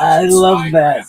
I love that.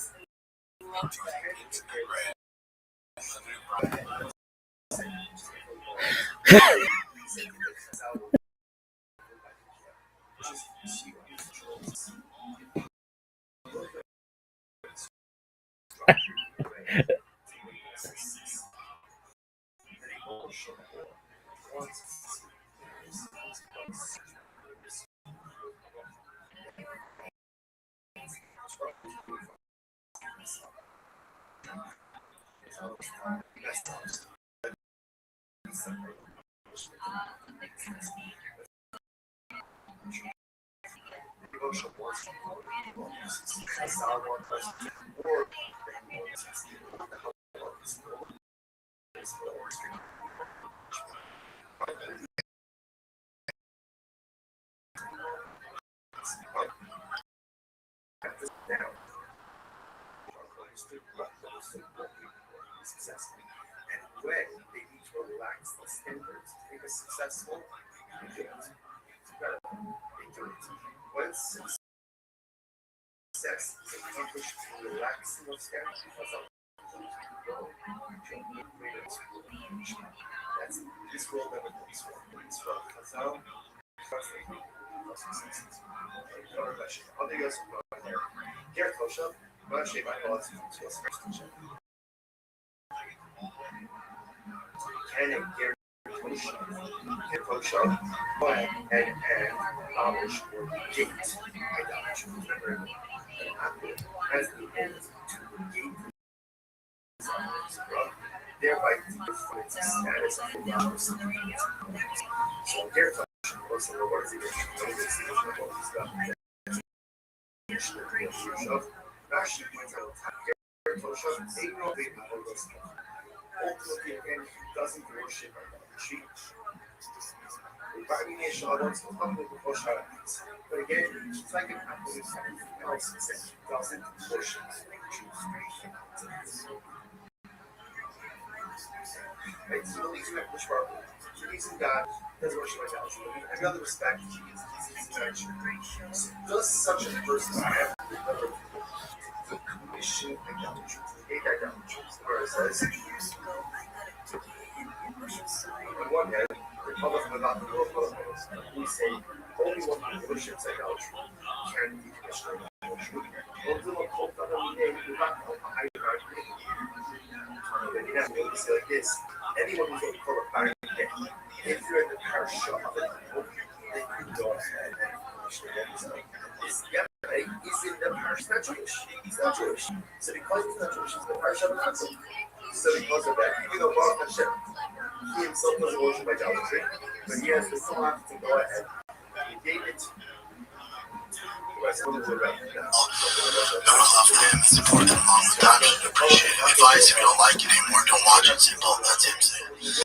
It's important to mom and dad should appreciate advice. If you don't like it anymore, don't watch it. Simple. That's him saying.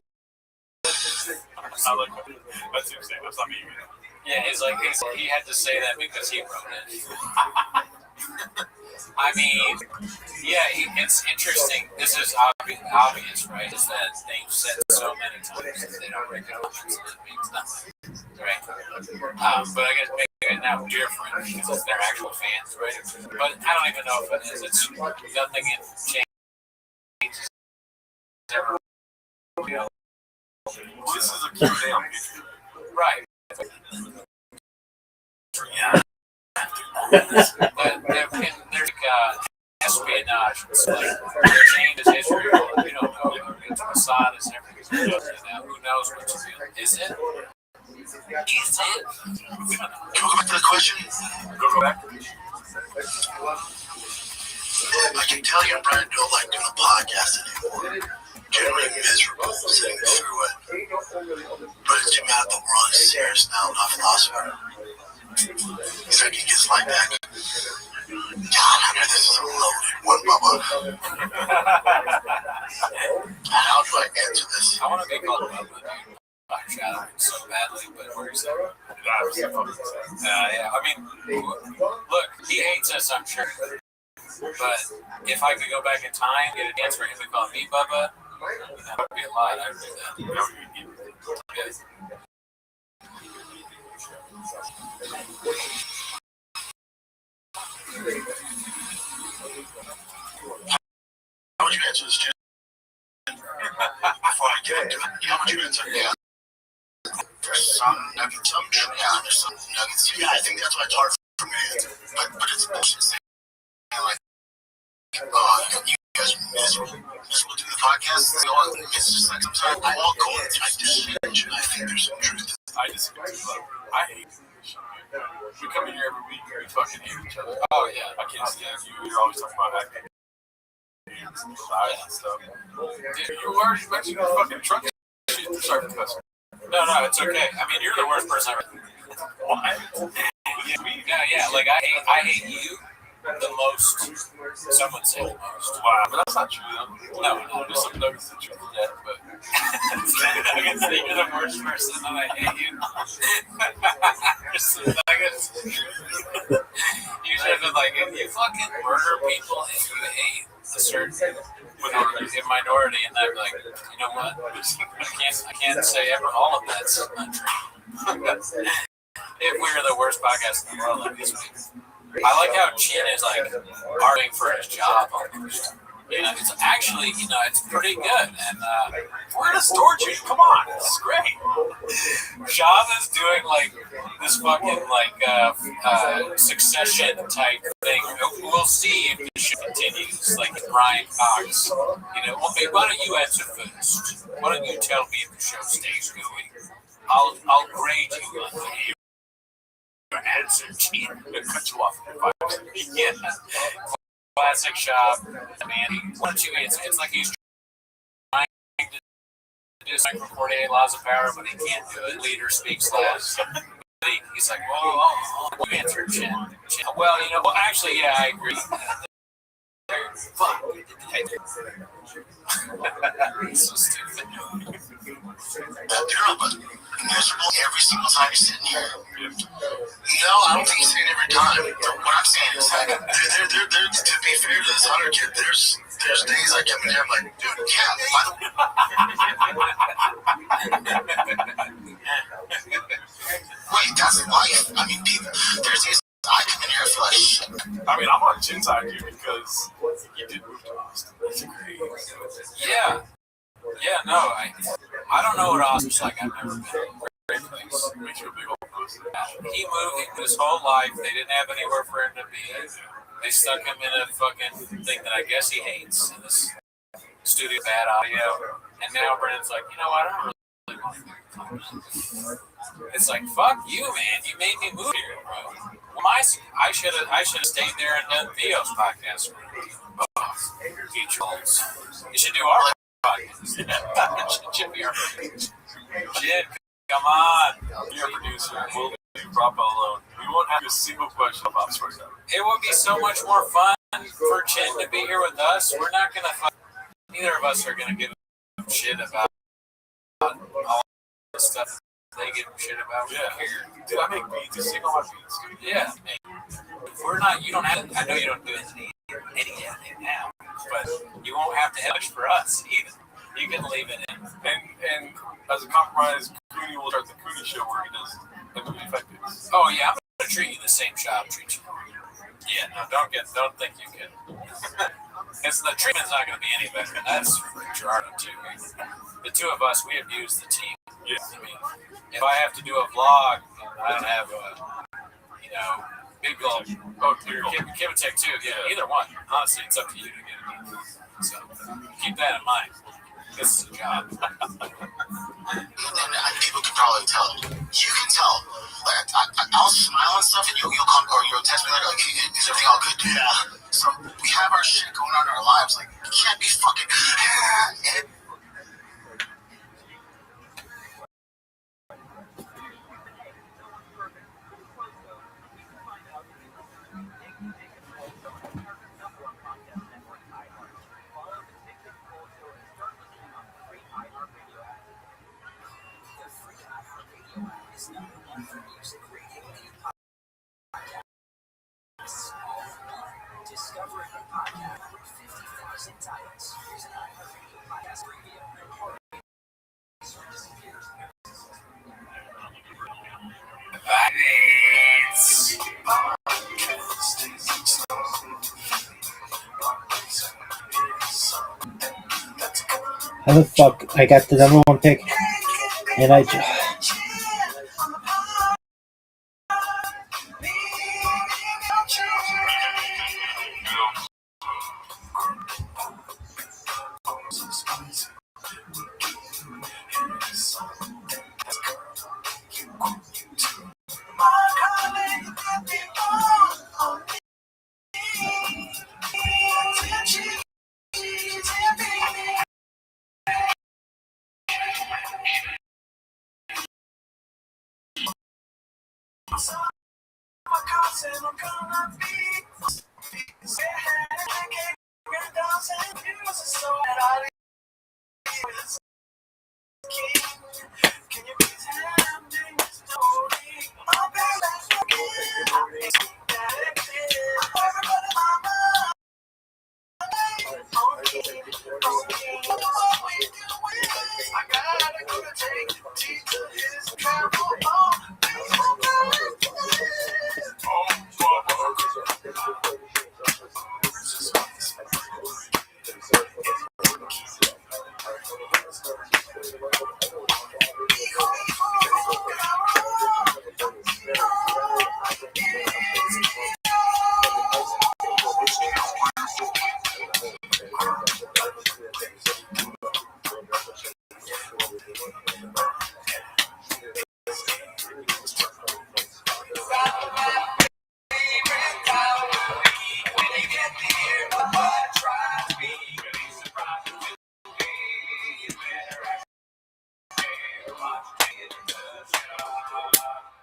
I like that's him saying. That's not me. Yeah, he had to say that because he wrote it. I mean, yeah, it's interesting. This is obvious, right? Is that they've said so many times that they don't recognize that it means nothing, right? But I guess maybe now different because they're actual fans, right? But I don't even know if it is. It's nothing in changes ever. You know, this is a Q&A on YouTube. right? Yeah. There's espionage. It's like change is Israel. You don't know. It's Mossad is everything. Who knows what to do? Is it? Is it? Can we go back to the question? Go back. I can tell you, Brian don't like doing a podcast anymore. Generally miserable sitting through it. But it's too bad the world is serious now, not philosopher. He's like, he gets like that. God, I know this is a loaded one, Bubba. How do I answer this? I want to be called Bubba. I shot him so badly, but where is that? Yeah, I mean, look, he hates us, I'm sure. But if I could go back in time, get a chance for him to call me Bubba, that would be a lot. I'd do that. Yeah, you know what you're gonna say? Yeah. There's some nuggets. There's some nuggets. Yeah, I think that's why it's hard for me. But it's bullshit. Saying like, you guys are miserable doing the podcast. You know, it's just like sometimes I all go and type this shit, and I think there's some truth. I disagree. I hate this. We come in here every week and we fucking hate each other. Oh yeah, I can't stand you. You're always talking about acting and stuff. Dude, you already mentioned your fucking truck. Sorry, Professor. No, it's okay. I mean, you're the worst person I've ever. Why? Yeah. Like I hate you the most. Some would say the most. Wow, but that's not true though. No, There's some nuggets of truth in that, but I can say you're the worst person and I hate you. There's some nuggets. You should have been like, if you fucking murder people and you hate a certain minority, and I'm like, you know what? I can't say all of that's not true. If we were the worst podcast in the world like this week. I like how Chin is like arguing for his job almost. You know, it's actually, it's pretty good. And we're in a storage unit. Come on, this is great. John is doing like this fucking Succession type thing. We'll see if the show continues, like Brian Cox. Okay, why don't you answer first? Why don't you tell me if the show stays going? I'll grade you on your answer, Chin. I'm gonna cut you off in 5 seconds. Yeah. Classic shop, man. It's like he's trying to do something for 48 laws of power, but he can't do it. Leader speaks last. He's like, you answer, Chin. Well, actually, yeah, I agree. Fuck. It's so stupid. But miserable every single time you're sitting here. No, I don't think he's saying every time. What I'm saying is that to be fair to this Hunter kid, there's days I come in here, I'm like, dude, wait, that's life. I mean, people, there's days I come in here and feel like shit. I mean, I'm on Chin's side here because he did move to Austin. That's great. Yeah. Yeah, no, I don't know what Austin's like. I've never been. Great place. Makes you a big old pussy. He moved his whole life. They didn't have anywhere for him to be. They stuck him in a fucking thing that I guess he hates. In this studio, bad audio. And now Brennan's like, I don't really want to do. It's like, fuck you, man. You made me move here, bro. Well, I should have stayed there and done Theo's podcast. You should do our podcast. Should be our producer. Jid, come on. You're a producer. We'll leave Bravo alone. We won't have a single question about sports. It would be so much more fun for Chin to be here with us. We're not going to neither of us are going to give him shit about all the stuff they give him shit about. Yeah. Dude, I make beats. You sing all my beats. Yeah. We're not, you don't have to, I know you don't do anything now, but you won't have to have much for us either. You can leave it in. And as a compromise, Cooney will start the Cooney show where he does the effects. Oh yeah, I'm gonna treat you the same job treat you. Yeah, no, don't think you can. Because the treatment's not gonna be any better. That's for Gerardo too. The two of us, we abuse the team. Yeah. I mean, if I have to do a vlog, I don't have big goal. Oh, give and take too. Yeah, either one. Honestly, it's up to you to get it. So keep that in mind. This is a job. And people can probably tell. You can tell. Like I'll smile and stuff, and you'll come or you'll text me like, "Okay, is everything all good?" Yeah. So we have our shit going on in our lives. Like you can't be fucking. Discover a podcast with 50,000 titles. Here's an iHeartRadio podcast radio. How the fuck I got the number one pick, and I.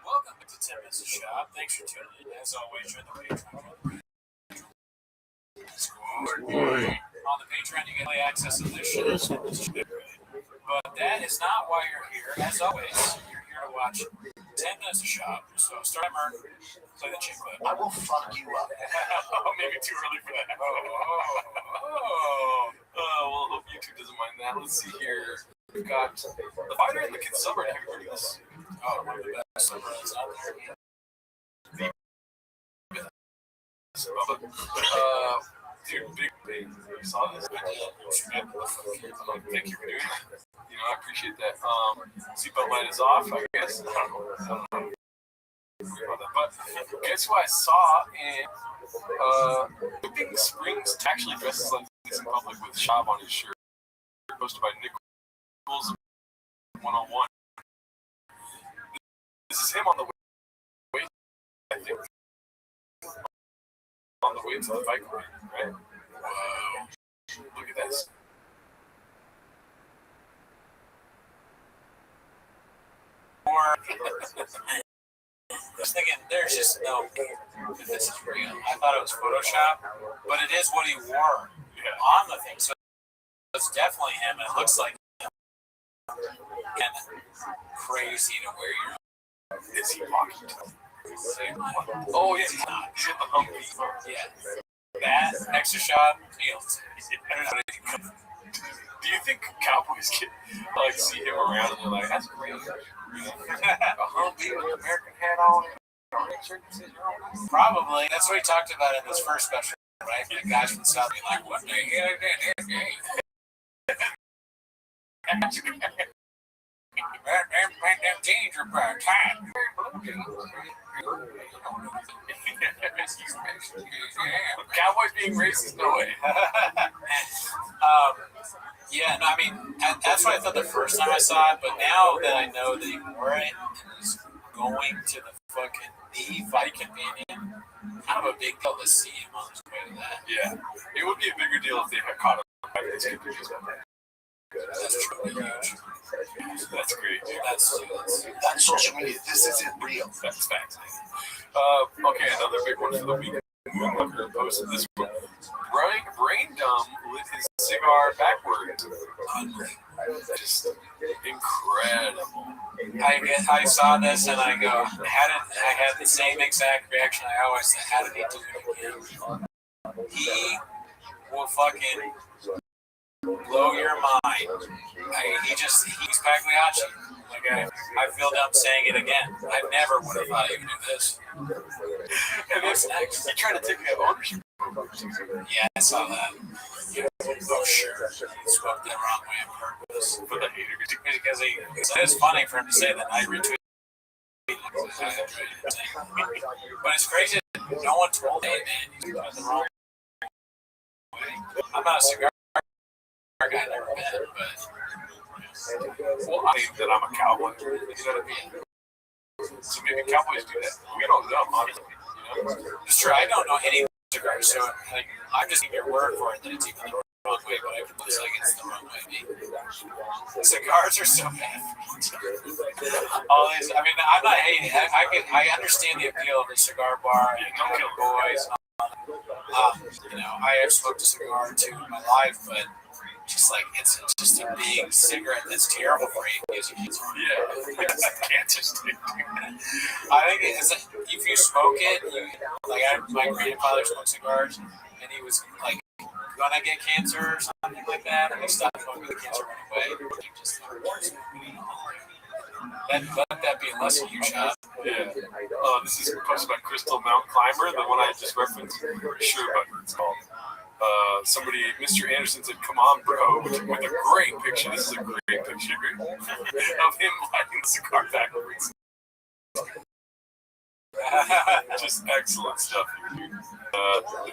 Welcome to 10 Minutes of Shop. Thanks for tuning in. As always, you're the Patreon. On the Patreon, you get early access to this shit. But that is not why you're here. As always, you're here to watch 10 Minutes of Shop. So start timer, play the chick clip. I will fuck you up. Maybe too early for that. Well, hope YouTube doesn't mind that. Let's see here. We've got the fighter and the kid suburb. Have you heard of this? Oh, one of the best suburbs out there. Dude, big. You saw this? Thank you for doing it. I appreciate that. Seatbelt light is off, I guess. I don't know. But guess who I saw in Whipping Springs actually dresses like this in public with Shab on his shirt, posted by Nichols 101. This is him on the way, I think, on the way to the bike ride, right? Whoa. Look at this. I was thinking, there's just no if this is real. I thought it was Photoshop, but it is what he wore on the thing. So it's definitely him. It looks like him. And crazy to wear your. Is he walking? Oh, yeah, he's not. He's in the Humvee. Yeah. That extra shot, Do you think Cowboys can see him around and they're like, that's great? A Humvee with an American hat on. Probably. That's what he talked about in his first special, right? The guys from the South being like, what the hell them jeans are tight. Cowboys being racist? No way. Yeah, no, I mean, that's what I thought the first time I saw it, but now that I know that he wore it, he's going to the fight companion. Kind of a big deal to see him on his way to that. Yeah, it would be a bigger deal if they had caught him. That's truly huge. That's great, dude. That's social media. This isn't real. That's facts. Okay, another big one for the week. Moonwalker posted this one. Brain Dumb lit his cigar backwards. Just incredible. I saw this and I go, I had the same exact reaction I always had. How did he do it again? He will fucking blow your mind. He's Pagliacci. Like I feel dumb saying it again. I never would have thought he would do this. And this next, he tried to take ownership of Yeah, I saw that. Yeah. Oh, sure. He smoked the wrong way on purpose. Because it's funny for him to say that. I retweeted it. But it's crazy that no one told me, man, he's doing it the wrong way. I'm not a cigar guy, never been, but. Well, I think that I'm a cowboy. You know what I mean? So maybe cowboys do that. We don't know, honestly. You know? It's true. I don't know any cigars, so like, I'm just giving your word for it that it's even the wrong way, but I can looks like it's the wrong way. Cigars are so bad. All these, I mean, I'm not hating. I understand the appeal of a cigar bar and boys. You know, I have smoked a cigar or two in my life, but just like it's just a big cigarette that's terrible for you because you can't just take it. I think it's like, if you smoke it, my grandfather smoked cigars, and he was like gonna get cancer or something like that, and he stopped smoking, the cancer went away. Just let that be a lesson you shot. Yeah. This is posted by Crystal Mount Climber, the one I just referenced. I'm pretty sure about what it's called. Mr. Anderson said, "Come on, bro," with a great picture. This is a great picture of him lighting the cigar backwards. Just excellent stuff here, dude. The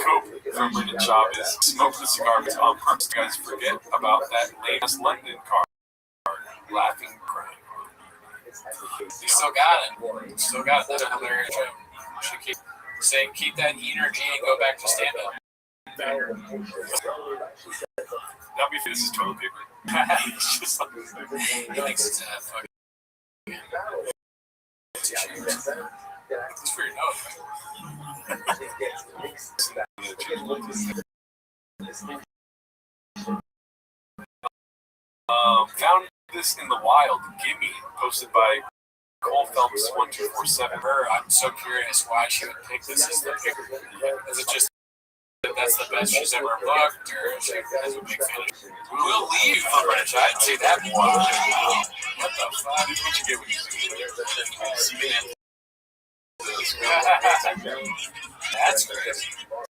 cope from Brendan Schaub is smoke the cigar on purpose. You guys forget about that latest London card, laughing, crying. You still got it. Still got it. That's a hilarious joke. You should keep that energy and go back to stand up. That'll be this is toilet paper. It's just like he thinks it's fucking tissues. It's for your nose. Found this in the wild. Gimme, posted by Cole Phelps 1247. I'm so curious why she would pick this as the pick. Is it just that's the best she's ever looked, or is she has a big fan? We'll leave the British. I'd say that one. What the fuck? This is what you get when you That's crazy.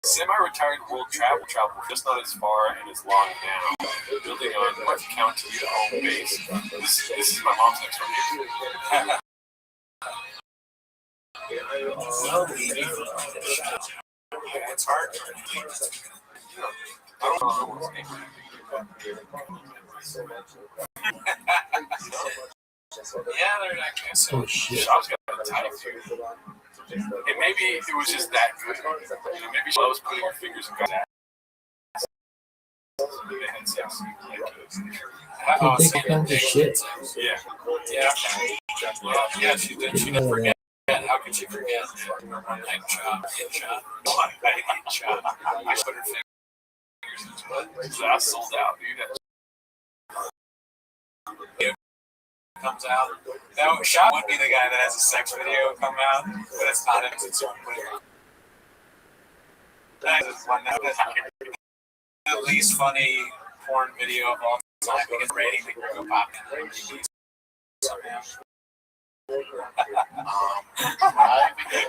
Semi-retired world travel, just not as far and as long now. Building on what county to home base. This is my mom's next door. It's hard. I don't know what's name. Yeah, they're not good. So Shop's got a tight too. And maybe it was just that good. You know, maybe she loves putting her fingers in God's ass. Maybe they had sex. Shit. Yeah, she did forget. How could she forget? One night chop. I put her fingers in his butt. So I sold out, dude. Comes out. That shot would be the guy that has a sex video come out, but it's not him. It's the least funny porn video of all time because rating the Gringo Pop somehow.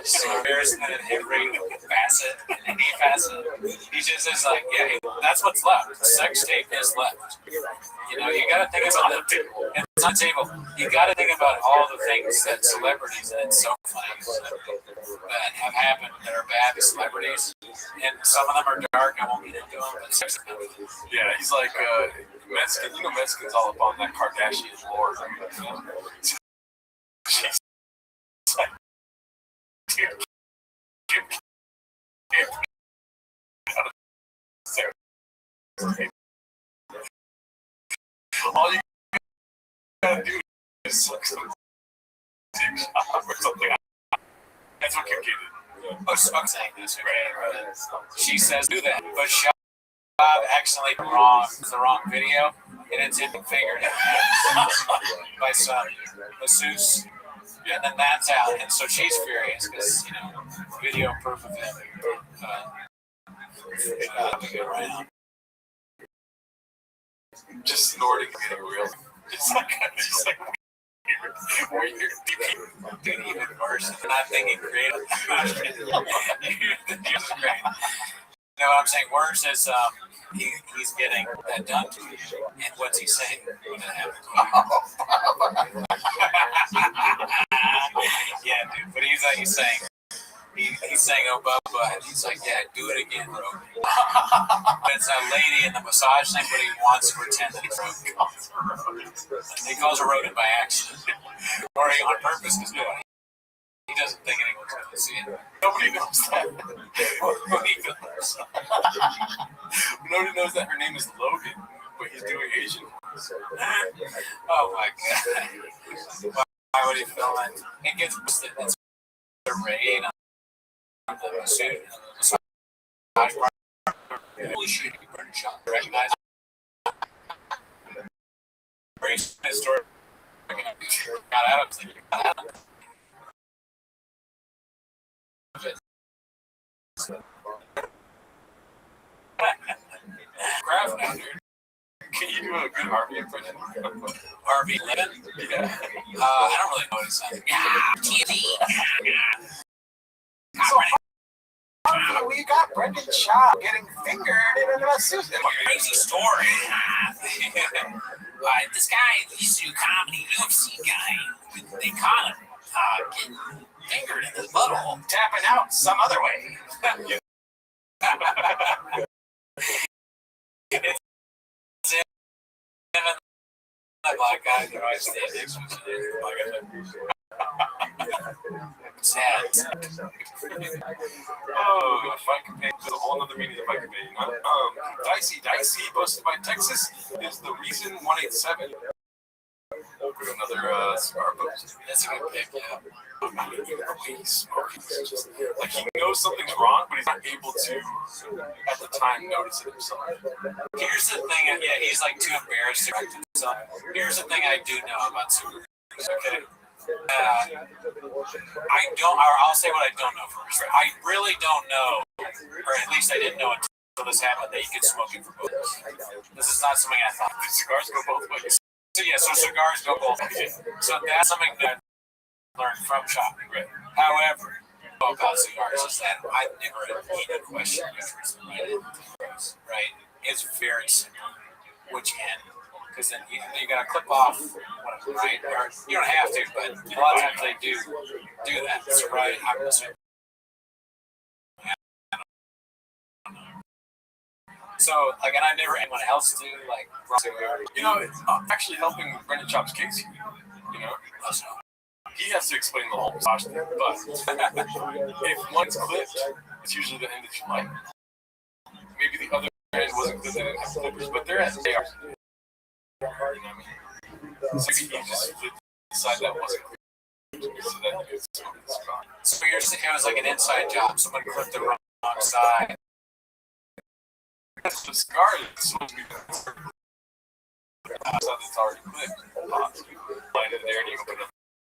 So embarrassing that every facet, any facet, he just is like, yeah, that's what's left. Sex tape is left. You know, you got to think about it. It's on the table. You got to think about all the things that celebrities, and it's so funny, that have happened that are bad to celebrities, and some of them are dark. I won't get into them, but yeah, he's like Mexican. You know, Mexicans all up on that Kardashian lore. She's like, all you gotta do is suck some dick shot or something. That's what Kim did. Oh, so I'm saying this, okay? She says do that, but Shab accidentally the wrong video, and it's in the finger by some masseuse. And then that's out, and so she's furious because, you know, video proof of him around. Just snorting, getting real. It's like Or you're doing even worse. You're not thinking creative. Yours is great. No, what I'm saying worse is he's getting that done to you. And what's he saying when that happens? Yeah, dude. But he's saying, he's saying, oh, Bubba. And he's like, yeah, do it again, bro. It's a lady in the massage thing, but he wants to pretend that he's Rogan. He calls her Rogan by accident. Or he on purpose is doing it. He doesn't think anyone's going to see it. Nobody knows that. Nobody knows that her name is Logan, but he's doing Asian. Oh my god. Why would he film it? It gets posted. It's a raid on the suit. Holy shit, you burn shot. Recognize race story. Got out of it. Craft now, dude. Can you do a good Harvey impression? Harvey Levin? Yeah. I don't really know what he sounds like. So, we got Brendan Shaw getting fingered in a suit. Crazy story. This guy used to do comedy, UFC guy. They caught him getting fingered in his butthole. Tapping out some other way. It's him and the black guy who always stayed next to sad. Oh, fight campaign is a whole other meaning of fight campaign. Dicey, posted by Texas, is the reason 187. We'll put another cigar post. That's a good pick, yeah. He's smoking. Like he knows something's wrong, but he's not able to, at the time, notice it himself. Here's the thing, yeah, he's like too embarrassed to correct himself. Here's the thing I do know about cigars, okay? I'll say what I don't know first. I really don't know, or at least I didn't know until this happened, that you could smoke it for both. This is not something I thought. Cigars go both ways. So yeah, so cigars go both ways. So that's something that I learned from shopping. Right. However, about cigars is that I've never had any question right? It's very simple. Which end? Because then you got to clip off one of them, right? Or you don't have to, but a lot of times they do that. So, right, I'm assuming. So, like, and I've never had anyone else do, like, You know, it's actually helping Brendan Chop's case here. You know? He has to explain the whole massage thing, but if one's clipped, it's usually the end that you like. Maybe the other end wasn't clipped, they didn't have clippers, but they're at AR. You know what I mean? So maybe he just flipped the side that wasn't clipped, so that he could smoke the cigar. So you're saying it was like an inside job. Someone clipped the wrong side. The cigar is supposed to be the side that's already clipped. Line it there and you open it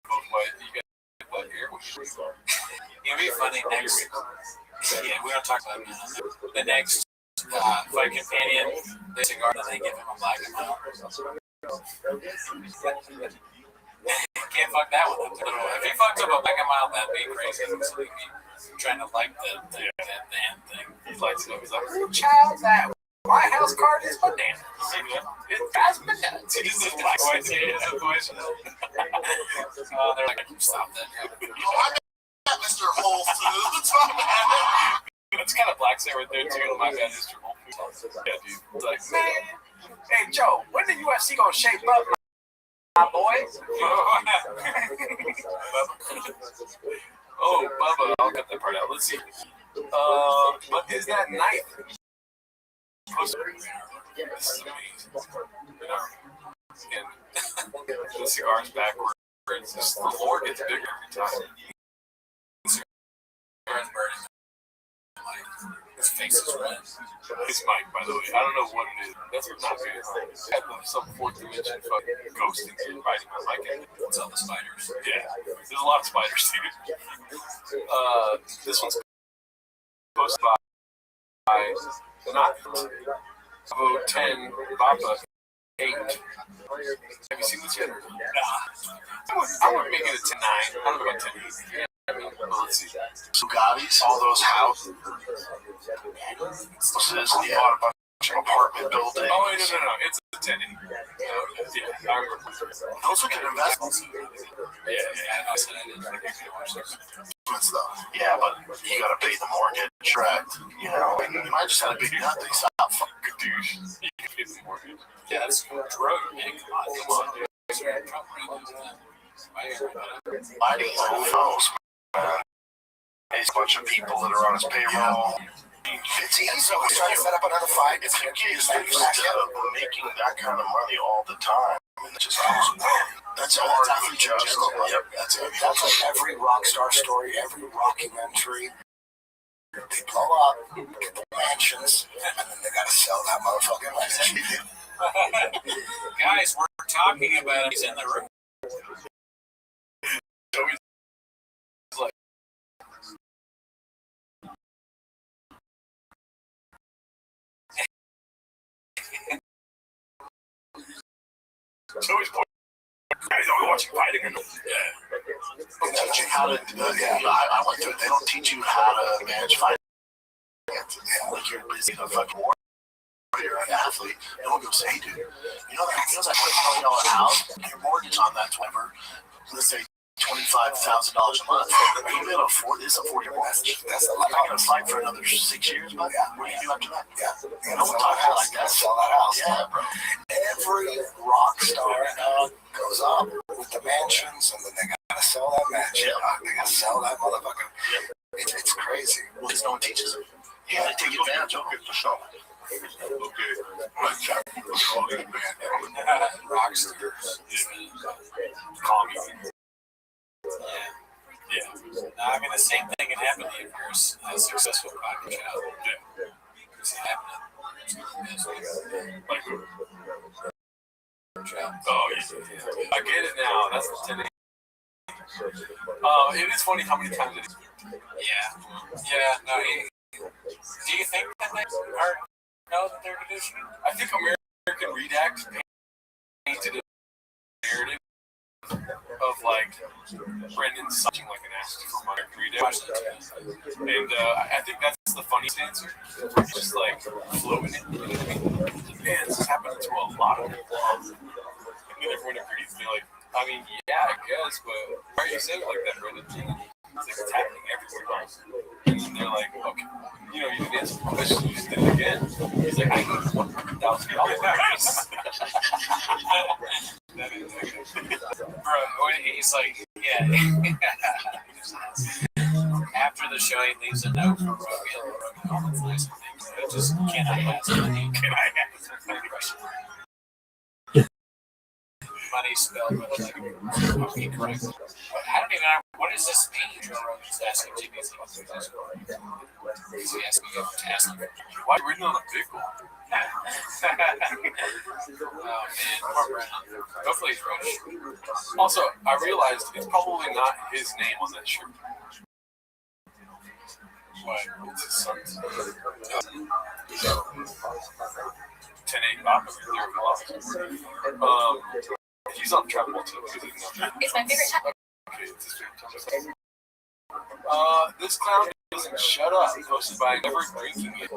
both ways. You get that here. It'd be funny next. Yeah, we're gonna talk about the next fight companion. The cigar that they give him a black amount. Can't fuck that one up. If he fucks up a black amount, that'd be crazy. So he'd be trying to like the hand thing. He lights it up. He's like, Child, that White House card is bananas. It drives me nuts. He just does black white. They're like, stop that. Mr. Whole Foods. It's kind of black say right there too. My bad, Mr. Whole Foods. Yeah, dude. It's like, Man, hey Joe, when the UFC gonna shape up, my boy? Oh, Bubba, I'll cut that part out. Let's see. What is that knife? This is amazing. You know, and the cigar's backwards. Just the floor gets bigger every time. His face is red. His mic, by the way, I don't know what it is. That's not good. Some fourth dimension fucking ghost into riding my mic. It's all the spiders. Yeah, there's a lot of spiders, dude. This one's posted by not 10 Baba 8. Have you seen this yet? I would make it a 10-9. I don't know about 10-8. Let's see. Bugattis, all those houses. He bought a bunch of apartment buildings. Oh, wait, no. It's a 10-8. Yeah, I remember. Those are good investments. Yeah. I said I didn't think I could watch this. Stuff. Yeah, but you gotta pay the mortgage, correct? You know, you might just have a big nut. They stop fucking Douche. You can pay the mortgage. Yeah, that's drug, man. Come on. Why do you own those? He's a bunch of people that are on his payroll. It's easy. He's trying to set up another fight. If you get used to making that kind of money all the time, it just goes away. That's every job. Yep, that's it. That's like every rock star story, every rockumentary. They blow up, get the mansions, and then they gotta sell that motherfucking mansion. Guys, we're talking about it. He's in the room. Joey's guys are watching fighting. They teach you how to. I went through it. They don't teach you how to manage fighting. Like you're busy, a fucking warrior, an athlete. No one goes, hey, dude, you know that $1 million house? Your mortgage on that's whatever. Let's say $25,000 a month. Are you able to afford this? Afford your mortgage? That's a lot. I'm not gonna fight for another 6 years, but what do you do after that? Yeah, no one talks like that. Sell that house. Yeah, bro. Every rock star goes up with the mansions, and then they gotta sell that mansion. They gotta sell that motherfucker. It's crazy. Well, because no one teaches them. You gotta take advantage of it for sure. Okay. Rockstars. Call me. Yeah. Now, I mean, the same thing can happen to you if you're a successful rocket child. Yeah. It's happening. Like who? Oh, yeah. I get it now. That's the 10-8. It is funny how many times it is. Yeah. No. Do you think that they know that they're conditioning? I think American Redact painted a narrative of like Brendan sucking like an ass from American Redact. And I think that's the funniest answer. He's just like floating it. You know what I mean? Man, this is happening to a lot of people. And then everyone agrees. They're like, I mean, yeah, I guess, but why are you saying it like that, Brendan? It's like it's happening everywhere else. And they're like, okay, you know, you didn't answer the question, you just did it again. He's like, I need $100,000. Bro, he's like, yeah. After the show, he leaves a note for Rogan. All the nice things. I just cannot ask money. Can I ask money? Money spelled with like okay, correct. I don't even know what does this mean. Joe Rogan's asking Jimmy. Is he asking you to ask him? Why are you reading on a big one? Oh man, poor Brennan. Hopefully he's rich. Also, I realized it's probably not his name on that shirt. What? It's his son's. 10-8 Bob. He's on travel too. It's my favorite time. Okay, it's his favorite time. This clown doesn't shut up. Posted by Never Drinking It.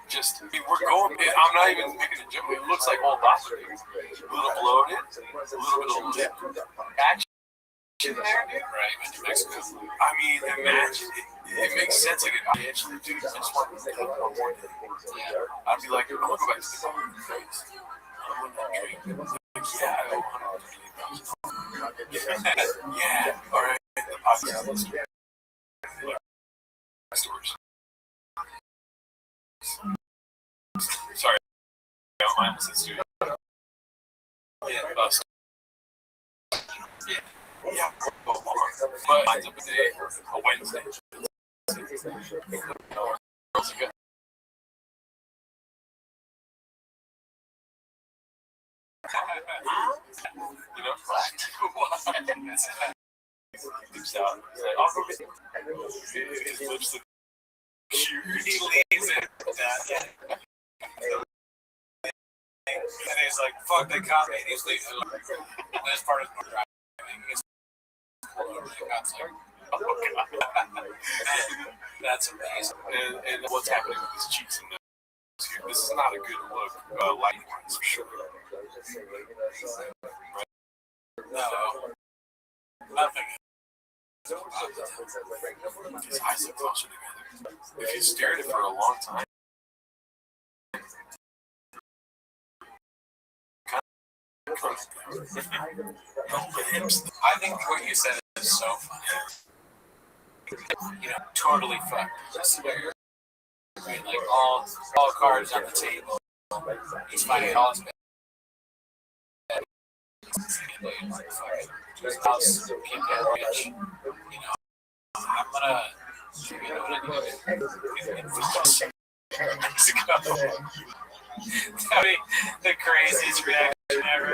Just, I mean, we're going. I'm not even making a joke. It looks like old Boston. A little bloated, a little bit of lip action there. Right, went to Mexico. I mean, imagine it makes sense. Like, I actually do. I just want to take one more day. I'd be like, I'm gonna go back to the place. I'm gonna drink. Like, yeah, I owe $130,000. Yeah, all right. The podcast. Stores. Sorry, I don't mind this studio. Yeah, yeah, but mine's up a day, a Wednesday. You know, what? Dips out. He's like, I'll go get his lips look cute. He leaves it. fuck they caught me. He's leaving. This part is more driving. It's pulled over. The cop's like, oh god. That's amazing. And what's happening with his cheeks and nose here? This is not a good look, lighting wise, for sure. Right? No. Nothing. His eyes look closer together. If you stare at it for a long time, I think what you said is so funny. You know, totally fucked the scenario. Right? Like all cards on the table. He's finding all his bad. His house keep that rich. You know, I'm gonna. You know what I That'd be the craziest reaction ever.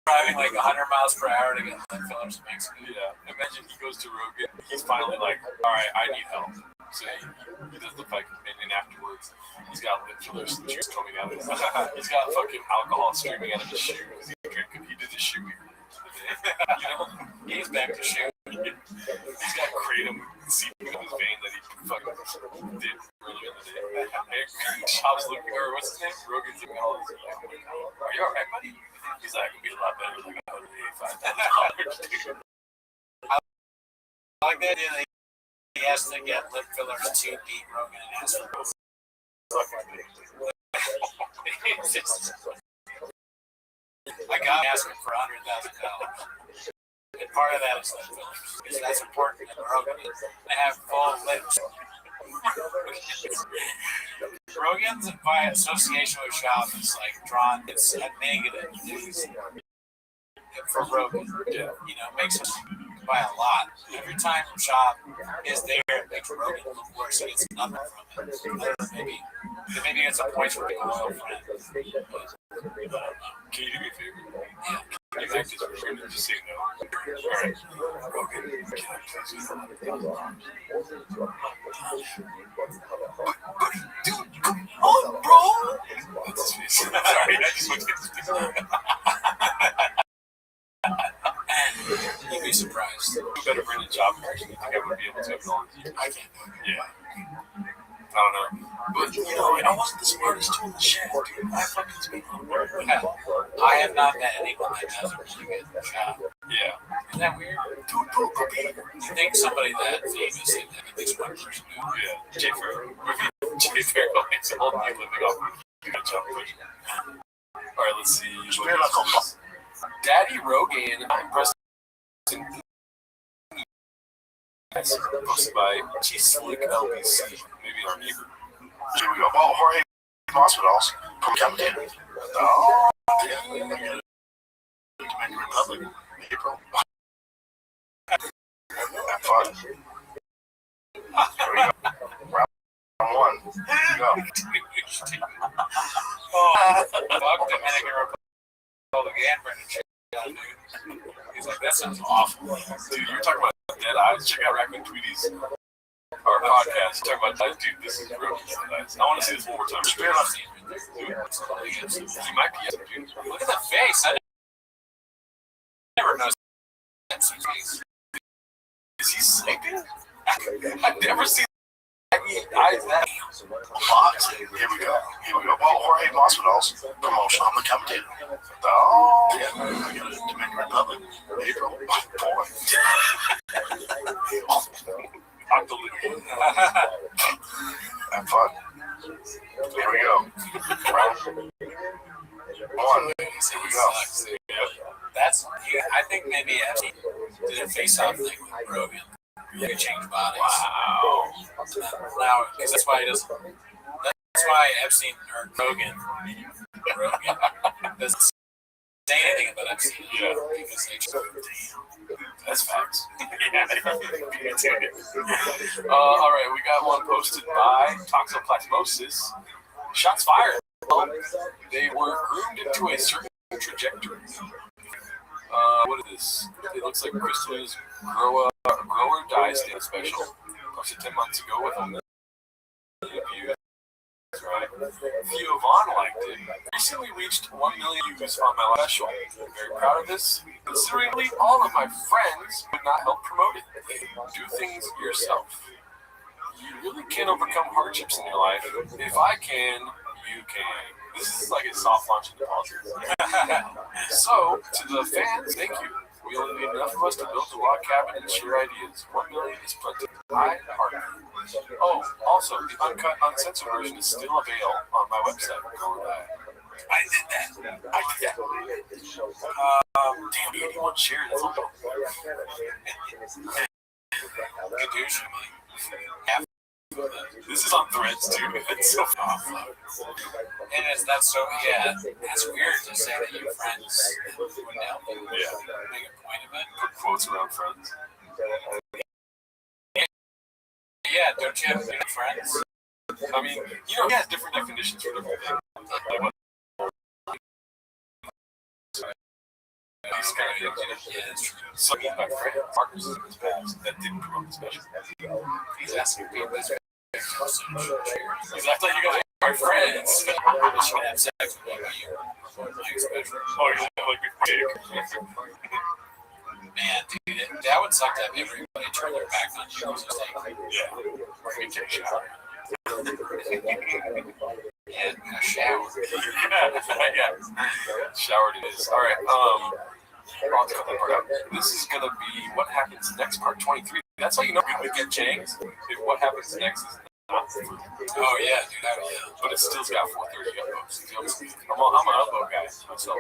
Driving like 100 miles per hour to get Lynn Phillips to Mexico. yeah. Imagine he goes to Rogan. He's finally like, all right, I need help. So he does the fucking thing, and afterwards, he's got lip fillers and juice coming out of his he's got fucking alcohol streaming out of his shoe because he did his shoe here. You know? He's back to shoot. He's got kratom seeping up his vein that he fucking did earlier in the day. Shop's looking, or what's his name? Rogan's looking at all these like, are you alright, buddy? He's like, it'd be a lot better with like $185,000. I like the idea that he has to get lip fillers to beat Rogan and ask for I got asking for $100,000. And part of that is lip fillers. Because that's important in Rogan. They have full lips. Rogan's by association with Shop is like drawn, it's a negative news for Rogan. Yeah. You know, makes him by a lot. Every time Shop is there, it makes Rogan look worse. He gets nothing from it. Maybe it's a point for being a loyal friend. Can you do me a favor? Yeah. Can you act as a friend and just say no? Alright. Rogan, can I please use dude, come on, bro! That's his face. Sorry, I just looked at his face. You'd be surprised. You better bring a job actually. I think I would be able to have known. I can't do it. Yeah. I don't know. But, you know, I wasn't the smartest tool in the shed, dude. I fucking speak on word. I have not met anyone that does a really good job. Yeah. Isn't that weird? You think somebody that famous did that, at least one person do. Yeah. Jay Farrell. Jay Farrell makes a whole new living off of good job. Alright, let's see. Daddy Rogan, impressive. Posted by G-Slick LBC. Maybe our neighbor. Here we go. Oh, Jorge Hospitals from Captain. Oh, yeah. Dominican Republic. April. Have fun. Here we go. Round one. Here we go. Fuck Dominican Republic and Brendan Shea, dude. He's like, that sounds awful. Dude, you were talking about dead eyes. Check out Raccoon Tweety's our podcast. Talking about eyes, dude. This is real. I want to see this one more time. Dude, he might be. Dude. Look at the face. I never noticed that face. Is he sleeping? I've never seen eyes that. Here we go. Here we go. Well, Jorge Hospitals promotion on the Captain. Oh, yeah. Dominican Republic. April. Boy. Have fun. Here we go. Round one. Here we go. That's. I think maybe Epstein did a face-off thing with Rogan. You could change bodies. Wow. Now, because that's why he doesn't. That's why Epstein or Rogan doesn't say anything about Epstein. Yeah. Because they just. That's facts. Yeah. All right, we got one posted by Toxoplasmosis. Shots fired. They were groomed into a certain trajectory. What is this? It looks like Krista's grower dye stand special. Posted 10 months ago with them. Right. Theo Vaughn liked it. Recently reached 1 million views on my last show. I'm very proud of this. Considering all of my friends would not help promote it. Do things yourself. You really can overcome hardships in your life. If I can, you can. This is like a soft launch into politics. So, to the fans, thank you. We only need enough of us to build a log cabin and share ideas. 1 million is plenty. I heart it. Oh, also, the uncut, uncensored version is still available on my website. Go with that. I did that. Damn, 81 shares. That's all. This is on Threads too. It's so awful. And that's so, that's weird to say that your friends wouldn't help you. Yeah. Make a point of it. Put quotes around friends. Yeah, don't you have any friends? I mean, he has different definitions for different things. Like what? These kind of things, yeah, that's true. So, my friend Marcus is in his past that didn't promote the special. He's asking me about it. He's acting like you guys are my friends. She can have sex with you. Oh, you're like big. Man, dude, that would suck to have everybody turn their back on you. Yeah. We take a shower. Yeah, a shower. Yeah. Showered it is. All right. I'll cut that part out. This is gonna be what happens next, part 23. That's how you know we get Jangs. If what happens next is not. Oh yeah, dude. But it still's got 430 upvotes. I'm an upvote guy myself.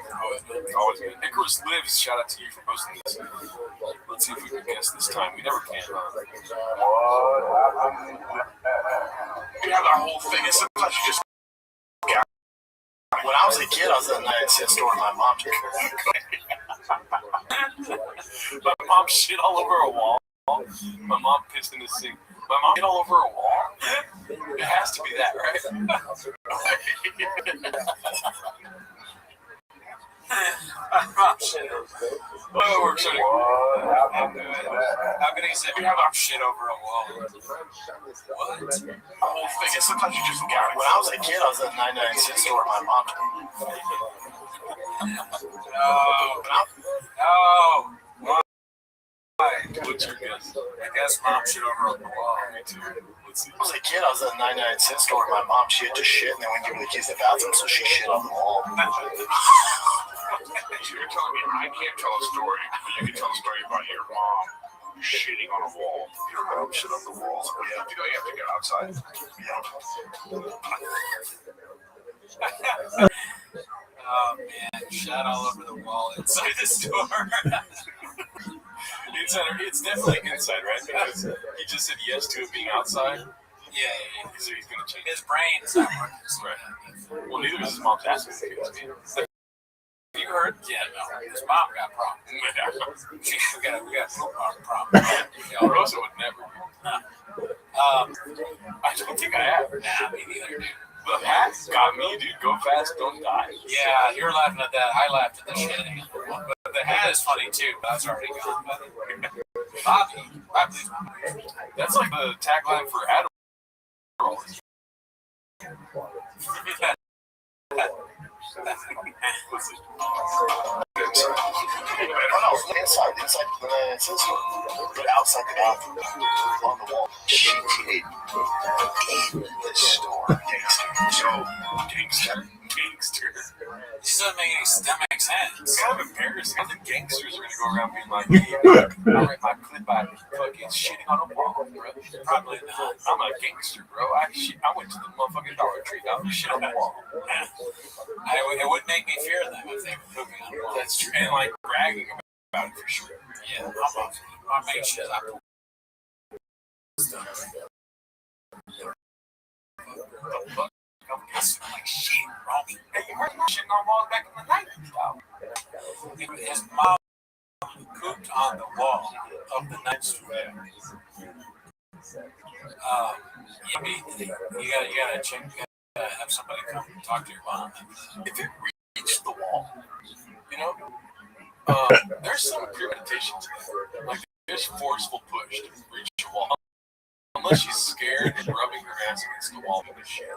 Always been. Icarus Lives. Shout out to you for posting this. Let's see if we can guess this time. We never can. You have that whole thing. It's sometimes you just. When I was a kid, I was at a 9-cent store and my mom took My mom shit all over a wall. My mom pissed in the sink. My mom shit all over a wall. It has to be that, right? Oh, we're shooting. How can he say we have our shit over a wall? What? the whole thing. It's sometimes you just. When I was a kid, I was at a 99-cent store and my mom took No. What's your guess? I guess mom shit over the wall. Me too. Let's see. When I was a kid, I was at a 99-cent store and my mom, she had to shit and they wouldn't give her the keys to the bathroom, so she shit on the wall. You're telling me I can't tell a story, but you can tell a story about your mom shitting on a wall. Your mom shit on the wall. Yeah, you know you have to get outside. Oh man, shot all over the wall inside the store. Inside, it's definitely inside, right? Because he just said yes to it being outside. Yeah. So he's gonna change His brain's not working. Right. Well, neither is his mom's ass. You heard? Yeah, no. His mom got problems. We got problems. Rosa would never. I don't think I have. Nah, me neither, dude. The hat got me, dude. Go fast, don't die. Yeah, you're laughing at that. I laughed at the shitting. But the hat is funny too. That's already gone. Bobby. That's like the tagline for Adderall. Inside the store, but outside the bathroom, on the wall. She did in the store. Gangster. This doesn't make any stomach sense. It's kind of embarrassing. How the gangsters are going to go around being like, hey, I read my clip by fucking shitting on a wall, bro. Probably not. I'm a gangster, bro. I went to the motherfucking Dollar Tree. I was shit on the wall. It would make me fear them if they were pooping on the wall. That's true. And like bragging about it for sure. Yeah, I'll make shit up. Like shit, wrong. Hey, you heard my shitting on walls back in the 90s, His mom pooped on the wall of the night store. You gotta check. You gotta have somebody come talk to your mom. If it reached the wall, you know, there's some premeditation to that. Like, there's forceful push to reach a wall. Unless she's scared and rubbing her ass against the wall with his shit.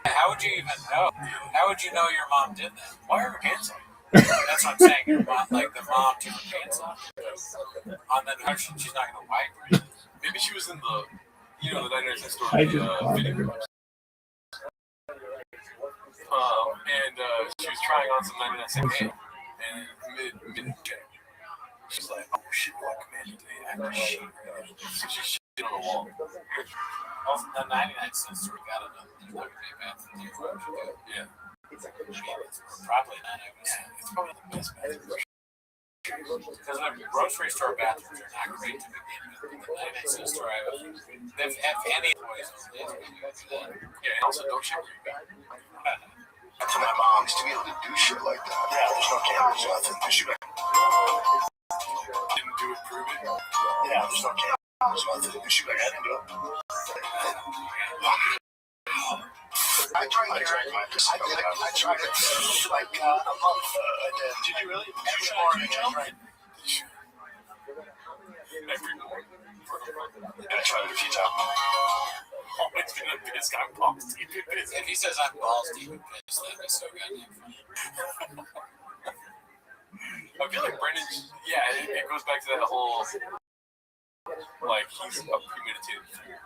How would you even know? How would you know your mom did that? Why are her pants on? That's what I'm saying. Your mom, like the mom took her pants off. On the notion, she's not going to wipe her. Maybe she was in the, the 99 cent store, I the just bought fitting it. rooms. And she was trying on some 99 cent pants. And mid-check, she's like, oh shit, like Amanda today, after shit. So she shit on the wall. Well, the 99 cent store got it. There's not going to be a bathroom there. Why would you do it? Yeah. It's probably not. I would say. It's probably the best bathroom. Because the grocery store bathrooms are not great to begin with. The 99 cent store, they've had any toys on this, but you do that. Yeah, and also don't shit where you got. To my mom, to be able to do shit like that. Yeah, there's no cameras, nothing. Didn't do it, prove it. Yeah, there's no cameras, nothing. She like, I didn't do it. I tried it like a month. Did you really? Every morning. Every morning. I tried it a few times. Always been a piss guy, balls deep in piss. If he says I'm balls deep in piss, that'd be so goddamn funny. I feel like Brendan, it goes back to that whole, like, he's a premeditated fool.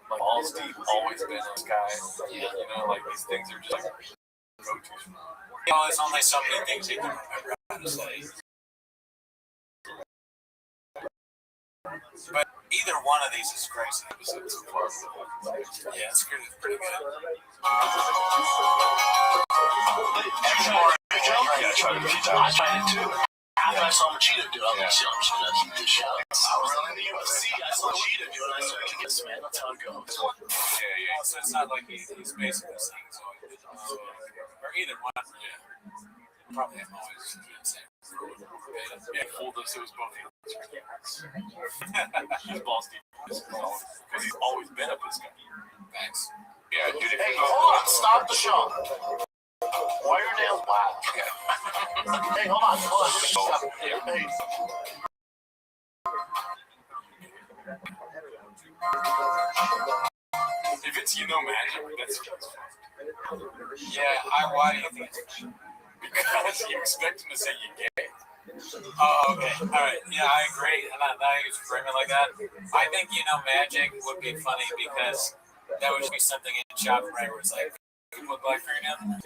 Like, balls deep, always been this guy. Yeah. Like, these things are just, like, go-tos. There's only so many things he can remember how to say. But either one of these is crazy. Yeah, it's pretty good. Every morning. I tried it a few times. I tried it too. After I saw Machida do it, I'm just gonna keep this shit. I was in the UFC. I saw Machida do it. I said, I can get this, man. That's how it goes. Yeah. So it's not like he's basically saying so. Or either one. Yeah. Probably have always been the same. Yeah, fooled us. It was both of us. He's balls deep. Because he's always been a piss guy. Thanks. Yeah, dude. Hey, hold on. Stop the show. Why are your nails black? Hey, hold on. Hey. If it's magic, that's fun. Yeah, why do you think it's Because you expect him to say you gay. Oh, okay. All right. Yeah, I agree. And now you frame it like that. I think, magic would be funny because that would be something in Chop Ray where it's like, you put black fingernails?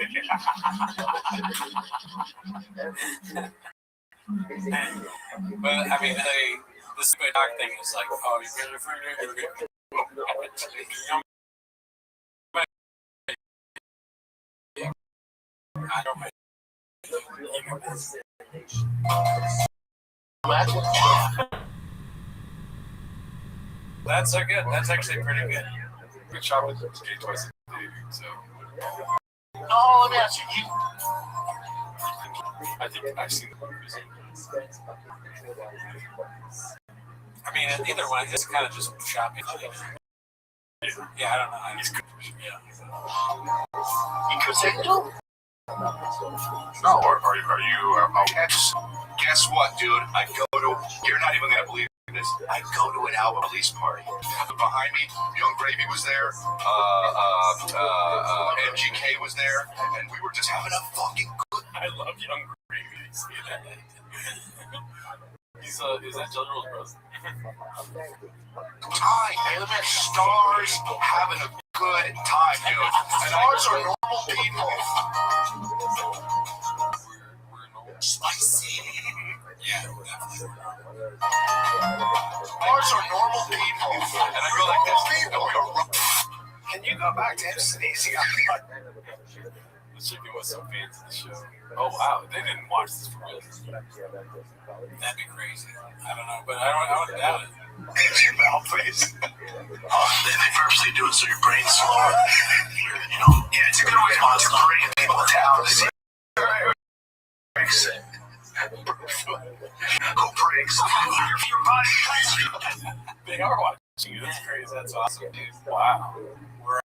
But, I mean, the stupid dog thing is like, oh, you get your fingernails? I don't know. That's good. That's actually pretty good. Good shot with gay twice a day, so. No, let me ask you. I think I've seen the movies. I mean, either one, it's kind of just shopping. Yeah, I don't know. He's good. You could say no. No, are you? Guess what, dude? I go to. You're not even gonna believe this. I go to an album release party. Behind me, Young Gravy was there. MGK was there, and we were just having a fucking good. I love Young Gravy. See that? Is that General's brother? Time. Hey, look at stars having a good time, dude. Stars are normal people. Spicy. Yeah, definitely. Stars are normal people. And I go like this. Can you go back to Indonesia? The chicken was some fans of the show. Oh wow, they didn't watch this for real. That'd be crazy. I don't know, but I don't doubt it. Your mouth face. They purposely do it so your brain's slower. Yeah, it's a good way to bring people down. Breaks it. Who breaks? Your body. They are watching you. That's crazy. That's awesome, dude. Wow. We're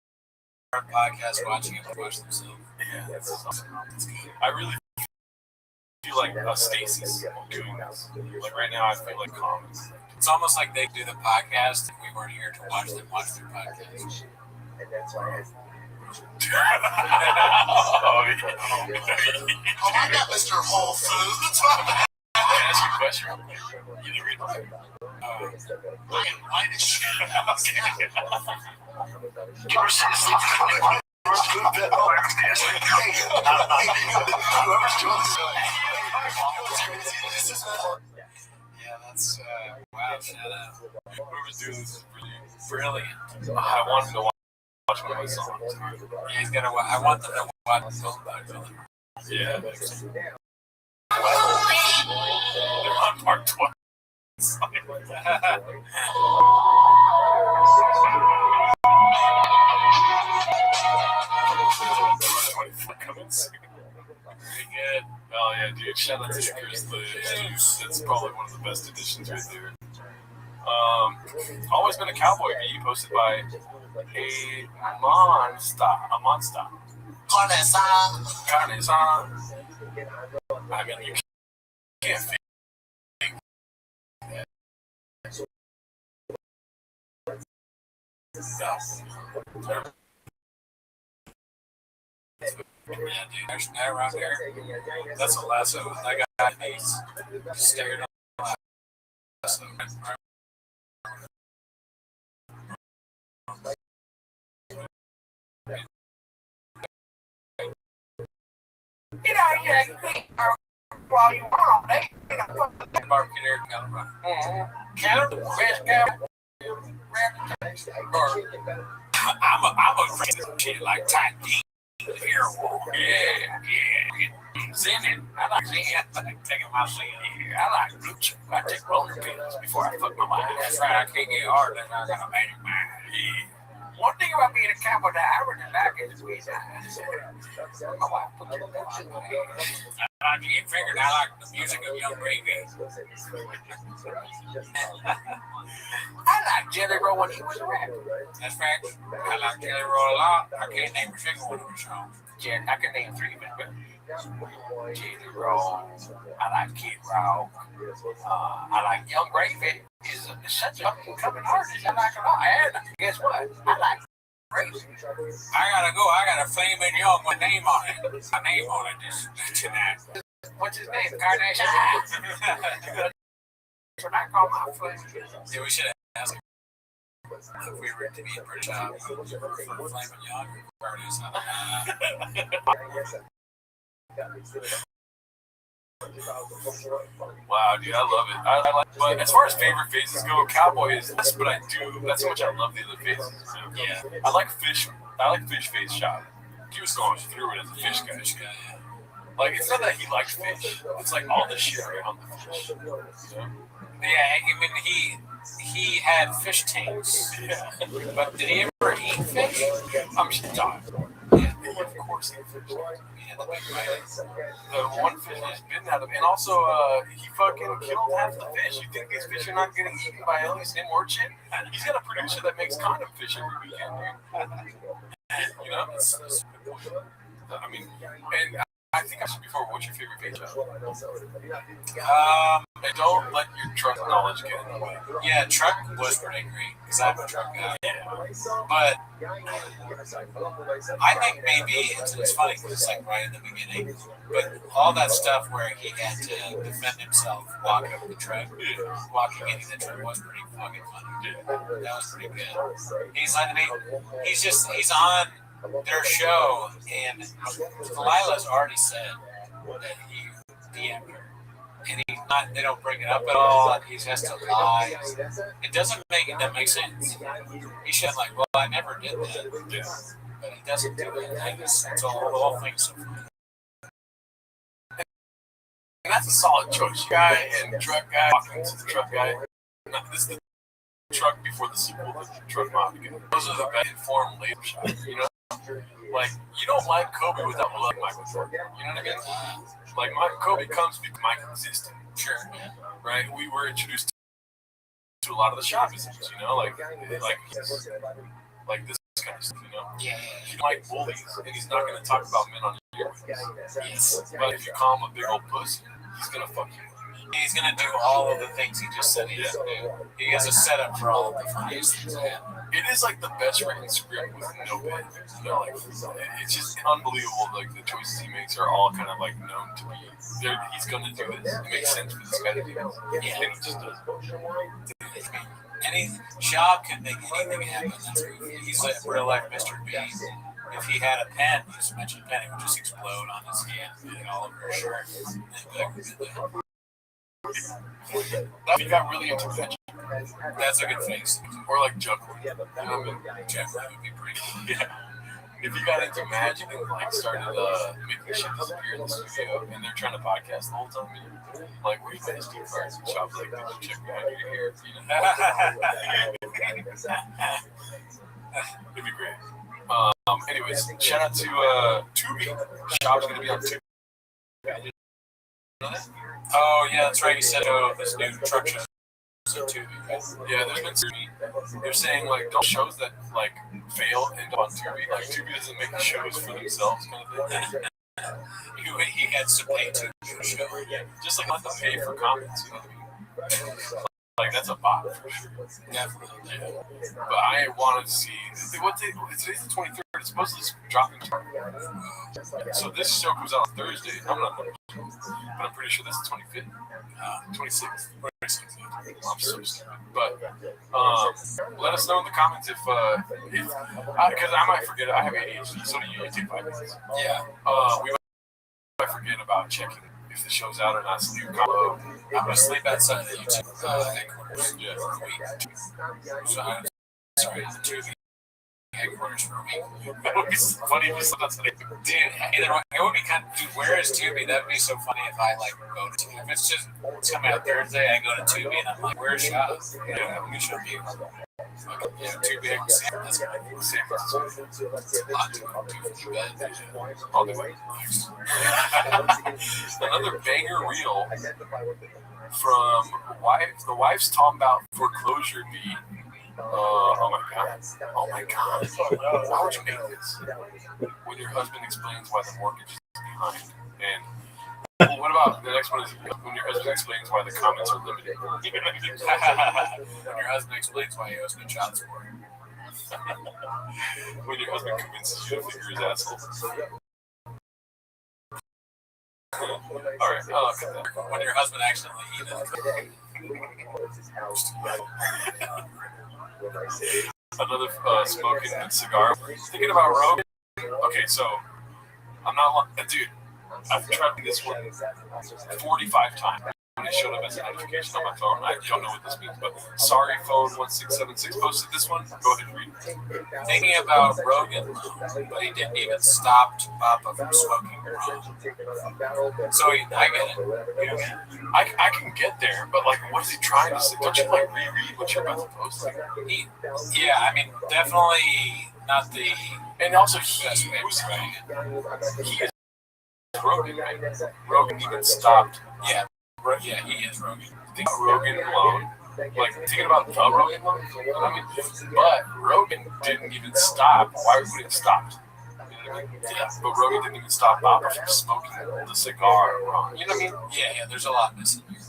on a podcast watching it watch themselves. Yeah, that's awesome. I really feel like Stacy's doing this. Like right now, I feel like Commons. It's almost like they do the podcast and we weren't here to watch them watch their podcast. Oh, yeah. Oh, I got Mr. Whole Foods. Can I ask you a question? You didn't read mine. I am white as shit. You ever seen a sleep comic? Yeah, that's wow, shout out. Whoever's doing this is really Brilliant. I wanted to watch one of my songs. Yeah, he's gonna. I want them to watch the film about it. Yeah. They're on part 12. Coming soon. Pretty good. Oh yeah, dude! Shout out to Chris the Juice. That's probably one of the best additions right there. Always been a cowboy bee posted by a monster. Carnesan. I mean, you can't fake that. Yeah, dude, there's no right there. That's a lasso. That guy needs staring on the lasso. Get out here and think while you want it. Marketer, Canada, best guy. I'm a friend of shit like tight deep. Yeah. Zenning. I like Zen. I like taking my Zen here. I like Gucci. I take roller pills before I fuck my mind. That's right. I can't get hard unless I got a manic mind. Yeah. One thing about being a cowboy that I really like is we my wife put the I like to get fingered. I like the music of Young Gravy. I like Jelly Roll when he was a rapper. That's fact. I like Jelly Roll a lot. I can't name a single one of his songs. Yeah, I can name 3 of them. Jelly Roll. I like Kid Rock. I like Young Gravy. Is such a coming artist. I like a lot. And guess what? I like Gravy. I gotta go. I got a Flamin' Young with name on it. My name on it this tonight. What's his name? Carnation. What I call my friend. Yeah, we should ask him if we were to be British for Flamin' Young. Where it is. Wow, dude, I love it. I like, but as far as favorite phases go, cowboy is this, but I do. That's how much I love the other phases. Yeah. I like fish phase shot. He was going through it as a fish guy. Like, it's not that he liked fish. It's like all the shit around the fish. You know? Yeah, I mean, he had fish tanks. Yeah. But did he ever eat fish? I'm just dying. Yeah. Of course he ate fish. Yeah, the big right. The one fish he's been out of, and also he fucking killed half the fish. You think these fish are not getting eaten by at least him or Chin? He's got a producer that makes condom fish every weekend, dude. You know? I mean, and I think I should before. What's your favorite page? Don't let your truck knowledge get in the way. Yeah, truck was pretty great because I'm a truck guy. Yeah. But I think maybe it's funny because it's like right in the beginning. But all that stuff where he had to defend himself walking into the truck was pretty fucking funny. That was pretty good. He's on their show, and Delilah's already said that he DM'd her. And they don't bring it up at all, and he has to lie. It doesn't make sense. He should like, well, I never did that. Yeah. But he doesn't do it. It's all the whole thing's so funny. And that's a solid choice. Guy and truck guy walking to the truck guy. No, this is the truck before the sequel, the truck mafia. Those are the best informed laser shots, you know? Like, you don't like Kobe without loving Michael Jordan. You know what I mean? Like, Kobe comes because Michael existed. Sure, yeah. Right? We were introduced to a lot of the shop visits, you know? Like this kind of stuff, you know? Yeah. You like bullies, and he's not going to talk about men on your wings. Yes. But if you call him a big old pussy, he's going to fuck you. He's going to do all of the things he just said he's going to do. He has a setup for all of the funniest things. It is like the best written script with no bit. You know, like it's just unbelievable. Like the choices he makes are all kind of like known to be. He's going to do this. It makes sense for this guy to do this. Yeah, and he just does. Shab can make anything happen. That's he's a real life Mr. Bean. If he had a pen, he just mentioned a pen, it would just explode on his hand and all over his shirt. If he got really into magic, that's a good face. or like juggling. You know what I mean? Juggling would be pretty cool. Yeah. If he got into magic and like started making shit disappear in the studio, and they're trying to podcast the whole time, like, where you guys do cards and shops, like, people check behind your hair, it'd be great. Anyways, shout out to Tubi. Shop's gonna be on Tubi. Oh yeah, that's right. You said this new truck show. Tubi. Yeah, there's been Tubi. They're saying like don't shows that like fail end up on Tubi. Like Tubi doesn't make shows for themselves, kind of thing. He has to pay to show. Just like not to pay for comments. You know what I mean? Like that's a bot for sure. Definitely. Yeah. But I wanted to see today's the 23rd. It's supposed to be dropping tomorrow. So this show comes out on Thursday. I'm not sure, but I'm pretty sure that's the 25th. 26th. I'm so stupid. But let us know in the comments if because I might forget. I have ADHD, so do you. You take 5 minutes. Yeah. We might forget about checking if the show's out or not. So leave a comment. I'm gonna sleep outside the YouTube headquarters for a week. So I'm sorry, the Tubi headquarters for a week. That would be so funny if you slept outside. Dude, either way, it would be kind of. Dude, where is Tubi? That'd be so funny if I like go to. If it's coming out Thursday, I go to Tubi and I'm like, where's Shab? Yeah, we should be. Yeah, Tubi. That's gonna be San Francisco. All the way. Another banger reel from the wife's talking about foreclosure beat. Oh my god. Why would you make this? When your husband explains why the mortgage is behind. And what about the next one is when your husband explains why the comments are limited. When your husband explains why he owes no child support. When your husband convinces you to figure his asshole. Alright, I'll cut that. When your husband accidentally eats Another smoking cigar. Thinking about Rogan. Okay, so I'm not dude. I've tried this one 45 times. When it showed up as a notification on my phone, I don't know what this means, but sorry, phone 1676 posted this one. Go ahead and read it. Thinking about Rogan, but he didn't even stop Papa from smoking. So I get it. I can get there, but like, what is he trying to say? Don't you like reread what you're about to post? Yeah, I mean, definitely not the. And also, he is Rogan, right? Rogan even stopped. Yeah, he is Rogan. Think about Rogan alone. Like, thinking about the Rogan alone. You know what I mean? But Rogan didn't even stop. Why would it stop? You know what I mean? Yeah, but Rogan didn't even stop Papa from smoking the cigar wrong. You know what I mean? Yeah, there's a lot missing here.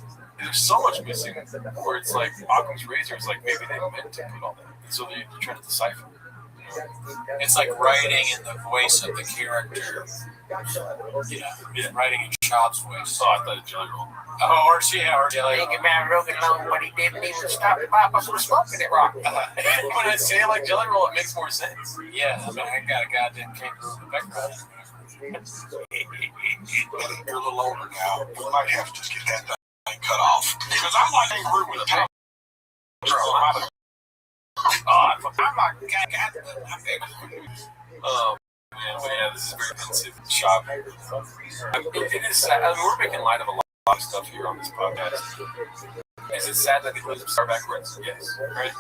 There's so much missing where it's like Occam's razor is like maybe they meant to put all that. And so you try to decipher. It's like writing in the voice of the character. Writing in Shab's voice. Oh, I thought it was Jelly Roll. Oh, or Jelly. Thinking about Rogan alone, but he didn't even stop Papa from smoking it wrong. When I say it like Jelly Roll, it makes more sense. Yeah, I mean, I got a goddamn kangaroo in the background. You're a little older now. We might have to just get that thing cut off. Because I'm like kangaroo with a pen. I'm like, Man, but yeah, this is very pensive shop. It is sad. I mean, we're making light of a lot of stuff here on this podcast. Is it sad that he lives in Star backwards? Yes. Right?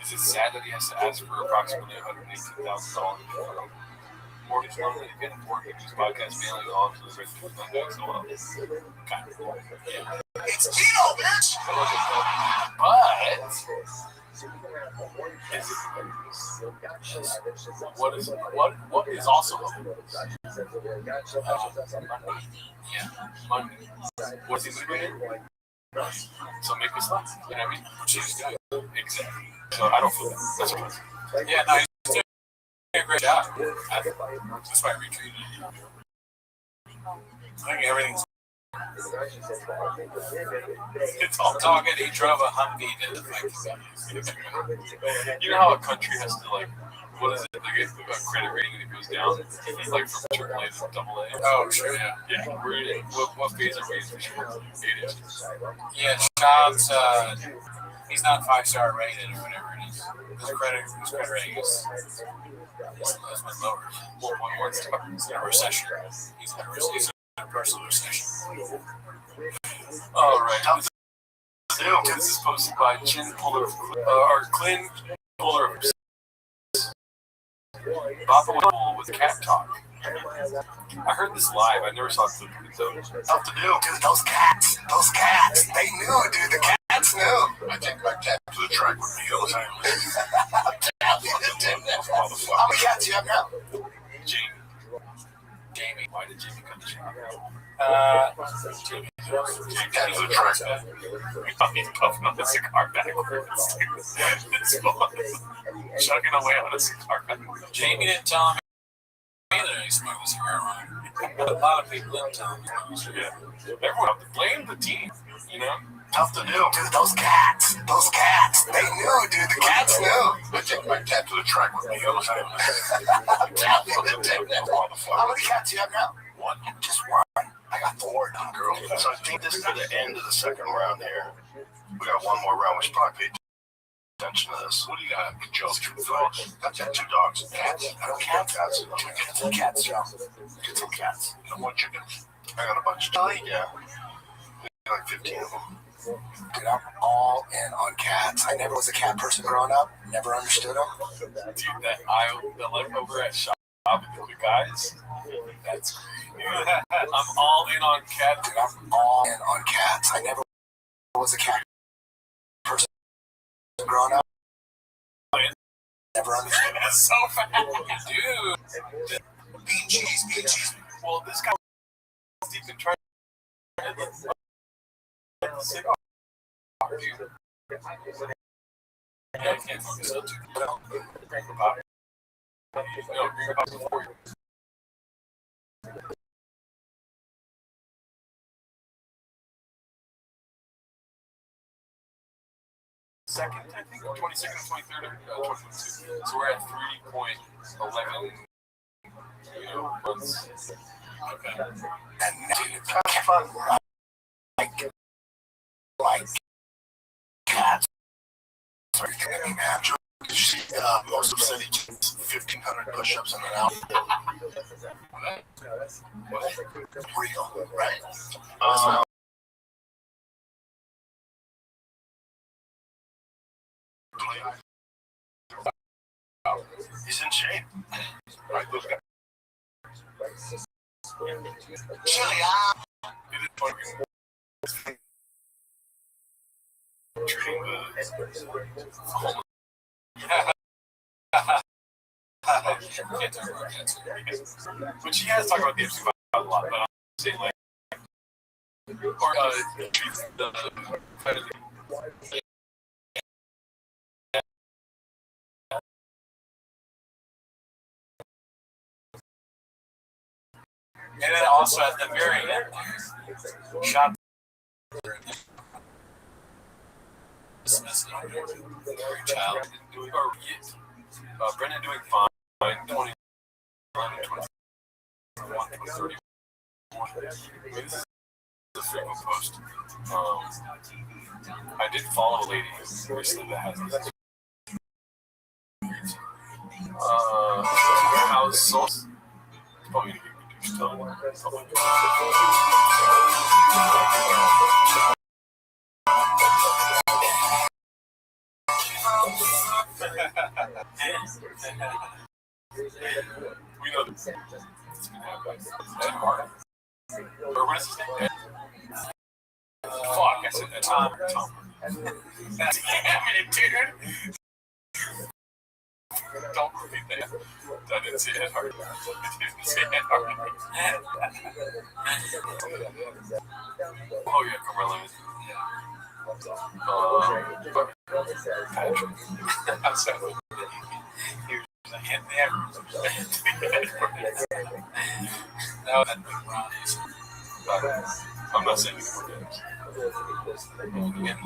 Is it sad that he has to ask for approximately $118,000 mortgage loan? And again, mortgage this podcast mainly on to the rest of the so well. Kind of. Yeah. It's Tito, bitch! But what is also Monday? Yeah, Monday. Was he moving in? So make us laugh. You know what I mean? She's good. Exactly. So I don't feel that. That's what it is. Yeah, no, he's doing a great job. That's why I retweeted it. I think everything's. It's all good. He drove a Humvee to the fight. You know how a country has to, like, what is it? They get a credit rating and it goes down? Like from AAA to AA. Oh, sure, yeah. Yeah. What phase are we in for sure? 8 inches. Yeah, Child's, he's not 5-star rated or whatever it is. His credit rating has been lowered. 4.1 star. He's in a recession. He's in a personal recession. All right. This is posted by Chin Puller, or Clint Puller. Papa with cat talk. I heard this live. I never saw it. Tough to do, dude. Those cats, they knew, dude. The cats knew. I take my cat to the track with me all the time. How many cats do you have now? Jamie. Why did Jamie come to the shop? Jamie Cat to the track. He's puffing on the cigar backwards. It's fun. Chugging away on a cigar backwards. Jamie didn't tell him either he smoked the cigar wrong. A lot of people didn't tell him. Yeah. Everyone blame the team, you know? Tough to do, dude. Those cats, they knew, dude. The cats knew. I take my cat to the track with me all the time. How many cats do you have now? One. Just one. I got 4 now, girl. So I think this is the end of the second round here. We got one more round. We should probably pay attention to this. What do you got, Joe? Got 2 dogs. Cats? I don't care. Cats. Get some cats, Joe. Get some cats. No more chickens. I got a bunch. Yeah. Like 15 of them. Dude, I'm all in on cats. I never was a cat person growing up. Never understood them. Dude, that aisle, like over at shop with the quick eyes. That's great. I'm all in on cats. Dude, I'm all in on cats. I never was a cat person growing up. Never understood. That's so fast, dude. Bean cheese. Well, this guy was deep in trying to cigar, dude. Yeah, I can't focus on too. No, bring it up before you. Second, I think, 22nd or 23rd of 2022. So we're at 3.11, months. Okay. And dude, it's kind of fun. Like cats. Sorry, I mean, man. Did you see most of the city 1,500 push-ups in an hour? What? Real, right? He's in shape. Right, those guys. Chili, it is fucking treating the homeless. But she has talked about the MC5 a lot, but I'm saying like, or the And then also at the very end, shot child doing, or Brendan doing fine, 20, 21, 30. This is a frequent post. I did follow a lady recently that has this. How's sauce? Probably gonna get reduced to we know this. It's gonna happen. Ed Hart. Or what is his name? Fuck, I said that. Tom. Damn it, dude. Don't repeat that. I didn't say Ed Hardy. I didn't say Ed Hardy. Oh, yeah, Carmelo. Patrick. I'm sorry. He was Anthony Edwards. No, that big Ronnie's. I'm not saying any more names.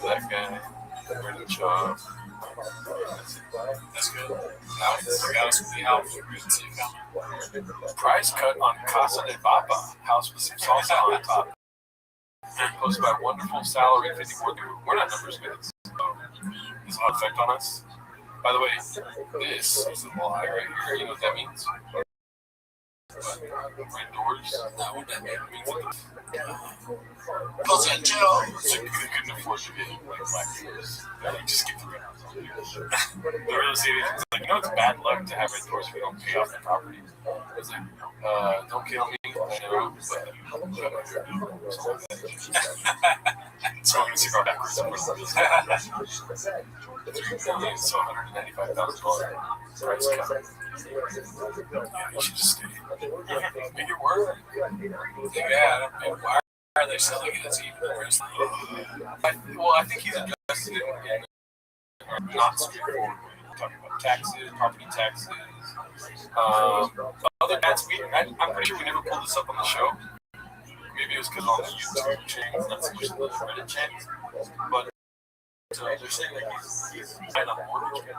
That guy. Brendan Shaw. That's good. Now, the house. Price cut on Casa de Papa. House with some salsa on top. Posted by wonderful salary 54. We're not numbers good. It's not effect on us. By the way, this is a lie right here. You know what that means? Red doors. Not what that means. Close that jail. So they couldn't afford to get like black doors. They just get the red doors. The real estate agent's like, it's bad luck to have red doors if you don't pay off the property. It's like, don't kill me. I know, but so I'm going to see about backwards. So $195,000 price cut. Yeah, you should just stay. Make it work. Yeah, why are they selling it as even worse? Well, I think he's addressed it in not straightforward way. Talking about taxes, property taxes. Other ads, I'm pretty sure we never pulled this up on the show. Maybe it was because on the YouTube channel, not so much on the Reddit channels. But they're saying that he's buying a mortgage.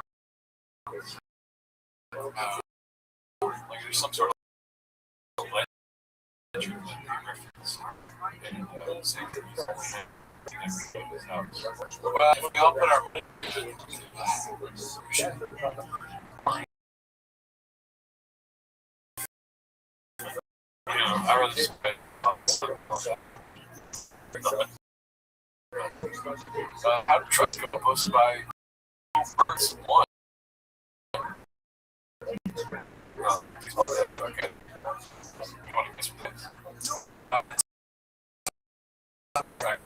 Like there's some sort of ledger reference. And saying that he's only having his house. Well, if we all put our money I rather just how to truck go posted by first one. Okay. You want to miss this? Right.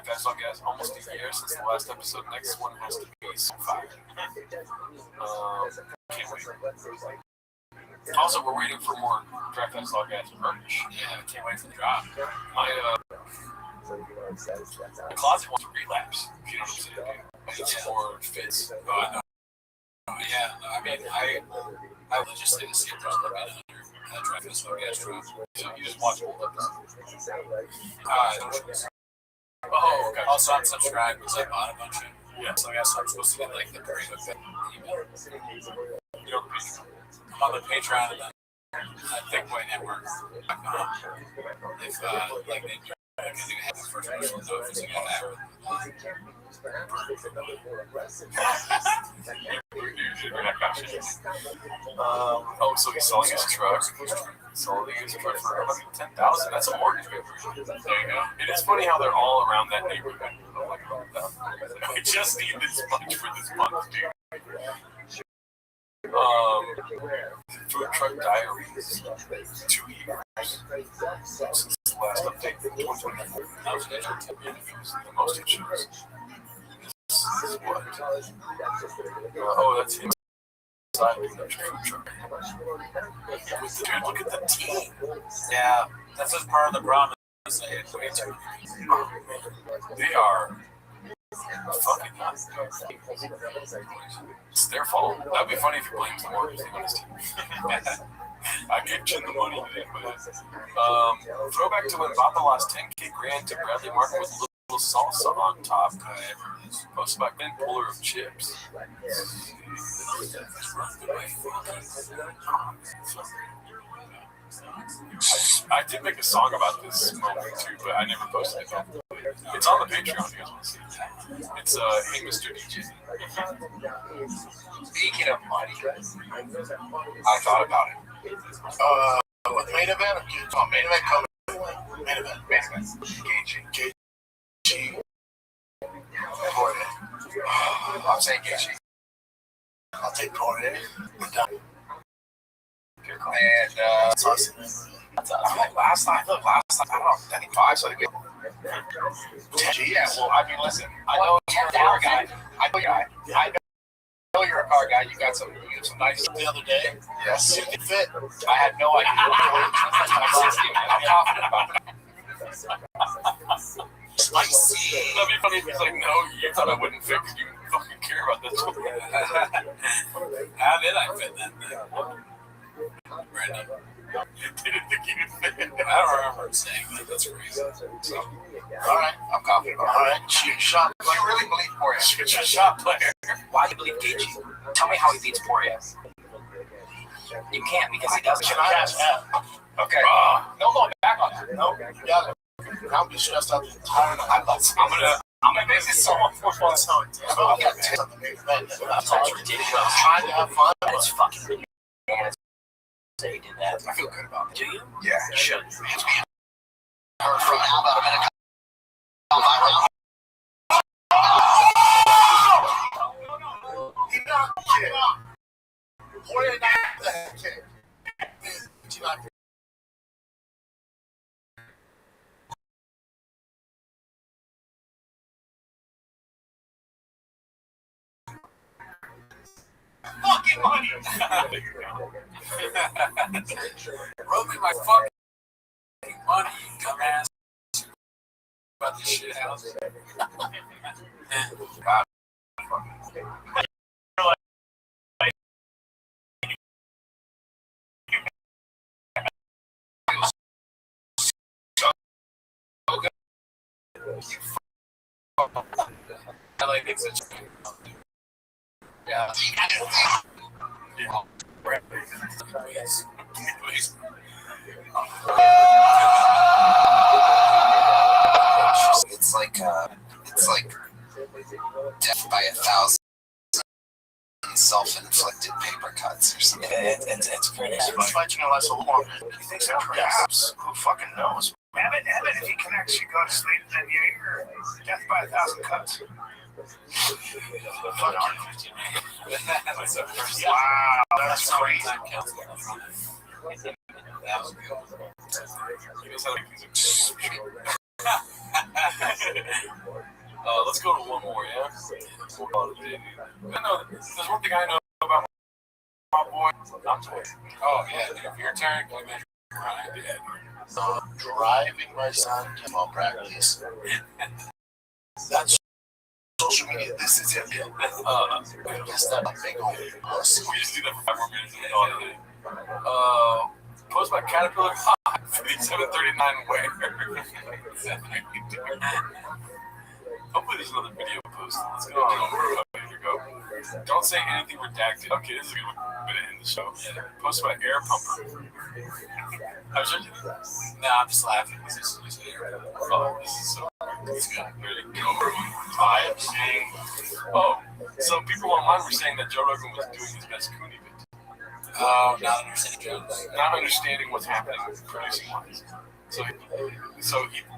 Guys, I guess almost a year since the last episode. Next one has to be some fire. Can't wait. Also, we're waiting for more Draft That Saw Gas merch. Yeah, can't wait for the drop. My closet wants to relapse. If you know what I'm saying. It's more fits. Oh, I know. Yeah, I mean, I would just say to see if there's a little bit under Draft That Saw Gas drop. So you just watch all episodes. Oh, okay. Also, I'm subscribed because I bought a bunch of. Yeah. So I guess I'm supposed to get like the very good email. You know, on the Patreon and then Thickboy Network. If like they can have the first person to know if it's going to happen. Oh, so he's selling his truck. Selling his truck for $110,000. That's a mortgage paper. There you go. It is funny how they're all around that neighborhood. I just need this much for this month, dude. Food Truck Diaries. 2 years since the last update. 2024. That was the most issues. This is what? Oh, that's him. Dude, look at the team. Yeah, that's just part of the problem. They are fucking nuts. It's their fault. That'd be funny if you blamed the mortgage on this team. I gave Chin the money today, but throwback to when Papa lost 10K grand to Bradley Martin with a little salsa on top. Posted by Ben Puller of Chips. I did make a song about this moment too, but I never posted it. It's on the Patreon if you guys want to see it. It's Hey Mr. DJ. Speaking of money, I thought about it. With main event, main event coming. Main event. KG. I'm saying Gaethje. I'll take Poirier. We're done. And That's awesome. last time, I don't know, I think 5, so I think we. Yeah, well, I mean, listen, I know you're a car guy. I know you're a car guy. You got some nice. The other day, Yes. you can fit. I had no idea. I'm confident about that. Spicy. That'd be funny if he's like, no, you thought I wouldn't fit because you fucking care about this one. How did I fit that thing? Brandon. Didn't think you would fit. I don't remember saying that. That's crazy. So, all right, I'm confident about All right, shoot your shot. it. You really believe Poirier? Shoot your shot, player. Why do you believe Gaethje? Tell me how he beats Poirier. You can't because he doesn't. Can I ask that? Okay. No going back on that. No, you got it. I'm just stressed out the entire night. I'm gonna make this so much more fun. I've got 10 on the main event. That's ridiculous. I'm trying to have fun. But it's fucking ridiculous. Say he did that. I feel good about it. Do you? Yeah. You should. For now, about a minute. He knocked the kid. Poirier knocked the kid. He knocked the Fucking money. Rogan, my fucking money, you dumbass. About this shit house. I like it such a yeah. Yeah. Please. It's like death by 1,000 self-inflicted paper cuts or something. It's pretty. He's fighting a less longer. You think so? Perhaps. Who fucking knows? Evan, if he connects, you go to sleep, then you're death by 1,000 cuts. Fuck you. Wow, that's crazy. Let's go to one more, yeah? No, there's one thing I know about my boy. Oh, yeah, dude, if your turn, can you imagine? Driving my son to ball practice. That's social media. This is it. That's that big old pussy. We just do that for 5 more minutes and then all day. Post by Caterpillar 5739 where? Hopefully there's another video post. Let's go. Here we go. Don't say anything redacted. Okay, this is a good way to end the show. Post by Air Pumper. I was judging this. No, I'm just laughing. This is Oh, this is so good. It's good. Ready? Go over vibes. Oh, so people online were saying that Joe Rogan was doing his best Cooney bit. oh, not understanding jokes. Not understanding what's happening producing wise.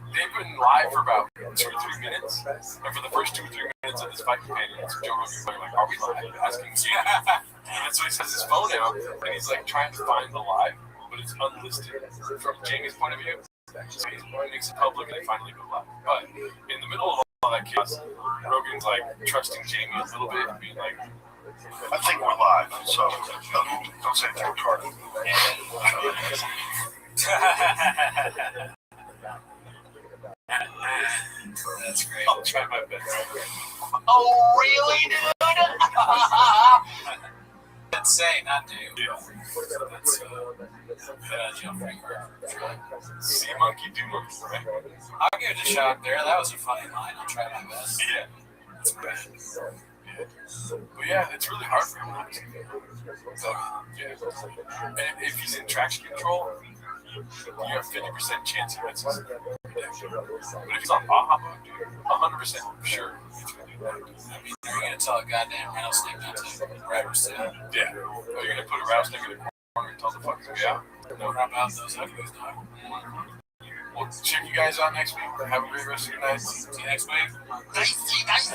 They've been live for about 2 or 3 minutes, and for the first 2 or 3 minutes of this fight companion, it's Joe Rogan going like, "Are we live?" Asking me, and so he says his phone out, and he's like trying to find the live, but it's unlisted from Jamie's point of view. So he makes it public, and they finally go live. But in the middle of all that chaos, Rogan's like trusting Jamie a little bit, and being like, I think we're live, so don't say anything retarded. That's great. "I'll try my best." Oh, really, dude? Let's say, not do. Yeah. That's jump finger. See monkey, do monkey, right? I'll give it a shot there. That was a funny line. I'll try my best. Yeah. That's great. But yeah, it's really hard for him not to. So, yeah. And if he's in traction control, you have 50% chance he wins. But if he's on Baja mode, dude, 100% sure he's going to do that. I mean, you're going to tell a goddamn rattlesnake not to rattlesnake. Yeah. Are you going to put a rattlesnake in the corner and tell the fuckers to be out? No rub out those uglies, dog. We'll check you guys out next week. Have a great rest of your night. See you next week. Nice.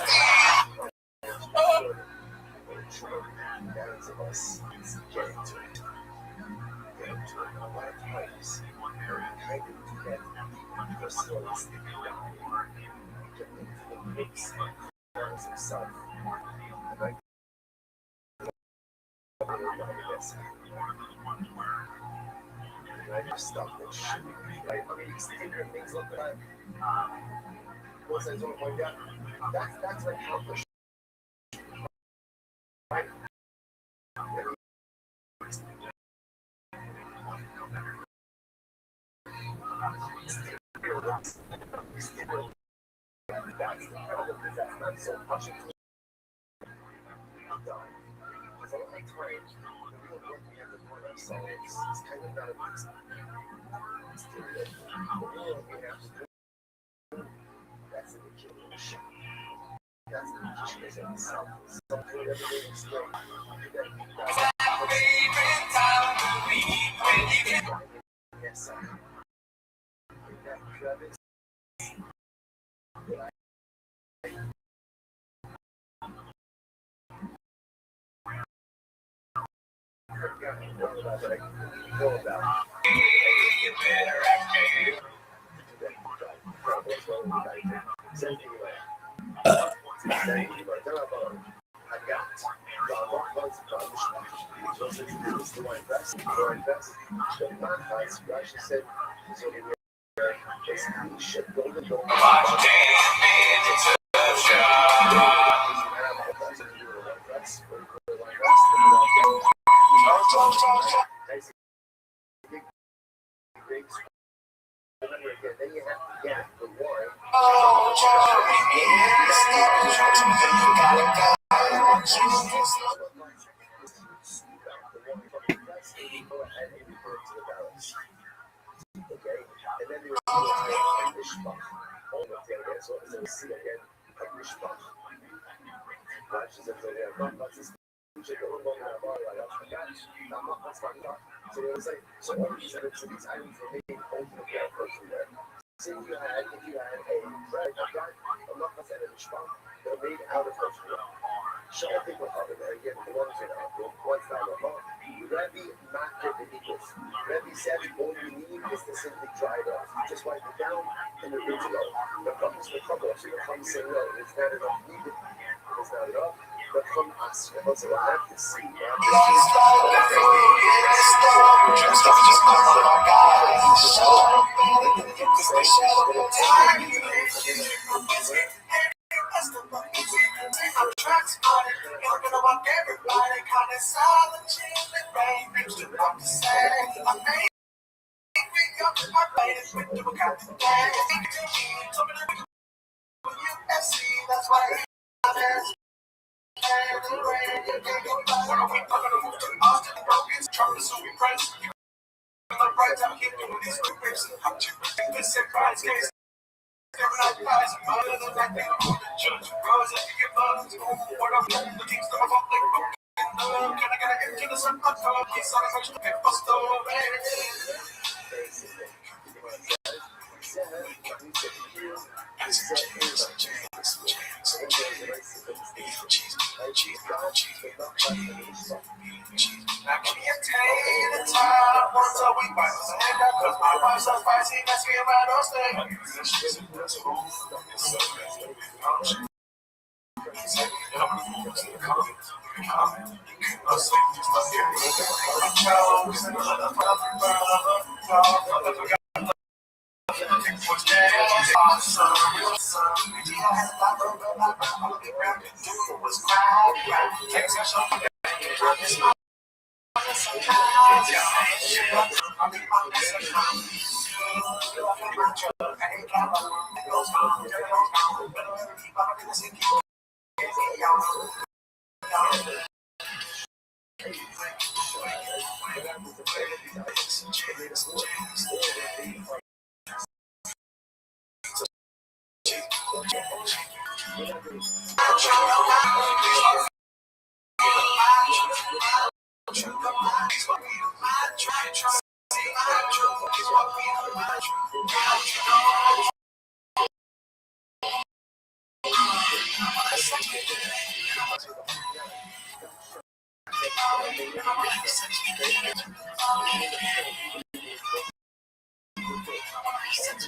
Welcome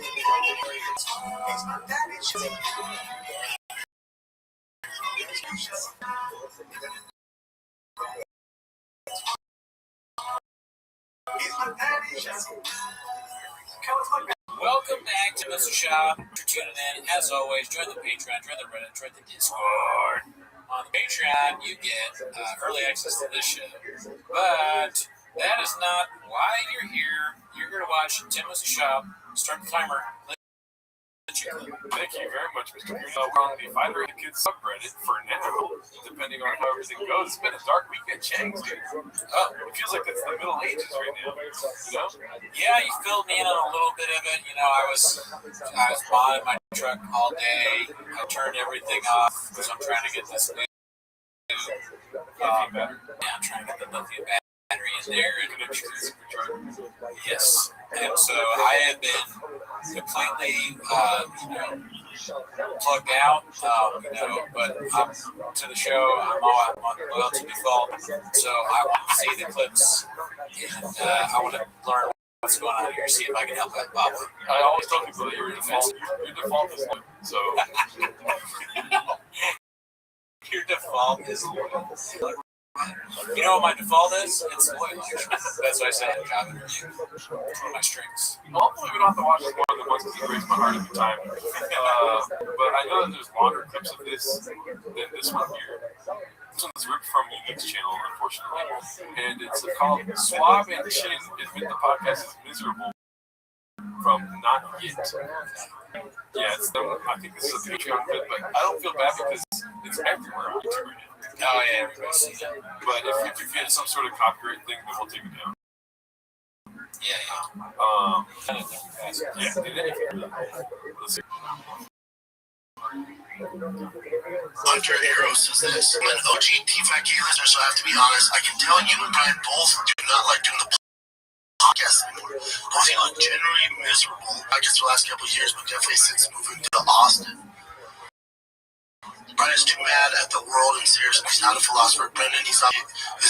back to Mr. Shop. Thanks for tuning in. As always, join the Patreon, join the Reddit, join the Discord. On the Patreon, you get early access to this show. But that is not why you're here. You're here to watch Tim Mr. Shop. Start the timer. Thank you very much, Mr. We're on the Fighter and the Kids subreddit for now, depending on how everything goes. It's been a dark week at Chang's, dude. Oh, it feels like it's the Middle Ages right now. You know? Yeah, you filled me in on a little bit of it. You know, I was bonding my truck all day. I turned everything off because I'm trying to get this new Battery. yeah, I'm trying to get the lithium battery in there. Yes. And so I have been completely, plugged out, but I'm to the show. I'm on loyalty default. So I want to see the clips, and I want to learn what's going on here, see if I can help that Bob. I always tell people that your default is low. So Your default is loyal. You know what my default is? It's loyal. That's why I said in job interview. It's one of my strengths. hopefully we don't have to watch more than once because it breaks my heart every time. But I know that there's longer clips of this than this one here. This one's ripped from Unique's channel, unfortunately. And it's called Swab and Chin Admit the Podcast is Miserable from Not Yet. Yeah, it's them. I think this is a Patreon clip, but I don't feel bad because it's everywhere on YouTube right now. Oh, yeah, everybody's seen it. But if you get some sort of copyright thing, then we'll take it down. Yeah. Let's see. Hunter Hero says this. I'm an OG DFAC listener, so I have to be honest. I can tell you and Brian both do not like doing the podcast anymore. Both you look generally miserable. I guess the last couple of years, but definitely since moving to Austin. Brian's too mad at the world and seriously, he's not a philosopher. Brendan, he's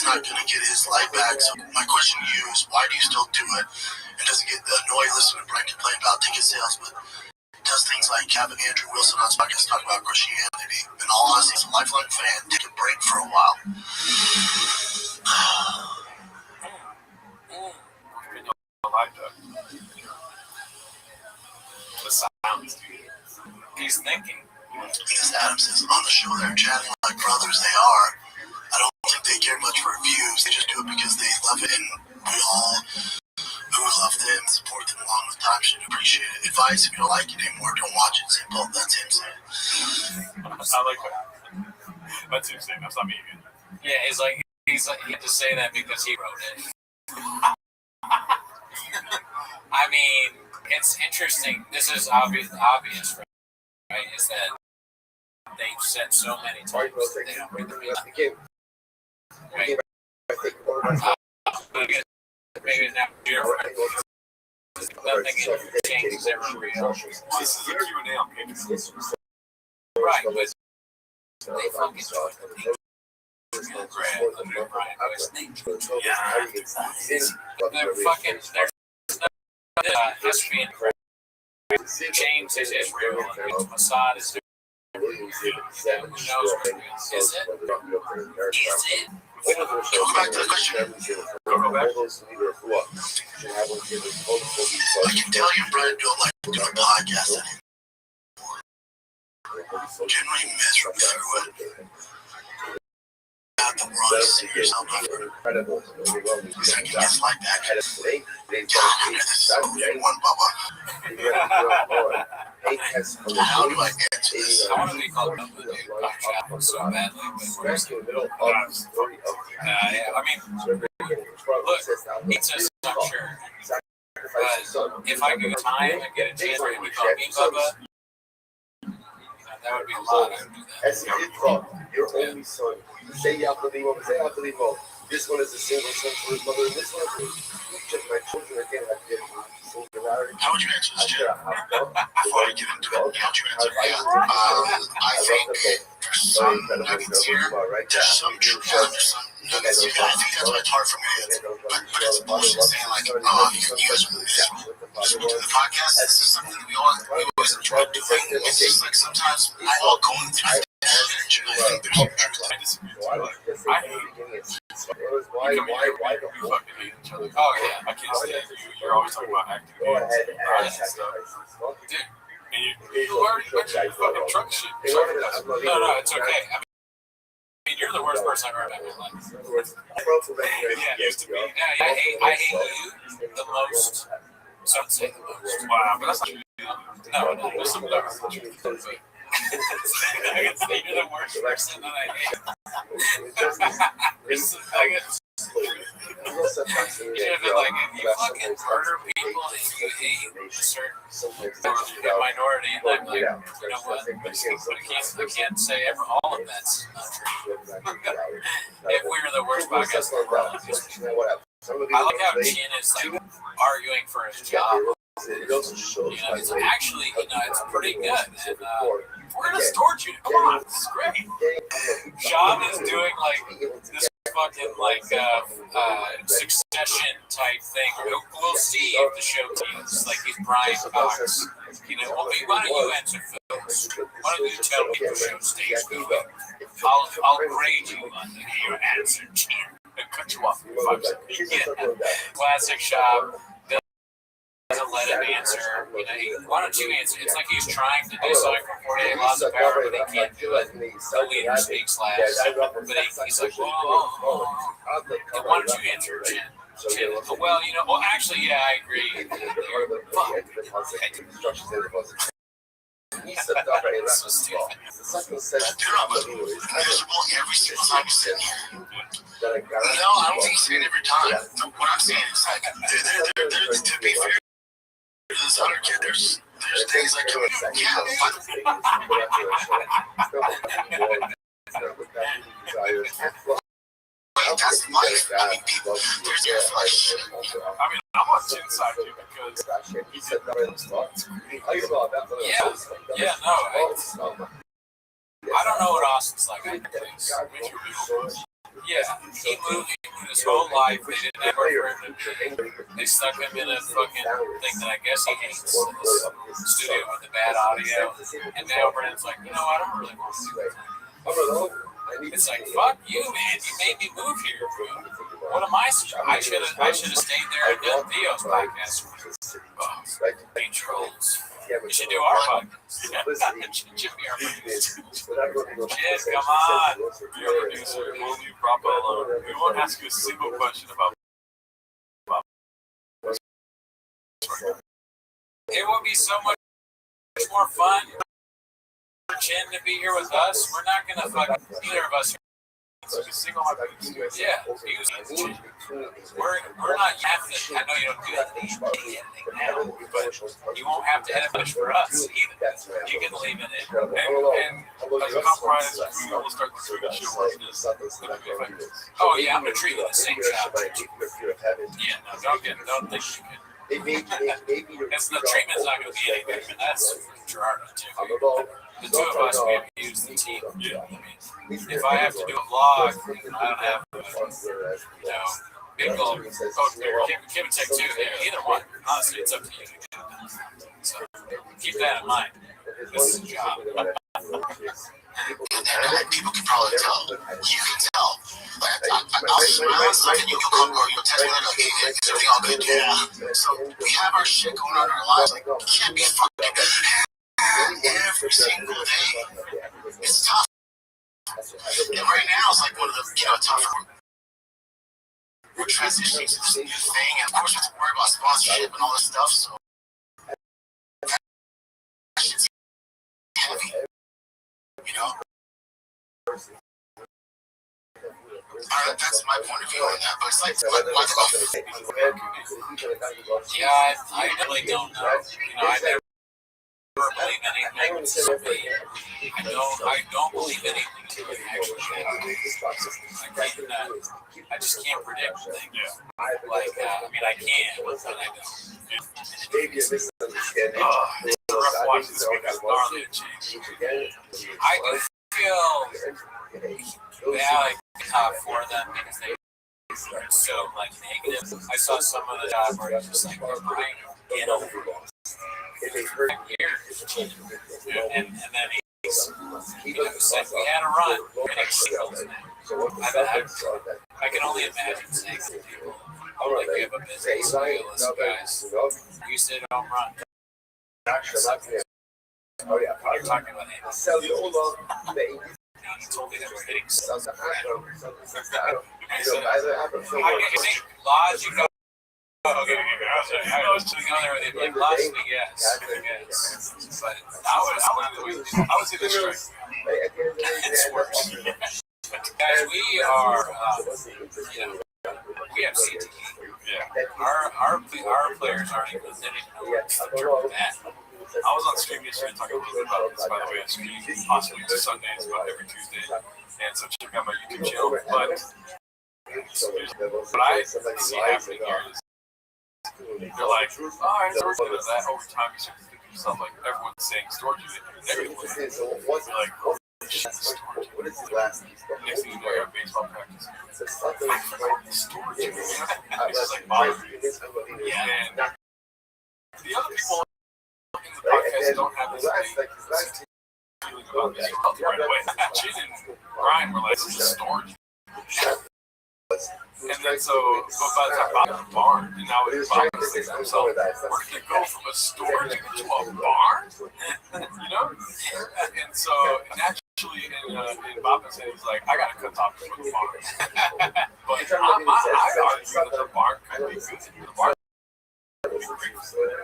not going to get his life back. So my question to you is, why do you still do it? It doesn't get annoyed listening to Brian complain about ticket sales, but does things like having Andrew Wilson on his podcast talk about Christianity. In all honesty, he's a lifelong fan. Take a break for a while. The sounds. He's thinking. Because Adam says, on the show they're chatting like brothers they are. I don't think they care much for views. They just do it because they love it, and we all who love them support them along with time should appreciate it. Advice, if you don't like it anymore, don't watch it. Simple. That's him saying. I like that. That's him saying. That's not me again. Yeah, he's like he had to say that because he wrote it. I mean, it's interesting. This is obvious, right? Is that they've said so many times that they don't read the media. Right? Maybe it's not different. Nothing changes every real. This is a Q&A on Patreon. Right, but they fucking talk to me. They're fucking, history and James is Israel, and Mossad is who knows what it is? Is it? Go back to the question. Go back. I can tell you, Brian, don't like doing a podcast anymore. Generally miserable through it. The world is serious. I'm not because I can get his life back. God, this is so one, Bubba. How do I answer this? I want to be called Bubba, dude. I'm so badly. I mean, look, he says, I'm sure. But if I could time and get a chance to become me Bubba, that would be a lot. I would do that. As it thought, your only son. Say Yaakov, this one is a single son for his mother, and this one is just my children again. How would you answer this, Jim? Before I get into it, how would you answer it? I think there's some nuggets here. There's some truth here. There's some nuggets here. I think that's why it's hard for me to answer. But it's bullshit saying, like, you guys are really miserable. just do the podcast. This is something that we always enjoy doing. It's just like sometimes we're all going through damage, and I think there's some truth. I disagree too. I hate you. Why don't we fucking hate each other? Oh yeah. I can't stand you. You're always talking about acting games and stuff. Dude. And you already mentioned your fucking truck shit. No, it's okay. I mean, you're the worst person I've ever met in my life. Yeah, used to be. Yeah, I hate you the most. Some say the most. Wow, but that's not true. No, there's some dogs that you can say. I can say you're the worst person that I hate. I guess. Yeah, but like if you fucking murder people and you hate a certain minority, and I'm like, you know what? I can't say all of that's not true. If we were the worst podcast in the world, I like how Chin is like arguing for his job. You know, it's actually, it's pretty good. And we're gonna storage you. Come on, this is great. Job is doing like this fucking like succession type thing. We'll see if the show teams like he's Brian Cox. You know, well, why don't you answer first? Why don't you tell me the show stays going? I'll grade you on your answer, Chin. And cut you off in 5 seconds. Yeah. Classic Shop. Doesn't let him answer. You know, why don't you answer? It's like he's trying to do something for 48 laws of power, but he can't do it. The leader speaks last. But he's like, whoa. Why don't you answer, Chin? Well, actually, yeah, I agree. Dude, I'm miserable every single time you sit here. No, I don't think he's saying every time. What I'm saying is like, to be fair to this other kid, there's things like, that's life. I mean, people, there's just like shit. I mean, I'm on Chin's side too because he said that in his thoughts. I don't know what Austin's like. I think he moved his whole life. They didn't have work for him to do. They stuck him in a fucking thing that I guess he hates. This studio with the bad audio. And now Brandon's like, I don't really want to do that. It's like, fuck you, man. You made me move here, bro. What am I? I should have stayed there and done Theo's podcast. Trolls. We should do our podcast. Should be our producer. Jed, come on. Be our producer. We'll leave Bravo alone. We won't ask you a single question about. It would be so much more fun for Chin to be here with us. We're not gonna fuck either of us. Yeah, we're not yet. I know you don't do anything now, but you won't have to edit much for us either. You can leave it in. And as a compromise, we will start the Swedish show watching this. Oh yeah, I'm gonna treat you the same job. Yeah, no, don't think you can. It's the treatment's not gonna be anything, and that's for Gerardo too. The two of us, we have to use the team. Yeah. I mean, if I have to do a vlog, I don't have big goal. Give and take two there. Either one. Honestly, it's up to you. So keep that in mind. This is a job. People can probably tell. You can tell. I'll smile a second, you'll come or you'll text me like, okay, is everything all good? Yeah. So we have our shit going on in our lives. Like, we can't be fucking every single day. It's tough. And right now, it's like one of the tougher. We're transitioning to this new thing, and of course, we have to worry about sponsorship and all this stuff. So that shit's heavy, That's my point of view on that. But it's like, yeah, I really don't know. I never believe anything. I don't believe anything. Actually, I just can't predict things. Like, I can, but I don't. It's rough watching this because gnarly to change. I do feel bad for them because they are so negative. I saw some of the job where it's just like, you know, If they hurt here, and then he's, you know, said we had a run, and he singles now. I can only imagine saying to people, like we have a business, we go, listen guys, you said don't run. Oh yeah, You're talking about him. sell the old He told me that we're hitting some. I think Lodge, you go. Okay, I was going there with him, like Lodge, yes. But I would say this right. it's worse. Guys, we are, you know, we have CTE. Yeah. Our players aren't even that. I was on stream yesterday talking a little bit about this, by the way. I stream possibly Sundays, about every Tuesday. And so check out my YouTube channel. But what I see happening here is they're like, all right, so we're doing that over time. You start to think to yourself, like, everyone's saying storage unit everywhere. You're like, oh, shit, storage unit. Next thing you know, you're at baseball practice. Storage unit. It's just like bothering you. Yeah. And the other people in the podcast don't have this feeling about this right away. Chin and Brian were like, this is storage. And then so, but by the time Bob got a barn, and now it's Bob thinking to himself, we're going to go from a storage unit to a barn? You know? And so, naturally, in Bob's head, he's like, I got to cut off for the barn. But I argue that the barn could be good. The barn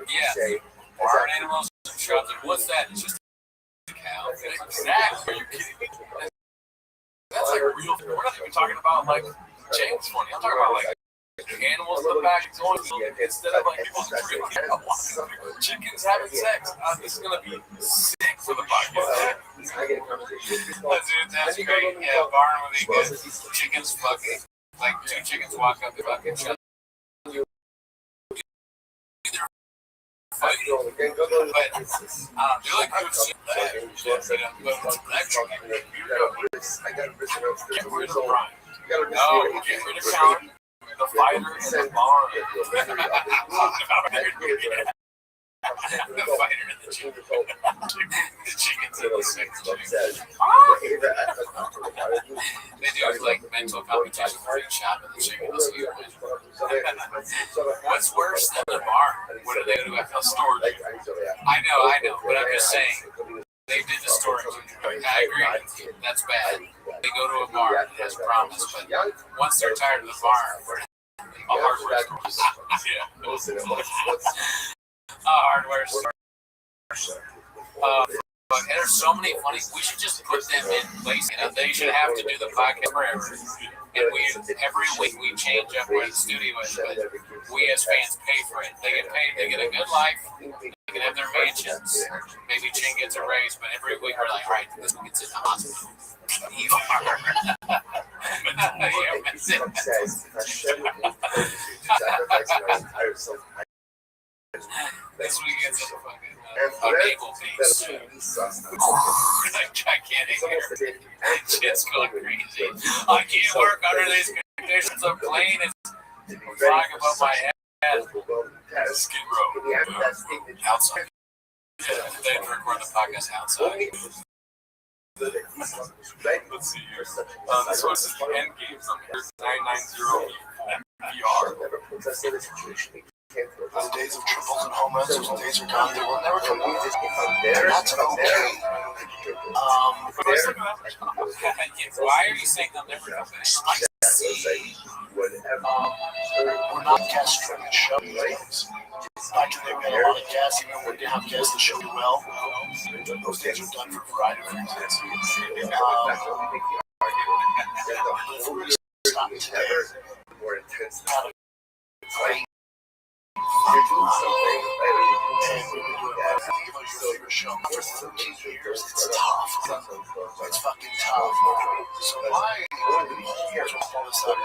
yeah. Barn animals, shrubs, and what's that? It's just a cow. Exactly. Are you kidding me? That's like real. We're not even talking about like James funny. I'm talking about like animals in the back going instead of like people chickens having sex. This is gonna be sick for the podcast. That's great. Yeah, barn would be good. Chickens fucking like two chickens walk up and fucking shut. But you like good shit that, but electric, get rid of Brian. No, get rid of Count, the fighter, and the barn. The fighter and the chicken. The chickens and the sex chicken. They do like mental competition for each shot of the chicken. What's worse than the barn? What do they do at the storage? I know, but I'm just saying. They did the storage. I agree. That's bad. They go to a barn as promised, but once they're tired of the barn, a hardware store. Yeah. Hardware store. But there's so many funny. We should just put them in place. You know, they should have to do the podcast forever. And every week we change up where the studio is. But we as fans pay for it. They get paid. They get a good life. They can have their mansions. Maybe Chin gets a raise. But every week we're like, all right, this one gets in the hospital. This week gets in the fucking naval base. Like gigantic hair. Shit's going crazy. I can't work under these conditions. A plane is flying above my head. Skid Row. Outside. They record the podcast outside. Let's see here. This one is the end games on here. 990 VR. The days of triples and home runs, those days are done. They will never come back. That's okay. Why are you saying they'll never come back? We're not gas-driven show. Back in the day, we had a lot of gas, even when we didn't have gas, the show did well. Those days are done for a variety of reasons. If we were to stop today, more intense. great. You're doing something. And we would do it better. Think about your favorite show. For 13 years, it's tough. It's fucking tough. So why all this stuff?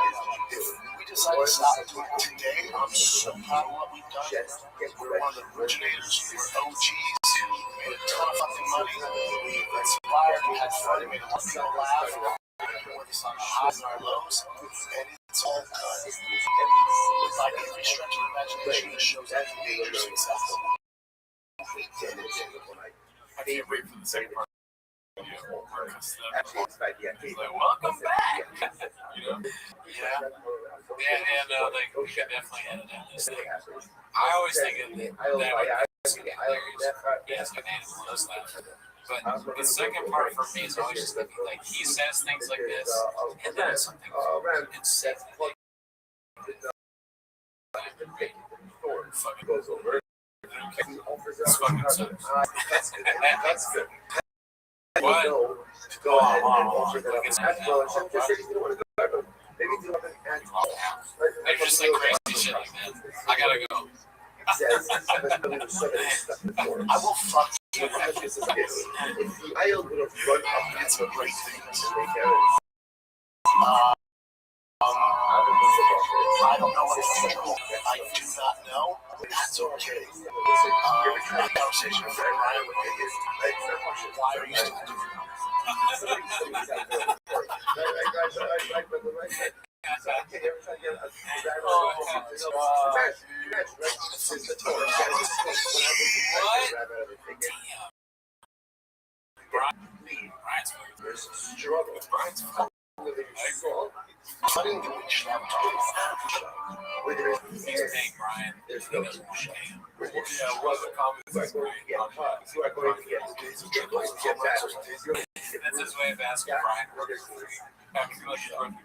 We decided to stop doing it today. I'm so proud of what we've done. We're one of the originators. We're OGs. We made a ton of fucking money. We've inspired. We had fun. We made a lot of people laugh. We're on the highs and our lows. And It's all good. By every stretch of imagination, the show's major success. I can't wait for the second part. He's like, welcome back. You know? Yeah. Yeah, and like we could definitely edit in this thing. I always think of that would be hilarious. Yes, I made it close laugh. But the second part for me is always just like he says things like this, and then it's something insane. Fucking goes over. it's fucking sucks. That's good. What? To go ahead and offer that up as well. And some just say you don't want to go back. Maybe do it at all. They're just like crazy shit like that. I gotta go. I will fuck you. If the aisle would have run up, It's a great thing. and they carry. I don't know what it's called. I do not know. That's okay. That conversation with Ryan with me is why are you still doing I didn't do any shit. Brian. There's no He doesn't We're Yeah, what the comments is great. you are going to get that. That's his way of asking Brian. I feel like you're running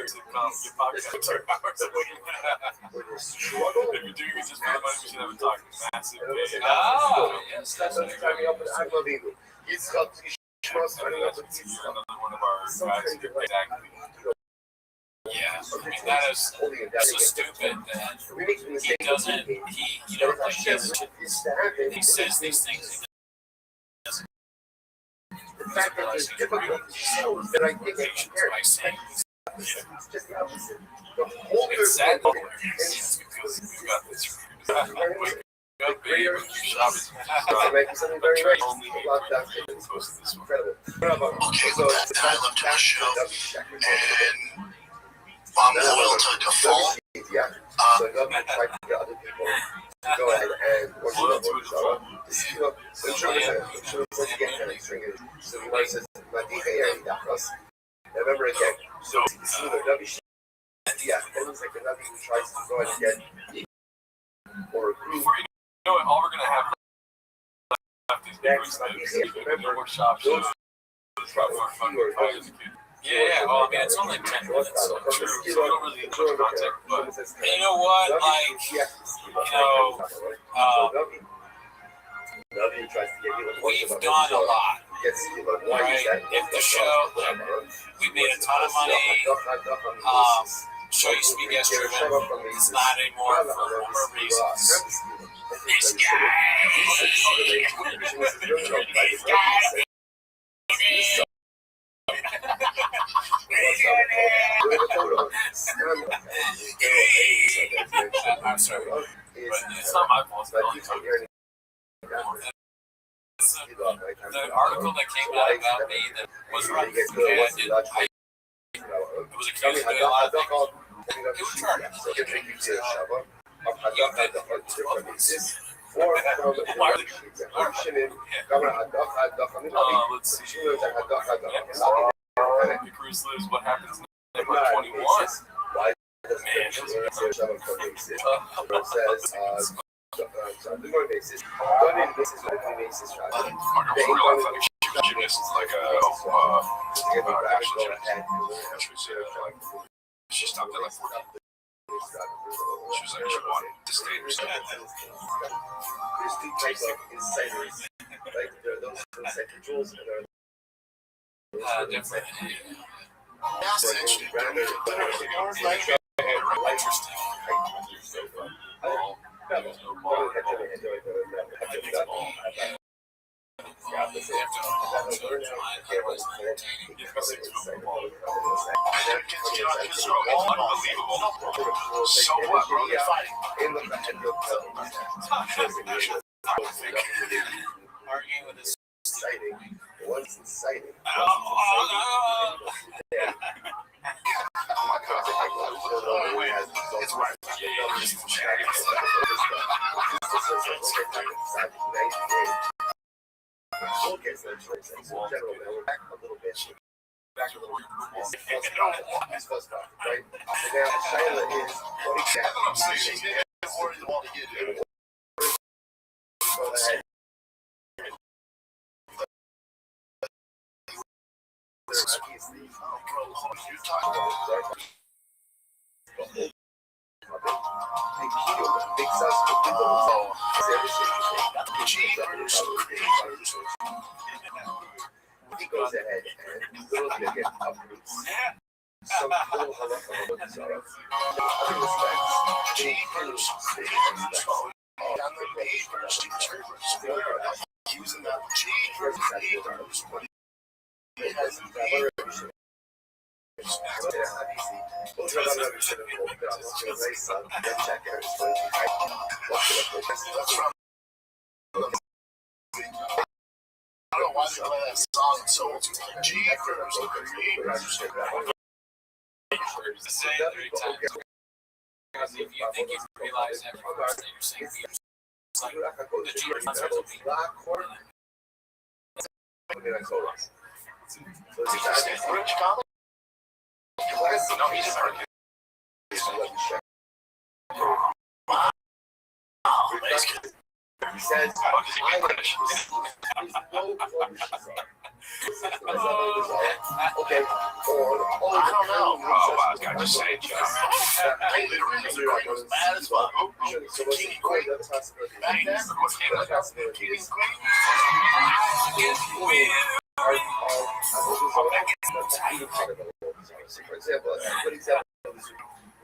this podcast 2 hours a week. If you're doing it just for the money, we should have a talk massive pay. Oh, yes, that's what Unbelievable. It's got trust. Another one of our guys who exactly. yeah, I mean, that is so stupid that he doesn't, you know, like he says these things. The fact that there's difficulty shows that I think it's By saying it's just the opposite. The whole it's sad that It's because we've got this. Wake up, babe, and you shop it. It might be something very nice. A lot of that is Post this one. incredible. Okay, with that, I love to the show, and I'm loyal to default. Yeah. So government tried to get other people to go ahead and work with them. So he wants to remember again. So it's either W. Yeah, it looks like the W tries to go ahead and get or a group. Before you know it, all we're gonna have left is workshop shows. yeah, well, I mean, it's only 10 minutes, so True. So we don't really need much content, but and you know what, like, we've done a lot. Right? If the show, we made a ton of money. Show used to be guest driven. It's not anymore for a number of reasons. This guy. I'm sorry, but it's not my fault. the article that came out about me that was right. It was accused of doing a lot of things. It was charged. Let's see. The cruise lives. What happens in 21? Gymnast is like she stopped at like 14. She was like, she wanted to stay or something. There's two types of insiders. Like there are those who incite the jewels and there are Different. That's interesting. So what? We're only fighting. Arguing with his Inciting. Once inciting. oh, Oh my God. Okay, so in general, now we're back a little bit. Back to the word. He's false prophet, right? So now Shaila is what exactly? I'm saying she's worried about to get it. Go ahead. Obviously, You're talking about big suspect. He goes ahead and literally again uproots some little halacha of Sarah. Other respects, using that it has obviously. I don't know why they play that song so Jeepers. The same 3 times. Because if you think you realize every verse that you're saying, it's like the Jeepers not supposed to be. Rich Collins? No, he's just arguing. He says, I like this. There's no okay, I don't know. I just say it, Jeff. They literally was bad as fuck. King and Queen. Back then, King and for example, a good example is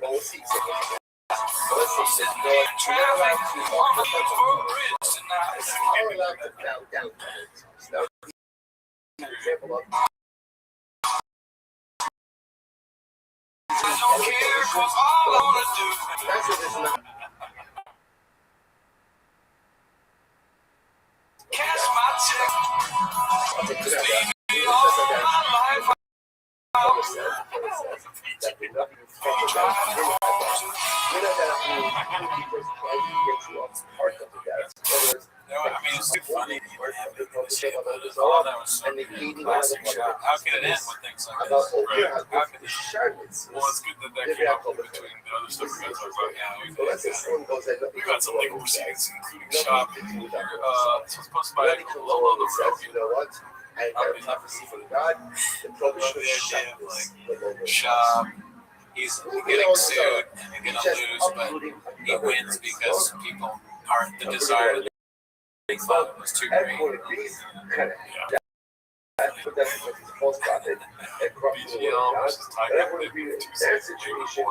well, let's see. Let's see. You're not allowed to bow down. Now, an example of I don't care, 'cause all I wanna do. that's what this is. Cash my check. I'll take it out. Leave me all my life. That did nothing to fuck with that. You're not that because you get you off part of the dance. No, I mean, it's too funny. All That was so and the hating classic shot. How can it end with things like about this? how the sharpness. Well, it's good that came up in between the other stuff we got to talk about. Yeah, Well, let's say someone goes in. we got some legal proceedings, including shop. Supposed to buy a Lolo the says, Rogan. you know what? I got a prophecy from God. The prohibition of sharpness. Shop. He's getting sued and gonna lose, but he wins because people aren't the desire. Big father was too great. Everyone agrees. Kind of. That's because he's a false prophet and corrupts the word of God. But everyone agrees in that situation.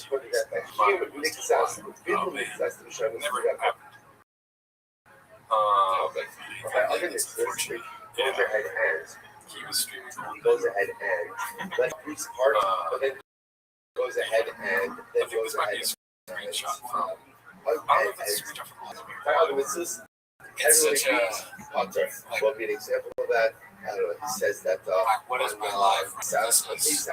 Put that back here with mixed us. People mixed us to show us Never what happened. other than this, he goes ahead and He was streaming. he goes ahead and let Bruce part, but then goes ahead and I then think goes this might ahead be a and screenshot from. I don't know if it's a screenshot from. by other witnesses, It's everyone such a agrees. Potter will be an example of that. I don't know. He says that what is on, my life? South This is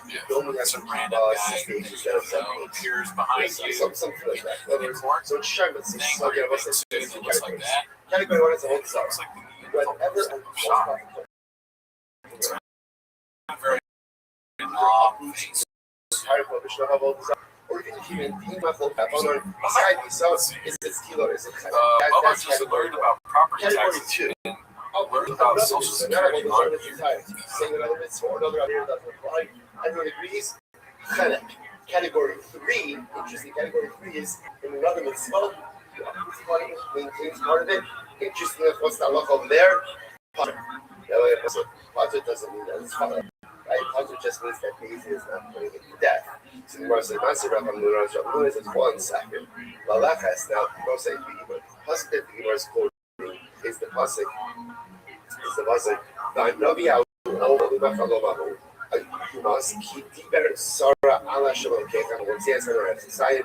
he only has some some random guy stages that are who appears behind you. something like that. In other words, so it's Sherman Thing says, where okay, you what's make this? suit that looks like that. Category one is a whole star. It's like Whenever a false prophet Very long face. or even he might look up on beside me. So it's kilo. It's Bubba just learned about property category taxes. two. Learned about Social Security money. Saying another bit, so another out here doesn't apply. Everyone agrees. Category three, interesting. Category three is in another mitzvah. Maintains part of it. Interesting enough, what's that look over there? Potter. Potter doesn't mean that it's fine. Right? Potter just means that Daisy is not putting it to death. So the Gemara says, "Master Rabbi Rothschild is 1 second." Lalachas now, don't say the pasuk that the Gemara is quoting is the pasuk. Is the pasuk. Navi out over the Bachalomahu. You must keep deeper. Sarah Allah Shalom Kekan. What's the answer? Right? Zion.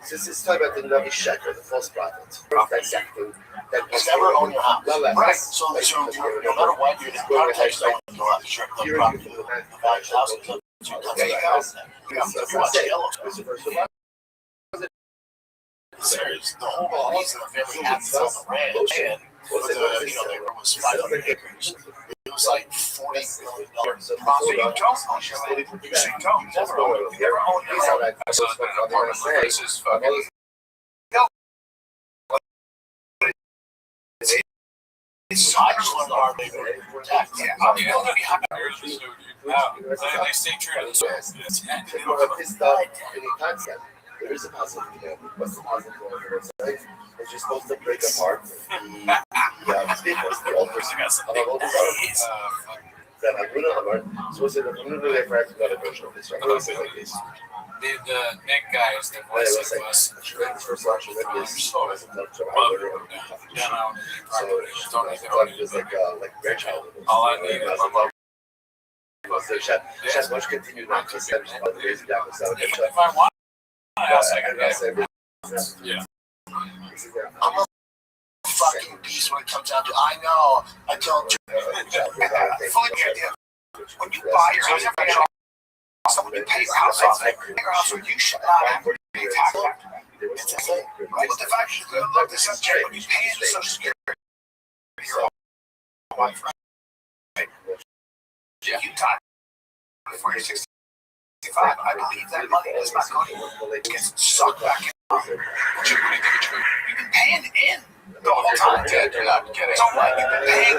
So this is talking about the Navi Sheker, the false prophet. Dissecting that It's never own your house. Lalachas. Right. So no matter what, you're in context, you'll have to check the property. The guy's house is up. You come to the house. You watch yellow. Serious. The whole reason of every house is on the ranch. And But the neighbor was 500 acres. It was like $40 million. So So you don't own your land. You say don't. You never own it. You never own your land. So it's been an apartment like this is fucking. It's I just learned our neighbor to protect. Yeah, I'm the only They stay true to the soil. If you have his stuff and he can't sell, there is a possibility. What's the possibility on the website? It's just supposed to break apart the staples, the altars of all the products. That I'm going to hammer. So I'm going to do it for another version of this. I'm going to say like this. The Nick guy is the voice of us. First launch of this. So No, don't need it's like grandchild. All I need is my mom. So Chef much continued not to send the crazy down the south. If I want, I can get it. Yeah. I'm a fucking beast when it comes down to I know. I told you. fully the idea. When you buy your house, every house, when you pay your house off, your house, you should not have to pay tax after that. It's a thing, right? But the fact is, look, this is when you pay into Social Security, your own wife, right? Yeah. You die before you're 65. I believe that money does not go anywhere. It gets sucked back in. You've been paying in the whole time. Dude, you're not kidding. So what? You've been paying.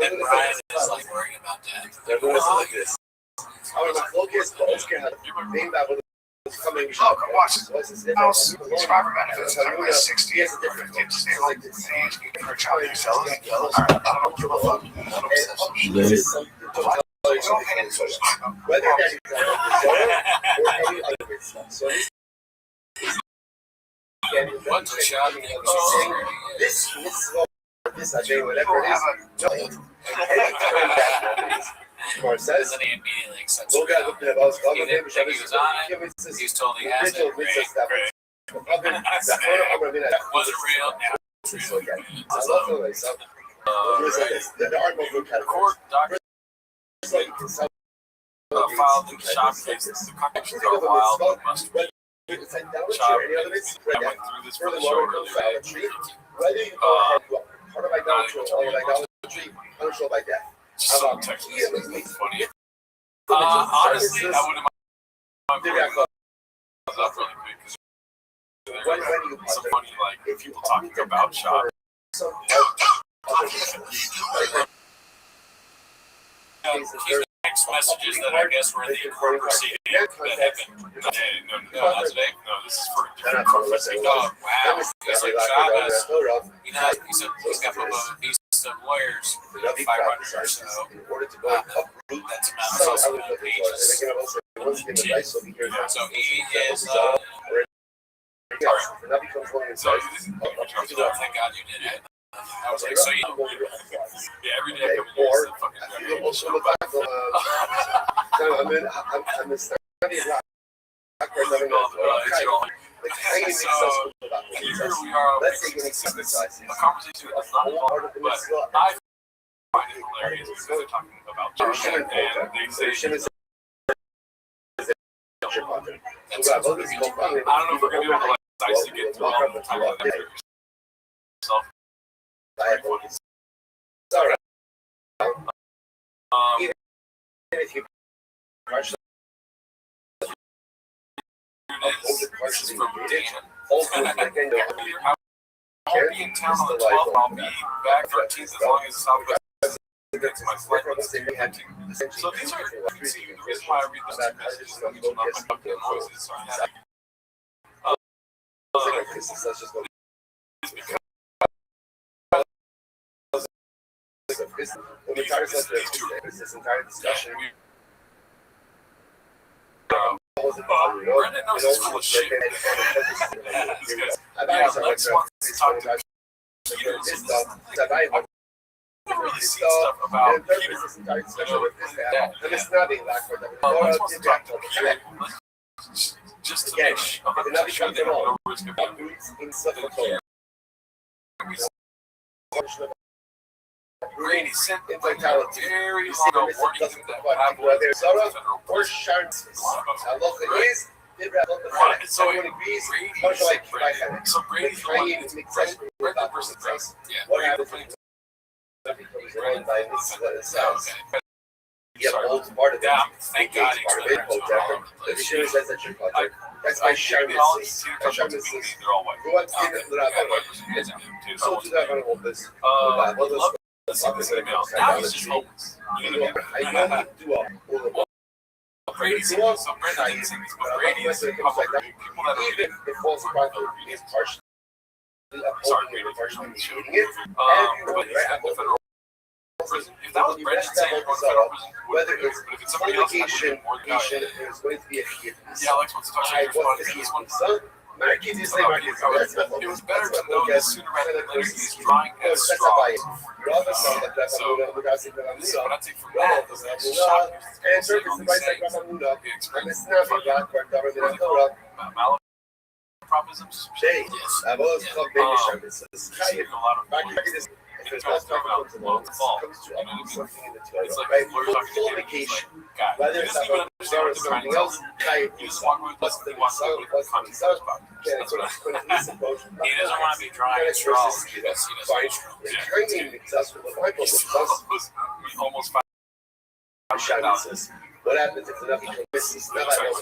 And Brian is like worrying about that. Look, watch this. House subscriber benefits that are like 60 or 50 to stay like the age for a child who sells it. I don't give a fuck. Don't pay into it. Whether that's or any other business. So What's a shot? this I think whatever it is. Or says, Then he immediately accepts look it. at the about He didn't think he was on it. He's told he has it. Great. That wasn't real. Now it's real. I love the so the art book Court doctor filed the shop case. The conviction for a while, but must be shop. I went through this for the show earlier. whether you go ahead, part of idolatry or idolatry, punishable by death. Some text messages that's funny. Honestly, I wouldn't mind putting those up really quick because there's some funny like people talking about shop. These text messages that I guess were in the court proceeding that happened today. No, not today. No, this is for a different court proceeding. Oh, wow. He's like, Shab has, he said he's got a piece of lawyers, 500 or so. That's about so many pages. So he is, so thank God you did it. I was like, so you know, yeah, every day I come in here, it's the fucking show. Here we are, a conversation that's not long, but I find it hilarious because they're talking about Josh and they say, I don't know if we're going to be able to like dice to get through all the time that yourself. Sorry. This is from Dan. I'll be in town on the 12th. I'll be back 13th as long as Southwest gets my flight. So these are, you can see the reason why I read this message is not my fucking noises are happening. It's because this entire discussion. Brendan knows he's full of shit. Yeah, Lex wants to talk to Peter. I've never really seen stuff about Peter. Lex wants to talk to Peter. Just to make sure they have no risk of being Brady sent like very long warning that would happen with the federal or sharks. I love the is So everyone agrees. Brady Much is like Brady. So Brady's the one that's Brendan versus Brady. Yeah. What happens when becomes run by this is what it says. Yeah, old part of it. Thank God he part of it. The dictionary says that you're culture. That's my sharpness. My sharpness is they're all white. go on to the rabbi. So to that one of this. Now he's just homeless. I know you do all. Brady's so Brendan didn't sing this, but Brady's people that are Even if false prophet is partially partially shooting it, but the federal prison. If that was Brendan saying going to federal prison, whether it's but if it's somebody else, fornication, there's going to be a kid. yeah, Alex wants to talk I to you. want to see this one. My kids is saying, It was better to know this sooner rather than later. He's drawing at straws. So what I take from that is that shock. And service the vice president. And it's not a Malapropisms. Jay, I've always called baby sharpness. A lot of If it's not talking to the fall, comes to something in the toilet, right? Fornication, whether it's about something else, what's the result? He doesn't want to be drawing at straws. He doesn't almost what happens if the nothing misses? Not like and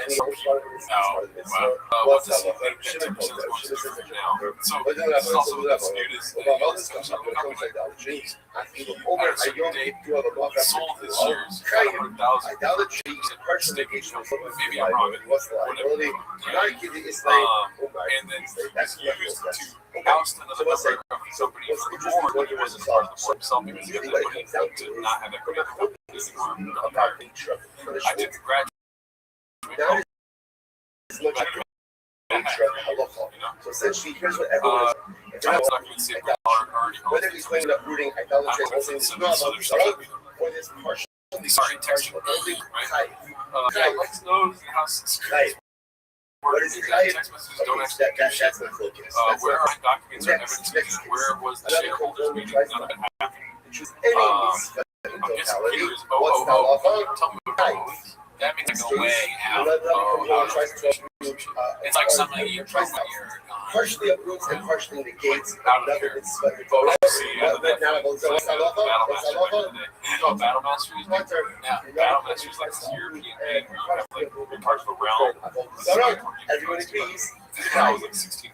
the whole part of this part of it. So, what's up? Should have told that. Should have said that. So but then this is also about disputed. all this comes up when it comes like idolatry. I think over I don't do have a lot of Sold this year's idolatry, personification of maybe I'm wrong. what's the liability? It's like, oh my, And then that's used to oust another member of the company for more than he wasn't part of the himself because he had to not have equity in the company. I did the graduate. So essentially, here's what everyone is. Whether he's going up rooting idolatry, or this partial, Lex knows the house is what is it? text messages don't actually That's my focus. where are documents or evidence? Where was the shareholders meeting? None of it happened. I'm guessing Peter's tell me about that means like a way out. It's like something you try when you're partially uproots and partially negates out of another here. mitzvah. Battle Master is like Battle Master is like this European thing where you have like you're part of the realm. Everyone agrees. I was like 16.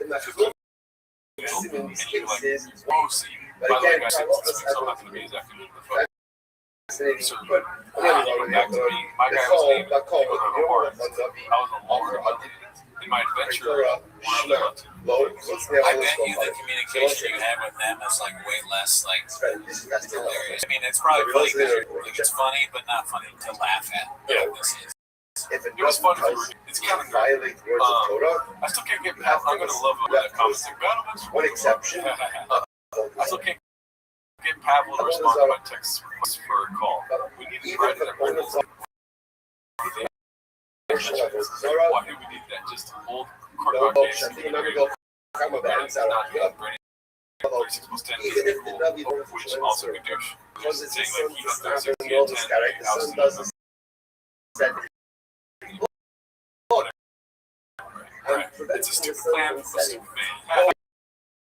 In these cases, By the way, guys, so happy to be his afternoon. fascinating. But back to me, my guy was named I was a lord in my adventure. I bet you the communication you have with them is like way less like hilarious. I mean, it's probably funny because it's funny, but not funny to laugh at. Yeah, this is. If It was fun. It's kind of violate words of Torah, I still can't get past. I'm gonna love that comment. one exception. I still can't get Pavel to respond to my text request for a call. We need to Even write for that. the point of Why do we need that? Just old court case. I'm a bad Not good. 36 plus 10 even if the W which also could do. because it's Saying the like he has sun 36 doesn't know this guy, right? The sun doesn't set. It's a stupid plan for the stupid man.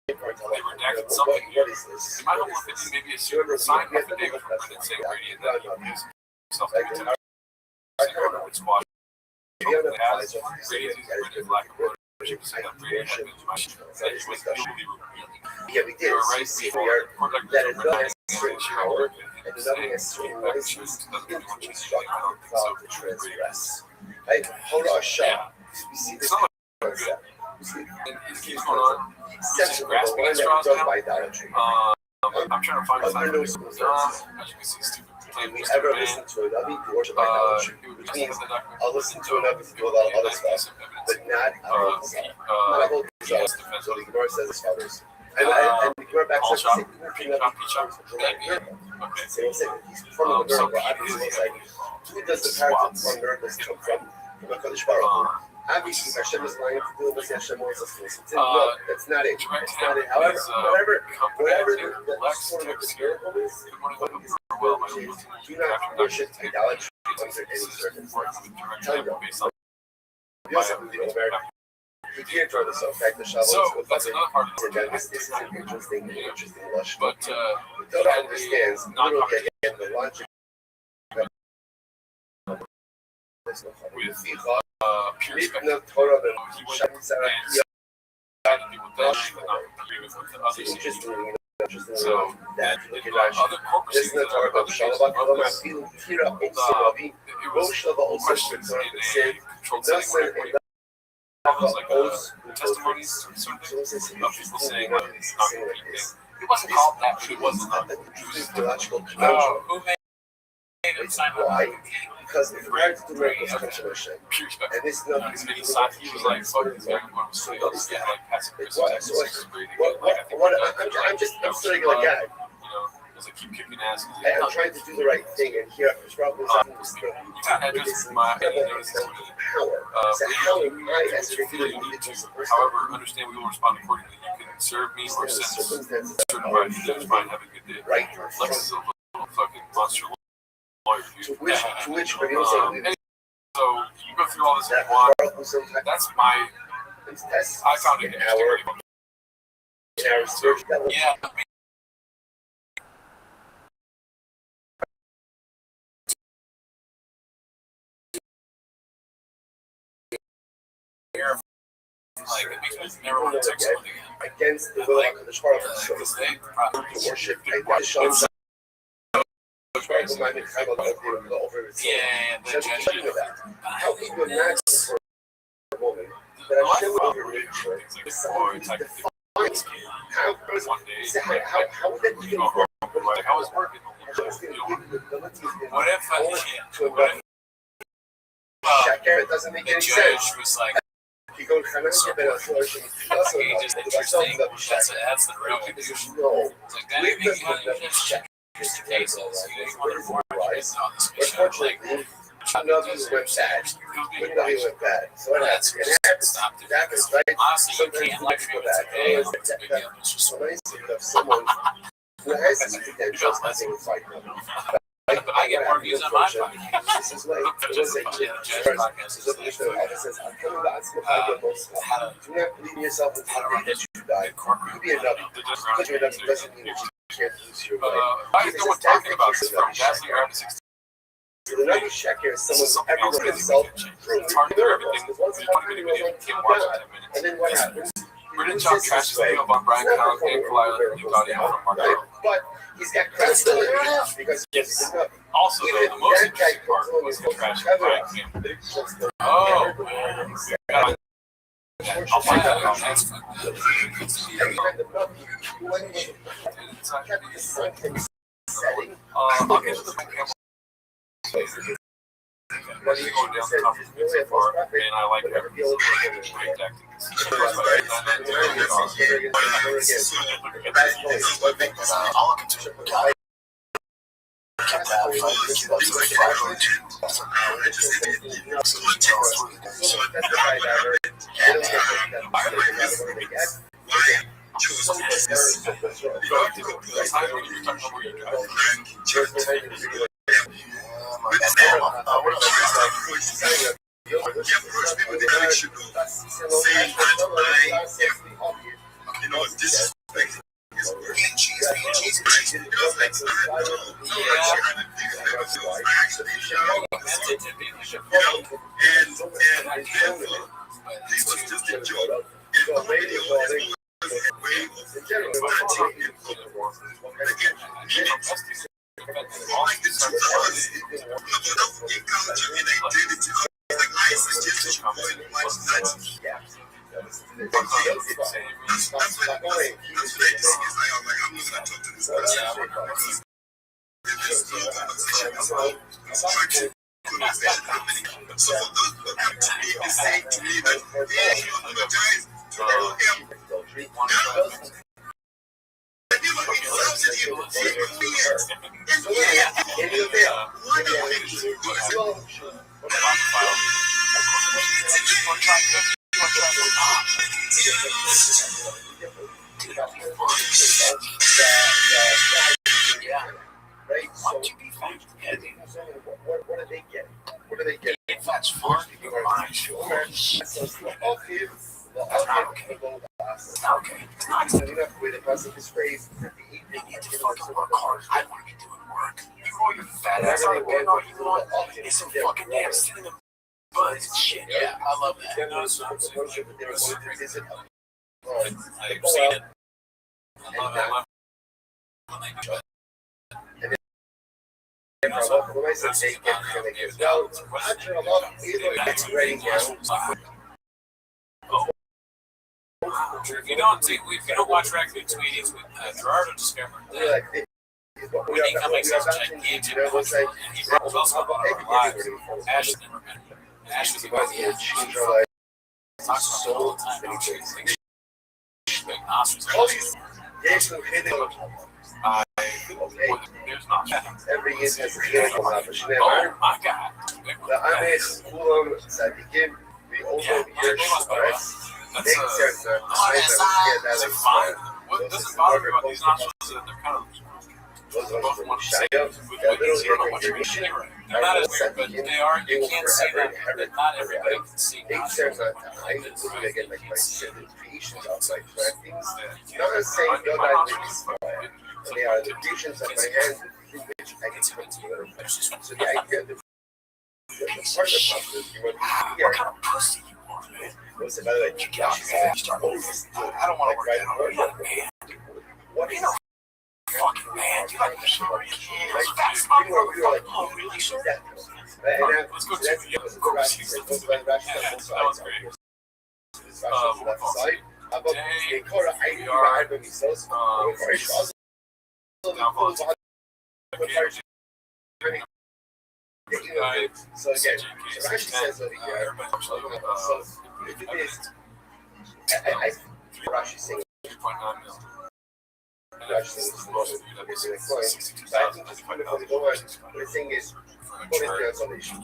They redacted something here. What is this? In my humble opinion, maybe a super signed affidavit from Brendan saying Brady and that he used himself to be tempted. Which was as Brady Brendan's lack of motivation to say that Brady had been my that he was illegally revealing. Yeah, we did. They were right See, before we are court like that is not Brendan necessary power, and nothing necessary license into instructing the cloud to transgress. Right? Hold on, shut. We see this concept. And it keeps going on. Exception grasping at that straws done now. by idolatry. I'm trying to find Under no something. circumstances As you can see, stupid. can we ever listen to a Navi to worship idolatry, which means I'll listen to a Navi to do a lot of other stuff, but not about the Son. Not about the Son. So the Gemara says as follows. And the Gemara backs up to say, so he's from the miracle. Obviously, it's like, who does the parents from miracles come from? From a Kodesh Baruch Hu. Obviously, Hashem is lying to do with Hashem wants us to listen to. No, that's not it. That's not it. However, whatever the sort of the miracle is, do not worship idolatry under any circumstances. You also have to be American. You can't draw this effect, the shovel. So that's another part of And it. this is an interesting lush. But Don't understand literally again the logic of this. with pure Maybe spectrum, not Torah, but he went Shem Sarah. and tried to deal with that shit and not agree with what the others It's say. interesting. So that in look the at other corpuses, this is the Torah of other cases Shalom. of this, Feel Tira it Osiravi. was Rosh Lava also questions in said, a controlled setting where everybody was like testimonies sort of thing of people saying not repeating. It wasn't called that, but it wasn't that. It was theological Oh, connection. who made him sign Why? up? Because if you have to make this controversial, pure spectrum. and this is not And he was like, fuck this guy, everyone was saying, oh, yeah, like passive aggressive tactics is great. I'm still like that. You know, as I keep kicking ass. I'm trying to do the right thing, and here there's probably something that's You can address my notice power. So how am I, as a feel you individual, need to. person, However, understand we will respond accordingly. You can serve me or send circumstances certified. That's fine. Have a good day. right Lex is a little fucking monster lawyer, to dude. which Rabbi Rothschild Anyway, so you go through all this if you want. That's my. I found it in interesting. our spiritual Yeah. Like, it makes me never want to text someone again. against the will of the Torah. So Because they probably worship and show some right-minded kind of over it. yeah, the Just judge. thinking of that. How can you imagine for a moment that Hashem would overreach how would that even work? I was working. What if Shakir, it doesn't make the any judge sense. was like, You go to okay, just interesting. That's the real confusion. No. It's like, that ain't how you just check your cases. You know, you want to report it on this mission. Like, Nothing went bad. Nothing went bad. So that's it happens. It happens, right? honestly, you Sometimes can't live people stream go it back. today. It's a big deal. It's just So nice to have someone who has this potential to fight them. I get more views on my podcast. This is like, it was a Judge podcast is like, says, I'm coming to ask do not believe in yourself and tell me that you died. You be enough. Because you're enough doesn't mean that you can't lose your life. Why is no one talking about this from Dazzling Rabbit 16? Another Sheker is This is someone something else everyone crazy. himself. It's hard to do everything. There's 20 minute video, you can't watch it in 10 minutes. And then what happens? Brennan John trashes the video about Brian Cowan and Kalila new audio from Mark Right? Cowan. But he's got credibility because he's enough. Also, Even though, the most that guy interesting part comes was along the trash and Brian Campbell. Oh, man. I'll find that out. That's fun. I'll get to the Brian Campbell. When you go down the top of the so far, and I like that. Great tactics. I'll continue. Right? So, what do they get? What do they get? That's fun. Sure. So okay. Okay. Nice. Enough with the positive phrase. You need to fucking work hard. I want to be doing work. You roll your fat ass out of bed all you want. It's some fucking damn sitting in the buzz and shit. Yeah, I love that. You know, that's what I'm saying. I've seen it. I love it. When they do it. If you don't watch Raccoon Tweeties with Gerardo discovered that when he comes up gigantic monster, and he was also on our lives, Ash never met him. Ash was about the edge. Talks about it all the time. Don't you think big nostrils? There's not. Every year has a feeling of opportunity. Oh my God. The Ames Kulam Sadikim, the older years stress. That's fine. What doesn't bother me about these nostrils is that they're kind of both one same. They're not as weird, but they are. You can't see them. Not everybody can see nostrils like this. Right? Get like my creations of like plantings. Not the same, not that really small. They are the creations of my hands through which I can put together. So the idea of the part of the process you want to hear. What kind of pussy you want, man? By the way, I don't want to work that hard. You're not a man. What is Fucking man, you like the story? Oh, really, sir? Let's go to the that was great. So again, Rashi says over here, it is, I Rashi saying, Rashi says it's the most but I think it's wonderful to go on. The thing is, what is the consolation?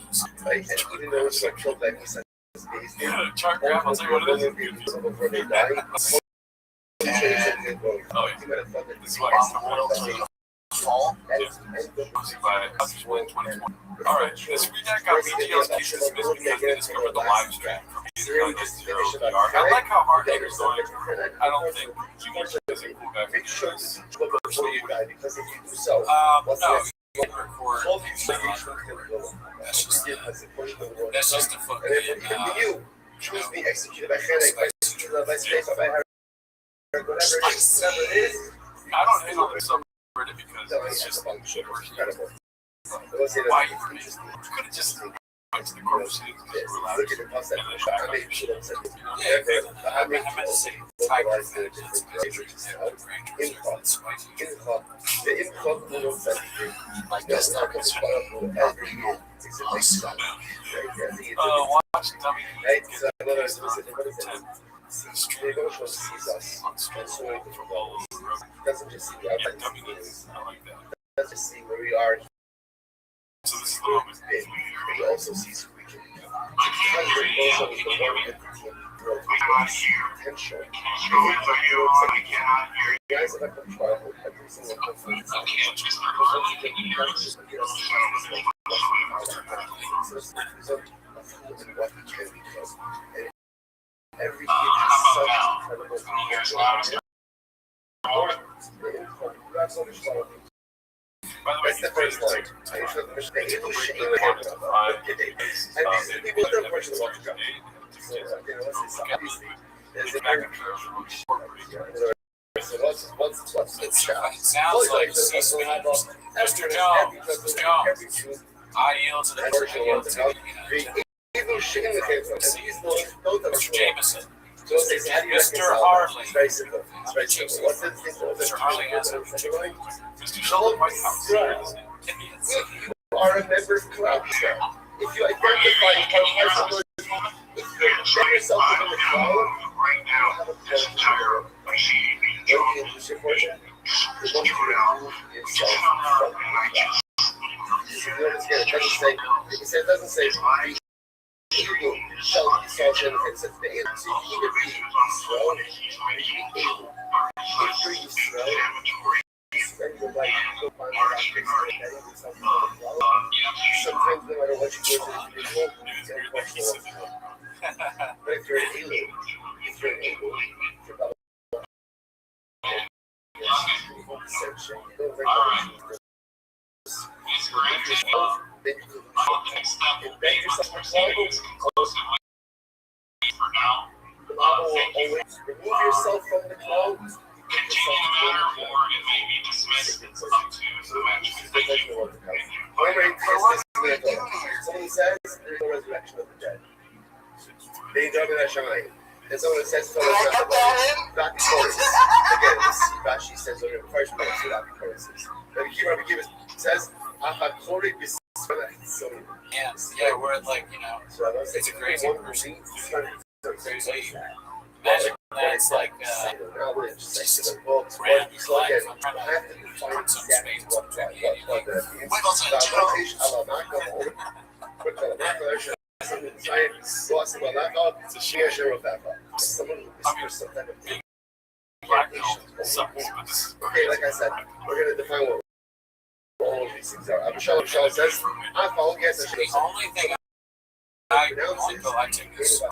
Right? And even though it's like killed like he said, Chuck, I'll tell you what it is. before they die, Oh, yeah. This is why fall. Alright, this redact got VTL's case dismissed because they discovered the live stream from I like how hard haters going. I don't think you can is a cool guy for this. Because if you do so, no, you can record. That's just a fucking. You choose be executed by Henrik, by space, by Harry, whatever it is. I don't hate on this subreddit because it's just shit or Incredible. why you could have just went to the corporate city because we were allowed to. I meant to say tiger. Like that's not good. Watch dummy. Doesn't just see the outside. I like that. Doesn't see where we are. So this is the moment. He also sees who we can be. Also the work potential. Guys that have tried with every single person. What he can become. And every kid has such incredible potential. By the way, That's the first line. I usually understand English and these people don't question the logic. So, obviously, there's a very so what's it sounds like Mr. Jones. I yield to the Mr. Jameson. Mr. Harley. It's very simple. It's very simple. What's the thing? Mr. Harley has Anyway, Mr. Sheldon White House. you are a member of crowd. If you identify as someone, if you show yourself within the crowd, Right now, this entire machine don't you introduce your portion? You don't remove yourself from the crowd. So you understand, it doesn't say, you shall yourself in the sense of the answer. So you either be slow, or you be able. After you slow, then you're like, go find the right fix for that, sometimes no matter what you do as an individual, Embed yourself exclusively for now. The Bible will always remove yourself from the cloud. Continue the matter, or it may be dismissed up to the match. Thank you. However, in Christ, someone says there is no resurrection of the dead. They don't know Shammai. And someone says, not choice. Again, this Rashi says, or the first place, not choices. Rabbi Kiva says, yeah, we're like, it's a crazy person. Crazy. Imagine that's like, just random life. I'm trying to find some space between you. Okay, like I said, we're going to define what all of these things are. Abishal says, I follow, yes, I should The only thing I take is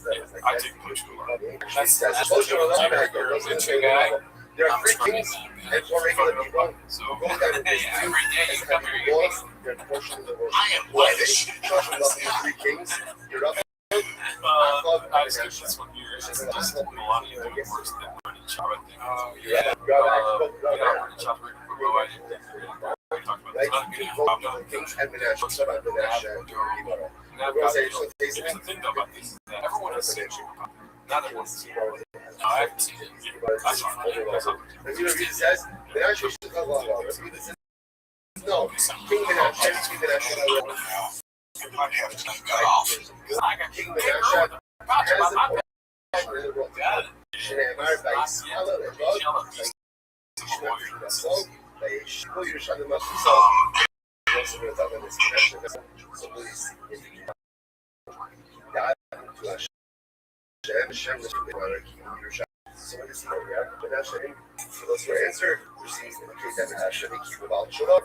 I take Portugal. the two guy. There are three kings and four regular people. So, Go down to this Every day you come here, you lost your portion of the world. Three kings, you're up. I skipped this one here. It's just Melania doing worse than Bernie Chop, I think. oh yeah. Bernie Chop, we talked about this. Kings and Menashe, about Menashe, Here's the thing though about this, that everyone has seen it. Not everyone has seen it. No, I haven't seen it. I saw it. As you says, Menashe should come along. No, King Menashe, King Menashe. You might have to cut off. King Menashe has a portion in the world. Shneimar by Yisrael and God, by Yishmael, by Yishmael Yerushalayim Mashisol. Also, we're talking about this connection. So please, God to Hashem, was the monarchy of Yerushalayim. So what is he over here? But Hashem, for those who answer, receives indicate that Hashem keep about Shalom.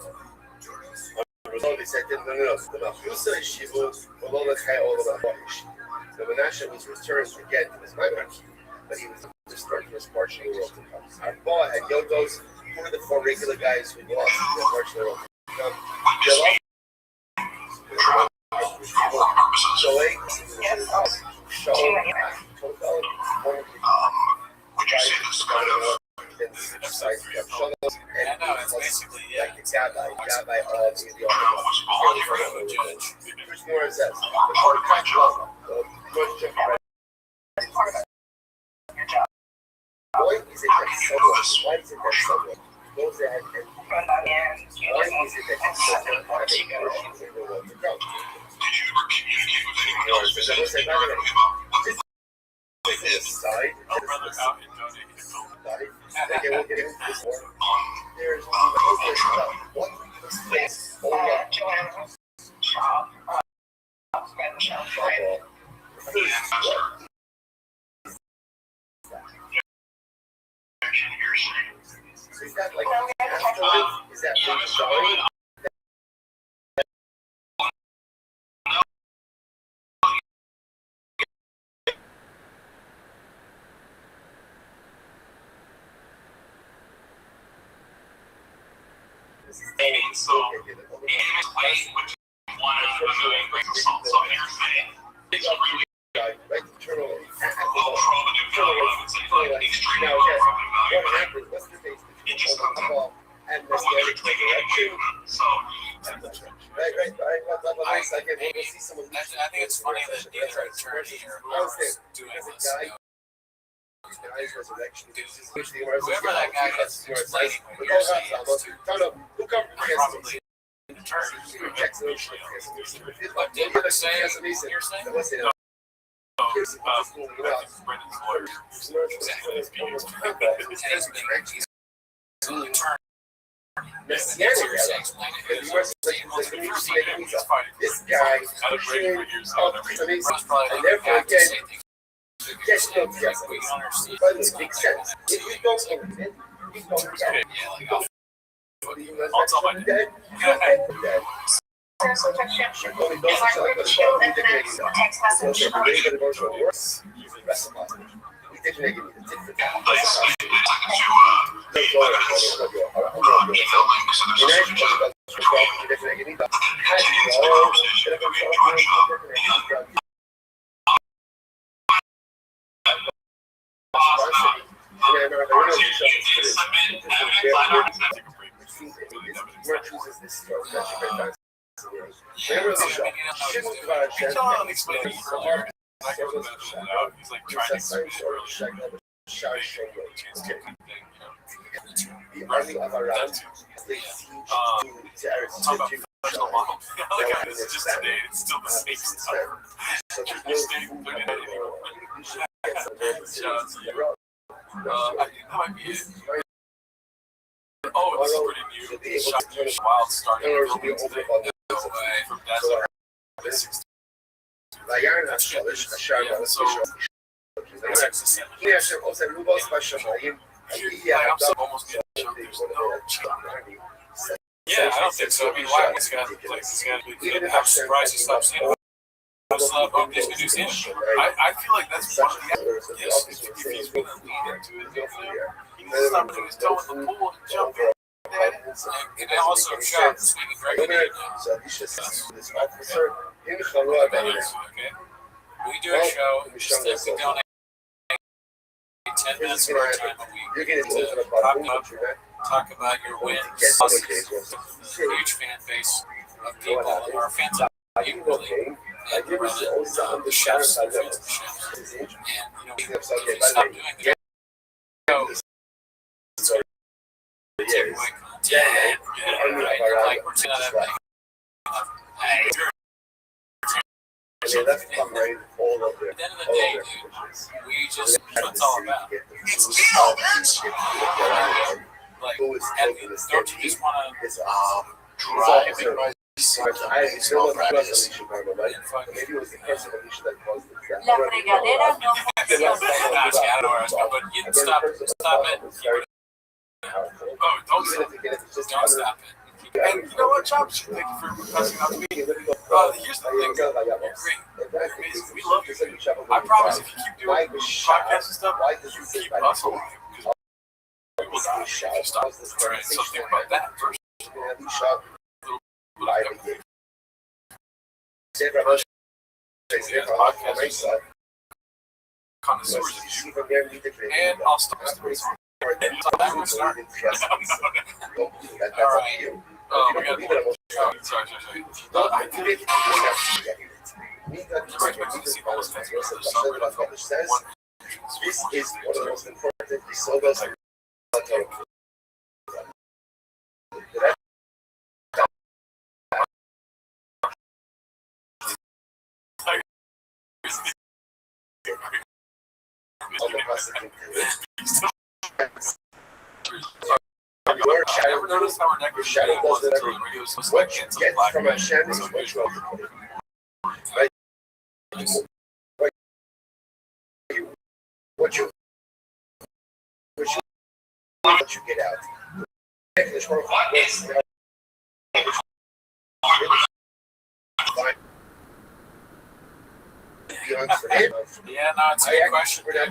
They said, no. The Machusa Yeshiva, the Menashe was returned again to his monarchy, but he was restored to his marching world to come. Arba and Yodos, who were the four regular guys who lost in the marching world to come. Would you say this kind of Yeah, no, it's basically, yeah. Like the Gabbai of the was voluntary? Judge. There's more it says. The part of my job. Why is it that someone? Those that have been. Why is it that someone have a portion in the world to come? Did you ever communicate with anyone else besides me directly about what the Side. Oh, brother, out and donating to film. Okay, we'll get into this more. There's one place. Joanna's shop, Spanish shop, right? Is that like after? Is that sorry? So, in his way, which one of the doing great results. So, here's the it's really Like turn over. low probative value, I would say, like extremely low probative value, What but happens? What's the difference it between just comes up and with messianic taking it direction? into. So, Right. I see someone. I think it's funny that neither attorney or whoever's doing this, Resurrection. whoever that guy that's explaining what you're saying is to probably the attorney. But didn't you say what you're saying? Brendan's lawyer. Exactly. And he's an attorney. That's Messianic. seriously explaining it. This guy pushing up to me, and therefore again, yes, no, yes, We can understand. but it makes sense. If you don't understand, you don't understand. Yeah, like I'll I'll tell my dad. You don't get the dead. Only those who are going to be the greatest. So if you're ready to go to work, use the recipe. We different again. He's like trying to explain it earlier. The army of Iran, they siege to Talk about professional model. Like, this is just today, it's still the same stuff. Just staying 30 minutes anymore. That might be it. Oh, this is pretty new. Wild starting filming today. No way. From Desert. Yeah, so Texas. I'm so almost getting show. There's no chance. Yeah, I don't think so. I mean, why would this guy have surprises stuff? These new news in. I feel like that's one of the yes. If he's going to lean into it, he needs to stop putting his toe in the pool and jump in. And also shot swinging regularly. Okay. We do a show. Just we donate 10 minutes of our time a week to talk about your wins. Huge fan base of people, our fans of you really. And the chefs, the fans of the chefs. And, if you stop doing the show, take away content, like we're taking that everything. At the end of the day, dude, we just, that's what it's all about. It's kill, bitch. Like, don't you just want to Drive. La fregadera no funciona. I don't know, but you stop it. Oh, don't stop it. And you know what, Chop? Thank you for passing out to me. Here's the thing. You're great. Amazing. We love you. I promise if you keep doing podcasts and stuff, you keep us alive. Because we will die if you stop. Right? So think about that first. Connoisseurs of you. And I'll stop. Sorry. We got sorry. I did it. This is one of the most important disorders. I never noticed how our neck was shadow was until the radio was like it's a black man. So what you get out. Yeah, no, it's a good question. Again,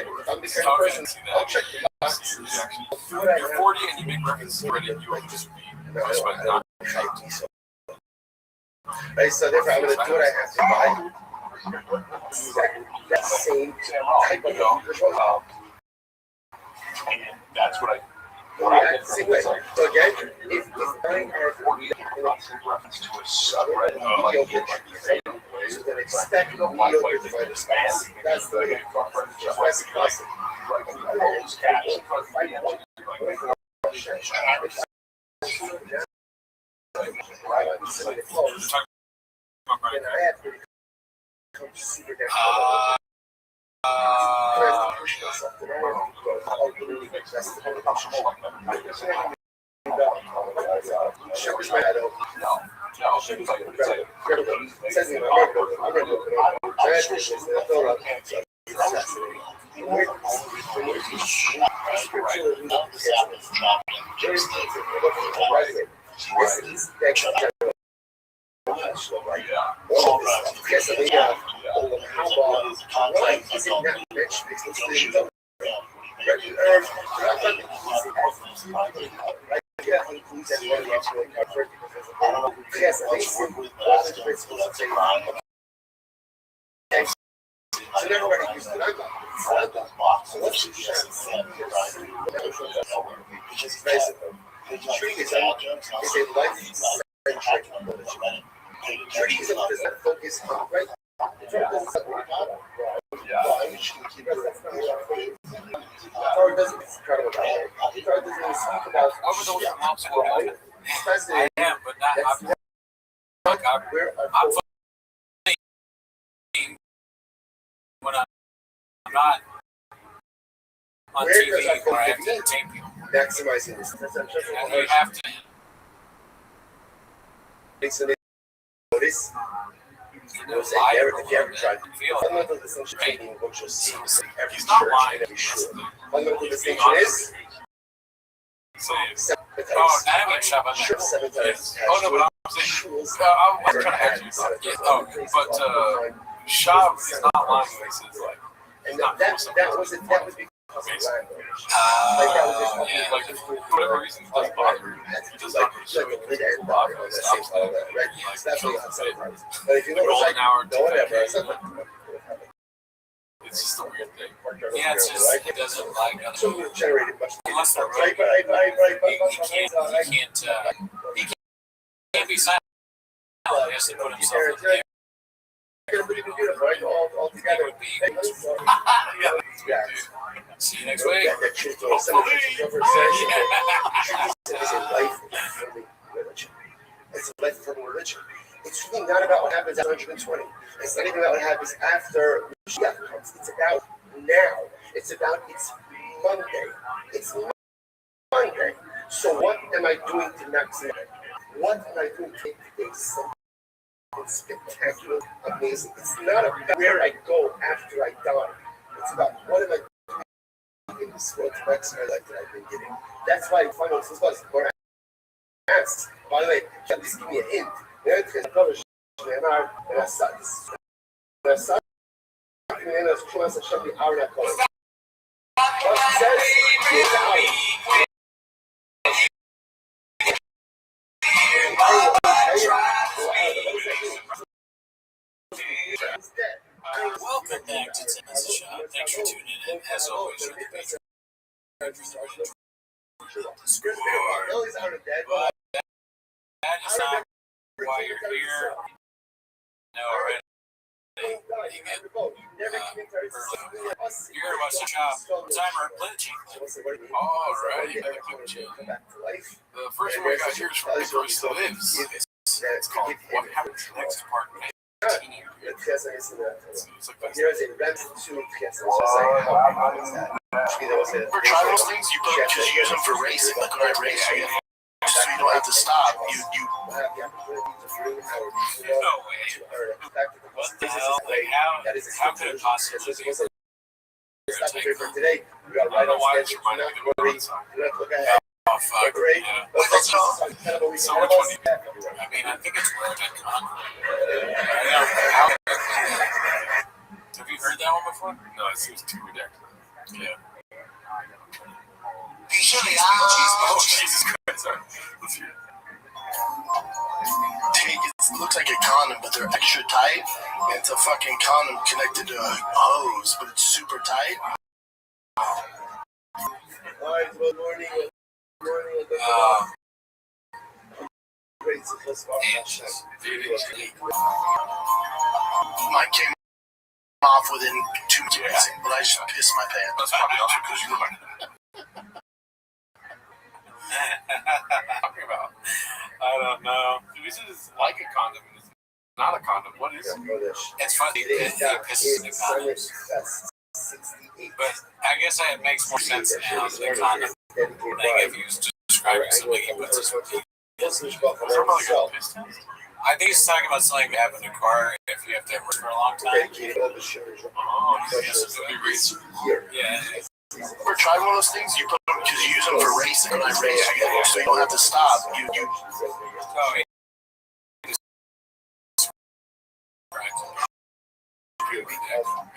if I'm the kind of person, I'll check the box. You're 40 and you make references already, you will just be impressed by not. Right, so therefore, I'm going to do what I have to buy. That same type of And that's what I. same way. So again, if I have reference to a subreddit, so then expect mediocre divided space. That's the classic. is it not mentioned? It's listed in so never mind, used to not so what's the chance? Which is very simple. Judaism is a life-centric religion. Judaism does not focus on right. Torah doesn't talk about that. Torah doesn't speak about over those months were open. I am, but not. I'm funny when I'm not on where TV does that or I have to benefit entertain people. maximizing this? And you have to. Notice. It's If you ever tried fundamental distinction between what you'll see in every church and every shul. Fundamental distinction is Oh, now I'm in Shabbat. Sure, 7 times. Oh, no, but I'm saying, I'm trying to ask you something. Oh, but Shab is not lying. He says, like, and that was because of language. Like that was just like, for whatever reason, it doesn't bother him. He does not like the lid and bottom on the same side of that, right? So that's what on some parts. But if you notice, like, no one ever. It's just a weird thing. Yeah, it's just, it doesn't like other So we generated much. unless they're Right. he can't be silent. He has to put himself in there. Right? All together. It would be. Yeah. See you next week. It's a life affirming religion. It's a life affirming religion. It's really not about what happens at 120. It's not even about what happens after Mashiach comes. It's about now. It's about it's Monday. It's Monday. So what am I doing to maximize? What am I doing to make today something spectacular, amazing? It's not about where I go after I die. It's about what am I doing in this world to maximize life that I've been given. That's why fundamentals was more asked. By the way, just give me a hint. Welcome back to Tim's Shop. Thanks for tuning in. As always, you're the patron. That is not why you're here. No, right? You get early. You're here to watch the shop. Timer, glitching. All right. The first one we got here is from Rabbi Rothschild. It's called What Happens Next Part 19. Here's a rent to For trying those things, you just use them for racing. Like when I race, so you don't have to stop. You. No way. What the hell? Like, how could it possibly be? Stop here for today. We got right on schedule. Do not worry. Do not look ahead. Oh, fuck. Great. Yeah. So which one? I mean, I think it's worth it. Have you heard that one before? No, it seems too ridiculous. Yeah. Oh, Jesus Christ. Sorry. Let's hear it. It looks like a condom, but they're extra tight. And it's a fucking condom connected to a hose, but it's super tight. Alright, good morning. Mine came off within 2 minutes, but I just pissed my pants. that's probably also because you were like, Talking about. I don't know. This is like a condom. It's not a condom. What is it? It's funny. It pisses me off. But I guess it makes more sense now than the condom thing if he was describing something he puts his I think he's talking about something that happened in a car if you have to work for a long time. Oh, yes, it's a big race. Yeah. Or try one of those things you put them because you use them for racing. When I race, so you don't have to stop. You. Oh, yeah.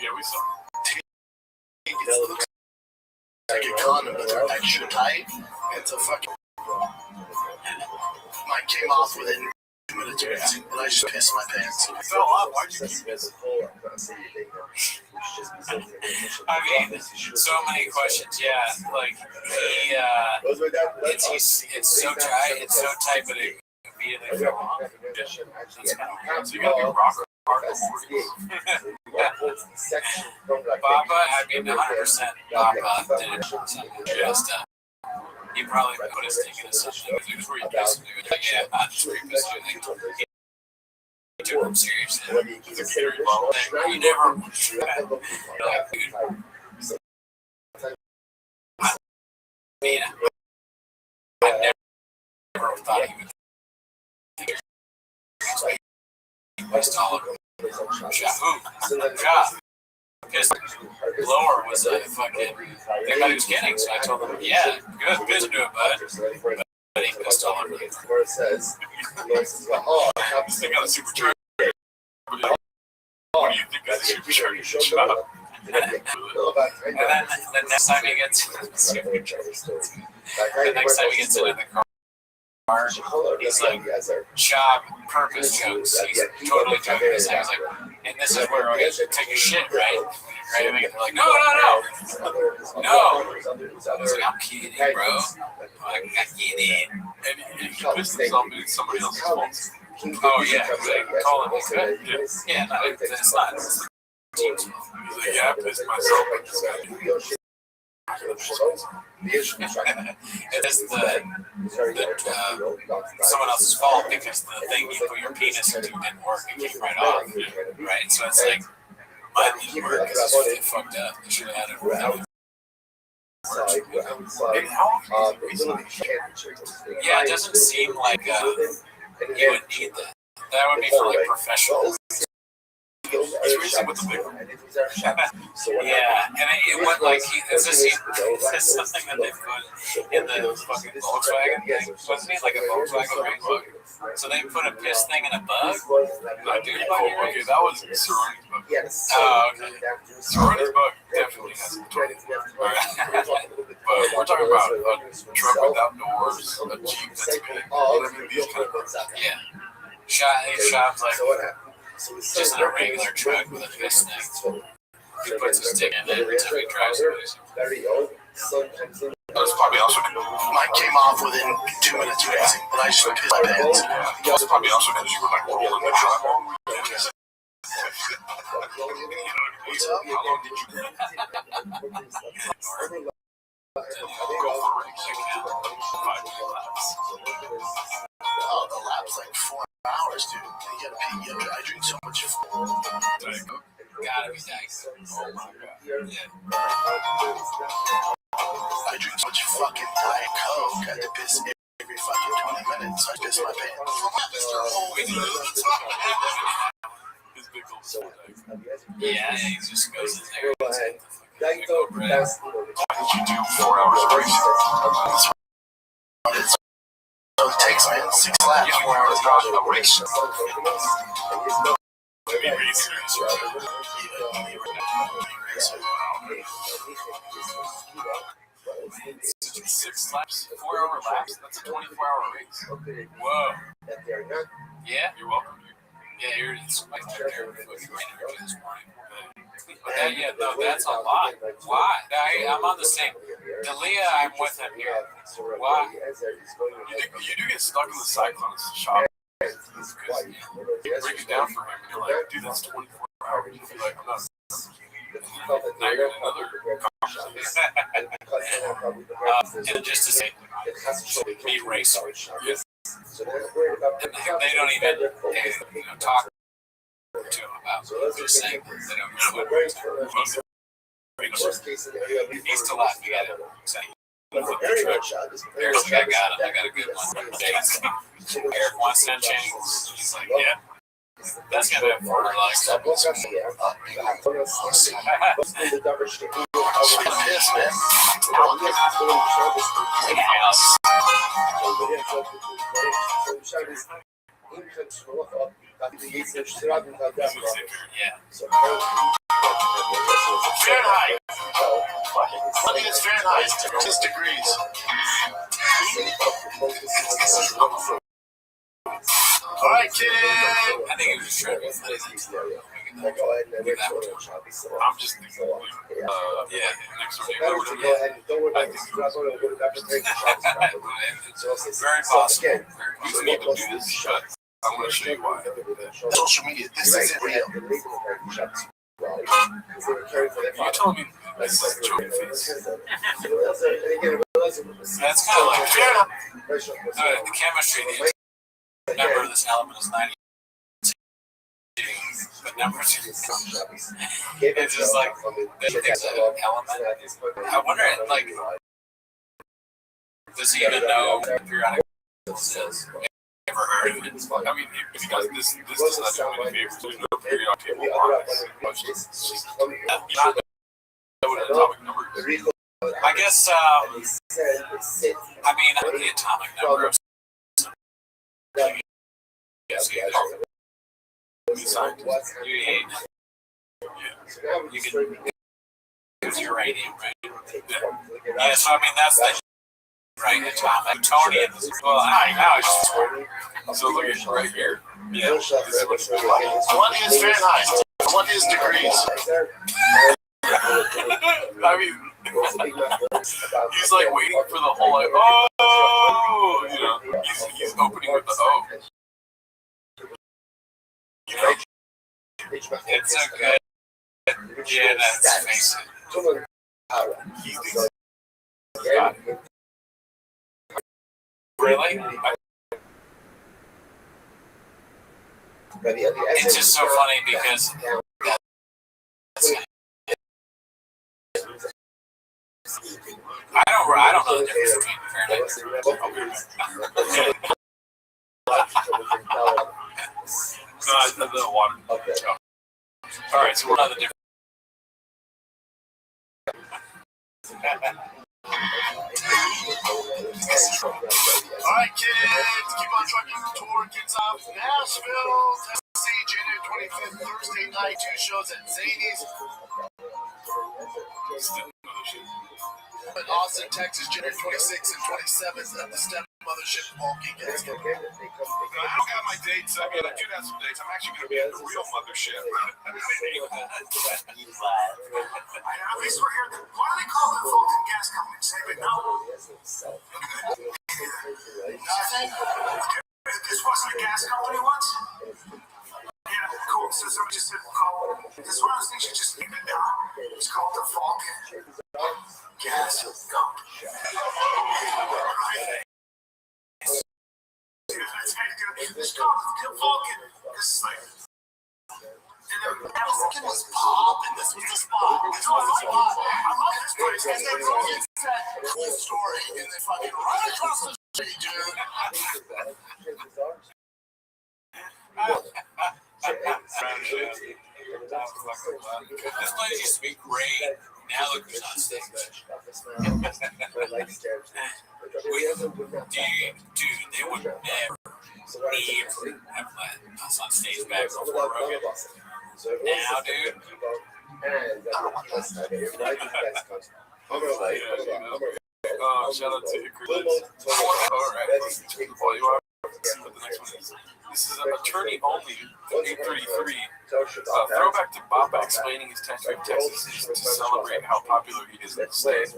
Yeah, we saw. looks like a condom, but they're extra tight. It's a fucking. Mine came off within 2 minutes of using, and I just pissed my pants. It fell off. Why'd you keep it? I mean, so many questions. Yeah, like it's so tight. It's so tight, but it immediately fell off. So you gotta be rock hard. Baba, I mean, 100%. Baba did it. Just he probably put his thing in something. He was where he pissed. Like, yeah, not just where he pissed. He took him seriously. You never. Like, dude. I mean, I never thought he would think he pissed all over him. Job. His blower was a fucking thing that he was getting, so I told him, yeah, good, piss into it, bud. But he pissed all over him. This thing got a supercharger. What do you think of the supercharger job? And then the next time he gets into the car, he's like, Shab, purpose jokes. He's totally joking. I was like, and this is where I take a shit, right? Right? And like, no. I was like, I'm kidding, bro. I'm kidding. And he pissed himself in somebody else's fault. Oh, yeah. Like, call him good. Yeah, no, it's not. He's like, yeah, I pissed myself. I just got to do It is someone else's fault because the thing you put your penis into didn't work. It came right off. Right? So it's like, mine didn't work because it fucked up. You should have had it right. Yeah, it doesn't seem like you would need that. That would be for like professionals. He's racing with the big one. Yeah, and it went like it's something that they put in the fucking Volkswagen thing. Wasn't it like a Volkswagen Rainbow? So they put a piss thing in a bug? Okay, that was Cerrone's bug. Oh, okay. Cerrone's bug definitely has a toilet. But we're talking about a truck without doors, a Jeep that's big, these kind of bugs. Yeah. Shop's like just in a regular truck with a piss thing. He puts his dick in it until he drives away. That's probably also Mine came off within 2 minutes of using, and I just pissed my pants. that's probably also because you were like rolling the truck. What's up? How long did you go for a race? 5 laps. Oh, the lap's like 4 hours, dude. You gotta pee. I drink so much. Diet Coke? Gotta be nice. Oh my god. Yeah. I drink so much fucking Diet Coke. I had to piss every fucking 20 minutes. I pissed my pants. His big old soul. Yeah, he just goes in there. Why did you do 4 hours of racing? So it takes, man, 6 laps. Yeah, 4 hours of a race. To be racing. 6 laps, 4 hour laps. That's a 24-hour race. Whoa. Yeah? You're welcome, dude. Yeah, here it is. Like, there this morning. But that's a lot. Why? I'm on the same. Dalia, I'm with him here. Why? You do get stuck in the cyclonist shop. Because you break it down for him, and you're like, dude, that's 24 hours. You're like, I'm not. Now you're in another conversation. And just to say, me racer. Yes. They don't even talk to him about just saying they don't know what he's still laughing at him saying Eric's like, I got him. I got a good one. Eric wants that change. He's like, yeah. That's gonna be for like Yes, man. Yeah. Fahrenheit, 6 degrees. All right, kid. I think it was just trying to be funny. I'm just thinking, Yeah. next door neighbor. Very possible. We can even do this, but I'm going to show you why. Social media, this isn't real. You're telling me this is joking face. That's kind of like the chemistry. The number of this element is 90. But numbers, it's just like it's an element. I wonder, like, does he even know what periodic table is? Never heard of it. I mean, if you guys, this does not do any favors. There's no periodic table on this. Not know what an atomic number is. I guess, I mean, the atomic number of yes, you can use uranium, right? Yeah, so I mean, that's the right atomic. Plutonium is, well, now it's just weird. So look at right here. Yeah. One is Fahrenheit, 1 is degrees. I mean, he's like waiting for the whole, like, oh, you know, he's opening with the O. You know? It's a good, yeah, that's face it. Really? It's just so funny because I don't know the difference between Fahrenheit. No, the water. Okay. All right, so we're on the difference. All right, kids, keep on trucking. Tour kicks off Nashville, Tennessee, January 25th, Thursday night. 2 shows at Zany's. Austin, Texas, January 26th and 27th at the Step Mothership Bulky Gas. I don't have my dates. I mean, I do have some dates. I'm actually going to be at the real mothership. At least we're here. Why do they call it Vulcan Gas Company? Save it now. Nothing. This wasn't a gas company once? Yeah, cool. So somebody just said call. This one of those things you just leave it down. It's called the Vulcan Gas Company. It's called the Vulcan. This is like. I was thinking it was Bob, and this was the spot. This was the spot. I love this place. And then Rogan said, cool story. And then fucking right across the street, dude. This place used to be great. Now look who's on stage. Dude, they would never have let us on stage back before Rogan. Now, dude. Shout out to Hickory. All right, let's turn the volume up. Let's see what the next one is. This is an attorney only, 833. Throwback to Baba explaining his tax rate Texas to celebrate how popular he is in the state.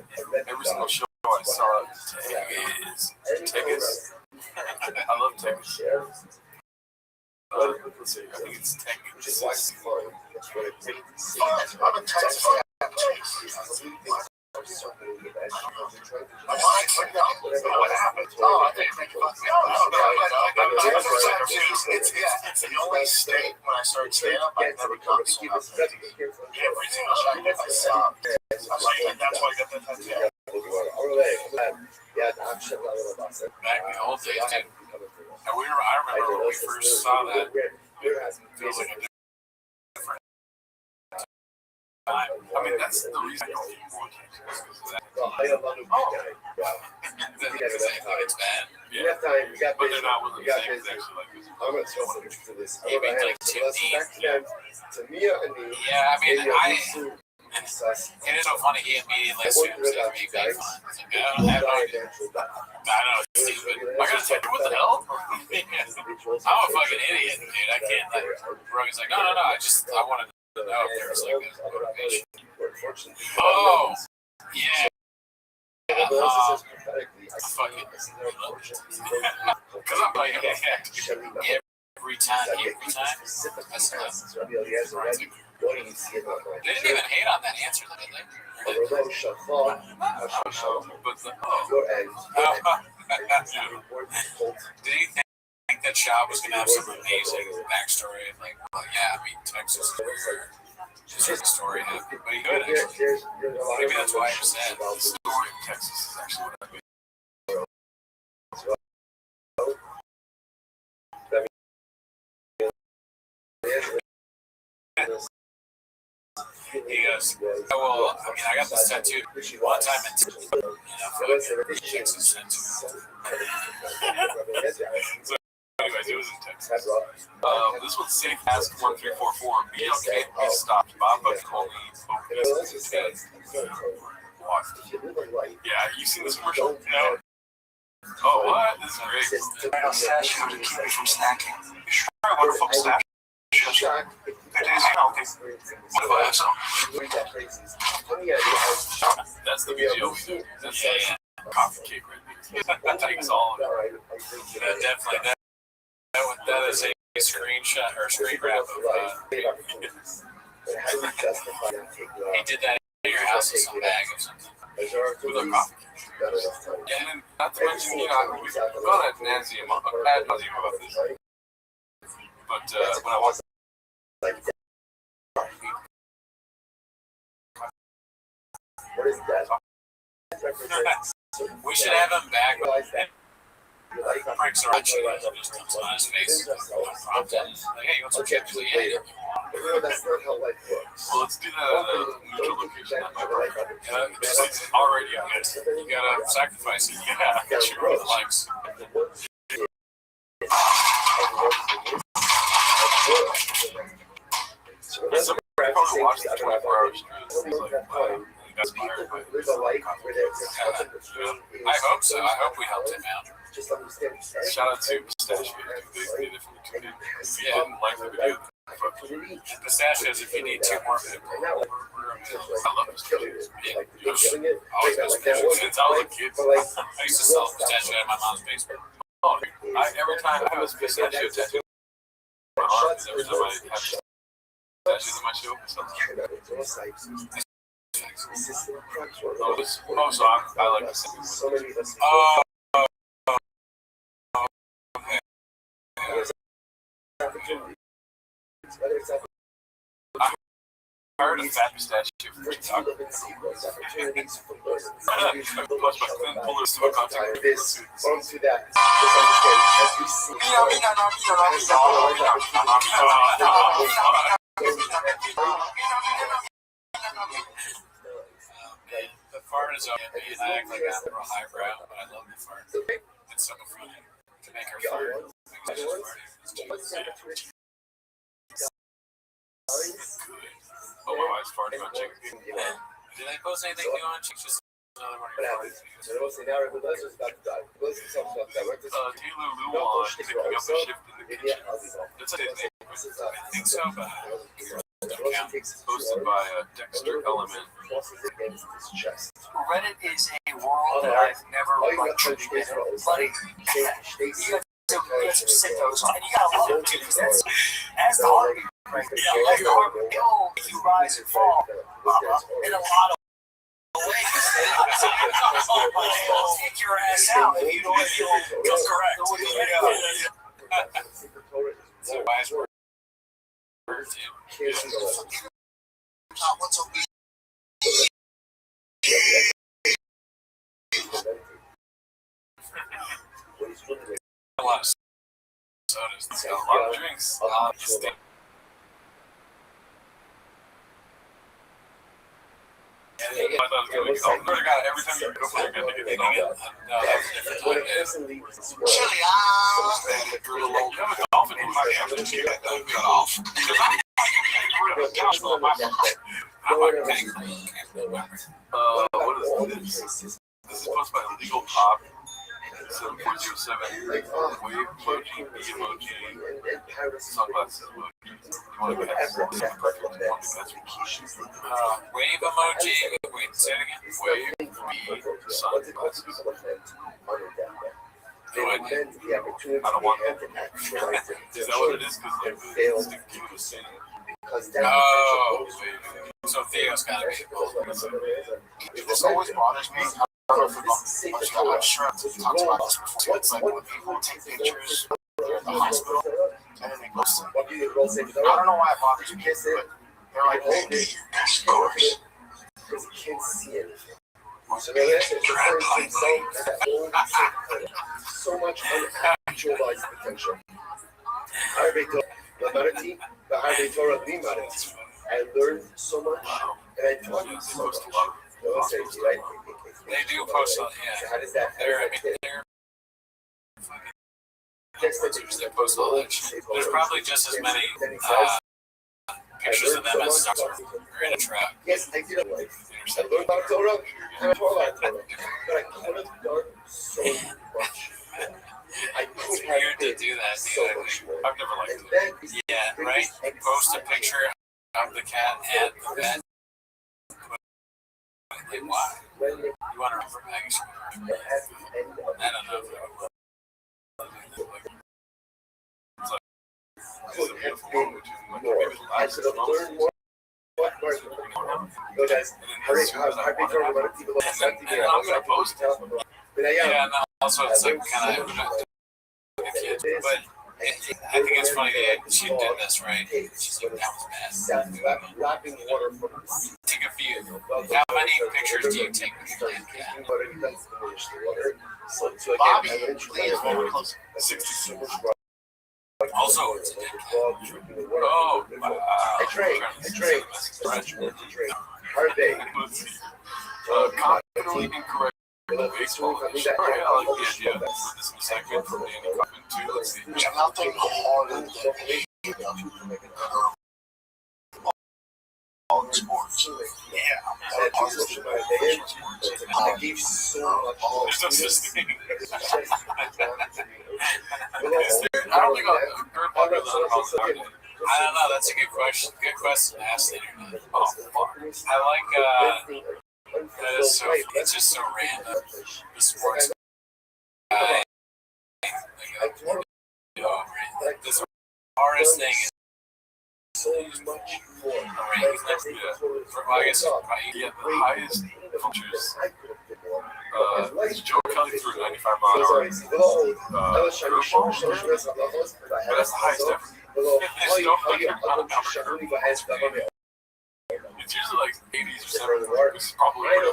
Every single show I saw, Tegas. I love Tegas. Let's see, I think it's Tegas. I'm a Texas. What happened? Oh, I think it's the only state when I started stand up, I never got so every single shot I saw. I was like, that's why I got that tattoo. Back in the old days, dude. And I remember when we first saw that, it feels like a different time. I mean, that's the reason I don't even want to. Because they think it's bad. Yeah, but they're not willing to say it's actually like this. I'm going to this. You mean like Tim Dean? Yeah, Yeah, I mean, And it is so funny. He immediately assumes that we make fun. It's like, I don't know, it's stupid. I gotta tell you, what the hell? I'm a fucking idiot, dude. I can't. Like, Rogan's like, no. I wanted to know if there was like a motivation. Oh, yeah. Fucking. Because I'm like, every time. They didn't even hate on that answer, did they? Did he think that Shab was going to have some amazing backstory? Like, well, yeah, I mean, Texas is where the story happened. But he could, actually. Maybe that's why he was sad. The story of Texas is actually what I mean. He goes, well, I mean, I got this tattoo one time in Texas, tattoo. So, anyways, it was in Texas. This one's Safe Ask 1344. Be okay, please stop. Bob called me. Yeah, you seen this commercial? No. Oh, what? This is great. I know stash how to keep me from snacking. You sure I want to fuck stash? It is healthy. What if I have some? That's the video we do. That's coffee cake right there. That takes all of it. Definitely. That is a screenshot or screen grab of he did that in your house with some bag or something. With a coffee cake. And then, not to mention, we've gone ad nauseum about this. But when I was what is that? we should have him back. Pranks are on shit. Just dumps on his face. Like, hey, what's up, chips? Yeah. That's not how life works. Well, let's do that at a neutral location. It's already on it. You gotta sacrifice it. Yeah, get your likes. There's some people who watch the 24 hours inspired by this. I hope so. I hope we helped him out. Shout out to Pistachios. They did it for the community. If you didn't like the video, Pistachios, if you need 2 more people, I love Pistachios. Always been Pistachios. Since I was a kid, I used to sell pistachio out of my mom's basement. Every time I have a pistachio tattoo, my arm, every time I have pistachios in my show, so I like the same. I heard a fat pistachio from Chicago. Plus, my twin pulled us to a contact. Onto that, The fart is okay, and I act like I'm a highbrow, but I love the fart. It's so funny to make her fart. Oh, my wife's farting on chicken. Did they post anything new on Chicks? Just another one of your farts. Taylor Luan picking up a shift in the kitchen. That's his name. I think so, but Posted by Dexter Element. Reddit is a world that I've never truly been in. But you got some sickos on, and you gotta love it too, because that's the heartbeat. Right? Yeah, like the heartbeat. It'll make you rise and fall, in a lot of ways. It'll take your ass out if you don't feel correct. so wise word. A lot of sodas, a lot of drinks, a lot of stuff. I thought it was going to be called. Every time you go for your good to get it on. No, that was a different time. I'm not technically What is this? This is posted by Legal Pop 7407. Wave emoji, B emoji, sunglasses emoji. wave emoji. Wait, say it again. Wave, B, sunglasses. No idea. I don't want that. Is that what it is? Because like the was saying. Oh, so Theo's got to be This always bothers me. I don't know if I'm sure I've talked about this before. It's like when people take pictures at the hospital and then they post them. I don't know why it bothers me, but they're like, hey, get your best scores. Because you can't see anything. So So much unactualized potential. I learned so much, and I taught so much. Right? They do post on, So how does that? they're they post all that shit. There's probably just as many pictures of them as stars are in a truck. Yes, I did. I learned about Torah, and I taught about Torah, but I could have done so much. It's weird to do that, dude. I've never liked it. Yeah, right? Post a picture of the cat and the bed. Like, why? You want to remember Maggie's? I don't know. It's a beautiful moment. I should have learned more. Guys, And then I'm going to post it. Yeah, and also it's like kind of a kid. But I think it's funny that she did this, right? She's like, that was bad. Lapping water from the sea. Take a few. How many pictures do you take with your cat? Bobby, please, very close. 60. Also, it's a dead cat. Oh, wow. I train. Hard day. Confidently incorrect baseball. I like the idea for this new segment from Andy Kaufman too. Let's see. There's nothing harder than all sports. Yeah, that positive. I gave so much. There's no such thing. I don't think I'll curveball goes on how it's I don't know. That's a good question. Good question to ask the internet. Oh, fuck. I like, it's just so random. The sports guy. The hardest thing is so much more. I guess Yeah, the highest features. Joe Kelly threw 95 mile an hour. But that's the highest ever. It's usually like 80s or 70s. This is probably And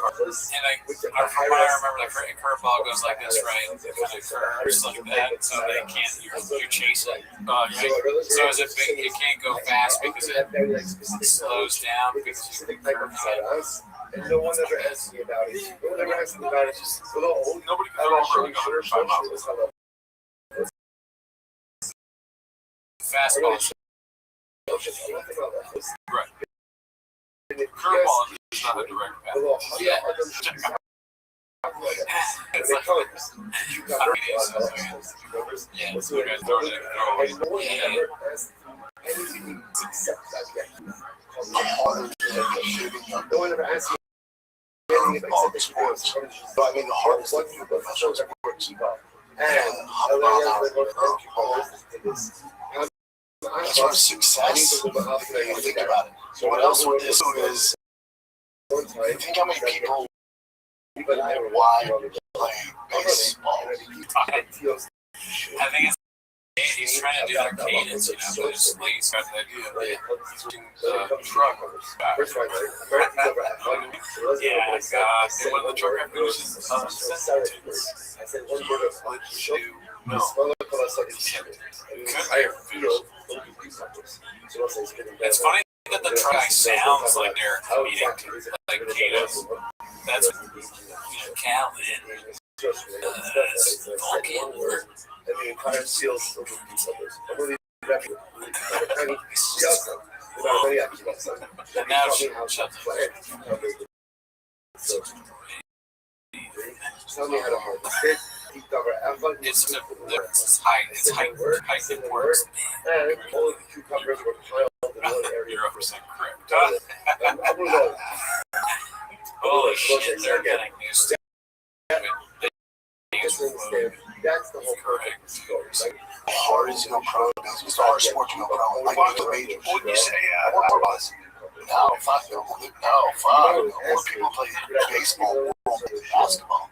from what I remember, the curveball goes like this, right? It kind of curves like that, so that it can't, you chase it. So as if it can't go fast because it slows down because you curve it. And no one ever asked me about it. No one ever asked me about it. Just nobody can throw over like 105 miles an hour. Fastball. Right. Curveball is not a direct path. Yeah. It's like, yeah, So you guys throwing it. No one ever asked me anything All except sports. But I mean, the hardest thing for professional sports. and As far as success, you think about it. So what else with this is, you think how many people know why you're playing baseball? I think it's he's trying to do that cadence, you know, but it's late. Got the idea that truck. Yeah, God. And when the truck finishes, I said one word of no. It's funny that the truck guy sounds like they're comedic, like cadence. That's, Calvin. Vulcan. And the entire seals of these others. I believe that And now Tell she me how shut to the play. Tell me how to hold the stick. Deep cover alpha. it's heightened words. And all of the cucumbers were piled in one area. You're 100% correct. I will know. Holy shit, they're getting used to it. Just understand, that's the whole purpose of the story. Like, Hard as you go pro, it's all sports you go pro. Like the majors. Wouldn't you say what was? No, fuck no. No, fuck. More people play baseball than basketball.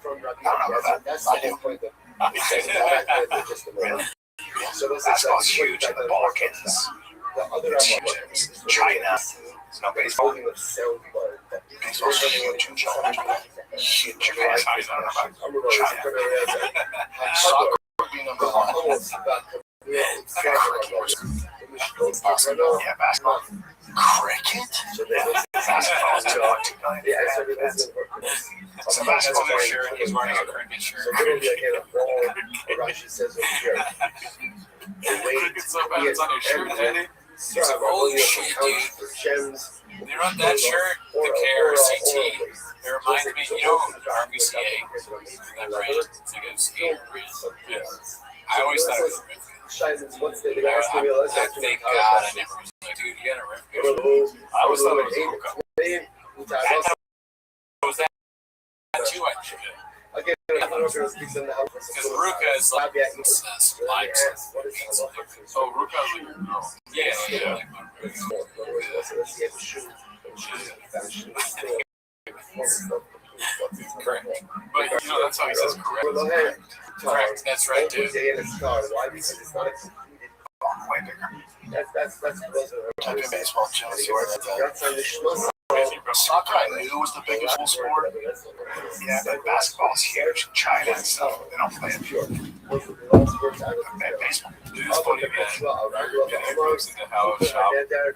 from Rabbi Rothschild. That's the whole point of Really? So Basketball's huge in the Balkans. The other It's huge in China. There's no baseball. Baseball's huge in China. Huge. Japan's huge in China. Soccer would be number one. Basketball. Yeah, basketball. Cricket? Basketball is 2 million fans. So basketball shirt, he's wearing a cricket shirt. Rashi says over here. Cricket's so bad it's on your shirt, Jenny. He's like, holy shit, dude. You know that shirt, the KRCT, it reminds me, you know, RBCA, that brand, it's like a skater brand. Yeah. I always thought it was a rip. I thank God I never was like, dude, you got a rip. I always thought it was a Ruka. I thought it was that too, I should have. Because Ruka is like likes. Oh, Ruka's like your girl. Yeah. Correct. But you know that's how he says correct. Correct. That's right, dude. Why? Because it's not Way bigger. that's Type in baseball, Chelsea, where that's at. Soccer I knew was the biggest sport. Yeah, but basketball's huge in China and stuff. They don't play it pure. Baseball. Dude, it's funny that getting close into how a shop. He's like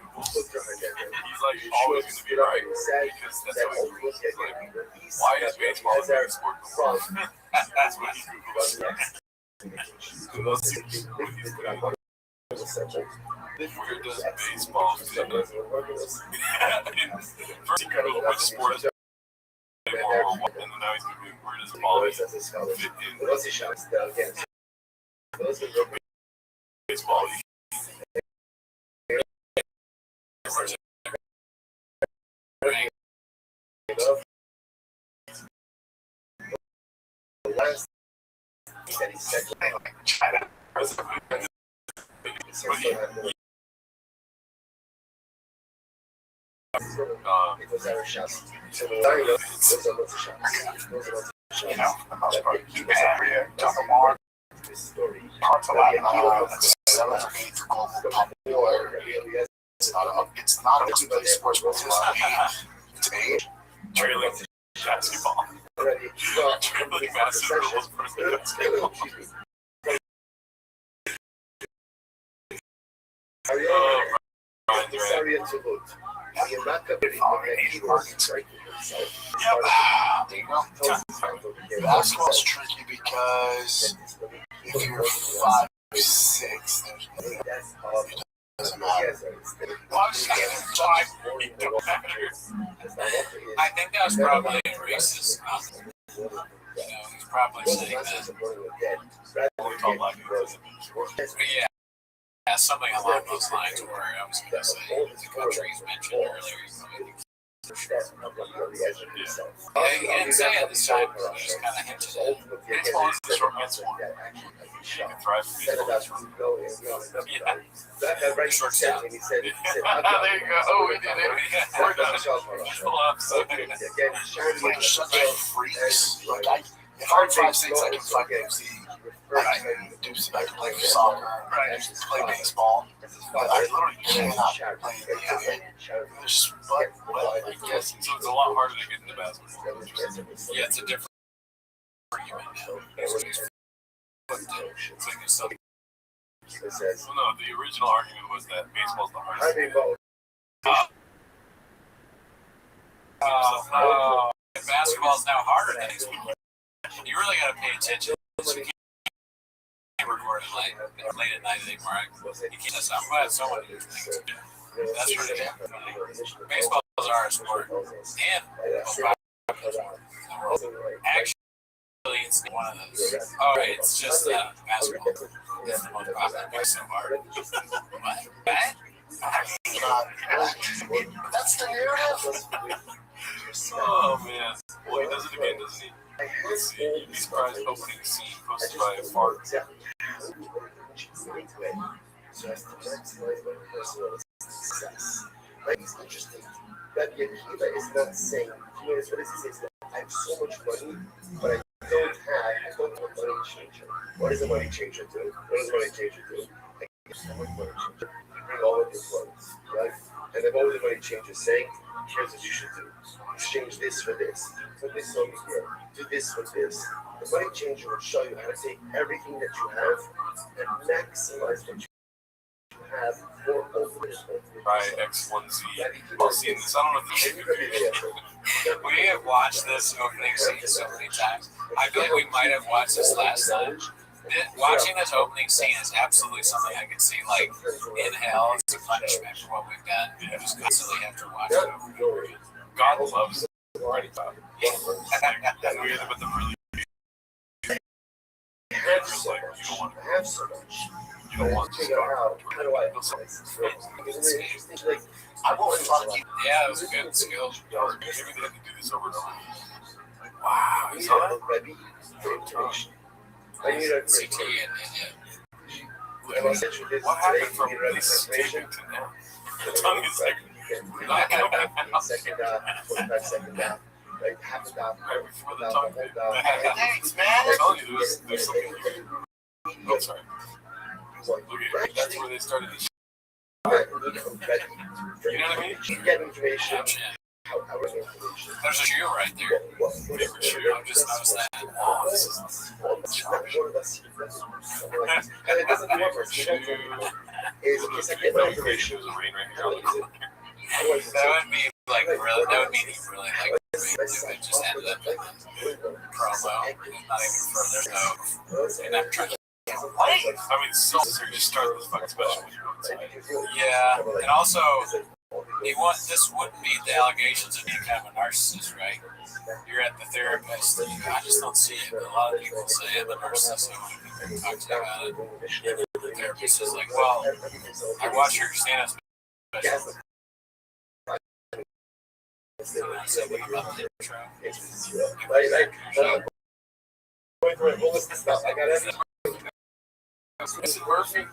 always going to be right because that's how he Googles. He's like, why is baseball the biggest sport in the world? That's what he Googles. So those things, when he's like, where does baseball fit in? First he Googled which sport is more, and then now he's Googling where does volley fit in baseball. China. You know, for the most part, Area, Tuckamore, parts of that's 7 or 8 global popularity. It's not a two-play sports, but it's age. Trailing basketball. Trailing basketball for basketball. Basketball's tricky because if you're 5'6", it doesn't matter. I think that was probably racist. You know, he's probably saying that. Yeah, something along those lines where I was going to say the countries mentioned earlier. Yeah, he didn't say it this time, but he just kind of hinted at it. Baseball is the short man's sport. You can thrive in baseball. Short stuff. There you go. Oh, we did it. We're done. Like, you're such a freaks. Like, if I'm 5'6", I can fucking see. I can play soccer, I can play baseball. I literally cannot play the game. I guess so. It's a lot harder to get into basketball. Yeah, it's a different argument. Well, no, the original argument was that baseball's the hardest. Basketball is now harder than baseball. You really got to pay attention. You can't recording late at night anymore. You can't. I'm glad someone did things. That's pretty good. Baseball is our sport, and actually, it's one of those. Oh, right, it's just basketball. It's the most popular. It's so hard. But That's the narrative. Oh man. Well, he does it again, doesn't he? Let's see. You'd be surprised opening scene posted by a fart. So as to maximize my personal success. Like, it's interesting that the Akiva is not saying, you know, what is he saying? I have so much money, but I don't have a money changer. What does a money changer do? What does a money changer do? I get so much money changer. You bring all of your clothes, right? And then what would the money changer saying? Here's what you should do. Exchange this for this. Put this over here. Do this for this. The money changer will show you how to take everything that you have and maximize what you have for ultimate. By X1Z. I've seen this. I don't know if we have watched this opening scene so many times. I feel like we might have watched this last time. Watching this opening scene is absolutely something I can see, like, in hell. It's a punishment for what we've done. You just constantly have to watch it over and over again. God loves writing about it. And we end up with the really just like, you don't want to have so much. You don't want to figure out how do I because it's interesting. Like, I won't talk to you. Yeah, it was a good skill. Maybe they have to do this over and over. Wow, you saw that? Rabbi for information. I need a CT and what happened from this taping to now? The tongue is like 45-second down. Like half a down. Right before the tongue. Thanks, man. I'm telling you, there's something here. Oh, sorry. Look at it. That's where they started this. You know what I mean? You get information. There's a shoe right there. Favorite shoe. I've just noticed that. Oh, this is And it doesn't work for shoe. Is in case I get no information. There's a rain right here. That would be like really. That would be really like if it just ended up in the promo, and not even further. And I'm trying to. I mean, so you just start this fucking special when you're inside. Yeah, and also, this wouldn't be the allegations of being kind of a narcissist, right? You're at the therapist, and I just don't see it. But a lot of people say I'm a narcissist, I want to talk to you about it. And the therapist is like, well, I watch your stand-up special. Something about the intro. I got everything. Edison Murphy.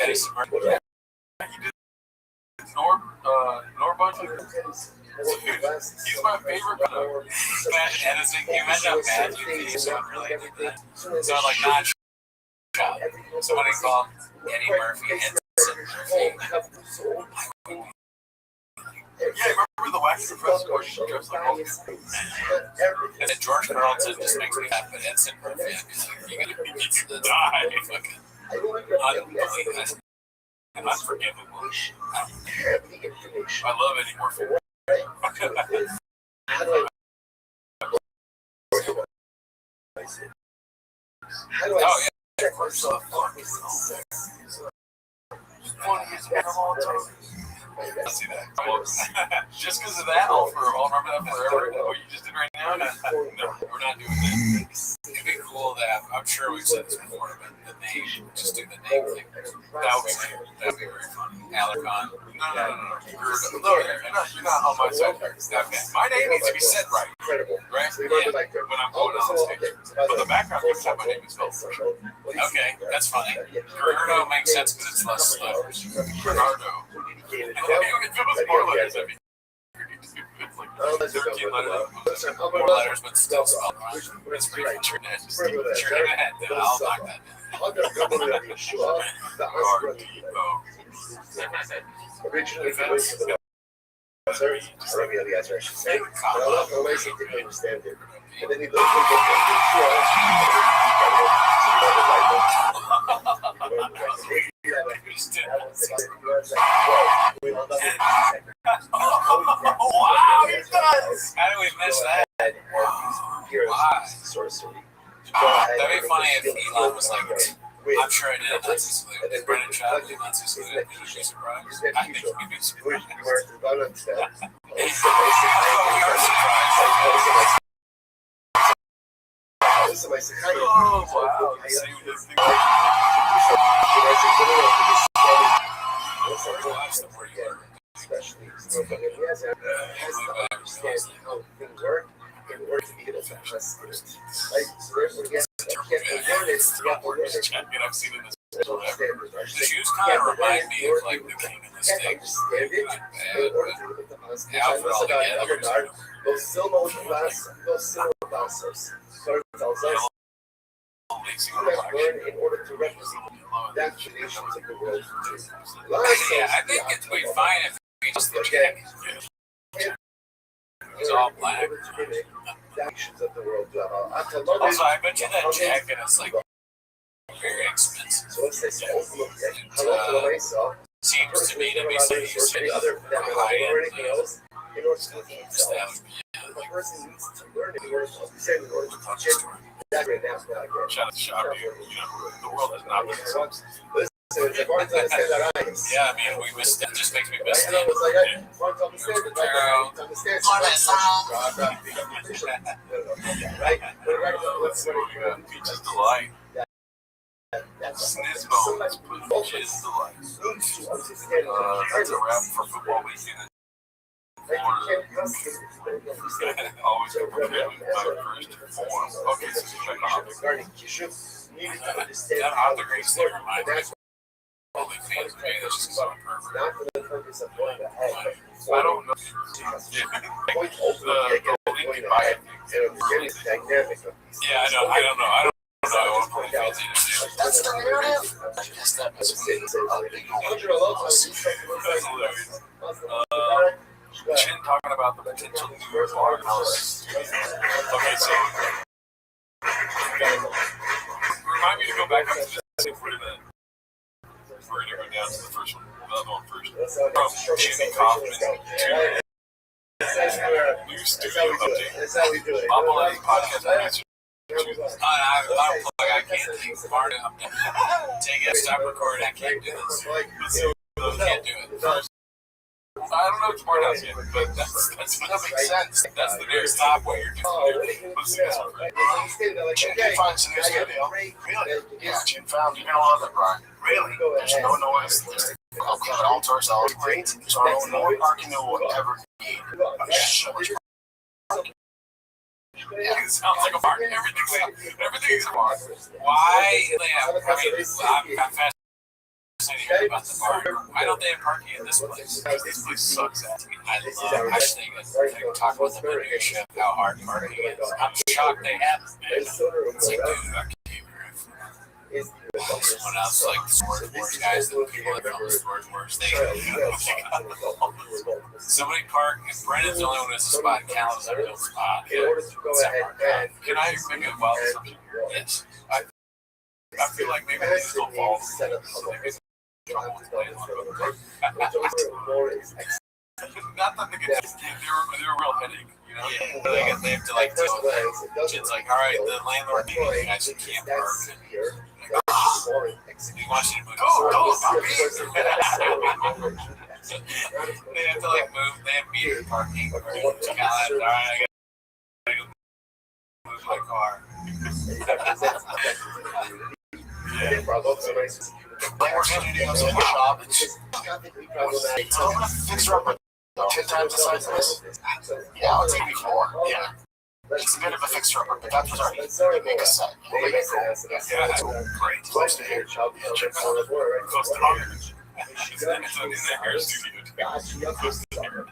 Edison Murphy. You did Norbund? He's my favorite. Edison, you imagine how bad you think so really like that. So like not job. Somebody called Eddie Murphy Edison Murphy. Yeah, remember the wax professor where she dressed like all these things? And then George Carlton just makes me laugh, but Edson Murphy, you're gonna be die. Fucking unbelievable. And unforgivable. I love Eddie Murphy. How do I check myself on this success? I see that. Just because of that, I'll remember that forever. What you just did right now? No, we're not doing that. It'd be cool to have, I'm sure we've said this before, but the name, just do the name thing. That would be very funny. Alarcon. No. You're not on my side here. Okay. My name needs to be said right. Right? Yeah. When I'm going on stage. But the background needs to have my name spelled. Okay, that's funny. Gerardo makes sense because it's less letters. Gerardo. If it was more letters, that'd be it's like 13 letters. More letters, but still spelled wrong. It's pretty good. Just turn it ahead. I'll knock that down. Originally, sorry, the answer I should say. But I love the way they understand it. And then he looked Wow, he does! How do we miss that? Wow. Sorcery. That'd be funny if Elon was like, I'm sure I did a Nazi salute. If Brennan tried to do a Nazi salute, would you be surprised? I think you'd be surprised. You are surprised. Oh, wow. You see what this thing especially he has to understand how things work in order to be able to trust it. Like, therefore, he has to get the awareness, you have to learn it. I've seen it in this. The shoes kind of remind me of like the king and the stick. Understand it in order to live with the house. Those silver glasses, Torah tells us, you have learned in order to represent that the nations of the world do. Yeah, I think it would be fine if we just the jack. It's all black. The nations of the world do. Also, I bet you that jacket is like very expensive. So let's say Seems to me to be something other than anything else in order to live himself. the person needs to learn in order to understand, in order to touch it. That's right now. Shout out to Shop, the world has not been so. Listen, it's hard to understand that eyes. Yeah, I mean, we missed it. Just makes me miss it. I know, it's like I want to understand it. Like I want to understand it. Right? Let's see what we got. Peaches Delight. Snizbones. Peaches Delight. That's a wrap for football weekend. Florida. Always prepared with my first form. Okay, so check off. That autograph thing reminds me of all the fans pay this just so pervert. I don't know. The link you buy it. Yeah, I don't know. I want to play fans either. That's the narrative. I guess that must be Chin talking about the potential new farmhouse. Okay, so remind me to go back up to this for a minute. We're going to go down to the first one, the other one first. From Jimmy Kaufman to new studio update. Bob podcast on YouTube. I can't take part of it. Take it, stop recording. I can't do this. I can't do it. I don't know if Smart House yet, but that makes sense. That's the nearest stop what you're doing. Let's see this one first. Chin finds a new studio. Really? Yeah, Chin found. You're gonna love it, Brian. Really? There's no noise. There's no altars, all great. There's no parking you will ever need. So much parking. Yeah, it sounds like a park. Everything's a park. Why? Yeah, I'm fascinated about the park. Why don't they have parking in this place? Because this place sucks at me. I just think I talk about the leadership, how hard parking is. I'm shocked they have it, man. It's like, dude, I can't even when I was like the Storage Wars guys, the people that film the Storage Wars, they somebody park, if Brennan's the only one that's a spot, Cal's every other spot. Can I make a wild assumption? Yes. I feel like maybe these don't fall. Not that they get they're a real headache, you know? Yeah. They have to like deal with it. It's like, all right, the landlord meeting, you guys can't park. He wants you to move. They have to like move. They have meter parking. All right, I gotta move my car. More studios in the shop. I'm gonna fix her up with 10 times the size of this. Yeah, it's gonna be 4. Yeah. It's a bit of a fixer-upper, but that's already make a set. We'll make it cool. Yeah, that's great. Close to here. Close to Hungary. It's in the hair studio. Close to here.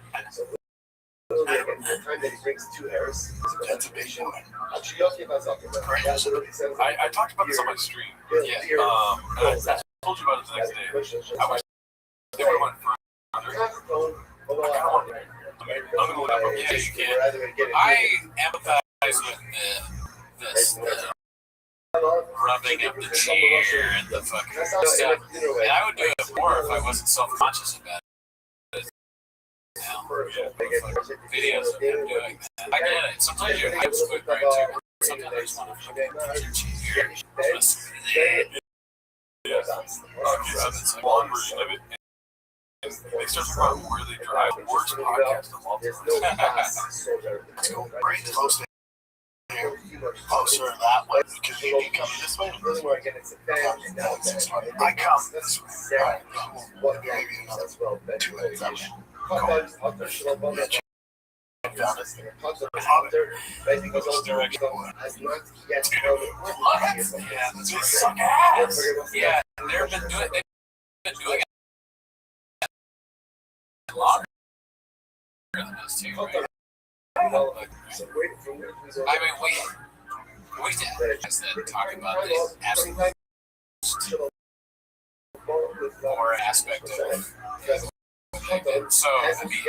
The time that he brings 2 hairs. That's a big one. I talked about this on my stream. Yeah. I told you about it the next day. I wish they would have went further. I'm gonna look up. Yeah, you can. I empathize with the rubbing of the chair and the fucking stuff. And I would do it more if I wasn't self-conscious about it. Now, videos of him doing that. I get it. Sometimes your hips would break too. sometimes I just want to fucking cheer. Yeah. It's a long version of it. And they start talking about where they drive. Worst podcast of all time. Let's go right close to here. Closer that way. Because you come this way. I come this way. Right. Maybe another 2 minutes that way. Go. Found it. Yeah, they suck ass. Yeah, they've been doing it longer than us too, right? I mean, we did talk about this absolute more aspect of. So, I mean,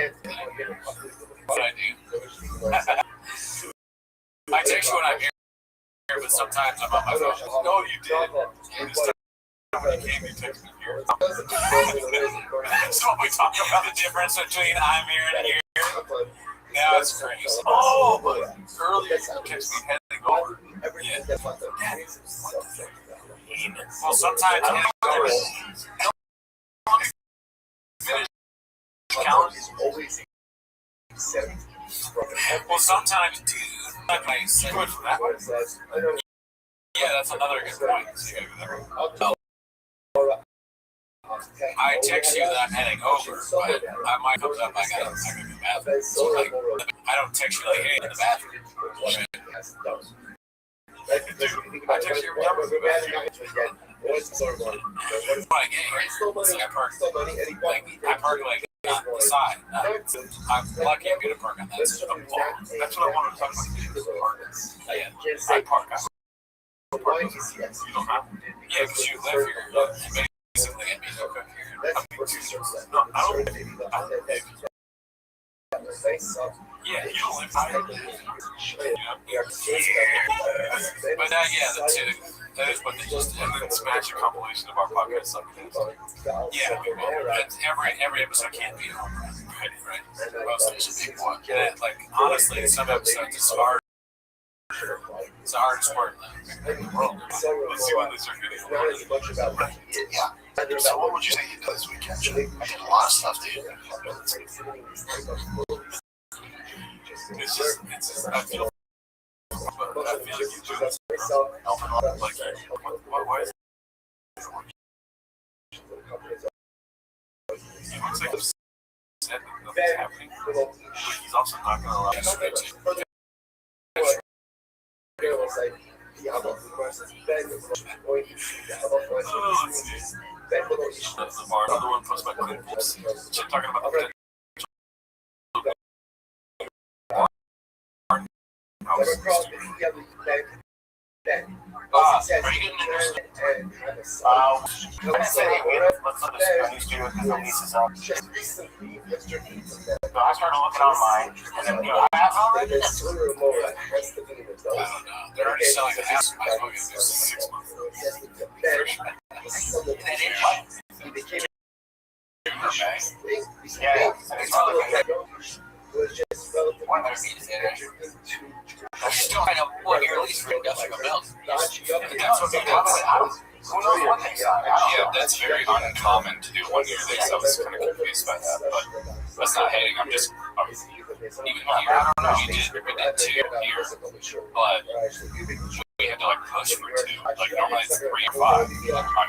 what I do, I text you when I'm here, but sometimes I'm on my phone. No, you did. This time when you came, you texted me here. So we talk about the difference between I'm here and here. Now it's crazy. Oh, but earlier you texted me heading over. Yeah. Well, sometimes sometimes, dude, I say, yeah, that's another good point. I text you that I'm heading over, but I might come up. I gotta go to the bathroom. So like, I don't text you like, hey, in the bathroom. I text you every time I go back. When I get here, I park like on the side. I'm lucky I'm gonna park on that side. That's what I wanted to talk about. Yeah, I park on. You don't have to. yeah, because you live here. Basically, I mean, you cook here. No, I don't. Yeah, You don't live here. but yeah, that's it. That is what they just did. And then smash a compilation of our podcast subcast. Yeah, we will. But every episode can't be home run. Right. Most of it should be one. And like, honestly, some episodes it's hard. It's the hardest part in the world. Let's see when they start getting older. Yeah. So what would you say you did this weekend? I did a lot of stuff, dude. It's just, I feel like you do this. Helping out. Like, why is he looks like upset that nothing's happening, but he's also not going to allow you to switch it. The bar, another one posted by Clint Wolfs. Shit talking about the potential house. Are you getting interested? Let's look at this studio because my niece is up. So I started looking online, and then I have already this. I don't know. They're already selling the house. I was going to do 6 months. Yeah, it's I still kind of want your lease for industrial build. That's what they do. Who knows what they got? Yeah, that's very uncommon to do 1 year lease. I was kind of confused by that, but that's not hating. I'm just even here. We did 2 here, but we had to like push for 2. Like normally it's 3 or 5 on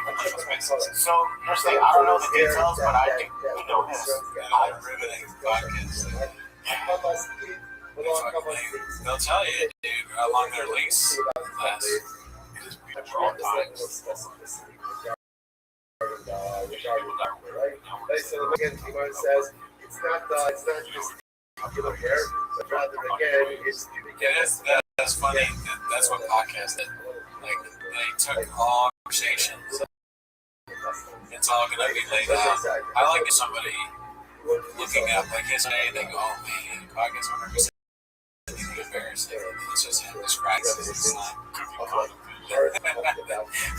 commercial spaces. So you're saying I don't know the details, but I do know this. I'm riveting podcast. They'll tell you, dude, how long their lease lasts. It is for all times. Says it's not just popular hair, but rather again, it's Yeah, that's funny. That's what podcast did. Like, they took all conversations. It's all going to be laid out. I like if somebody looking up, like his name, they go, oh man, podcast owner said anything embarrassing. It's just him describing it. Well,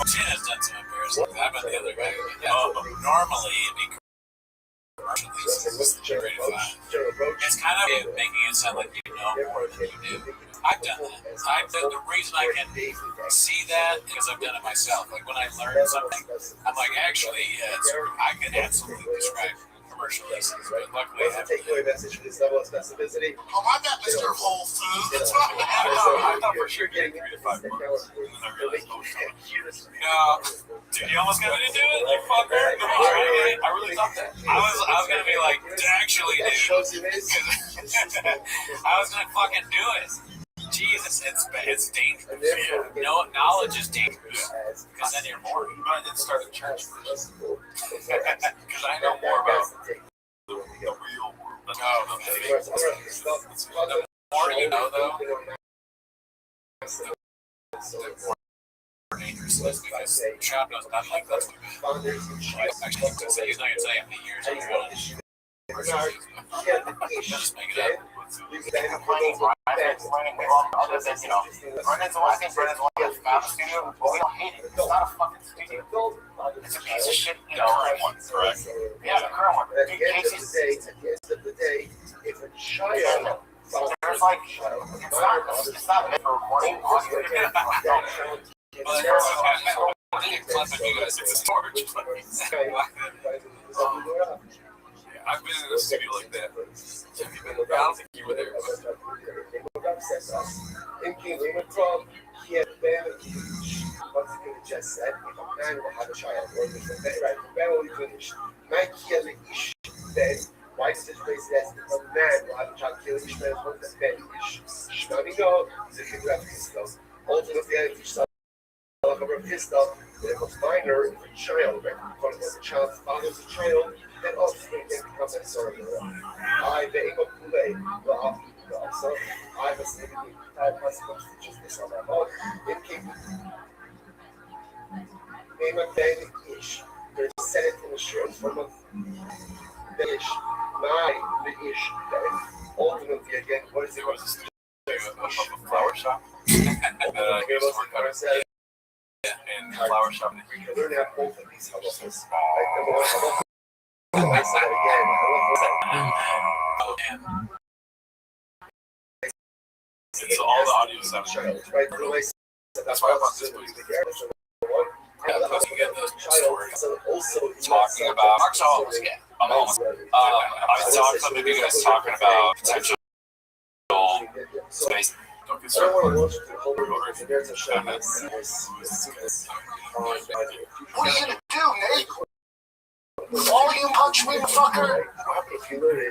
Jen has done some embarrassing things. I've been the other guy. Normally, it'd be commercial leases. It's kind kind of making it sound like you know more than you do. I've done that. The reason I can see that is because I've done it myself. Like when I learn something, I'm like, actually, I can absolutely describe commercial listings, but luckily I have takeaway message for this level of specificity. Oh, I got Mr. Whole Foods. I thought for sure getting 3 to 5 months. And then I realized, oh, no, dude, you almost got me to do it, you fucker. No, I really thought that. I was gonna be like, actually, dude. I was gonna fucking do it. Jesus, it's dangerous. No, knowledge is dangerous. Because then you're bored. but I did start a church first. Because I know more about the real world. The more you know, though, the more dangerous it is because Chad knows nothing like that's what actually he's not going to tell you how many years he's going to just make it up. Other than, you know, Brennan's one, I think Brennan's one of the found studio, but we don't hate it. It's not a fucking studio. It's a piece of shit, you know. Current one, correct? Yeah, the current one. At the end of the day, if a child There's like, it's not meant for recording audio. I've been in a studio like that. Have you been? I don't think you were there. In King Leopold, he had been what he just said, if a man will have a child, or if a man will finish, my kid is dead. Why does this place that if a man will have a child, kill each man with the bed ish? Shmamino is a geographic stuff. Ultimately, I teach some of his stuff, that it was minor if a child, right? Because the child's father's a child, then offspring can become that sort of I being a play, the also, I was thinking, I was supposed to just this on my mouth. It came name a bed ish. There's a set in the shirt from a ish. The ish. Ultimately, again, what is it? There was a studio, a flower shop. And flower shop. Learn how both of these houses. I said it again. It's all the audio stuff. That's why I want this movie. Let's get those stories. Talking about, Mark's almost again. I saw a clip of you guys talking about potential space. I don't want to watch the whole movie. There's a show What are you gonna do, Nate? Volume punch me, fucker! if you learn it,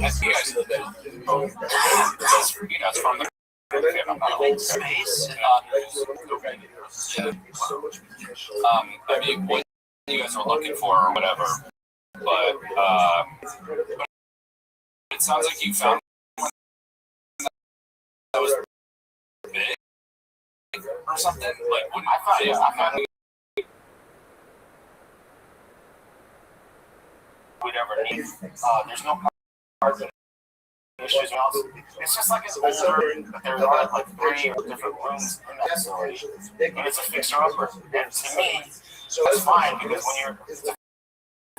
I see you guys a little bit. You know, it's from the space. I mean, what you guys are looking for or whatever, but it sounds like you found one that was big or something. Like, what I found we'd ever need. There's no parts of issues. It's just like it's older, but there are like 3 different rooms in that facility, and it's a fixer-upper. And to me, that's fine because when you're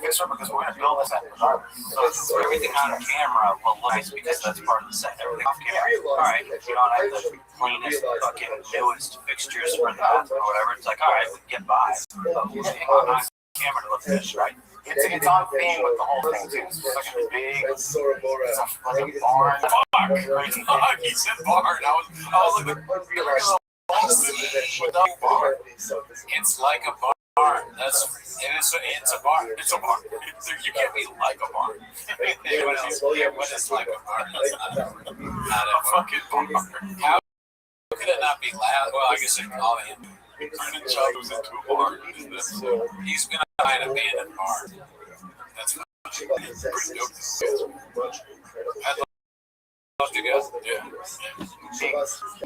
fixer, because we're going to build this at regardless. So everything on camera will look nice because that's part of the set. Everything off camera, all right, you don't have the cleanest, fucking newest fixtures for the bathroom or whatever. It's like, all right, we can get by. But we'll hang on camera to look good, right? It's on theme with the whole thing too. It's like a big, it's a barn. Fuck, he said barn. I was like, it's like a barn. It's a barn. It's a barn. You can't be like a barn. What else? What is like a barn? Not a fucking barn. How could it not be loud? Well, I guess I can call him. Brennan Chubb was into a bar. He's gonna buy an abandoned barn. That's pretty dope. I'd love to go. Yeah. Big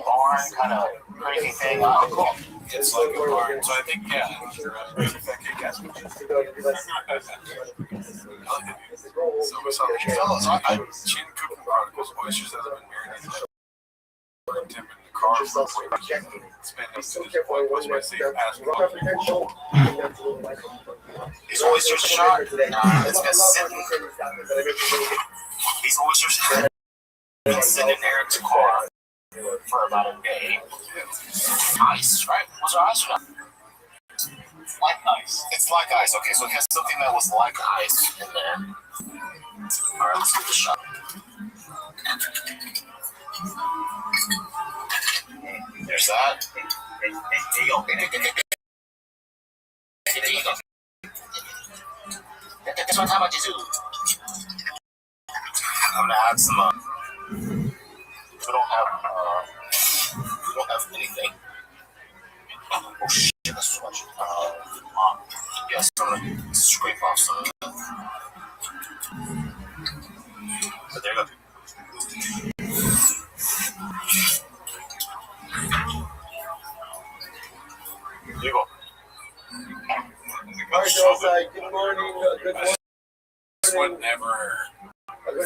barn kind of crazy thing. Oh, cool. It's like a barn. So I think, yeah. So what's up? Chin cooking articles. Oysters that have been marinated. Temp in the car for spend us to this point. What's my safe pass? These oysters are sharp. It's been sitting. These oysters have been sitting there in the car for about a day. Ice, right? Was there ice or not? Like ice. It's like ice. Okay, so it has something that was like ice in there. All right, let's give it a shot. There's that. There you go. There you go. This one, how about you do? I'm gonna add some. We don't have anything. Oh shit, that's too much. Yes, I'm gonna scrape off some of that. But there you go. There you go. Good morning. Good morning. I would never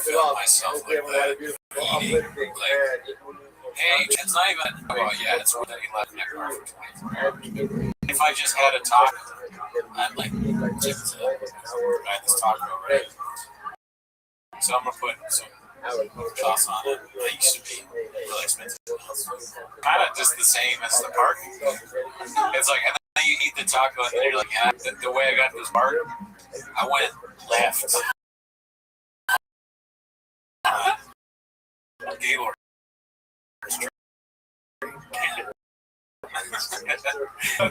feel myself like that. Eating, like, hey, it's not even, well, yeah, it's more than 11 at car for 24 hours. If I just had a taco, I'd like tip to buy this taco, right? So I'm gonna put some sauce on it. I used to be really expensive. Kind of just the same as the park. It's like, and then you eat the taco and then you're like, yeah, the way I got this park, I went left. Gaylord. That's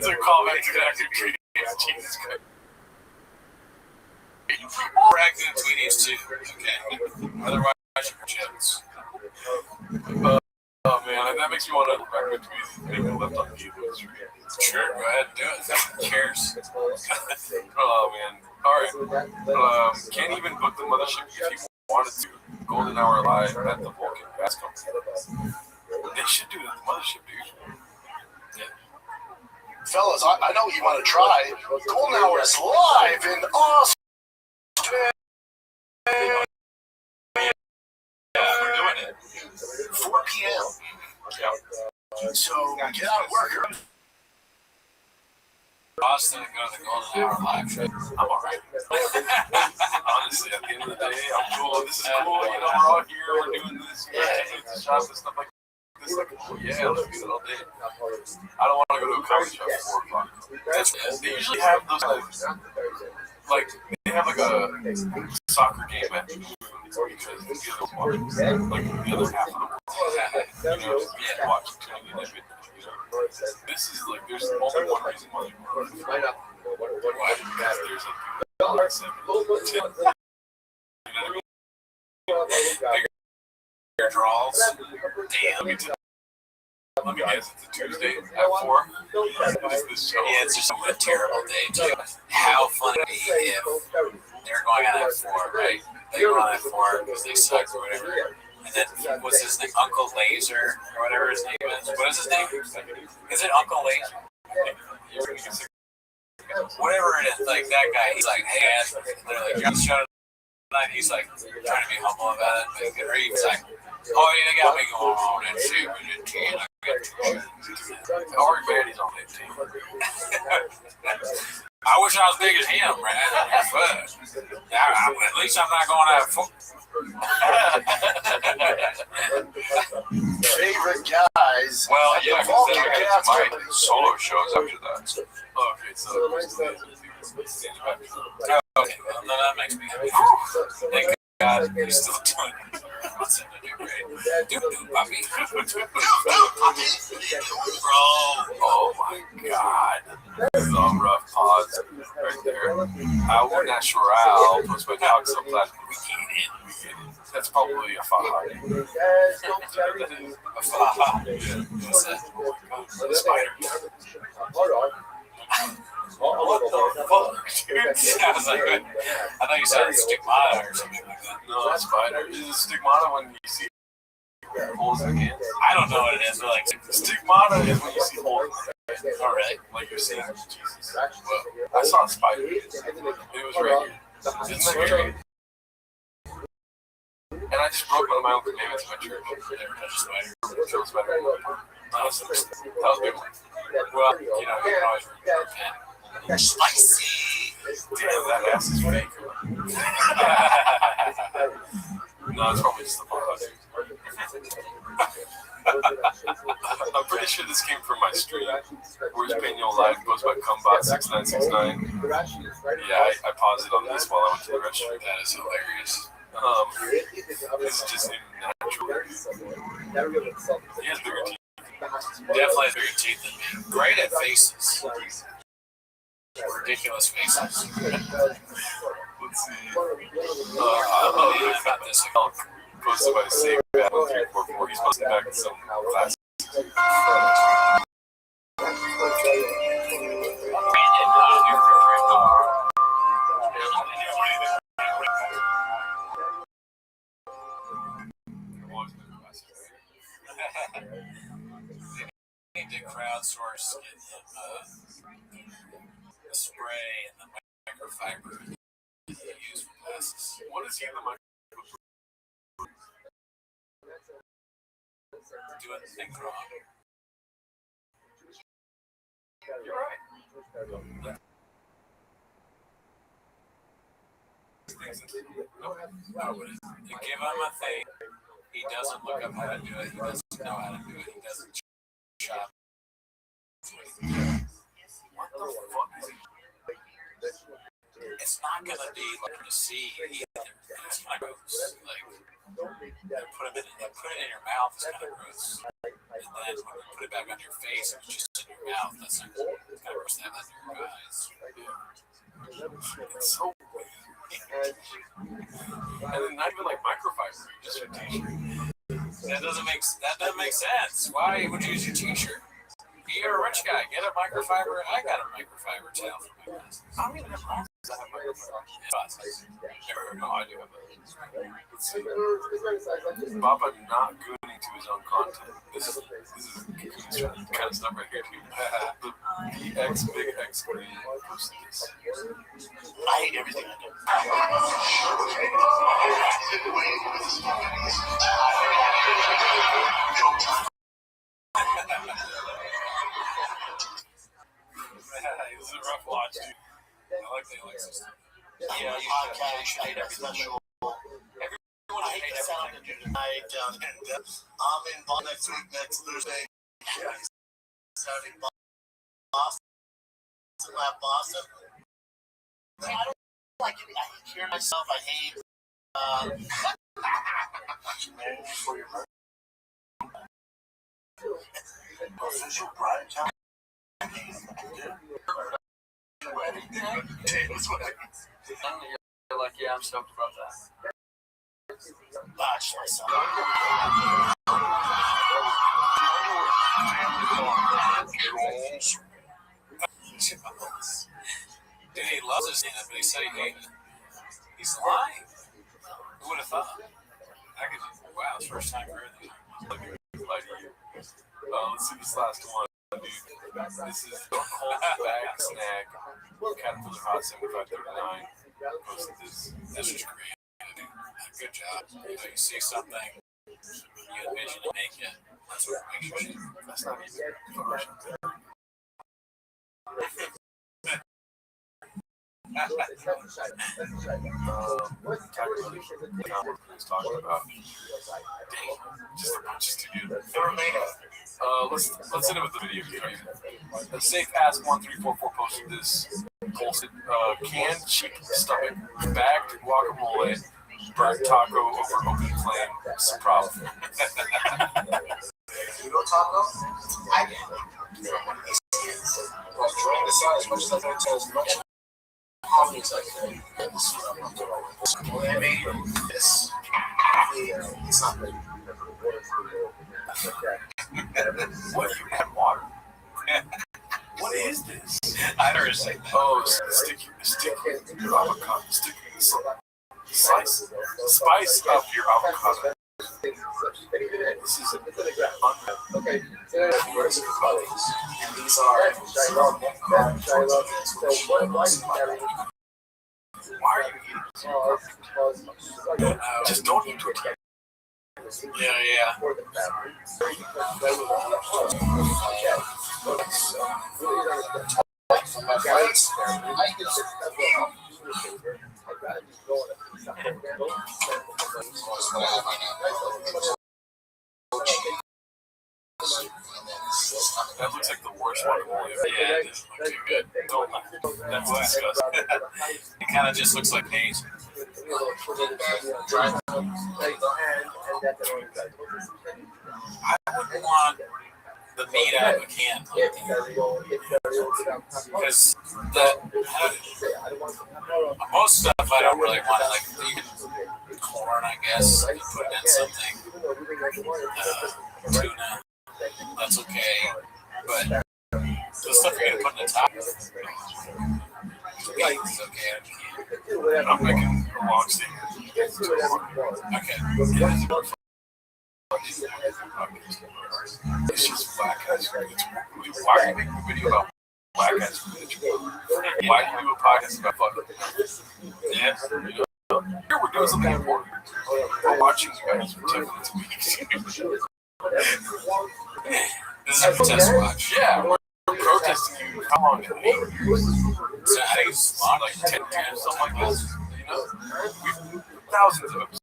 a callback to that. Jesus Christ. We're acting tweeties too. Okay. Otherwise, you're chips. Oh man, that makes me want to back with tweets. Anything left on you? Sure, go ahead and do it. Who cares? Oh man. All right. Can't even book the mothership if you wanted to. Golden Hour Live at the Vulcan Gas Company. They should do the mothership, dude. Yeah. Fellas, I know you want to try. Golden Hour is live in Austin. Yeah, we're doing it. 4 p.m. Yeah. So get out of work. Austin and go to the Golden Hour live show. I'm alright. Honestly, at the end of the day, I'm cool. This is cool. You know, we're all here. We're doing this. We're taking the shots and stuff like this. Like, oh, yeah, let's do it all day. I don't want to go to a coffee shop at 4 o'clock. They usually have those like they have like a soccer game at because the other one, like the other half of the you know, just watching tuning in everything. You know, this is like there's only one reason why there's a 7, 10, you know what I mean? Bigger draws. Damn. Let me guess, it's a Tuesday at 4. Yeah, it's just a terrible day too. How funny would it be if they're going on at 4, right? They go on at 4 because they suck or whatever. And then what's his name? Uncle Laser or whatever his name is. What is his name? Is it Uncle Laser? Whatever it is, like that guy. He's like, hey, guys, they're like, you're on the show tonight. He's like trying to be humble about it. But he's like, oh, yeah, they got me going on and shit. We did 10. Our daddy's on that team. I wish I was big as him, man. But at least I'm not going out for. Favorite guys. Well, at yeah, the Vulcan because Gas my Company. solo shows after that. Okay, so Okay, well, no, that makes me happy. Thank God you're still doing it. What's in the new grade? Doo-doo, puppy. Bro. oh my God, the rough pause right there. Our natural puts my dog so glad we can't in. That's probably a faja. A faja. What's that? A spider. What the fuck, dude? I was like, I thought you said stigmata or something like that. No, spider. Is it stigmata when you see holes in the hands? I don't know what it is, but like, Stigmata is when you see holes in the hands. all right. Like you're seeing Jesus. Well, I saw a spider. It was right here. Isn't that great? And I just broke one of my own commandments in my church. Never touched a spider. Kill a spider. That was a big one. Well, you know, you can always repent. Spicy. Damn, that ass is fake. No, it's probably just the pause. I'm pretty sure this came from my stream. Where's Peniel Live goes by Cumbot6969. Yeah, I paused it on this while I went to the restroom. That is hilarious. This is just natural. He has bigger teeth. Definitely has bigger teeth than me. Great at faces. Ridiculous faces. Let's see. About this. Posted by Save 1344. He's posting back in some class. They need to crowdsource the spray and the microfiber that they use for glasses. What is he in the mic? Doing things wrong. You're right. You give him a thing, he doesn't look up how to do it, he doesn't know how to do it, he doesn't shop. What the fuck is he? It's not gonna be like to see either. It's kind of gross. Like put it in your mouth. It's kind of gross. And then when you put it back on your face, it's just in your mouth. That's not, it's kind of gross to have that in your eyes. It's so weird. And then not even like microfiber, just your t-shirt. That doesn't make sense. Why would you use your t-shirt? You're a rich guy. Get a microfiber. I got a microfiber towel for my glasses. I don't even have glasses. I have microfiber. No, I do have that. Let's see. Papa not gooning to his own content. This is kind of stuff right here too. The BX Big X Green posted this. I hate everything I do. This is a rough watch, dude. I like the Alexis. Yeah, you podcast, I hate every special. Everyone I hate the sound to do tonight. And I'm in Boston next week, next Thursday. Saturday, Boston. Boston. I don't like it. I hate hearing myself. I hate. Official prime time. You're like, yeah, I'm stoked about that. Watch myself. Dude, he loves this thing, but he said he hated it. He's lying. Who would have thought? Wow, it's first time for everything. Let's see this last one, dude. This is Don't Hold Bag Snag. Caterpillar Hot 7539. Posted this. This was great. Good job. You see something, you envision to make it. That's what makes you. That's not easy. Photoshop. Talking about. Just too good. Let's end it with the video here. Safe Pass 1344 posted this. Canned cheap stomach, bagged guacamole, burnt taco over open flame. It's a problem. You know taco? I get it. Well, trying to decide as much as I can tell as much coffee as I can. Well, I made this. It's not good. What? You had water? What is this? I never say that. Oh, stick your avocado. Stick spice up your avocado. This is Okay. These are why are you eating? Just don't eat it. Yeah. That looks like the worst one of all. Yeah, it doesn't look too good. Don't lie. That's disgusting. It kind of just looks like haze. I wouldn't want the meat out of a can, because most stuff I don't really want. Like you can corn, I guess, you put in something, tuna, that's okay. But the stuff you're gonna put in the top, it's okay. I'm making a long steak. Okay. It's just black guys. Why are you making a video about black guys? Why do you do a podcast about fucking? Yeah. Here we're doing something important. We're watching you guys for 10 minutes a week. This is a protest watch. Yeah, we're protesting you. How long? 8 years? So I think it's Like 10 years, something like this. You know, we've thousands of episodes.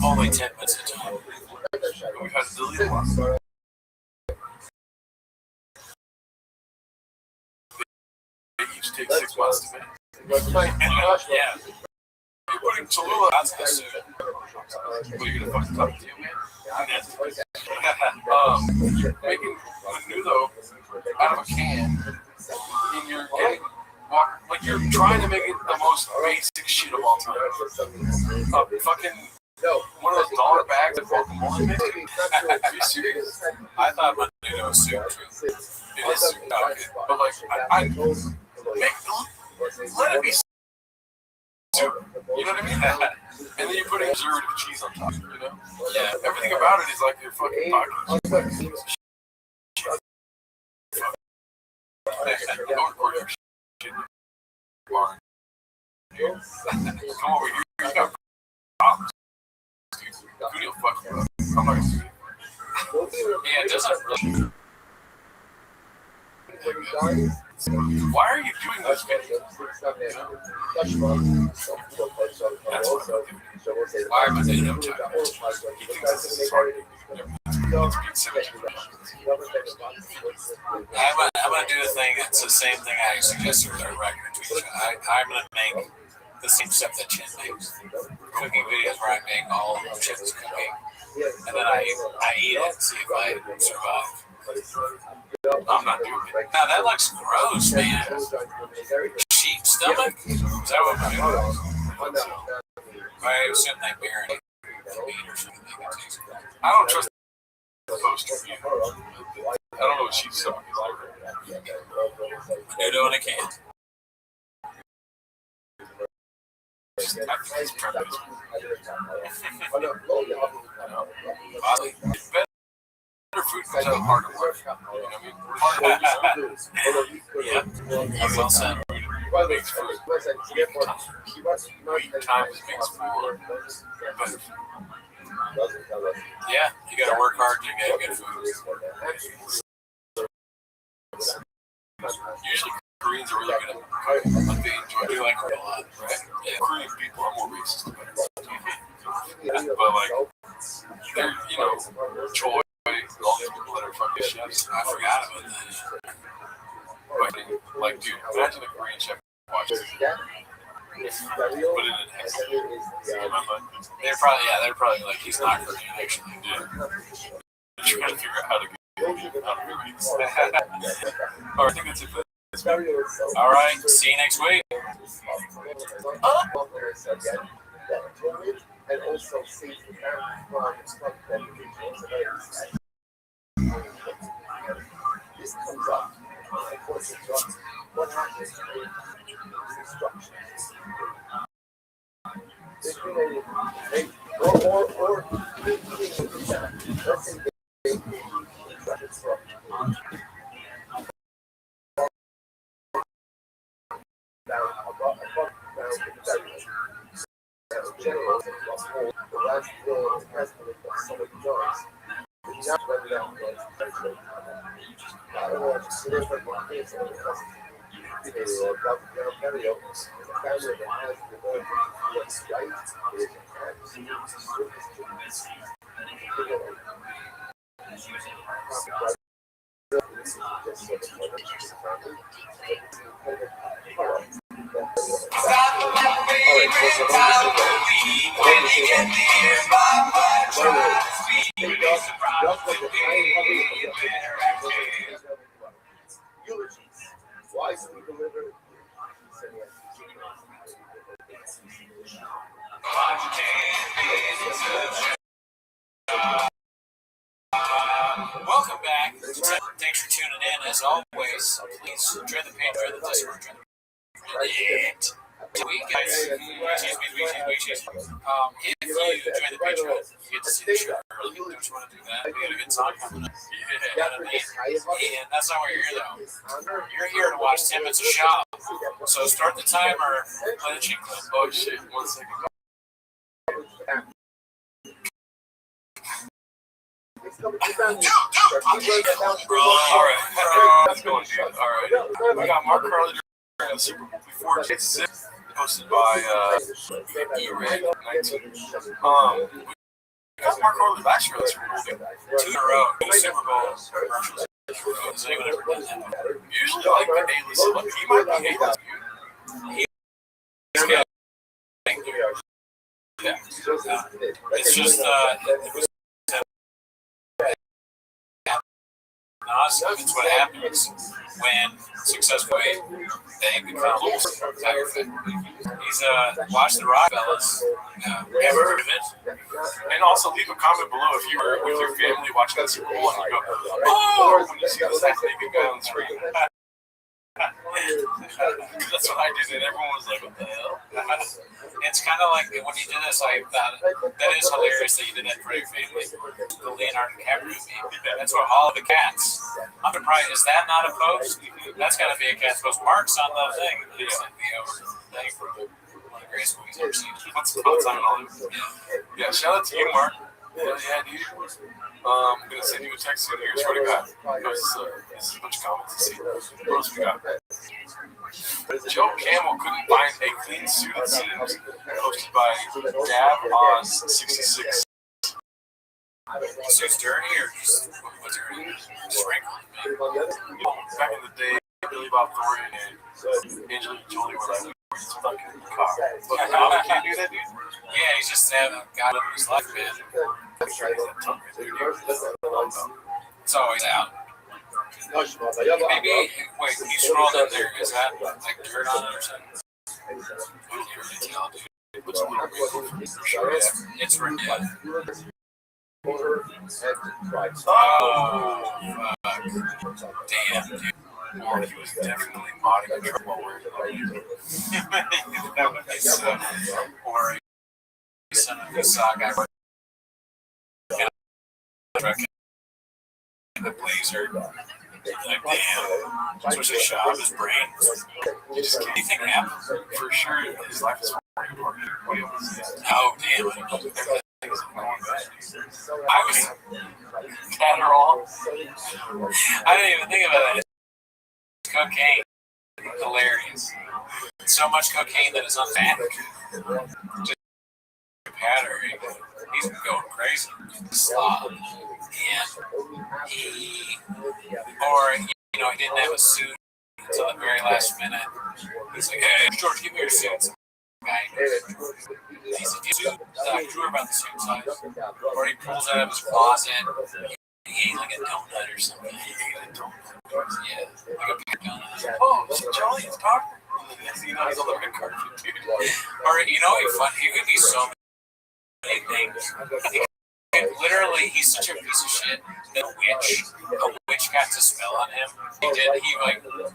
only 10 minutes at a time. We've had to delete a lot. They each take 6 months to make. Yeah. You're putting Cholula out there soon. What are you gonna fucking talk to you, man? Making a noodle out of a can, and you're getting like you're trying to make it the most basic shit of all time. Fucking one of those dollar bags of guacamole. Are you serious? I thought my noodle was soup too. It is soup, okay. But like, I let it be soup. You know what I mean? And then you put preservative cheese on top. You know? Yeah. Everything about it is like your fucking pocket. Don't record your shit in your barn. Come over here. You got problems. Who the fuck you? I'm not gonna do it. Yeah, it doesn't really. Why are you doing this video? That's what I'm doing. Why am I doing it? He thinks this is hard. It's being symmetry. I'm gonna do the thing. It's the same thing I suggested with our record tweet. I'm gonna make the same stuff that Chin makes. Cooking videos where I make all of Chin's cooking, and then I eat it and see if I survive. I'm not doing it. Now that looks gross, man. Sheep stomach? Is that what we're doing? I assume they bury meat or something. I don't trust the post review. I don't know what she's stomach is like. Noodle in a can. I think it's prepped. Better food comes out of harder work. You know what I mean? Harder work. Yeah, well said. Makes food. Time makes food better. Yeah, you gotta work hard to get good food. Usually Koreans are really good at cooking. Like they enjoy it. We like it a lot, right? Yeah, Korean people are more racist about it. But like, they're, you know, Choi, all these people that are fucking chefs. I forgot about that. Like, dude, imagine a Korean chef watching this. Put it in an X. They're probably like, he's not Korean, actually. Yeah. You're trying to figure out how to get out of movies. Alright, I think that's it for this week. All right, see you next week. And also save the family from this comes up. What happens with instructions? Or let's say instructions from general, the last president of somebody does. Not whether that was president. I don't know, it's different things. Wisely delivered. Welcome back. Thanks for tuning in. As always, please join the page, join the Discord, join the guys. If you join the Patreon, you get to see the show early. Don't you want to do that? We got a good song coming up. And that's not why you're here, though. You're here to watch 10 minutes of Shop. So start the timer, play the cheat clip. Oh shit! 1 second. Alright. Let's go, dude. Alright. We got Mark Carly during the Super Bowl before it's 6, hosted by E-Ray 19. We got Mark Carly last year on the Super Bowl. 2 in a row. Super Bowl commercials. Has anyone ever done that? Usually like the A-list. He might be A-list. Yeah. It's just it's what happens when successful they become almost tiger fit. He's watched the Rockfellas. Ever heard of it? And also leave a comment below if you were with your family watching the Super Bowl and you go, oh, when you see this naked guy on the screen. That's what I did, and everyone was like, what the hell? It's kind of like when you did this, I thought that is hilarious that you did that for your family. The Leonardo DiCaprio meme. That's what all of the cats. I'm surprised. Is that not a post? That's got to be a cat's post. Mark's on the thing. It's like the thing from one of the greatest movies I've ever seen. What's on all of it? Yeah, shout out to you, Mark. Yeah, dude. I'm going to send you a text in here. Swear to God. Because this is a bunch of comments to see. What else we got? Joe Camel couldn't find a clean suit, it seems. Posted by Dab Oz 66. So it's dirty or just what's dirty? Sprinkled. Back in the day, Billy Bob Thornton and Angelina Jolie were like, we're stuck in the car. But now they can't do that, dude? Yeah, he's just haven't got up in his life, man. It's always out. Maybe, wait, can you scroll down there? Is that like dirt on it or something? I can't really tell, dude. It's a little weird. Sure, yeah. It's red. Oh, fuck. Damn, dude. Or he was definitely modding a truck while wearing That would be so. Or son of the saga. The blazer. Like, damn. Switch the shot of his brain. You just can't. Anything happen? For sure, his life is falling apart. What do you want to say? Oh, damn. I was Adderall. I didn't even think about that. Cocaine. Hilarious. So much cocaine that is unfattened. Just patter. He's going crazy. Slob. And he didn't have a suit until the very last minute. He's like, hey, George, give me your suit. Guy. He said, do you drew about the same size? Or he pulls out of his closet. He ate like a donut or something. He ate a donut. Yeah, like a big donut. Oh, it's Charlie, it's Parker. He's on the red carpet, dude. Or, he could be so many things. Literally, he's such a piece of shit. A witch got to smell on him. He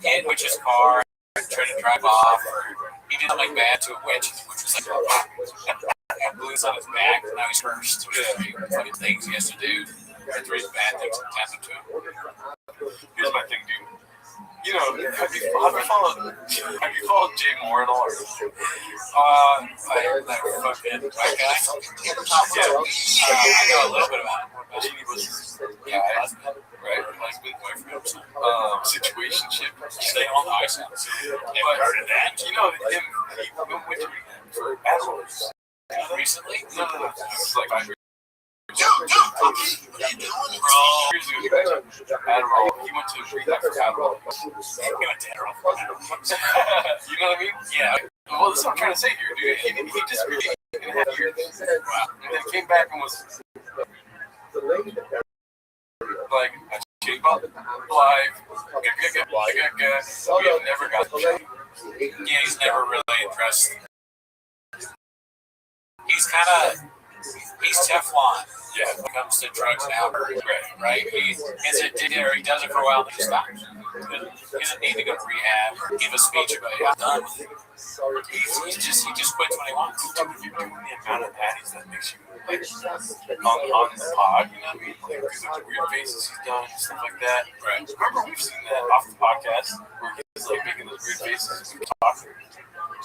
hit witch's car, tried to drive off, or he did something bad to a witch, and the witch was like, blues on his back, and now he's cursed. Three fucking things he has to do, or 3 bad things that happen to him. Here's my thing, dude. You know, have you followed Jay Moore at all? That fucking white guy? Yeah. I know a little bit about him. Jeannie Bush's Yeah, husband, right? Husband, boyfriend. situationship. Stay on the ice. Never heard of that. You know, he went to for Adderall Recently? No. It's like 5 years. Dude, what are you doing? Adderall. He went to rehab for Adderall. He went to Adderall. You know what I mean? Yeah. Well, that's what I'm trying to say here, dude. He just really didn't have years. Wow. And then came back and was like a shape up, alive. We have never got the shot. Yeah, he's never really impressed. He's Teflon. Yeah. When it comes to drugs and alcohol, right? He does it for a while, then he stops. He doesn't need to go to rehab or give a speech about it. He's done with it. He just quits when he wants. Dude, if you're doing the amount of patties that makes you like on the pod, you know what I mean? Like the weird faces he's done, stuff like that. Right. Remember we've seen that off the podcast where he's like making those weird faces as we talk.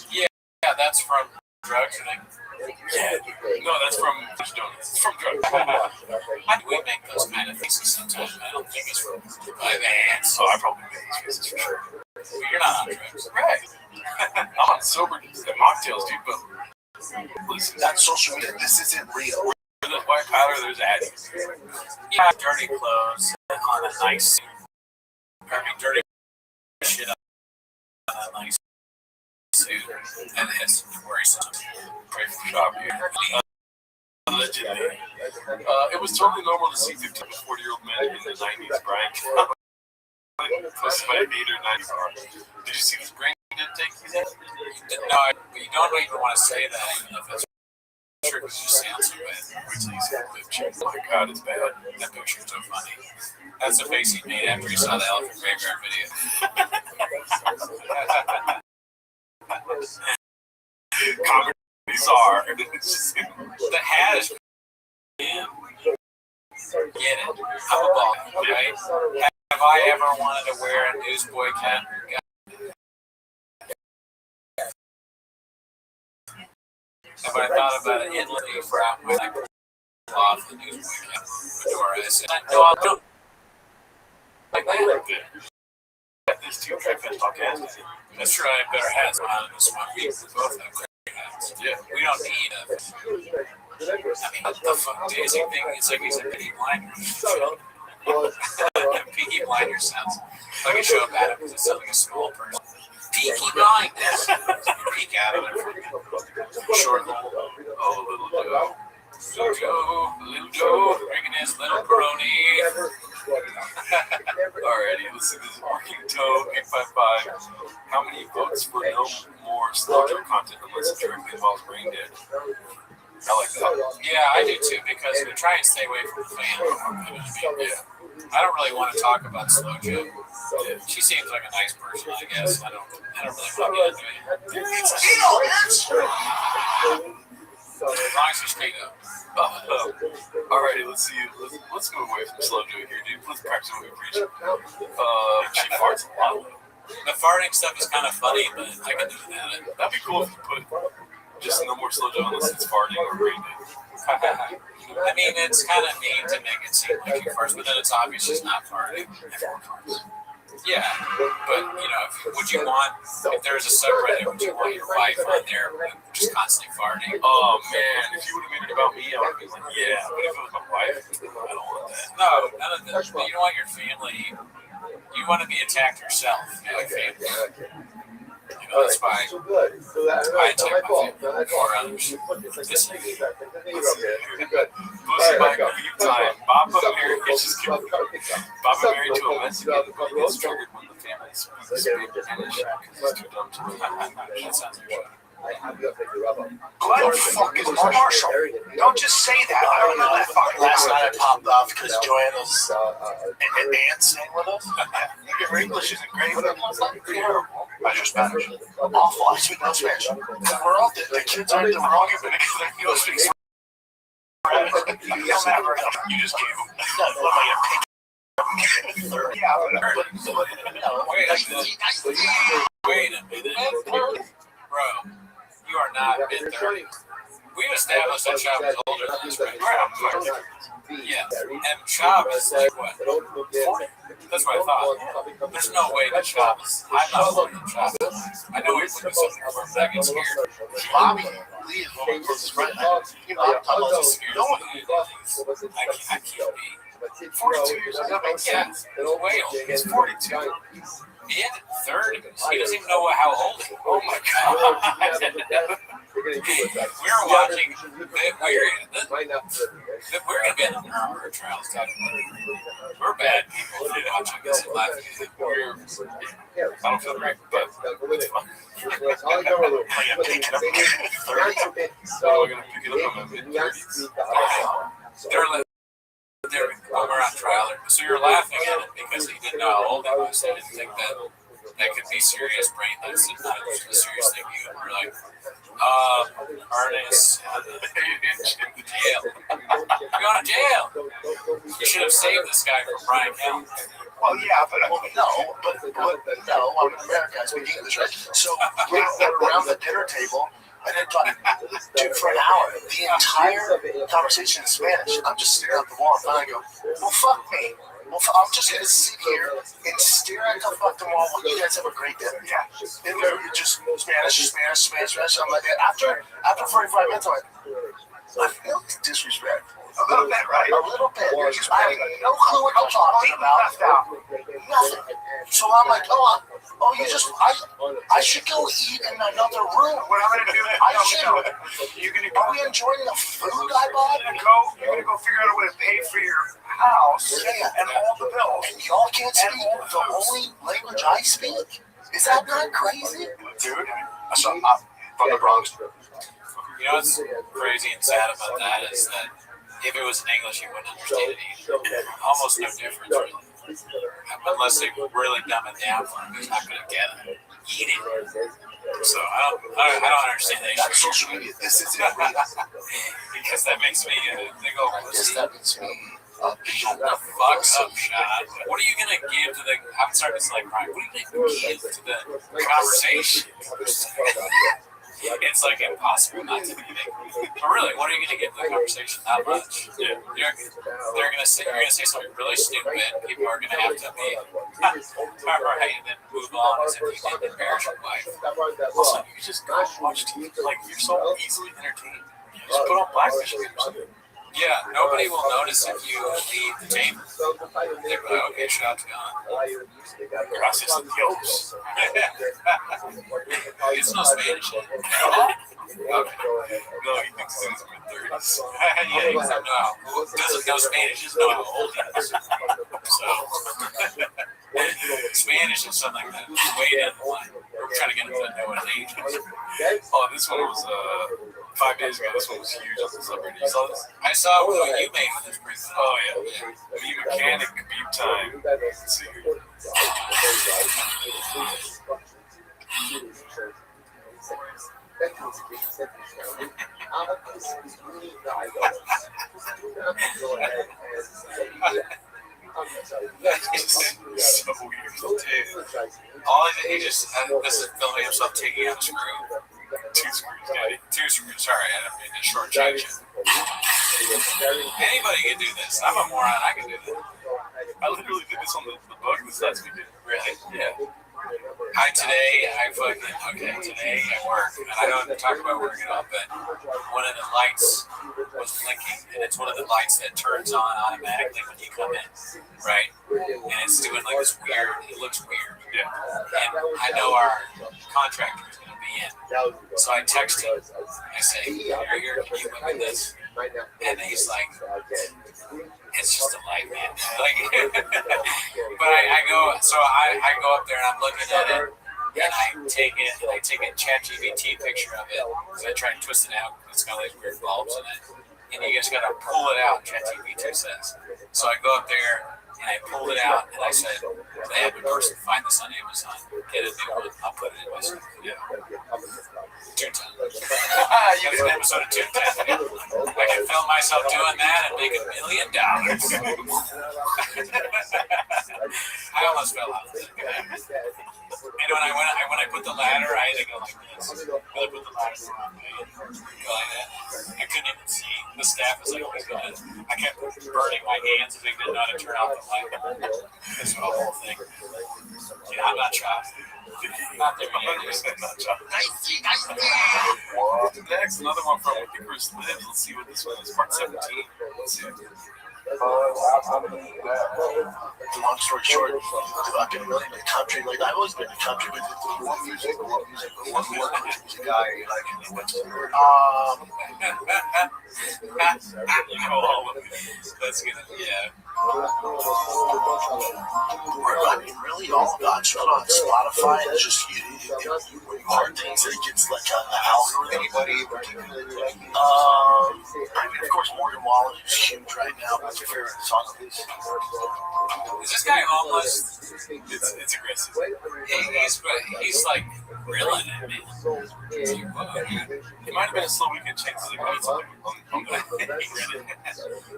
Yeah, that's from drugs, I think. Yeah. No, that's from donuts. It's from drugs. We make those kind of faces sometimes. I don't think it's from my bands. So I probably make these faces for sure. Well, you're not on drugs. Right. I'm on sober mocktails, dude, but listen, That's social media. This isn't real. where there's white powder, there's addicts. Yeah, dirty clothes on a nice, dirty shit on a nice suit, and it's worrisome. Pray for shop here. Allegedly. It was totally normal to see 15 to 40-year-old men in the 90s, Brian. Close to my 8 or 9 car. Did you see this brain intake he's had? No, you don't even want to say that, even if it's true, because it just sounds so bad. Wait till you see the picture. Oh my god, it's bad. That picture's so funny. That's the face he made after he saw the elephant graveyard video. Comedy czar. The hat is get it. I'm a ball, right? Have I ever wanted to wear a newsboy cap? Have I thought about it endlessly throughout my life? Off the newsboy cap, fedora. I said, no, I'll do it like that. This two track podcast. That's true. I have better hats on this one. We both have great hats. Yeah. We don't need a. I mean, the amazing thing is like he's a Peaky Blinders. Peaky Blinders sounds like a show about it because it sounds like a small person. Peaky Blinders. Peek out of it from short little. Oh, little Joe. Little Joe, drinking his little Peroni. Alrighty, let's see this working toe 855. How many votes for no more slow jump content unless it directly involves brain dead? I like that. Yeah, I do too because we try and stay away from the fan. Yeah. I don't really want to talk about Slow Joe. Yeah. She seems like a nice person, I guess. I don't really want to get into it. It's As long as you stay up. Alrighty, let's see. Let's move away from Slow Joe here, dude. Let's practice what we preach. She farts a lot. The farting stuff is kind of funny, but I can do that. That'd be cool if you put just no more Slow Joe unless it's farting or brain dead. I mean, it's kind of neat to make it seem like she farts, but then it's obvious she's not farting. Yeah, but you know, would you want, if there was a subreddit, would you want your wife on there just constantly farting? Oh man, if you would have made it about me, I would have been like, yeah. But if it was my wife, I don't want that. No, none of that. But you don't want your family. You want to be attacked yourself. Like family. You know, that's why I attack my family or others. This Pussy Mike, big time. Baba married, just kidding. Baba married to a Mexican who gets triggered when the family speaks Spanish because he's too dumb to know. That sounds good. Glenn fucking Marshall. Don't just say that. I don't know that fucking. Last night I popped off because Joanna's aunt sang with us. Her English isn't great, but it's not terrible. I just Spanish. Awful. I speak no Spanish. We're all the kids aren't the wrong of it because they don't speak Spanish. You just gave them. Wait a minute. Bro, you are not mid-30s. We've established that child was older than this, right? Yeah, and Shabbos, like what? 40? That's what I thought. There's no way that Shabbos. I'm not looking at Shabbos. I know he's looking something for him, but I get scared. Bobby Lee is one of my closest friends. You know, I'm talking about Scares no one. me. I can't be. 42 years old. That makes sense. He's way old. He's 42. He ended third. He doesn't even know how old he is. Oh my God. We were watching. We're going to be in the Nuremberg trials. We're bad people watching this and laughing. I don't feel great, but it's fun. They're We're going to pick it up on my mid-30s. They're when we're on trial. So you're laughing at it because he didn't know how old he was. He didn't think that could be serious brain. That's not a serious thing. You were like, Ernest, in jail. You're going to jail. You should have saved this guy from Brian Kelly. Well, yeah, but no, I'm an American. I speak English, right? So we're around the dinner table, and they're talking for an hour. The entire conversation in Spanish. I'm just staring at the wall, and I go, well, fuck me. Well, I'm just going to sit here and stare at the fucking wall while you guys have a great dinner. Yeah. And they're just Spanish. I'm like, after 45 minutes, I'm like, I feel disrespect. A little bit, right? A little bit. I have no clue what you're talking about. Nothing. So I'm like, I should go eat in another room. What I'm gonna do? Are we enjoying the food I bought? You're gonna go figure out a way to pay for your house and all the bills. And y'all can't speak the only language I speak. Is that not crazy, dude? So I'm from the Bronx. You know what's crazy and sad about that is that if it was in English, you wouldn't understand it either. Almost no difference, really. Unless they really dumb it down for him, he's not going to get it. Eat it. So I don't understand that. That's social media. This is it. Because that makes me a big old pussy. That makes me Shut the fuck up, Sean. What are you going to give to the... I'm starting to like Brian. What are you going to give to the conversation? It's like impossible not to be there. But really, what are you going to get to the conversation? Not much. Yeah. You're going to say something really stupid. People are going to have to be right and then move on as if you didn't embarrass your wife. Also, you just go watch TV. Like, you're so easily entertained. Just put on Blackfish or something. Yeah, nobody will notice if you leave the chamber. They'll be like, okay, Shot's gone. Gracias a Dios. It's no Spanish. Okay. No, he thinks he's in his 30s. Yeah, he doesn't know. Who doesn't know Spanish doesn't know how old he is. So, Spanish is something that way down the line. We're trying to get him to know what age is. Oh, this one was 5 days ago. This one was huge on the subreddit. You saw this? I saw what you made with this pretty. Oh, yeah. The mechanic beep time. Let's see here. So weird. He just this is filming himself taking out a screw. 2 screws, yeah. 2 screws. Sorry, I didn't mean to shortchange it. Anybody can do this. I'm a moron. I can do this. I literally did this on the bug this last weekend. Really? Yeah. Today I work, and I don't talk about working out, but one of the lights was blinking, and it's one of the lights that turns on automatically when you come in, right? And it's doing like this weird, it looks weird. Yeah. And I know our contractor is going to be in, so I text him. I say, you're here, can you look at this? And he's like, it's just a light, man. Like, but I go up there and I'm looking at it, and I take a ChatGPT picture of it, because I try and twist it out, because it's got like weird bulbs in it, and you just gotta pull it out, ChatGPT says. So I go up there, and I pulled it out, and I said, they have a person find this on Amazon, get a new one, I'll put it in my stuff. Yeah. Toontown. Use an episode of Toontown. I can film myself doing that and make $1 million. I almost fell out. And when I put the ladder, I had to go like this. When I put the ladder the wrong way, go like that. I couldn't even see. The staff was like, oh my god. I kept burning my hands if they didn't know how to turn out the light. That's the whole thing. Yeah, I'm not chopped. Not there yet. Not chopped. Next, another one from Icarus Lives. Let's see what this one is. Part 17. Let's see. Long story short, I've been really in the country. Like I've always been in the country, but one music, one work was a guy like he went to. You know all of it. That's good. Yeah. I mean, really, all about it on Spotify. It's just when you heard things, it gets like an algorithm. Anybody? I mean, of course, Morgan Wallen is huge right now. What's your favorite song of his? Is this guy homeless? It's aggressive. He's like grilling at me. It might have been a slow weekend change to the pizza.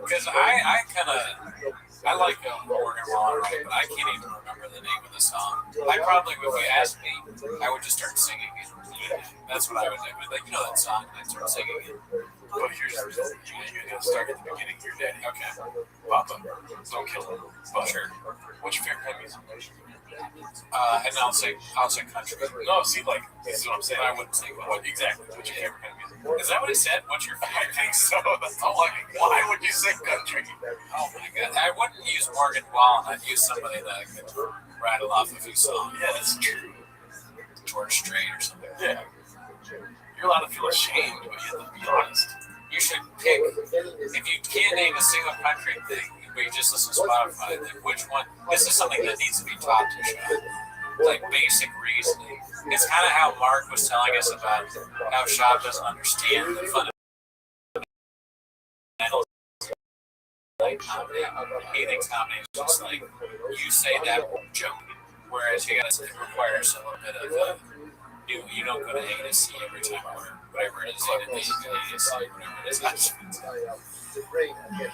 Because I kind of like Morgan Wallen, right? But I can't even remember the name of the song. I probably, if you asked me, I would just start singing it. That's what I would do. Like, you know that song, and I'd start singing it. But here's the thing. You're going to start at the beginning of your day. Okay. Papa, don't kill him. But Sure. what's your favorite kind of music? And I'll say country. No, see, like, this is what I'm saying. I wouldn't say What exactly? What's your favorite kind of music? Is that what he said? What's your I favorite? think so. That's all like, why would you say country? Oh my god. I wouldn't use Morgan Wallen. I'd use somebody that could rattle off a few songs. Yeah, that's true. George Strait or something. Yeah. You're allowed to feel ashamed, but you have to be honest. You should pick, if you can't name a single country thing, but you just listen to Spotify, then which one? This is something that needs to be taught to Shab. Like basic reasoning. It's kind of how Mark was telling us about how Shab doesn't understand the fundamentals. Like comedy. He thinks comedy is just like, you say that joke. Whereas it requires a little bit of you don't go to A to C every time, or whatever it is, A to B, you go to A to C, whatever it is.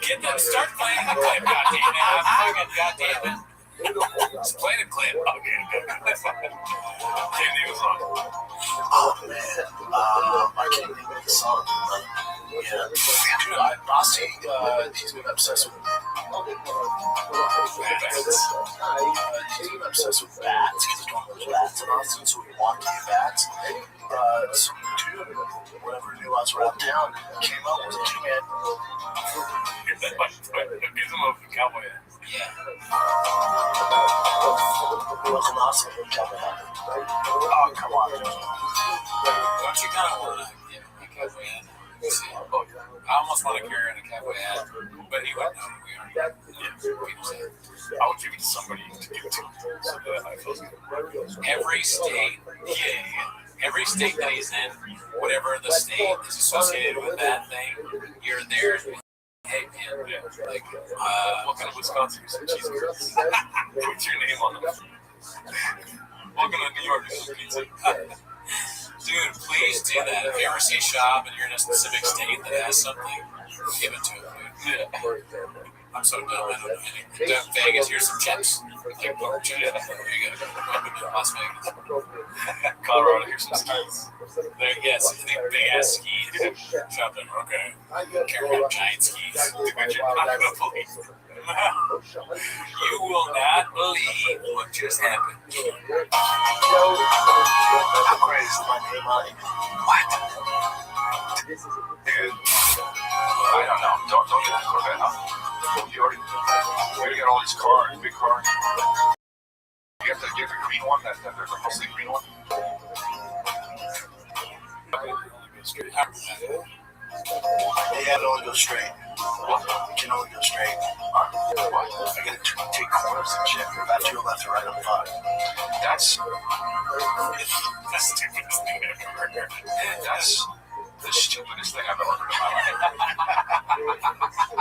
Get them, start playing the clip, goddammit. Goddammit. Just play the clip. Okay. Candy was on. Oh man, I can't even make a song. Yeah, dude, Rossi, he's been obsessed with bats. He's been obsessed with bats because he's one of those bats in Austin, so we want to get bats. Some dude, whatever knew us around town, came up with a two-man. Give him a cowboy hat. Yeah. Wasn't awesome. Oh, come on. Don't you kind of want to give him a cowboy hat? I almost want to carry in a cowboy hat, but he wouldn't know who we are. I would give it to somebody to give it to, so that I feel good. Every state, every state that he's in, whatever the state is associated with that thing, you're there. Hey man, like, what kind of Wisconsin cheese curds? Put your name on them. Welcome to New York, pizza. Dude, please do that. If you ever see Shab and you're in a specific state that has something, give it to him, dude. Yeah. I'm so dumb, I don't know anything. Down Vegas, here's some chips. Like, pork chips. There you go. Welcome to Las Vegas. Colorado, here's some skis. There, yes, big ass skis. Shop them, okay. Carry out giant skis. You're not gonna believe. You will not believe what just happened. How crazy is my name on it? What? Dude, I don't know. Don't get that Corvette, huh? You already got all these cars, big cars. You have the green one, that mostly green one. Yeah, it only goes straight. It can only go straight. I gotta take corners and shit. If I do left or right, I'm fine. That's The stupidest thing ever. That's the stupidest thing I've ever heard in my life.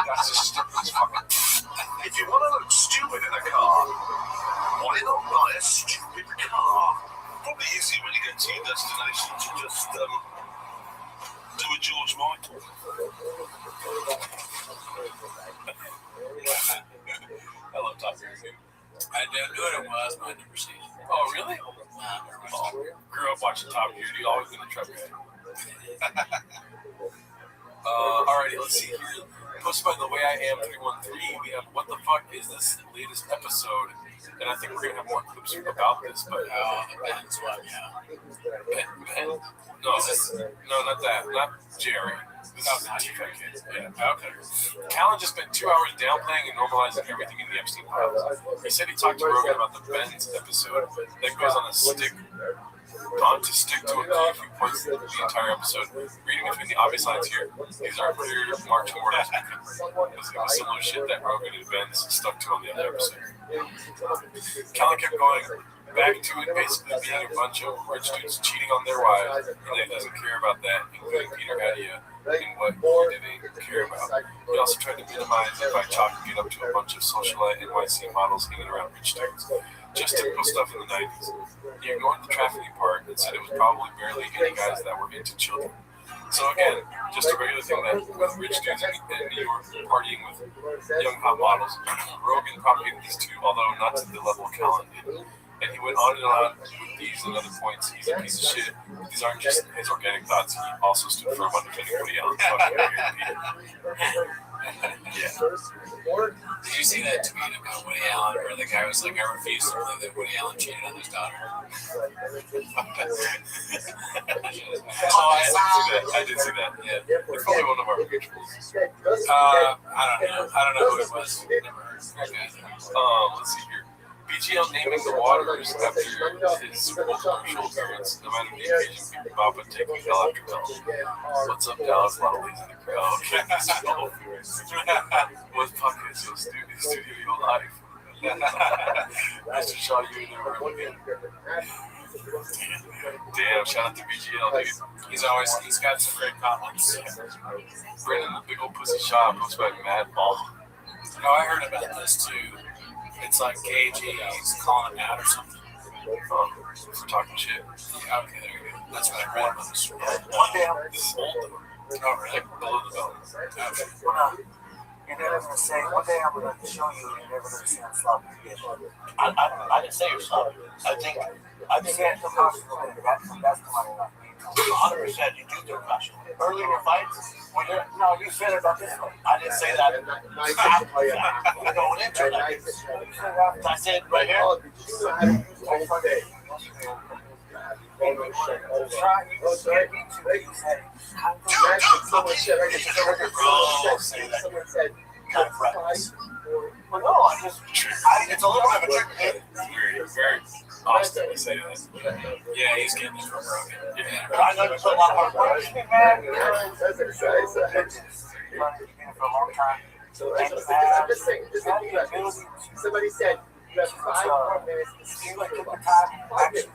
That's the stupidest fucking. If you want to look stupid in a car, why not buy a stupid car? Probably easy when you get to your destination to just do a George Michael. I love Top Gear. I don't know what it was, but I never seen it. Oh, really? Grew up watching Top Gear, dude. Always been a truck guy. Alrighty, let's see here. Posted by the Way I Am 313, we have What the Fuck Is This latest episode? And I think we're gonna have more clips about this, but Ben's what? Yeah. Ben? No, not that. Not Jerry. This is the defect kid. Yeah. Okay. Callan just spent 2 hours downplaying and normalizing everything in the Epstein files. He said he talked to Rogan about the Ben's episode that goes on a stick to a few points the entire episode. Reading between the obvious lines here, these are clear marching orders because it was similar shit that Rogan and Ben's stuck to on the other episode. Callan kept going back to it, basically being a bunch of rich dudes cheating on their wives, and he doesn't care about that, including Peter Adia, and what he didn't care about. He also tried to minimize it by chalking it up to a bunch of socialite NYC models hanging around rich dudes. Just typical stuff in the 90s. He ignored the trafficking part and said it was probably barely any guys that were into children. So again, just a regular thing that with rich dudes in New York partying with young hot models. Rogan propagated this too, although not to the level Callan did. And he went on and on with these and other points. He's a piece of shit. These aren't just his organic thoughts. He also stood firm on defending Woody Allen's fucking Peter. Yeah. Did you see that tweet about Woody Allen where the guy was like, I refuse to believe that Woody Allen cheated on his daughter? I did see that. Yeah. It's probably one of our rituals. I don't know who it was. Never heard of that guy. Let's see here. BGL naming the waters after his Super Bowl commercial appearance, no matter the occasion, people pop and take hell after hell. What's up, Dallas? A lot of ladies in the crowd. What fuck is your studio your life? Mr. Shaw, you never heard again. Damn, shout out to BGL, dude. He's got some great comments. Brendan, the big old pussy Shaw, posted by Mad Ball. No, I heard about this too. It's like KG, he's calling him out or something. For talking shit. Yeah, okay, there you go. That's what I read about this. This is old though. Oh, really? Like below the belt. Okay. You're never going to say, one day I'm going to show you, and you're never going to say I'm sloppy again. I didn't say you're sloppy. I think that's the possibility. That's the one. 100% you do feel passionate. Early in your fights, you said it about this one. I didn't say that. You're going into it. I said right here. It's a little bit of a trick. Very Austin to say that. Yeah, he's getting it from Rogan. Yeah. I know you put a lot of hard work in, man. You've been for a long time. I'm just saying, somebody said, you have 5 more minutes to see what the time actually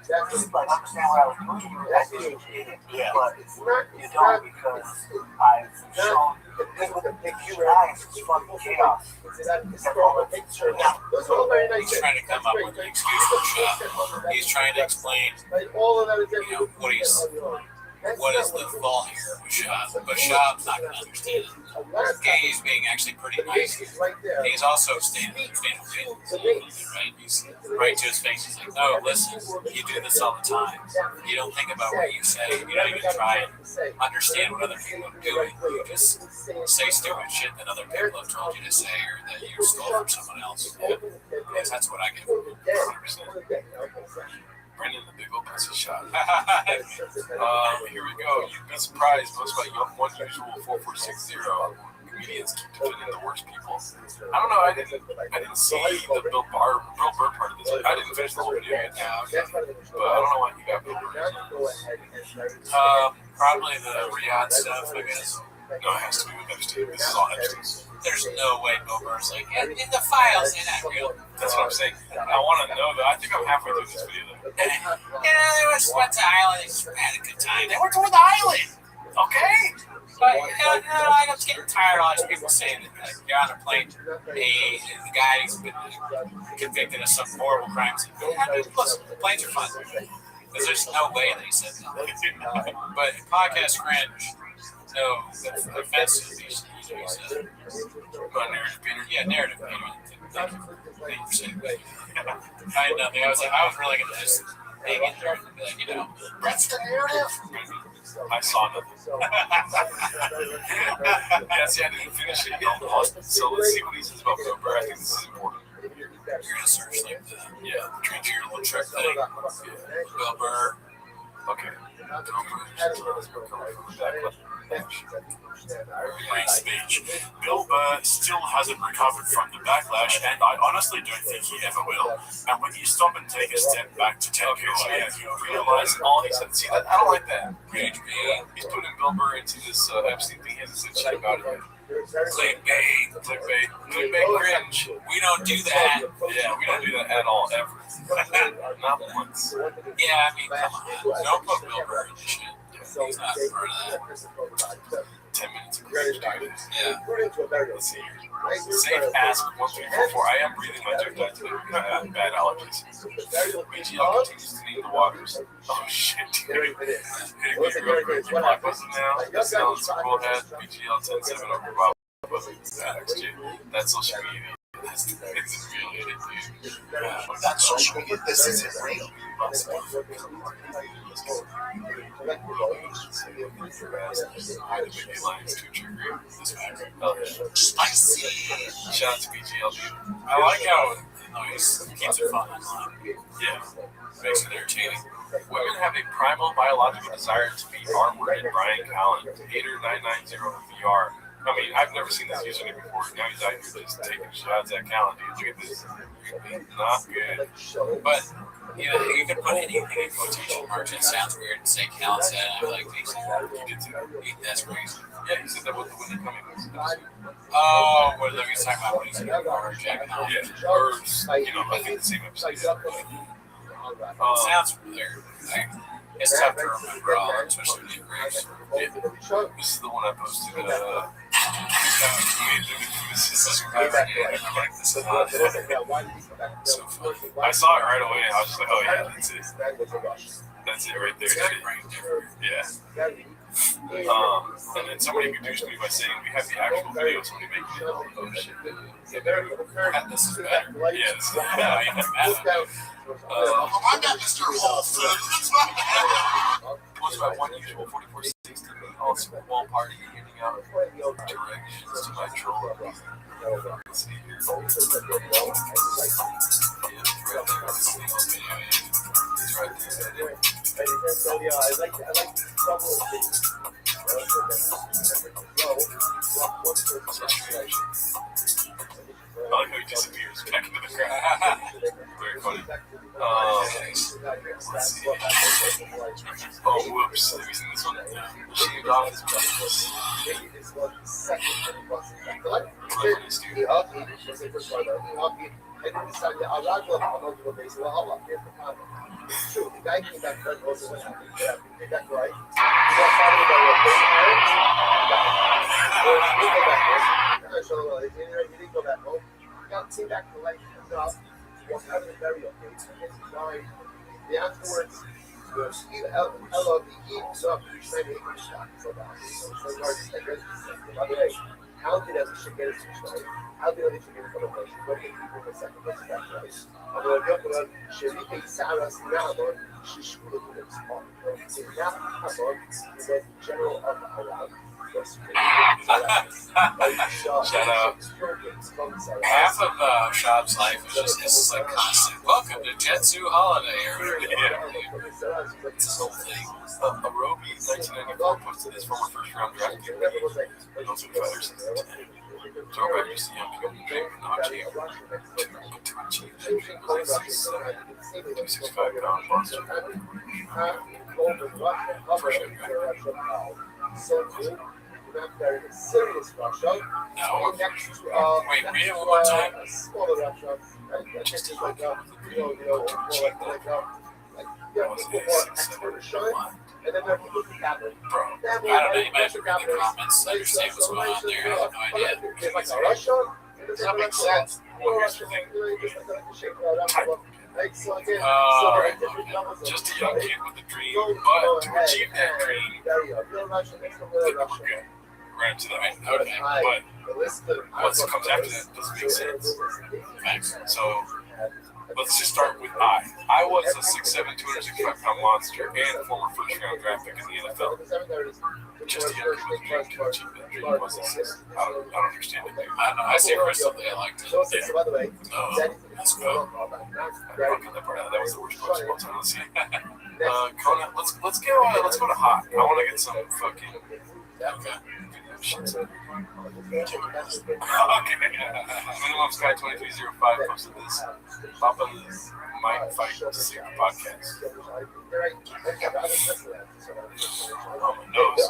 Understand what I was doing. That's what you don't because I've shown you and I is fucking chaos. Those are all very nice. He's trying to come up with an excuse for Shop. He's trying to explain, all of that is what is the fault here with Shop. But Shop's not going to understand it. Okay, he's being actually pretty nice. He's also standing right? He's right to his face. He's like, no, listen, you do this all the time. You don't think about what you say. You don't even try and understand what other people are doing. You just say stupid shit that other people have told you to say or that you stole from someone else. Yes, that's what I get from 100%. Brendan, the big old pussy shot. Here we go. You'd be surprised. Most about one usual 4460. Comedians keep defending the worst people. I don't know. I didn't see the Bill Burr part of this. I didn't finish the whole video yet. But I don't know why you got Bill Burr. Probably the Riyadh stuff, I guess. No, it has to be with Epstein. This is all Epstein. There's no way Bill Burr's like, in the files, they're not real. That's what I'm saying. I want to know that. I think I'm halfway through this video, though. They went to Ireland. They just had a good time. They went to the island, okay? But I'm getting tired of all these people saying that like, you're on a plane. Hey, the guy's been convicted of some horrible crimes. Listen, planes are fun. Because there's no way that he said that. But podcast cringe, no offense to these. Narrative Peter. Yeah, narrative Peter. Thank you for saying that. I had nothing. I was really going to just hang in there and be like, that's the narrative. I saw nothing. Yeah, see, I didn't finish it. So let's see what he says about Bill Burr. I think this is important. You're going to search like the transgender trick thing. Bill Burr. Okay. Great speech. Bill Burr still hasn't recovered from the backlash, and I honestly don't think he ever will. And when you stop and take a step back to take you realize all he said. See, I don't like that. He's putting Bill Burr into this Epstein thing. He hasn't said shit about it. clickbait cringe. We don't do that. Yeah, we don't do that at all, ever. Not once. Yeah, I mean, come on. Don't put Bill Burr in this shit. He's not part of that. 10 minutes of cringe, dude. Yeah. Let's see here. Safe ask 1344. I am breathing my dirt out today because I have bad allergies. BGL continues to need the waters. Oh shit, dude. Hitting me real quick. You block this now. This now is Super Bowl head. BGL 10-7 over Bob. That's social media. It's infuriating, dude. That's social media. This isn't real. Spicy. Shout out to BGL, dude. I like how he keeps it fun. Yeah. Makes it entertaining. Women have a primal biological desire to be armored in Brian Callen. Hater990 VR. I mean, I've never seen this username before. Now he's out here just taking shots at Callen, dude. Look at this. Not good. But, you can put anything in quotation marks. It sounds weird to say Callen said, and I'm like, that's crazy. Yeah, he said that with the winning coming. Oh, what are we talking about when he's going to Jack Callen? Yeah, or, I think the same episode. Sounds familiar. It's tough to remember all, especially with the graves. Yeah. This is the one I posted. So fun. I saw it right away. I was just like, oh yeah, that's it. That's it right there. Yeah. And then somebody introduced me by saying we have the actual video. Somebody making it. Oh shit. This is better. Yeah, this is better. I got Mr. Whole Foods. What's about one usual 4460 also wall party handing out directions to my troll. Let's see here. Yeah, it's right there. This thing on video. It's right there. I like how he disappears back into the crowd. Very funny. Let's see. Oh, whoops. Have you seen this one? Shaved off his butt. So the guy came back and goes, what happened? Yeah, we did that right. He didn't go back home. He got seen back to life. Was having a burial. The afterwards, by the way, how did as a shit get it to how did it get from a place? What did people in the second place back place? אבל יוקרן שריחי סערס נעמון ששקולו למספר. זה not happen in the general of Iran. Shout out. Half of Shop's life is just this like constant welcome to Jetsu holiday or it's this whole thing. Arobi 1994 posted his former first round draft pick. Those are fighters. Throwback used to young people dream and not achieve. To achieve that dream was a 265 pound monster. First round serious Russia. No. Next to, Wait, read it one more time. Smaller Russia. Just like people more expert shine. And then there are people who happen. Bro, I don't know. Anybody have to read the comments to understand what's going on there? I have no idea. There's like a Russia. Does that make sense? Well, here's the thing. Just a young kid with a dream, but to achieve that dream, we're good. right up to that. Okay. But what comes after that doesn't make sense. Thanks. So let's just start with I. I was a 6'7", 265-pound monster and former first-round draft pick in the NFL. Just a young kid dream to achieve that dream was a six. I don't understand it. I don't know. I see recently I liked it. That's good. That was the worst post of all time. Let's see. Conan, let's go to hot. I want to get some fucking. Okay. Minimum Sky 2305 posted this. Papa might fight to see the podcast. Oh, my nose.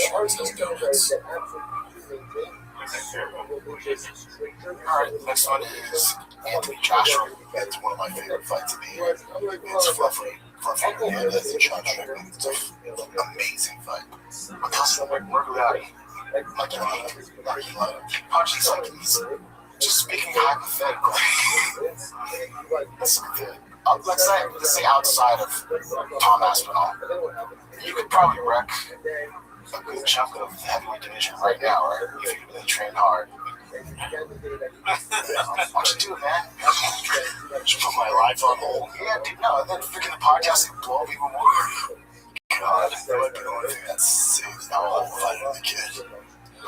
Shorts as donuts. Alright, the next one is Anthony Joshua. It's one of my favorite fights of the year. It's fluffy Hernandez and Sean Strickland. It's an amazing fight. Because we're Gotti. Like he punches like he's just speaking hypothetically. It's good. Let's say outside of Tom Aspinall, you could probably wreck a good chunk of the heavyweight division right now, right? If you really train hard. What you do, man? Just put my life on hold. Yeah, dude, no, and then freaking the podcast would blow up even more. God, that would be the only thing that saves the whole fight of the kid.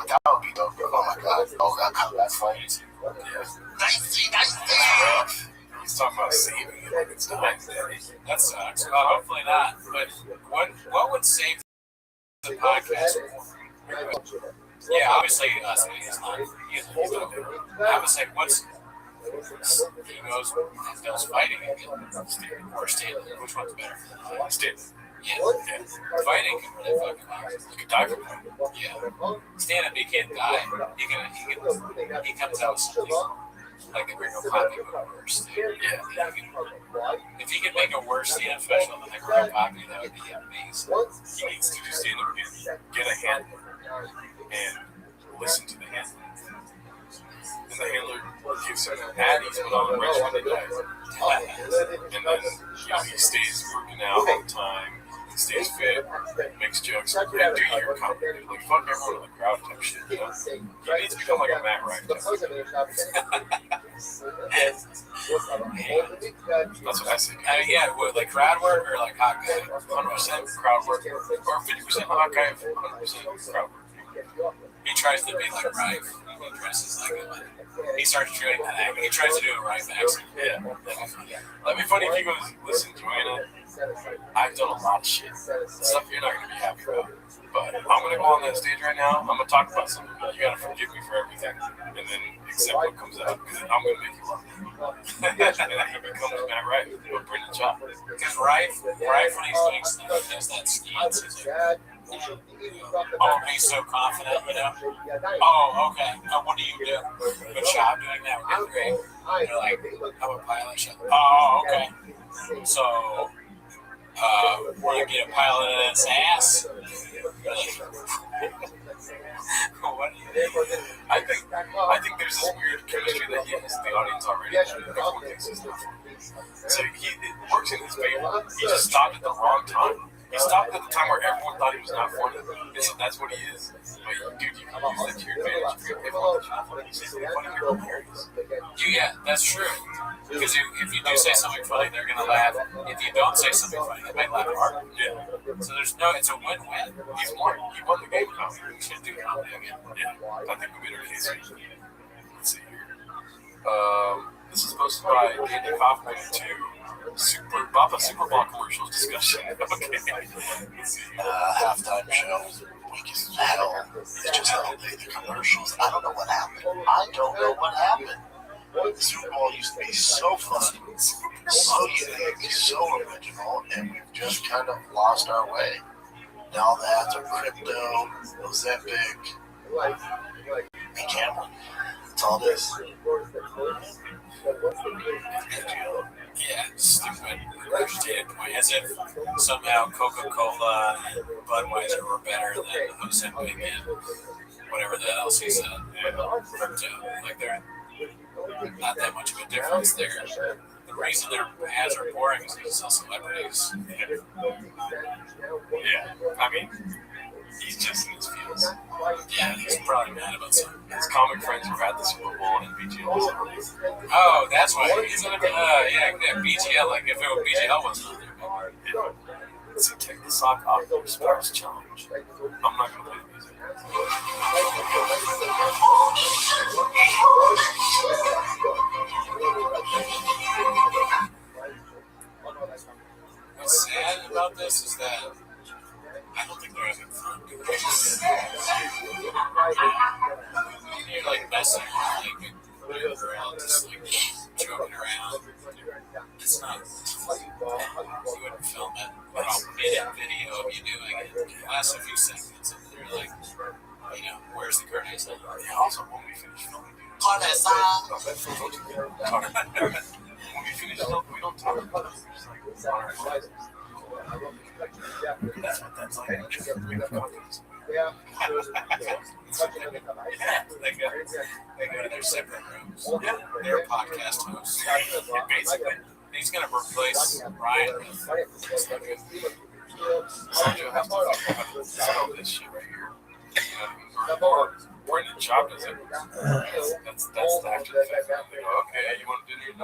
That would be dope. Oh my god. Oh, that comeback fight. He's talking about saving it like it's dying. That sucks. Hopefully not. But what would save the podcast? Yeah, obviously us. He's not. He's not. I would say once he goes fighting or Stanley. Which one's better? Stanley. Yeah. Fighting can really fucking You could die from that. Yeah. Stand-up, he can't die. He comes out something like the Gringo Poppy but worse. Yeah. If he could make a worse stand-up special than the Gringo Poppy, that would be amazing. He needs to do stand-up again. Get a handler and listen to the handler. And the handler gives him patties put on the rest when he dies. And then he stays working out all the time. Stays fit, makes jokes, and do your comedy. Like, fuck everyone in the crowd type shit, you know? He needs to become like a Matt Ryan. That's what I say. Yeah, like crowd work or like hot guy? 100% crowd work, or 50% hot guy, 100% crowd work. He tries to be like Ryan. He dresses like him. He starts doing that. He tries to do a Ryan accent. Yeah. That'd be funny if he goes, listen, Joanna, I've done a lot of shit. Stuff you're not going to be happy about. But I'm going to go on that stage right now. I'm going to talk about something. You got to forgive me for everything. And then accept what comes out. Because I'm going to make you love me. And then he becomes Matt Ryan. But Brendan Chop. Because Ryan, when he's doing stuff, he has that stance. He's like, oh, he's so confident, you know? Oh, okay. What do you do? Good job doing that. We're great. You're like, I'm a pilot. Oh, okay. So, we're going to get a pilot in his ass? What? I think there's this weird chemistry that he has in the audience already. Everyone thinks he's not. So it works in his favor. He just stopped at the wrong time. He stopped at the time where everyone thought he was not funny. And so that's what he is. But dude, you can use that to your advantage. Everyone thinks you're not funny. You say something funny, you're hilarious. Yeah, that's true. Because if you do say something funny, they're going to laugh. If you don't say something funny, they might laugh harder. Yeah. So it's a win-win. He won the game comedy. We should do comedy again. Yeah. I think we made our case. Let's see here. This is posted by Andy Kaufman to Super Bowl commercials discussion. Okay. Halftime show. Weak as hell. They just held the commercials. I don't know what happened. The Super Bowl used to be so fun, so unique, so original, and we've just kind of lost our way. Now the ads are crypto, Ozempic, and gambling. That's all it is. Yeah, stupid understated point. As if somehow Coca-Cola and Budweiser were better than Ozempic and whatever the else he said. Crypto. Like, they're not that much of a difference there. The reason their ads are boring is because it's all celebrities. Yeah. I mean, He's just in his feels. Yeah, he's probably mad about something. His comic friends were at the Super Bowl and BGL was on. Oh, that's why he's in BGL. Like if it were BGL wasn't on there. So take the sock off the sports challenge. I'm not gonna play the music. What's sad about this is that I don't think they're having fun. You're like messing around, just like joking around. It's not. You wouldn't film it, but I'll edit video of you doing it. It lasts a few seconds, and you're like, where's the curtain? Yeah, also, when we finish filming, when we finish filming, we don't talk about it. We're just like, that's like, Yeah. They go to their separate rooms. They're podcast hosts. Basically, he's going to replace Ryan with Sergio has to sell this shit right here. We're in the job, does it? That's after the fact. They go, okay, you want to do your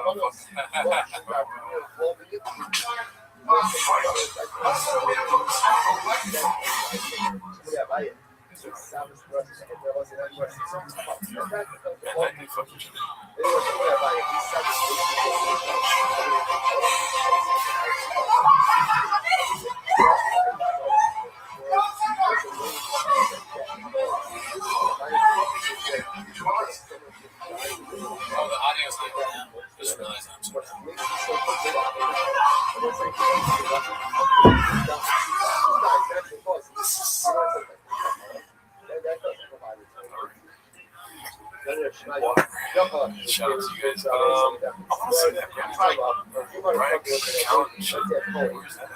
Oh, the audio's like that. Just realized I'm so dumb. Shout out to you guys. I want to say that Brian Callen shit. Where's that?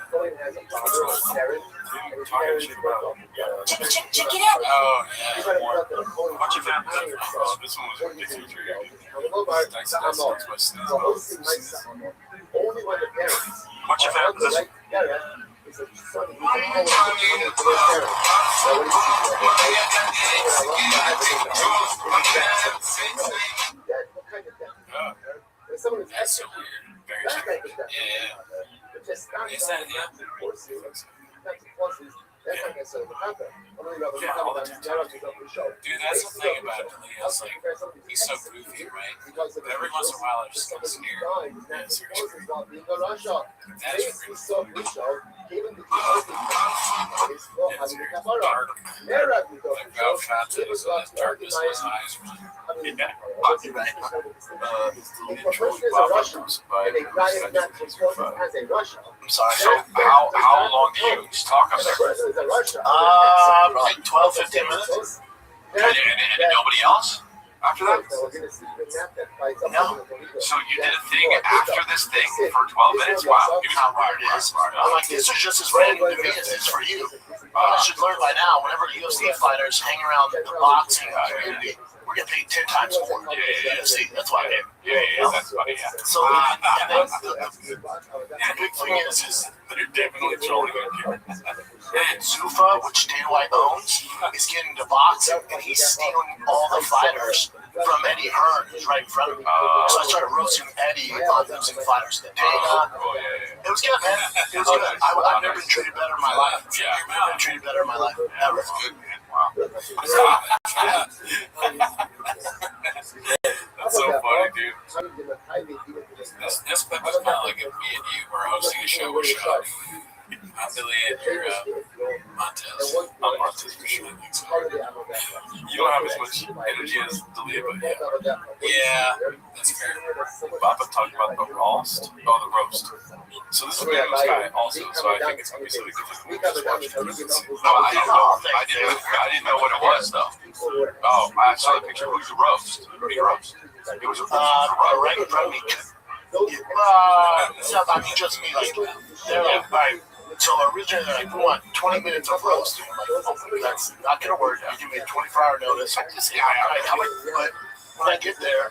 Talking shit about. Check it out. Oh, yeah. Watch it back. This one was ridiculous. Watch it back. That's so weird. Very strange. Yeah. Is that, yeah? Dude, that's the thing about Delia's, like, he's so goofy, right? But every once in a while, I just get scared. Yeah, seriously. That is really dark. Like, Ralph shots it, so that darkness in his eyes run. His deleted trilogy Bombers by I'm sorry. So how long did you talk up there? Like 12, 15 minutes. And nobody else after that? No. So you did a thing after this thing for 12 minutes? Wow. You know how it is. I'm like, this is just as random to me as it is for you. I should learn by now, whenever UFC fighters hang around the boxing community, we're getting paid 10 times more. Yeah. UFC. That's why I am. Yeah, that's funny, yeah. So, and then the big thing is they're definitely trolling him. and Zuffa, which Dana White owns, is getting to boxing, and he's stealing all the fighters from Eddie Hearn, who's right in front of me. So I started roasting Eddie on losing fighters to Dana. It was good, man. It was good. I've never been treated better in my life. Yeah, I've never been treated better in my life, ever. Good, man. Wow. That's so funny, dude. This clip is kind of like if me and you were hosting a show. I'm Billy and you're Montez. I'm Montez for sure. You don't have as much energy as Delia, but yeah. Yeah, that's fair. Papa talked about the roast. Oh, the roast. So this is a famous guy also, so I think it's going to be something different. We just watch it. No, I didn't know what it was, though. Oh, I saw the picture. Who's the roast? Who's the roast? It was Right in front of me. It's not like just me, like, they're like, right. So originally, they're like, we want 20 minutes of roasting. I'm like, oh, that's not going to work. You give me a 24-hour notice. But when I get there,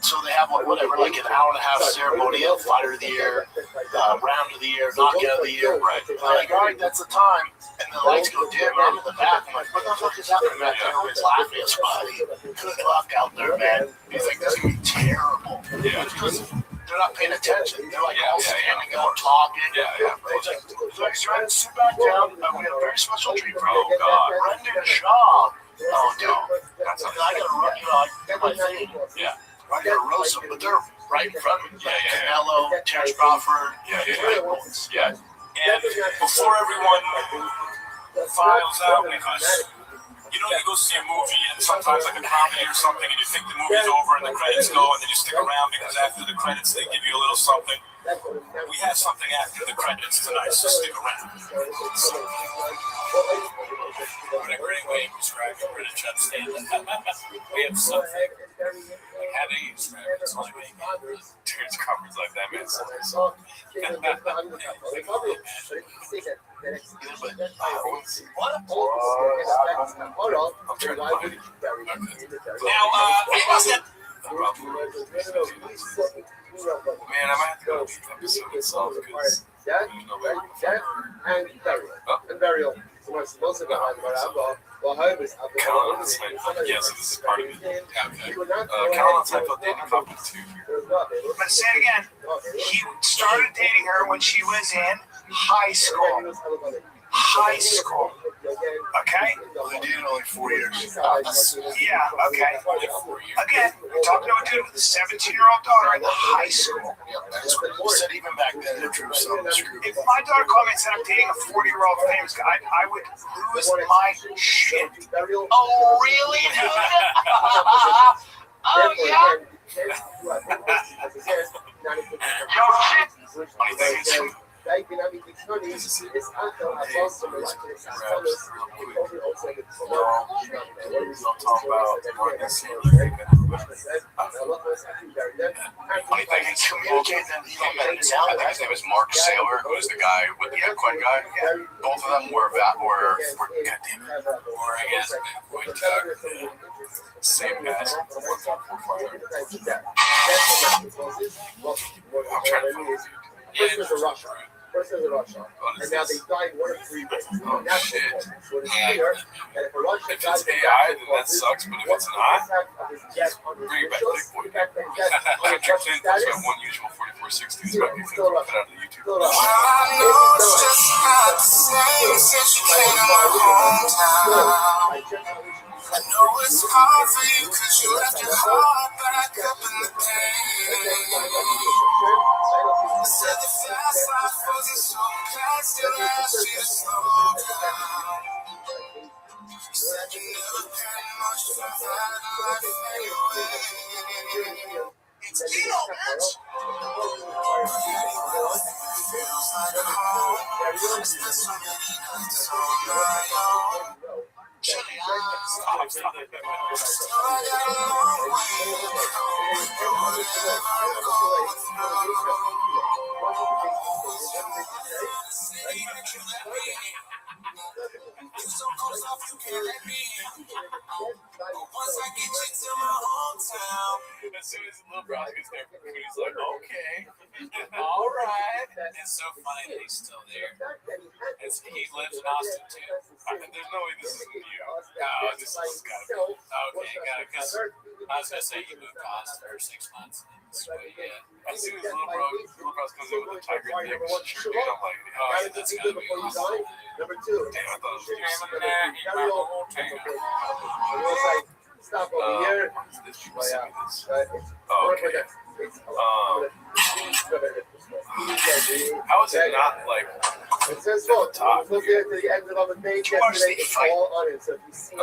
So they have whatever, like an hour and a half ceremony of fighter of the year, round of the year, knockout of the year. Right. And they're like, all right, that's the time. And the lights go dim. I'm in the back. I'm like, what the fuck is happening back there? Everyone's laughing at somebody. Good luck out there, man. You think this could be terrible? Yeah. Because they're not paying attention. They're like all standing up, talking. Yeah. It's like, trying to sit back down. We have a very special treat for you. Oh, God. Brendan Shaw. Oh, dude. That's I gotta run, I do my thing. Yeah. I gotta roast them, but they're right in front of me. Like Canelo, Terrence Crawford. Yeah. And before everyone files out, because you go see a movie and sometimes like a comedy or something, and you think the movie's over and the credits go, and then you stick around because after the credits they give you a little something. We have something after the credits tonight, so stick around. What a great way to describe your British upstanding. We have something. Like, how do you describe it? It's like Terrence Crawford's like that man. I'm trying to find it. now, I must have. Man, I might have to go to the episode itself because and burial. Yes, so this is part of it. Caroline Seinfeld dating couple too. But say it again. He started dating her when she was in high school. High school. Okay? They dated only 4 years. Yeah, okay. Again, we're talking to a dude with a 17-year-old daughter in the high school. That's what he said even back then. They drew some screw. If my daughter called me and said I'm dating a 40-year-old famous guy, I would lose my shit. Oh, really? Oh, yeah? Yo, shit. Funny thing is, Funny thing, he's communicating them. I think his name is Mark Saylor, who is the guy with the eggquid guy. Both of them were goddamn it. or I guess, Same guys. I'm trying to find it. First was a rush. And now they died one of 3 ways. Oh, shit. And if a rush If it's AI, then that sucks, but if it's not, bring it back to Big Boy. Patrick Flynn puts my one usual 4460 is back. You can put it out of the YouTube. I know it's just not the same since you came to my hometown. I know it's hard for you cause you left your heart back up in the pain. Said the fast life wasn't so bad, still asked you to slow down. You said you never paid much for that life anyway. It's Tito, bitch! Feels like a home. I spent so many nights on my own. Stop. I got a long way to go. Whatever I'm going through. You so close off, you can't let me. Once I get you to my hometown. As soon as Lil Brown gets there, he's like, okay, all right. it's so funny that he's still there. He lives in Austin too. There's no way this isn't you. No, This has got to be. Okay, got it. Because I was gonna say you moved to Austin for 6 months. As soon as Lil Brown comes in with a tiger dick shirt, dude, I'm like, Oh, yeah, that's gotta be awesome. Number 2. damn, I thought it was you. Stop over here. This people send me this. Oh, Okay. How is it not like it says so. Look at the end of the page yesterday. It's all on it. So if you see it,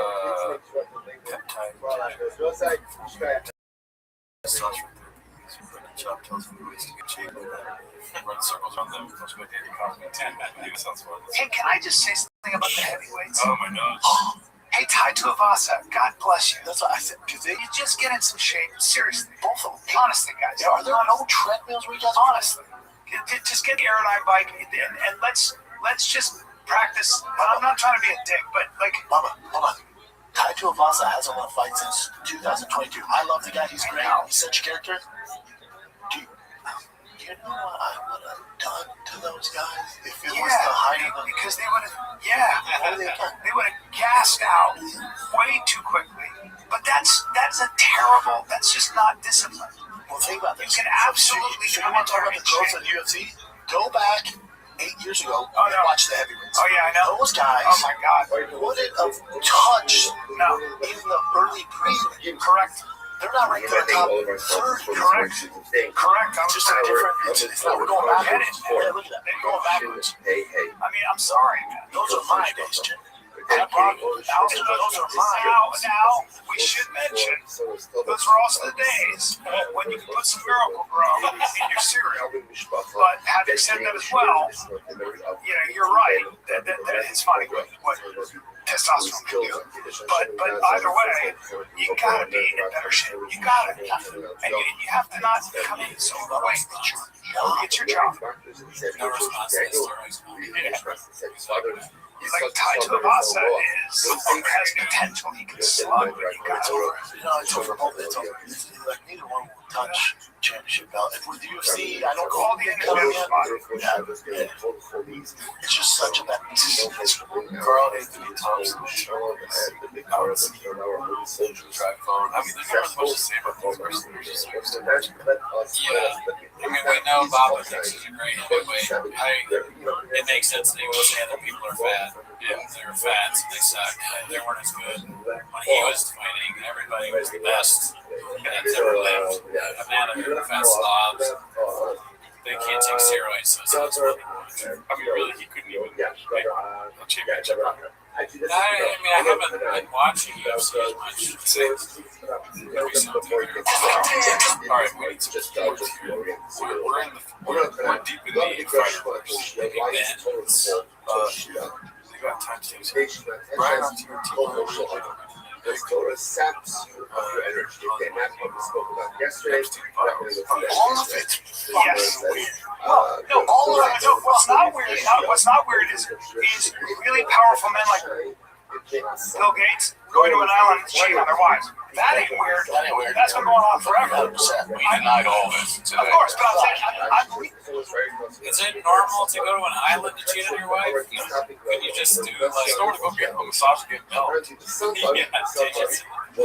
it's Chuck tells me ways to get cheap. Run circles around them. That's what Danny Cosby. That sounds fun. Hey, can I just say something about the heavyweights? Oh my nose. Hey, Tai Tuivasa, God bless you. That's what I said. Because they You just get in some shape. Seriously, both of them. Honestly, guys. are there no treadmills where you guys Honestly, just get the aerodynamic bike and let's just practice. I'm not trying to be a dick, but like, Mama, hold on. Tai Tuivasa hasn't won a fight since 2022. I love the guy. He's great. He's such a character. Do you know what I would have done to those guys if it was the hiding of because they would have, they would have gassed out way too quickly. But that's just not discipline. Well, think about this. You can absolutely you want to talk about the growth of the UFC? Go back 8 years ago and watch the heavyweights. Oh, yeah, I know. Those guys my God. wouldn't have touched in the early prelims. Correct. They're not ranked in the top 30. Correct. I'm Just a different. It's not. We're going backwards. Yeah, look at that. We're going backwards. I mean, I'm sorry, man. Those are my days, Jim. Now, we should mention, those were also the days when you could put some Miracle Grow in your cereal. But having said that as well, you're right. That it's funny what testosterone can do. But either way, you gotta be in better shape. You gotta be. And you have to not come in so overweight that you get your job. No response to steroids. Like Tai Tuivasa has potential. He can slug, but he got over it. It's over. It's over. Like neither one will touch championship belt. If with UFC, I don't All the individuals. It's just such a bad. Carl Anthony Thompson drive phone. I mean, there's not much to say about these wrestlers. Yeah. I mean, we know Bob thinks he's a great heavyweight. It makes sense that he will say that people are fat. Yeah, they're fat, so they suck. They weren't as good. When he was fighting, everybody was the best that's ever lived. A man of fat slobs. They can't take steroids, so it's really good. I mean, really, he couldn't even make a championship. I haven't been watching UFC as much. Maybe something. All right, we need some sports here. We're deep in the fight. They got time to Brian on TRT. All of it. Yes. Well, no, all of it. No, what's not weird is really powerful men like Bill Gates going to an island and cheating on their wives. That ain't weird. That's been going on forever. We denied all this today. Of course, but I'm saying, is it normal to go to an island to cheat on your wife? Could you just do like? I want to go get a massage and get milk. Dude,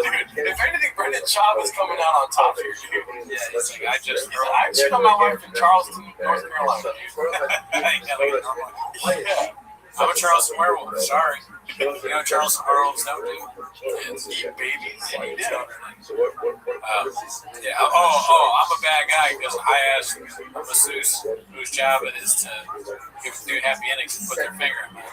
if anything, Brendan Schaub is coming out on top here, dude. Yeah, he's like, I cheated on my wife in Charleston, North Carolina, dude. I'm a Charleston werewolf. Sorry. You know Charleston werewolves don't do? Eat babies. And eat children. Yeah. I'm a bad guy because I asked a masseuse whose job it is to do happy endings and put their finger in mine.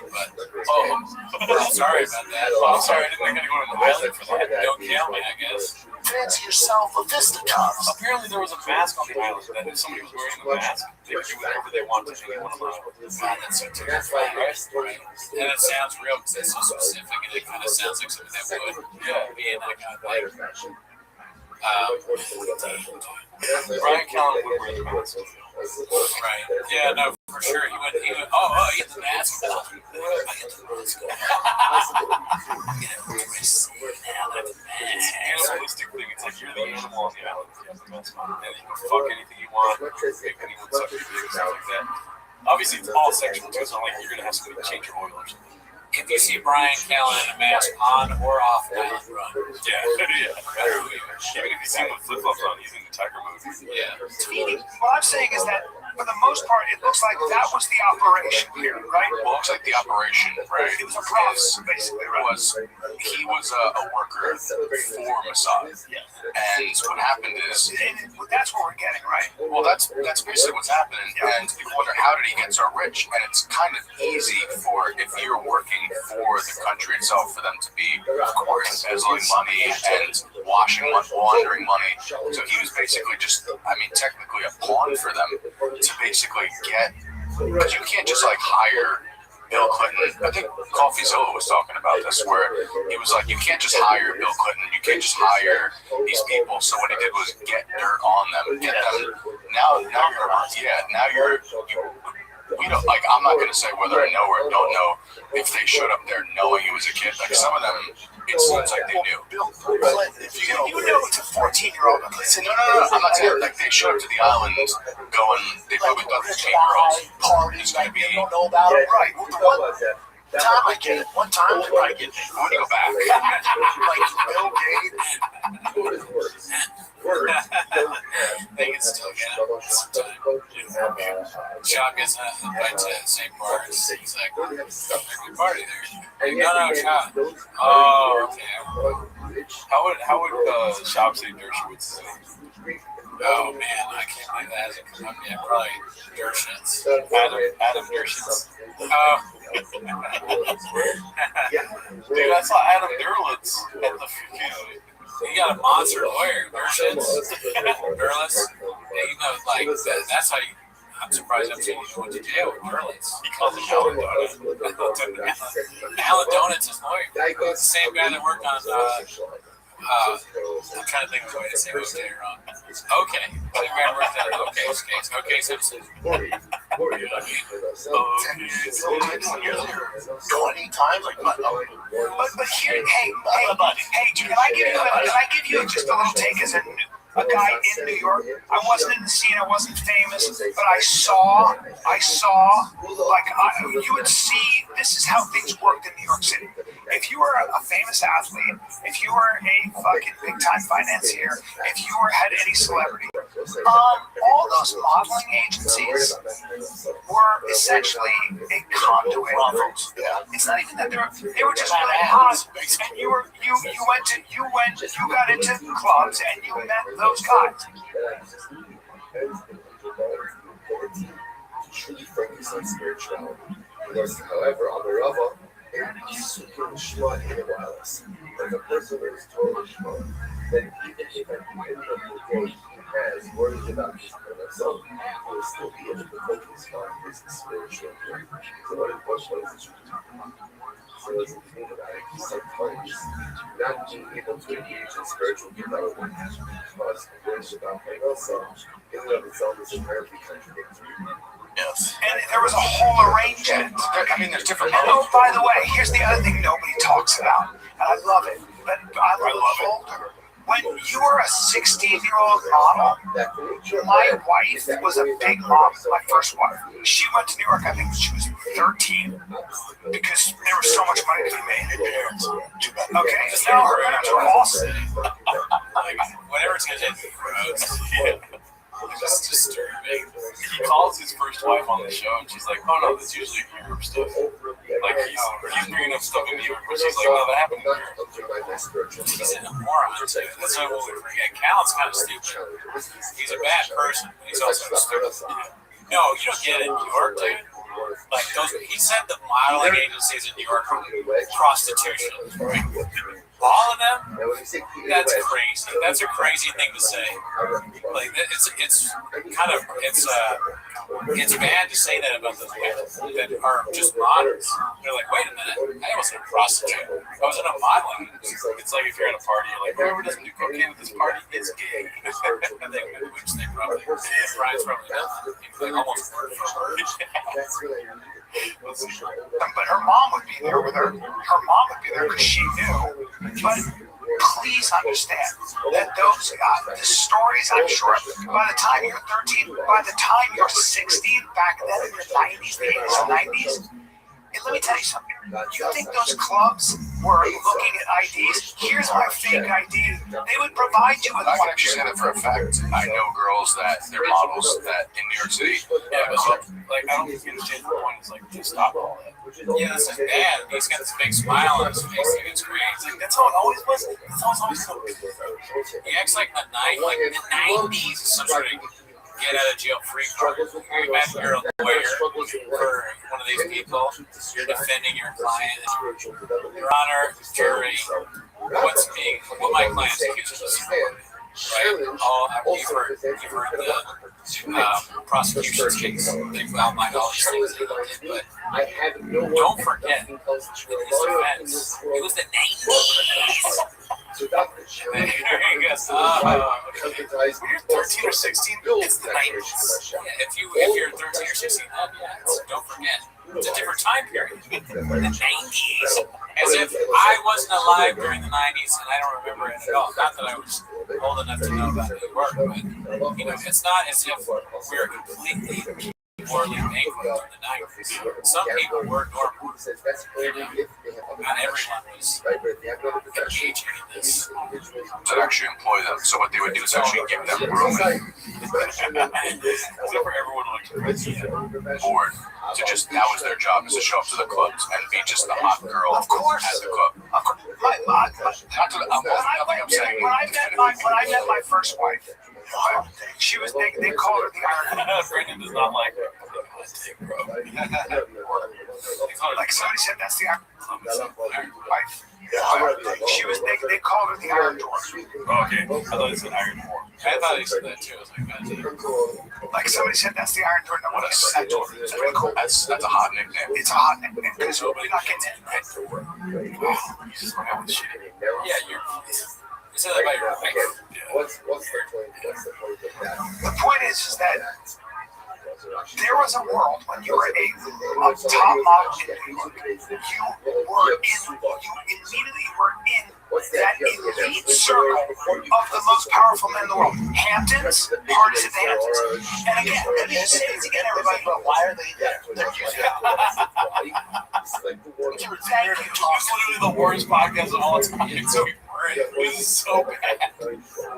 But sorry about that. I'm sorry, I didn't think I go to the island for that. Don't kill me, I guess. Fancy yourself a fisticuffs. Apparently, there was a mask on the island that if somebody was wearing the mask, they could do whatever they wanted to anyone allowed. That's so terrifying, right? And it sounds real because it's so specific, and it kind of sounds like something that would be in that kind of thing. Brian Callen would wear the mask. Right. Yeah, no, for sure. He would. He had the mask on. Animalistic thing. It's like you're the animal on the island. You have the mask on, and you can fuck anything you want. Make anyone suck your dick, stuff like that. Obviously, it's all sexual too. It's not like you're gonna have somebody change your oil or something. If you see Brian Callen in a mask on or off, run. Yeah. Even if you see him with flip-flops on, he's in the tiger mode. Yeah. what I'm saying is that for the most part, it looks like that was the operation here, right? Well, it looks like the operation, right? It was a process, basically, right? He was a worker for Mossad. And what happened is, And that's what we're getting, right? well, that's basically what's happening. And people wonder, how did he get so rich? And it's kind of easy for, if you're working for the country itself, for them to be, of course, embezzling money and laundering money. So he was basically just, technically a pawn for them to basically get, because you can't just like hire Bill Clinton. I think CoffeeZilla was talking about this, where he was like, you can't just hire Bill Clinton, you can't just hire these people. So what he did was get dirt on them, get them. We don't, like, I'm not going to say whether I know or don't know if they showed up there knowing he was a kid. Like, some of them, it seems like they do. Bill Clinton, if you know it's a 14-year-old. Listen, no. I'm not saying like they showed up to the island going. They probably thought the 10 girls. Parties that we don't know about. Right. Well, the one time I get it. One time I probably get it. I want to go back. Like Bill Gates. They can still get it. Chuck is invited to the same bar as he's like, there's a party there. No, Chuck. Oh, okay. How would Shop say Dershowitz? Oh man, I can't believe that hasn't come up yet. Probably Dershowitz. Adam Dershowitz. Dude, I saw Adam Derlitz at the freaking. He got a monster lawyer, Dershowitz. Derlitz. Yeah, you know, like that's how you. I'm surprised I'm seeing you went to jail with Derlitz. He calls him Alan Donut. Alan Donut's his lawyer. It's the same guy that worked on. I'm trying to think of the way to say okay wrong. Okay. But the guy worked on Okay's case. Okay, Simpson. Go anytime, like, but here, hey, can I give you just a little take as a guy in New York? I wasn't in the scene, I wasn't famous, but I saw, you would see, this is how things worked in New York City. If you were a famous athlete, if you were a fucking big time financier, if you had any celebrity, all those modeling agencies were essentially a conduit. It's not even that they were just really hot, and you got into clubs and you met those guys. Truly focus on spirituality. However, on the level, it's super shmut in a wireless. Like a person who is totally shmut, then even if at the end of the day he has worries about his himself, he will still be able to focus on his spiritual growth. So what is the truth? So as you think about it, sometimes not being able to engage in spiritual development because worries about himself in and of itself is inherently contradictory. Yes. And there was a whole arrangement. I mean, there's different. And oh, by the way, here's the other thing nobody talks about, and I love it. But I love it. When you were a 16-year-old model, my wife was a big model, my first wife. She went to New York, I think when she was 13, because there was so much money to be made. Okay, now her parents are awesome. Whatever it's going to take roads. It's disturbing. He calls his first wife on the show, and she's like, "Oh no, that's usually Europe stuff." Like he's bringing up stuff in New York, but she's like, "No, that happened here." He's a moron too. That's what we forget. Cal's kind of stupid. He's a bad person, but he's also stupid. No, you don't get it in New York, dude. Like those, he said the modeling agencies in New York are prostitution. All of them? That's crazy. That's a crazy thing to say. Like it's bad to say that about those people that are just models. They're like, wait a minute, I wasn't a prostitute. I was in a modeling. It's like if you're at a party, you're like, whoever doesn't do cocaine at this party is gay. Which they probably, Brian's probably not. Like almost for her. But her mom would be there with her. Her mom would be there because she knew. But please understand that those the stories, I'm sure, by the time you're 13, by the time you're 16, back then in the 90s, the 80s and 90s, and let me tell you something. You think those clubs were looking at IDs? Here's my fake ID. They would provide you with I one. can actually say that for a fact. I know girls that they're models that in New York City. Yeah, but like I don't think you understand the point. It's like just stop all that. Yeah, this is bad. He's got this big smile on his face. It's great. It's like that's how it always was. That's how it's always been. He acts like the 90s, some sort of get out of jail free card. You imagine you're a lawyer for one of these people. You're defending your client. Your Honor, jury, what my client's accused of, right? You've heard the prosecution's case. They've outlined all these things they did, but don't forget, in his defense, it was the 90s. So that There you go. When you're 13 or 16, it's the 90s. Yeah, if you're 13 or 16, don't forget, it's a different time period. The 90s. As if I wasn't alive during the 90s and I don't remember it at all. Not that I was old enough to know about New York, but it's not as if we're completely morally bankrupt in the 90s. Some people were normal. Not everyone was engaging in this. To actually employ them. So what they would do is actually give them room Except for everyone like board to just, that was their job, is to show up to the clubs and be just the hot girl Of course. at the club. When I met my first wife, she was they called her the Iron. Brandon does not like her. Like somebody said, that's the Iron wife. She was they called her the Iron Door. Okay, I thought it said Iron Door. I thought he said that too. I was like, Like somebody said, that's the Iron Door. No one else said that door. It's really cool. That's a hot nickname. It's a hot nickname because we're not getting it. yeah, you're. You said that about your wife. What's the point of that? The point is that there was a world when you were a top model in New York. You immediately were in that elite circle of the most powerful men in the world. Hamptons, parties at the Hamptons. And again, let me just say this again, everybody, but why are they there? They're using it. Thank you. It's literally the worst podcast of all time. It's so this is so bad.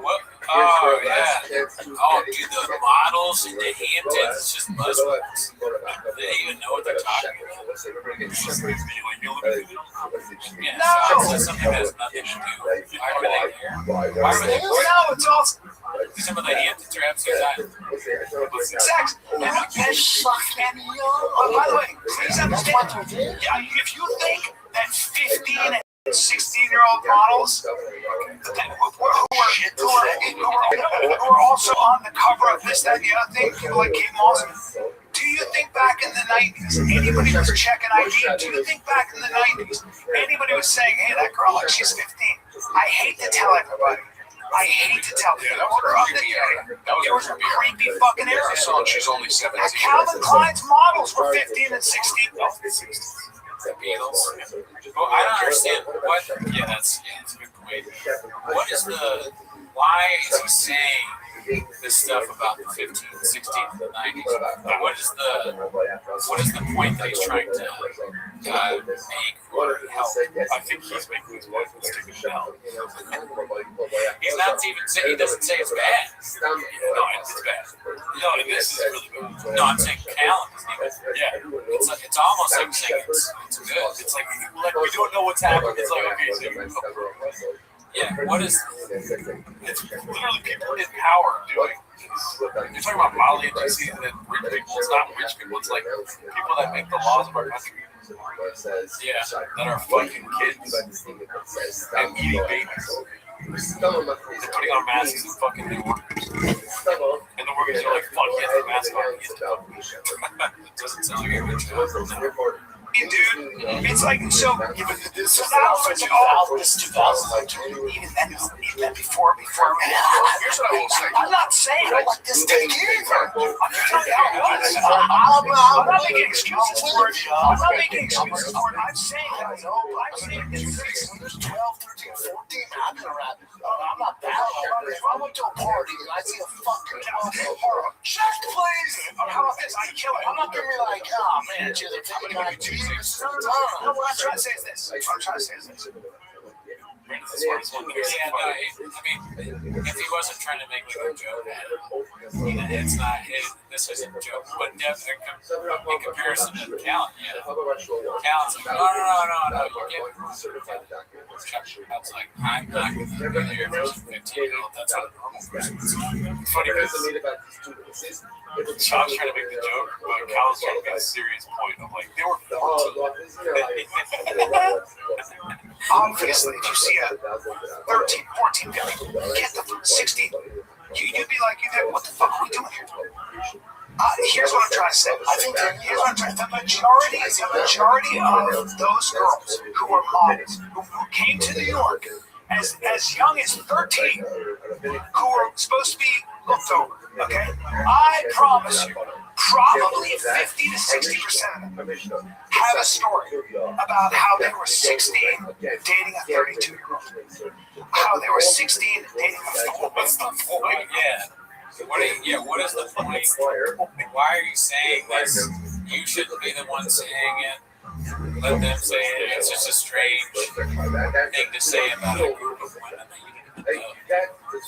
What? Oh, yeah. Oh, dude, the models in the Hamptons, it's just buzzwords. They even know what they're talking about. Yeah, No. so something that has nothing to do. Why were they there? Why were they there? No, it's all Some of the Hamptons are absolutely sex. And by the way, please understand, if you think that 15 and 16-year-old models who are also on the cover of this, that, and the other thing, people like Kate Moss, do you think back in the 90s, anybody was checking ID? Do you think back in the 90s, anybody was saying, hey, that girl, like, she's 15? I hate to tell everybody. I hate to tell you. Order of the day. It was a creepy fucking era. She's only 17. Calvin Klein's models were 15 and 16. the Beatles. Well, I don't understand what. Yeah, that's a good point. What is the? Why is he saying this stuff about the 15th, 16th, and 90s? What is the point that he's trying to make or help? I think he's making his wife stick it down. He's not even saying, he doesn't say it's bad. No, it's bad. No, this is really good. No, I'm saying Callan isn't even. Yeah. It's almost like saying it's good. It's like we don't know what's happening. It's like, okay, so yeah, what is? It's literally people in power doing. You're talking about modeling agencies and rich people. It's not rich people. It's like people that make the laws of our country. Yeah, that are fucking kids and eating babies. They're putting on masks and fucking new workers. And the workers are like, fuck, he has the mask on. It doesn't sound like a rich guy. Dude, it's like so. Now it's all this 2002. Even then, before. Here's what I will say. I'm not saying I like this thing either. I'm just telling you how it was. I'm not making excuses for it. I'm not making excuses for it. I'm saying that. I'm saying this. When there's 12, 13, 14, I'm gonna rap. I'm not that old. If I went to a party and I see a fucking horror, check please. How about this? I kill it. I'm not gonna be like, oh man, they're taking my Jesus. No, what I'm trying to say is this. Yeah, no, I mean, if he wasn't trying to make like a joke at it, it's not. This isn't a joke, but definitely in comparison to Callan, yeah. Callan's like, no, you get it. That's like, I'm not going to be here for 15-year-old. That's not a normal person. It's funny because Sean's trying to make the joke, but Callan's trying to make a serious point of like, they were 14. Obviously, if you see a 13, 14 billion, get the 16, you'd be like, what the fuck are we doing here? Here's what I'm trying to say. Here's what I'm trying to say. The majority of those girls who were models, who came to New York as young as 13 who were supposed to be looked over. Okay, I promise you, probably 50 to 60% of them have a story about how they were 16 dating a 32-year-old. How they were 16 dating a 4. What's the point? Yeah. What is the point? Why are you saying this? You shouldn't be the one saying it. Let them say it. It's just a strange thing to say about a group of women that you didn't know.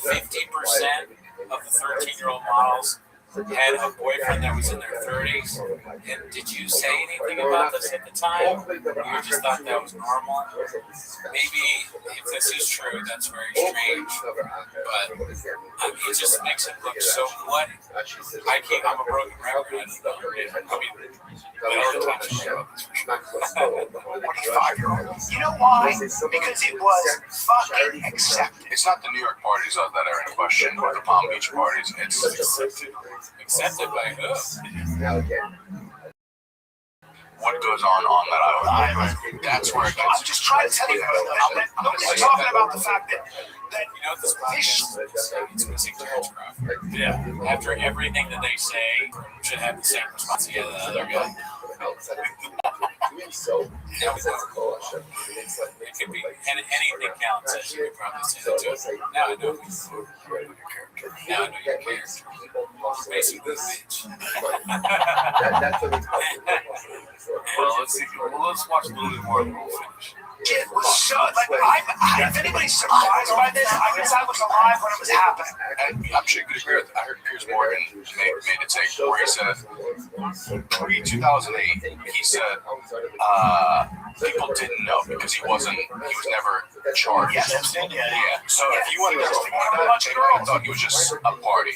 50% of the 13-year-old models had a boyfriend that was in their 30s. And did you say anything about this at the time? Or you just thought that was normal? Maybe if this is true, that's very strange. But I mean, it just makes it look so what? I'm a broken record. I mean, whatever time you show. 45-year-old. You know why? Because it was fucking accepted. It's not the New York parties that are in question, or the Palm Beach parties. It's Accepted by who? what goes on that island. That's where it I'm gets. just trying to tell you that nobody's talking about the fact that You know what this podcast is saying? It's missing Terrence Crawford. Yeah. After everything that they say, should have the same response as the other guy. It could be anything counts, as you could probably say that to us. Now I know your character. Basically, bitch. Well, let's see. Well, let's watch a little bit more and we'll finish. it was so, like, if anybody's surprised by this, I guess I was alive when it was happening. And I'm sure you could agree with. I heard Piers Morgan made a take where he said pre-2008, he said people didn't know because he was never charged. Yeah. So if you went there before that, they thought he was just a party.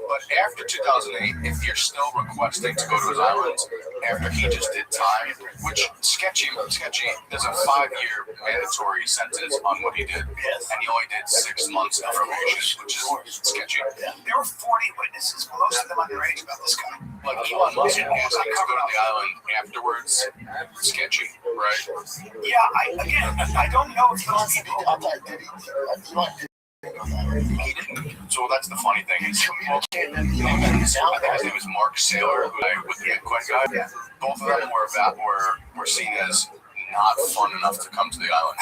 But after 2008, if you're still requesting to go to his island after he just did time, which sketchy, there's a 5-year mandatory sentence on what he did, and he only did 6 months of probation, which is sketchy. There were 40 witnesses, most of them underage, about this guy. Like Elon Musk asking to go to the island afterwards, sketchy, right? Yeah, I don't know if those people. He didn't. So that's the funny thing is, I think his name is Mark Saylor, who with the Bitcoin guy. Both of them were seen as not fun enough to come to the island,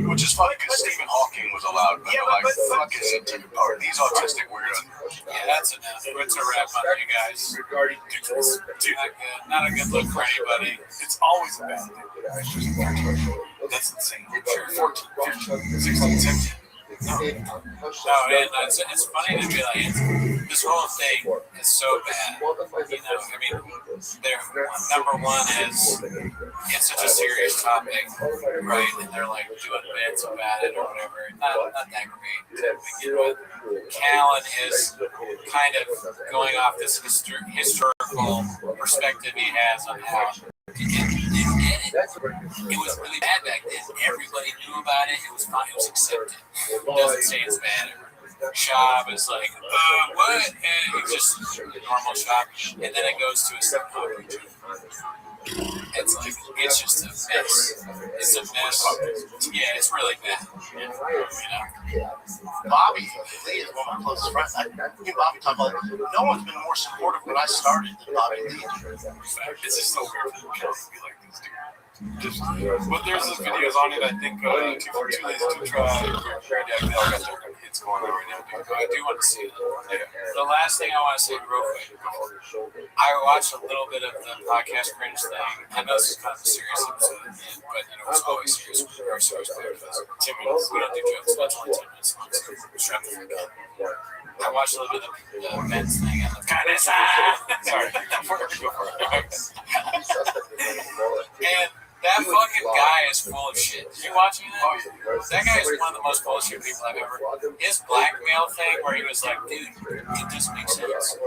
which is funny because Stephen Hawking was allowed, but like, fuck is it? These autistic weirdos. Yeah, that's enough. It's a wrap on you guys. Not a good look for anybody. It's always a bad thing. That's insane. Sure, 14, 15, 16, 17. No, and it's funny to be like, this whole thing is so bad. You know, I mean, number one is it's such a serious topic, right? And they're like doing bits about it or whatever. Not that great. Callan is kind of going off this historical perspective he has on how it was really bad back then. Everybody knew about it. It was fine. It was accepted. It doesn't say it's bad. Shab is like, what? And it's just normal Shab. And then it goes to a step over. It's like, it's just a mess. It's a mess. Yeah, it's really bad. You know? Bobby Lee is one of my closest friends. Me and Bobby talk about it. No one's been more supportive when I started than Bobby Lee. It's just so weird for the kids to be like this dude. But there's some videos on it. I think 2 Lazy to Try. They all got their hits going on right now. I do want to see it. The last thing I want to say real quick. I watched a little bit of the podcast cringe thing. I know this is kind of a serious episode, but you know, it's always serious. We're serious podcasts. 10 minutes. We don't do jokes. That's only 10 minutes. Strap the fuck up. I watched a little bit of the men's thing and the kind of sorry. Go for it. And that fucking guy is full of shit. You watching that? That guy is one of the most bullshit people I've ever. His blackmail thing, where he was like, "Dude, it doesn't make sense."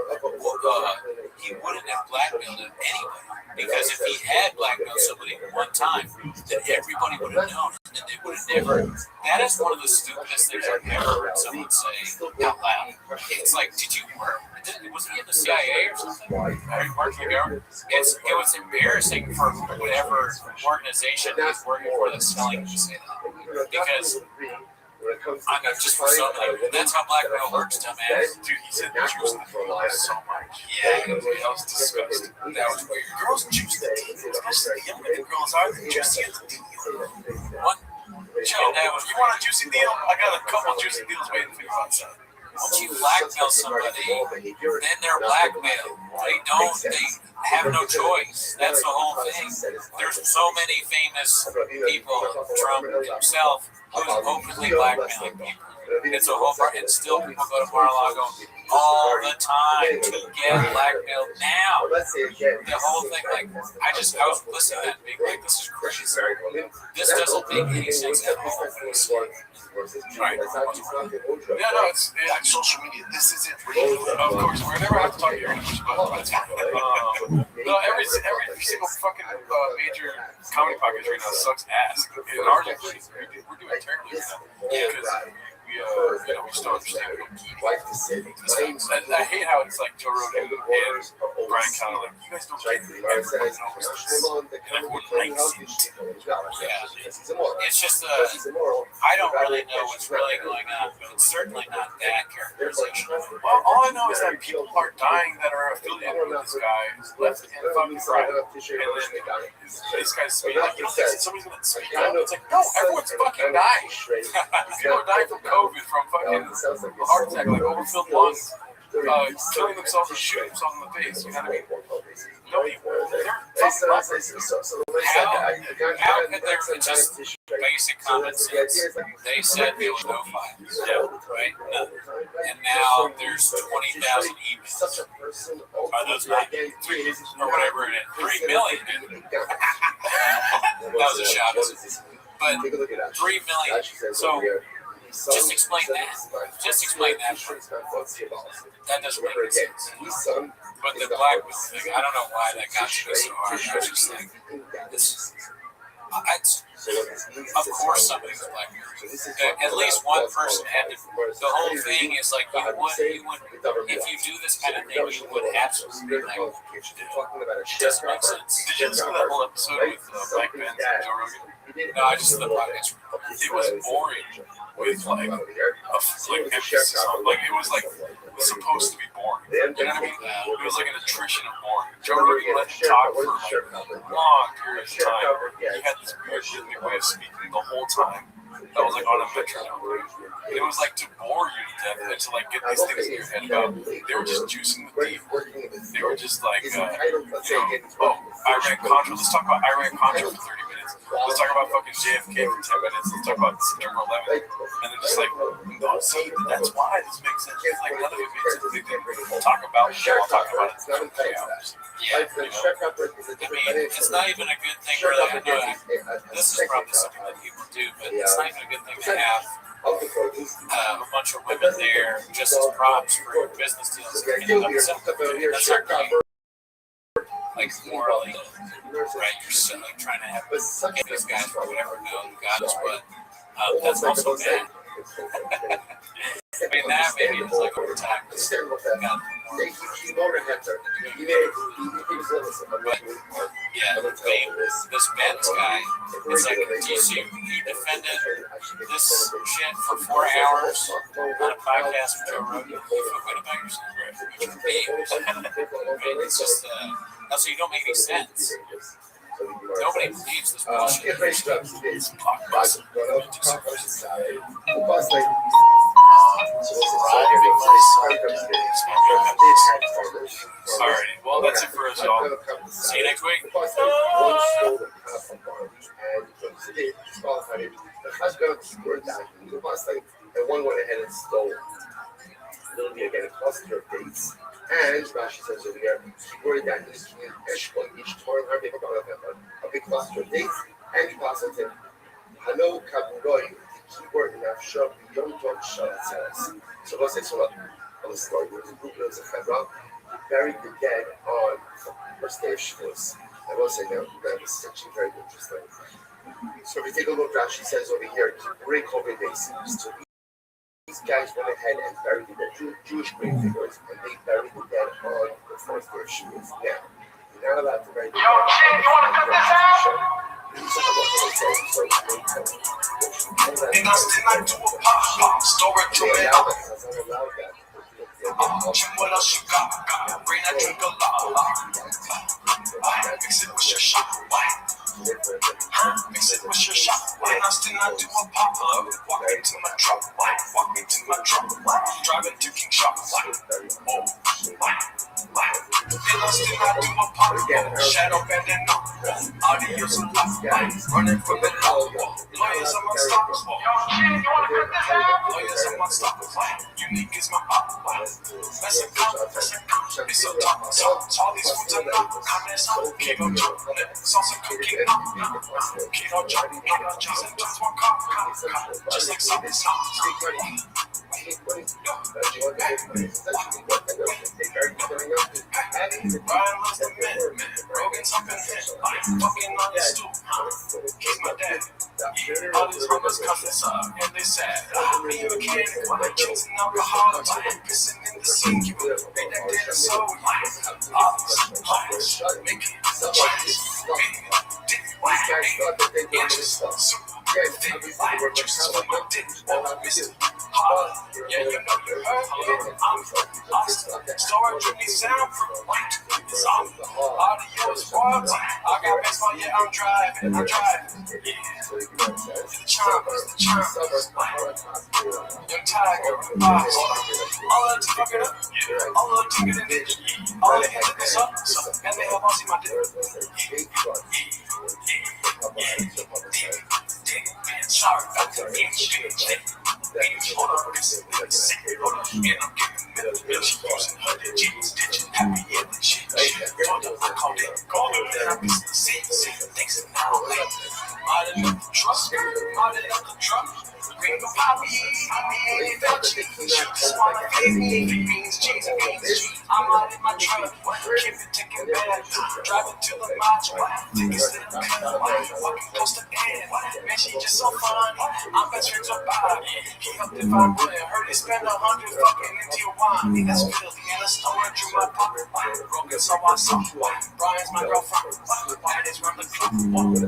He wouldn't have blackmailed him anyway, because if he had blackmailed somebody one time, then everybody would have known, and they would have never. That is one of the stupidest things I've ever heard someone say out loud. it's like, did you work? Was he in the CIA or something? Are you working there? It was embarrassing for whatever organization he's working for that's telling him to say that. Because, I mean, just for so many, that's how blackmail works, dumbass. Dude, he said juice the deal so much. Yeah, that was disgusting. that was weird. Girls juice the deal, especially the younger girls are. They juicy at the deal. What? Chill, that was You want a juicy deal? I got a couple juicy deals waiting for you outside. Once you blackmail somebody, then they're blackmailed. They have no choice. That's the whole thing. There's so many famous people, Trump himself, who's openly blackmailing people. It's a whole part, and still people go to Mar-a-Lago all the time to get blackmailed now. The whole thing, like, I was listening to that and being like, this is crazy. This doesn't make any sense at all. Right. Yeah, no, it's On social media, this isn't real. of course, we're never have to talk to your English, but that's fine. No, every single fucking major comedy podcast right now sucks ass. In our country, we're doing terribly right now. Because we just don't understand it. I hate how it's like Joe Rogan and Brian Connolly. You guys don't get it. Everyone knows this. And everyone likes it. Yeah. It's just, I don't really know what's really going on, but it's certainly not that characterization. Well, all I know is that people are dying that are affiliated with this guy left and fucking right. And then this guy's speaking like, you don't think somebody's going to speak up? It's like, no, everyone's fucking dying. People are dying from COVID, from fucking heart attack, like overfilled lungs, killing themselves or shooting themselves in the face. You know what I mean? Nobody, they're fucking How could there be just basic common sense? They said there was no fires, right? None. And now there's 20,000 emails. Are those not 3 or whatever it is? 3 million. That was a shot. But 3 million. So just explain that. Just explain that. That doesn't make any sense. But the black thing, I don't know why that got to me so hard. I was just like, this. Of course somebody was black. At least one person had to. The whole thing is like, you would, if you do this kind of thing, you would absolutely like. It doesn't make sense. Did you listen to that whole episode with Mike Pence and Joe Rogan? No, I just the podcast. It was boring with like emphasis on, like, it was like supposed to be boring. You know what I mean? It was like an attrition of boring. Joe Rogan let you talk for like long periods of time. He had this weird rhythmic way of speaking the whole time. That was like on a metronome. And it was like to bore you to death and to like get these things in your head about. They were just juicing the deal. They were just like, Iran Contra. Let's talk about Iran Contra for 30 minutes. Let's talk about fucking JFK for 10 minutes. Let's talk about September 11th. And then just like, no, see, that's why this makes sense. It's like none of it makes sense. They didn't talk about it. I'll talk about it for 3 hours. Yeah, I mean, it's not even a good thing, really. I know this is probably something that people do, but it's not even a good thing to have a bunch of women there just as props for your business deals. That's not great. Like, morally, right? You're still like trying to have get these guys for whatever God knows what. That's also bad. I mean, that maybe it's like over time. Yeah, this Ben's guy, it's like, do you see, he defended this shit for 4 hours on a podcast with Joe Rogan. You feel good about yourself, right? It's just, so you don't make any sense. Nobody believes this bullshit. Alright, well, that's it for us, y'all. See you next week. And one went ahead and stole. There'll be again a cluster of dates. And Rashi says over here, he worried that he's doing Eshkol, each Torah, a big cluster of dates, and he passes him. Hello, Kaburoi, the keyboard in Afshab, Yom Tov Shalat. So what's it? So on the story, there was a group of Chevra, buried the dead on the first day of Shavuos. I will say that was actually very interesting. So if we take a look, Rashi says over here, Kippurei COVID days. So these guys went ahead and buried the Jewish grave diggers, and they buried the dead on the forest where she is now. You're not allowed to bury the dead. Yo, Chin, you want to cut this out? And I still not do a pop story to me. Jim, what else you got? Rain, I drink a lot. Mix it with your shot. Mix it with your shot. And I still not do a pop walk into my truck. Walk into my truck. Driving to King Shop. And I still not do a pop shadow bending up. Audios a lot. Running from the law. Lawyers are my stoppers. Yo, Chin, you want to cut this out? Lawyers are my stoppers. Unique is my pop. That's a cop. It's so tough. All these foods are not. Comments on keto chocolate. Salsa cooking. Keto chocolate. Keto cheese and just one cup. Just like something Brian loves the man. Rogan's up in here. Fucking on the stoop. He's my dad. All these rumors cousins up and they sad. Me and a kid, drinks and alcohol. Pissing in the sink. You will make that dinner so all these lies. Making choice. Yeah, you know you heard me. I'm lost. Storage with me sound from white. It's on. Audio is wild. I got baseball, yeah, I'm driving. Yeah. The charms. Young Tiger, box. All of them fuck it up. All of them take it in. All of them hit this up. And they help on see my dick. Sorry, hold on, this is hold on, and I'm getting middle, she using her jeans, ditching happy in the shit. Told her I called it, then I missed the scene, things and now late. Modded up the truck, green go poppy, ain't that cheap, small like baby, beans, jeans, and beans, I'm out in my truck, keep it ticking back, driving to the macho, take a step, walking close to end, man, she just so fun, I'm best friends with Bob, he helped if I would, heard he spent 100 fucking into your wine, that's filthy, in a storage in my pocket, broken so I saw, Brian's my girlfriend, that is run the club, walking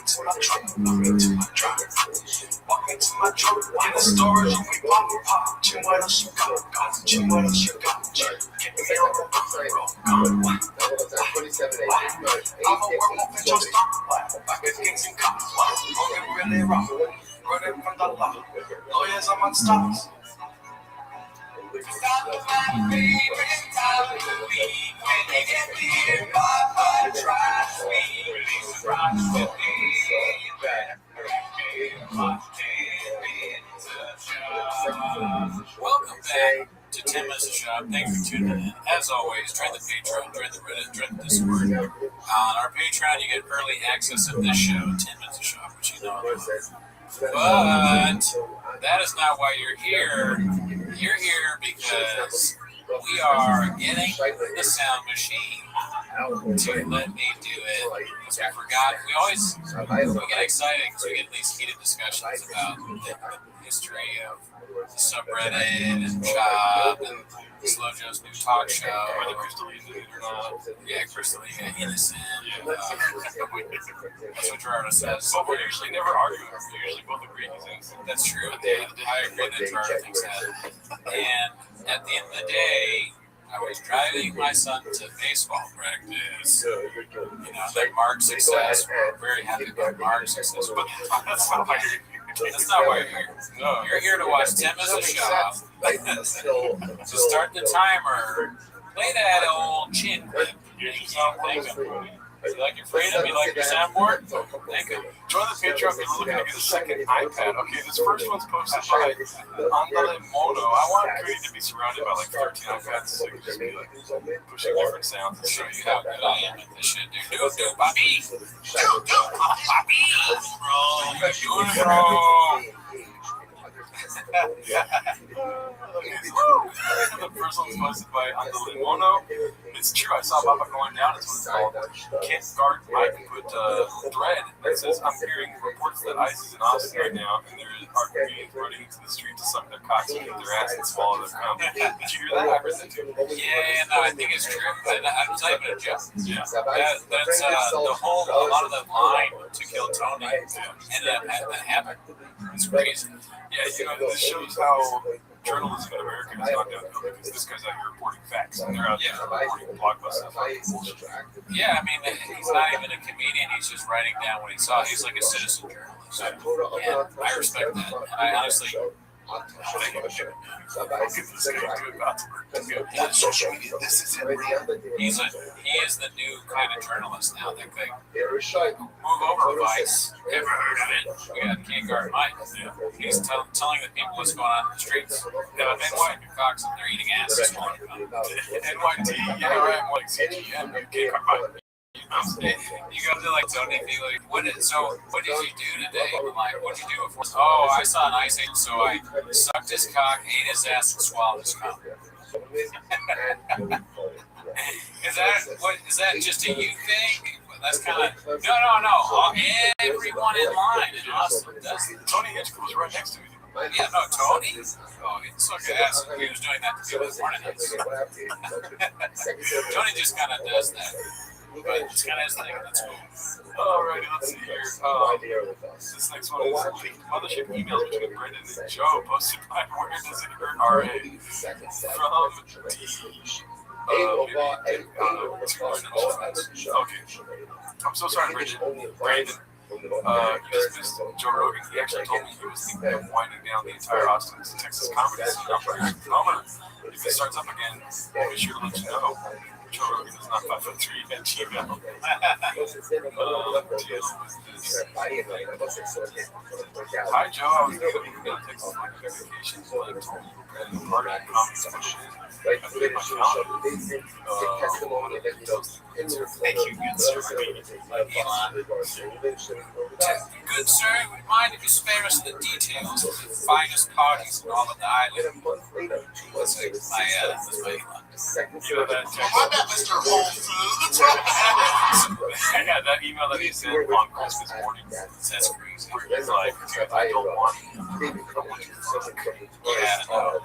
to my truck, walking to my truck, in the storage, and we pop, Jim, what else you got, Jim, what else you got, get me on the road, I'm a werewolf in your stomach, back at Kings and Cops, looking really rough, running from the law, lawyers on my stocks. Welcome back to Tim as a Shop. Thanks for tuning in. As always, join the Patreon, join the Reddit, join the Discord. On our Patreon, you get early access of this show, Tim as a Shop, which you know about. But that is not why you're here. You're here because we are getting the sound machine to let me do it. Because we forgot. We get excited because we get these heated discussions about the history of the subreddit and Job and Slow Joe's new talk show. Or the Crystalline or not. Yeah, Crystalline, innocent. That's what Gerardo says. But we're usually never arguing. We usually both agree he's innocent. That's true. I agree that Gerardo thinks that. And at the end of the day, I was driving my son to baseball practice. You know, like Mark's success. We're very happy about Mark's success. But That's not why you're that's not why you're here. No. You're here to watch Tim as a Shop. So start the timer. Play that old chin clip. You like your freedom? You like your soundboard? Thank you. Join the Patreon. We're looking to get a second iPad. Okay, this first one's posted by Andale Mono. I want Cody to be surrounded by like 13 iPads so you can just be like pushing different sounds and Show shit. you how good I am at this shit, dude. Do, Bobby. Do, Bobby. Bro. first one was posted by Ando Limono. It's true, I saw Papa going down. It's what it's called. Can't guard Mike put thread that says, I'm hearing reports that ICE is in Austin right now, and there are comedians running into the street to suck their cocks and get their ass and swallow their cum. Did you hear that? I heard that too. Yeah, no, I think it's true. And I'm not even a joke. Yeah. That's the whole, a lot of the line to kill Tony ended up having that happen. It's crazy. Yeah, you know, this shows how journalism in America has gone downhill because this guy's out here reporting facts and they're out there reporting blockbusters. Yeah, I mean, he's not even a comedian. He's just writing down what he saw. He's like a citizen journalist. And I respect that. And I honestly, Social media, this is it, real. he is the new kind of journalist now. That thing. Move over, Vice. Never heard of it. We got King Guard Mike. He's telling the people what's going on in the streets. And cocks and they're eating ass. NYT, yeah, right. I'm like CGM, King Guard Mike. You go to like Tony and be like, what did you do today? I'm like, what did you do before? Oh, I saw an ice age, so I sucked his cock, ate his ass, and swallowed his cock. Is that just a you thing? That's kind of no. Everyone in line in Austin does it. Tony Hitchcock was right next to me. Yeah, no, Tony. Oh, he sucked his ass. He was doing that to people this morning. Tony just kind of does that. But it's kind of his thing. That's cool. Alrighty, let's see here. This next one is leaked mothership emails between Brendan and Joe posted by Where Does It Hurt RA from D. Okay. I'm so sorry, Brandon. You just missed Joe Rogan. He actually told me he was thinking of winding down the entire Austin, Texas comedy scene. If it starts up again, I'll be sure to let you know. Joe Rogan is not 5'3" at Gmail. Hi, Joe. I was going to Texas on vacation, but I told you that the party comments for shit. I put my calendar. Thank you, good sir. Good sir, would you mind if you spare us the details of the finest parties in all of the island? That's my Elon. You know that Mr. Whole Foods. yeah, that email that he sent on Christmas morning. That's crazy. He's like, dude, I don't want you. Yeah, no.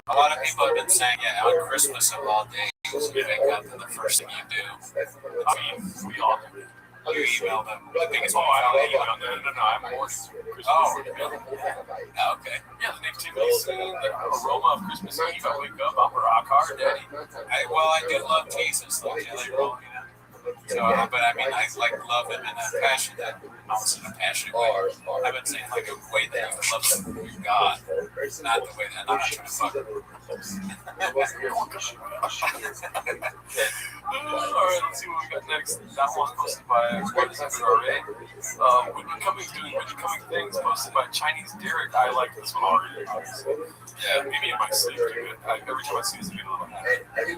A lot of people have been saying, on Christmas of all days, you wake up and the first thing you do. I mean, we all do. You email them. I don't email them. No, I'm more Christmas. Oh, okay. Yeah, the nativity scene, the aroma of Christmas Eve. I wake up, I'm a rock hard daddy. I do love Jesus, like Jelly Roll, you know. So, but I mean, I like love him in a passion that almost in a passionate way. I've been saying like a way that you love your God, not the way that I'm not trying to fuck him. Alright, let's see what we got next. That one posted by Where Does It Hurt RA. When becoming things posted by Chinese Derek. I like this one already. Yeah, maybe in my sleep, dude. Every time I see this, I get a little happy.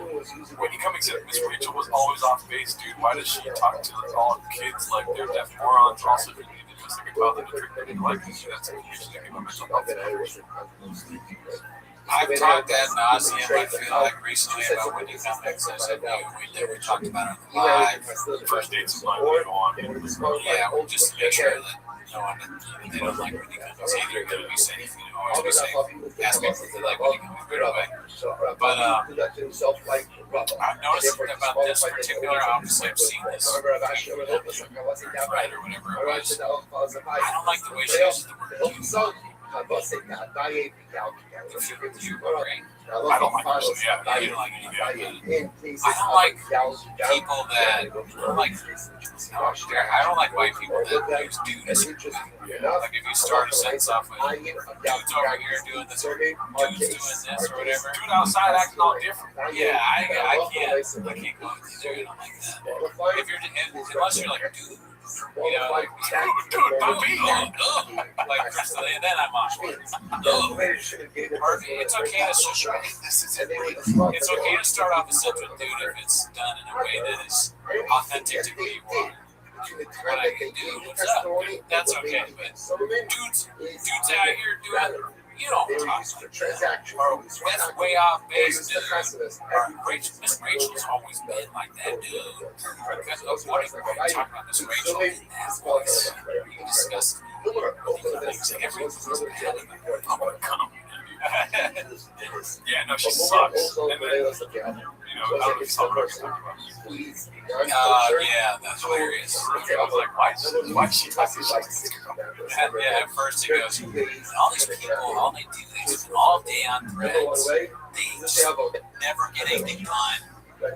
When becoming said Miss Rachel was always off base, dude. Why does she talk to all kids like they're deaf morons? Also, if you need to just like a father to trick them into liking you, that's usually my mental health. I've talked ad nauseum, I feel like, recently about when you come next. I said, we talked about it on the live. First dates live, we go on. Yeah, we'll just make sure that no one, they don't like when you come. It's either going to be safe, always be safe. Ask people if they like when you come right away. But I've noticed about this particular, obviously I've seen this right or whatever it was. I don't like the way she uses the word dude. You agree? I don't like her, yeah. You don't like it either. I don't like people that I don't like white people that use dudes. Like if you start a sentence off with dudes over here doing this, or dudes doing this, or whatever. Dude outside acting all different. Yeah, I can't go with you there. I don't like that. If you're unless you're like dude. You know, like, dude, don't be like Crystal, and then I'm on. It's okay to it's okay to start off a sentence with dude if it's done in a way that is authentic to who you are. What I can do, what's up? That's okay, but dudes out here doing You don't They were talk used for like that. transactions. Or that's way off base, dude. Pessimist. Or Miss Rachel's always been like that, dude. Because of what are you talking about Miss Rachel in that voice? You disgust me. I'm gonna come. Yeah, no, she sucks. And then, I don't know if you saw what I was talking about. Yeah, that's hilarious. I was like, why is she talking like this? Yeah, at first it goes, all these people, all they do is all day on threads. They just never get anything done.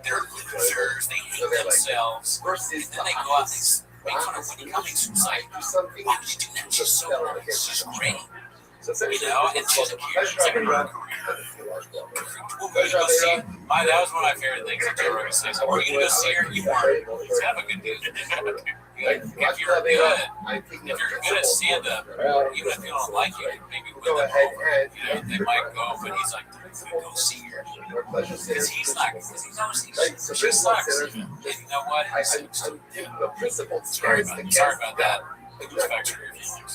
They're losers. They hate themselves. And then they go out and make fun of Wendy Cummings. It's like, why would you do that? She's so nice. She's great. You know, and she's a character. That was one of my favorite things that Joe Rogan says. We're going to go see her. You weren't. He's kind of a good dude. If you're good at stand-up, even if you don't like it, maybe win them over. You know, they might go, but he's like, go see her. Because he's not, because he knows she sucks. And you know what? Sorry about that. Respect for your feelings.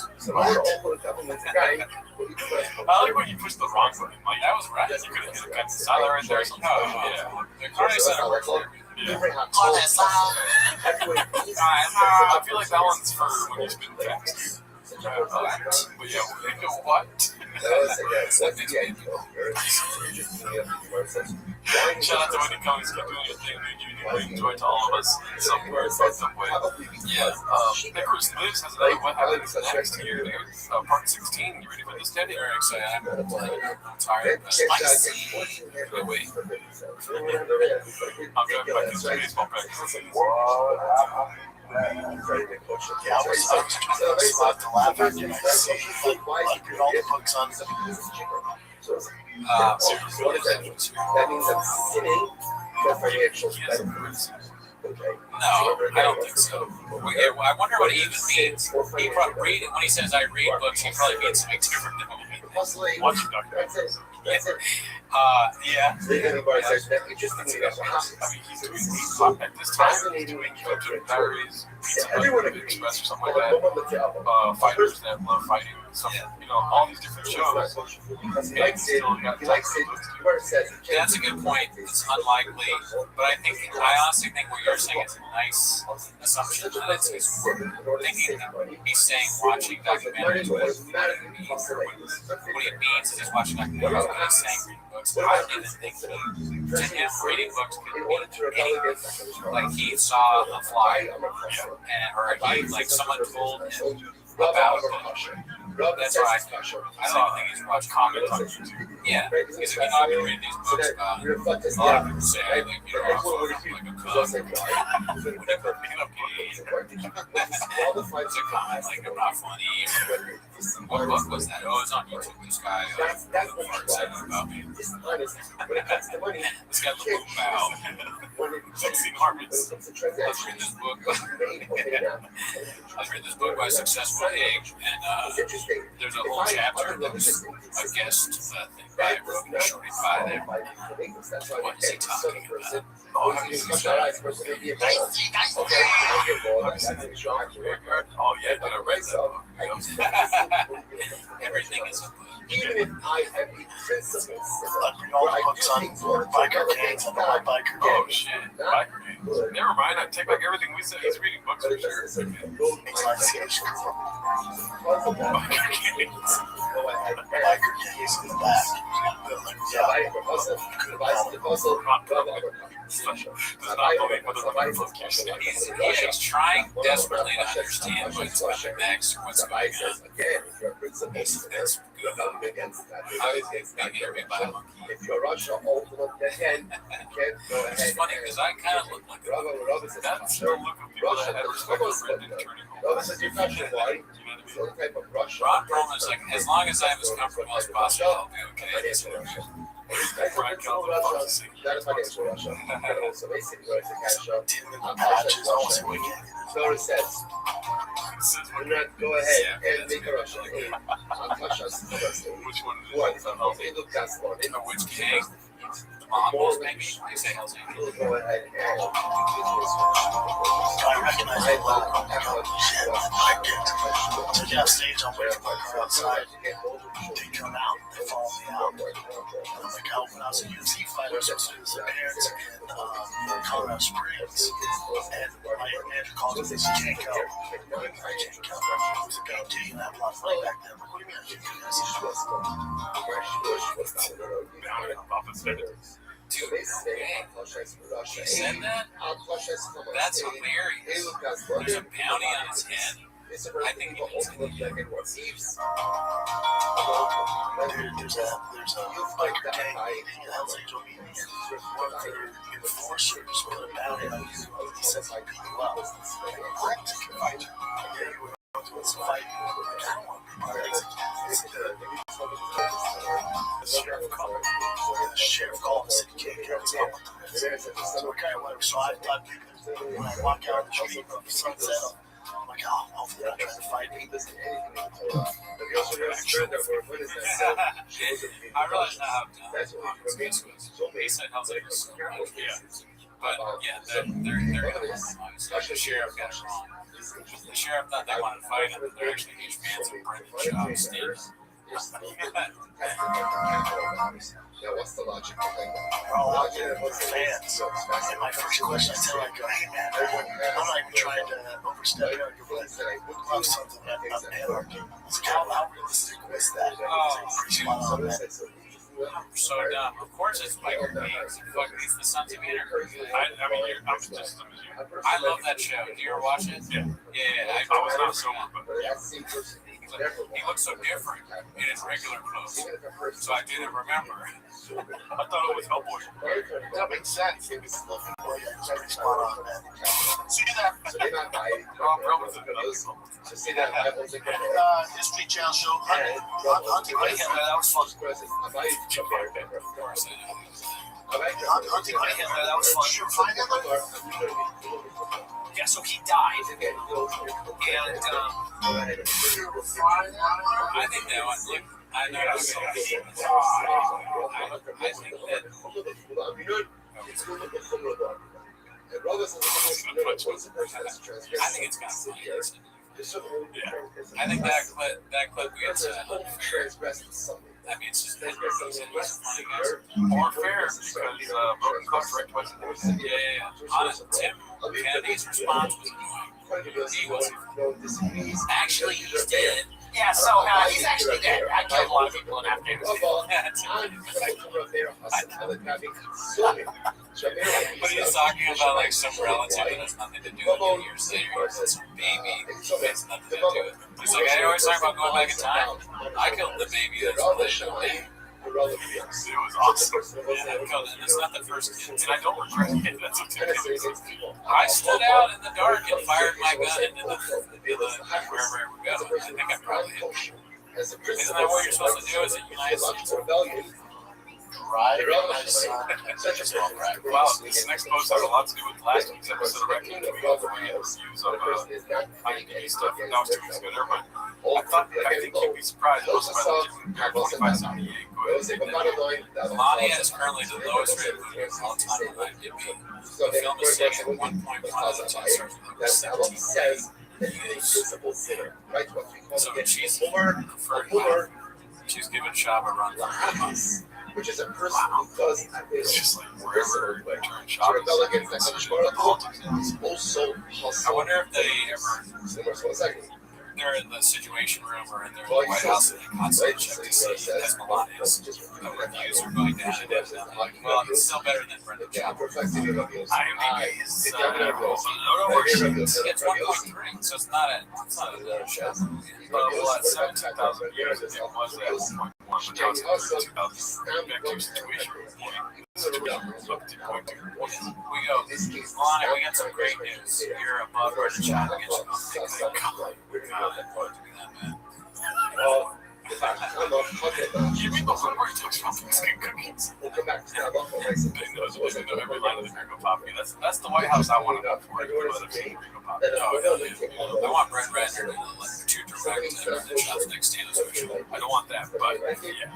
I like when you pushed the wrong button. Like, that was right. You could have hit a gun silent right there. Yeah. The carne center works for everything. Yeah. I feel like that one's for when you spin fast. But yeah, what? Shout out to Wendy Cummings, keep doing your thing, dude. You bring joy to all of us in some weird, fucked up way. Yeah, Nicholas Lives has another What Happens Next Year, part 16. You ready for this, Teddy? Very excited. I'm tired of spicy. Wait. I'm driving back to baseball practice. Seriously, what is that? That means I'm sinning for financial benefits. No, I don't think so. I wonder what he even means. He probably read when he says I read books. He probably means something different than what we mean. Watching documentaries. That's it. Yeah. He's at this time doing diaries, everyone agrees. Or something like that. Fighters that love fighting. Some, all these different shows. He likes it. Where it says that's a good point. It's unlikely, but I honestly think what you're saying is a nice assumption that it's thinking he's saying watching documentaries. What he means is he's watching documentaries, but he's saying reading books. I don't even think to him reading books could mean anything. Like he saw a fly, or someone told him about a book. That's why I don't even think he's watched comments on YouTube. Yeah, he's like, I've been reading these books about a lot of people say I think, I'm like a cunt. Whatever, picking up gays. It's a comment, like, I'm not funny. What book was that? Oh, it's on YouTube. This guy said about me. This guy looked about 16 Harmons. Let's read this book. I read this book by Successful Egg, and there's a whole chapter that was a guest thing by Rogan Shorty by there. What is he talking about? Oh, have you seen that? Oh, yeah, I read that book. Everything is a book. even if I have a principle, All the books on biker gangs and all biker Oh gangs. shit, biker gangs. Never mind, I take back everything we said. He's reading books for sure. It's like serious Biker gangs. biker gangs in the back. Does not believe what the fuck you're saying. He's trying desperately to understand what's going next or what's going on. That's good. If you're Russia, ultimate again, you can't go ahead. It's funny because I kind of look like That's the look of people that had respect for Brendan turning home. That is a Russian wine. Some type of Russia. Ron Perlman's like, as long as I'm as comfortable as possible, I'll be okay. Brian Calvin fucking sing. That is my name for Russia. So basically, it's a cash shop. The patch is always wicked. So it says, do not go ahead and make a Russia. I'll touch us. Which one is it? One. Okay, look, that's one. Which king? Mongols, maybe. They say Hell's Angels. We'll go ahead and I recognize the logo. I go, shit, I get took it off stage. I'm waiting for my car outside. They come out. They follow me out. And I'm like, oh, when I was a UFC fighter, I was supposed to do this appearance in Colorado Springs. And my manager called me and said, you can't go. I can't go. I was like, oh, dude, you have a lot of money back then. I'm like, what do you mean I can't go? I said, Dude, he said that? That's hilarious. There's a bounty on his head. I think he needs to dude, there's a biker gang meeting, a Hell's Angel meeting, and one of their enforcers put a bounty on you. He says, I beat you up. What? To fight you. Yeah, you were doing some fighting. I don't want to be part of it. It's the sheriff called and said, you can't carry this up. So, okay, whatever. So I when I walk out of the street of Sunset, I'm like, oh, hopefully they're not trying to fight me. I realize now how he said Hell's Angels. Yeah. But yeah, they're the sheriff got it wrong. The sheriff thought they wanted to fight him, but they're actually huge fans of Brendan Schaub's stand. Now, what's the logic behind that? We're all out there with fans. And my first question, I tell them, I go, hey man, I'm not even trying to overstep here, but I would love something of anarchy. It's like, how realistic was that? Pretty spot on, man. So dumb. Of course it's biker gangs. Fucking it's the Sons of Anarchy. I mean, I'm just as dumb as you. I love that show. Do you ever watch it? Yeah. Yeah, I was not sober, but he looks so different in his regular clothes. So I didn't remember. I thought it was Hellboy. That makes sense. It was looking for you. It's pretty spot on, man. See that? So they're not buying to see that History Channel show, Hunting by Hitler, that was fun. Hunting by Hitler, that was fun. Did you find Hitler? Yeah, so he died. And I think that one, look, I know that's so I think it's kind of funny. Yeah. I think that clip gets unfair. I mean, it's just funny guys. More fair because broken clock right twice a day. Yeah. Honest, Tim Kennedy's response was annoying. He wasn't. Actually, he's dead. Yeah, so he's actually dead. I killed a lot of people in Afghanistan. But he's talking about like some relative that has nothing to do with New Year's Day, or some baby that has nothing to do with it. He's like, I always talk about going back in time. I killed the baby that's related to me. It was awesome. Yeah, and it's not the first kid. And I don't regret it. That's a I stood out in the dark and fired my gun into the wherever it would go. I think I probably hit. Isn't that what you're supposed to do as a United States? Drive. Wow, this next post has a lot to do with last week's episode of Wrecking. We got the reviews of IMDb stuff, and that was 2 weeks ago. Never mind. I think you'd be surprised most by the 2578. Melania is currently the lowest rated movie of all time on IMDb. The film is sitting at 1.1 out of 10 stars with 17 views. So she's preferred. She's given Shab a run for 3 months. Which is a person who does It's just like wherever like during to shopping. rebel against that country. Also, I wonder if they ever, they're in the Situation Room or in their White House and they constantly check to see as Melania's reviews are going down. Well, it's still better than Brendan Schaub. IMDb is it's 1.3, so it's not a show. Well, at 17,000 years, it was at 1.1, but now it's 2,000. Back to Situation Room. We go, Melania, we got some great news. You're above Brendan Schaub against you. Well, You mean the one where he talks about Mexican cookies? go back to Starbucks and I said, They know every line of the Gringo Poppy. That's the White House I want to vote for. I want Brett Ratner to like too direct and shots next to the special. I don't want that, but yeah.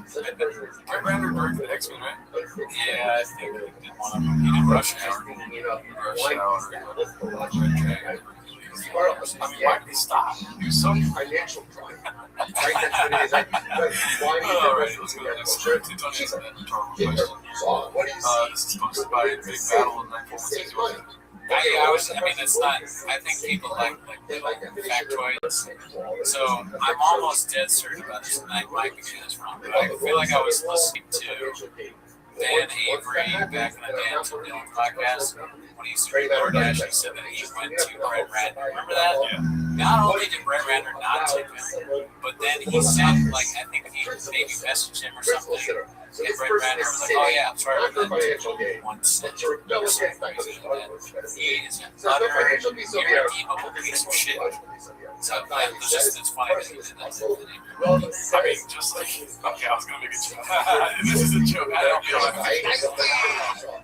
Brett Ratner directed the X-Men, right? Yeah, I think he did one of them. He did Rush Hour. I mean, why did he stop? He was so financial crime. Right? That's what it is. Why Alright, let's go to the next script. Don't answer that rhetorical question. what do you see? This is posted by Big Battle in 946. I mean, it's not. I think people like factoids. So I'm almost dead certain about this, and I might be getting this wrong, but I feel like I was listening to Dan Avery back in the day on some Dylan podcast when he used to do DoorDash. He said that he went to Brett Ratner. Remember that? Yeah. Not only did Brett Ratner not tip him, but then he sent, like, I think he maybe messaged him or something. And Brett Ratner was like, "Oh yeah, I'm sorry about that." One cent. He is an irredeemable piece of shit. So it's funny that he did that. I mean, just like, okay, I was going to make a joke. This is a joke. I don't feel like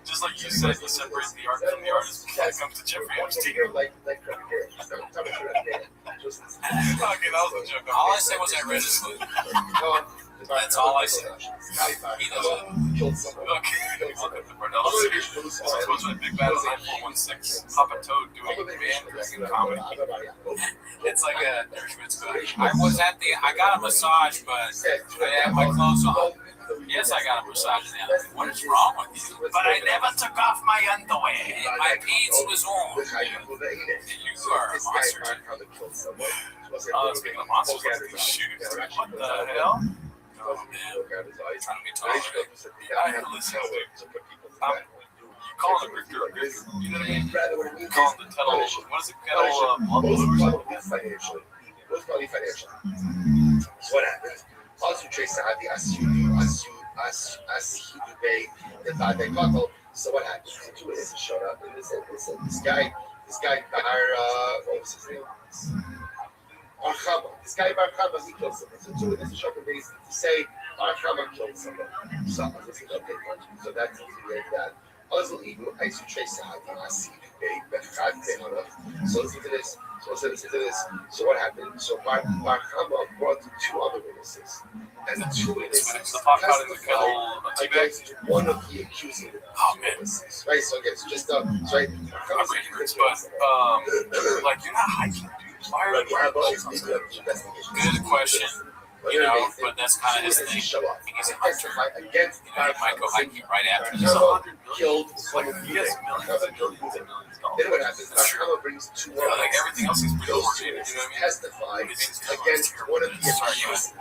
just like you said, you separate the art from the artist when it comes to Jeffrey Epstein. Okay, that was a joke. All I said was I read his book. That's all I said. He knows it. Okay, welcome to Brunello Series. This is supposed to be Big Battle 9416. Pop a Toad doing band dragon comedy. It's like a Dershowitz book. I got a massage, but I had my clothes on. Yes, I got a massage now. What is wrong with you? But I never took off my underwear. My pants was on. You are a monster. Speaking of monsters, let's do shoot. What the hell? Oh man, trying to be tolerant. I listen to it. You call it a grifter, you know what I mean? You call it the kettle, what is it, kettle financially. What's called financial? So what happens? Also, Trace had the so what happens? The two witnesses showed up and they said, listen, this guy, what was his name? This guy Barchama, he killed someone. So two witnesses showed up and they say Barchama killed someone. So that's that. Also, even I should trace out the So listen to this. So what happened? So Barchama brought two other witnesses. And the two witnesses testified against one of the accusing witnesses. Right? So again, it's just right. I'm reading this, but like you're not hiking, dude. Why are you? Good question. You know, but that's kind of his thing. He's a hunter. He might go hiking right after this. Killed like he has millions and millions and millions of dollars. Then what happens? Barchama brings two others. Like everything else is pretty coordinated. You know what I mean? Testify against one of the accused.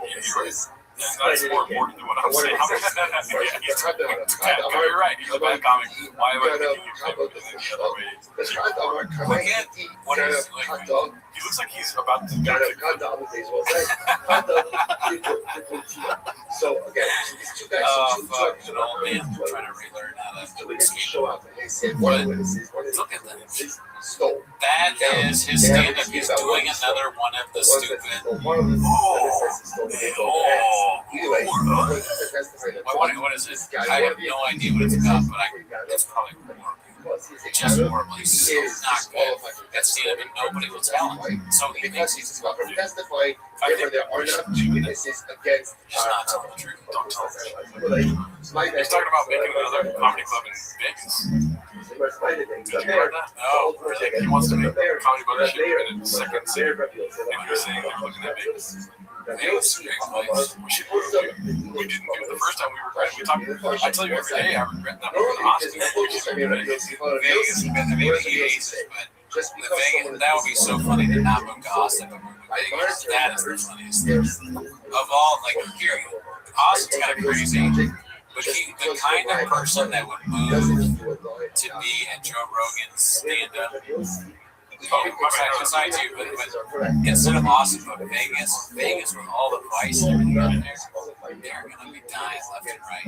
That's more important than what I'm saying. You're right. He's a bad comic. Why am I thinking you're the other way? Again, what is like? He looks like he's about to go. So again, these two guys, an old man trying to relearn how to show up and they said one of the witnesses look at that. Stole. That is his stand-up. He's doing another one of the stupid. What is it? I have no idea what it's about, but it's probably more. Just horrible. He's so not good. That's stand-up, and nobody will tell him. So he thinks he's testifying. However, there are not two witnesses against. He's not telling the truth. Don't tell him. He's talking about making another comedy club in Vegas. Did you hear that? No, really? He wants to make a comedy club in a second city. And you're saying they're looking at Vegas? Vegas is a great place. We didn't do it the first time we were we talked. I tell you every day I regret not moving to Austin. Vegas, maybe Vegas, but the Vegas, that would be so funny to not move to Austin, but move to Vegas. That is the funniest thing. Of all, like, here, Austin's kind of crazy, but the kind of person that would move to be at Joe Rogan's stand-up, besides you, but instead of Austin, but Vegas with all the vice and everything out there, they're going to be dying left and right.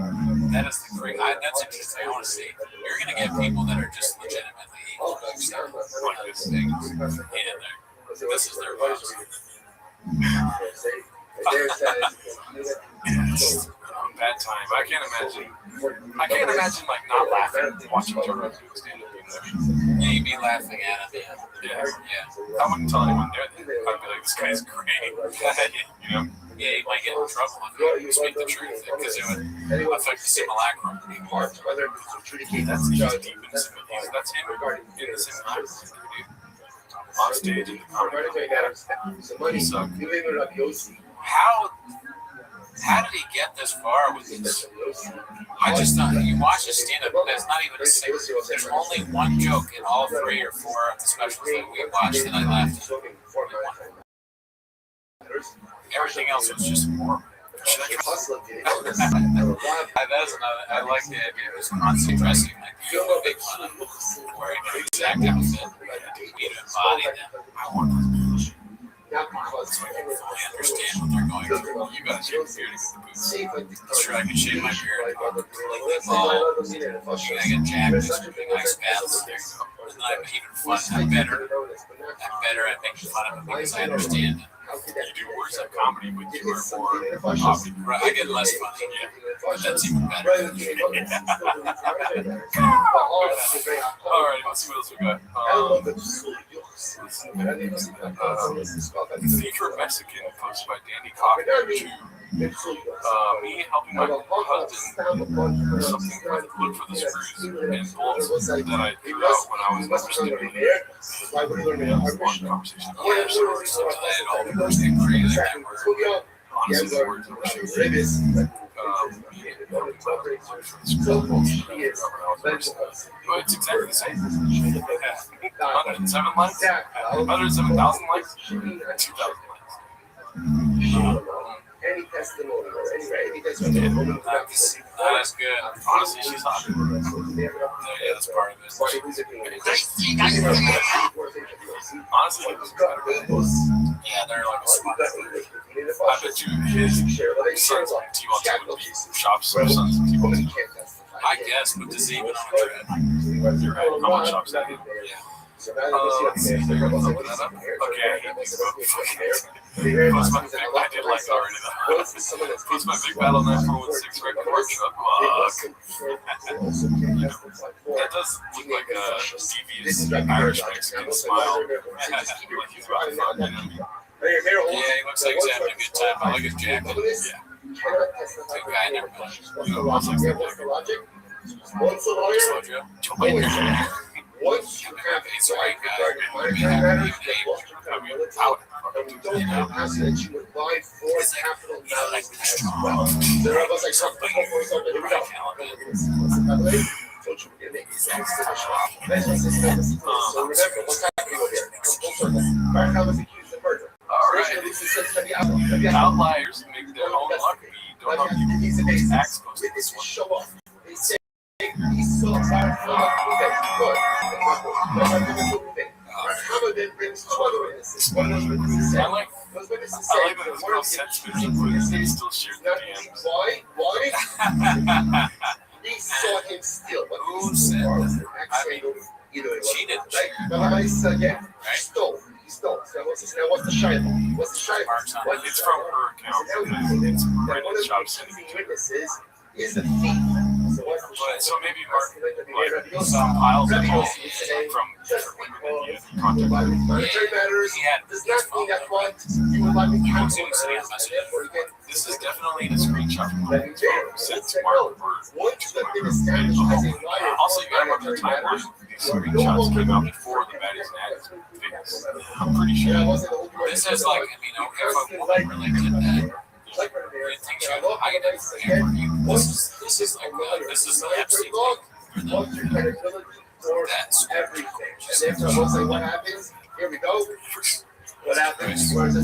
That is the great, that's interesting. I want to see. You're going to get people that are just legitimately evil like this Vegas. And this is their house. bad time. I can't imagine like not laughing watching Joe Rogan do stand up. Yeah, you'd be laughing at him. Yeah. I wouldn't tell anyone there. I'd be like, this guy's great. You know? Yeah, you might get in trouble if you speak the truth because it would affect the simulacrum. That's he's deep in the sympathies. That's him in the sympathies. On stage in the comedy. How did he get this far with this? I just thought you watch his stand-up. There's not even a single. There's only one joke in all 3 or 4 of the specials that we watched that I laughed at. Everything else was just horrible. That's another. I like the idea of just constantly dressing like you would make fun of wearing the exact outfit. You to embody them. I want to. So I can fully understand what they're going through. You gotta shave your beard to get the boots. I'm sure I can shave my beard. Like bald. You gotta get jacked. Just doing nice battles. There you go. And then I'm even fun. I'm better at making fun of it because I understand it. You do worse at comedy, but you are more comedy. Right, I get less funny, but that's even better. Alright, let's see what else we got. Feature Mexican posted by Danny Cochran. Me helping my husband something look for the screws and bolts that I threw out when I was understanding one conversation. Honestly, the words that were shaking. But it's exactly the same. 107 likes, 107,000 likes, 2,000 likes. Any testimony or any testimony. That's good. Honestly, she's hot. Yeah, that's part of it. Honestly, yeah, they're like a spot. I bet you his sons on T-Ball would be shops or sons of T-Ball. I guess, but does he even on a trip? You're right. How much shops that? Yeah. Let's see. Okay. I did like it already though. Post my big battle 9416 record workshop. That does look like a devious Irish Mexican smile. Like he's about to fuck, you know? Yeah, he looks like he's having a good time. I like his jacket. Yeah. Good guy, never been. You know, looks like Slow Joe. Once you have He's a great guy. don't ask that you would buy for capital dollars. There are like something for something. Here we go. So remember what's happening over here. How was accused of murder? Alright. Outliers make their own luck. Don't know you tax post this one. Show off. They say he's so far from good. Muhammad then brings 2 other witnesses. One of those witnesses said, I like that it's real sensitive, but they still share the DMs. Why? He saw him steal. Who said that? I mean, she didn't. Again, he stole. So what's the shy? What's the shy? It's from her account. It's Brandon Shop's witnesses is a thief. So maybe Mark some piles of calls from different women that he had contacted. Monetary matters does not mean that what you would like to This is definitely the screenshot from the sent to Mark Bird. Also, you gotta remember the time where these screenshots came out before the baddies and addies things. I'm pretty sure. This is like, if a woman really did that, you think she would hide it from him. This is like this is the Epstein thing. That's everything. And therefore, what happens? Here we go. What happens? I was up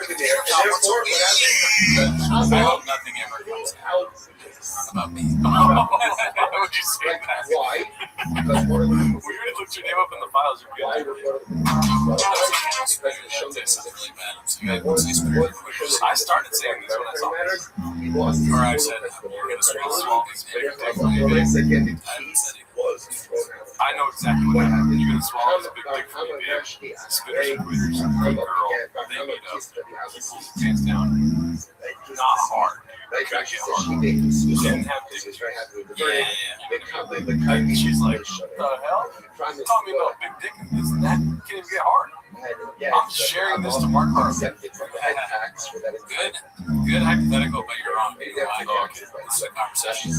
in the air. Therefore, what happens? I hope nothing ever comes out about me. Why would you say that? Why? Because one of the we already looked your name up in the files. I started saying this when I saw this. Or I said, you're going to swallow these big I know exactly what happened. You're going to swallow this big dick from your dick. Spit it with your girl. They meet up. He pulls his hands down. Not hard, dude. Right? Actually, so she made this. She didn't have was very happy with the Yeah, verdict. yeah. They come, they And she's like, shut "The hell? Trying to Tell me about big dick and this and that. Can't even get hard. I'm sharing this to Mark Harper." Good hypothetical, but you're wrong. You're lying. Oh, okay. It's a conversation.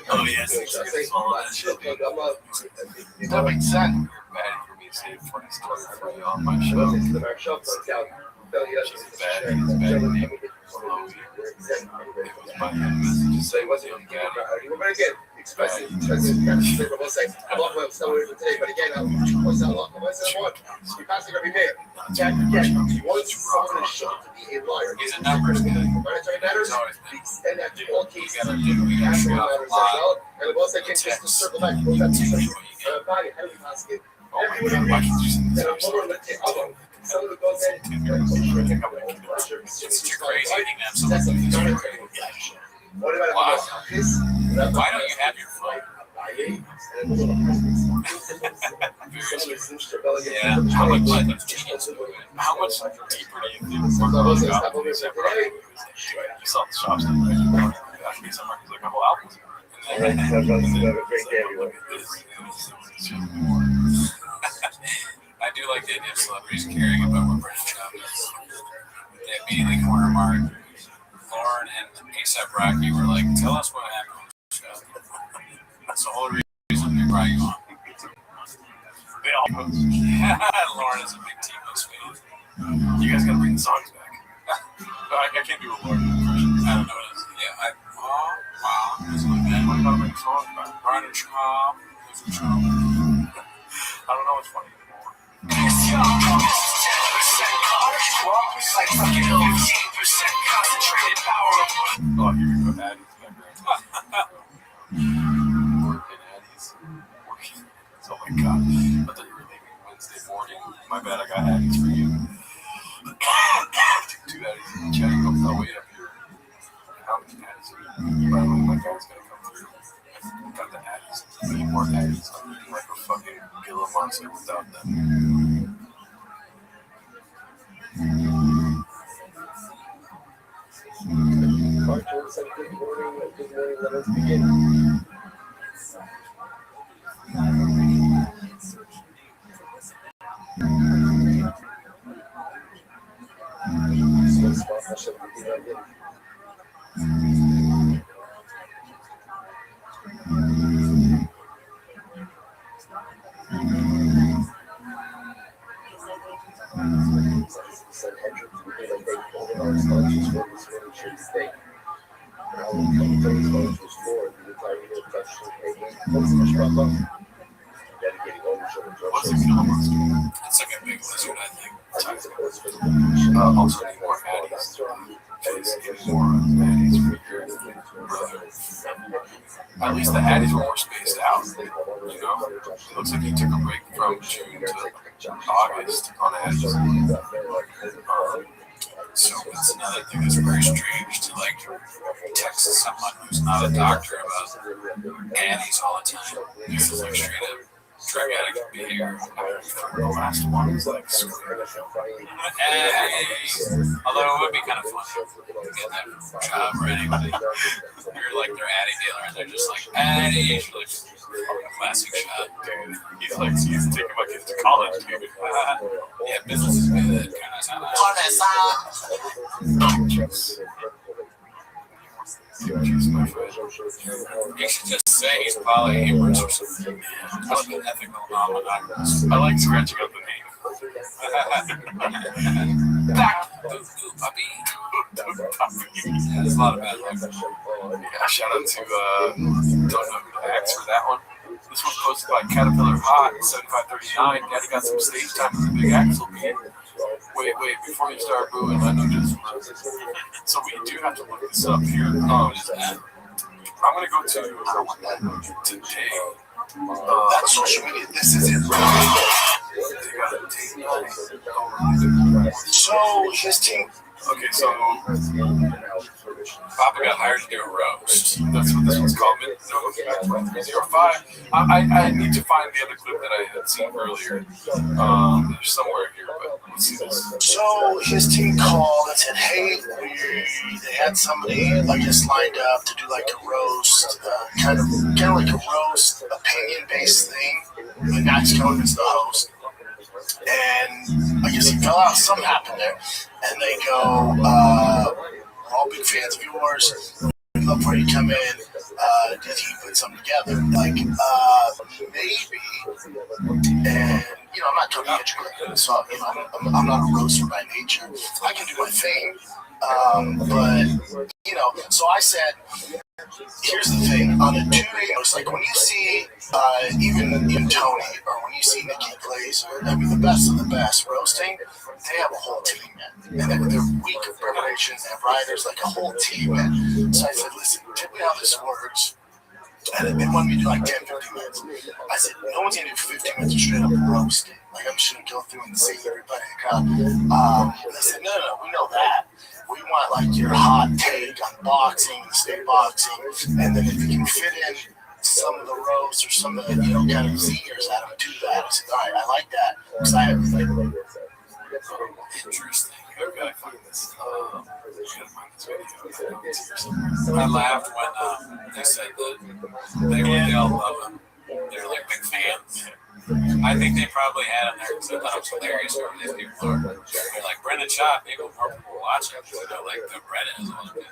Oh yes. That makes sense. Bad for me to say a funny story for you on my show. She's bad. He's bad. Her name is Chloe. It was my message to say what's young daddy. We're going to get expressive. I love what I'm still with today, but again, I'm what's that lot? What's that one? You pass it every day. Jack, again, you want someone to show to be a liar. He's a numbers guy. Monetary matters, we extend that to all cases. You gotta National show off matters a lot. as well. And once again, just to circle back, go back to body, how do we pass it? Everyone in that are lower, let's say, other. Some of the goes in, It's too crazy. I think that's something that's crazy. what about this? Why don't you have your phone? Yeah. How much deeper do you think Mark Harper got when he said Robbie? You saw the shops that right? He's like a whole album. And then look at this. I do like the idea of celebrities caring about what British job is. They immediately corner Mark. Lauren and A$AP Rocky were like, tell us what happened on the show. That's the whole reason we brought you on. They all post. Lauren is a big T-Post fan. You guys gotta bring the songs back. I can't do a Lauren impression. I don't know what it is. Yeah, it's like that. Why not bring the songs back? Brian Trump. I don't know what's funny anymore. Oh, here we go. Addie's background. Working Addie's. Working. Oh my god. I thought you were leaving Wednesday morning. My bad, I got Addie's for you. Two Addie's in the chat. I'll wait up here. How many Addie's are you? By the way, my guy's gonna come through. Got the Addie's. I need more Addie's. I'm eating like a fucking Gila monster without them. March 27th, good morning, let us begin. What's a Gila monster? It's like a big lizard, I think. Also need more Addie's. Please get more Addie's for your brother. At least the Addies were more spaced out. You know? It looks like he took a break from June to August on Addies. So it's another thing that's very strange to like text someone who's not a doctor about Annie's all the time. This is like straight up drug addict behavior. The last one was like Although it would be kind of fun to get that job or anybody. You're like their Addy dealer and they're just like, Addy, usually classic shot. He's taking my kids to college, dude. Yeah, business is good. That kind of sound. You should just say he's polyamorous or something. Like an ethical non-monogamous. I like scratching up the name. Back, puppy. There's a lot of bad luck. Yeah, shout out to don't know who to ask for that one. This was posted by Caterpillar Hot 7539. Daddy got some stage time with the Big Axel beat. Wait, before you start booing, I know just so we do have to look this up here. I'm gonna go to today. That's social media. This is it. They got a date night. So his team Okay, so Papa got hired to do a roast. that's what this one's called. Mid-05. I need to find the other clip that I had seen earlier. There's somewhere here, but let's see this. So his team called and said, hey, they had somebody, I guess, lined up to do like a roast, kind of like a roast, opinion-based thing. And Max Kellerman's the host. And I guess he fell out, something happened there. And they go, we're all big fans of yours. We'd love for you to come in. Did he put something together? Like, maybe. And, you know, I'm not totally educated, so, you know, I'm not a roaster by nature. I can do my thing. But, you know, so I said, here's the thing. On a 2 a.m., like when you see, even Tony, or when you see Nikki Glazer, I mean, the best of the best roasting, they have a whole team, man. And then with their week of preparations, they have writers, like a whole team, man. So I said, listen, typically how this works, and they wanted me to do like 10, 15 minutes. I said, no one's going to do 15 minutes of straight up roasting. Like, I'm just going to go through and see everybody in the crowd. And they said, no, we know that. We want like your hot take on boxing, state boxing, and then if you can fit in some of the roasts or some of the, you know, kind of zingers at them, do that. I said, all right, I like that. Because I have like, Interesting. I've got to find this. I gotta find this video. I laughed when they said that they all love him. They're like big fans. I think they probably had him there because they thought it was hilarious over these people. They're like, Brendan Schaub, maybe more people watch him. You know, like the Reddit is one of them.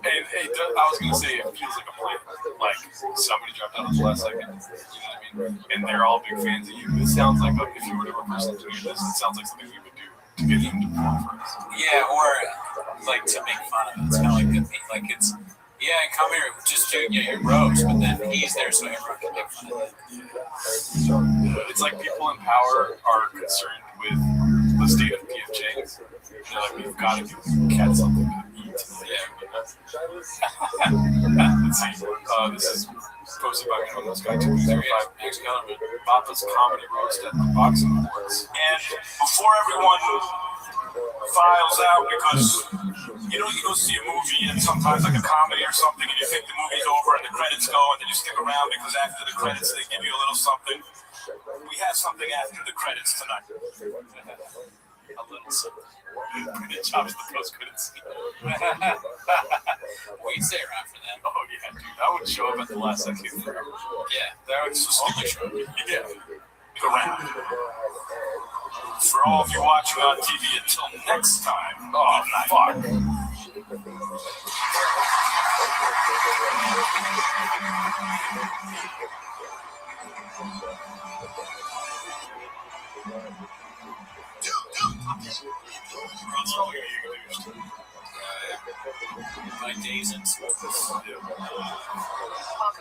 Hey, I was going to say, it feels like a plan. Like, somebody dropped out at the last second. You know what I mean? And they're all big fans of you. This sounds like, if you were to represent this, it sounds like something we would do to get him to perform for us. Yeah, or like to make fun of it. It's kind of like it's, yeah, come here, just do your roast, but then he's there so everyone can make fun of it. It's like people in power are concerned with the state of PFJ. They're like, we've got to give cats something to eat. Yeah. Let's see. This is posted by this guy, 205 Max Kellerman. Papa's comedy roast at the boxing awards. And before everyone files out, because you know, you go see a movie and sometimes like a comedy or something, and you think the movie's over and the credits go, and then you stick around because after the credits they give you a little something. We have something after the credits tonight. A little something. It chops the post-credit scene. We'd stay around for that. Oh, yeah, dude. That would show up at the last second forever. Yeah, that would slowly show up. Yeah. Around. For all of you watching on TV, until next time. Oh, fuck. My days in school. Welcome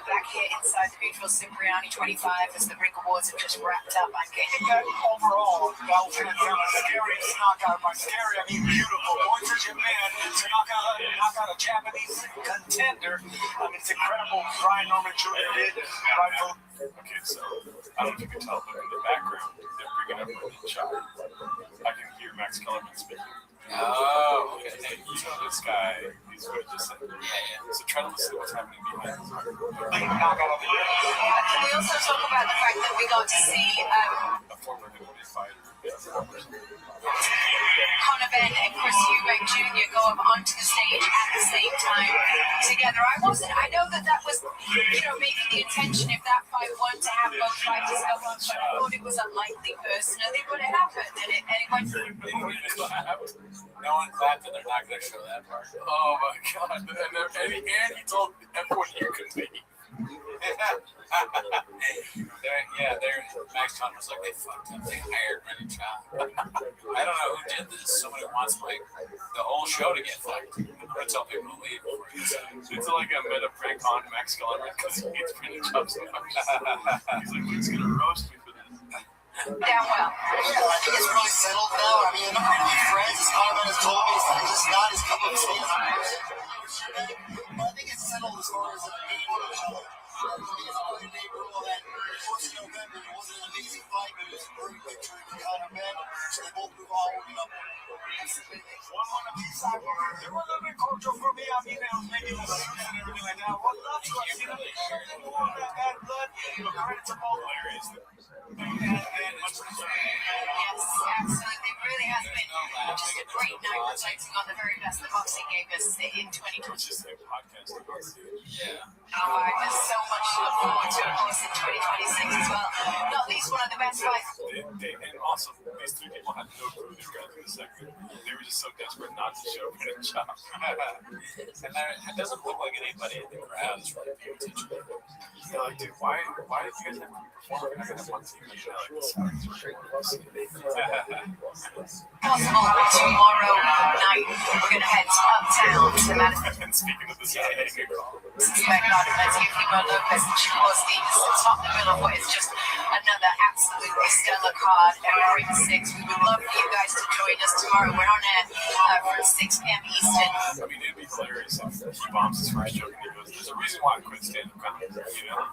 back here inside the beautiful Cipriani 25 as the Ring Awards have just wrapped up. I'm getting Overall, that was scary knockout. By scary, I mean beautiful. Boy for Japan to knock out a Japanese contender. I mean, it's incredible. Brian Norman Jr. did. Okay, so I don't know if you can tell, but in the background, they're bringing up a shot. I can hear Max Kellerman speaking. Oh, okay. And you know this guy, he's good at this thing. Yeah. So try to listen to what's happening behind his heart. Can we also talk about the fact that we got to see A former heavyweight fighter. Conor Benn and Chris Eubank Jr. go up onto the stage at the same time together? I know that was, you know, maybe the intention if that fight won to have both fighters go on, but I thought it was unlikely personally, but it happened, and it went through. No one clapped and they're not going to show that part. Oh my god. And he told everyone you could be. Max Conner was like, they fucked up. They hired Brendan Schaub. I don't know who did this. Somebody wants like the whole show to get fucked. I'm going to tell people to leave. It's like a meta prank on Max Kellerman because he hates Brendan Schaub so much. He's like, he's going to roast me for this. Damn well. Yeah, I think it's really settled now. I mean, a number of friends, as Conrad has told me, it's just not his cup of tea. I think it's settled as far as They were a little bit cultural for me. I mean, they was making the suits and everything like that. Well, that's what, you know, they want that bad blood. You know, credit to both areas. Yes, absolutely. It really has been just a great night reflecting on the very best the boxing gave us in 2020. Just a podcast about it. Yeah. There's so much to look forward to, of course, in 2026 as well. Not least one of the best fights. And also, these three people had no clue they were going to do the segment. They were just so desperate not to show up and chop. And it doesn't look like anybody in the crowd is really paying attention. They're like, dude, why did you guys have to perform? I have one team and like, this Possible tomorrow night, we're going to head uptown to Madison. And speaking of this, Let's give Hugo Lopez and Shakur Stevens to top the bill of what is just another absolutely stellar card at Ring 6. We would love for you guys to join us tomorrow. We're on air from 6 p.m. Eastern. I mean, it'd be hilarious if he bombs his first joke and he goes, there's a reason why I quit stand-up comedy, you know?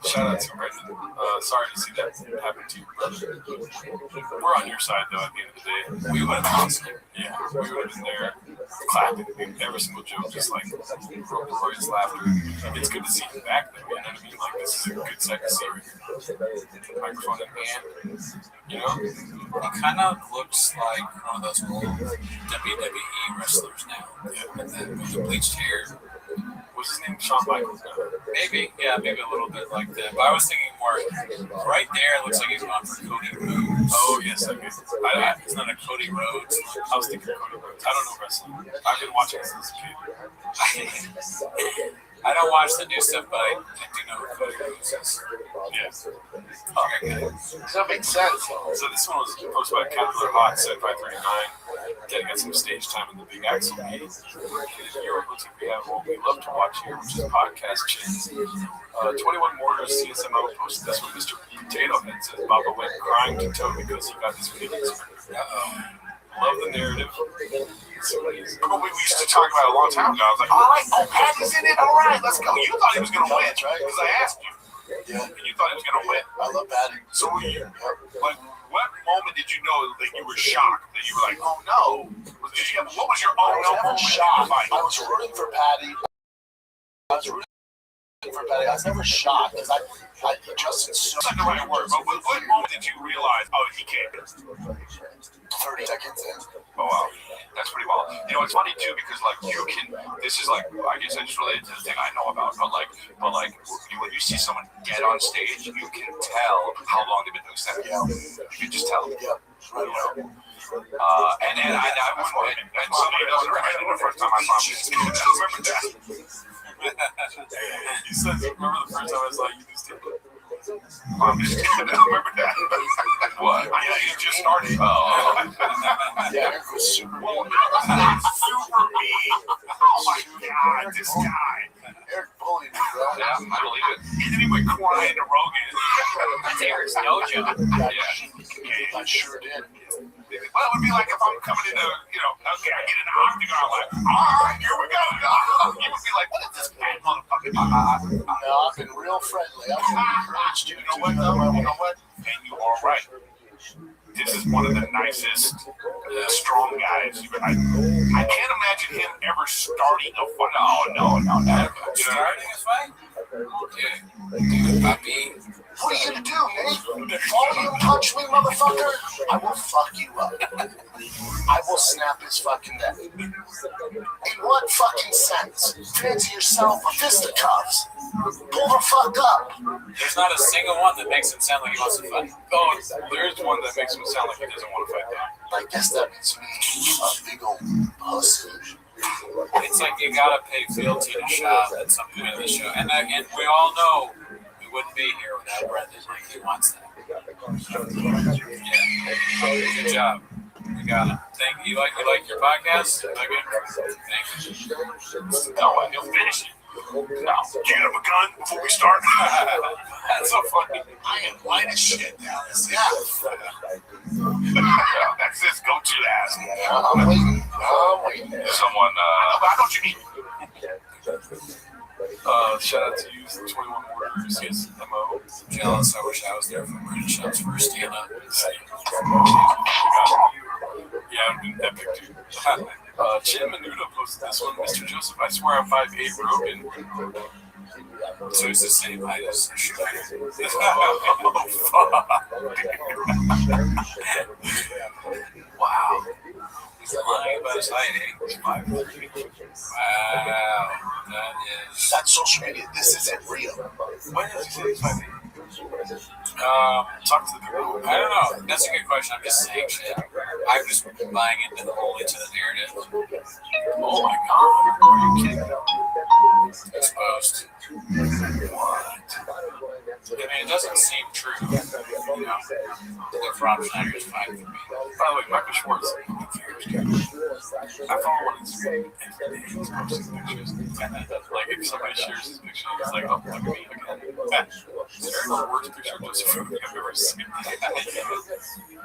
Shout out to Brendan. Sorry to see that happen to you, brother. We're on your side, though, at the end of the day. We would have been awesome. Yeah, we would have been there clapping every single joke, just like Roy's laughter. It's good to see you back, though, you know what I mean? Like, this is a good second series. Microphone in hand, you know? He kind of looks like one of those old WWE wrestlers now. Yeah. With the bleached hair. What's his name? Shawn Michaels. Maybe a little bit like that. But I was thinking more right there. It looks like he's going for Cody Rhodes. Oh yes, okay. It's not a Cody Rhodes. I was thinking Cody Rhodes. I don't know wrestling. I've been watching since a kid. I don't watch the new stuff, but I do know who Cody Rhodes is. Yeah. Okay. Does that make sense? So this one was posted by Caterpillar Hot, 7539. Getting some stage time in the Big Axel meeting. Here looks like we have what we love to watch here, which is podcast chins. 21 Mortars CSMO posted this one. Mr. Potato Head says Baba went crying to toe because he got his video. Love the narrative. Remember we used to talk about it a long time ago. I was like, oh, Patty's in it. All right, let's go. You thought he was going to win, right? Because I asked you. Yeah. And you thought he was going to win. I love Patty. So were you, like, what moment did you know that you were shocked? That you were like, oh no. What was your oh no moment? Shocked. I was rooting for Patty. I was never shocked because I just That's not the right word, but what moment did you realize, oh, he can't? 30 seconds in. Oh, wow. That's pretty well. You know, it's funny, too, because, like, you can, this is, like, I guess I just related to the thing I know about, but when you see someone get on stage, you can tell how long they've been doing stand-up. Yeah. You can just tell. Yeah. You know? And I was, and somebody doesn't remember the first time I saw him. I remember that. He says, remember the first time I saw you do stand-up? I'm just kidding. I remember that. What? I know you just started. Oh. Yeah, Eric was super Well, super me. Oh my God, this guy. Eric bullied me, bro. Yeah, I believe it. And then he went crying to Rogan. That's Eric's dojo. Yeah. I sure did. Well, it would be like if I'm coming into, okay, I get in the octagon, I'm like, all right, here we go. You would be like, what is this bad motherfucker? No, I've been real friendly. I've encouraged you. You know what, though? You know what? And you are right. This is one of the nicest, strong guys. I can't imagine him ever starting a fight. No, never. Starting a fight? Yeah. Puppy. What are you gonna do, Nate? Volume punch me, motherfucker? I will fuck you up. I will snap his fucking neck. In what fucking sense? Fancy yourself a fisticuffs. Pull the fuck up. There's not a single one that makes him sound like he wants to fight. Oh, there's one that makes him sound like he doesn't want to fight though. I guess that makes me a big old pussy. It's like you gotta pay fealty to Shab at some point in the show. And we all know we wouldn't be here without Brendan. Like, he wants that. Yeah. Good job. We got it. Thank you. You like your podcast? Like it? Thank you. No, he'll finish it. No. Do you have a gun before we start? That's so funny. I am white as shit now. That's his go-to ass. I'm waiting. Someone, I know what you mean. Shout out to you, 21 Warriors. Yes, MO. Jealous. I wish I was there for British Shop's first stand up. Yeah, I've been epic, dude. Chin Menudo posted this one. Mr. Joseph, I swear I'm 5'8" Rogan. So he's the same height as Sugar. Wow. He's lying about his height. He's 5'3". Wow. That is. That's social media. This isn't real. When did you say he's 5'8"? Talk to the people. I don't know. That's a good question. I'm just saying shit. I'm just buying into only to the narrative. Oh my god. Are you kidding me? Exposed. What? I mean, it doesn't seem true. You know, that Rob Schneider is 5'3". By the way, Michael Schwartz. I follow on Instagram every day. He's posting pictures. Like, if somebody shares his picture, he's like, oh, look at me again. There's the worst picture of Joseph I've ever seen.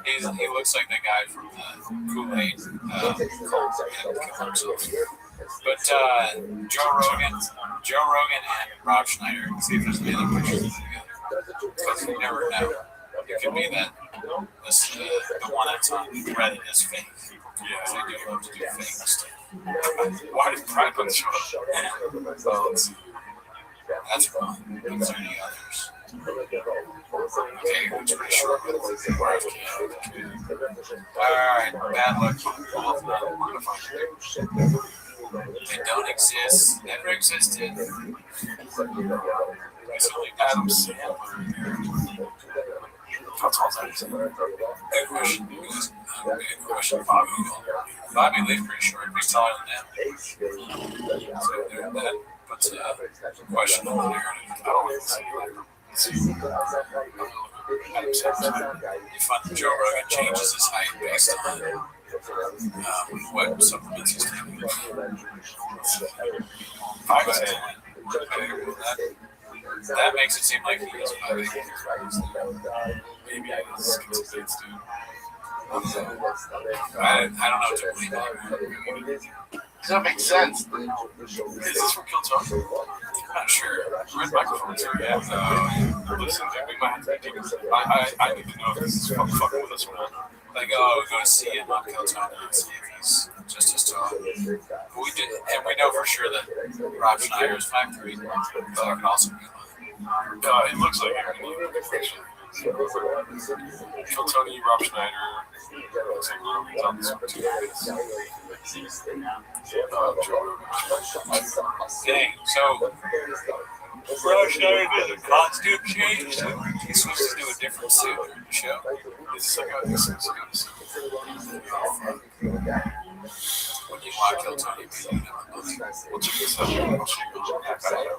He looks like the guy from the Kool-Aid cult and kill himself. But Joe Rogan and Rob Schneider. See if there's any other pictures together. Because you never know. It could be that this, the one that's on Reddit is fake. Yeah, They do love to do fake stuff. why did Pride Month show up? Let's see. That's wrong. Is there any others? Okay, it's pretty short. Alright, bad luck. We're gonna find it. They don't exist. Never existed. It's only Adam Sandler. How tall is Adam Sandler? Good question. Good question from Google. Bobby Lee's pretty short. He's taller than that. So that puts a question on the narrative. I don't even see it. Let's see. Adam Sandler. You find that Joe Rogan changes his height based on what supplements he's taking. 5'10". That makes it seem like he is 5'8". Maybe it's dude. I don't know what to believe anymore. Does that make sense? Is this from Kill Talk? I'm not sure. Red microphone too. Yeah. Listen, dude, we might have to take it. I need to know if this is fucking with us or not. Like, go to see him on Kill Talk and see if he's just as tall. We did, and we know for sure that Rob Schneider is 5'3". So that could also be lying. It looks like it. Actually. Kill Tony, Rob Schneider. Looks like Rogan's on this one too. Joe Rogan. Dang, so Rob Schneider did a costume change. He's supposed to do a different suit in the show. It's like a suit. When you watch Kill Tony, We'll check this out. I'll show you.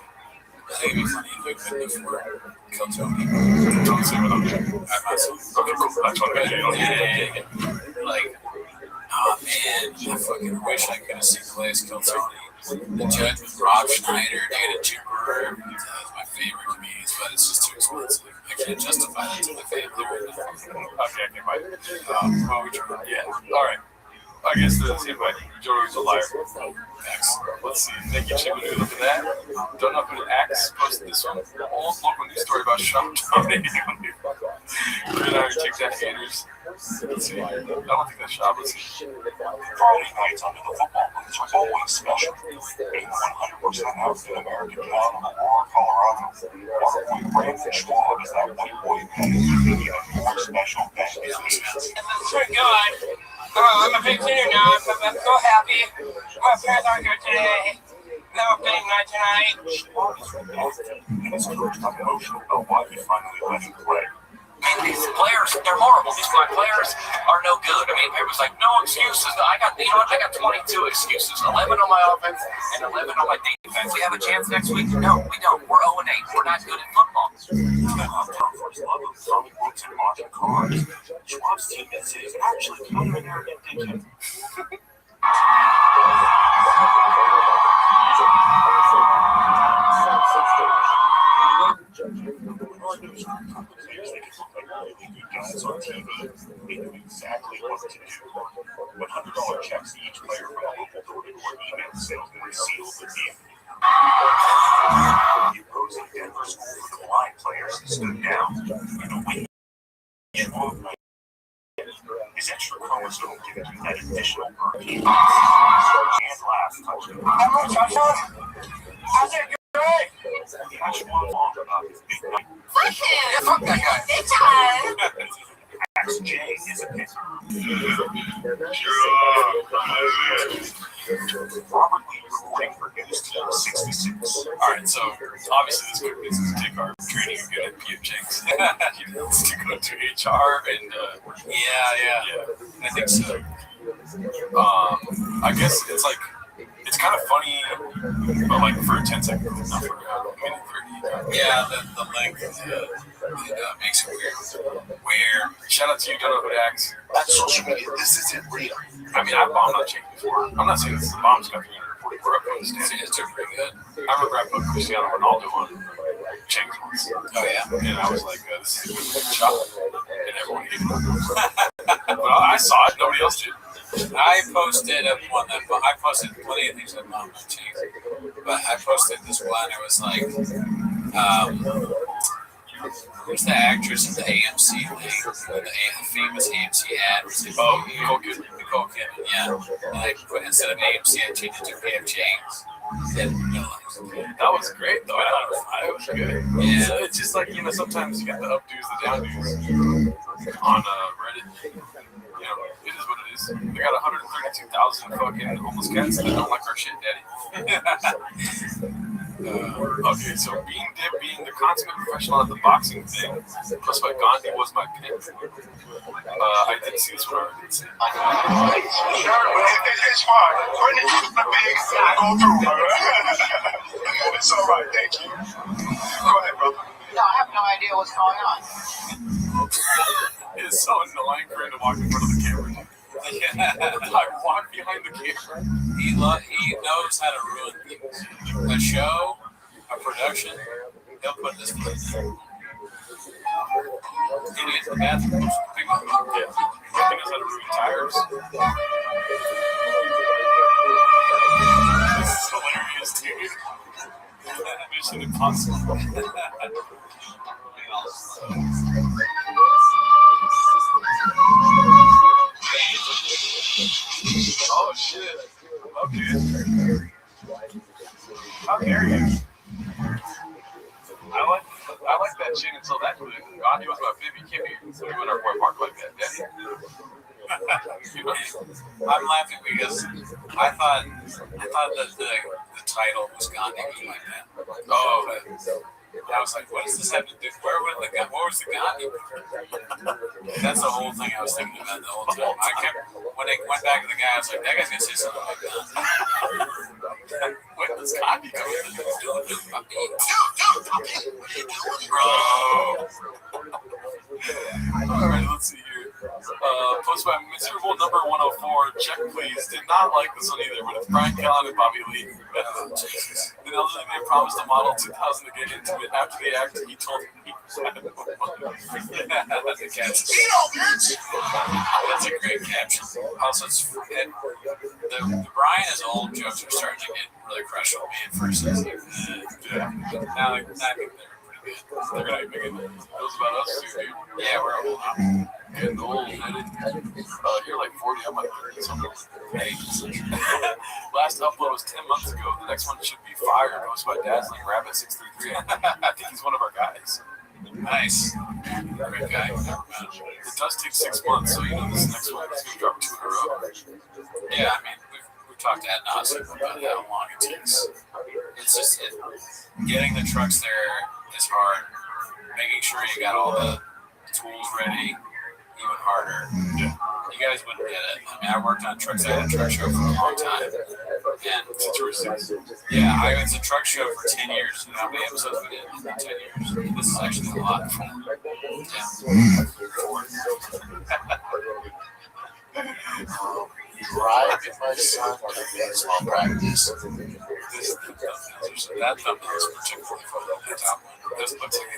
I think it'd be funny if we could before Kill Tony. Don't say what I'm doing. I'm not saying. Okay, cool. I just want to make sure you don't Yeah. Like, oh man, I fucking wish I could have seen the last Kill Tony. The judge was Rob Schneider, dude, Jim Brewer. That was my favorite comedians, but it's just too expensive. I can't justify that to my family right now. Okay, bye. Well, we tried. Yeah. All right. I guess the same way. Joe Rogan's a liar. X. Let's see. Thank you, Chip. Look at that. Don't know who the X posted this one. Old local news story about Sean Tony. We're gonna check that haters. Let's see. I don't think that's Shabbos. Friday nights under the football boots are always special. Being 100% African American town of Aurora, Colorado. Our White Raven Squad is that white boy pain. Even more special than business. God. Oh, I'm a big dinner now. I'm so happy. My parents aren't here today. No big night tonight. And it's coach got emotional about why we finally let him play. These players, they're horrible. These black players are no good. I mean, everyone's like, no excuses. I got 22 excuses. 11 on my offense and 11 on my defense. We have a chance next week. No, we don't. We're 0-8. We're not good at football. Schwab's teammates is actually kind of an arrogant dickhead. Guys on TV, they knew exactly what to do. $100 checks to each player from a local door-to-door email salesman sealed the deal. And last touchdown. How's it going? Catch one long enough. Fuck him. Yeah, fuck that guy. Big time. XJ is a pick. Robert Lee reporting for News Team 66. All right, so obviously this is Dick our training again at PM Jenks. He needs to go to HR and Yeah, I think so. I guess it's like it's kind of funny, but like for 10 seconds, it's not for a minute 30. Yeah, the length makes it weird. Shout out to you, Dono Dax. On social media, this isn't real. I mean, I've bombed on Jenks before. I'm not saying this is the bomb's got 344 upvotes. It's doing pretty good. I remember I put Cristiano Ronaldo on Jenks once. Oh yeah. And I was like, this is a good shot. And everyone hated it. Well, I saw it. Nobody else did. I posted plenty of things that mom my cheeks, but I posted this one. It was like, who's the actress in the AMC thing? The famous AMC ad. Nicole Kidman. Nicole Kidman, yeah. And I put instead of AMC, I changed it to PM James. That was great, though. I thought it was good. Yeah. It's just like, sometimes you got the updos, the downdos on Reddit. It is what it is. We got 132,000 fucking homeless cats that don't like our shit, daddy. Okay, so being the consummate professional at the boxing thing, plus my Gandhi was my pick. I didn't see this one already. It's fine. When it's the big, go through, it's all right, thank you. Go ahead, brother. No, I have no idea what's going on. It is so annoying for him to walk in front of the camera. I walk behind the camera. He knows how to ruin things. A show, a production, he'll put this place. Idiot in the bathroom. Yeah. He knows how to ruin tires. This is hilarious, dude. Mission Impossible. Oh shit. Okay. How dare you? I like that shit until that movie. Gandhi was my baby. You can't be doing our boy Mark like that, daddy. I'm laughing because I thought that the title was Gandhi was like that. Oh, I was like, what does this have to do? What was the Gandhi? That's the whole thing I was thinking about the whole time. I kept, when they went back to the guy, I was like, that guy's gonna say something like Gandhi. when does Gandhi come in? Bro. Alright, let's see here. Posted by miserable number 104. Check please. Did not like this one either, but it's Brian Callen and Bobby Lee. The elderly man promised the model 2000 to get into it. After the act, he told me that's a caption. That's a great caption. Also, the Brian is old jokes are starting to get really crushed on me at first. Now I think they're pretty good. They're gonna be big. Those about us too, dude. Yeah, we're old now. Getting old, you're like 40, I'm like 30 something. Hey. Last upload was 10 months ago. The next one should be fire. It was by Dazzling Rabbit 633. I think he's one of our guys. Nice. Great guy. It does take 6 months, so this next one is gonna drop 2 in a row. Yeah, I mean we've talked ad nauseum about how long it takes. It's just getting the trucks there is hard. Making sure you got all the tools ready, even harder. Yeah. You guys wouldn't get it. I mean, I worked on trucks. I had a truck show for a long time. And yeah, I was a truck show for 10 years. You know how many episodes we did in 10 years? This is actually a lot. Driving my son to baseball practice. That thumbnail is particularly fun. The top one. This looks like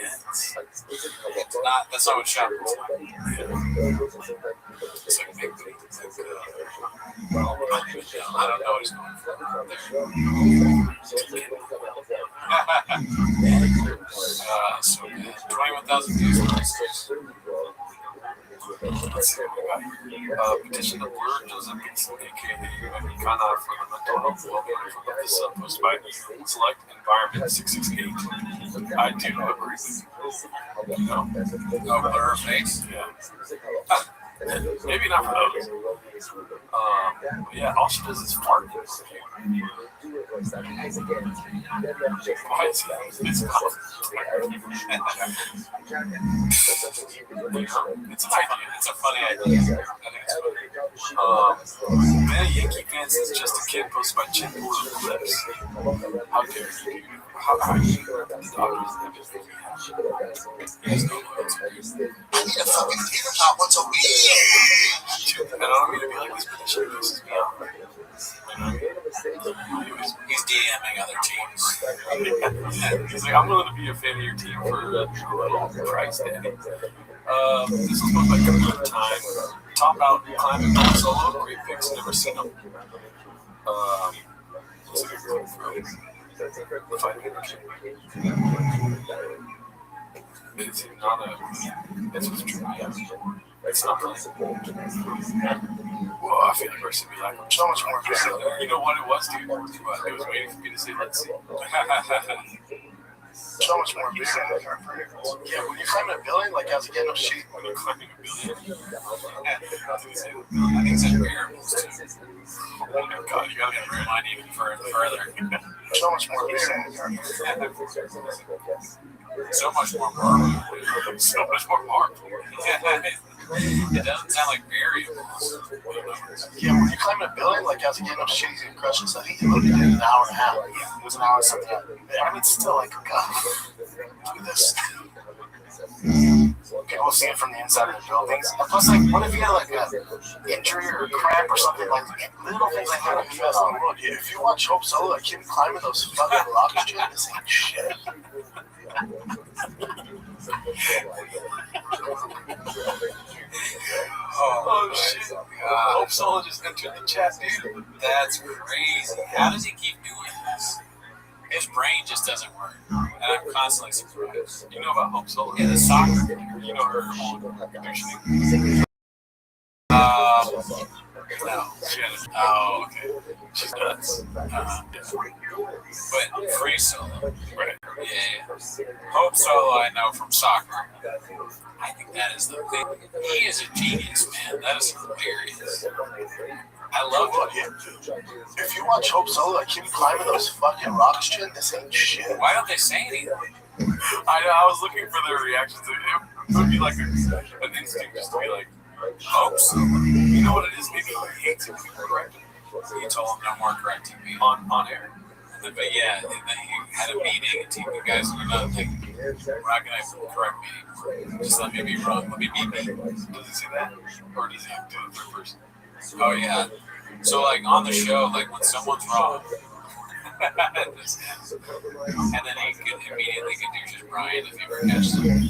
it's not. That's not what shopping is like. It's like big. I don't know what he's going for there. So 21,000 views. Let's see what we got Petition to blur Joseph, aka Kana, for the mental health well-being of the sun, posted by Select Environment 668. I do agree with you. No blur of face? Yeah. Maybe not for those. Yeah, all she does is fart. Why is he? It's an idea. It's a funny idea. I think it's funny. Many Yankee fans is just a kid posted by Chin Blue Lips. How dare you? How you? The doctors and everything. And I don't mean to be like this, but this shit pisses me off. He's DMing other teams. He's like, I'm willing to be a fan of your team for a little price, Daddy. This is one of my good time. Top out climbing Mount Solo. Great picks. Never seen them. Looks like a good throw. It's not a. It's what's true. Yeah. It's not really. Well, I feel like we're be like, so much more. You know what it was, dude? It was waiting for me to say, let's see. So much more bigger. Yeah, when you're climbing a building, like as a kid, no shit. When you're climbing a building. I think it's a rare. Oh my god, you gotta rewind even further. So much more bigger. So much more marble. So much more marble. It doesn't sound like variables. Yeah, when you're climbing a building, like as a kid, no shit, he's gonna crush this. I think he literally did an hour and a half. It was an hour and something. I mean, it's still like, God, do this. People see it from the inside of the buildings. And plus, like, what if you had like an injury or a cramp or something, like little things like that? If you watch Hope Solo, like him climbing those fucking rocks, shit, this ain't shit. Oh shit! Hope Solo just entered the chat, dude. That's crazy. How does he keep doing this? His brain just doesn't work, and I'm constantly surprised. You know about Hope Solo? Yeah, the soccer. You know her conditioning. No. Oh, okay. She's nuts. But free solo. Right. Yeah. Hope Solo, I know from soccer. I think that is the thing. He is a genius, man. That is hilarious. I love it. If you watch Hope Solo, like him climbing those fucking rocks, shit, this ain't shit. Why don't they say anything? I was looking for their reactions. It would be like an instinct just to be like, Hope Solo. You know what it is? Maybe he hates it. Correct. You told him no more correcting me. On air. But yeah, and then he had a meeting and team guys were not like, we're not going to correct me. Just let me be wrong. Let me be me. Does he say that? Or does he do it third person? Oh, yeah. So, like, on the show, like, when someone's wrong, and then he could immediately confuses Brian if he ever catches him.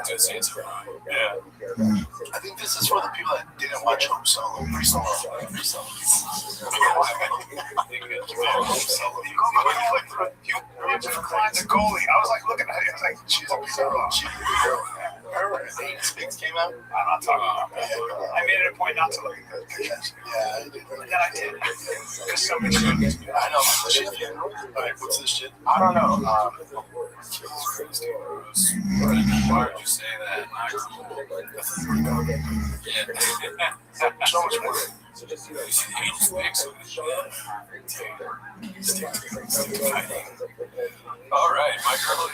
To say it's wrong. Yeah. I think this is for the people that didn't watch Hope Solo. Free Solo. The goalie. I was like looking at it. I was like, she's a piece of shit. Remember when Sphinx came out? I'm not talking about that. I made it a point not to look at the pictures. Yeah, I did. And then I did. Because somebody showed me. I know. Shit. Alright, what's this shit? I don't know. Why would you say that? Not cool. Yeah. So much more. You see the Angels mix with the All right, my girl,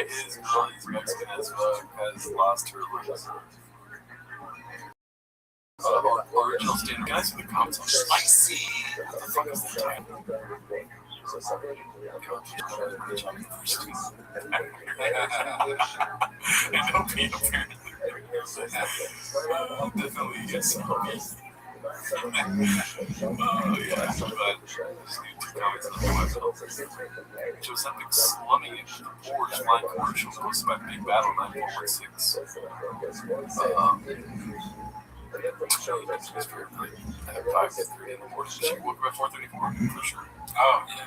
his girl is Mexican as well, has lost her limbs. Original stand. Guys in the comments are spicy. What the fuck is that time? And no peanut apparently. Definitely get some. Oh yeah, but just need 2 comments on the website. Joe's epic slumming into the boards. Line commercial posted by Big Battle 9416. I have 5:30 in the morning. She woke up at 4:34 for sure. Oh, yeah.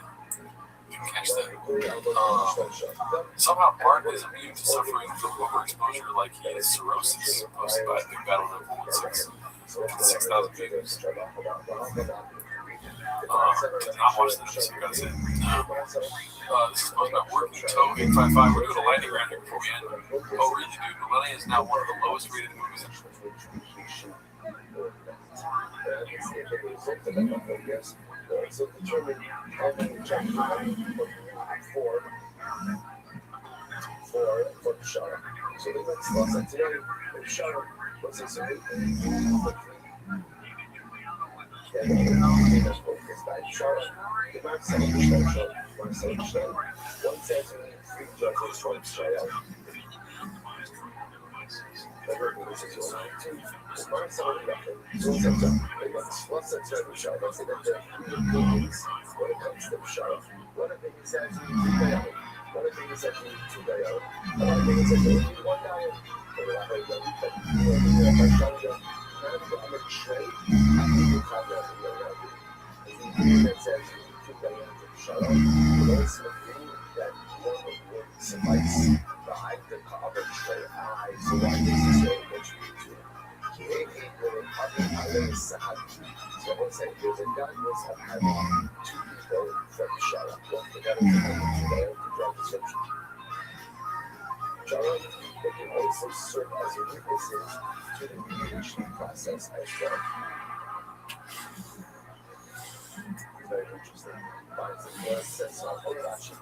didn't catch that. Somehow Bart is immune to suffering from overexposure like he is cirrhosis, posted by Big Battle Rebel 6,000 views. Did not watch that episode, gotta say. This is posted by Working Toe 855. We're doing a lightning round here before we end. Oh, really, dude? Millennia is now one of the lowest rated movies in So determine how many chapters for the shara. So the next lesson today is shara. What's it say? The Mark said one says three judges from Israel. One of the things that they can also serve as witnesses to the mediation process as well. Very interesting. Says Rashi,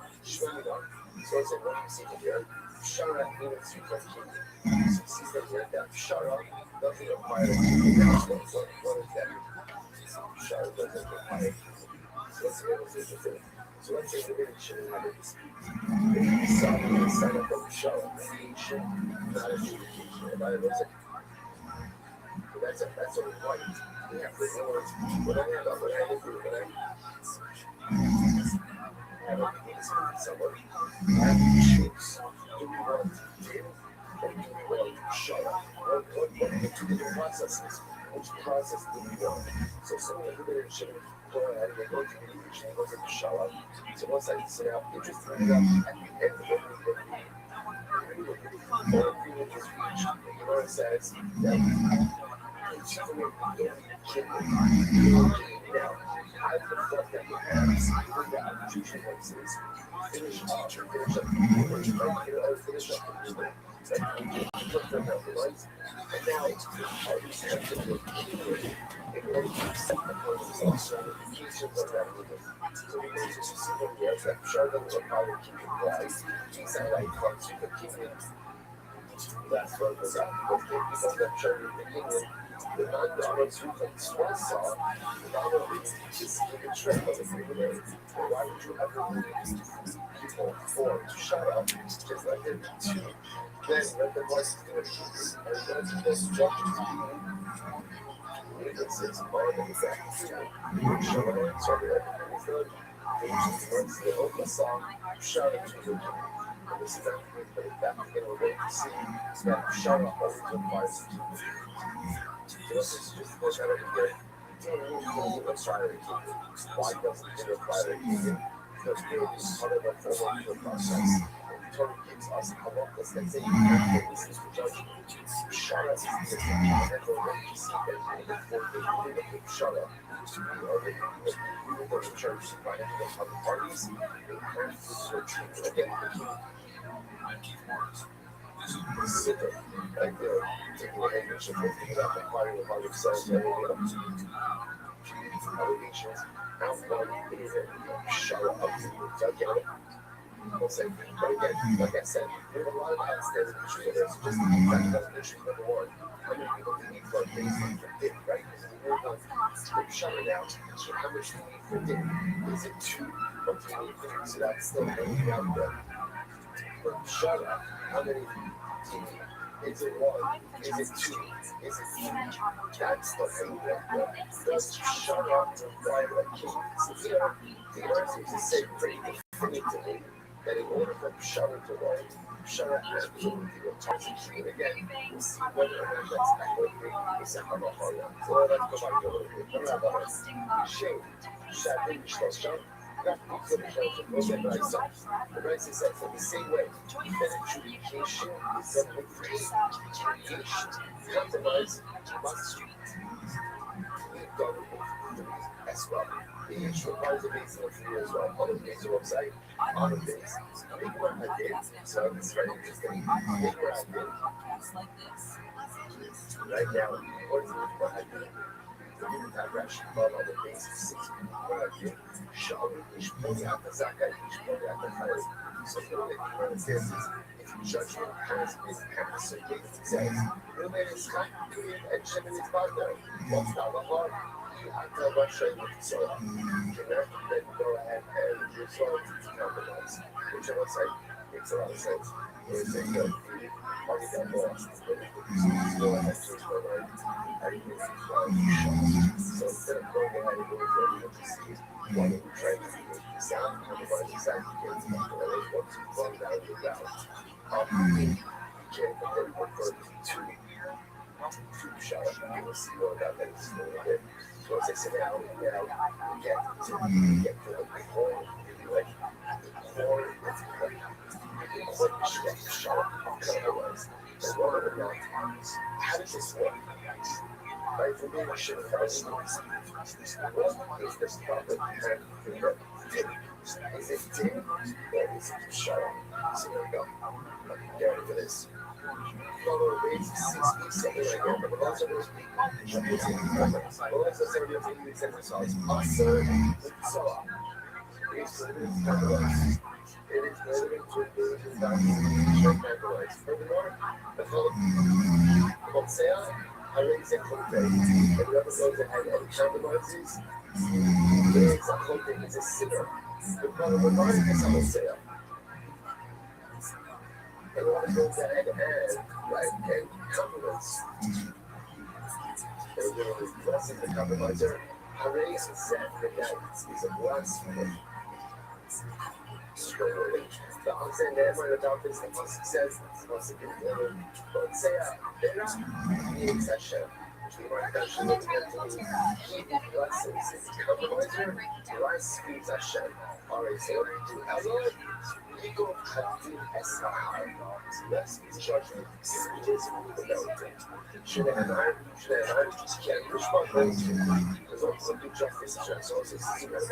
so it's a what you see here. Shara means superkin. See that here that Shara doesn't require what is that? Shara doesn't require. So let's say the village shouldn't have a dispute. If you sign up for Shara, mediation, not a judication. Everybody knows it. That's a requirement. We have to know what I have to do. I have a dispute with someone. I have to choose. Do we want to deal or do we want to shut up? What the two different processes? Which process do we want? So someone who shouldn't go ahead and go to mediation and go to the shut up. So once I say I'm interested in that, at the end of it, or agreement is reached. You know, it says that now, I thought that you have the teaching places, finish up the and now it's that's what was up. The non-dominant who from Swan saw, the dominant is in the trick of the free. Why would you ever leave people for to shut up? Just let them to then let the voices do it. And then the structures it's more than exactly shut up and sort of everything is good. Once they open the song, shout it to them. And this is after we put it back again, we're going to see that shout up always requires to this is just what I don't get. Let's try it again. Why doesn't it require it? Because we're part of the formal process. Torah gives us a lot of things that you have to listen to judgment. Shara is the thing that we're going to see that before the meaning of the Shara to be already we will go to church by any of the other parties. They have to search again the key words. Super, like they're taking the handkerchief and thinking about the party of themselves and everything else. Allegations, how far it is it? Shara up to you. So I get it. We'll say, but again, like I said, we have a lot of outstanding issues. There's just the fact that issue number one. How many people do you need for a base for dick, right? Because we're going to shut it out. So how much do you need for dick? Is it 2? What do you need for dick? So that's still hanging out there. But shut up. How many do you need? Is it 1? Is it 2? Is it 3? That's the thing that does shut up require a king. So here, the answer is to say pretty definitively that in order for Shara to work, Shara has to be able to and again, we'll see whether or not that's equity. It's a hard. So let's go back to a little bit. Shame. Shadin Shlosham. The rice is said in the same way that adjudication is done with free compromise must be done with free as well. The issue requires a base of free as well. On the base website, on the base. Make what I did, so it's very interesting. Make what I did. Right now, what I did. On the basis of 6 show each out the Zaka, each out the Chayes. So the only thing I understand is if judgment has been passed, so it says, really is not doing and Shimon is partner. What's not the heart? After Rothschild so then go ahead and resolve to compromise. Which I would say makes a lot of sense. We're saying that the party got lost. Go ahead to explore and so instead of going ahead and going for the proceed, why don't we try to make the sound compromise exactly against the relate once we close out the route. You can't then refer to shout out. You will see more about that in a little bit. So as I said, now we get to the core, like the core shout compromise. And what are the mountains? How does this work? Right, for me, we should have what is this proper hand finger? Is it dim or is it sharp? So there we go. Get ready for this. Follow the waves 6 feet, something like that. But also those people. Also, somebody else in the exercise. Also, so it is relevant to the values. Furthermore, the whole already said Kote, and whoever goes ahead and compromises, it's a Kote, it's a sinner. Regarding this, I will say, and whoever goes ahead and compromise, they're literally blessing the compromiser. Hooray, is said that is a blasphemy. The Oxen never about this, the Pasuk says, once again, but say, in session, he blesses his compromiser, blasphemes Hashem. Alright, so Elon, Ego Hadin Esahar, bless his judgment, speeches the mountain. Shnehan, can't push my home, because also do justice, so also see my day.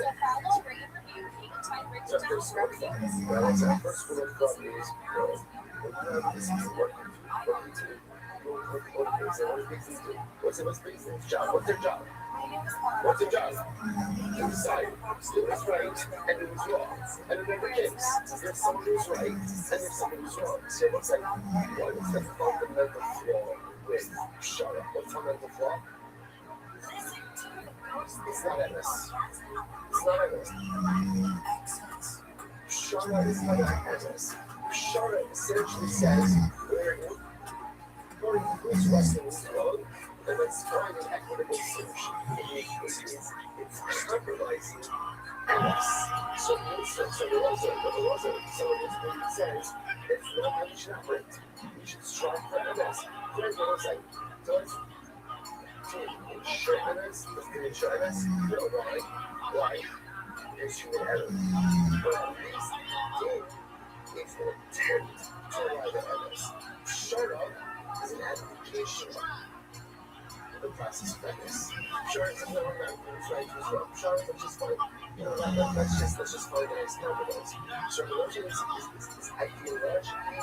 So first one of thought is, this is working to what's their job? What's their job? To decide who is right and who is wrong. And in every case, there's someone who's right and there's someone who's wrong. So it looks like, what is the fundamental flaw with Shara? What's the fundamental flaw? It's not MS. Shara is not MS. Shara essentially says, who's right and who's wrong, and let's find an equitable solution. It's compromising us. So there was someone who says, it's not how you should operate. You should strive for MS. There's no website. So let's ensure MS. Let's ensure MS. No, why? There's human error. But at least it's an attempt to arrive at MS. Shut up. Is an application of the process of this. Sure, it's a little right as well. Sure, let's just find, let's just find a nice compromise. So religion is ideologically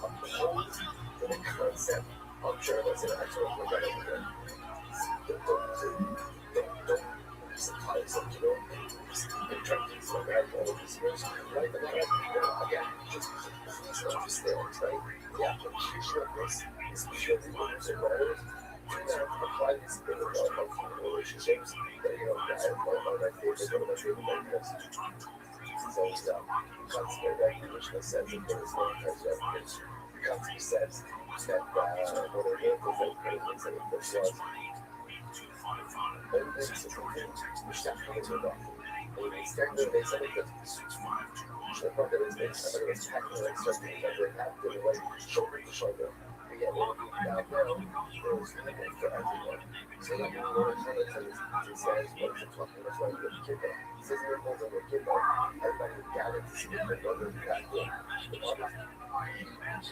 opposed to the concept of journalism. I told you about it. Don't sometimes, in terms of American listeners, right? But again, just please understand, right? The application of this is purely rules and matters. Do not apply this in the relationships that, one of my favorite podcasts. So, constantly recognition of sense of goodness, constantly says that one of the vehicles that creates and the was shoulder to shoulder. yet when we bow down, there's limit for everyone. So like when we go to college and these guys want to talk about why you're a kid though. Says we're more than a kid though. Everybody would gather to see their brother in that room. And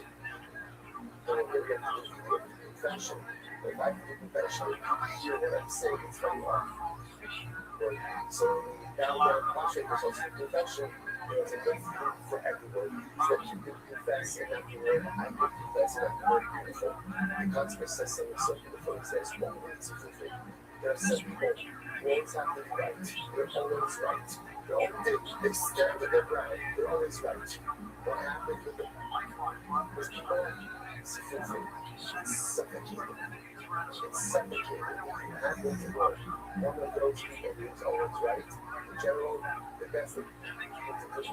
when we're going to do confession, if I can do confession, you hear what I'm saying, it's very hard. So now we're watching this also confession. It's a good thing for everyone so that you can confess and afterward I can confess and afterward beautiful. The consummate says something so beautiful. He says, one word to fulfill. There are some people who always have to be right. They're always right. They stand with their ground. They're always right. What happened with them? Those people it's fulfilled. It's suffocated. It's suffocated. You have to work. One of those people who is always right. In general, the best thing to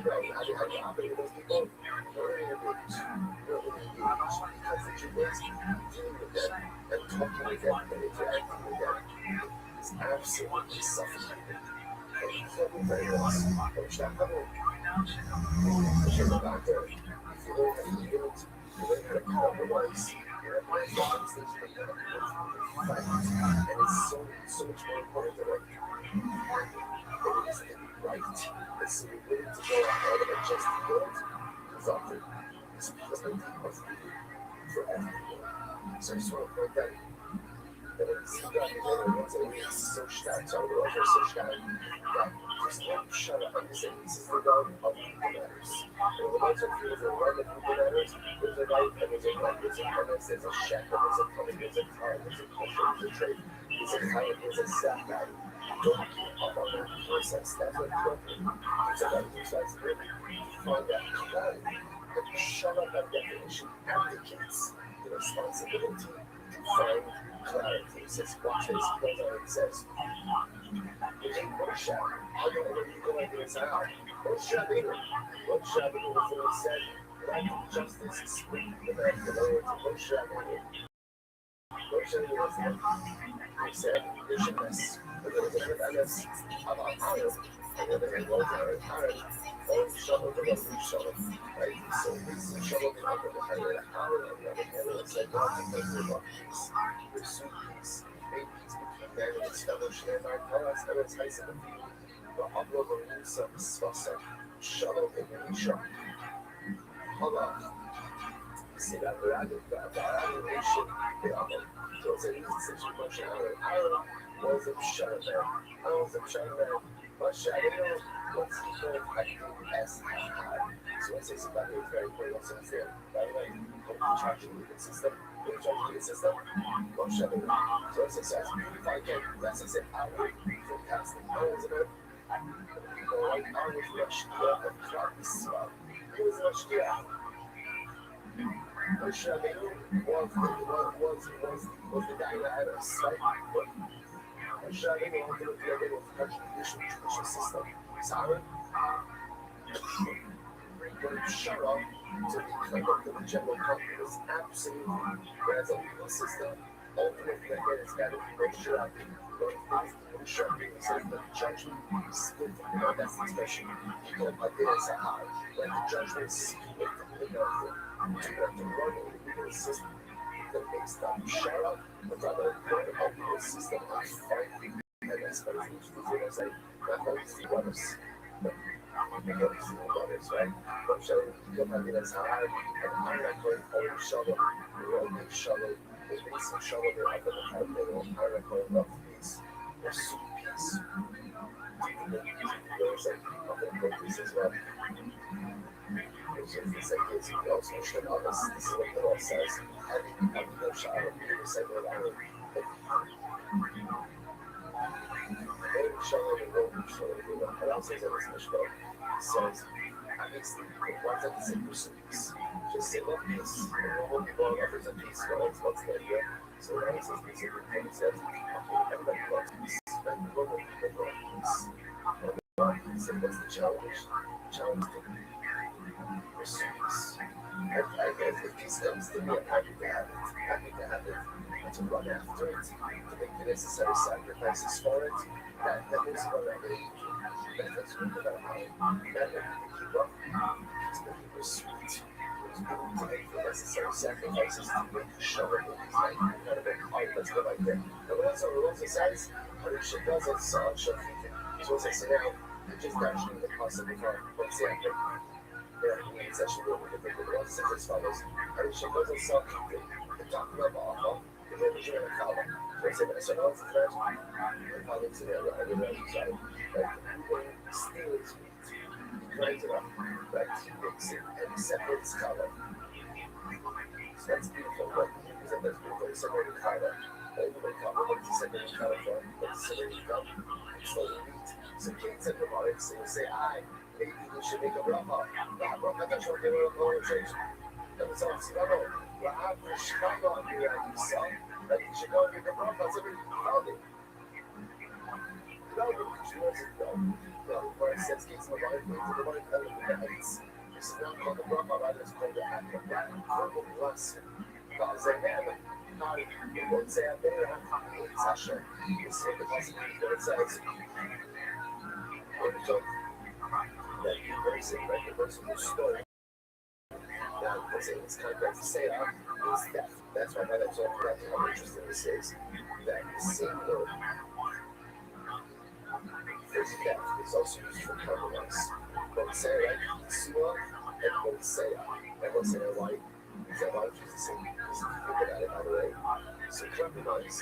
pray. How do you operate with those people? You're engaged. You're engaged. Because the truth is, dealing with them and talking with them and interacting with them is absolutely suffocating. And you can't do very well. But it's not coming. If you're a doctor, if you learn how to yield, you learn how to compromise. You're at my things that you can fight. And it's so much more important than like, it is to be right. It's to be willing to go ahead and just build. Because often, it's because my team must be for everyone. So I just want to point that. That it's so stark, so we're over so stark that just don't shut up. I'm just saying, this is the realm of people matters. And the bunch of people that run the people matters, there's a life, and there's a life, there's a premise, there's a shack, there's a coming, there's a car, there's a culture, there's a trade, there's a kind, there's a zap value. Don't keep up on that process. That's what broken. It's about responsibility. Find that clarity. But shut up that definition abdicates the responsibility to find clarity. It says, watch this, goes on, it says, you take Moshe. How do you go like this out? Moshe Rabbeinu before he said, let justice spring the Lord to Moshe Rabbeinu. Moshe Rabbeinu he said, visionless. But there was a good evidence about Aaron, and then they wrote Aaron, oh, Shalom, the Lord, Shalom, right? So this Shalom, the Lord, the Aaron, on the other hand, it said, God, because we want peace, pursue peace, make peace between man and his fellow Shemai, Paras, and its heights of the people, the Ablo, the Musa, Svasa, Shalom, and Yisha, Allah. See that the nation, the Ablo, so it's an easy situation, Aaron, was a shut man. I was a shut man. But Shadino was equal acting as high. So I say somebody is very important also fair. By the way, the charging legal system, but Shadino. So I say, so if I can, that's I said, I would for casting. I was about people like I was Rashkia of Clark. He was Rashkia. But Shadino was the guy that had a slight foot. Shadino wanted to be able to touch the judicial system. Sarah, when you shut up to be clever to the general public is absolutely, whereas a legal system, ultimately, again, it's got to be very sharp. But sharpening is like the judgment split, that's the expression. People like this are high, like the judgment split, to run a legal system. That makes them shut up, but rather run a legal system and fight. And that's what it's like, not always the others, but because the others, right? But shall we come and get us high, and I'm not going to shovel, we're all big shovel, there's been some shovel there, I'm going to have little, I'm not going to love peace, or soup peace. There's like, I'm going to put peace as well. It's like, it's also should others, this is what the law says, having no shower, people say, well, I don't and also says I guess what's at the same pursuits. Just say love peace. And we'll be going offers of peace. What's the idea? So when he says peace, he says, everybody loves peace. And we love peace. And he said, what's the challenge? The challenge to pursue peace. I guess if peace comes to me, I'm happy to have it. Happy to have it. And to run after it. To make the necessary sacrifices for it. That is what I mean. That's what I'm about. That keep up. It's going to be sweet. necessary sacrifices to make show it in his life. Kind of a heart, let's go right there. And what else says, Hashem does it, so Hashem so as I say now, I just actually the cost of the car. Let's say I think it's actually a little bit different, but also as follows. Hashem does it, so the top of all, the image of the column. So I say, but I said, oh, it's the first one. The column to the other, I would rather say, like, steal his meat, grinds it up, like, he makes it, and he separates color. So that's beautiful, right? Because that's beautiful, he separated color. Everybody color, but he separated color from, but he separated color. It's the meat. So Kate said about it, so you say, maybe we should make a bracha. That's what they were going to change. And it's all Tzivano. Rahab, Shkama, Yisrael, that you should go and make a bracha. That's every holiday. No, because she wasn't done. No, where it says, Kate's my wife, the one that lives in the heights. This is not called the bracha, rather it's called the act of that verbal blessing. Because they have it. You won't say, I'm better than Sasha. You say the possibility that it says, that you person, right? The person who stole. Now, it's kind of like to say is theft. That's why that's all correct. How interesting this is that the same word for theft is also used for compromise. When say, right? Sua and when say, why? Because a lot of Jesus say, because if you think about it, by the way, so compromise.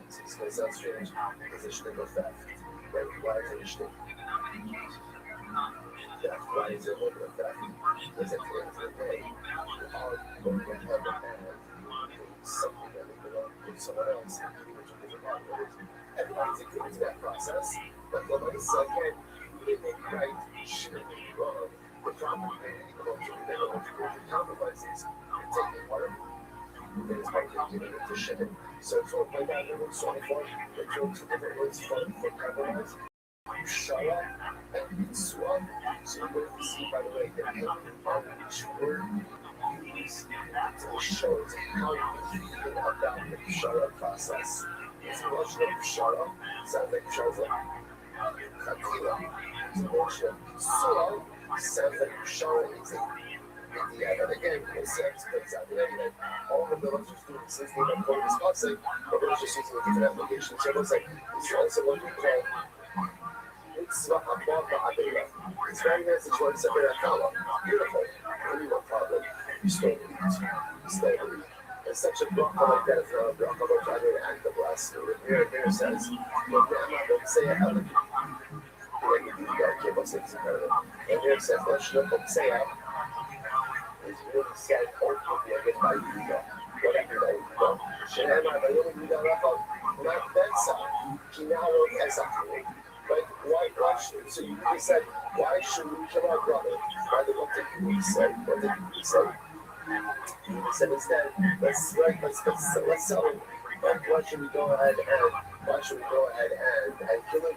So it's going to sound strange because it's shtick of theft. Right? Why is it a shtick? Why is it a little bit of theft? Because at the end of the day, we are going to have a man something that we belong to someone else, everybody's agreeing to that process, but the money said, again, you didn't make it right, you shouldn't make it wrong. The problem is that you don't go through compromises, you're taking part of it. Then it's part of giving it to shit. So it's all like that, and so forth. They throw two different words for compromise. Shara and Mitzvah. So you're going to see, by the way, that on each word you use it shows how you're thinking about the Shara process. It's a notion of Shara. Sounds like Shara's like Kakila. It's a notion of Surah. Sounds like Shara is a yeah, but again, it says, all the villagers do the same thing on this passing, but they're just using a different application. So it looks like it's also what we call it's very nice that you want to separate a color. Beautiful. Only one problem. You still eat. Slavery. And such a bracha like that is not a bracha, but rather an act of blasphemy. Here says, well, Grandma, don't say a hell. When you do that, okay, what's it? And here it says, don't say a is really sad, hopefully, I get my ego. Whatever they do. Shema, the little ego, not that side. Kinaro Ezakuri. Like, why should, so you said, why should we kill our brother? Rather, what did we say? What did we say? He said instead, let's sell him. Like, why should we go ahead and kill him?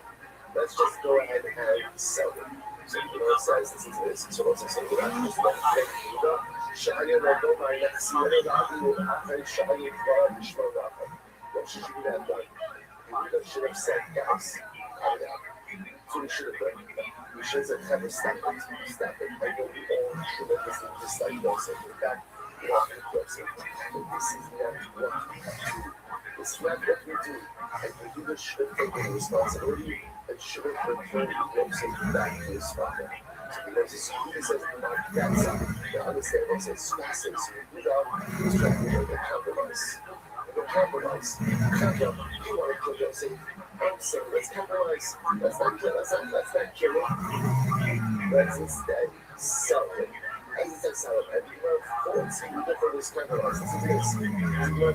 Let's just go ahead and sell him. So you know it says, listen to this. So what's it saying? We're not just going to take Yehuda. Shaya no go by next year. Rabbi will after Shaya Kvar Mishma Rabbi. What should you have done? Yehuda should have said, guys, calm down. So we should have done. We should have never stop it. I know we all should have listened just like those. In fact, we all have to do. But this is not what we have to do. It's not what we do. And Yehuda should have taken responsibility. And should have returned Moses back to his father. So because he says, that's the understanding says, fasting. So Yehuda is trying to make a compromise. You want to kill Joseph. I'm saying, let's compromise. Let's not kill him. Let's instead sell him. As it says, sell him. And you know, force Yehuda for this compromise. This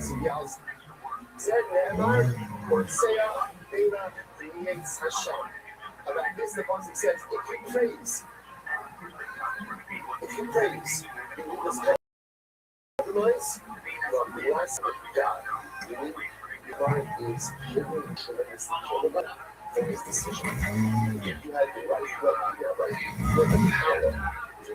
is he yells, Zed Ne'emar, or Seah, Bena, creates Hashem. About this, the Pasuk says, if you praise, you must compromise, but bless God. God is giving tremendous trouble for his decision. If you had the right, you have the power to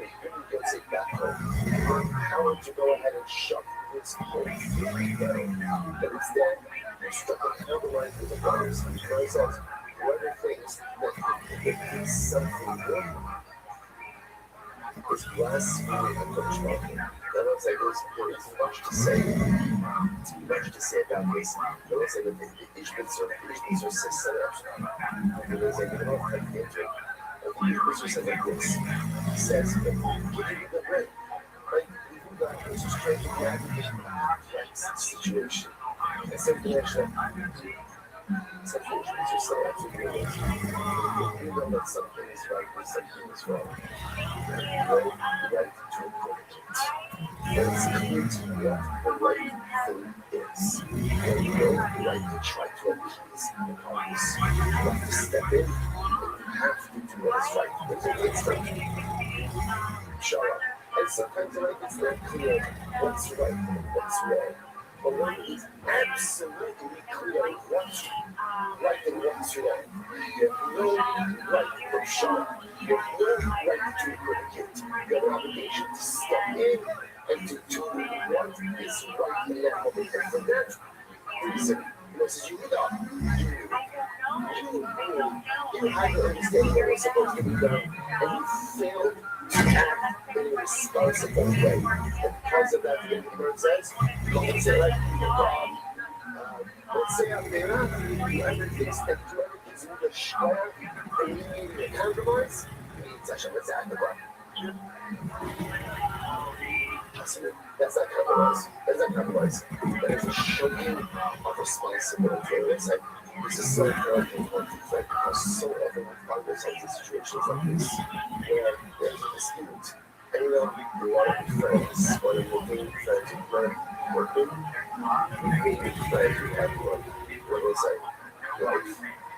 get it back home. You have the power to go ahead and shut his whole thing down. But instead, you struck a compromise with the brothers. And God says, whoever thinks that he can do something good, is blasphemy and punishment. That was like there is much to say about this. That was like each mitzvah says there is like an offer at the end. The mitzvah says like this. He says, give you the bread. Right? God is just trying to navigate a complex situation. And something actually something is just so absolutely you know that something is right or something is wrong. Right to equivocate. But it's clear to you what the right thing is. And you know the right to try to appease the cause. You have to step in and you have to do what is right. It's like show up. And sometimes like it's not clear what's right and what's wrong. But when it's absolutely clear what's right and what's wrong, you have no right to show up. You have no right to equivocate. You have an obligation to step in and to do what is right in that moment. And for that reason, says you without you had to understand what was supposed to be done, and you failed to act in a responsible way. And because of that, the Word says, don't say like let's say I'm there, everything's with a square, and you need a compromise, it's actually exactly right. That's not compromise. That's not compromise. That is a showing of responsibility. It's like, this is so important because so often we find ourselves in situations like this where there's a dispute. And you know, we want to be friends, whether we're being friends with working, being friends with everyone. Where it's like, life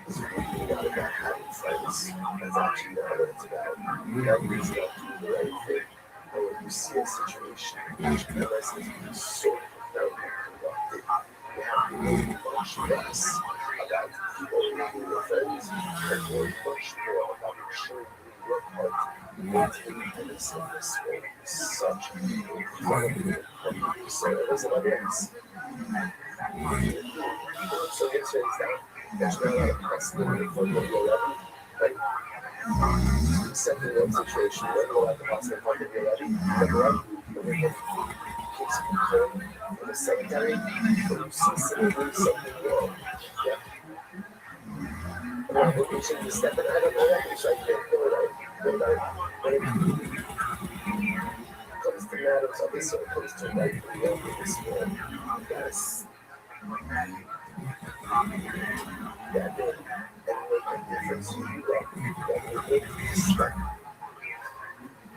is really not about having friends. That's actually not what it's about. Everybody's not doing the right thing. And when you see a situation which unless it's so profoundly conducted, you have to know much less about people being your friends and more much more about ensuring your part in maintaining the innocence of this world is such an incredibly important. So there's another else. So it's that there's not a lot of precedent for the 11, right? Set the one situation where we'll have the hospital part of your levy, number one, when we get keeps going in the secondary, when you see someone doing something wrong, yeah. And I think we should be stepping out of that, which I can't do it. When it comes to matters of this, or it comes to right and wrong in this world, you gotta that day and make a difference in you that will make you respect.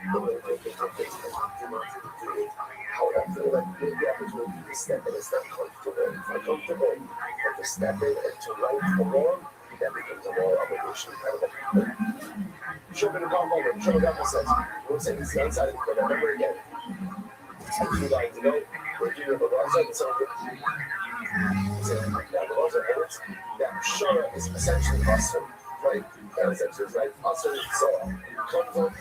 It will make a difference and you do not do it. However, like the opportunity to step in is not comfortable. It's not comfortable, but to step in and to right the wrong, that becomes a moral obligation. Show me the call moment. Show me the says, we'll say this outside of the corner, never again. And 2 lines ago, we're doing the Rothschild and so that Shara is essentially awesome, right? That essentially is right. Awesome, so comes on.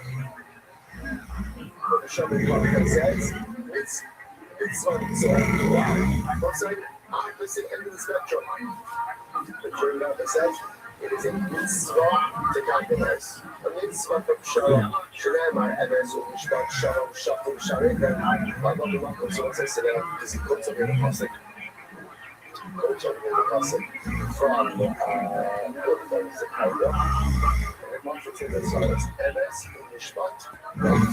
What the Shara says, it's fun, so what's like, opposite end of the spectrum. The Jordan Rabbi says, it is a mitzvah to compromise. A mitzvah from Shalom, Shalomar, Emes, Mishpat, Shalom, Shakum, Sharim, and so once I sit down, because he puts up in the Pasuk, from Zechariah, and it marks it as Emes, Mishpat,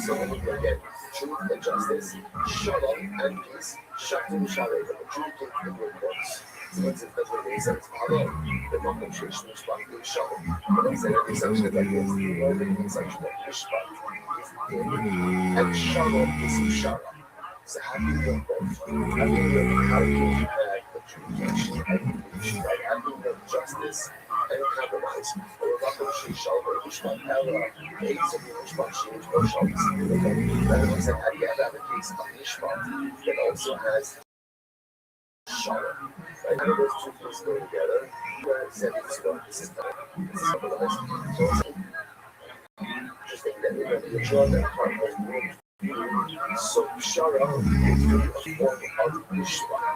so again, truth and justice, Shalom and peace, Shakum, Sharim, and the truth in the courts. So that's what it is. It's Halom, the non-contrition Mishpat, and Shalom. But that's every section like this, the learning section of Mishpat is and Shalom is Shara. So how do you know both? How do you know how you have the communication and communication, right? How do you know justice and compromise? Or not going to Shalom, or Mishpat, Ella, Aids of Mishpat, Shimon, or Shalom. And it looks like how do you have a case of Mishpat that also has Shalom? Right? How do those two things go together? Where I said this is compromise. So it's interesting that we're going to draw that part of the room. So Shara is really a form of Mishpat.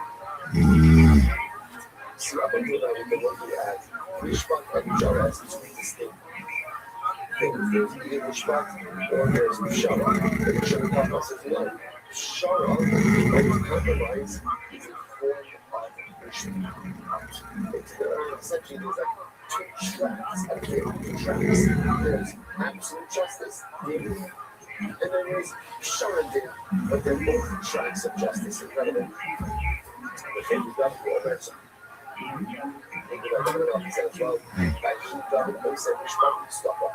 See, up until now, we've been looking at Mishpat and Shara as two distinct things. There's being Mishpat or there's Pshara. And the Shem Kama says, no, Pshara or compromise is a form of Mishpat. It's essentially there's like two tracks, two tracks. There's absolute justice, din, and then there's Pshara din, but they're both tracks of justice. Incredible. The thing we've got for others. Think about it as well. Like you've got an OSA Mishpat and stop up.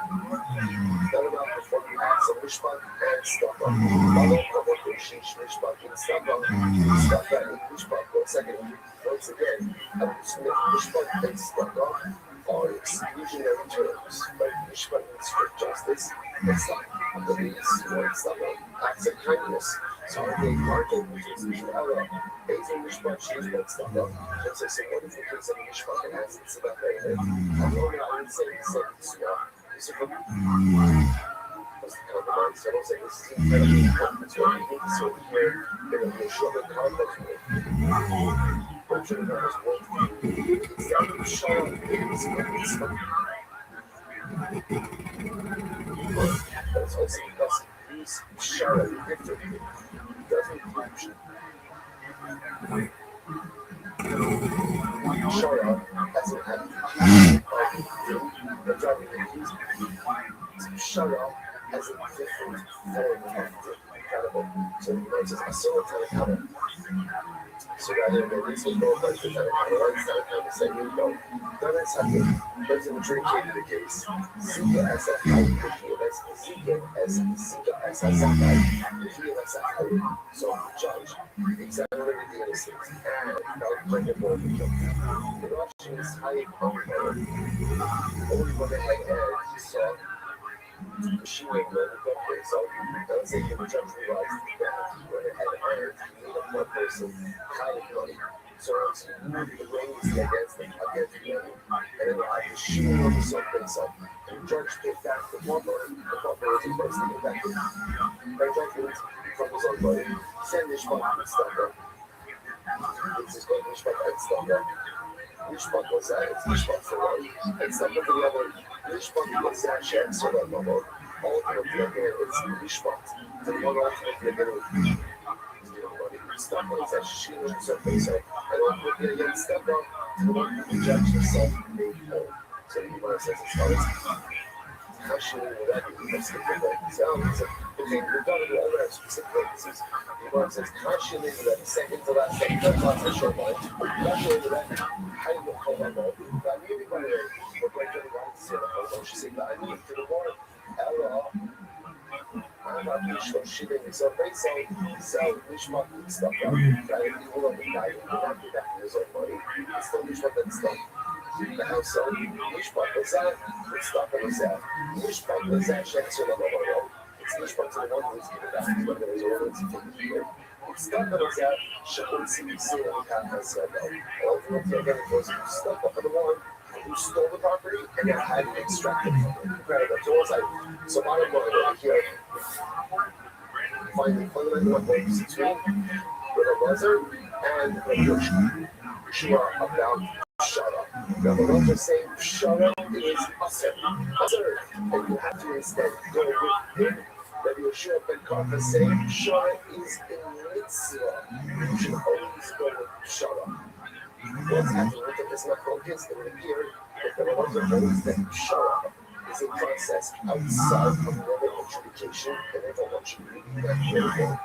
Done enough before you add some Mishpat and stop up. Follow up with Shish Mishpat and stop up. Stop that in Mishpat for a second. Once again, I would submit Mishpat and stop up are exclusionary terms. But Mishpat and strict justice, it's like the least or stop up. Acts of kindness. So they market which is Israel. Based on Mishpat, she's not stop up. And so what is the case of Mishpat and as it's about that? I would say the same Surah. This is from what's the compromise? So I don't say this is incredibly important. It's what we need to sort of hear. There will be a shorter context with it. But you're not as well. It's down to the show. It's but it's also because these show differently. It doesn't include Shara as an attitude of the driving the keys. Shara as a different form of accountable. So you know, it's just a sort of accountable. So rather than these people, like the kind of say, you know, that's happening. There's an adjudicated the case. Sika as a so the judge examined the innocent and found plenty of more victim. The Russian is highly popular. Only when they had he saw she went over the doctor, so that was it. The judge realized that when it had iron, he needed one person, kind of money. So it's moved the reins against them, and then I had to shoot over something. So the judge picked back the bumper was the first thing back. The judge went from his own body, send this one and stuff up. This is called Mishpat and stuff up. Mishpat was that, it's Mishpat for life. And stuff up to the other. Mishpat was that share, so that number. Ultimately, again, it's Mishpat. The one ultimately, again, step up, that she was something. So I don't look at again, step up to the one who judged herself made whole. So the Gemara says it's not how she knew that that's the thing that he's out. So okay, we're done with all that specific purposes. The Gemara says how she knew that the second to that second that's a short line. How she knew that how you will call that mode. I knew by the way, we're going to the say the whole she said that I knew to the water. Allah. I'm not sure she didn't so they say so Mishpat and stuff like that. You will only die in his own body. It's still Mishpat and stuff. The house so Mishpat was that, it's stuff was that. Mishpat was that, checks on the mobile. It's Mishpat to the one who's given back to when there was orders to take it. Stuff that was that, Shakun CBC and Kaka said no. Ultimately, again, it goes stuff up on the one who stole the property and then had it extracted from it. Incredible. So it's like, so bottom line over here, finally, fundamentally what makes it between Rabbi Rothschild and Rabbi Rothschild. She are about Shara. Now, the ones are saying Shara is Asr. And you have to instead go with him. Rabbi Rothschild and Kaka say Shara is in Mitzvah. You should always go with Shara. What's happening with this focus in the appear that the ones are always that Shara is a process outside of normal adjudication and everyone should be that way.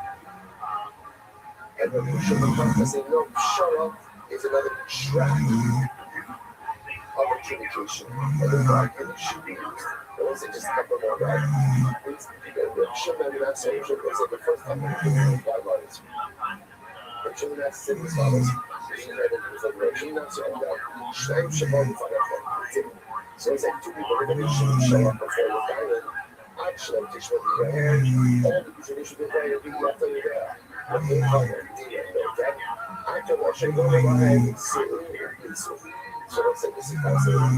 And Rabbi Rothschild and Kaka say no, Shara is another track of adjudication, and the argument should be used. There wasn't just a couple more guys. Shimon and that's it. It's like the first time we're doing 5 lines. But Shimon and that's it as follows. So it's like 2 people are going to show up before the diamond. Actually, I'm just with you here. All the tradition is right to be after you there. But they call it okay? I can watch it go ahead and see it. So let's say this is possible.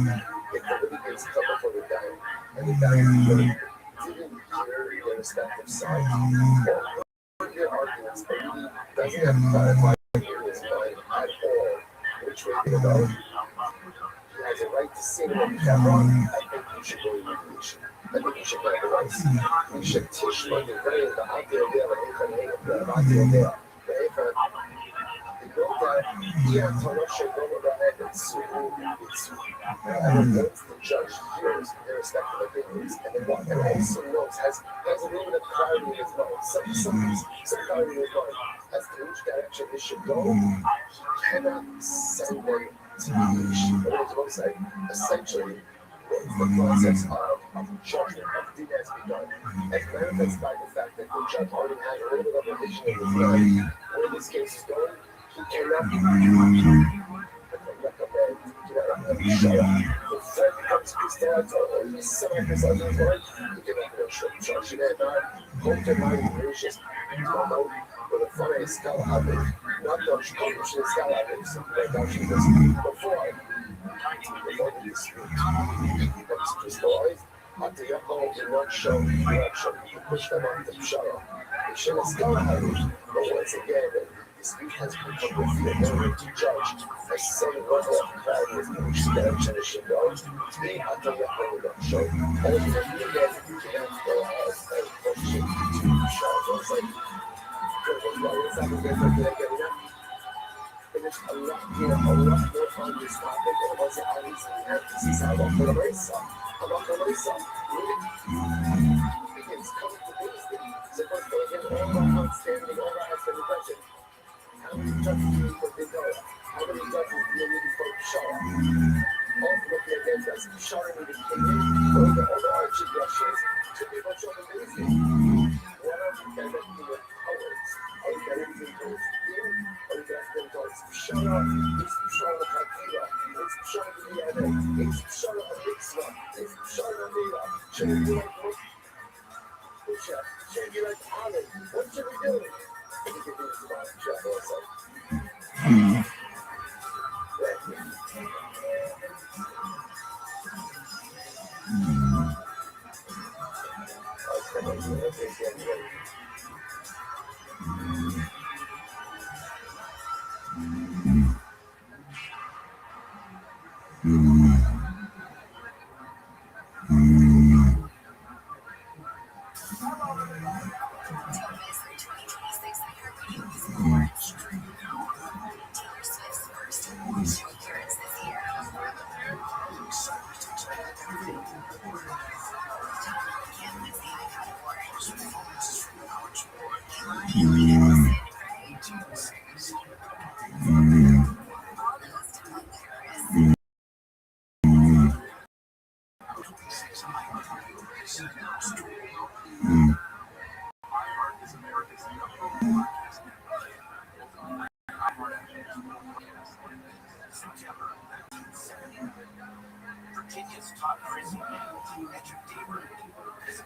If the begins to come up for the diamond, and the diamond didn't hear their respective sides, or their arguments, but he doesn't have to clarify in his mind at all which way they go. He has a right to say what he got wrong. I think he should go in mediation. I think And once the judge hears their respective opinions, and then what, and also knows, has a little bit of clarity in his mind, some clarity in his mind as to which direction this should go, he cannot send them to the website. Essentially, the process of judgment of did has begun, as manifested by the fact that the judge already had a little bit of a vision in his mind where this case is going. He cannot recommend, shut up. Before it becomes crystallized or semi-crystallized in his mind, he cannot judge it not, go to mind gracious, with a funny escala habit, not the condition escala habit, something like that, before the dispute becomes crystallized, at the alcohol did not show direction to push them off the pshara. The shell escala habit, but once again, the dispute has become the ability to judge a same level of clarity as to which direction it should go. They at the alcohol did not show. Ultimately, again, you cannot go as a question to pshara. So it's like, what's happening? There's a lot more on this topic, and it wasn't obviously emphasis about the race. About the race, begins coming to Wednesday. Supposed to get all our outstanding, all our outstanding question. How many judges do you think they go? How many judges do you need for Pshara? Ultimately, again, does Pshara need a king? Or the other archdiocese to be much on the Wednesday? What are you directing your powers? Are you directing towards him? Are you directing towards Pshara? It's Pshara Hakira. It's Pshara B'yada. It's Pshara Mitzvah. It's Pshara Mira. Should it be like what? Should it be like Alan? What should we do? And you can do this about Pshara also. Virginia's top prison, Andrew Deaver, is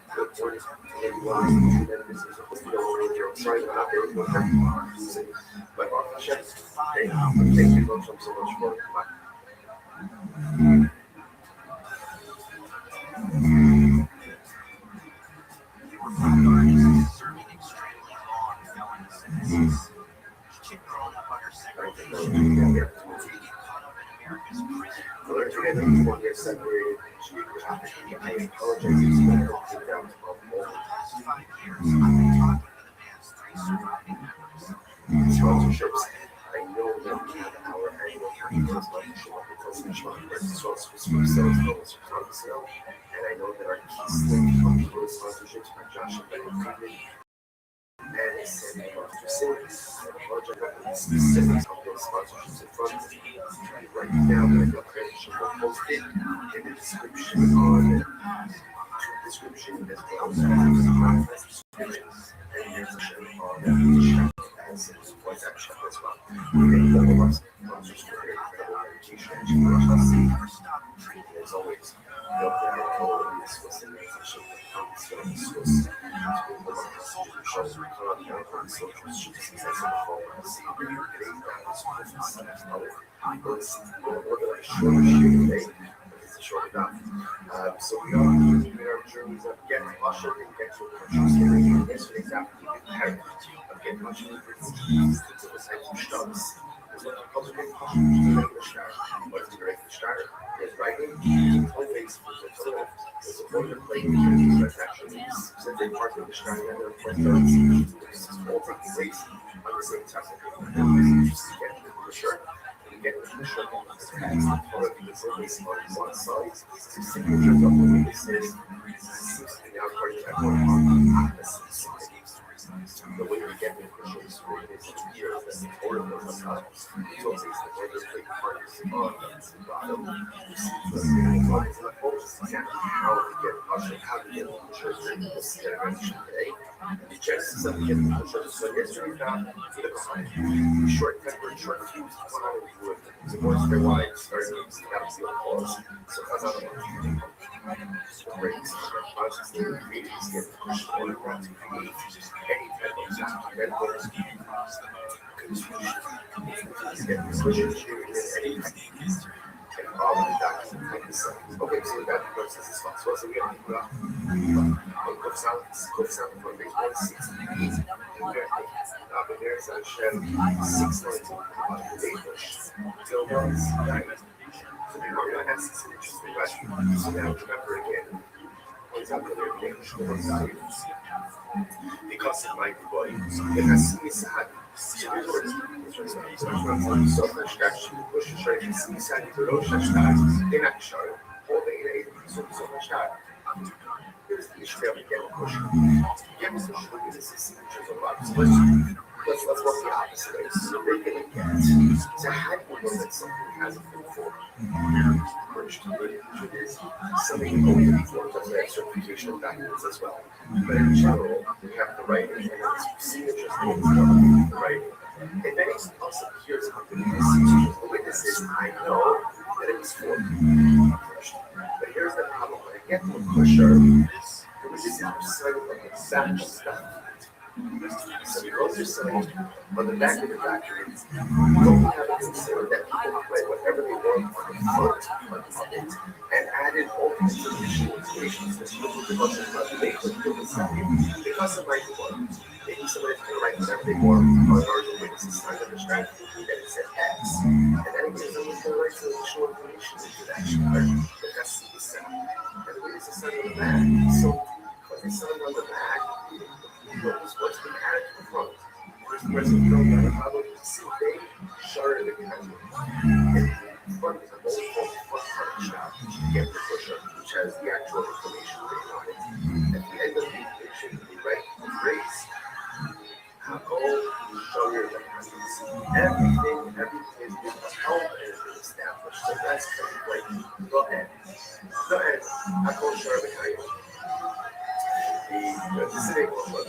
serving extremely long felony sentences. Kid growing up under segregation, taking caught up in America's prison. Past 5 years, I've been talking to the man's 3 surviving members. Sponsorships. I know that we have our annual hearing sponsorship and I know that our key slate from those sponsorships are Josh and Ben Friedman and Sandy Foster Sims. I apologize for the specifics of those sponsorships in front of me. Right now, the credentials are posted in the description on description as well as descriptions and there's a show on the chat as support that show as well. All of us sponsors for very incredible meditation and as always, built down all of this was the organization that comes from the Swiss shows record the outward social shifts as a whole and see where you're getting short enough. So we are continuing our journeys of getting ushered and get to the yesterday's afternoon pattern of getting ushered into the Stabs there's a complicated question to the regular starter. What is the regular starter? There's writing, typeface, there's a border plate, there's transactions, specific part of the starter, and of course, there's all taking place on the same time. Just to get the shirt. Get the shirt on the text, follow the service on one side, two signatures of the witnesses, seems to be now part of that one. The way we get the official screen is here that the order of the times. It also is the order plate parts on the bottom. You see the things on the post, exactly how we get how to get the insurance rate. We'll see that eventually today. You check some of the insurance. So yesterday we found to the behind. Short tempered, short fuse, one out of the wood. So more square wide, starting to see how to see all pause. So that's not the brakes, the process, the ingredients get pushed on the ground to create any type of red bars. Okay, so that process is fast. So we have to put up cuff sound for base 160. Up in there, so I share 6 lines on the push. Till one's diamond. So we are going to ask some interesting questions. So now remember again. Because of my body, it has to be sad. So push the straight, see sad, the low shut in action, hold the so much time. Here's the issue that we get push. Get us to show you this is features of life. Let's work the opposite way. So they can get to have one that something hasn't been before. Push to introduce something only before does have certification documents as well. But in general, we have the writing and it's signatures the writing. And then it's also here's how the witnesses I know that it was for pushed. But here's the problem. When I get to a pusher, the witnesses are signing on the exact stuff. So because you're signing on the back of the document, you don't have to consider that people write whatever they want on the front of it and added all kinds of additional information. So you look at the budget, but they could do something because of my one. Maybe somebody's going to write whatever they want on our witnesses sign on the strategy that it said X. And then it gives them the right to additional information into that chart. But that's the sound. And the witnesses sign on the back. So when they sign on the back, what's been added to the front? First person you don't have a problem with the same thing, shard of the country. And the front is a whole front part of the shot. You get the pusher, which has the actual information written on it. At the end of the information, you write the phrase. Go show your documents. Everything is being held and has been established. So that's kind of like, go ahead. I go show the kind the specific one,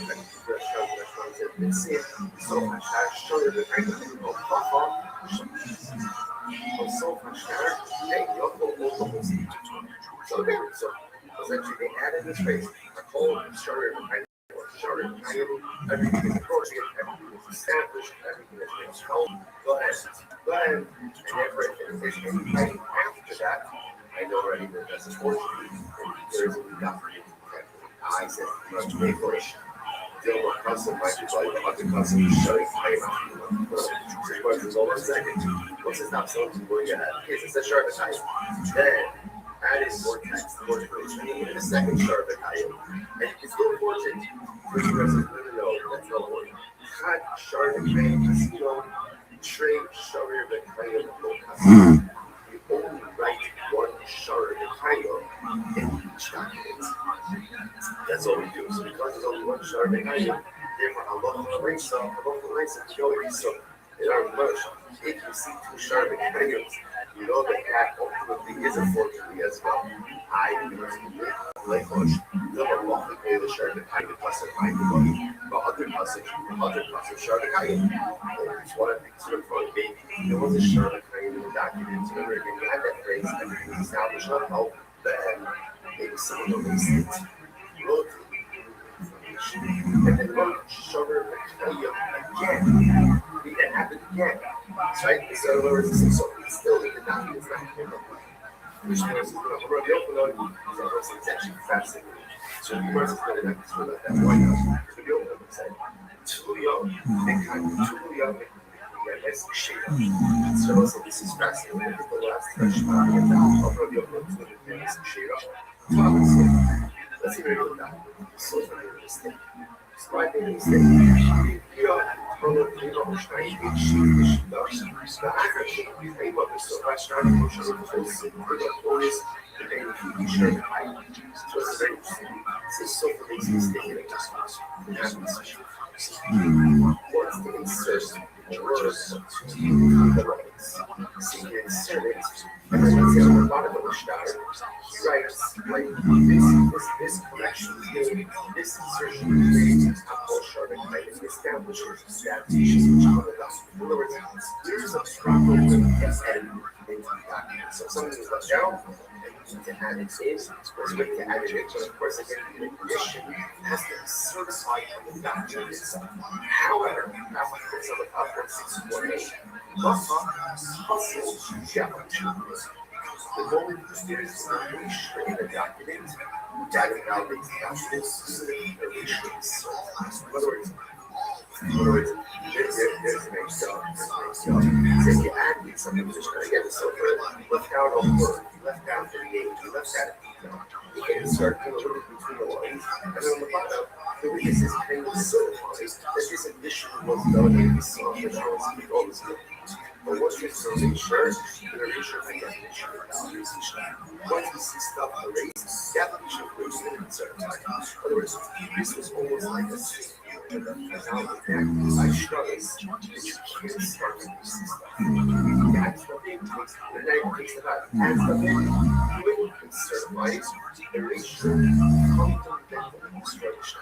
so much I show you the kind of thing of so much hey, so essentially they added this phrase, a whole shorter kind everything is recorded, everything is established, everything is held. Go ahead. And everything after that, I know already that that's a portion. There's a document. I said, must be push. Deal with custom by the other custom showing time. So you want to resolve in a second. Once it's not so, we're going to have cases that sharp as then add in more text, more information. And in a second sharp as and it's still important. Which person no, that's not one. Cut sharp and casino, trade sharp and no custom. You only write one sharp and in each document. That's all we do. So because there's only one sharp and therefore above the race, so in our version, if you see two sharp and you know that ultimately is a forgery as well. I like much. The one pay the sharp and high plus and high money, but other plus sharp and high. It's one of the sort of baby. There was a sharp and high in the document. Remember, again, you had that phrase, everything is established on how then maybe someone will miss it. And then one sugar again. That happened again. Right? So in other words, it's still in the document. It's not here. Which means it's actually fascinating. So the words is going to have to that White House. Too young, they kind of too young. as shade. So also this is fascinating. The last question I'll probably upload to the shade. So obviously, let's see where you go. So it's not really mistake. Right in this thing, you know, probably not trying to achieve the action. I love this so much. I'm sure it's always the main feature. So it's very interesting. This is so crazy. This thing that just wants to insert words to the rights. See, you insert it, and then let's say on the bottom of the star, he writes like this connection is made, this insertion is made, a whole short of kind of establishes adaptations which come about. In other words, there's a proper way to add into the document. So something is left out, and you need to add it in, there's a way to add it in, but of course, again, the addition has to be certified from the document itself. However, that's what it's all about. The goal is to erase in the document that validates the document so that the erasure is certified. In other words, there's an example. Say you add something to again, so left out a word, left out the age, left out a detail. You can insert a little bit between the lines, and then on the bottom, the witness is kind of certifies that this addition was done in the song that I was all this good. But once we so make sure, the erasure by definition is once we see stuff erased, definition proves that it's certified. In other words, this was almost like a system. I struggle that you can't start with this stuff. That's the thing. The night takes the back. That's the thing. Doing and certified erasure fundamentally instruction.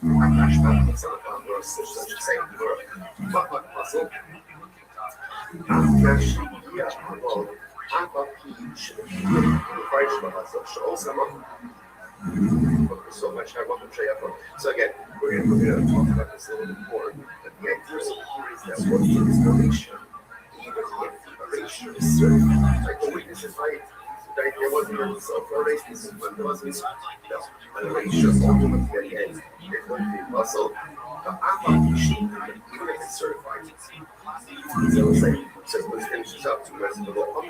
I'm not sure what's on the such a saying word. But puzzle. I'm actually here alone. I'm up here. So much I want to show you. So again, we're going to talk about this a little bit more. But the idea is that once there is erasure, even if the erasure is certified, like the witness is right, that there wasn't a self-erased, this is when there wasn't an erasure ultimately again, there's going to be muscle. The application, even if it's certified, so it's like, so let's finish this up to the rest of the world.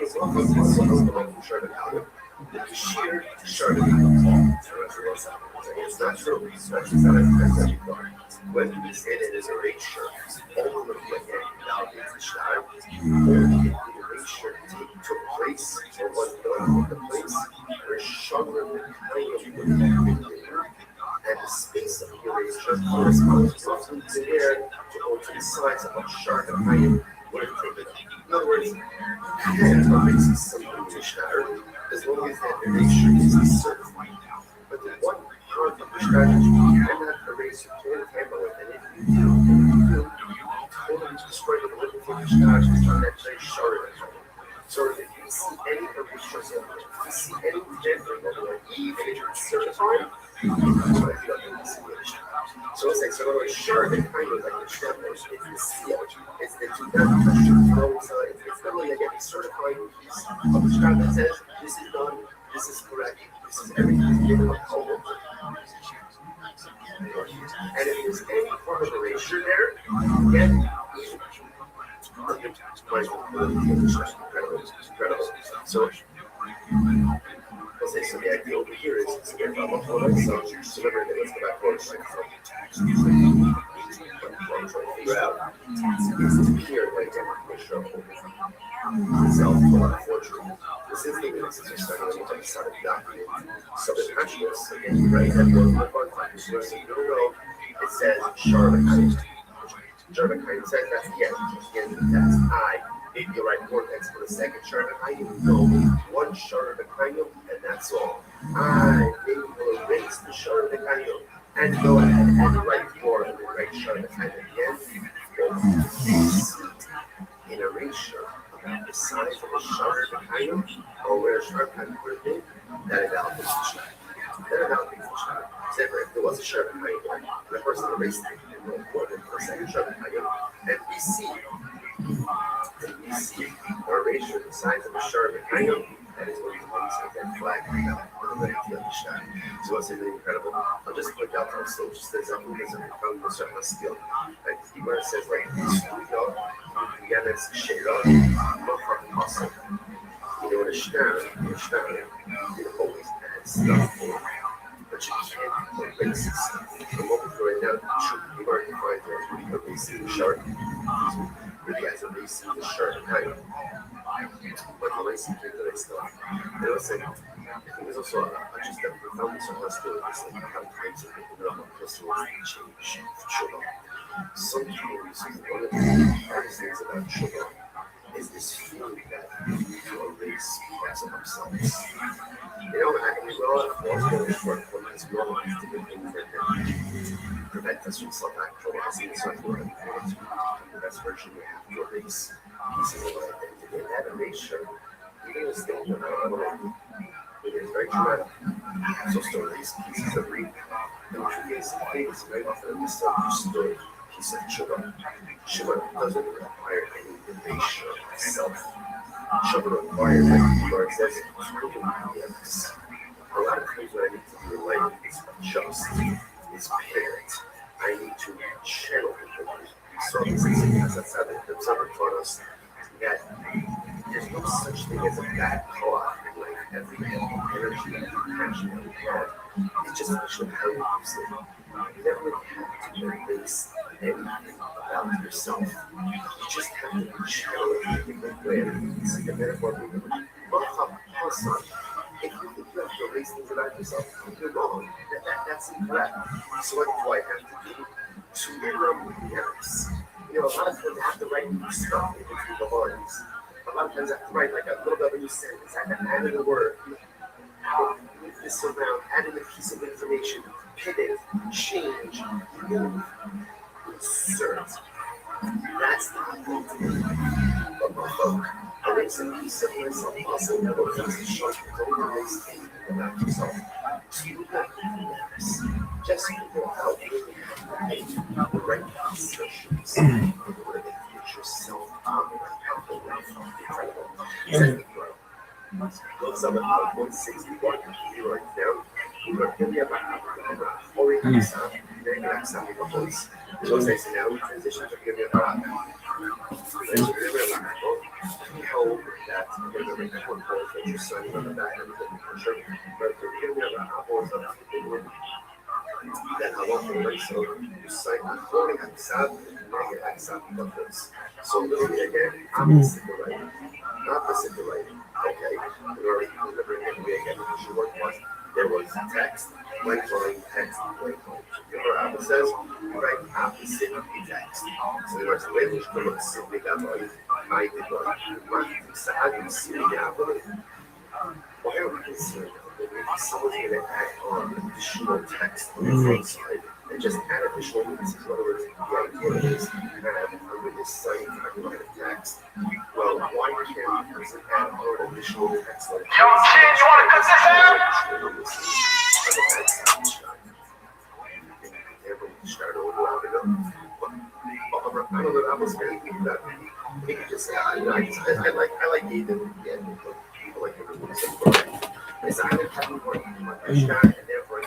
The sheer shard of it's not true. It's not when we say that there's erasure, ultimately again, validates the shard, only if the erasure took place or was done in the place where shard of the kind of would have been there, and the space of the erasure corresponds roughly to there to the size of a shard of kind would have taken. In other words, you can't erase something with a shard as long as that erasure is certified. But the one part of the strategy cannot erase or can't handle it, and if you do, totally destroy the living strategy on that very shard. So if you see any erasures, if you see any rendering of it, even if it's certified, so it's like, so in other words, sure, the kind of like the shepherds, it's the seal, it's the two it's not really again certified piece of the shard that says this is done, this is correct, this is everything given up total. And if there's any form of erasure there, again, incredible. So let's say, so the idea over here is to get about what I saw. So remember, let's go back forward. Figure out is here right there. Self-forgery. This is the evidence that you're starting to start a document. So the consciousness, again, right at one factors. So you don't know, it says Charlotte. Charlotte says that's the end. That's I. Maybe the right cortex for the second Charlotte. I know one Charlotte, and that's all. I maybe will erase the Charlotte and go ahead and write more and then write Charlotte again. In erasure. The size of a Charlotte or where a Charlotte would have been, that validates the shard. Say, if there was a Charlotte the person erased it and wrote more than the second Charlotte and we see erasure the size of a Charlotte that is what we say that flag So what's really incredible? I'll just point out also, just as example, because I found this certain skill. Like, where it says, like, yeah, that's shit, not fucking awesome. You know, the stern, you always add stuff for it. But you can't put bases. And what we're doing now, we've already defined there, we put bases in the shark. Really has a base in the shark kind. But the way some things that I still, and I was saying, I think there's also just that profound misunderstanding, like how kinds of people that are personalized change sugar. Sometimes one of the hardest things about sugar is this feeling that we need to erase parts of ourselves. You know, and we all have flaws going for us, we all have different things that can prevent us from self-actualizing. So I feel like we want to become the best version we have to erase pieces of our identity. And that erasure, even this thing that I want to do, it is very traumatic. So still erase pieces of me. And the truth is very often a misunderstood piece of sugar. Sugar doesn't require any erasure of itself. Sugar requires, like Mark says, yes. A lot of times what I need to do in life is parent. I need to channel people. So these things that's ever taught us that there's no such thing as a bad thought in life. Every energy, every passion, every thought, it's just a question of how you use it. You never really have to erase anything about yourself. You just have to channel it in a different way. It's like a metaphor for if you think you have to erase things about yourself, you're wrong. That's incorrect. So what do I have to do to remember else? You know, a lot of times I have to write new stuff in between the lines. A lot of times I have to write like a little bit of a new sentence. I have to add in a word. Move this around, add in a piece of information, pivot, change, move, insert. That's the whole thing. But my book, erase a piece of myself, also never piece of short. Don't erase anything about yourself. So you have to do this. Just figure out the right assertions in order to get yourself on the right path of life. Incredible. Second growth. Goes up about 161. You write down. You write down about 40 percent. Then you have some of the voice. So now we transition to give you about. We hope that you're going to record both that you're signing on the back of the picture. But if you're going to have apples on the then I want to make sure you sign according to the so literally again, opposite the writing. Okay, we already delivering it again because your work was there was text, blank line, text, blank line. Your Apple says write opposite of the text. So in other words, language comes simply that way. I did what so how do you see the Apple? Why are we considering someone's going to add on additional text on the front side and just add additional means? In other words, the idea is under this site, I'm going to text. Well, why can't a person add on additional text on the front side? You want to cut this out? Start over, I don't know, I was very thinking that you could just say, I like Ethan, yeah, people like everyone said, it's not going to happen for you, and therefore,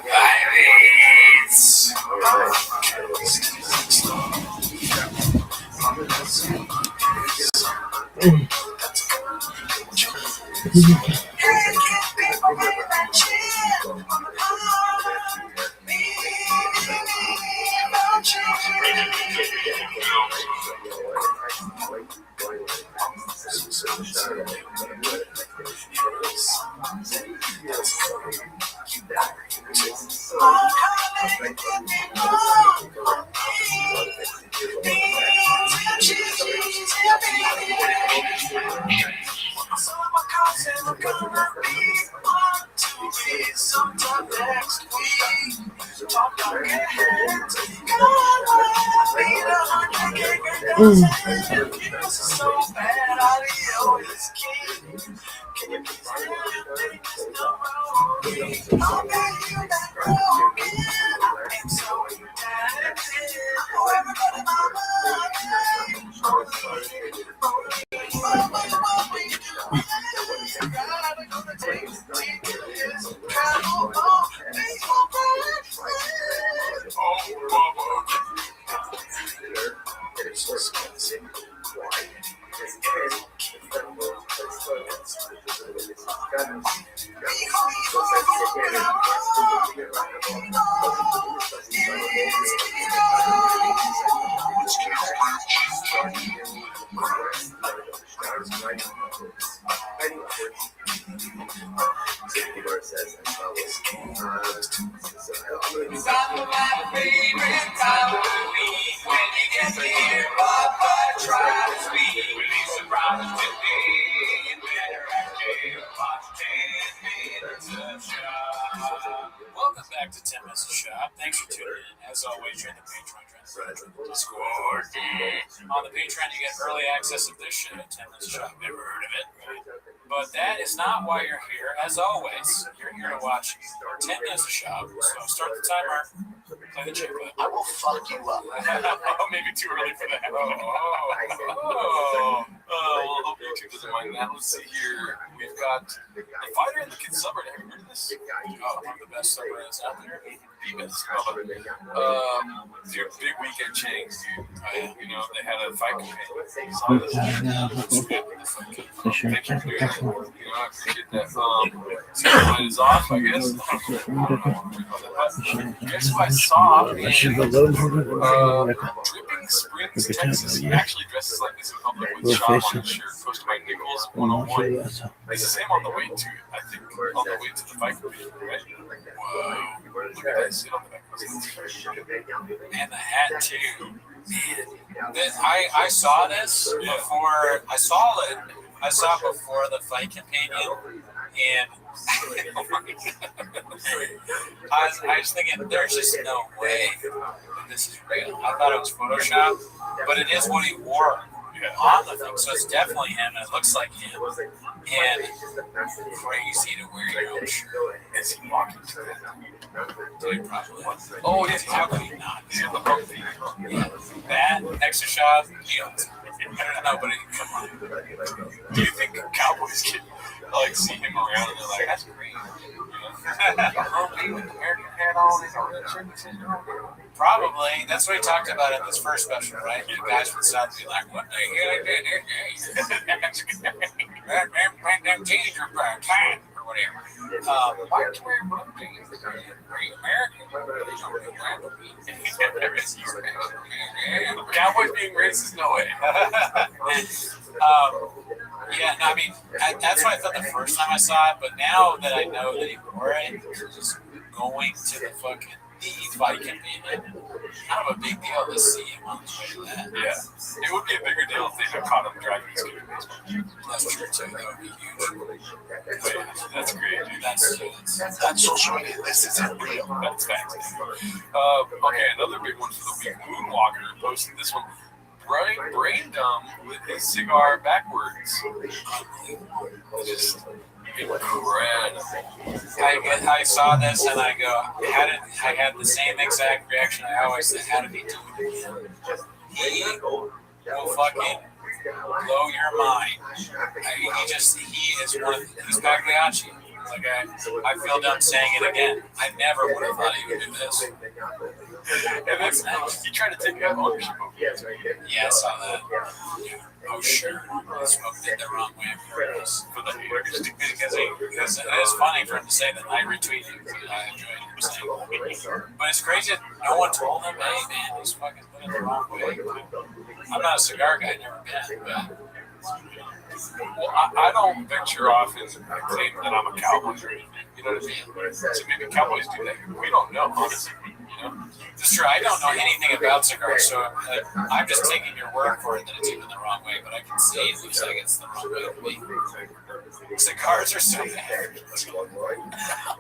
join the Patreon. Discord. On the Patreon, you get early access of this shit at 10 minutes shop. Never heard of it. But that is not why you're here. As always, you're here to watch 10 minutes of shop. So start the timer. Play the chip button. I will fuck you up. Maybe too early for that. Well, hope YouTube doesn't mind that. Let's see here. We've got the Fighter in the Kid subreddit. Have you heard of this? Oh, one of the best subreddits out there. The best. Dude, big weekend change, dude. You know, they had a fight campaign. Saw this. Thank you for doing that. You know, I appreciate that. So the light is off, I guess. Guess what I saw? Dripping Springs, Texas. He actually dresses like this in public with Sean on his shirt. Posted by Nichols 101. It's the same on the way to, I think, on the way to the fight campaign, right? Whoa. Look at that shit on the back. And the hat too. Man, I saw this before. I saw it before the fight companion, and I was thinking, there's just no way that this is real. I thought it was Photoshop, but it is what he wore on the thing, so it's definitely him. And it looks like him, and crazy to wear your own shirt. Is he walking to that? Dude, probably. Oh, yes, How could he not? he's the puppy. Yeah. That extra shot, I don't know, but come on. Do you think Cowboys can like see him around and they're like, that's great? Probably. That's what he talked about in this first special, right? The guys from the South be like, what the hell I did here? Them jeans are tight or whatever. Why don't you wear blue jeans? Are you American? Cowboys being racist? No way. Yeah, no, I mean, that's what I thought the first time I saw it, but now that I know that he wore it, just going to the fucking fight campaign, kind of a big deal to see him on his way to that. Yeah, it would be a bigger deal if they had caught him driving his car. That's true too. That would be huge. That's great, dude. That's social media. This isn't real. That's facts. Okay, another big one for the week. Moonwalker posted this one. Brain dumb with his cigar backwards. Just incredible. I saw this and I go, I had the same exact reaction I always said, how did he do it again? He will fucking blow your mind. He's Pagliacci. Like I feel dumb saying it again. I never would have thought he would do this. And that's nice. You try to take that ownership over it. Yeah, I saw that. Oh, sure. I smoked it the wrong way. For the haters. Because it is funny for him to say that. I retweeted it because I enjoyed him saying it. But it's crazy that no one told him, hey, man, he's fucking put it the wrong way. I'm not a cigar guy, never been, but... Well, I don't venture off and claim that I'm a cowboy or anything. You know what I mean? So maybe cowboys do that. We don't know, honestly. You know? It's true. I don't know anything about cigars, so I'm just taking your word for it that it's even the wrong way. But I can see it looks like it's the wrong way to me. Cigars are so bad.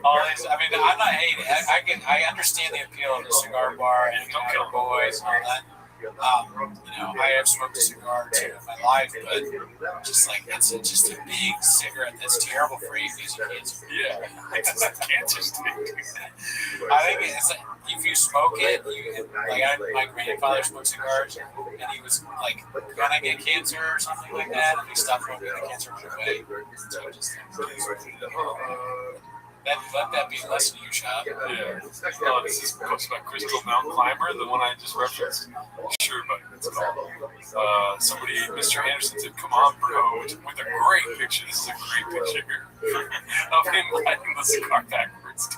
Always, I mean, I'm not hating. I understand the appeal of the cigar bar and the boys and all that. I have smoked a cigar too in my life, but just like it's just a big cigarette that's terrible for you because you can't. Yeah, it's a cancer stick. I think it's like, if you smoke it, my grandfather smoked cigars, and he was like gonna get cancer or something like that, and he stopped smoking. The cancer went away. So just let that be a lesson you, child. Yeah. This is posted by Crystal Mountain Climber, the one I just referenced. Sure, but it's called. Somebody, Mr. Anderson said, "Come on, bro," with a great picture. This is a great picture of him lighting the cigar backwards.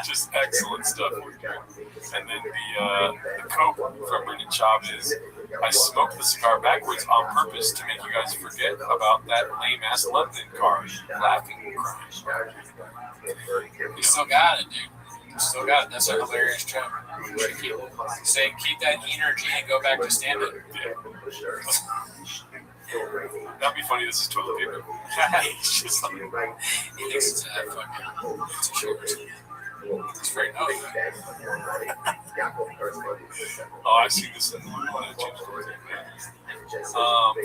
Just excellent stuff. And then the cope from Brendan Chavez. I smoked the cigar backwards on purpose to make you guys forget about that lame-ass London card. Laughing and crying. You still got it, dude. You still got it. That's a hilarious joke. Keep that energy and go back to stand-up. Yeah. That'd be funny. This is toilet paper. He thinks it's a fucking. It's very nice. Oh, I see this in the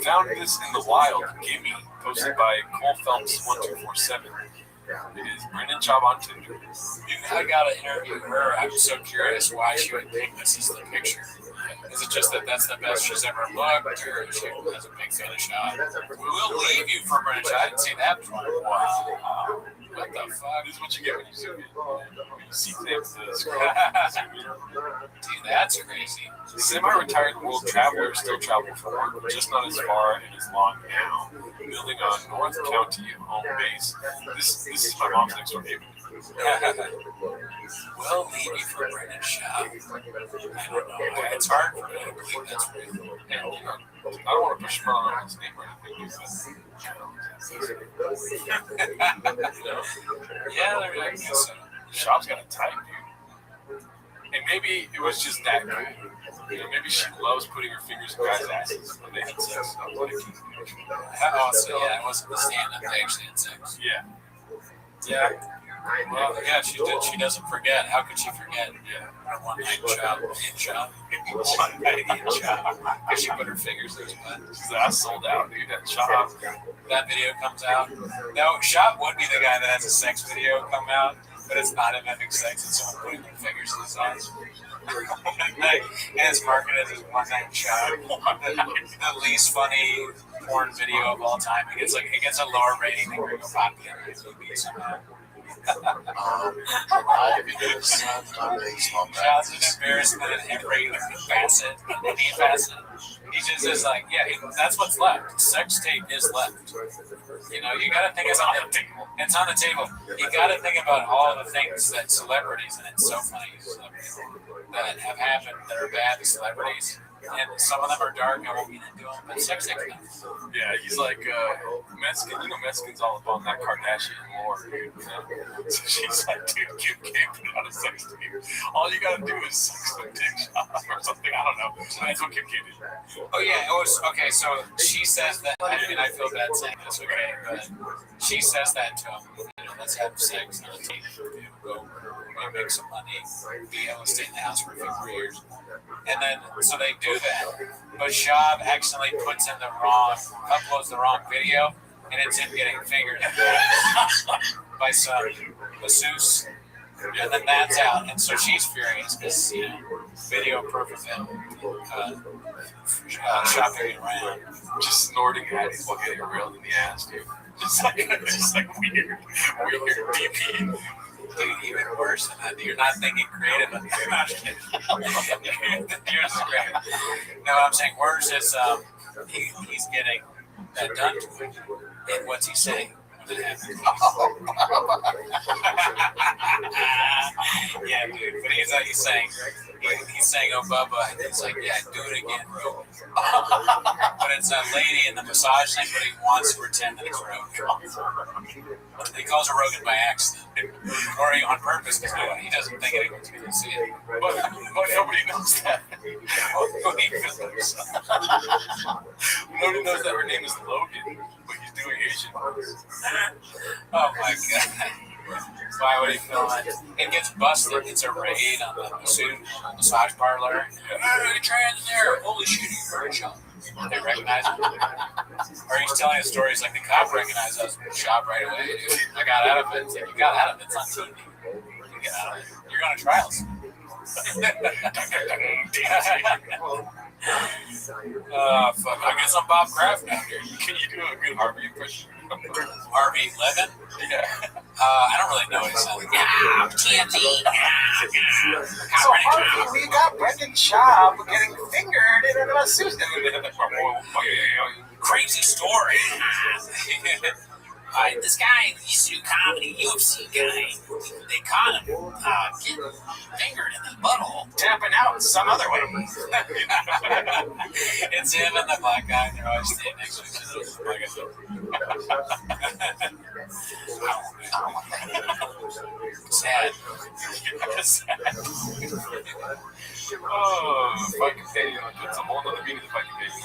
found this in the wild. Gimme, posted by Cole Phelps 1247. It is Brendan Job on Tinder. I gotta interview her. I'm so curious why she would pick this as the picture. Is it just that that's the best she's ever looked, or she has a big fan of shot? We'll leave you for Brendan Job. I didn't see that before. Wow. What the fuck? This is what you get when you zoom in. When you see things to scroll. Dude, that's crazy. Semi-retired world traveler still traveling for work, just not as far and as long now. Building on North County home base. This is my mom's next door neighbor. We'll leave you for Brendan Job. I don't know. It's hard for me to believe that's real. And, I don't want to push front on his name or anything. Yeah, I guess so. Shop's got a type, dude. And maybe it was just that guy. Maybe she loves putting her fingers in guys' asses when they had sex. Oh, so yeah, it wasn't the stand-up. They actually had sex. Yeah. Yeah. Well, yeah, she doesn't forget. How could she forget? Yeah. Her one-night job. One-night job. Because she put her fingers in his butt. She's like, I sold out, dude. That Shop. That video comes out. No, Shop would be the guy that has a sex video come out, but it's not him having sex. It's someone putting their fingers in his eyes. And it's marketed as one-night job. The least funny porn video of all time. It gets a lower rating than Gringo Poppy on IMDb somehow. Child's an embarrassment in every facet. He just is like, yeah, that's what's left. Sex tape is left. You gotta think it's on the table. It's on the table. You gotta think about all the things that celebrities, and it's so funny, celebrities that have happened that are bad to celebrities. And some of them are dark, I won't get into them, but sex tape is not. Yeah, he's like Mexican. Mexican's all up on that Kardashian lore, dude. So she's like, dude, Kim K put out a sex tape. All you gotta do is sex with Dick Shop or something. I don't know. That's what Kim K did. Oh yeah, it was okay. So she says that. I mean, I feel bad saying this, okay, but she says that to him. Let's have sex on a tape. Go make some money. Be able to stay in the house for a few more years. And then, so they do that, but Shab accidentally uploads the wrong video, and it's him getting fingered by some masseuse, and then that's out, and so she's furious because, video proof of him shopping around. Just snorting at it while getting railed in the ass, dude. Just like weird DP. Dude, even worse than that. You're not thinking creative. You're not kidding. You're great. No, I'm saying worse is he's getting that done to him. And what's he saying? What did happen? Yeah, dude. But he's saying, oh, Bubba. And he's like, yeah, do it again, Rogan. But it's a lady in the massage thing, but he wants to pretend that it's Rogan. He calls her Rogan by accident. Or on purpose, because he doesn't think anyone's going to see it. But nobody knows that. Nobody knows that her name is Logan, but he's doing Asian voice. Oh my god. Why would he film it? It gets busted. It's a raid on the massage parlor. Hey, trans in there. Holy shit, you heard shop. They recognize him. Or he's telling us stories like the cop recognized us shop right away, dude. I got out of it. It's like, you got out of it. It's on TV. You get out of it. You're going to trials. Fuck. I guess I'm Bob Kraft now. Can you do a good Harvey impression? Harvey Levin? Yeah. I don't really know what he sounds like. TNT. So Harvey, we got Brendan Schaub getting fingered in a masseuse. Crazy story. This guy used to do comedy, UFC guy. They caught him getting fingered in the butthole. Tapping out some other way. It's him and the black guy, and they're always standing next to each other. Sad. Oh, fucking petty. That's a whole other meaning of fucking petty.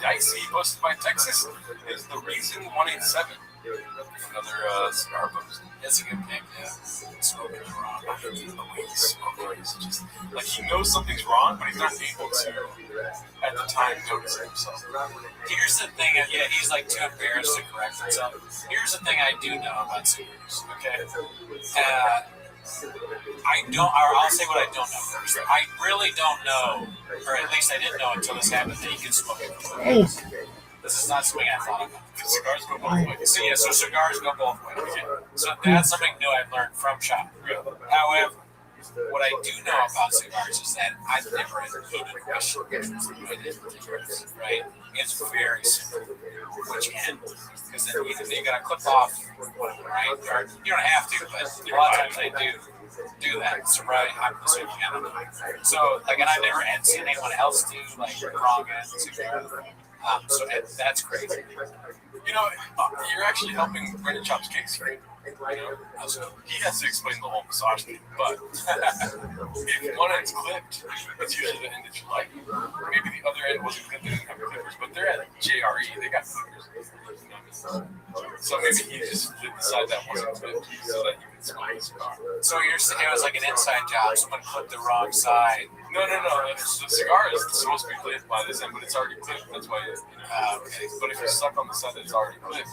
Dicey, posted by Texas, is the reason 187. Another cigar post. It's a good pick, yeah. Smoking the wrong. I hate the way he's smoking. It's just like he knows something's wrong, but he's not able to, at the time, notice it himself. Here's the thing, yeah, he's like too embarrassed to correct himself. Here's the thing I do know about cigars, okay? I'll say what I don't know first. I really don't know, or at least I didn't know until this happened, that you can smoke it. This is not something I thought about. Cigars go both ways. So, yeah, so cigars go both ways. So that's something new I've learned from shop. However, what I do know about cigars is that I've never included Russian right? It's very simple which end, because then you got to clip off, right? Or you don't have to, but a lot of times they do that. So right, I'm assuming I don't know. So like, and I've never seen anyone else do like wrong end cigar. So that's crazy. You know, you're actually helping Brendan Chop's case here. You know, he has to explain the whole massage thing, but if one end's clipped, it's usually the end that you like. Maybe the other end wasn't clipped, they didn't have clippers, but they're at JRE, they got clippers. So maybe he just did decide that wasn't clipped so that you could smoke the cigar. So you're saying it was like an inside job, someone clipped the wrong side. No. The cigar is supposed to be clipped by this end, but it's already clipped. That's why it's, okay. But if you're stuck on the side that's already clipped,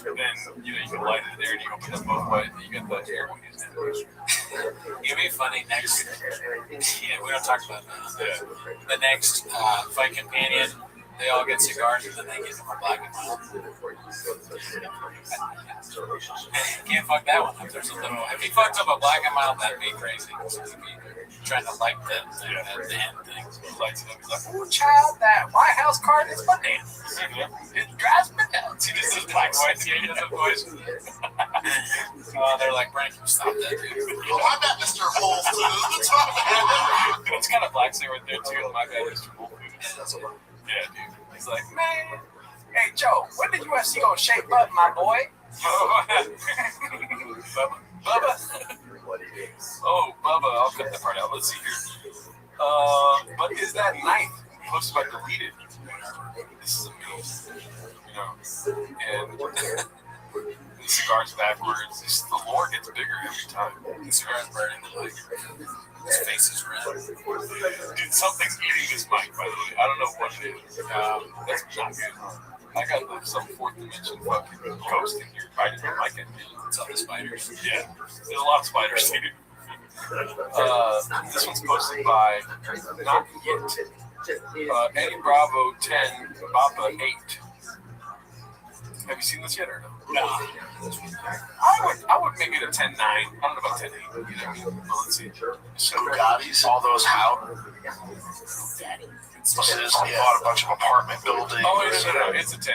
then you can light it there and you open it both ways. You get the air when It'd be funny next. Yeah, we don't talk about that. Yeah. The next fight companion, they all get cigars and then they get more black and mild. Can't fuck that one up. There's a little. If he fucks up a black and mild, that'd be crazy. Trying to light the end thing. Lights it up. He's like, oh, child, that White House card is bananas. It drives me nuts. He just does black voice. Yeah, he does a voice. They're like, Brent, can you stop that, dude? Oh, I'm at Mr. Whole Foods. It's kind of black right there, too. My bad, Mr. Whole Foods. Yeah, dude. He's like, man. Hey, Joe, when did UFC gonna shape up, my boy? Bubba? Oh, Bubba, I'll cut that part out. Let's see here. But is that knife posted by deleted? This is amazing. You know, and the cigars backwards. The lore gets bigger every time. The cigar's burning the mic. His face is red. Dude, something's eating this mic, by the way. I don't know what it is. That's not good. I got some fourth dimension fucking ghost in here biting my mic. It's all the spiders. Yeah, there's a lot of spiders, dude. This one's posted by Not Yet. Eddie Bravo 10, Baba 8. Have you seen this yet or no? No. I would make it a 10-9. I don't know about 10-8. Well, let's see. So Bugattis, all those how? He bought a bunch of apartment buildings. Oh, no. It's a 10-8.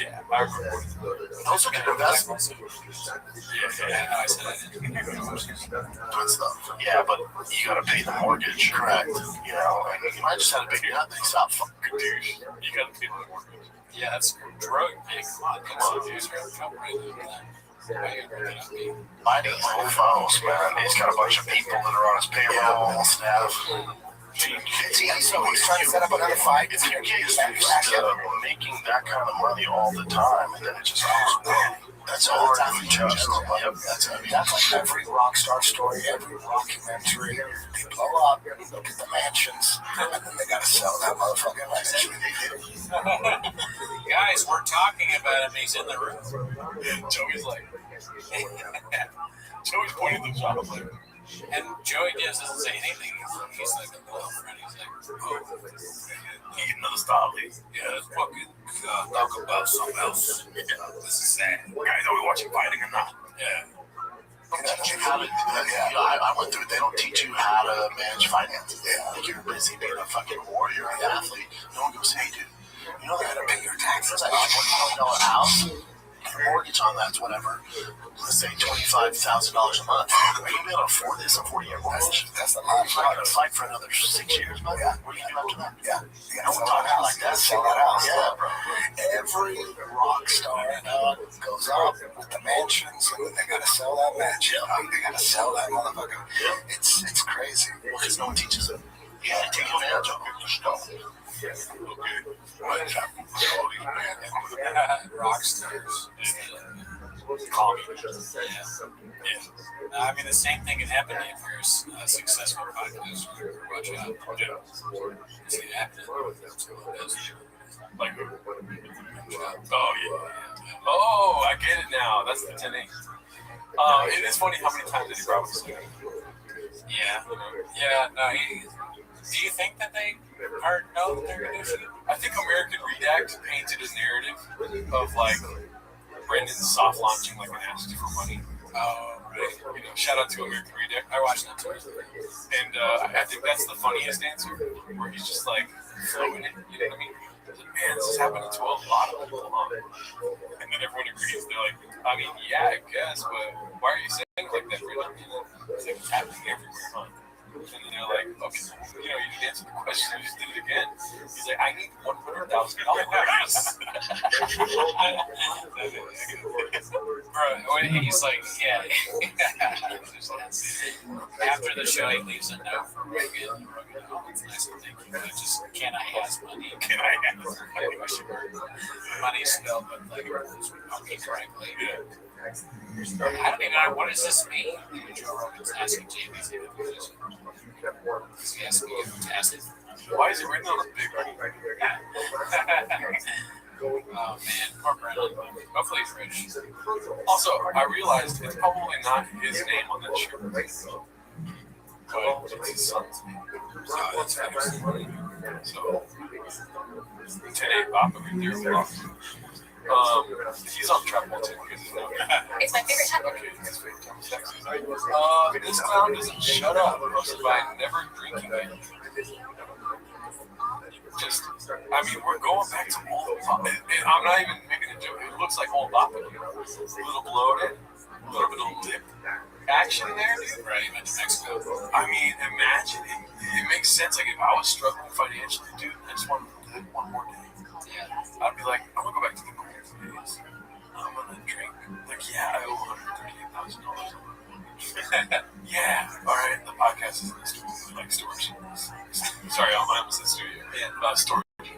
Yeah, I remember. Those are good investments. Yeah, no, I said I didn't. Good stuff. Yeah, but you gotta pay the mortgage, correct? You know, and I just had a big nut. They stopped fucking douche. You gotta pay the mortgage. Yeah, that's drug. Hey, come on, dude. Mighty Mofos, man. He's got a bunch of people that are on his payroll and staff. It's easy. He's trying to set up another fight. If you get used to making that kind of money all the time, and then it just goes away. That's all the time. Yep, that's like every rock star story, every documentary. They blow up, look at the mansions, and then they gotta sell that motherfucking mansion. Guys, we're talking about him. He's in the room. Joey's like, Joey's pointing the job like. And Joey doesn't say anything. He's like a little friend. He's like, oh, eating another style. Yeah, let's fucking talk about something else. This is sad. Guys, are we watching fighting or not? Yeah. Teach you how to do that. Yeah, I went through it. They don't teach you how to manage finances. Like you're busy being a fucking warrior and athlete. No one goes, hey, dude, you know they gotta pay your taxes. I got a $20 million house. Your mortgage on that's whatever. Let's say $25,000 a month. Are you gonna be able to afford this? A 40-year mortgage? That's a lot. You're not gonna fight for another 6 years, but yeah. What are you gonna do after that? Yeah. No one talks like that. Sell that house. Yeah, bro. Every rock star goes up with the mansions, and then they gotta sell that mansion. They gotta sell that motherfucker. It's crazy. Well, because no one teaches them. Yeah, take advantage of it. Just don't. rock stars. Call me. Yeah. I mean, the same thing can happen if you're a successful podcaster. Watch out. See it happen. Like, oh yeah. Oh, I get it now. That's the 10-8. It is funny how many times Eddie Bravo was like, Yeah. No. Do you think that they know that they're gonna do shit? I think American Redact painted a narrative of like Brendan soft launching like an ask for money. Oh, right. You know, shout out to American Redact. I watched that too. And I think that's the funniest answer, where he's just like throwing it. You know what I mean? Man, this is happening to a lot of people. And then everyone agrees. They're like, I mean, yeah, I guess, but why are you saying like that, Brendan? It's like it's happening everywhere, huh? And then they're like, okay, you know, you didn't answer the question, you just did it again. He's like, I need $100,000. Bro, he's like, yeah. After the show, he leaves a note for Rogan. Oh, it's nice to thank you. I just, can I have money? Can I have money? Money spelled with like okay correctly. I don't even know, what does this mean? Joe Rogan's asking Jamie to do this. Is he asking you to ask it? Why is it written on a big one? Oh man, poor Brennan. Hopefully he's rich. Also, I realized it's probably not his name on that shirt. But it's his son's name. So that's fair. So 10-8 Bob over there. He's on Travel too. It's my favorite time. Okay, that's fantastic. This clown doesn't shut up. Hosted by Never Drinking It. Just, I mean, we're going back to old pop. I'm not even making a joke. It looks like old pop. A little bloated, a little bit of lip action there, dude. Right, in Mexico. I mean, imagine it makes sense. Like if I was struggling financially, dude, I just want to have one more day. Yeah. I'd be like, I'm gonna go back to the golden days. I'm gonna drink. Like, yeah, I owe $138,000. Yeah. All right. The podcast is in the studio, like storage. Sorry, I'm almost in the studio. Yeah. Storage. Yeah.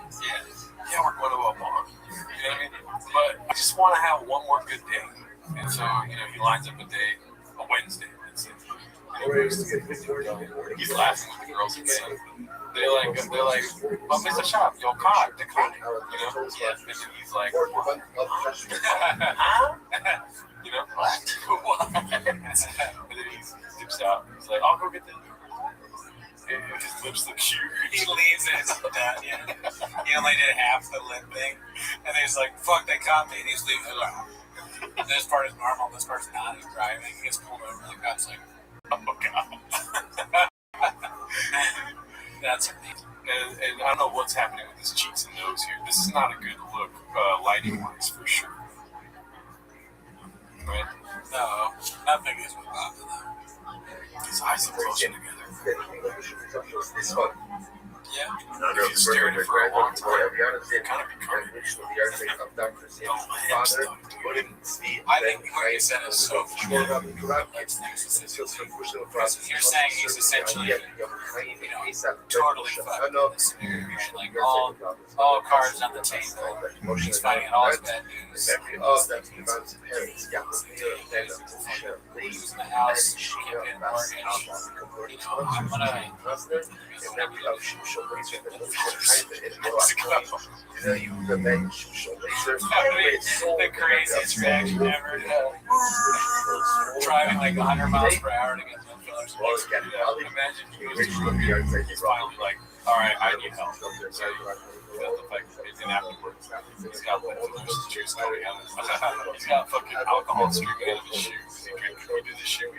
Yeah, we're going to a bar. You know what I mean? But I just want to have one more good day. And so, you know, he lines up a day, a Wednesday. He's laughing with the girls and stuff. They're like, oh, Mr. Shop, your card, the card, you know? Yeah. And then he's like, what? You know? What? And then he dips out. He's like, I'll go get that. And his lips look cute. He leaves it down, yeah. He only did half the lip thing. And he's like, fuck, they caught me. And he's leaving it like, this part is normal, this part's not. He's driving. He gets pulled over. The cop's like, oh, God. That's amazing. And I don't know what's happening with his cheeks and nose here. This is not a good look, lighting-wise, for sure. Right? No, nothing is with Bob, though. His eyes are closer together. Yeah. If you stare at it for a long time, it kind of becomes I think what you said is so true. You're saying he's essentially, you know, totally fucked in this scenario. Like all cards on the table. He's fighting all his bad news. He's in the house, keeping mortgage. You know, I'm gonna. The craziest reaction ever. Driving like 100 miles per hour to get $10. Imagine he goes to Rogan. He's finally like, all right, I need help. So he does the fact that and afterwards, he's got like delicious juice coming out of his He's got fucking alcohol streaming out of his shoes. He did his shoe.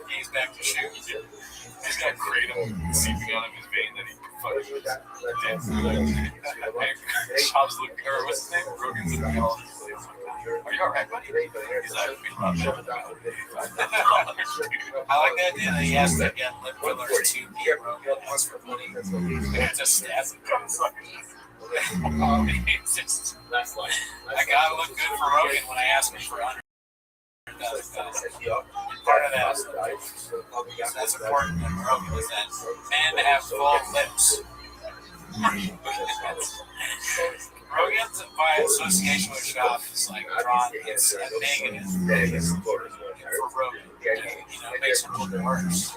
He's back to shoes. He's got kratom seeping out of his vein that he fucking did. Shop's looking, or what's his name? Rogan's looking at all these things. Are you alright, buddy? He's like, I like the idea that he has to get lip filler to be Rogan ask for money. It's a stab. It's just, I gotta look good for Rogan when I ask him for $100,000. Part of that is that's important in Rogan is that men have full lips. Rogan's by association with Shop is like drawn. It's a negative for Rogan. It makes him look worse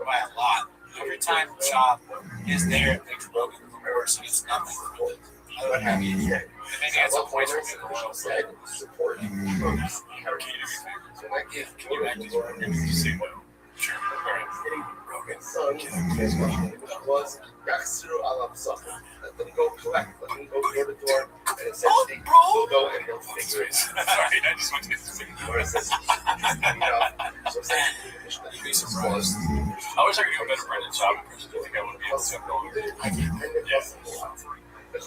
by a lot. Every time Shop is there, it makes Rogan look worse. He gets nothing from it. What have you? And maybe at some point, we'll say, support. can you act as Rogan? You say no. Sure. All right. Rogan. Son was Yaksiru Alam let them go collect, let them go door to door, and essentially they'll go and they'll figure it out. Sorry, I just went to You'd be surprised. I wish I could do a better Brendan Schaub impression. I think I would be able to. I can't. Yeah. I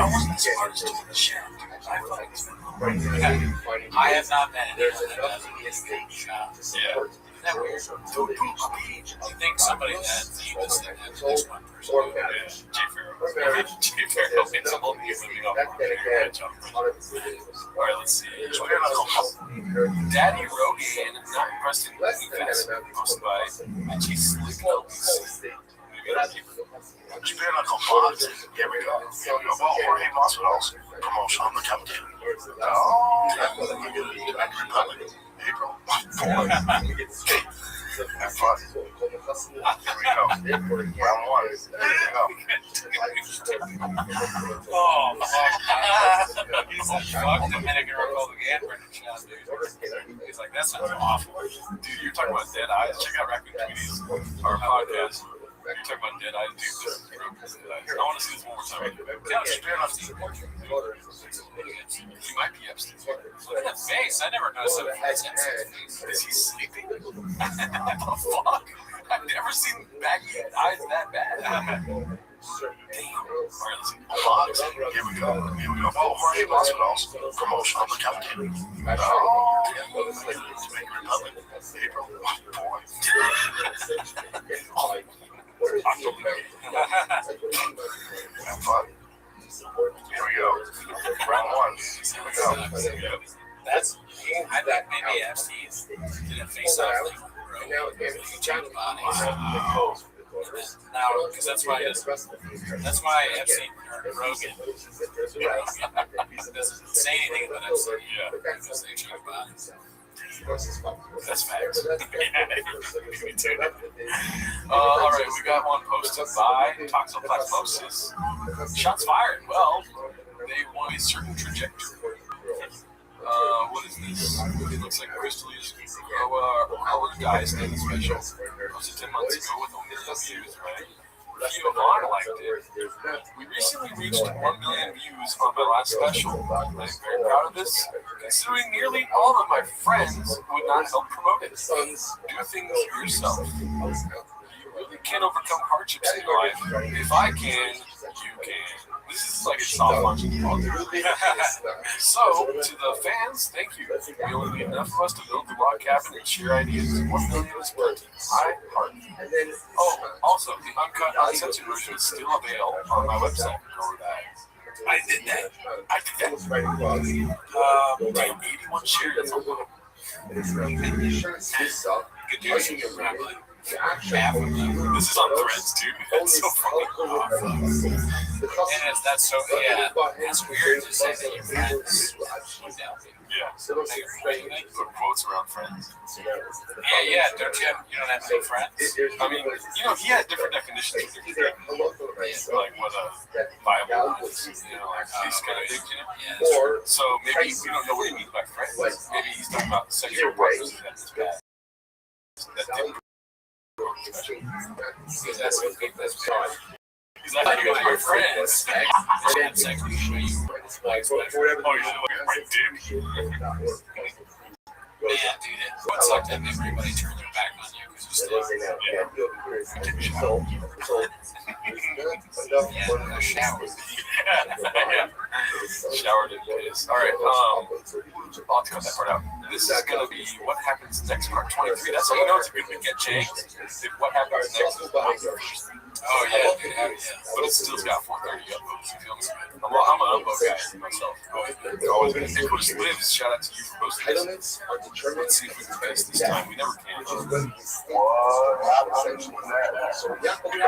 wasn't as smart as doing the shit. I have not been in Yeah. That weird. I think somebody that famous that has this one person. Yeah. Jay Farrell. Jay Farrell gets a whole new movie off. Alright, let's see. Daddy Rogan, not impressed in movie fast. Posted by Sleep. Japan Pod. Here we go. Well, Jorge Masvidal's promotion on the Captain. Republic. April. Have fun. Here we go. Round one. There we go. Oh, fuck. He's a fuck Dominican Republic and British now, dude. He's like, that sounds awful. Dude, you're talking about Dead Eyes. Check out Raccoon Tweeties, our podcast. You're talking about Dead Eyes, dude. This I want to see this one more time. Yeah, Japan Epstein. He might be Epstein. Look at that face. I never noticed that face. Is he sleeping? What the fuck? I've never seen baggy eyes that bad. Damn. All right, let's see. Pod. Here we go. Well, Jorge Masvidal's promotion on the Captain. Dominican Republic. April. Have fun. Here we go. Round one. Here we go. That's, I think maybe Epstein did a face off thing. Now, again, Change bodies. Now, because that's why Epstein or Rogan doesn't say anything about Epstein. Yeah. Because they change bodies. That's facts. Me too. All right, we got one posted by Toxoplasmosis. Shots fired. Well, they want a certain trajectory. What is this? It looks like Crystal is our guy's name is special. Posted 10 months ago with 1 million views, right? Hugh Vaughn liked it. We recently reached 1 million views on my last special. I'm very proud of this, considering nearly all of my friends would not help promote it. Do things yourself. You really can overcome hardships in your life. If I can, you can. This is like a soft launch. So, to the fans, thank you. We only need enough of us to build the log cabin and share ideas. 1 million is plenty. I heart. Oh, also, the uncut, uncensored version is still available on my website. Go over that. I did that. Dude, 81 shares. Good news, Rabbi. Half of them. This is on Threads too. That's so funny. And that's so, yeah, it's weird to say that your friends would help you. Yeah. Put quotes around friends. Yeah, don't you don't have any friends? I mean, he had different definitions of different things. Like what a Bible is, like these kind of things, Yeah. So maybe we don't know what he means by friends. Maybe he's talking about sexual partners and that's bad. That didn't. That's what people that's He's like, you guys are friends. And sex will show you. Oh, you're looking at my dick. Yeah, dude, it would suck to have everybody turn their back on you because you're still a shower. Yeah. Showered in piss. All right, I'll have to cut that part out. This is going to be what happens next, part 23. That's how you know it's a good weekend, Jay. What happens next is Oh yeah, dude, yeah. But it's still got 430 upvotes. You feel me? I'm an upvote guy myself. Always been. Hey, Bruce Lives, shout out to you for posting this. Let's see if we can finish this time. We never can. The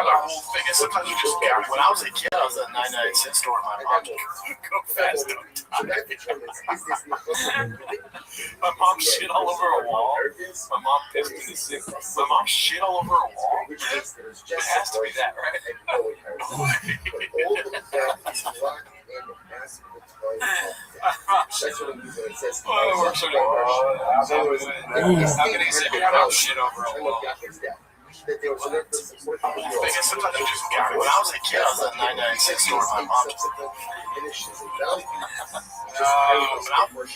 whole thing is sometimes you just get. When I was a kid, I was at a 99-cent store. My mom would go fast. My mom shit all over a wall. My mom pissed in the sink. My mom shit all over a wall. It has to be that, right? Oh, we're so how can he say my mom shit over a wall? Sometimes you just get. When I was a kid, I was at a 99-cent store. My mom would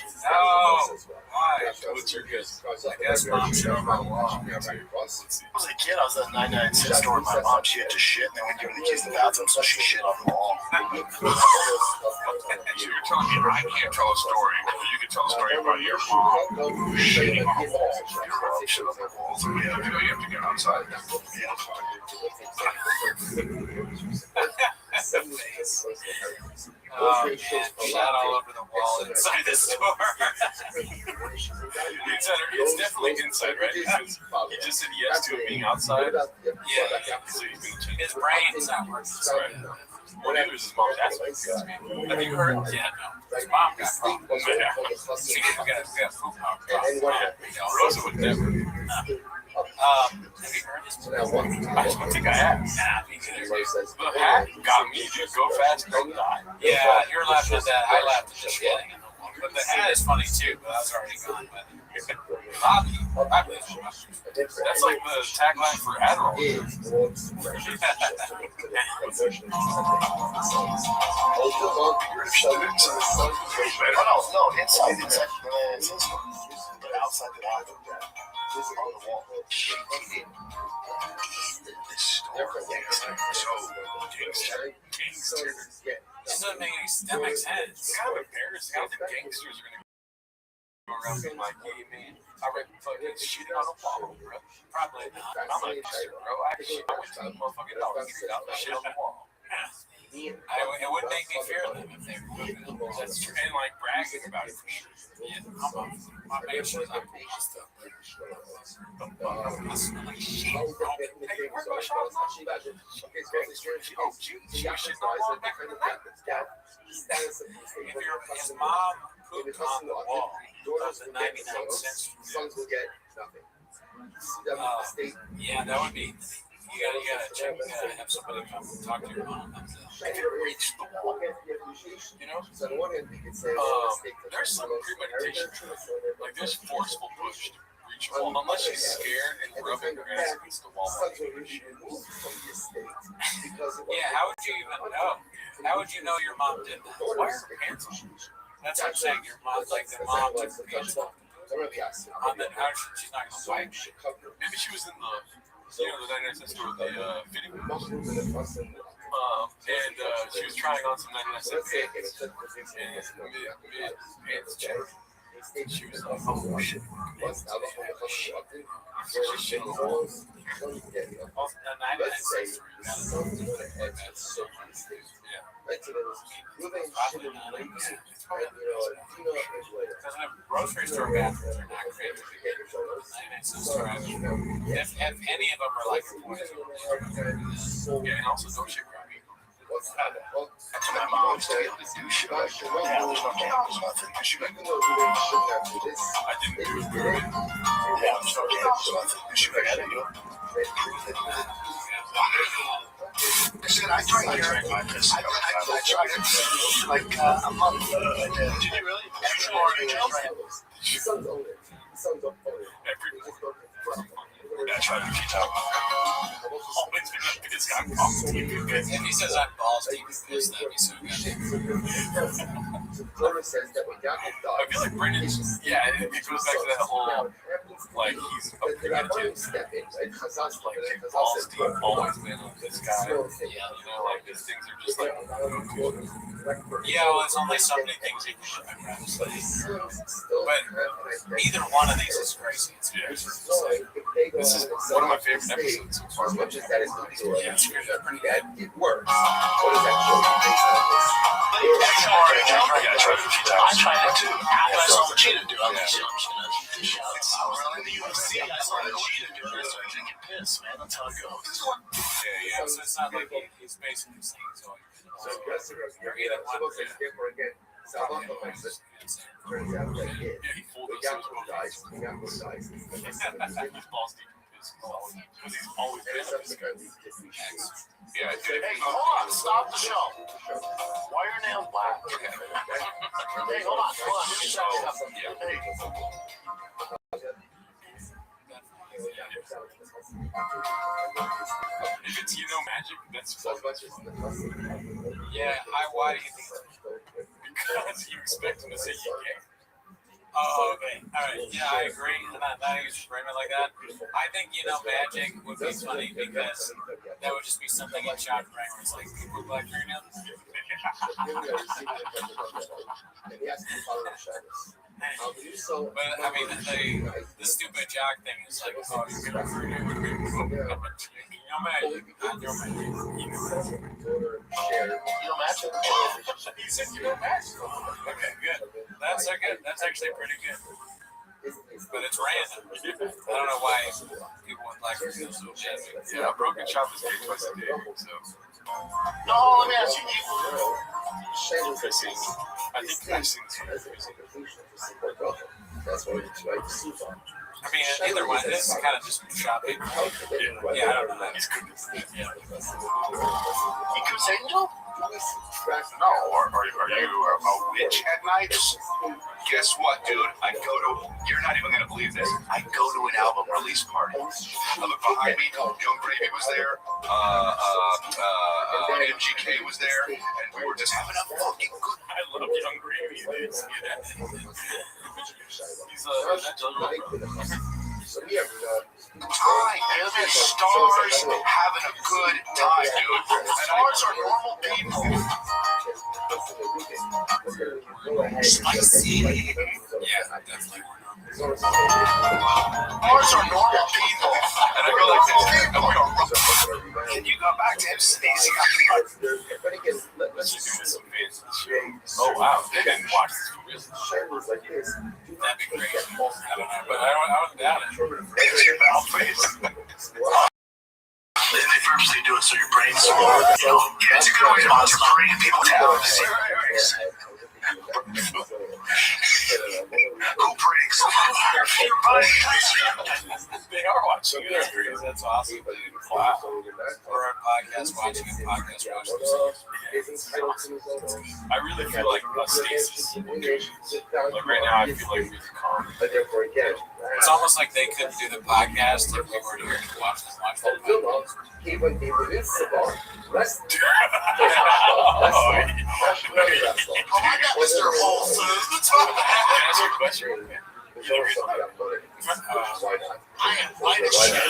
Why? What's your guess? I guess mom shit over a wall. When I was a kid, I was at a 99-cent store. My mom, she had to shit, and then when you were in the kids in the bathroom, so she shit on the wall. So you're telling me I can't tell a story, but you can tell a story about your mom shitting on a wall. Your mom shit on the wall, so You have to get outside. Oh, man, shot all over the wall inside the store. It's definitely inside, right? Because he just said yes to it being outside. Yeah. So he's gonna change His brain's not working. Right. Well, neither is his mom's aspect. Have you heard? Yeah, no. His mom got problems. Yeah. She got food problems. Rosa would never. Have you heard his I just don't think I have. Nah, me neither. The hat got me. Just go fast, don't die. Yeah, you're laughing at that. I laughed at the shitting in the wall. But the hat is funny too, but I was already gone. But Bobby, That's like the tagline for Adderall. No, inside. But outside the bathroom, on the wall. This store gangster. it doesn't make any that makes sense. It's kind of embarrassing how the gangsters are going to go around being like, hey man, I read fucking shit on a wall, bro. Probably not. I'm not sure, bro. I went to the motherfucking Dollar Tree, got the shit on the wall. It would make me fear them if they were doing it. That's true. And like bragging about it for sure. Yeah, my mansion's not cool stuff. I smell like shit. Hey, where my shop's not shit. Oh, she shit on the wall back in the night. If his mom pooped on the wall, those are 99 cents. Yeah, that would be. You gotta check. You gotta have somebody come talk to your mom. Reach the wall. You know? There's some premeditation. Like there's forceful push to reach a wall. Unless she's scared and rubbing her ass against the wall. Yeah, how would you even know? How would you know your mom did that? Why are her pants on? That's what I'm saying. Your mom's like the mom took her pants off. And then how she's not gonna wipe. Maybe she was in the, the 99-cent store with the fitting rooms. And she was trying on some 99-cent pants. And mid-pants check. She was like, oh shit. She's shit on the wall. Grocery store bathrooms are not great. If any of them are like Yeah, and also don't shit grab me. That's what my mom used to be able to do shit like that. Yeah, there's no cameras, nothing. Because she like, I didn't do it. yeah, there's no cameras, nothing. Because she like, I didn't do it. I said, I tried my piss. I tried it like a month. Did you really? I tried to keep out. If he says I'm balls deep, that'd be so good. I feel like Brendan's, yeah, it goes back to that whole like he's a primitive, like balls deep, always been on this guy. Yeah. You know, like these things are just like. Yeah, well, it's only so many things you can remember. But either one of these is crazy. It's Yeah. This This is one of my favorite episodes so far. As much as that is not good, Yeah, it's pretty that it works. What does that show you? That's hard. Yeah, I tried it a few times. I tried it too. I saw what Cheetah do. I'm just gonna. I was in the UFC. I saw what Cheetah do. I started drinking piss, man. That's how it goes. Yeah, so it's not like he's basically saying it's all So you're supposed to skip or get Salvador likes it. Turns out that it. Yeah, he fooled We us. got both sides. We got both sides. His balls deep in piss because he's always And been on this guy. subsequently, just Yeah, dude. Hey, hold on. Stop the show. Why are your nails black? Hey, hold on. Let me check it out. Hey. If it's magic, that's so as much as the Yeah, why do you think? because you expect him to say you can't. Oh, okay. All right. Yeah, I agree. Not you should frame it like that. I think, magic would be funny because that would just be something in shot frame where it's like people with black fingernails. But I mean, the stupid jock thing is like, oh, you're gonna you're magic. He said you don't match. Okay, good. That's good. That's actually pretty good. But it's random. I don't know why people with black fingernails so bad. Yeah, a broken chop is made twice a day. So No, let me ask you. I think I've seen this one. That's what it's like. I mean, either one. This is kind of just shopping. Yeah, I don't know. He's good. Yeah. Angel? No, are you a witch at night? Guess what, dude? You're not even gonna believe this. I go to an album release party. I look behind me, Young Gravy was there, MGK was there, and we were just having a fucking good. I love Young Gravy. He's time, dude. There's stars having a good time, dude. Stars are normal people. Spicy. Yeah, definitely. Stars are normal people. And I go like this, and we go, can you go back to him sneezing out the oh wow, they didn't watch this movie. That'd be great. I don't know, but I don't doubt it. It's your mouth face. They purposely do it so your brain's small. Yeah, it's a good way to bring people down. Who breaks? Your buddy. They are watching it. That's awesome. Wow. We're on podcast watching a podcast watching. I really feel like stasis. Like right now, I feel like really calm. It's almost like they couldn't do the podcast if we were here to watch the podcast. I got Mr. Whole Foods. Can I ask you a question? I am white as shit.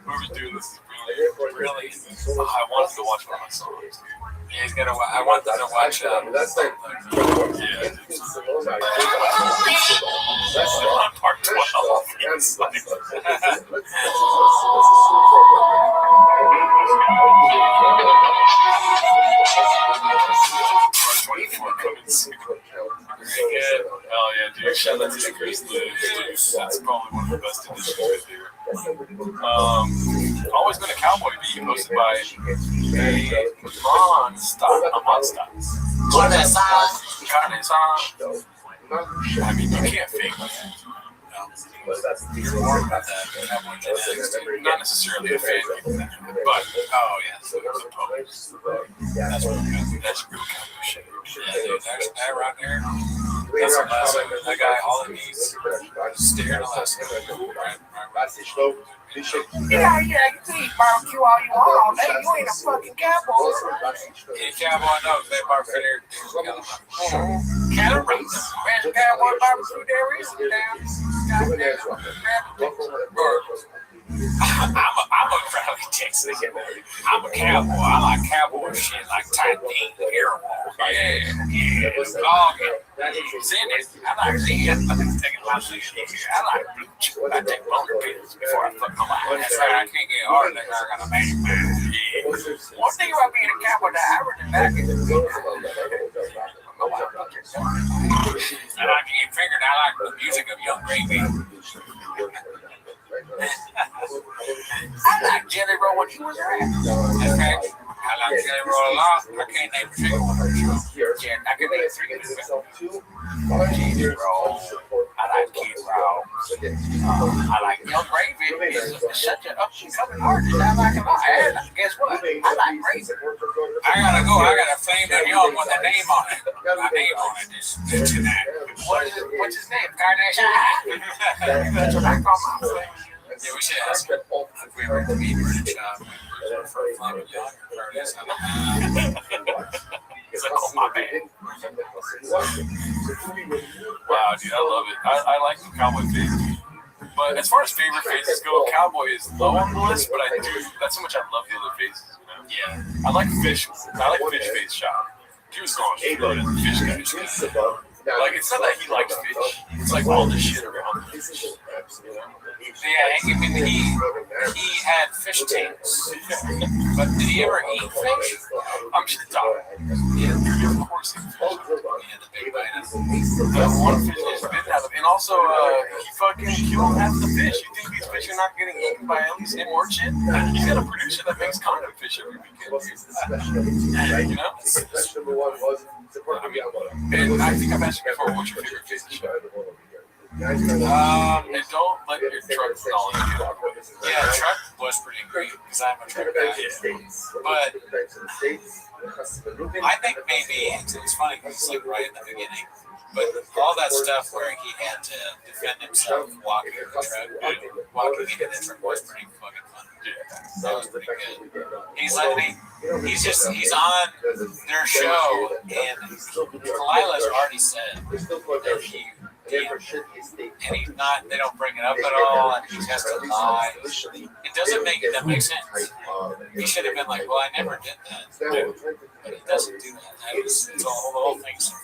Whoever's doing this is really. I wanted to watch one of my songs. Yeah, he's gonna. I want them to watch. That's like, Yeah. On part 12. It's like, part 24 coming soon. Very good. Hell yeah, dude. Shout out to Chris Deuce. That's probably one of the best editions right there. Always been a cowboy beat hosted by a Monstop. Carne asada. I mean, you can't fake that. You're more about that. Not necessarily a fan, but Oh yeah. suppose. That's real cowboy shit. Yeah, dude, there's that right there. That's the last thing. That guy, all he needs is stare in the last thing. Yeah, you can eat barbecue all you want all day. You ain't a fucking cowboy. Any cowboy knows they barbecue there. Cattle race. Best cowboy barbecue there is I'm a probably Texas. I'm a cowboy. I like cowboy shit, like tight deep airwalk. Yeah. Dog is in it. I like that. I'm taking my shit. I like blue chew. I take boner pills before I fuck my wife. That's right. I can't get hard unless I got a man. Yeah. one thing about being a cowboy that I really like is I like to get figured. I like the music of Young Gravy. I like Jelly Roll when he was around. Okay. I like Jelly Roll a lot. I can't name a single one. Yeah, I can name three. Jelly Roll. I like Kid Roll. I like Young Gravy. It's such an up-and-coming artist. I like him. And guess what? I like Gravy. I gotta go. I gotta flame that young with a name on it. My name on it is tonight. What's his name? Kardashian? That's what I call my friend. Yeah, we should ask him if we ever meet for the job. For a fun young artist. He's like, oh, my bad. Wow, dude, I love it. I like the cowboy face. But as far as favorite faces go, cowboy is low on the list, but I do. That's how much I love the other faces. You know? Yeah. I like fish. I like fish face shop. He was going straight at the fish guy. Like, it's not that he likes fish. It's like all the shit around him. You know? Yeah, he had fish tanks. But did he ever eat fish? I'm just talking. Yeah, of course he had the big bite. One fish has been out of him. And also, he fucking killed half the fish. You think these fish are not getting eaten by at least him or shit? He's got a producer that makes condom fish every weekend. You know? And I think I've asked you before, what's your favorite fish? And don't let your truck fall in. Yeah, truck was pretty great because I'm a truck guy. But I think maybe it's funny because it's like right in the beginning. But all that stuff where he had to defend himself walking in the truck, walking into the truck was pretty fucking fun. That was pretty good. He's on their show, and Delilah's already said that and he's not, they don't bring it up at all, and he has to lie. It doesn't make sense. He should have been like, well, I never did that. But he doesn't do that. It's all the whole thing's.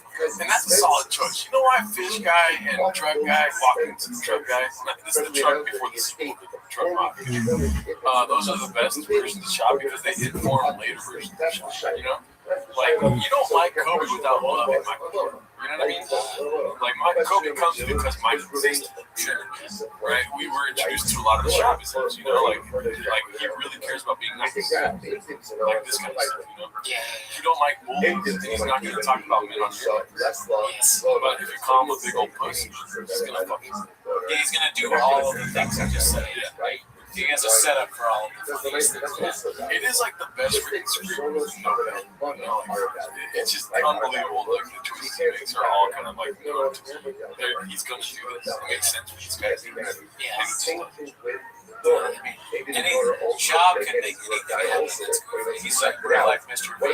And that's a solid choice. You know why fish guy and truck guy walking to the truck guy? This is the truck before the sequel to the truck mafia. Those are the best versions of shop because they inform later versions of shop. You know? Like, you don't like Kobe without loving Michael Jordan. You know what I mean? Like, Kobe comes because Mike existed. Sure. Right? We were introduced to a lot of the shop business, you know? Like he really cares about being nice. Like this kind of stuff, you know? Yeah. If you don't like bulls, then he's not going to talk about men on your life. Yes. But if you call him a big old pussy, he's going to fucking. Yeah, he's going to do all of the things I just said, right? He has a setup for all of these things. It is like the best freaking screen movie. It's just unbelievable. Like the choices he makes are all kind of like, he's going to do this. It makes sense for these guys. Yeah. Any job can make anything happen. That's good. He's like real life Mr. V.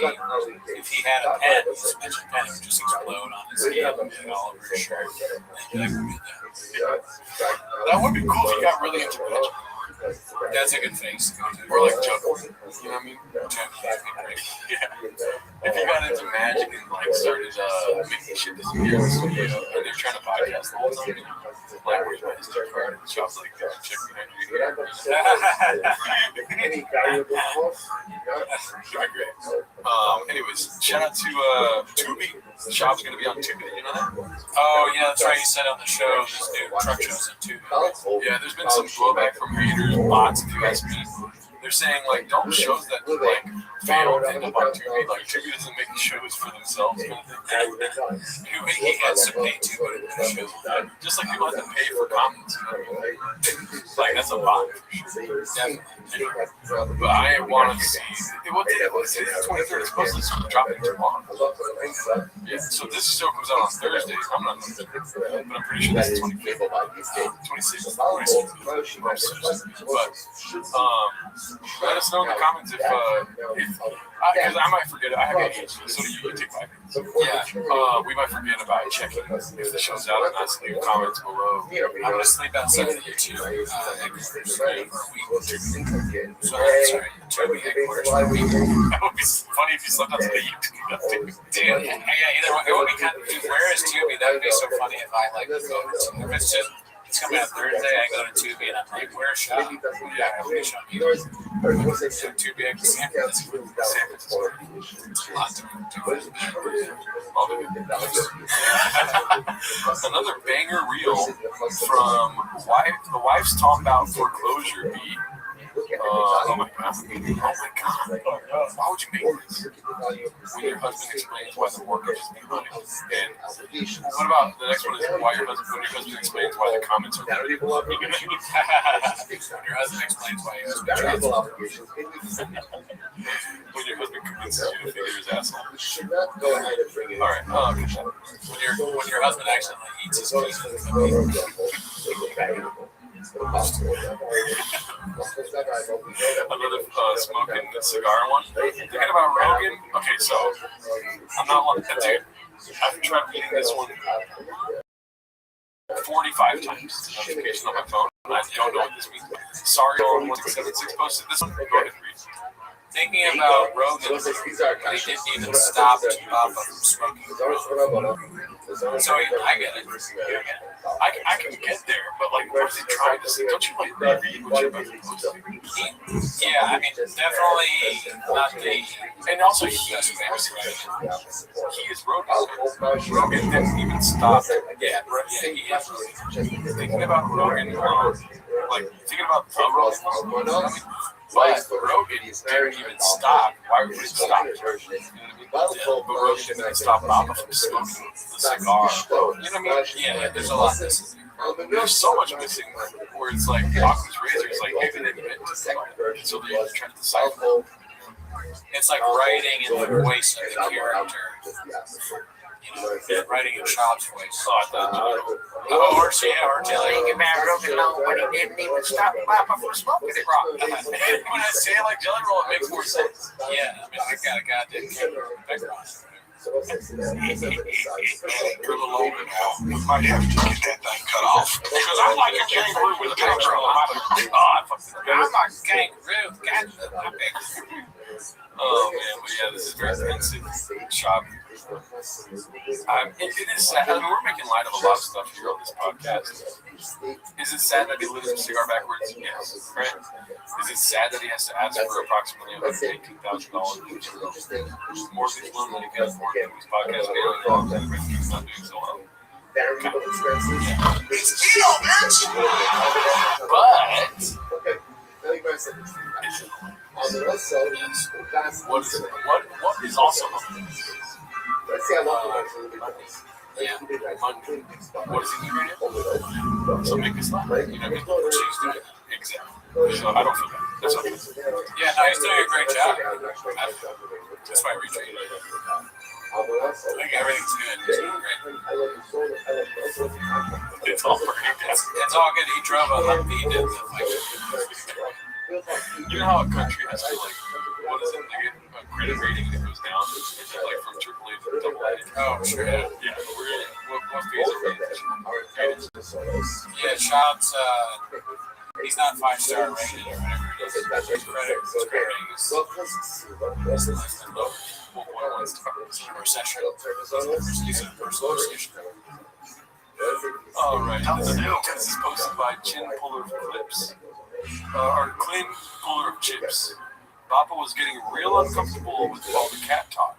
If he had a pen, his Mr. Pen would just explode on his head and all over his shirt. That would be cool if he got really into magic. That's a good face. Or like juggling. You know what I mean? Yeah. If he got into magic and like started making shit disappear, and they're trying to podcast the whole time. Like, where's my history card? The shop's like, check behind you. Anyways, shout out to Tubi. The shop's going to be on Tubi. Did you know that? Oh, yeah, that's right. He said on the show, this new truck shows on Tubi. Yeah, there's been some blowback from haters, bots, if you ask me. they're saying like don't shows that like fail end up on Tubi. Like Tubi doesn't make shows for themselves. Kind of thing. He has to pay Tubi for shows. Just like people have to pay for comments. Like that's a bot. Definitely. But I want to see what day was it? 23rd. It's supposed to drop in tomorrow. Yeah. So this show comes out on Thursday. I'm not, but I'm pretty sure this is 25th, 26th. But let us know in the comments if because I might forget it. I have ADHD, so you can take my opinions. Yeah. We might forget about checking if the show's out or not. So leave comments below. I'm gonna sleep outside of YouTube for a week. Sorry, headquarters for a week. That would be funny if you slept outside of YouTube. Dude, yeah, either way, it would be kind of. Dude, where is Tubi? That would be so funny if I like go to Tubi. If it's just. It's coming out Thursday. I go to Tubi and I'm like, where's Shop? Yeah, I want to shop you. So Tubi, I can San Francisco. It's a lot to do. Another banger reel from the wife's talk about foreclosure beat. Oh my god. Why would you make this? When your husband explains why the mortgage is behind. And what about the next one is when your husband explains why the comments are good. When your husband explains why you have when your husband convinces you to figure his ass out. Alright, when your husband accidentally eats his keys. Another smoking cigar one. Thinking about Rogan. Okay, so I'm not one to dude. I've tried reading this one 45 times. It's a notification on my phone. I don't know what this means. Sorry, on 176 posted this one. Go ahead and read. Thinking about Rogan, they didn't even stop Papa from smoking. So I get it. I can get there, but like, what is he trying to say? Don't you like reread what you're about to post? Yeah, I mean, definitely not the. And also, he is famous, right? He is Rogan. Rogan didn't even stop. Yeah, he is. Thinking about Rogan, like thinking about the Rogan. But Rogan didn't even stop. Why would he stop? You know what I mean? But Rogan didn't stop Baba from smoking the cigar. You know what I mean? Yeah, there's a lot missing. There's so much missing where it's like Occam's razor is like maybe they admit to something, so they try to decipher. It's like writing in the voice of the character. You know, writing in Chop's voice. Oh, I thought or Jelly Rogan know when he didn't even stop Papa from smoking it wrong. when I say it like Jelly Roll, it makes more sense. Yeah, I mean, I got a goddamn background. You're a little older now. You might have to get that thing cut off. Because I'm like a kangaroo with a kangaroo. I'm like a kangaroo. Oh man, but yeah, this is very expensive shop. It is sad. I mean, we're making light of a lot of stuff here on this podcast. Is it sad that he lives in cigar backwards? Yes, right? Is it sad that he has to ask for approximately $118,000 mortgage loan that he can afford to his podcast? He's not doing so well. What is also let's see how long what does he do right now? So make this laugh. You know what I mean? Exactly. So I don't feel bad. That's what I mean. Yeah, no, he's doing a great job. That's why I retweeted it. Like everything's good. He's doing great. It's all perfect. It's all good. He drove a Humvee. He did you know how a country has to like, what is it? They get a credit rating that goes down, like from AAA to AA. Oh, sure. Yeah. What fees are rated? Yeah, Chop's, he's not 5-star rated or whatever it is. His credit rating is less than low. 1.1 stars. Recession. He's in a personal recession. All right. This is posted by Chin Puller Clips. Or Clean Puller of Chips. Papa was getting real uncomfortable with all the cat talk.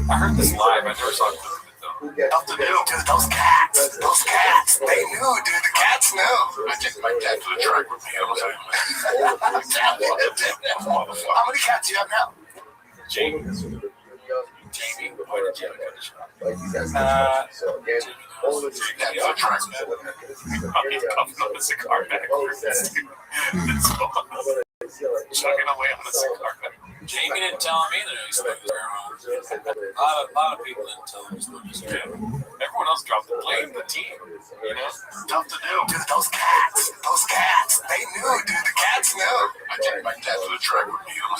I heard this live. I never saw a clip of it though. Dude, those cats. cats, they knew, dude. The cats knew. I take my dad to the track with me. How many cats do you have now? Jamie, why did you have a I'm puffing on the cigar backwards. Chugging away on the cigar backwards. Jamie didn't tell me either. He smoked marijuana. A lot of people didn't tell him he smoked marijuana. Everyone else dropped the blame, the team. You know, Tough to do. Dude, those cats, they knew, dude. The cats knew. I take my dad to the track with me. How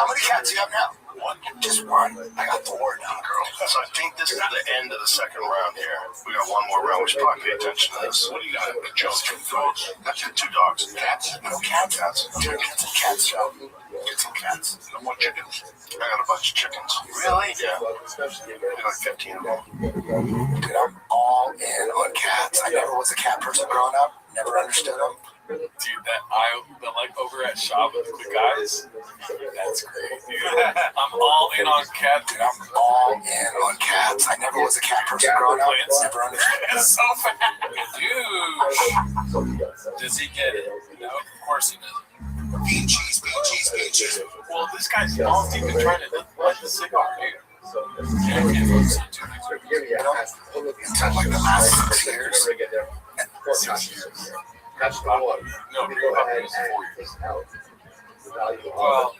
many cats do you have now? One. Just one. I got the word now, girl. So I think this is the end of the second round here. We got one more round. We should probably pay attention to this. What do you got? Joe, two dogs. That's it, 2 dogs. Cats? No cats. Dude, get some cats, Joe. Get some cats. No more chickens. I got a bunch of chickens. Really? Yeah. Maybe like 15 of them. Dude, I'm all in on cats. I never was a cat person growing up. Never understood them. dude, the like over at Shop with the quick eyes, that's great, dude. I'm all in on cats. Dude, I'm all in on cats. I never was a cat person growing up. Never understood them. It's so fast. Dude, does he get it? No, of course he doesn't. BGs. Well, this guy's all deep in trying to light the cigar, dude. Yeah, I can't focus on too much. It's been like the last 6 years. 6 years. Catch the one. No, you're about to use 4 years. Well,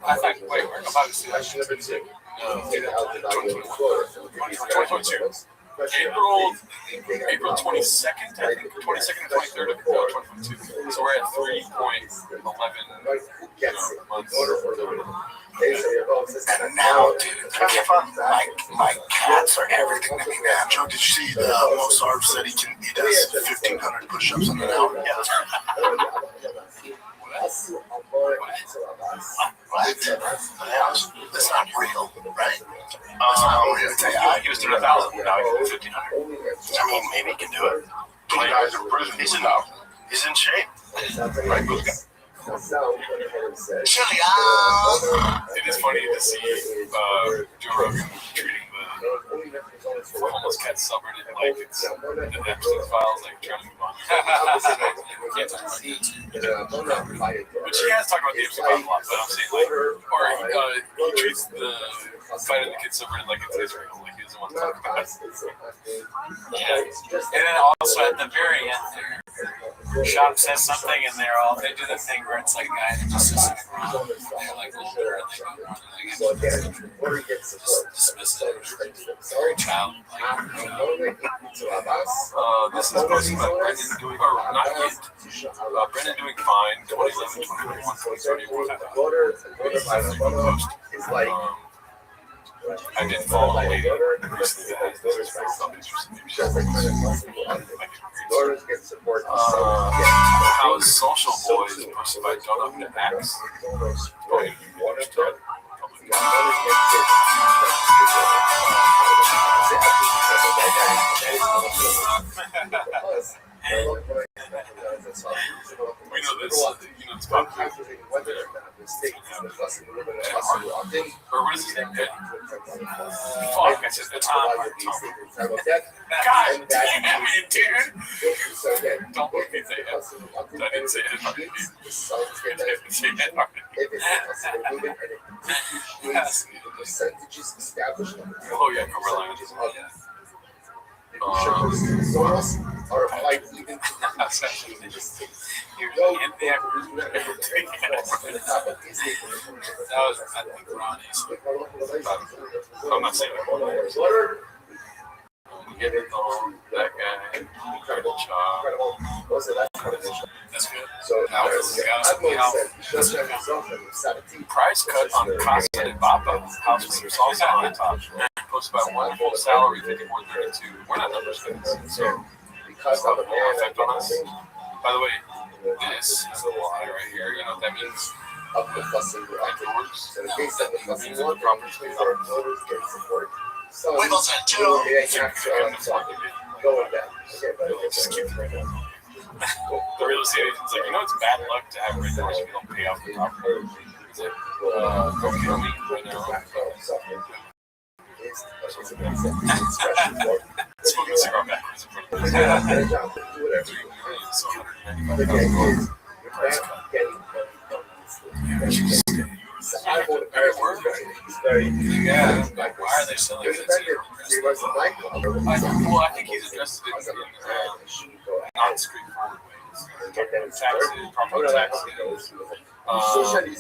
I think, wait, we're about to see that. Question number 2. No, 2022. April 22nd, I think, 22nd and 23rd of 2022. So we're at 3.11 months. And now, dude, my cats are everything to me now. Joe, did you see the Mozart said he does 1,500 push-ups in an hour? Yeah, that's That's not real, right? He was doing 1,000, now he's doing 1,500. I mean, maybe he can do it. 20 guys in prison. He's in shape. Right, good guy. Chili It is funny to see Joe Rogan treating the homeless cat subreddit like it's the Epstein files, like trying to move on. Can't talk about each. Which he has talked about the Epstein files a lot, but I'm saying like, he treats the fight in the kid subreddit like it's Israel, like he doesn't want to talk about it. Yeah. And then also at the very end there, Shop says something and they do the thing where it's like a guy that just sits in the ground. They're like older and they go around and just dismiss it. Very childlike. This is posted by Brendan doing, or not yet. Brendan doing fine, 2011, 2021, 2021. I did follow a lady recently that has this something How is Social Boys posted by Don't Open the Axe? We know this, it's popular. Or what is his name? Fuck, I said the Tom. God damn it, dude. Don't make me say it. I didn't say it. I didn't say it. Oh yeah, Cumberland. Are applied even to That was, I think, Ronnie's. I'm not saying that. Get it on that guy. Incredible job. That's good. So Now this is Price cut on Casa de Baba. House was also on the top. Posted by one full salary, 5432. We're not numbers guys. So because of the more effect on us. By the way, this is the lie right here. You know what that means? of the fussing afterwards. So in case that the fussing one, voters get support. So Wiggles and two. they have to go with that. Okay, but Just keep it right now. The real estate agent's like, it's bad luck to have rent if you don't pay off the property. He's like, don't kill me right now. taste. It's a special form. Smoking a cigar backwards in front of me. Whatever. So The idea is you're not getting I bought a pair of words. It's very Yeah. Why are they selling there's a it? vendor. He runs a nightclub. I think he's addressed it in not straightforward ways. Taxes, property taxes.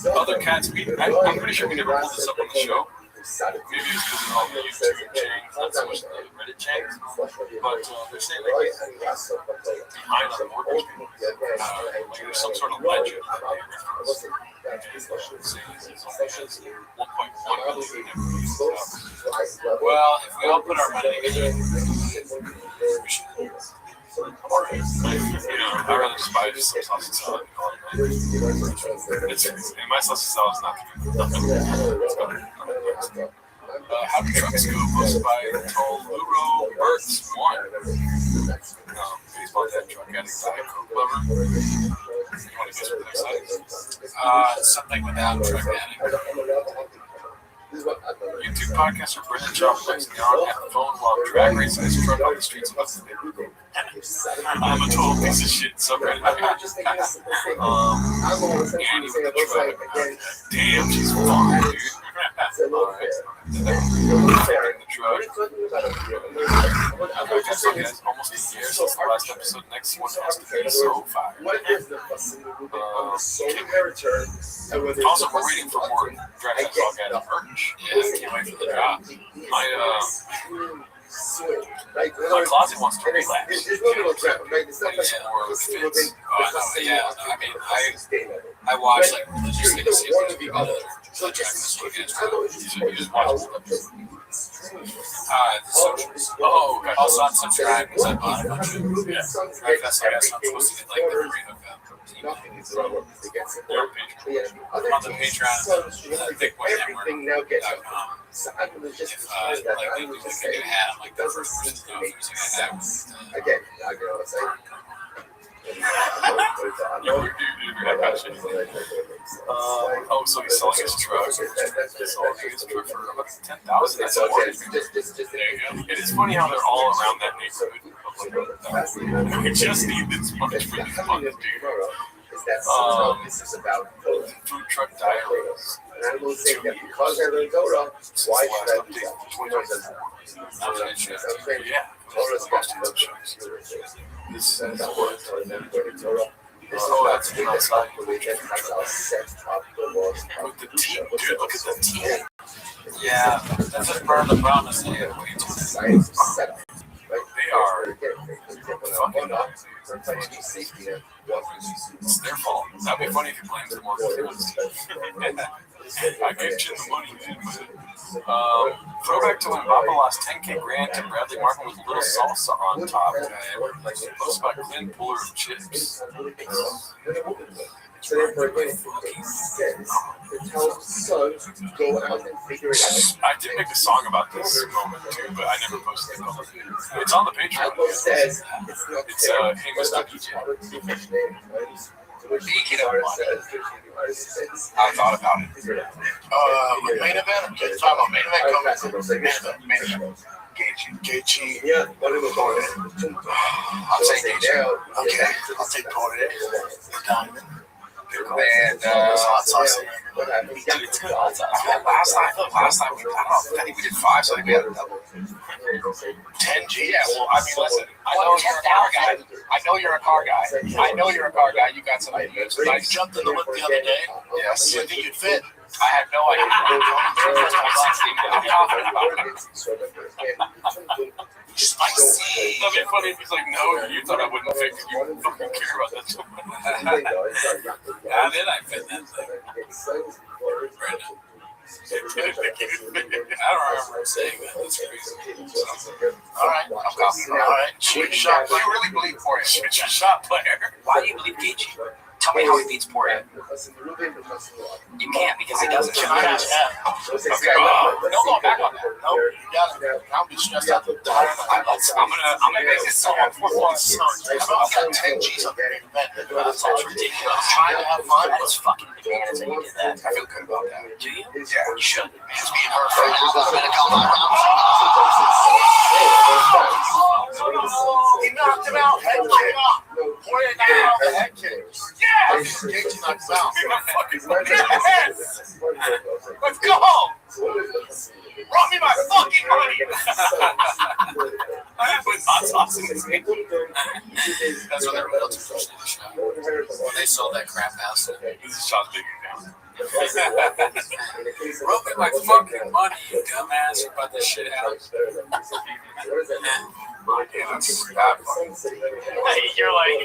Other cats, I'm pretty sure we never pulled this up on the show. Maybe it's because of all the YouTube chains, not so much the Reddit chains. But they're saying like he's behind on mortgage payments. Like there's some sort of legend that they reference. Saying he's only has 1.1 million in well, if we all put our money together, we should. I'd rather just buy just some sausage salad and call it a night. And my sausage salad is not the good. How do trucks go? Posted by Toluro Births 1. Baseball dad truck addict Diet Coke lover. You want to guess what the next item is? Something without truck addict. YouTube podcaster Brendan Chop flexing on at the phone while drag racing his truck on the streets of Austin. I'm a total piece of shit subreddit. Annie with the truck. Damn, she's fine, dude. Alright. The truck. Guys, almost a year since the last episode. Next one has to be so fire. Also, we're waiting for more Drag Race All Guys merch. Yeah, can't wait for the drop. My closet wants to relax. I need some more fits. I mean, I watch like religiously to see if there's people that are Drag Race All Guys. You just watch the socials. Oh, also unsubscribe because I bought a bunch of that's like I'm supposed to get like the free hookup. On the Patreon, thickboynetwork.com. If like we can do a hat, I'm like the first person to know if there's a hat. Again, I can always say. So he's selling his truck. He's selling his truck for about $10,000. That's a mortgage payment. There you go. It is funny how they're all around that neighborhood. We just need this much for these funds, dude. Food truck diaries. And I will say that because I learned Torah, why should I do that? Yeah. Torah's got to This is Torah. Oh, that's an outside. With the team, dude, look at the team. Yeah, that's just part of the problem. Is they have way too many. They are fucking nuts. It's their fault. That'd be funny if you blamed them more than I gave Jim the money, man. Throwback to when Baba lost 10K grand to Bradley Martin with a little salsa on top. Post by Clint Puller of Chips. So therefore, again, it makes sense to tell sons to go out and figure it out. I did make a song about this moment too, but I never posted it. It's on the Patreon. Apple says it's not Hey Mr. DJ. I thought about it. Main event? Talking about main event. Main event. Gaethje. Yeah, but it was I'll take Gaethje. Okay, I'll take Poirier. And hot sauce. Last time I think we did 5, so I think we had a double. 10G. Yeah, well, I mean, listen, I know you're a car guy. You got some ideas. I jumped in the whip the other day. Yes. You think you'd fit? I had no idea. I'm confident about it. Spicy. That'd be funny if he's like, no, you thought I wouldn't fit because you fucking care about that so much. How did I fit that thing? Brandon. I don't remember saying that. That's crazy. All right, I'm confident. All right, shoot shot. Do you really believe for it? Shoot your shot player. Why do you believe Gaethje? Tell me how he beats Poirier. You can't because he doesn't. Can I ask that? Okay, no going back on that. No, you gotta. I'm just stressed out. I'm gonna make this so unfortunate. I've got 10 G's on the main event. That's ridiculous. I'm trying to have fun. That is fucking bananas. chance that you did that. I feel good about that. Do you? Yeah. You should. It's me and her for an hour. I'm gonna come on. He knocked him out. Head kick. Point it down. Head kick. Yes. Kicked him out his mouth. Yes. Let's go home. Brought me my fucking money. With hot sauce in his hand. That's when the realtor first did the show. When they sold that crap house. This is Sean's big account. Brought me my fucking money, you dumbass. You bought this shit house. Yeah, that's bad. You're like.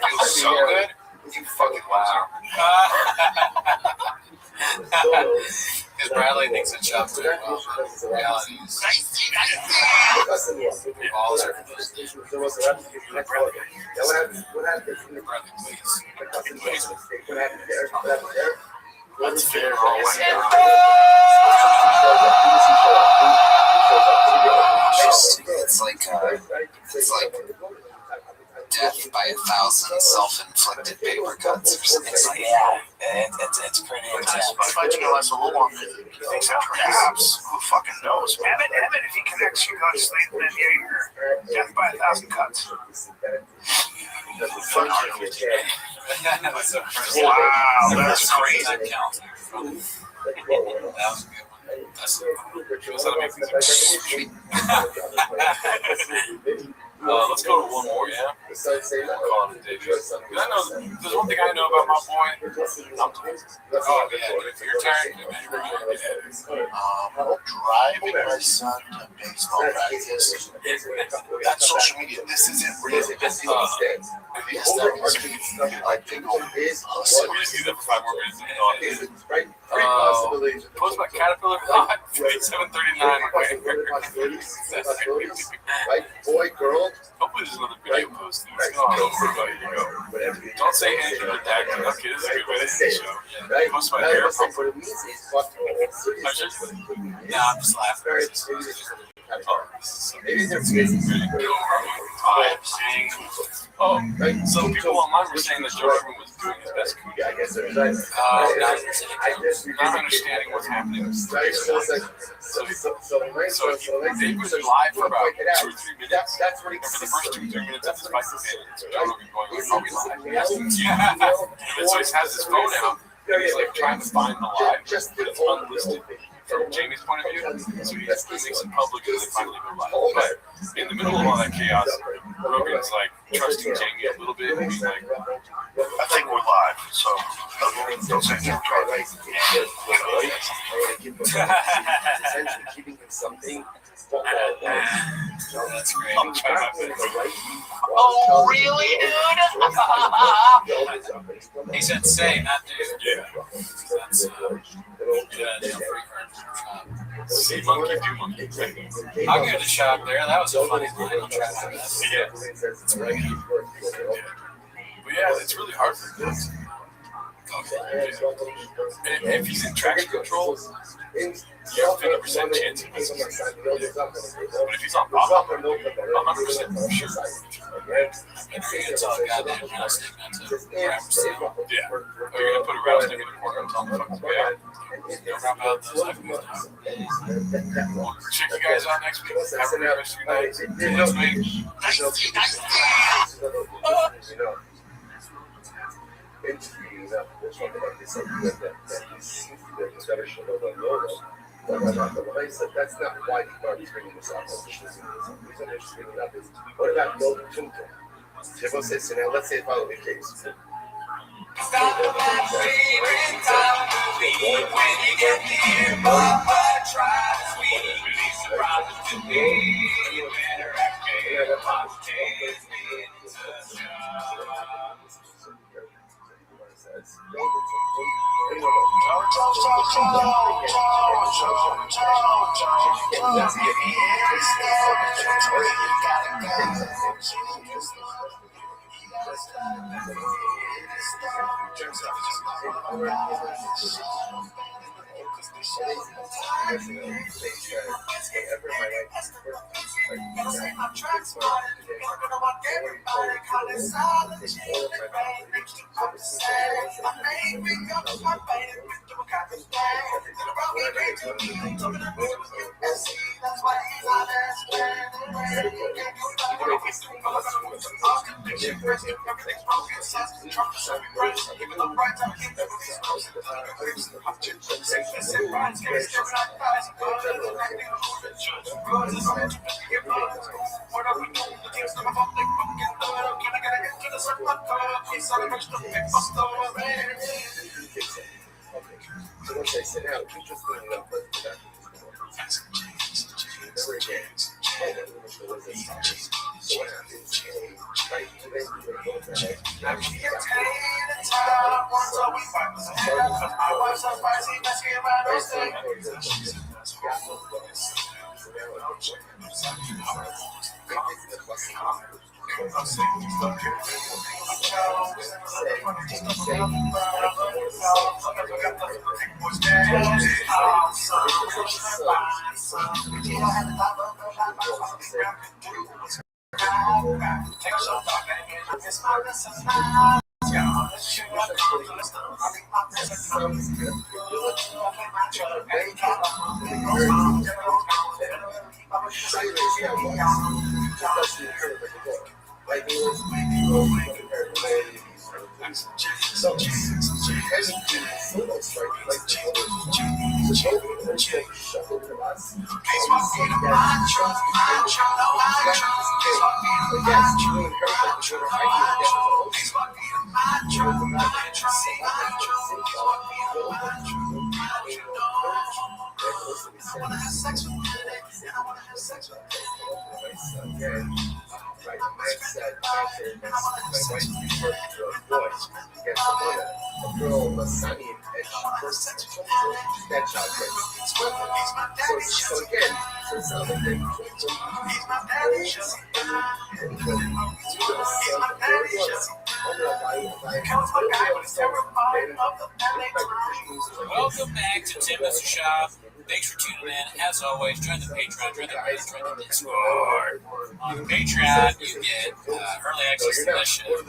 Feels so good. You fucking loser. Because Bradley thinks that Chubb's doing well, but the reality is balls are for those things. Bradley, please. That's fair. It's like death by 1,000 self-inflicted paper cuts or something. It's like, it's pretty intense. If I realize a little longer, he thinks that perhaps, who fucking knows? Evan, if he connects you, go to sleep, then you're death by 1,000 cuts. Wow, that's crazy. That counts. That was a good one. That's let's go to one more, yeah? We'll call it a day, dude. I know, there's one thing I know about my boy. oh, yeah, dude, your turn. Driving my son to baseball practice. That's social media. This isn't real. Yes, that was Like, they go, We just need that for 5 more minutes. Post by Caterpillar Hot, 7:39. Right, boy, girl. Hopefully there's another video post. Don't say anything redacted. Okay, this is a good way to end the show. Right? Post my hair What pumper. it means is what No, I'm just laughing. maybe there's reasons. Oh, some people online were saying that Joe Rogan was doing his best cooking. Yeah, I guess there's that. Not understanding what's happening. Right, so it's like, so They was live for about 2 or 3 minutes. that's what he And for the first 2 or 3 minutes of this fight, Joe Rogan going, are we live? Yeah. And so he has his phone out, and he's like trying to find the live, but it's unlisted from Jamie's point of view. So he makes it public and they finally go live. But in the middle of all that chaos, Rogan's like trusting Jamie a little bit and being like, I think we're live, so don't say anything. essentially giving him something. That's great. Oh, really, dude? He said say, not do. yeah, That's see monkey, do monkey. I'll give it a shot there. That was a funny line. I'll try my best. Yeah. But yeah, it's really hard for him. And if he's in traction control, you have a 50% chance he misses. But if he's on bottom, 100% for sure. It's all goddamn plastic, not to grab some. Yeah. Are you going to put a rattlesnake in the corner and tell him to fucking go out? Don't rub out those ugly stuff. We'll check you guys out next week. Have a great rest of your night. Till next week. That's not why he's bringing this up. The reason he's bringing it up is, what about no tunto? Se você, se não, let's say, follow the case. Stop my favorite time to be when you get near Mama, try to sweet. Release the promise to me. You better act care. Mom takes me into the show. Everybody So once I sit out, you just bring it up. Never again. So what happens? Right? So then you go Welcome back to Tim's Shop. Thanks for tuning in. As always, join the Patreon, join the Discord. On Patreon, you get early access to this show.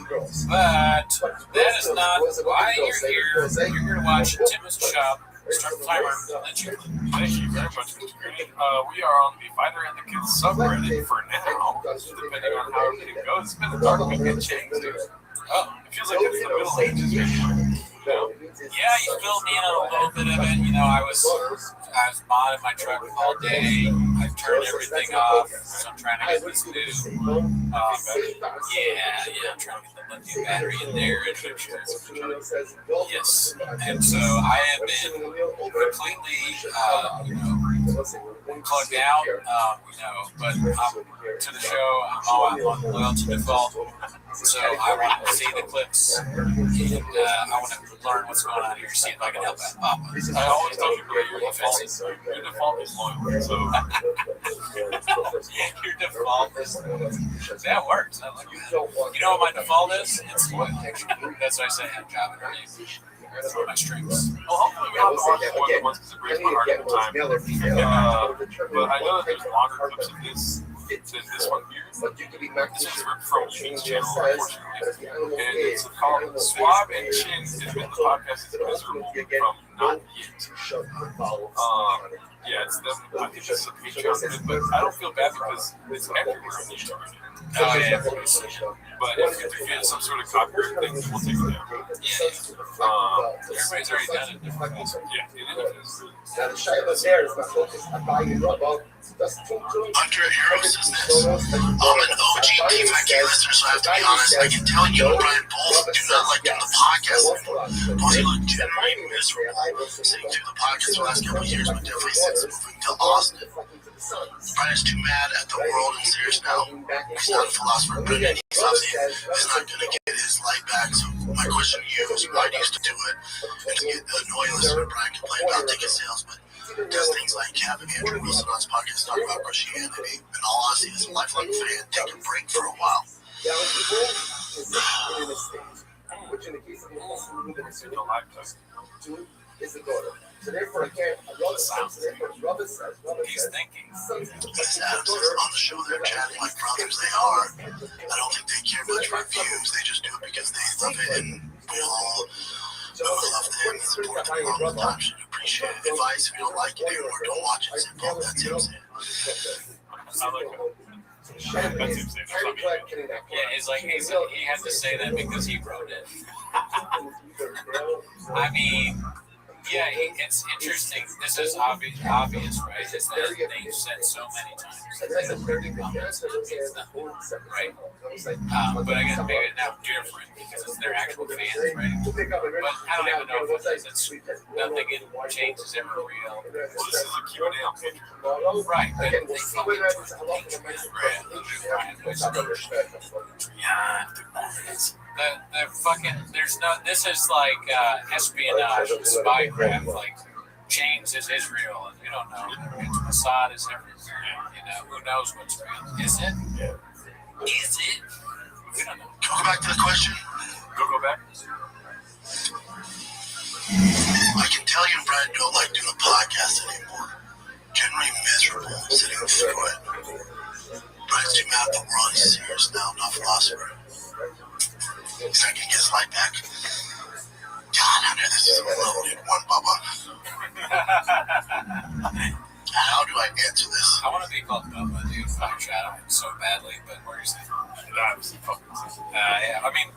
But that is not why you're here. You're here to watch Tim's Shop. Start the timer. That's you. Thank you very much, Mr. Green. We are on the Fighter and the Kids subreddit for now, depending on how everything goes. It's been a dark weekend change, dude. Oh, it feels like it's the Middle Ages right now. Yeah, you filled me in on a little bit of it. You know, I was modding my truck all day. I turned everything off, so I'm trying to get this new. I'm trying to get the lithium battery in there and make sure it's yes. And so I have been completely, plugged out. But to the show, I'm on loyal to default. So I want to see the clips, and I want to learn what's going on here, see if I can help that pop. I always tell people that your default is loyal. So your default is that works. I like that. You know what my default is? It's loyal. That's why I say I have job and everything. That's one of my strengths. Well, hopefully we have more than once because it breaks my heart every time. But I know that there's longer clips of this than this one here. This is ripped from Eugene's channel, unfortunately. And it's called Swab and Chin has been the podcast is miserable from not yet. Yeah, it's them. I think this is a Patreon, but I don't feel bad because it's everywhere on the show. Oh, yeah. But if you get some sort of copyright thing, we'll take it down. Everybody's already done it. Yeah, it is. Under Hero says this. I'm an OG PFAQ listener, so I have to be honest. I can tell you and Brian both do not like doing the podcast anymore. Both you look genuinely miserable sitting through the podcast the last couple of years, but definitely since moving to Austin. Brian is too mad at the world and serious now. He's not a philosopher, but he's not going to get his life back. So my question to you is, why do you still do it? And to get annoying listener, Brian complain about ticket sales, but does things like having Andrew Wilson on his podcast talk about Christianity. In all honesty, as a lifelong fan, take a break for a while. Is the daughter. So therefore, I can't. He's thinking. As Adam says on the show, they're chatting like brothers. They are. I don't think they care much for views. They just do it because they love it, and we all love them. It's important to be on the time. Should shit. Advice, if you don't like it anymore, don't watch it. Simple. That's it. I like it. That's insane. Yeah, it's like he had to say that because he wrote it. I mean, yeah, it's interesting. This is obvious, right? Is that they've said so many times. Right? But I guess maybe now different because it's their actual fans, right? But I don't even know if it's nothing in change is ever real. Well, this is a Q&A on Patreon. Right, but they fucking the fucking there's no. This is like espionage, spycraft. Like James is Israel, and we don't know. Assad is everything. You know, who knows what's real? Is it? Is it? We don't know. Can we go back to the question? Go back. I can tell you Brad don't like doing a podcast anymore. Generally miserable, sitting through it. Brad's too mad that we're on serious now, not philosopher. He's not gonna get his light back. God, I know this is a loaded one, Bubba. How do I answer this? I want to be called Bubba, dude. I tried him so badly, but where is he? Yeah, I mean,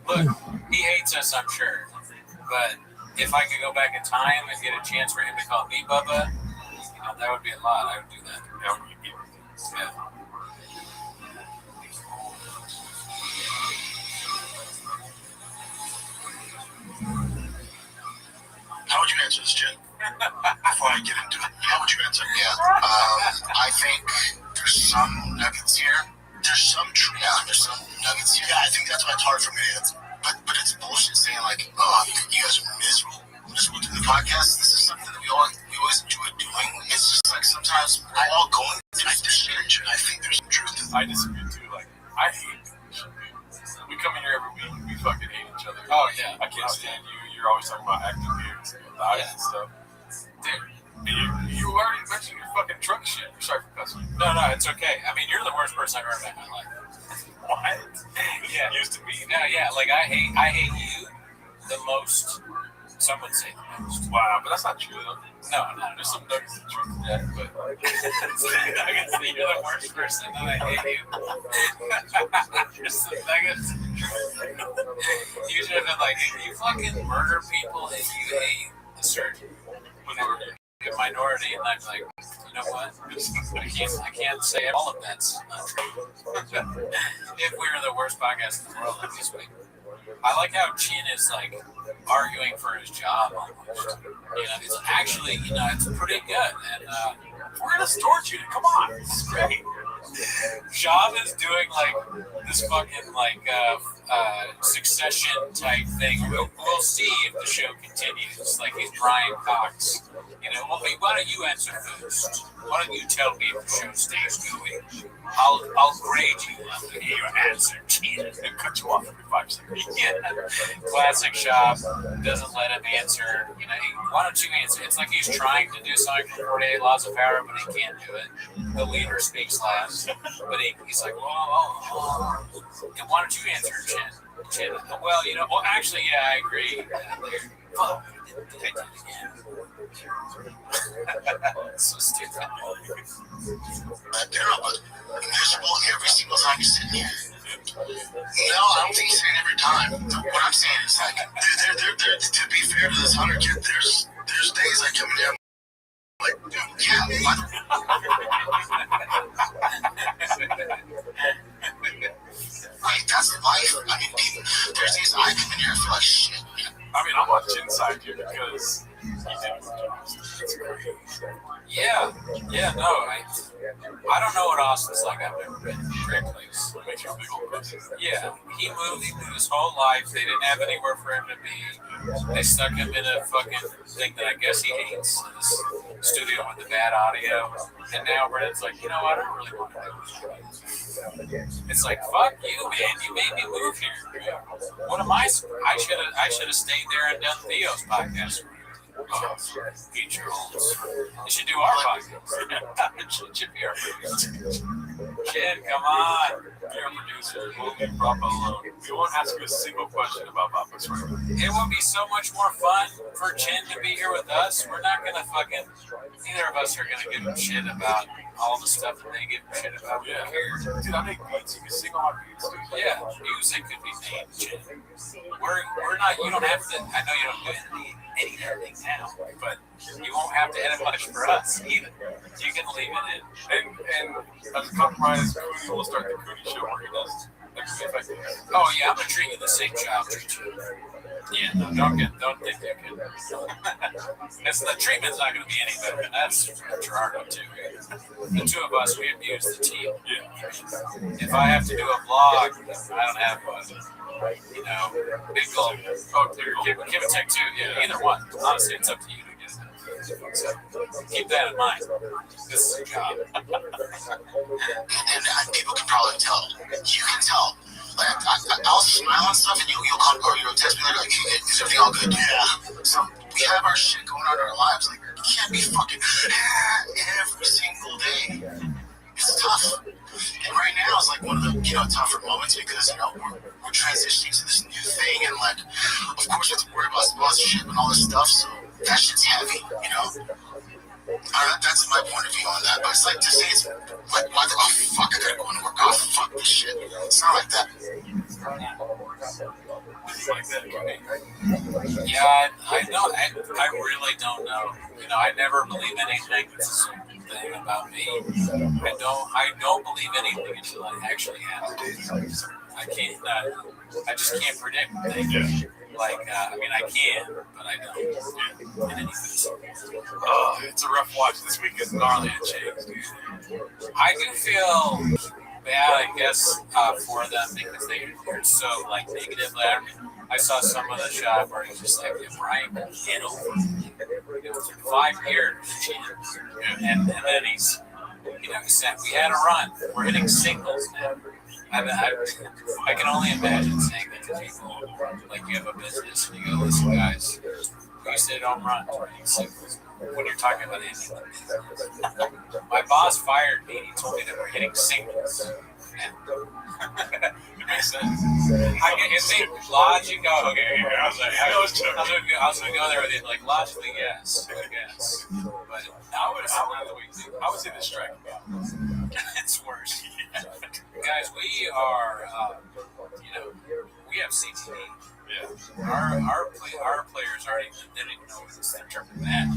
look, he hates us, I'm sure. But if I could go back in time and get a chance for him to call me Bubba, you know, that would be a lot. I would do that. Yeah. How would you answer this, Jen? Before I get into it, how would you answer? Yeah, I think there's some nuggets here. There's some truth. Yeah, there's some nuggets here. Yeah, I think that's why it's hard for me to answer. But it's bullshit saying like, oh, you guys are miserable. Miserable doing the podcast. This is something that we always enjoy doing. It's just like sometimes we're all going through this shit, and I think there's some truth to that. I disagree too. Like, I hate this. We come in here every week. We fucking hate each other. Oh yeah. I can't stand you. You're always talking about active beards and thighs and stuff. Dude, you already mentioned your fucking truck shit. Sorry for cussing. No, it's okay. I mean, you're the worst person I've ever met in my life. What? Yeah. Used to be. No, yeah. Like I hate you the most. Some would say the most. Wow, but that's not true though. No. There's some nuggets of truth in that, but I can see you're the worst person, and I hate you. There's some nuggets. You should have been like, if you fucking murder people and you hate a certain minority, and I'm like, you know what? I can't say all of that's not true. If we were the worst podcast in the world, at this week. I like how Chin is like arguing for his job almost. You know, it's actually, you know, it's pretty good. And we're gonna storage you. Come on, this is great. Shab is doing like this fucking like Succession type thing. We'll see if the show continues. Like he's Brian Cox. You know, well, why don't you answer first? Why don't you tell me if the show stays going? I'll grade you on your answer. and cut you off every 5 seconds. Yeah. Classic Shop doesn't let him answer. You know, why don't you answer? It's like he's trying to do something for 48 Laws of Power, but he can't do it. The leader speaks last, but he's like, whoa. Why don't you answer, Chin? Well, you know, actually, yeah, I agree. Fuck. So stupid. They're miserable every single time you sit here. No, I don't think he's saying every time. What I'm saying is like, they're to be fair to this hunter kid, there's days I come down like, yeah, what? Like, that's life. I mean, there's days I come in here and feel like shit. I mean, I'm on Chin's side here because he did his job. It's great. Yeah, no, I don't know what Austin's like. I've never been. Great place. Makes you a big old person. Yeah, he moved his whole life. They didn't have anywhere for him to be. They stuck him in a fucking thing that I guess he hates, this studio with the bad audio. And now Brendan's like, you know what? I don't really want to do this. It's like, fuck you, man. You made me move here. What am I? I should have stayed there and done Theo's podcast. Feature holes. You should do our podcast. It should be our podcast. Chin, come on. Dear producer, we'll leave Papa alone. We won't ask you a single question about Papa's right now. It would be so much more fun for Chin to be here with us. We're not gonna fucking. Neither of us are gonna give him shit about all the stuff that they give him shit about. Yeah. Dude, I make beats. You can sing all my beats, dude. Yeah, music could be made, Chin. We're not. You don't have to. I know you don't do anything now, but you won't have to edit much for us either. You can leave it in. And as a compromise, Cooney will start the Cooney show where he does. Oh yeah, I'm gonna treat you the same child treat you. Yeah, no, don't think you can. The treatment's not gonna be any better. That's Gerardo too. The two of us, we abuse the team. Yeah. If I have to do a vlog, I don't have one. Big goal. Oh, give and take two. Yeah, either one. Honestly, it's up to you to get it. So keep that in mind. This is a job. And people can probably tell. You can tell. Like, I'll smile and stuff, and you'll come or you'll text me like, hey, is everything all good? Yeah. So we have our shit going on in our lives. Like, you can't be fucking every single day. It's tough. And right now is like one of the tougher moments because we're transitioning to this new thing, and like, of course, we have to worry about sponsorship and all this stuff. So that shit's heavy, That's my point of view on that. But it's like to say it's like, why the fuck I gotta go into work? Oh fuck this shit. It's not like that. Yeah, I know. I really don't know. I never believe anything that's a thing about me. I don't believe anything until I actually have it. I can't. I just can't predict things. Like, I can, but I don't. Oh, it's a rough watch this week. It's gnarly and changed, dude. I do feel bad, I guess, for them because they're so like negative. I saw some of the shot where he's just like, Brian, get over it. 5 years, and then he's, he said we had a run. We're hitting singles now. I can only imagine saying that to people, like you have a business and you go, listen guys, we said don't run singles when you're talking about anything. My boss fired me and he told me that we're hitting singles. It makes sense. If they logic, okay, I was gonna go there with it, like logically, yes. But I would say the strike. It's worse. Guys, we are, we have CTE. Yeah. Our players aren't even, they don't even know what's the term of that.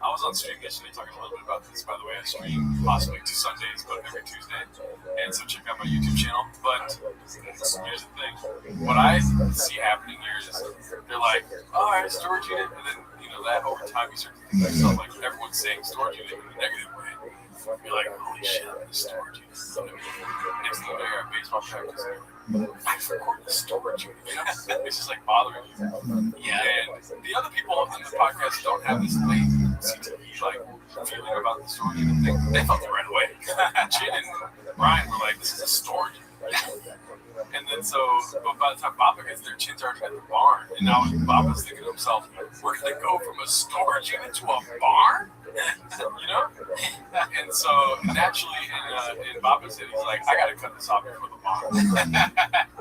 I was on stream yesterday talking a little bit about this, by the way. I stream possibly 2 Sundays, but every Tuesday. And so check out my YouTube channel. But here's the thing. What I see happening here is they're like, oh, I have a storage unit. And then, that over time you start to think to yourself, like everyone's saying storage unit in a negative way. You're like, holy shit, I'm in the storage unit. Next thing you know, you're at baseball practice. I forgot the storage unit. It's just like bothering you. Yeah. And the other people on the podcast don't have this CTE like feeling about the storage unit thing. They felt it right away. Chin and Brian were like, this is a storage unit. And then but by the time Baba gets there, Chin's already at the barn. And now Baba's thinking to himself, we're going to go from a storage unit to a barn? And so naturally, in Baba's head, he's like, I got to cut this off before the barn. But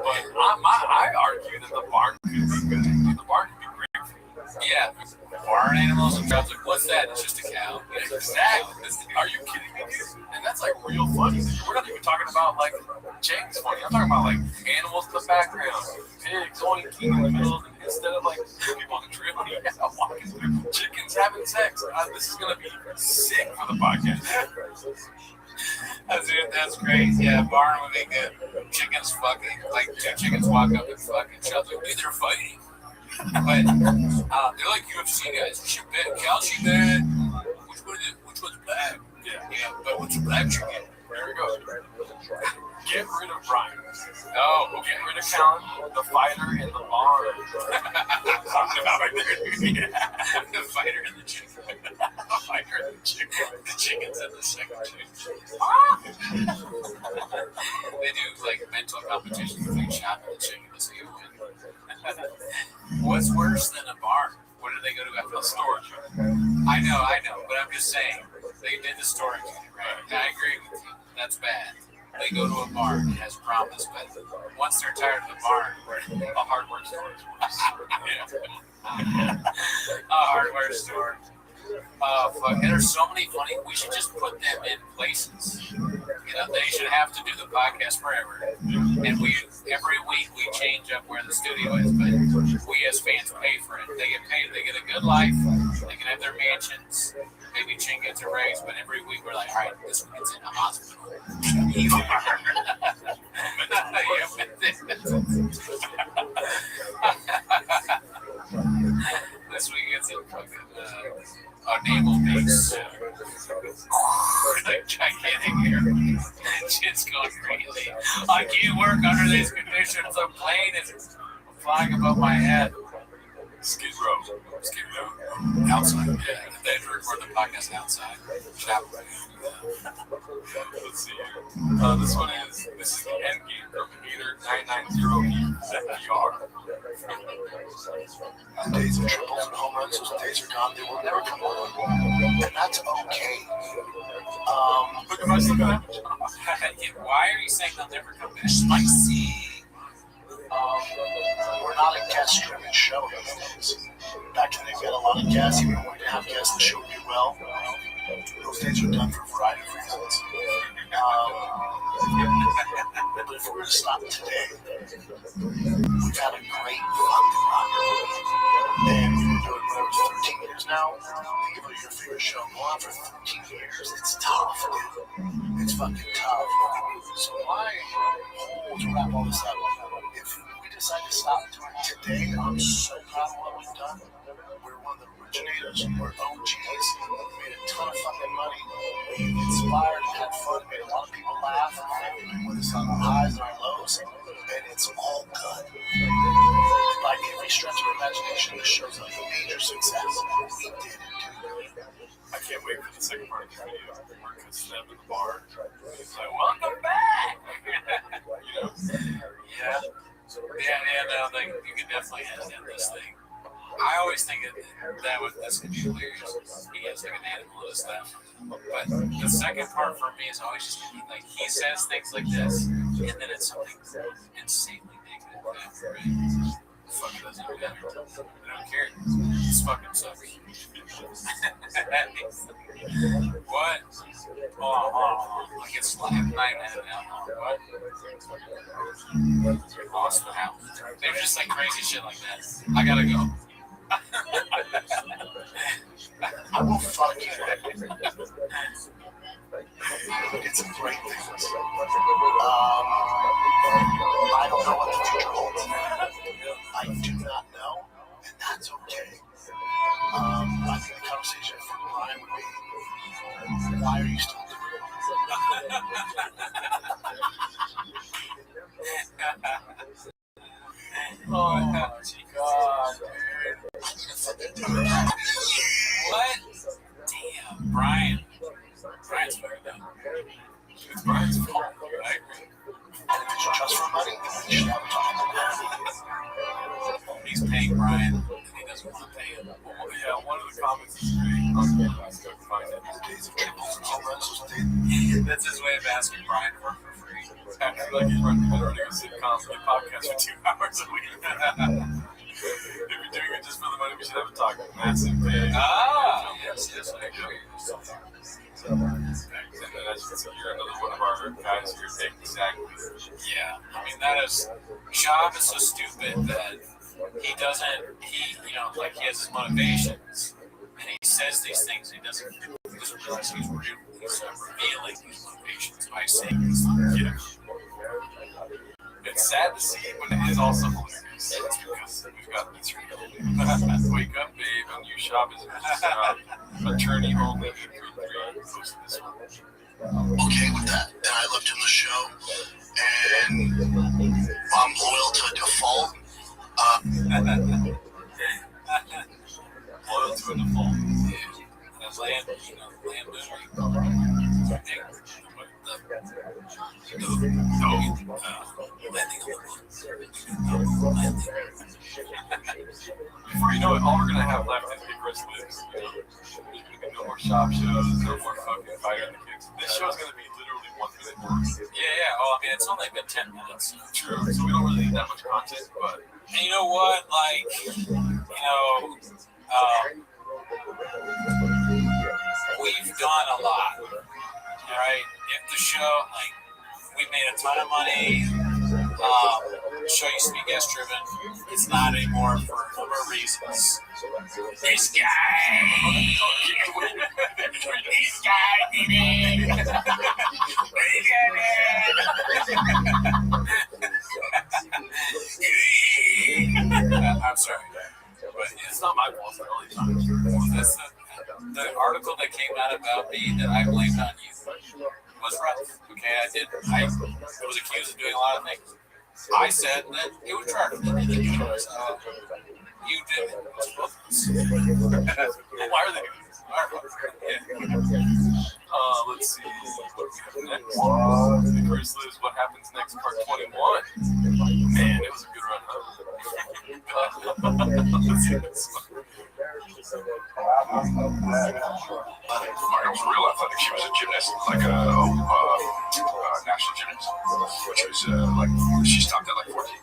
I argue that the barn could be good. The barn could be great for you. Yeah. Barn animals and cows, like, what's that? It's just a cow. Exactly. Are you kidding me, dude? And that's like real funny. We're not even talking about like James funny. I'm talking about like animals in the background, pigs oinking in the middle, instead of like people on the trail walking through, chickens having sex. This is gonna be sick for the podcast. That's great. Yeah, barn would be good. Chickens fucking, like 2 chickens walk up and fucking each other. They're fighting. But they're like UFC guys. She bad, cow, she bad. Which one's bad? Yeah, but what's a black chicken? There we go. Get rid of Brian. Oh, okay. Get rid of Callan, the fighter in the barn. Talking about right there. Yeah. The fighter and the chicken. The fighter and the chicken. The chickens and the second chicken. They do like mental competitions between shop and the chicken to see who wins. What's worse than a barn? What do they go to after the storage unit? I know, but I'm just saying they did the storage unit, right? I agree with you. That's bad. they go to a bar as promised, but once they're tired of the bar, a hardware store. A hardware store. Fuck. And there's so many funny. We should just put them in places. They should have to do the podcast forever. And every week we change up where the studio is, but we as fans pay for it. They get paid. They get a good life. They can have their mansions. Maybe Chin gets a raise, but every week we're like, all right, this week's in the hospital. This week it's in fucking naval base. Like gigantic here. Shit's going crazy. I can't work under these conditions. A plane is flying above my head. Skid Row. Outside. Yeah, they had to record the podcast outside. Let's see. This is the end game from Gator 990VR. The days of triples and home runs, those days are gone. They will never come on. And that's okay. But am I still gonna have a job? Why are you saying they'll never come back? Spicy. We're not a guest-driven show these days. Back then, we had a lot of guests. Even when we didn't have guests, the show would do well. Those days are done for a variety of reasons. But if we were to stop today, we've had a great fun run. And we've been doing it for 13 years now. Think about your favorite show. Go on for 13 years. It's tough, dude. It's fucking tough. So why hold to wrap all this up? If we decide to stop doing it today, I'm so proud of what we've done. We're one of the originators. We're OGs. We made a ton of fucking money. We inspired and had fun. Made a lot of people laugh. We've been with us on our highs and our lows. And it's all good. By every stretch of imagination, this show's a major success. We did it, dude. I can't wait for the second part of the video. We're gonna step in the bar. It's like, welcome back! Yeah. You can definitely end this thing. I always think that this could be hilarious. He has like an animal and stuff. But the second part for me is always just like he says things like this, and then it's something insanely negative. Right? Fucking doesn't even matter. I don't care. It's fucking sucks. What? I get slapped night and what? Lost the house. They're just like crazy shit like that. I gotta go. I will fuck you. It's a great thing. I don't know what the future holds. I do not know, and that's okay. I think the conversation for Brian would be, why are you still doing it? Oh, God, dude. What? Damn, Brian. Brian's better than Brian's fault. I agree. And if it's just for money, then we should have a talk. He's paying Brian, and he doesn't want to pay him. Yeah, one of the comments is great. Let's go find it. The days of triples and home runs, those days. That's his way of asking Brian to work for free. After like he's running a sitcom and podcast for 2 hours a week. If you're doing it just for the money, we should have a talk. Massive pay. Yes, I agree. And then as you can see, you're another one of our guys who are taking exactly. Yeah, I mean, that is, Job is so stupid that he doesn't, like he has his motivations, and he says these things, and he doesn't realize he's revealing his motivations by saying these things. It's sad to see, but it is also hilarious. It's because we've got this wake up, babe, and your shop is attorney only. Okay with that. And I looked in the show, and I'm loyal to default. Loyal to a default. Yeah. And land Before you know it, all we're gonna have left is big wrist lips. No more shit. shop shows. No more fucking Fire in the Kicks. This show's gonna be literally 1 minute. Yeah. Oh, I mean, it's only been 10 minutes. True. So we don't really need that much content, but And you know what? Like, we've done a lot. All right. If the show, like, we made a ton of money. Show used to be guest driven. It's not anymore for a number of reasons. This guy did it. I'm sorry, but it's not my fault all the time. that's the article that came out about me that I blamed on you was rough. Okay, I was accused of doing a lot of things. I said that it was rough. You did it. Why are they doing this? Let's see. Chris Liz, what happens next? Part 21. Man, it was a good run, huh? Let's see this one. Mario was real athletic. She was a gymnast, like a national gymnast. She was she stopped at like 14.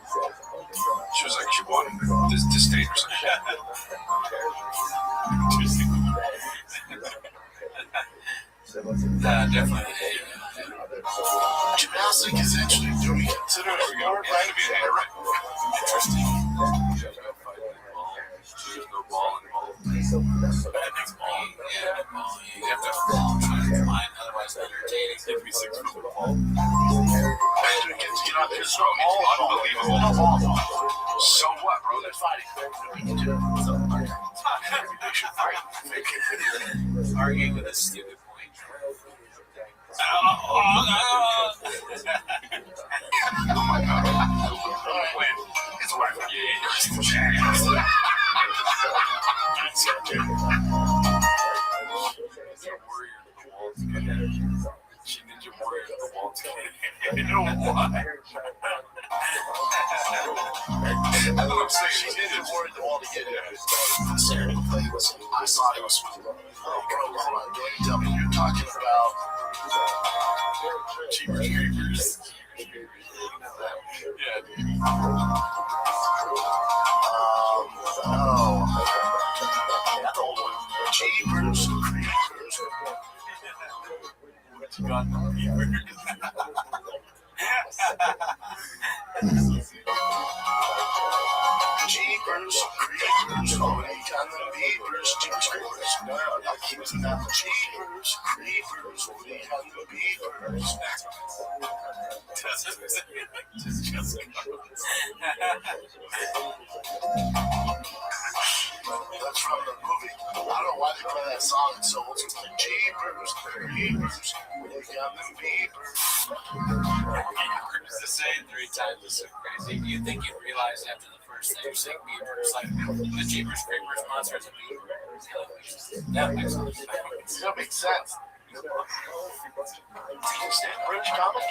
She was like, she won this state or something. Definitely. Gymnastic is actually, do we consider it a sport, right? Interesting. There's no ball involved. You have to line, otherwise they're irritating. It could be 6 foot ball. It's unbelievable. So what, bro? They're fighting. They should fight. Arguing with a stupid point. Oh my god. It's like, She ninja warrior to the wall together. You know why? That's what I'm saying. She ninja warrior to the wall together. Saturday play was, I thought it was, tell me, you're talking about Cheapers Creepers. Yeah, dude. that old one. Jeepers Creepers. What you got in the Creepers? Jeepers Creepers. Oh, they got the beepers. Jeepers Creepers. No, that he was in that. Jeepers Creepers. Oh, they got the beepers. That's from the movie. I don't know why they play that song. It's so old. It's like Jeepers Creepers. They got the beepers. To say it 3 times is so crazy. Do you think you'd realize after the first thing you're saying beavers, like the Jeepers Creepers monster is a beaver? That makes sense. That makes sense. British comic?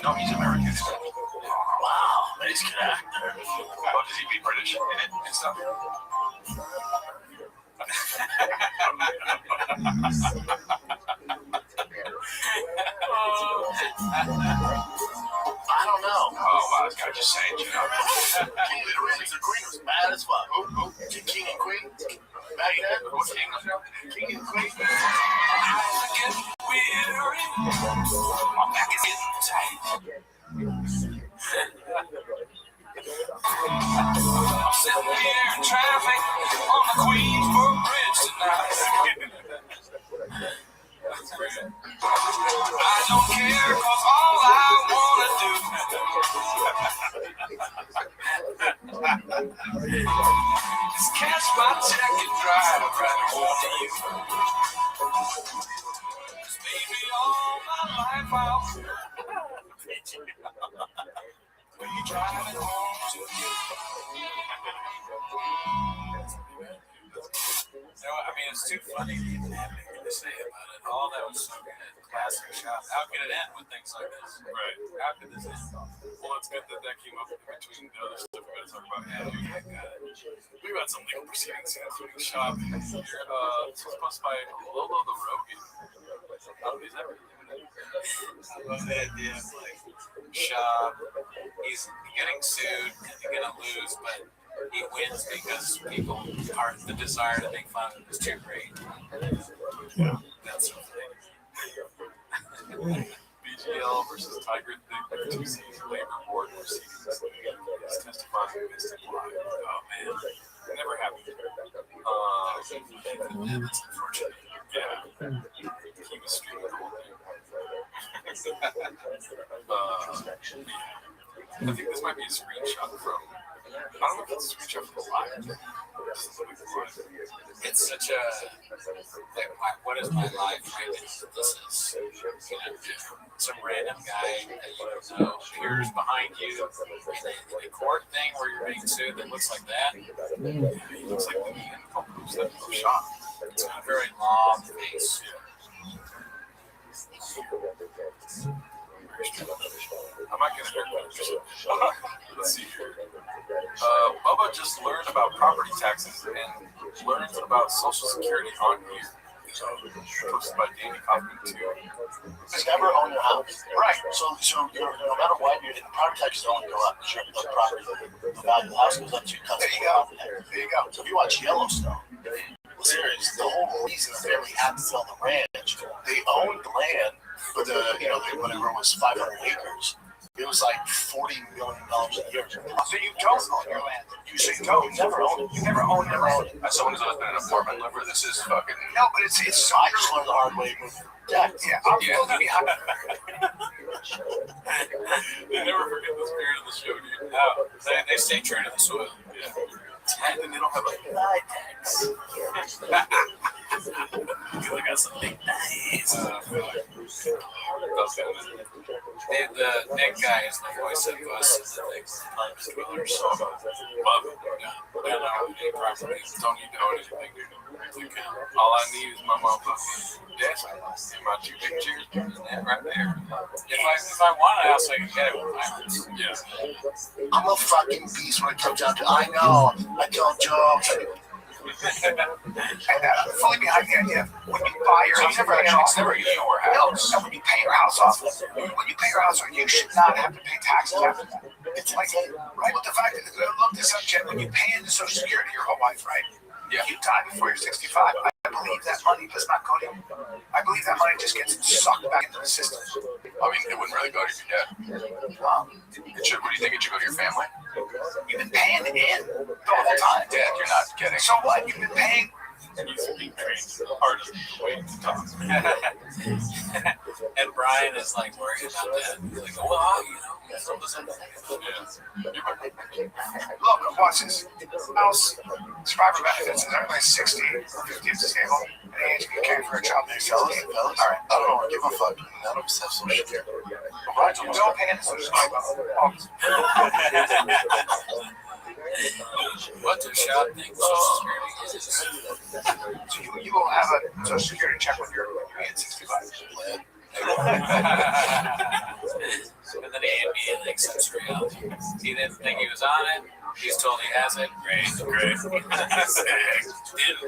No, he's American. Wow, nice good actor. Well, does he be British in it and stuff? I don't know. Oh, wow, this guy just saying, you know. King of the Rings, the Queen was bad as fuck. King and Queen? Back then? What king? King and Queen? My back is getting tight. I'm sitting here in traffic on the Queensboro Bridge tonight. I don't care, cause all I wanna do is catch my check and drive right home to you. Cause baby, all my life I'll be driving home to you. So, I mean, it's too funny to even have it. to say about it. All that was so good. Classic shop. How could it end with things like this? Right. How could this end? Well, it's good that came up in between the other stuff we're going to talk about. We've got some legal proceedings including the shop. This was posted by Lolo the Rogan. Is that right? I love the idea of like shop. He's getting sued and he's gonna lose, but he wins because people are the desire to make fun of him is too great. That's so funny. BGL versus Tiger Thick 2 season labor board proceedings. He's testifying against him live. Oh man, it never happened. That's unfortunate. Yeah, he was streaming the whole thing. I think this might be a screenshot from. I don't know if it's a screenshot from the live. It's such a like, what is my life? Right? This is some random guy that you don't know appears behind you in a court thing where you're being sued that looks like that. He looks like the Ian Pope's that was shot. It's a very long face. I might get a haircut. Let's see here. Bubba just learned about property taxes and learns about Social Security on here. Posted by Danny Kaufman too. Just never own your house. Right. So you're, no matter what, your property taxes only go up. Sure, the property, the value of the house goes up to your cousin's property tax. There you go. So if you watch Yellowstone, well, serious, the whole reason the family had to sell the ranch, they owned the land, but whatever it was 500 acres. It was like $40 million a year. So you don't own your land. You never own it. You never own it. As someone who's always been an apartment liver, this is fucking. No, but it's I just learned the hard way with debt. Yeah, I'm still gonna be happy. They never forget the spirit of the show, dude. No, they stay true to the soil. Yeah. And then they don't have like. They got some big knives. The Nick guy is the voice of us in the next month's Dwellers. So, Don't need to own anything, dude. All I need is my motherfucking desk and my 2 big chairs right there. if I want a house, I can get it with violence. Yeah. I'm a fucking beast when it comes down to I know, I tell jokes. And fully behind the idea of when you buy your house, It's never your house. and when you pay your house off, when you pay your house off, you should not have to pay taxes after that. It's like, right, with the fact that, look this up, Jen, when you pay into Social Security your whole life, right? Yeah. You die before you're 65. I believe that money does not go to you. I believe that money just gets sucked back into the system. I mean, it wouldn't really go to your dad. It should. What do you think? It should go to your family? You've been paying it in the whole time. Dad, you're not getting. So what? You've been paying. He's being trained hard to wait to talk. And Brian is like worried about that. He's like, well, Look, watch this. House survivor benefits is everybody's 60, 50 is stable, and age you care for a child next to you. All right. I don't give a fuck. None of us have Social Security. We don't pay into Social Security. what the shop think Social Security is? So you will have a Social Security check when you're at 65. And then he immediately accepts reality. He didn't think he was on it. He's told he has it. Great. It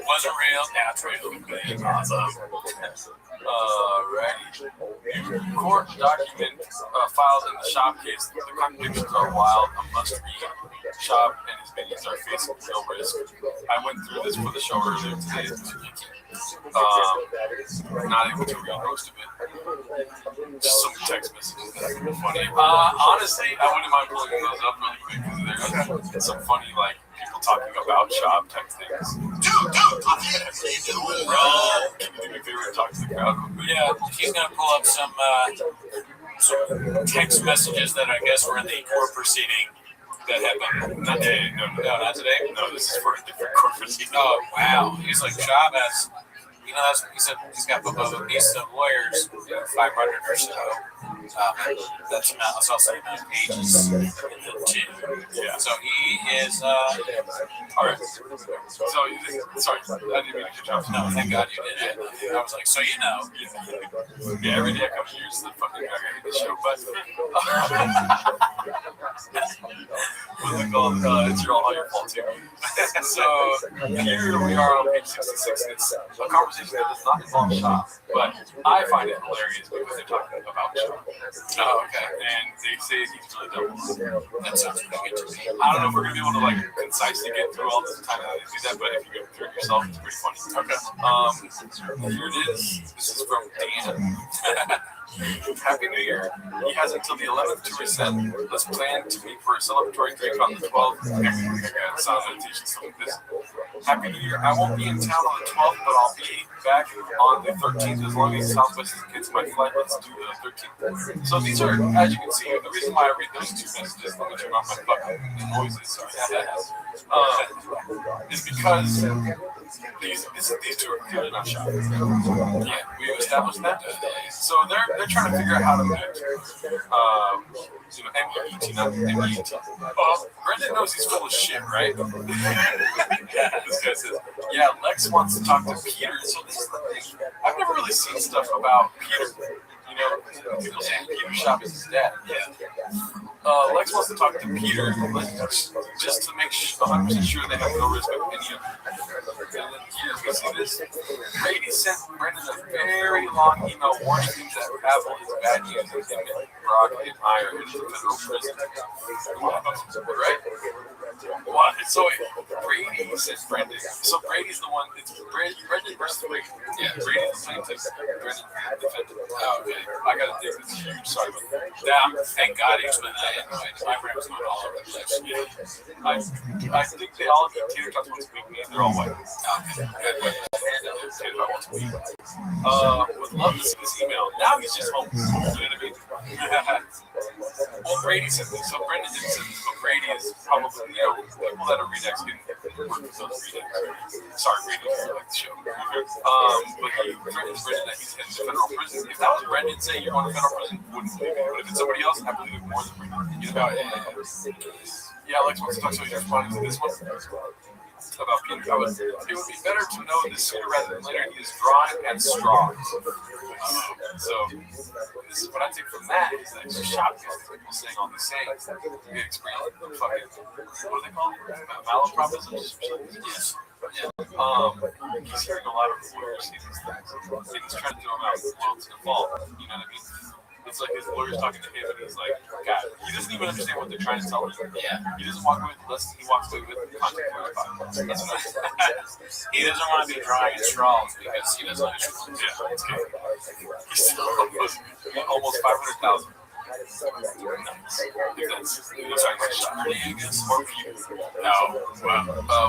wasn't real. Now it's real. Great. Awesome. Right. Court document filed in the shop case. The contradictions are wild. A must read. Shop and his minions are facing real risk. I went through this for the show earlier today. Not able to read most of it. Just some text messages that are funny. Honestly, I wouldn't mind pulling those up really quick because there's some funny like people talking about shop type things. Dude, Bro, can you do me a favor and talk to the crowd? Yeah, he's gonna pull up some text messages that I guess were in the court proceeding that happened. Not today. No, not today. No, this is for a different court proceeding. Oh wow, he's like Chavez. you know, he said he's got a piece of lawyers, 500 or so. That's also the amount of pages in the two. Yeah. So he is. All right. So, sorry, I didn't mean to cut you off. No, thank God you did it. I was like, so you know. Yeah, every day I come here is the fucking guy in the show, but it's all your fault too. So here we are on page 66. It's a conversation that does not involve shop, but I find it hilarious because they're talking about shop. Oh, okay. And they say he's really dumb. That sounds pretty good to me. I don't know if we're gonna be able to like concisely get through all this time that they do that, but if you go through it yourself, it's pretty funny. Okay. Here it is. This is from Dan. Happy New Year. He has until the 11th to reset. Let's plan to meet for a celebratory drink on the 12th. Sound meditation, stuff like this. Happy New Year. I won't be in town on the 12th, but I'll be back on the 13th as long as Southwest gets my flight. Let's do the 13th. So these are, as you can see, the reason why I read those two messages, let me turn off my fucking noises, sorry, is because these two are clearly not shot. Yeah, we established that. So they're trying to figure out how to mute. MEET, not MEET. Brendan knows he's full of shit, right? This guy says, yeah, Lex wants to talk to Peter. So this is the thing. I've never really seen stuff about Peter. You know, people saying Peter Shop is his dad. Yeah. Lex wants to talk to Peter just to make 100% sure they have no risk of any of it. And then here we see this. Brady sent Brendan a very long email warning him that Apple is bad news and him and Brock and I are in the federal prison. Right? What? So Brady says Brendan. So Brady's the one. It's Brendan versus Brady. Yeah, Brady's the plaintiff. Brendan defended. Oh, okay. I gotta think this is huge. Sorry about that. Thank God he explained that. My brain was going all over the place. Yeah. I think they all get Tater Tots once a week. They're all white. Okay. Would love to see this email. Now he's just home. You know what I mean? Well, Brady said this. So Brendan didn't say this, but Brady is probably, people that are Redux can work with those Redux. Sorry, Brady, I like the show. But Brendan's written that he's headed to federal prison. If that was Brendan saying you're going to federal prison, wouldn't believe it. But if it's somebody else, I believe it more than Brendan. Yeah, Alex wants to talk, so he's responding to this one. About Peter, it would be better to know this sooner rather than later. He is drawing and strong. So this is what I take from that is that it's shocking people saying all these sayings. We experience fucking, what do they call it? Malapropisms? Yes. Yeah. He's hearing a lot of lawyers say these things. And he's trying to do them out of the world to the fall. You know what I mean? It's like his lawyer's talking to him, and he's like, God, he doesn't even understand what they're trying to tell him. Yeah. He doesn't walk away with less than he walks away with the content of the He doesn't want to be drawing at straws because he doesn't understand. Yeah, it's good. He's still almost 500,000.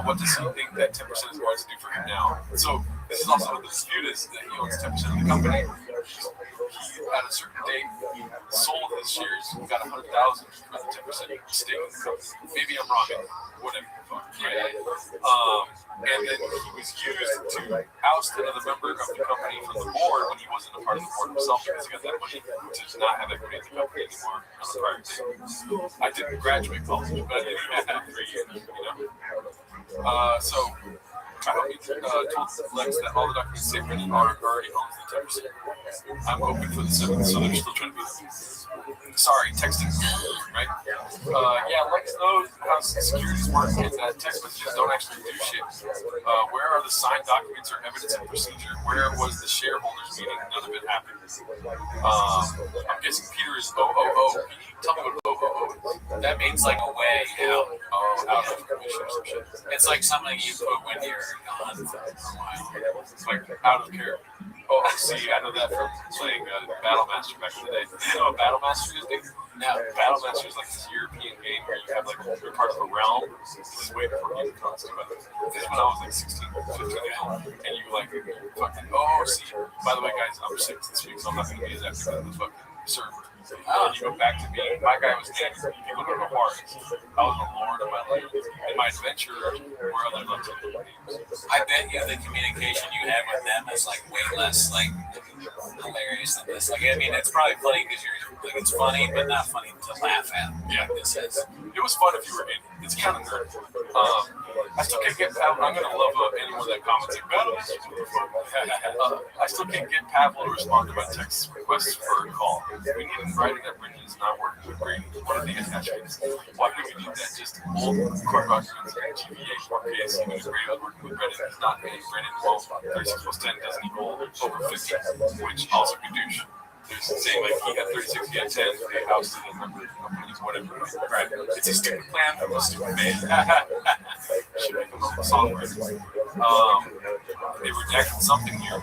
What does he think that 10% is going to do for him now? So this is also what the dispute is that he owns 10% of the company. He, at a certain date, sold his shares, got 100,000 for the 10% stake in the company. Maybe I'm wrong, whatever. Right? And then he was used to oust another member of the company from the board when he wasn't a part of the board himself because he got that money to not have equity in the company anymore on the prior day. I didn't graduate college, but I did have 3 years, So I hope you told Lex that all the documents say Brendan already owns the 10%. I'm hoping for the 7th, so they're still trying to be sorry, texting, right? Lex knows how securities work and that text messages don't actually do shit. Where are the signed documents or evidence of procedure? Where was the shareholders meeting? None of it happened. I'm guessing Peter is OOO. Can you tell me what OOO is? That means like away, out of commission or some shit. It's like something you put when you're gone for a while. It's like out of character. Oh, see, I know that from playing Battle Master back in the day. You know what Battle Master is, dude? No, Battle Master is like this European game where you have like you're part of a realm. This is way before Game of Thrones came out. This is when I was like 16, 15 years old, and you like fucking see. By the way, guys, I'm sick this week, so I'm not gonna be as active in the fucking server. And you go back to me. My guy was named, if you look at the heart, I was the Lord of my life. And my adventure were other left names. I bet you the communication you had with them is like way less like hilarious than this. Like, I mean, it's probably funny because you're like, it's funny, but not funny to laugh at. Yeah, this is. It was fun if you were in. It's kind of nerd. I still can't get Pablo. I'm gonna love anyone that comments like Pablo. I still can't get Pablo to respond to my text requests for a call. We need him writing that Brendan is not working with Brady. What are the attachments? Why do we need that? Just old court documents and TVA 4Ks. Even if Brady was working with Brendan, it's not me. Brendan, well, 36 plus 10 doesn't equal over 50, which also could douche. There's saying like he had 36, he had 10, they ousted a number of companies, whatever. Right? It's a stupid plan from a stupid man. Should make a song right. They redacted something here. In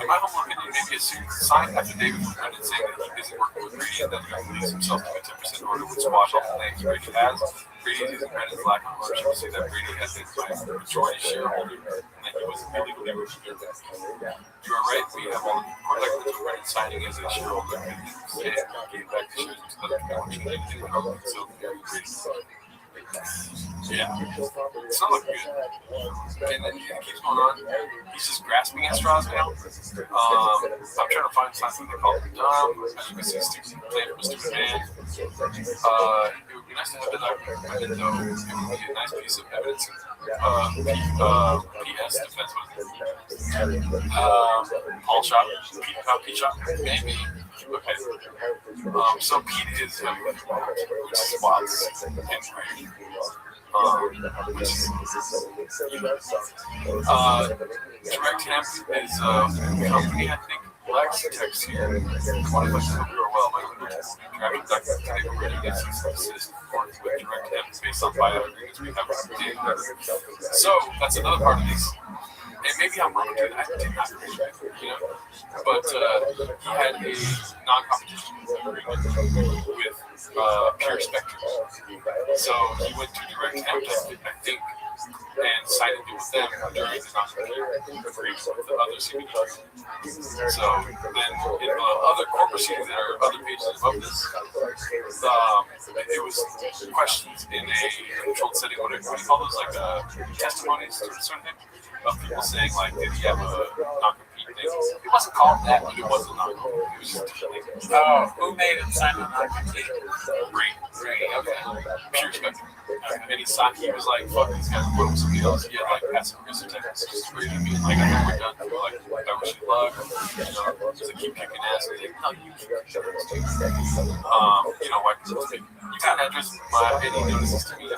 my humble opinion, maybe a signed affidavit from Brendan saying that he isn't working with Brady and that he believes himself to be a 10% order would squash all the claims Brady has. Brady is using Brendan's lack of ownership to say that Brady has been a majority shareholder and that he was illegally registered. You are right, we have all the court documents of Brendan signing as a shareholder and he gave back the shares to other people and anything in the government. So, yeah, it's not looking good. And then it keeps going on. He's just grasping at straws now. I'm trying to find something they call him dumb. As you can see, stupid plan from a stupid man. It would be nice to have that evidence, though. It would be a nice piece of evidence. PS defense was Paul shot, Pete shot, maybe. Okay. So Pete is which is wild. Direct Hemp is a company, I think. Lex text here. One of us who are well, my traffic doctor today already gets assist with Direct Hemp based on bio agreements we have with the So that's another part of this. And maybe I'm wrong too. I did not agree with it, you know. But he had a non-competition agreement with Pure Spectrum. So he went to Direct Hemp, I think, and sided it with them during the non-competition agreement with the other CBD. So then in the other court proceedings that are other pages above this, it was questions in a controlled setting. What do you call those? Like testimonies sort of thing? Of people saying, like, did he have a non-compete thing? It wasn't called that, but it wasn't non-compete. It was just who made him sign a non-compete? Brady, okay. Pure Spectrum. And he signed, he was like, fuck these guys, what was something else? He had, like, passive aggressive techniques, just Brady being like, I think we're done. Like, I wish you luck. You know, just like, keep kicking ass. And like, no, you keep kicking ass. You know, why? You kind of address my opinion notices to me.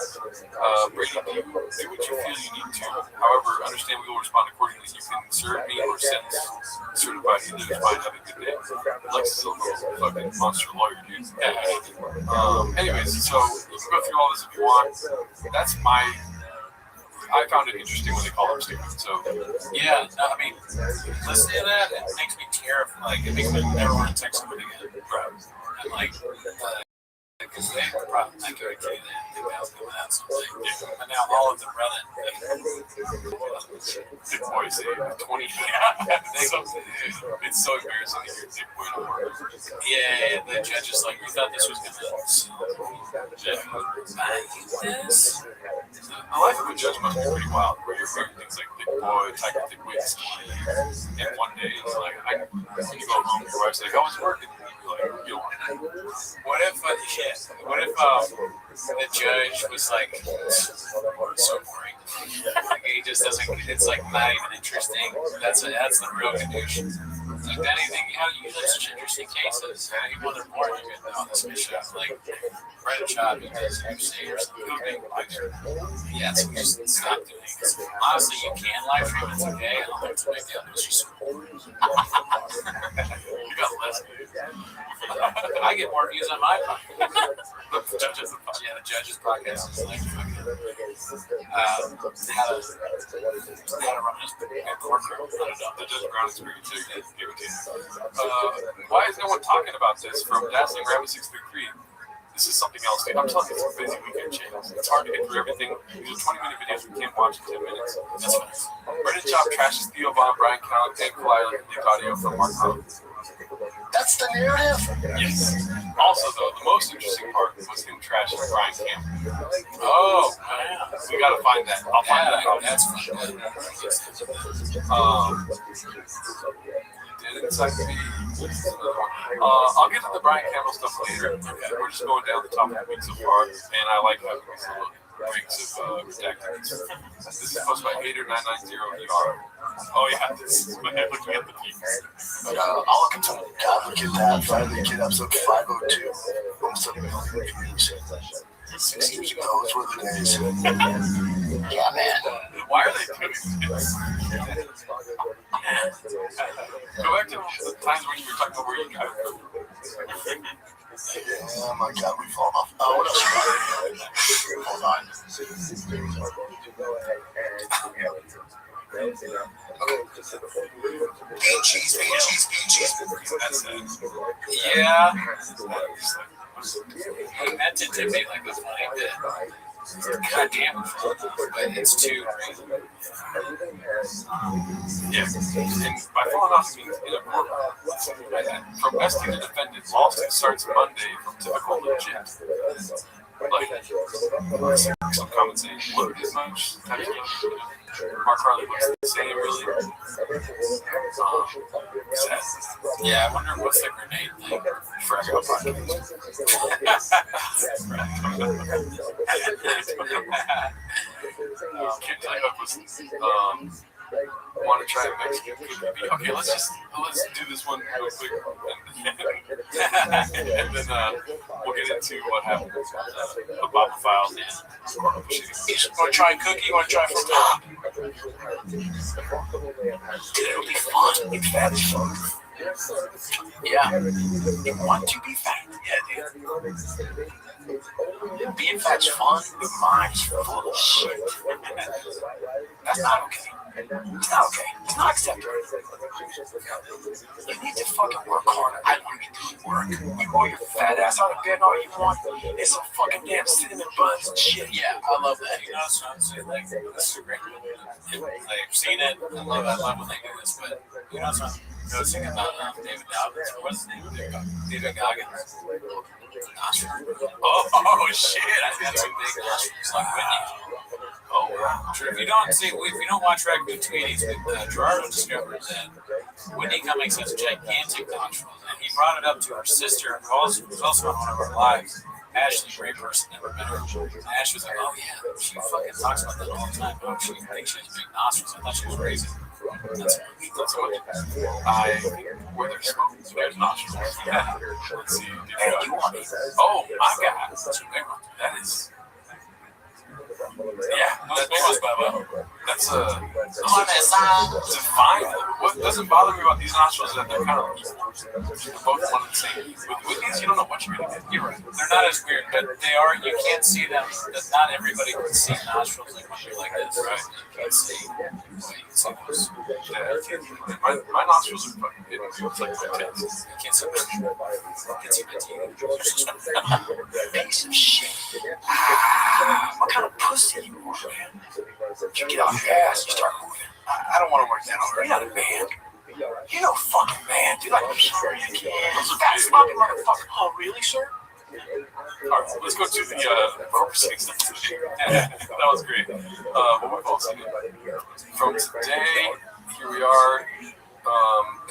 Brady, do what you feel you need to. However, understand we will respond accordingly. You can serve me or send certified either is fine. Have a good day. Lex is a fucking monster lawyer, dude. Anyways, so you can go through all this if you want. That's I found it interesting when they call him stupid. So yeah, no, I mean, listening to that, it makes me terrified. Like, it makes me never want to text somebody again. And like, because they probably think I can do that something. And now all of them run it. Dick Boy say 20. It's so embarrassing to hear Dick Boy no more. Yeah, the judge is like, we thought this was going to this. The life of a judge must be pretty wild, where you're hearing things like Dick Boy, Tiger Dick Wicks, and one day it's like, when you go home, your wife's like, I was working. Like, you don't want to. What if the judge was like so boring? Like, he just doesn't. It's like not even interesting. That's the real condition. Like anything, you have such interesting cases. You want to report, you get on this mission. Like write a job because you say or something. Yeah, so just stop doing it. Honestly, you can live stream. It's okay. I don't think it's a big deal. It's just you got less. I get more views on my podcast. The judge's podcast is like how to run his courtroom. The judge's ground experience too. Why is no one talking about this? From Dazzling Rabbit 633. This is something else. Dude. I'm telling you, it's a busy weekend, channels. It's hard to get through everything. These are 20-minute videos we can't watch in 10 minutes. That's fine. Reddit Chop trashes Theo Von, Brian Callen, and Kalila leaked audio from Mark Rowe. That's the narrative? Yes. Also, though, the most interesting part was him trashing Brian Campbell. Oh, wow. We gotta find that. I'll find that. That's fun. Did inside me. I'll get to the Brian Campbell stuff later. Okay. We're just going down the top of the week so far, and I like having these little breaks of redacted. This is posted by Hater990ER. Oh yeah, this is when they're looking at the people. I'll look into it. God, look at that. Finally, kid, episode 502. Almost 1 million views. 6 years ago, those were the days. Yeah, man. Why are they doing this? Go back to the times when you were talking about where you got it. Oh my God, we've fallen off. Oh, what else? Hold on. Peaches. That's it. Yeah. He meant it to be like a funny bit. God damn it, but it's too crazy. Yeah, and by falling off means in a court. From besting to defendant, lawsuit starts Monday from typical legit. Like, some comments saying, look, this much, type stuff, you know? Mark Harley looks the same, really. Sad. Yeah, I wonder what's the grenade thing. Fresh up podcast. Kid Hook was, want to try a Mexican cookie. Okay, let's do this one real quick, and then we'll get into what happened with the Bob Files and You want to try a cookie? You want to try from top? It'll be fun. It's that fun. Yeah. You want to be fat? Yeah, dude. Being fat's fun. Your mind's full of shit. That's not okay. It's not okay. It's not acceptable. You need to fucking work harder. I don't want to be doing work. You roll your fat ass out of bed all you want. It's some fucking damn cinnamon buns and shit. Yeah, I love that. You know, so I'm saying, like, this is a great movie. I've seen it. I love when they do this, but you know, so I'm noticing about David Dobbins. What's his name? David Goggins. Oh shit! I got two big nostrils like Whitney. Oh wow! If you don't watch Ragdoll Tweeties with Gerardo discovered that Whitney Cummings has gigantic nostrils, and he brought it up to her sister, who was also on one of our lives. Ashley, great person, never met her. And Ash was like, "Oh yeah, she fucking talks about that all the time. Oh, she thinks she has big nostrils. I thought she was crazy." That's where there's smoke, there's nostrils. Let's see. Hey, you want it? Oh my God, that's a big one. That is. Yeah, that's fine. What doesn't bother me about these nostrils is that they're kind of equal. They're both one and the same. With these, you don't know what you're gonna get. You're right. They're not as weird, but they are. You can't see them. Not everybody can see nostrils like when you're like this, right? You can't see. Well, you can see those. Yeah, my nostrils are fucking. It looks like my tits. You can't see my teeth. Piece of shit. What kind of pussy you are, man? You get off your ass and start moving. I don't want to work that hard. You're not a man. You're no fucking man, dude. Like, sure you can. Fat smoking motherfucker. Oh, really, sir? All right, let's go to the proceedings. That was great. What we've all seen from today. Here we are.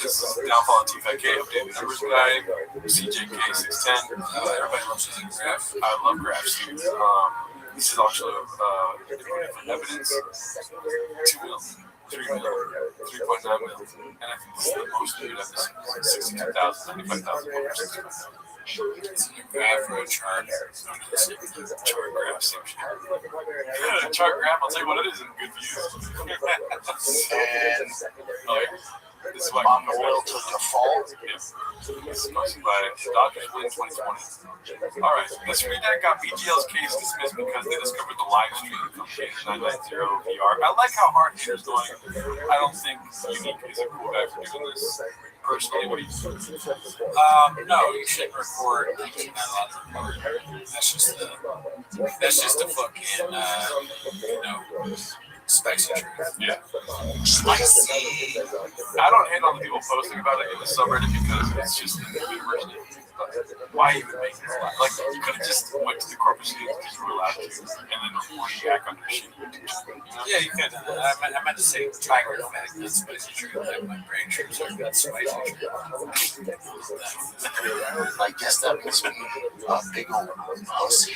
This is Downfall on T5K, updated numbers guide, CJK610. Everybody loves using graph. I love graphs, dude. This is actually evidence. 2 mil, 3 mil, 3.9 mil. And I think this is the most viewed episode. 62,000, 95,000 viewers. It's a graph or a chart. Chart graph, same shit. Chart graph, I'll tell you what it is in good views. And Oh, yeah. This is why I'm loyal to default. This is sponsored by Dodgers Win 2020. All right, this redact got BGL's case dismissed because they discovered the live stream from page 990 VR. I like how hard here's going. I don't think Unique is a cool guy for doing this. Personally, what do you think? No, you shouldn't record. You're not allowed to record. That's just the fucking, Spicy truth. Yeah. Spicy. I don't hate on the people posting about it in the subreddit because it's just the university. Why even make this? Like, you could have just went to the corporate students because you were allowed to, and then reported back on your shit. Yeah, you could. I meant to say tiger fat, not spicy truth. My brain trips are good spicy truth. I guess that must be a big old pussy.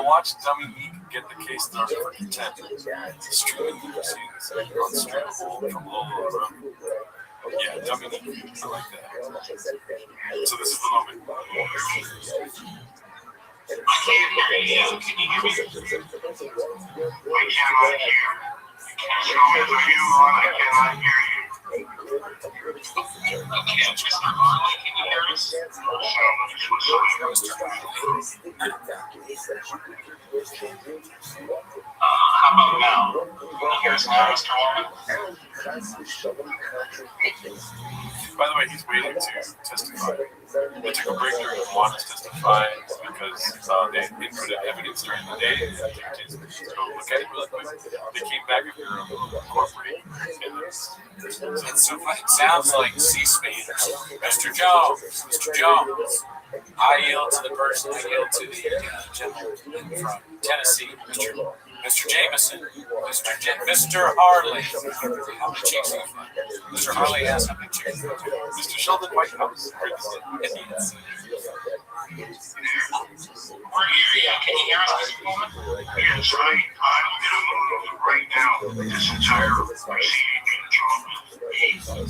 Watch Dummy Geek get the case started for contempt. Streaming proceedings on streamable from all over. Yeah, Dummy Geek. I like that. So this is the moment. I can't hear you. Can you hear me? I cannot hear. As long as you on, I cannot hear you. Okay, Mr. Harley, can you hear us? How about now? Can you hear us now, Mr. Harley? By the way, he's waiting to testify. They took a break during Juana's testify because they inputted evidence during the day. And they took a chance to go look at it really quick. They came back and they're incorporating. It sounds like C-SPAN. Mr. Jones, I yield to the person, I yield to the gentleman from Tennessee, Mr. Jameson, Mr. Harley. How many chicks do you find? Mr. Harley has how many chicks? Mr. Sheldon Whitehouse. We're here, yeah. Can you hear us this moment? Yes, I'm going to move right now. This entire proceeding in Trump is thrown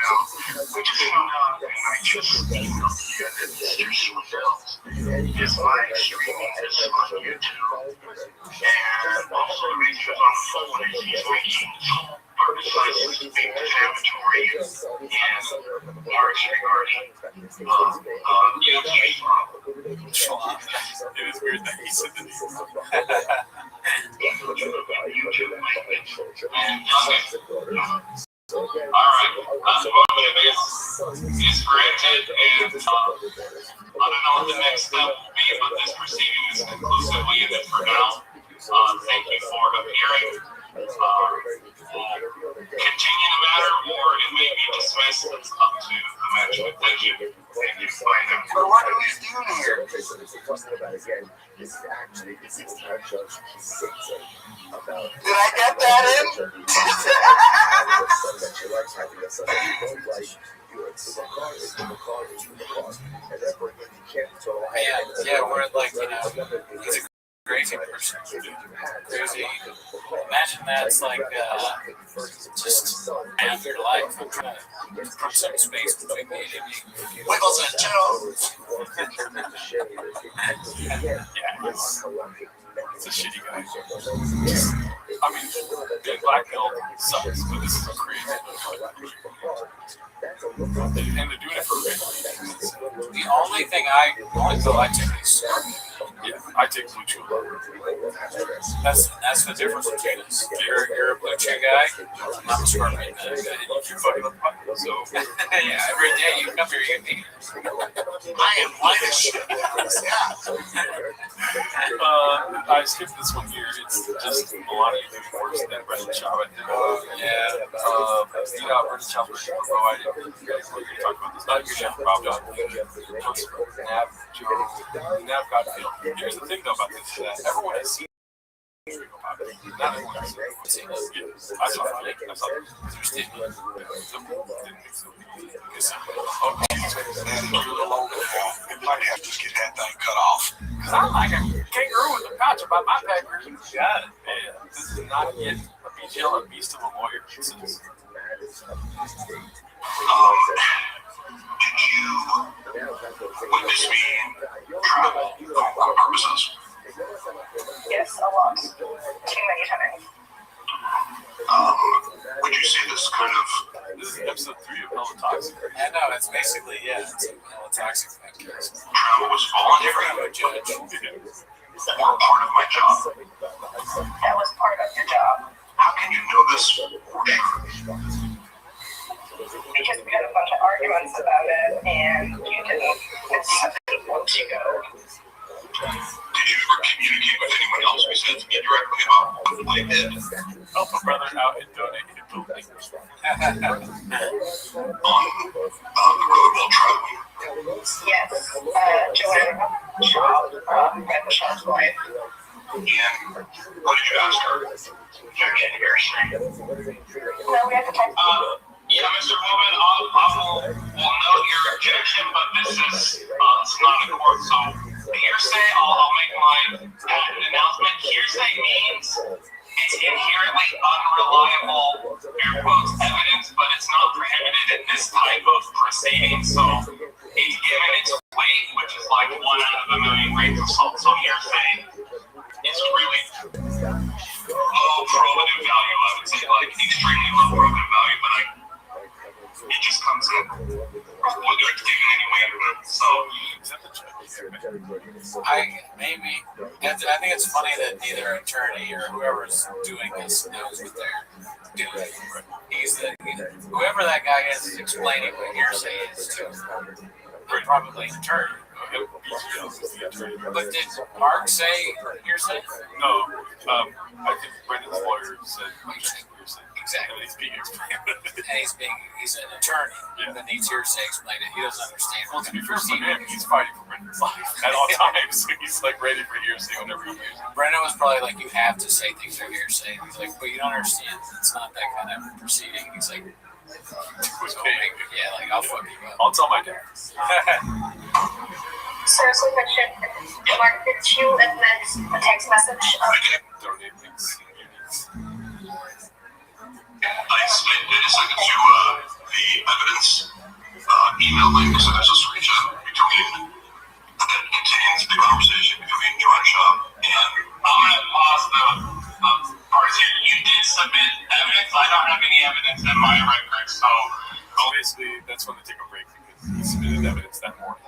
out. We just found out, and I just emailed you that Mr. Swindell is live streaming this on YouTube, and also reaches on the phone as he's making purposes being defamatory and marks regarding It is weird that he said that. Alright, it's granted, and I don't know what the next step will be, but this proceeding is conclusively ended for now. Thank you for appearing. Continue the matter, or it may be dismissed. It's up to the management. Thank you. Thank you. Bye now. But what are we doing here? Did I get that in? Yeah, we're like, he's a crazy person. Crazy. Imagine that's like just afterlife. I'm trying to put some space between me and you. Wiggles and Jones. It's a shitty guy. I mean, being black belt sucks, but this is crazy. And they're doing it for real. The only thing I take is yeah, I take Blue Chew. that's the difference between us. You're a Blue Chew guy. I'm a Scorpion guy. You're fucking up. So yeah, every day you come here, you eat. I am white as shit. I skipped this one here. It's just a lot of you think worse than Rothschild. Yeah. Rothschild. I didn't talk about this. Not your Rob Nav got killed. Here's the thing though about this: everyone has seen. Not everyone has seen this. I saw it. Might have to get that thing cut off. Cause I'm like a kangaroo with a pouch about my peppers. Got it, man. This is not yet a BGL, a beast of a lawyer. Did you witness me travel for work purposes? Yes, a lot. Too many times. Would you say this kind of This is episode 3 of Hella Toxic. I know, it's basically, it's a toxic podcast. travel was voluntary Different judge. or part of my job? That was part of your job. How can you know this for sure? Because we had a bunch of arguments about it, and you didn't accept it once you go. Did Did you ever communicate with anyone else besides me directly about what I did? Help a brother out and donate to building. On the road while traveling? Yes. Joanne Shaw, Rabbi Shaw's wife. And what did you ask her? You're getting hearsay. No, we have to talk. Yeah, Mr. Woman, I will note your objection, but this is it's not a court, so hearsay, I'll make my announcement. Hearsay means it's inherently unreliable, air quotes, evidence, but it's not prohibited in this type of proceeding, so it's given its weight, which is like 1 out of a million grains of salt, so hearsay is really low probative value, I would say, like extremely low probative value, but it just comes in. Well, you're taking any weight of it, so. I think it's funny that neither attorney or whoever's doing this knows what they're doing. Whoever that guy is explaining what hearsay is to. Probably an attorney. But did Mark say hearsay? No, I think Brendan's lawyer said hearsay. Exactly. And he's an attorney. Yeah. That needs hearsay explained. He doesn't understand. Well, to be fair to him, he's fighting for Brendan's life at all times. He's like ready for hearsay whenever he hears it. Brendan was probably like, you have to say things are hearsay. He's like, but you don't understand. It's not that kind of proceeding. He's like, I'll fuck you up. I'll tell my dad. Seriously, question. Mark, did you admit a text message of Donate links. I did send it to the evidence email link, so there's a screenshot between that contains the conversation between John Shaw and I'm going to pause the part here. You did submit evidence. I don't have any evidence in my record, so. Basically, that's when they take a break because he submitted evidence that morning.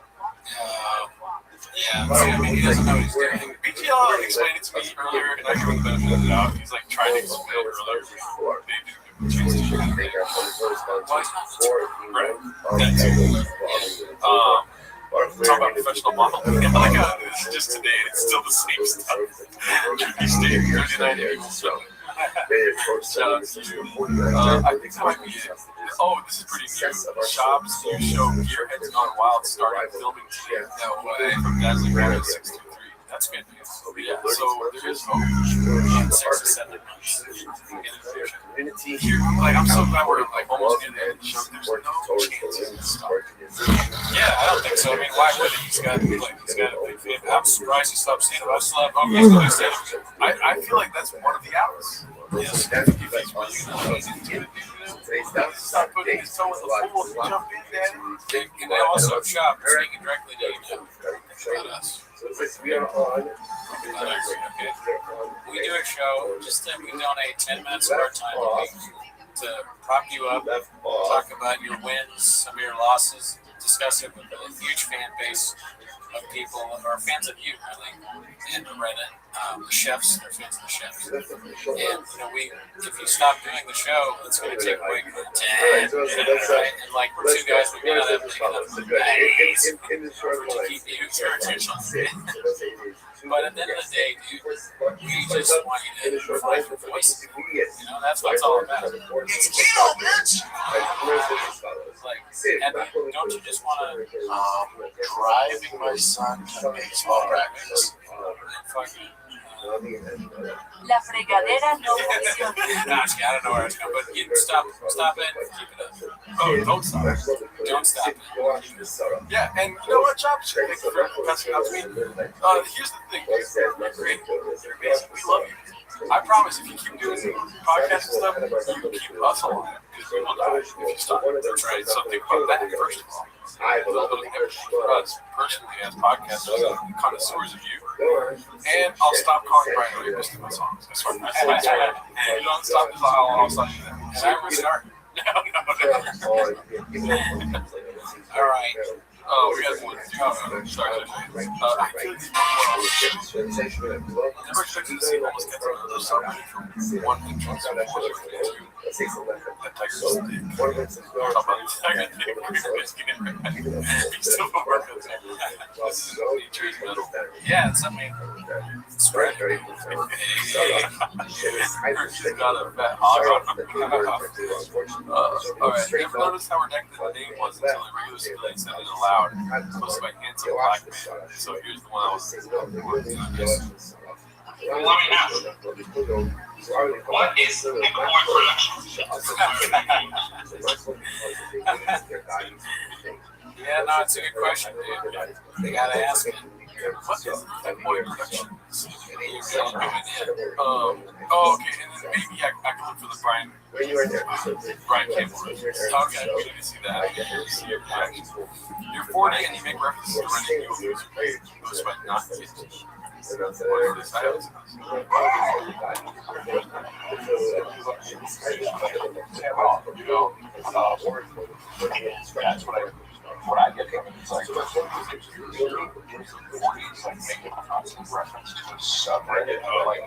He doesn't know what he's doing. BTL explained it to me earlier, and I give him the benefit of the doubt. He's like trying to explain it earlier. They didn't give him a chance to share it. Right? That too. Talk about professional model. This is just today, and it's still the same stuff. He stayed 39 years so. Shout out to you. I think that might be it. Oh, this is pretty new. Shops, you show Gearhead's Gone Wild started filming today. From Dazzling Radio 623. That's good news. Yeah, so there is hope in 6 to 7 months. I'm so glad we're almost near the end of the show. There's no chance he's going to stop. Yeah, I don't think so. I mean, why would he? He's got a big fan. I'm surprised he stopped saying it. I feel like that's one of the outs. Yes. If he's really going to stop putting his toe in the pool and jump in, Daddy. And they also shop, speaking directly to you. Not us. We are on. Okay. We do a show, just that we donate 10 minutes of our time a week to prop you up, talk about your wins, some of your losses, discuss it with a huge fan base of people who are fans of you, really, and Reddit. The chefs, they're fans of the chefs. And, if you stop doing the show, it's going to take away from the 10. Right? And like, we're two guys, we got to have nice, to keep your attention. But at the end of the day, dude, we just want you to find your voice. That's what it's all about. it's Gino, bitch! And don't you just want to Driving my son to baseball practice. fucking La fregadera no funciona. I don't know where I was going, but you stop it and keep it up. Oh, don't stop. Don't stop it. Yeah, and you know what, Chop? Thank you for passing out to me. Here's the thing. You're great. You're amazing. We love you. I promise, if you keep doing podcasts and stuff, you keep us alive. Because we will die if you stop. That's right. So think about that, first of all. A little bit of empathy for us personally as podcasters, connoisseurs of you. And I'll stop calling Brian Ray listening to my songs. I swear. You don't stop this, I'll stop you then. And I restart. No. All right. Oh, we got one. Sorry. I feel never expected to see almost get to another subject from one entrance to That Tiger's stick. How about Tiger Dick? He's still a work on Tiger. This is nature's metal. Yeah, it's something. It's right. She's got a fat hog on her. All right. Never noticed how redacted the name was until a regular civilian said it aloud. Posted by handsome black man. So here's the one I was working on. Yes. Let me know. What is Nicorn Production? Yeah, no, it's a good question, dude. They gotta ask it. What is Nicorn Productions? Oh, okay. And then maybe I can look for the Brian Campbell. Okay, we need to see that. You're 40 and you make references to running your music. Those might not fit. What is this? That's what I get from it. It's like, making a constant reference to a subreddit, like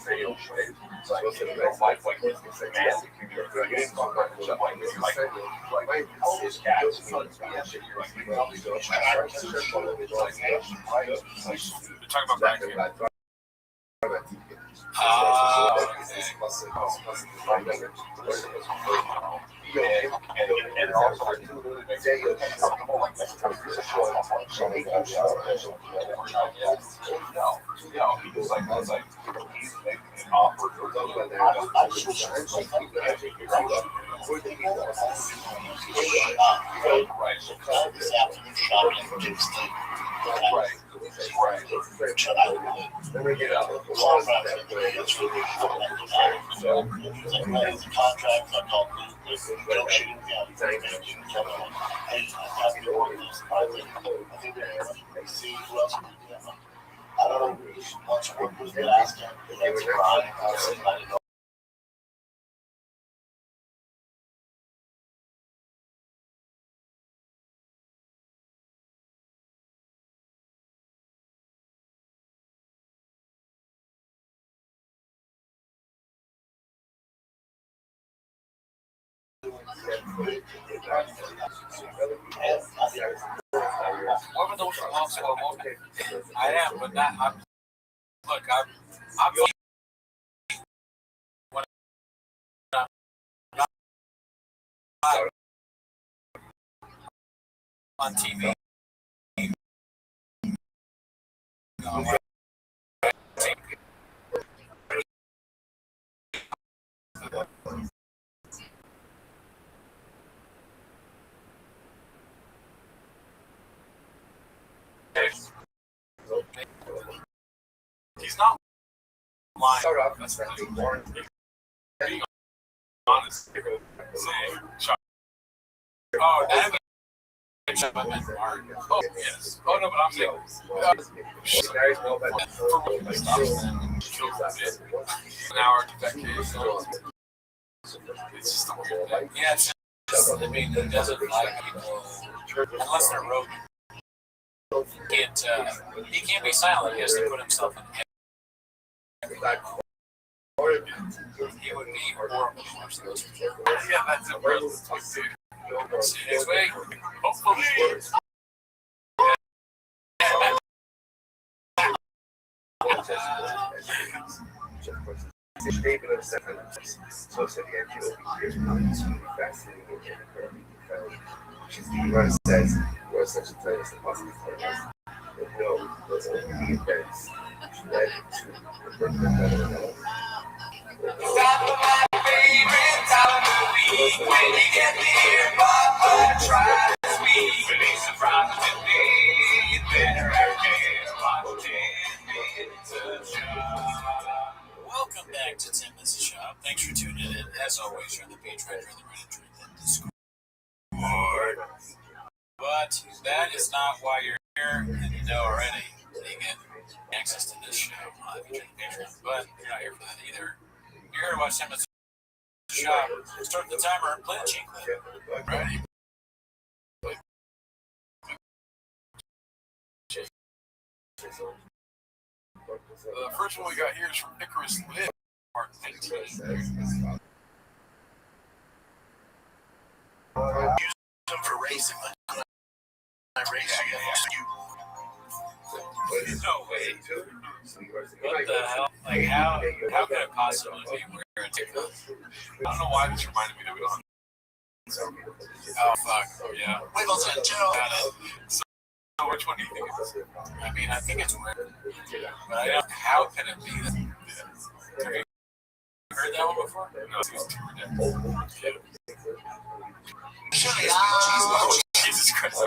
radio shade. It's like, life like this, man, like all these cats, you're talking about Brian Campbell. And also, because like, I was like, he's making an offer for this afternoon shopping for Tuesday. Right. Contract, I called negotiating. I don't know. Once work was the last time, that's Brian. I didn't know. What were those also? I am, but not. I'm when I'm on TV. He's not lying. That's not being honest. Oh, that oh, yes. Oh, no, but I'm saying an hour to that case. It's just a weird thing. Yeah, it's just, I mean, it doesn't like people unless they're rogue. He can't be silent. He has to put himself in. He would be horrible to watch those. Yeah, that's impressive. See you next week. Hopefully. Says, "We're such a time as the possible for us." No, those are the events which led to the birth of the Stop my favorite time of the week. When you get there, Papa tries me. Release the problem with me. You better get watch 10 minutes of show. Welcome back to 10 Minutes of Shop. Thanks for tuning in. As always, you're on the page right, you're on the Reddit, you're in the Discord. But that is not why you're here, and you know already that you get access to this show on the Patreon. But you're not here for that either. You're here to watch 10 Minutes of Shop. Start the timer, play the cheat clip. Ready? The first one we got here is from Icarus Lib, part 19. use them for racing. Like when I race you. No way. What the hell? Like, how could it possibly be where it's I don't know why this reminded me of it. Oh, fuck. Oh, yeah. Wiggles and Joe. So which one do you think it is? I mean, I think it's weird. But I don't, how can it be that? Have you heard that one before? No, it's too ridiculous. Jesus Christ.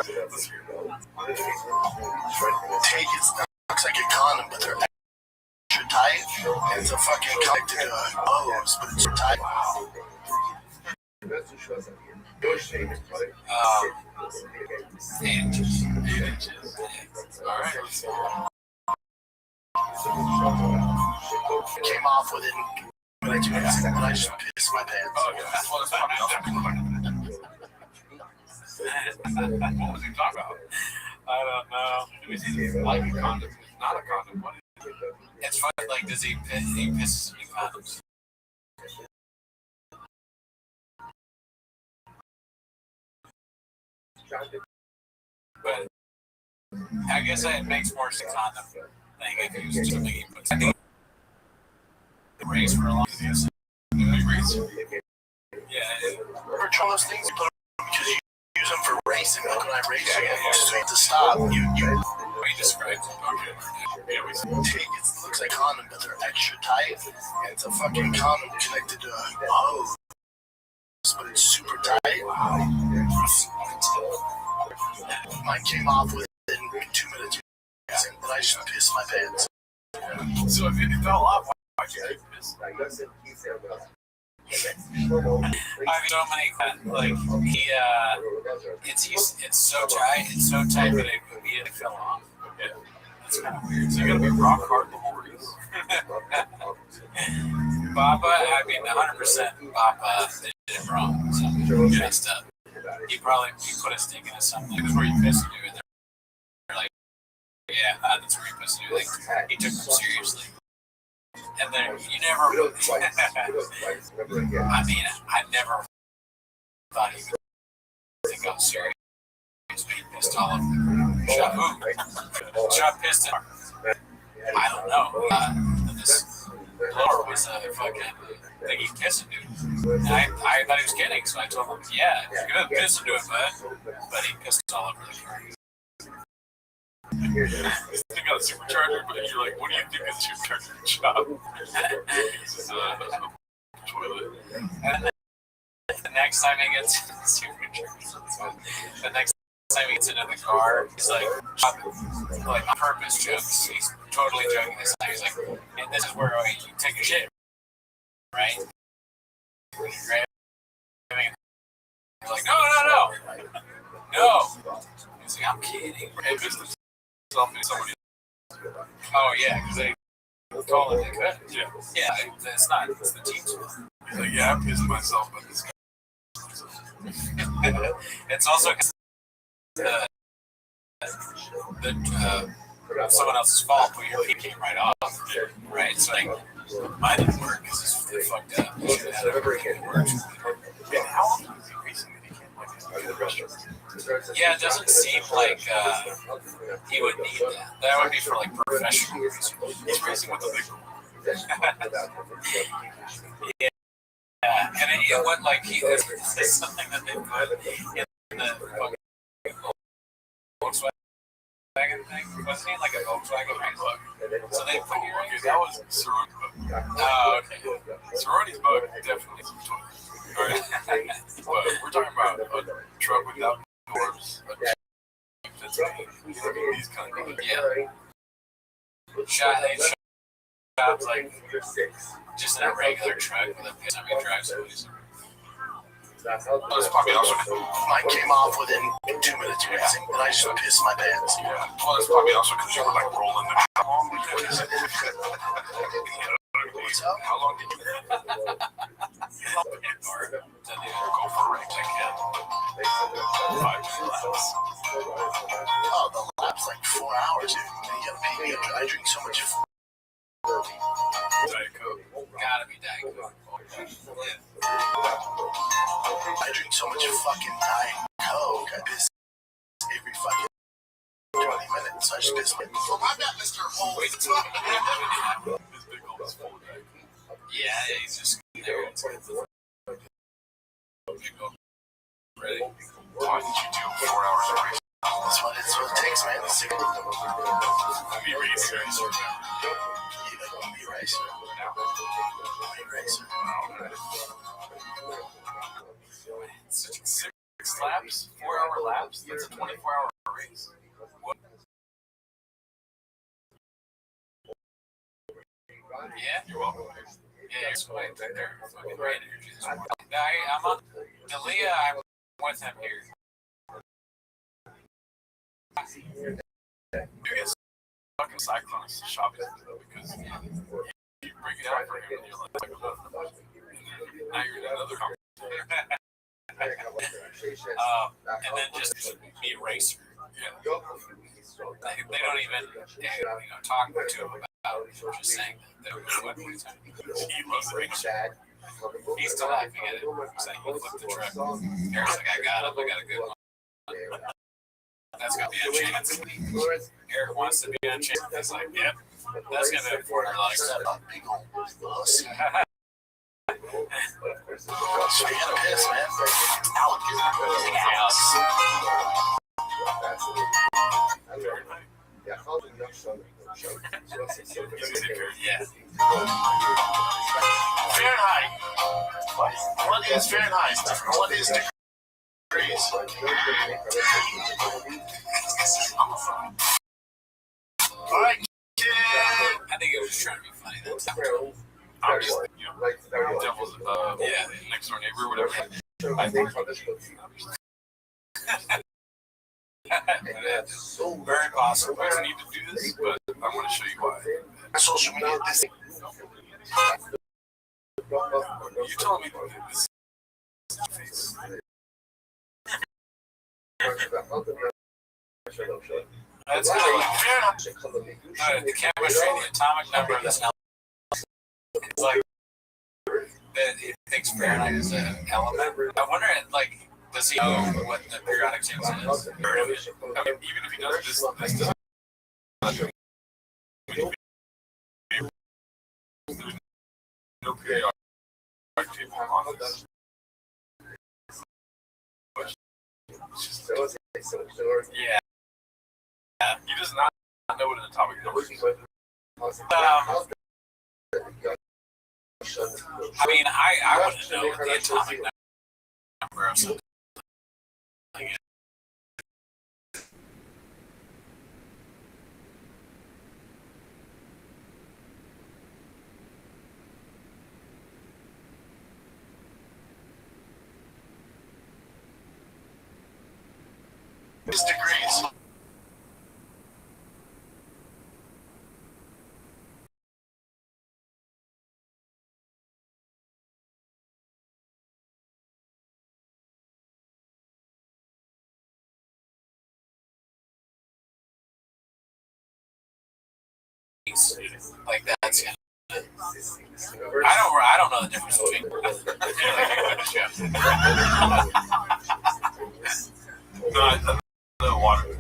Take it. Looks like a condom, but they're extra tight. It's a fucking connected hose, but it's tight. Inches. Alright. Came off within minutes, and I just pissed my pants. Oh, yeah. That's what it's probably What was he talking about? I don't know. It was either like a condom. It's not a condom. What is it? It's funny, like, does he pisses in condoms? But I guess it makes more sense condom thing if you use something he puts. I think race for a long time. Race? Yeah. For those things, you put them because you use them for racing. Like when I race, you have to stop. You We described it. Okay. Yeah, we take it. Looks like condom, but they're extra tight. And it's a fucking condom connected to a hose, but it's super tight. Mine came off within 2 minutes, and I just pissed my pants. So if it fell off, why'd you miss? I have so many, like, it's so tight that it immediately fell off. Yeah. That's kind of weird. So you gotta be rock hard the whole race. Baba, I mean, 100% Baba did it wrong. So he messed up. He put a stick into something. That's where he pissed into it. They're like, yeah, that's where he pissed into it. Like, he took them seriously. And then you never. I mean, I never thought he would think I'm serious. But he pissed all over. Shot pissed in. I don't know. This blower was a fucking thing he pissed into. And I thought he was kidding, so I told him, yeah, you're gonna piss into it, bud. But he pissed all over the car. You got a supercharger, but you're like, what do you think is a supercharger job? Toilet. And the next time he gets the next time he gets into the car, he's like on purpose jokes. He's totally joking this time. He's like, and this is where you take a shit, right? He's like, no. He's like, I'm kidding. Hey, business. Somebody. Oh yeah, because they told him they could. Yeah, it's not. It's the team's fault. He's like, yeah, I'm pissing myself, but this guy. It's also someone else's fault, but your pee came right off, right? So like, mine didn't work because it's fucked up. You should have had it work. Yeah, how long was he racing that he came like the restaurant? Yeah, it doesn't seem like he would need that. That would be for like professional racers. He's racing with the big one. Yeah, and it went like there's something that they put in the fucking Volkswagen thing. Wasn't he like a Volkswagen race? So they put your Okay, that was Cerrone's book. Oh, okay. Cerrone's book definitely some toilet. All right. But we're talking about a truck without doors. That's these kind of things. Yeah. Shot like just in a regular truck with a piss. I mean, drive somebody's. Mine came off within 2 minutes, and I just pissed my pants. Yeah. Well, that's probably also because you were like rolling the. What's up? How long did you go for a race? Like, 5 laps. Oh, the lap's like 4 hours. You gotta pay me. I drink so much. Diet Coke. gotta be Diet Coke. I drink so much fucking Diet Coke, I piss every fucking 20 minutes. I just piss. So I got Mr. Holmes. His big hole is full of Diet Coke. Yeah, he's just there. It's good. Ready? Why did you do 4 hours of race? That's what it takes, man. It's Be racer. be racer. Be racer. Six laps, 4-hour laps. That's a 24-hour race. What? Yeah? You're welcome. Yeah, you're sweating back there. Fucking brain energy this morning. I'm on Dalia. I'm with him here. You get fucking cyclones shopping because you break it down for him and you're like, now you're in another conversation. And then just be a racer. Yeah. They don't even talk to him about it. Just saying that. They don't know what he's saying. He loves the racer. He's still laughing at it. He's saying, you flipped the truck. Eric's like, I got him. I got a good one. That's going to be a chance. Eric wants to be on chance. He's like, yep. That's going to be important. Like, Big old pussy. So you gotta piss, man. yeah. Fahrenheit. What is Fahrenheit? What is degrees? All right, kid. I think it was trying to be funny. That's I'm just, devil's next door neighbor or whatever. I think very possible. I need to do this, but I want to show you why. Social media. This. You told me this. That's good. The chemistry, the atomic number of this element. It's like he thinks Fahrenheit is an element. I wonder, does he know what the periodic table is? I mean, even if he does, this doesn't. There's no periodic table on this. Yeah. He does not know what an atomic number is. I mean, I wouldn't know what the atomic number of something. It's degrees. Like that's. I don't know the difference between. No, water.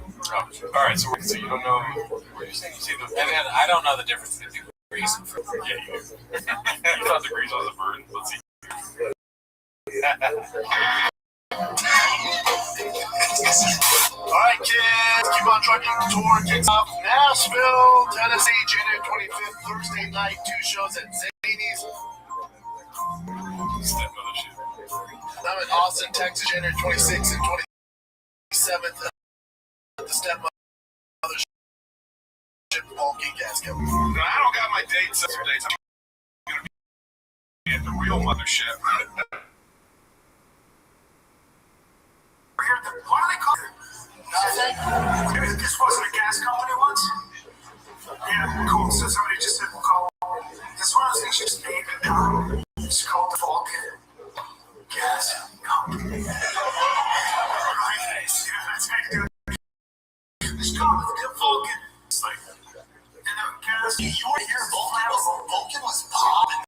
All right, so you don't know. What are you saying? You see the? I don't know the difference between degrees and Yeah, you do. You thought degrees was a bird. Let's see. All right, kids, keep on trucking. Tour kicks off Nashville, Tennessee, January 25th, Thursday night. 2 shows at Zany's. Stepmother shit. I'm in Austin, Texas, January 26th and 27th at the Stepmother ship Paul Geekcast. No, I don't got my dates. That's your dates. I'm gonna be at the real mothership. What do they call it? Nothing. This wasn't a gas company once? Yeah, cool. So somebody just said we'll call. This one of those things you just name it now. It's called the Vulcan Gas Company. Right? Yeah, that's how you do it. It's called the Vulcan. It's like, and then gas. You were here, Vulcan was popping.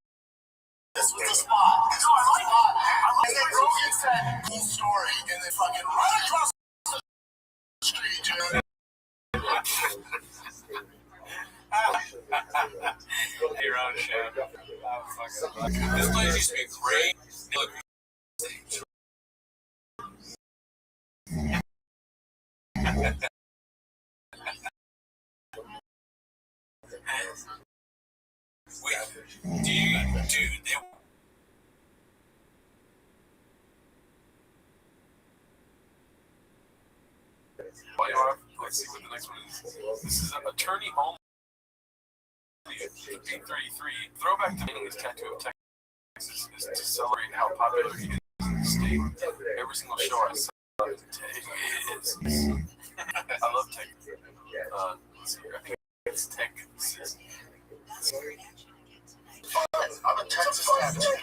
This place used to be great. Dude, let's see what the next one is. This is an attorney only. 833. Throwback to his tattoo of Texas is to celebrate how popular he is in the state. Every single show I saw is. I love Texas. Let's see here. I think it's Texas. I'm a Texas tattoo.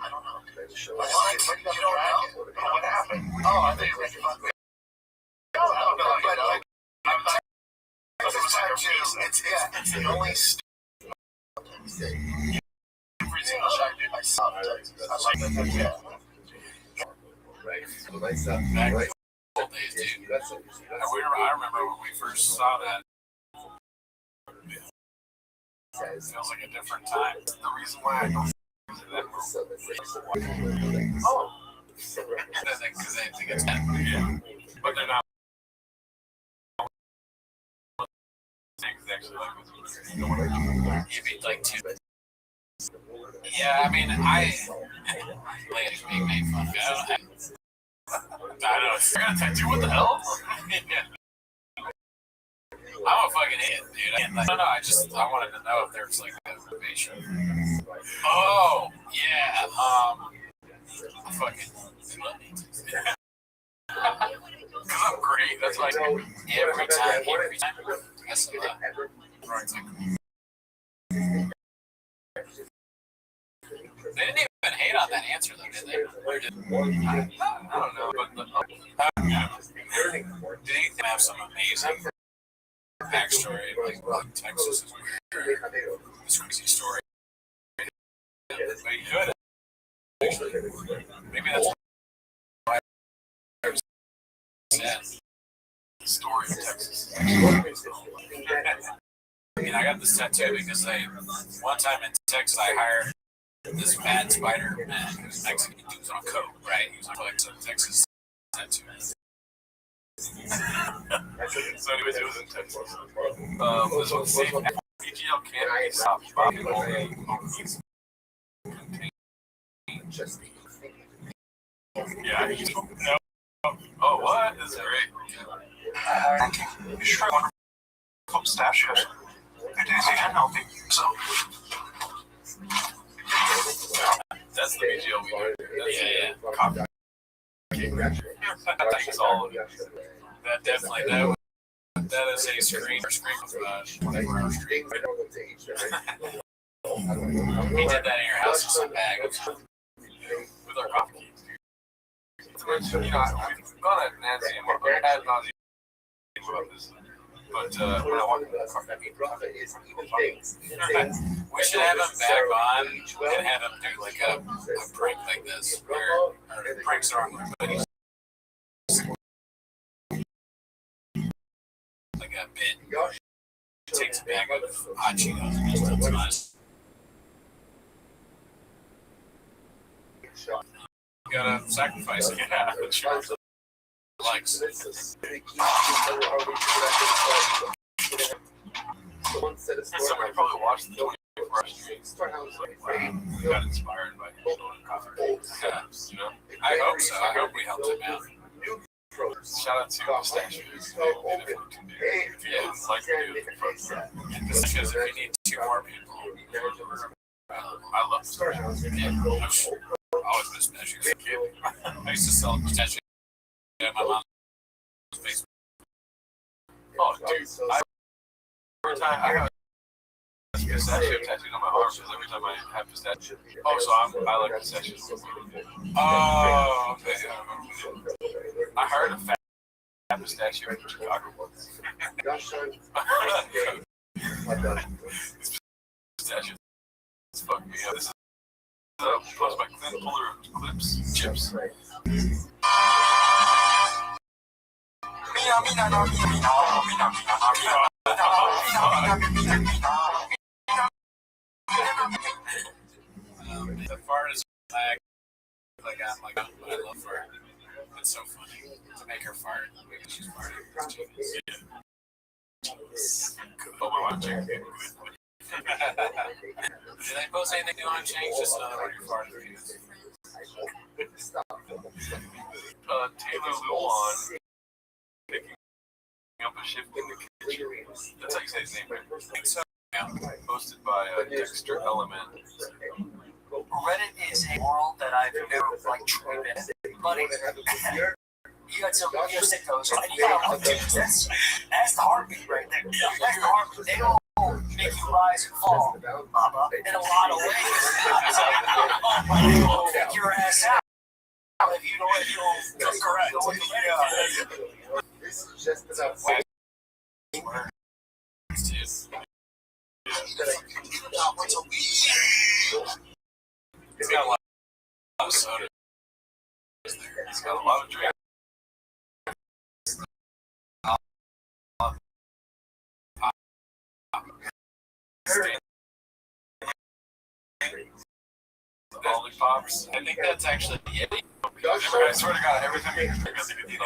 I don't know. What happened? Oh, I think it was no, but I'm it's the only every single shot I saw Texas. I like that. Back in the old days, dude. I remember when we first saw that. It feels like a different time. The reason why I don't that because they think it's bad. Yeah. But they're not. Actually, you beat like two. Yeah, I mean, ladies being made fun of. I don't know. You're gonna tattoo? What the hell? I'm a fucking idiot, dude. I don't know. I wanted to know if there's like a motivation. Oh, yeah. Fucking. Because I'm great. That's like every time. That's they didn't even hate on that answer, though, did they? Or did, I don't know, but did he have some amazing backstory, like Texas is weird, this crazy story? But he could. Maybe that's why I said the story of Texas. I mean, I got this tattoo because one time in Texas, I hired this bad spider man who's Mexican. He was on a coat, right? He was like some Texas tattoo. So anyways, it was in Texas. This one's safe. PGL can't be stopped by only contained. Yeah, no. Oh, what? This is great. Thank you. You sure want to pistachios? It is even healthy. So. That's the BGL we do. Yeah. Coffee. That's all of it. That definitely, that is a screen of 24-hour stream. We did that in your house in some bag with our coffee cakes, dude. We've gone at Nancy and ad nauseam about this, but when I want to we should have him back on and have him do like a prank like this, where pranks are on there, but he's like a bit. He takes a bag of hot Cheetos and just does nice. You gotta sacrifice it. Yeah, sure. Likes. Somebody probably watched the 24-hour stream. Got inspired by coffee. Yeah, you know? I hope so. I hope we helped him out. Shout out to Pistachios. If you didn't like to do it, Pistachios, if you need 2 more people, I love Pistachios. Yeah, I always miss Pistachios. I used to sell Pistachios at my mom's Facebook. Oh, dude. Every time I have pistachio tattooed on my arm because every time I have pistachio. Oh, so I like pistachios. Oh, okay. I heard a fat pistachio in Chicago once. Pistachio. It's fucking me up. This is close by Clint Puller Clips Chips. fart is like I'm like, oh, I love fart. It's so funny to make her fart because she's farting. It's genius. Oh, my wife checked. Did they post anything new on change? Just another one of your fart reviews. Taylor Luan picking up a shift in the kitchen. That's how you say his name, right? So, yeah. Posted by Dexter Element. Reddit is a world that I've never like tried in. Buddy, you got some sickos, and you gotta look, dude. That's the heartbeat right there. That's the heartbeat. They don't make you rise and fall, Baba, in a lot of ways. They will take your ass out if you don't correct. This is just about He's got a lot of soda. He's got a lot of drink. Lollipops. I think that's actually the Yeti. I swear to God, every time you drink, I think it's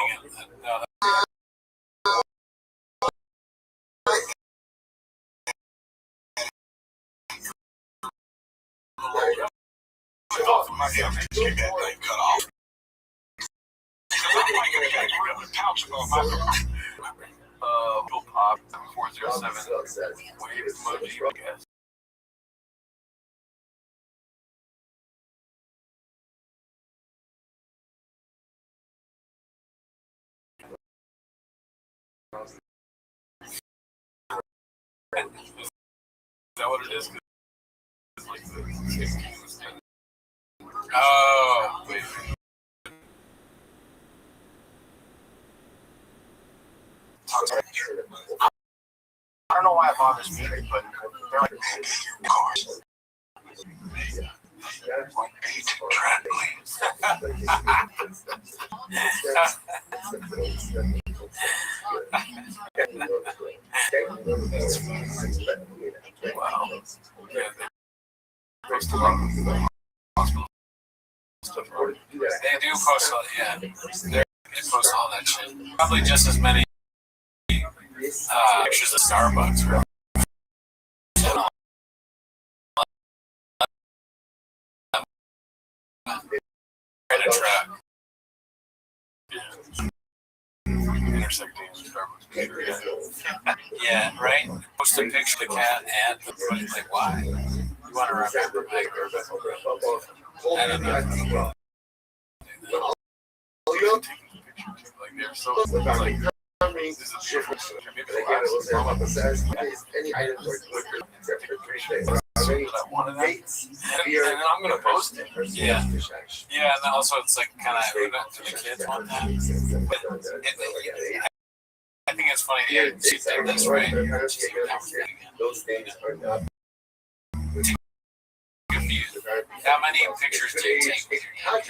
No, Bill Pop 407 wave emoji, I guess. Is that what it is? It's like the 16 was 10. oh, wait. I don't know why it bothers me, but they're like, Wow. Yeah, they post a lot of hospital stuff. They do post all, yeah. They post all that shit. Probably just as many pictures of Starbucks. Right? A truck. Intersecting Starbucks. Yeah, right? Post a picture of the cat and the foot. Like, why? You want to remember my I don't know. Like they're so like this is different. Maybe they get it any items or liquor except for 3 days. that I wanted that. And I'm gonna post it. Yeah. Yeah, and also it's like kind of to the kids one time. I think it's funny that she did this, right? Those things are not Confused. How many pictures do you take with your hand?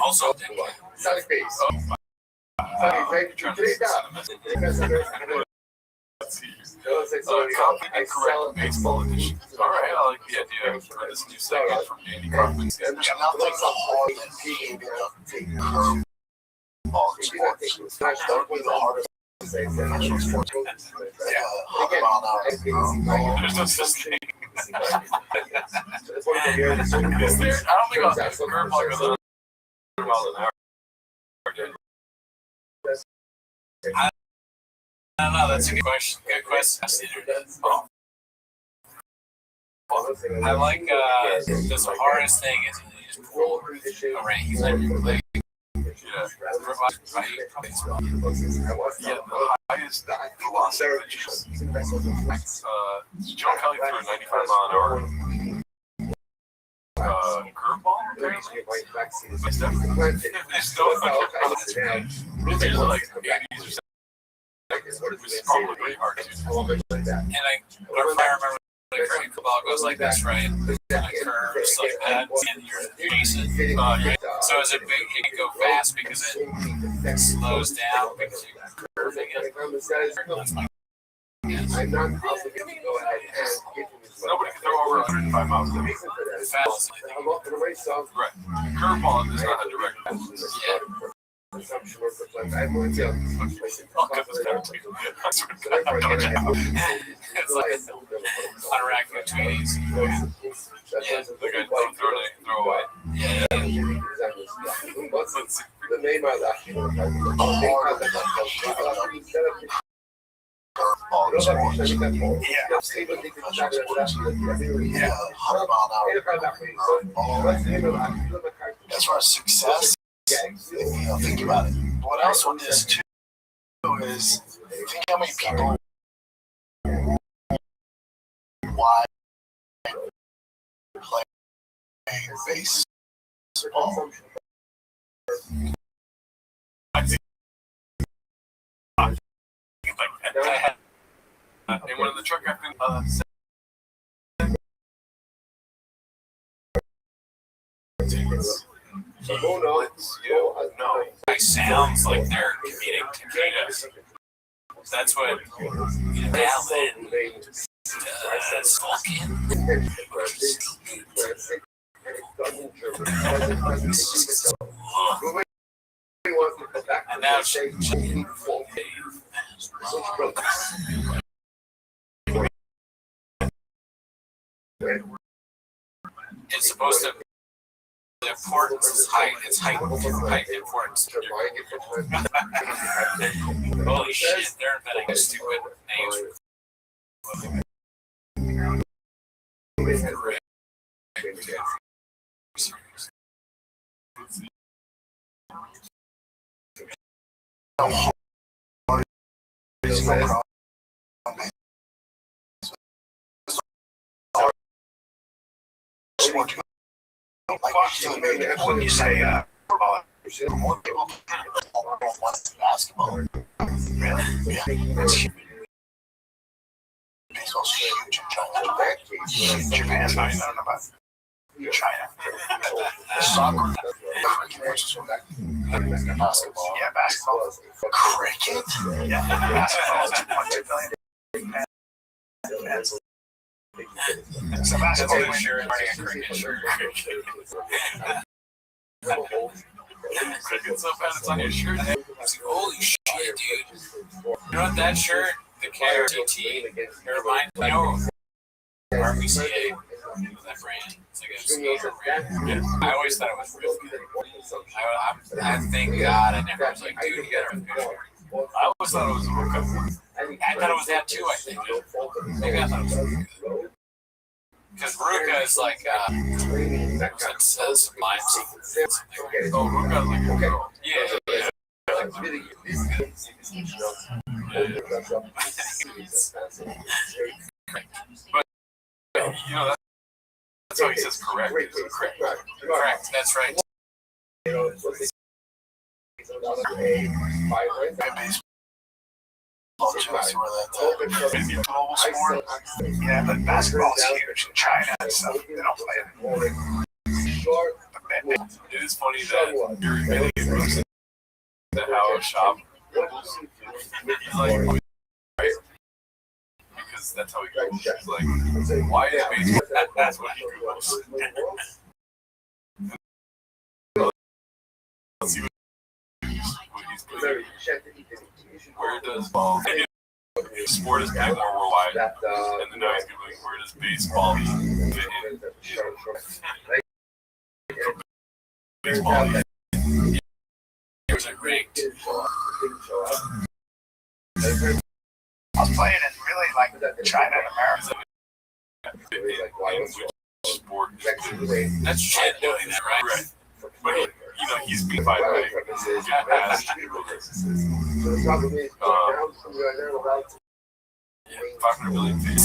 Also, Sunny face. Copy and correct baseball edition. Alright, I like the idea of this new segment from Andy Kaufman. There's no such thing. Is there? I don't think I'll have a curveball goes 100 miles an hour. I don't know. That's a good question. Good question. I like the hardest thing is you just pull a rank. Like, Yeah, the highest velocity pitches. Joe Kelly threw a 95 mile an hour curveball. Apparently, it's definitely like 80s or 70s. It's probably hard to. and I remember the curving ball goes like this, right? And it curves like that, and you're chasing. So is it big? You can go fast because it slows down because you're curving it. I'm not obligated to go ahead and give him his money. Nobody can throw over 105 miles The an hour. reason for that is Fast. I'm off to the raceoff. Right. Curveball is not a direct pass. Yeah. Consumption or something. I have no idea. I'll cut this down too. I swear to So God, therefore, don't again, I you? have It's like unracking tweeties. Yeah, the guy don't throw away. Yeah. The name I left, Yeah, 100 mile an hour. As far as success, think about it. What else with this too is think how many people why play baseball. And one of the truck captain no. It sounds like they're committing to beat us. That's what Alan Sulkin. And now it's supposed to. The importance is height. It's height importance. Holy shit! They're inventing a stupid names. When you say more people don't want basketball. Really? Yeah. Baseball's huge in China. Japan, I don't know about China. Soccer, cricket, basketball. Yeah, basketball. Cricket? Yeah, basketball is 2.2 billion. So basketball That's sure wearing a cricket shirt. Cricket's so bad it's on your shirt. Holy shit, dude! You know what that shirt? The KRTT. It reminds me of RBCA. That brand. It's like a skater brand. Yeah. I always thought it was really good. I thank God I never was like, dude, you gotta have a shirt. I always thought it was a Ruka. I thought it was that too, I think. Maybe I thought it was really good. Because Ruka is like, sublime. Oh, Ruka's like a girl. Yeah. You know, that's how he says correct. Correct. Correct, that's right. Global sport. Yeah, but basketball's huge in China and stuff. They don't play it. It is funny that you're admitting it to how a shop goes. He's like, right? Because that's how he goes. He's like, why is baseball? That's what he goes. Let's see what he's doing. Where does sport is getting more worldwide, and then now he's going, where does baseball fit in? Baseball. It was rigged. I was playing in really like China and America. Sport. That's shit doing that, right? But you know, he's being fired by past. 500 million feet.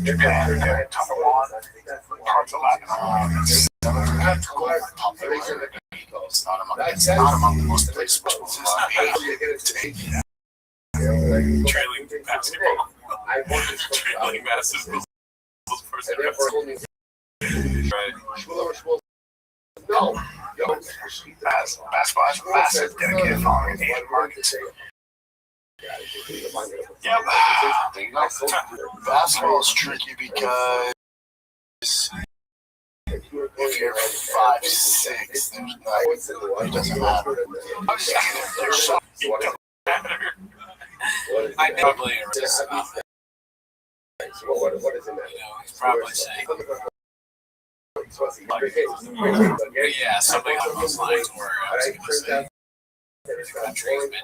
Japan, Taiwan, parts of Latin It's not among the most played sports. Trailing basketball. Trailing basketball. No. basketball has a massive dedicated following in Asian markets. Yep. Basketball is tricky because if you're 5'6", there's not, it doesn't matter. There's so I probably just, What is in that? he's probably saying, yeah, something along those lines where I was going to say, the country's been.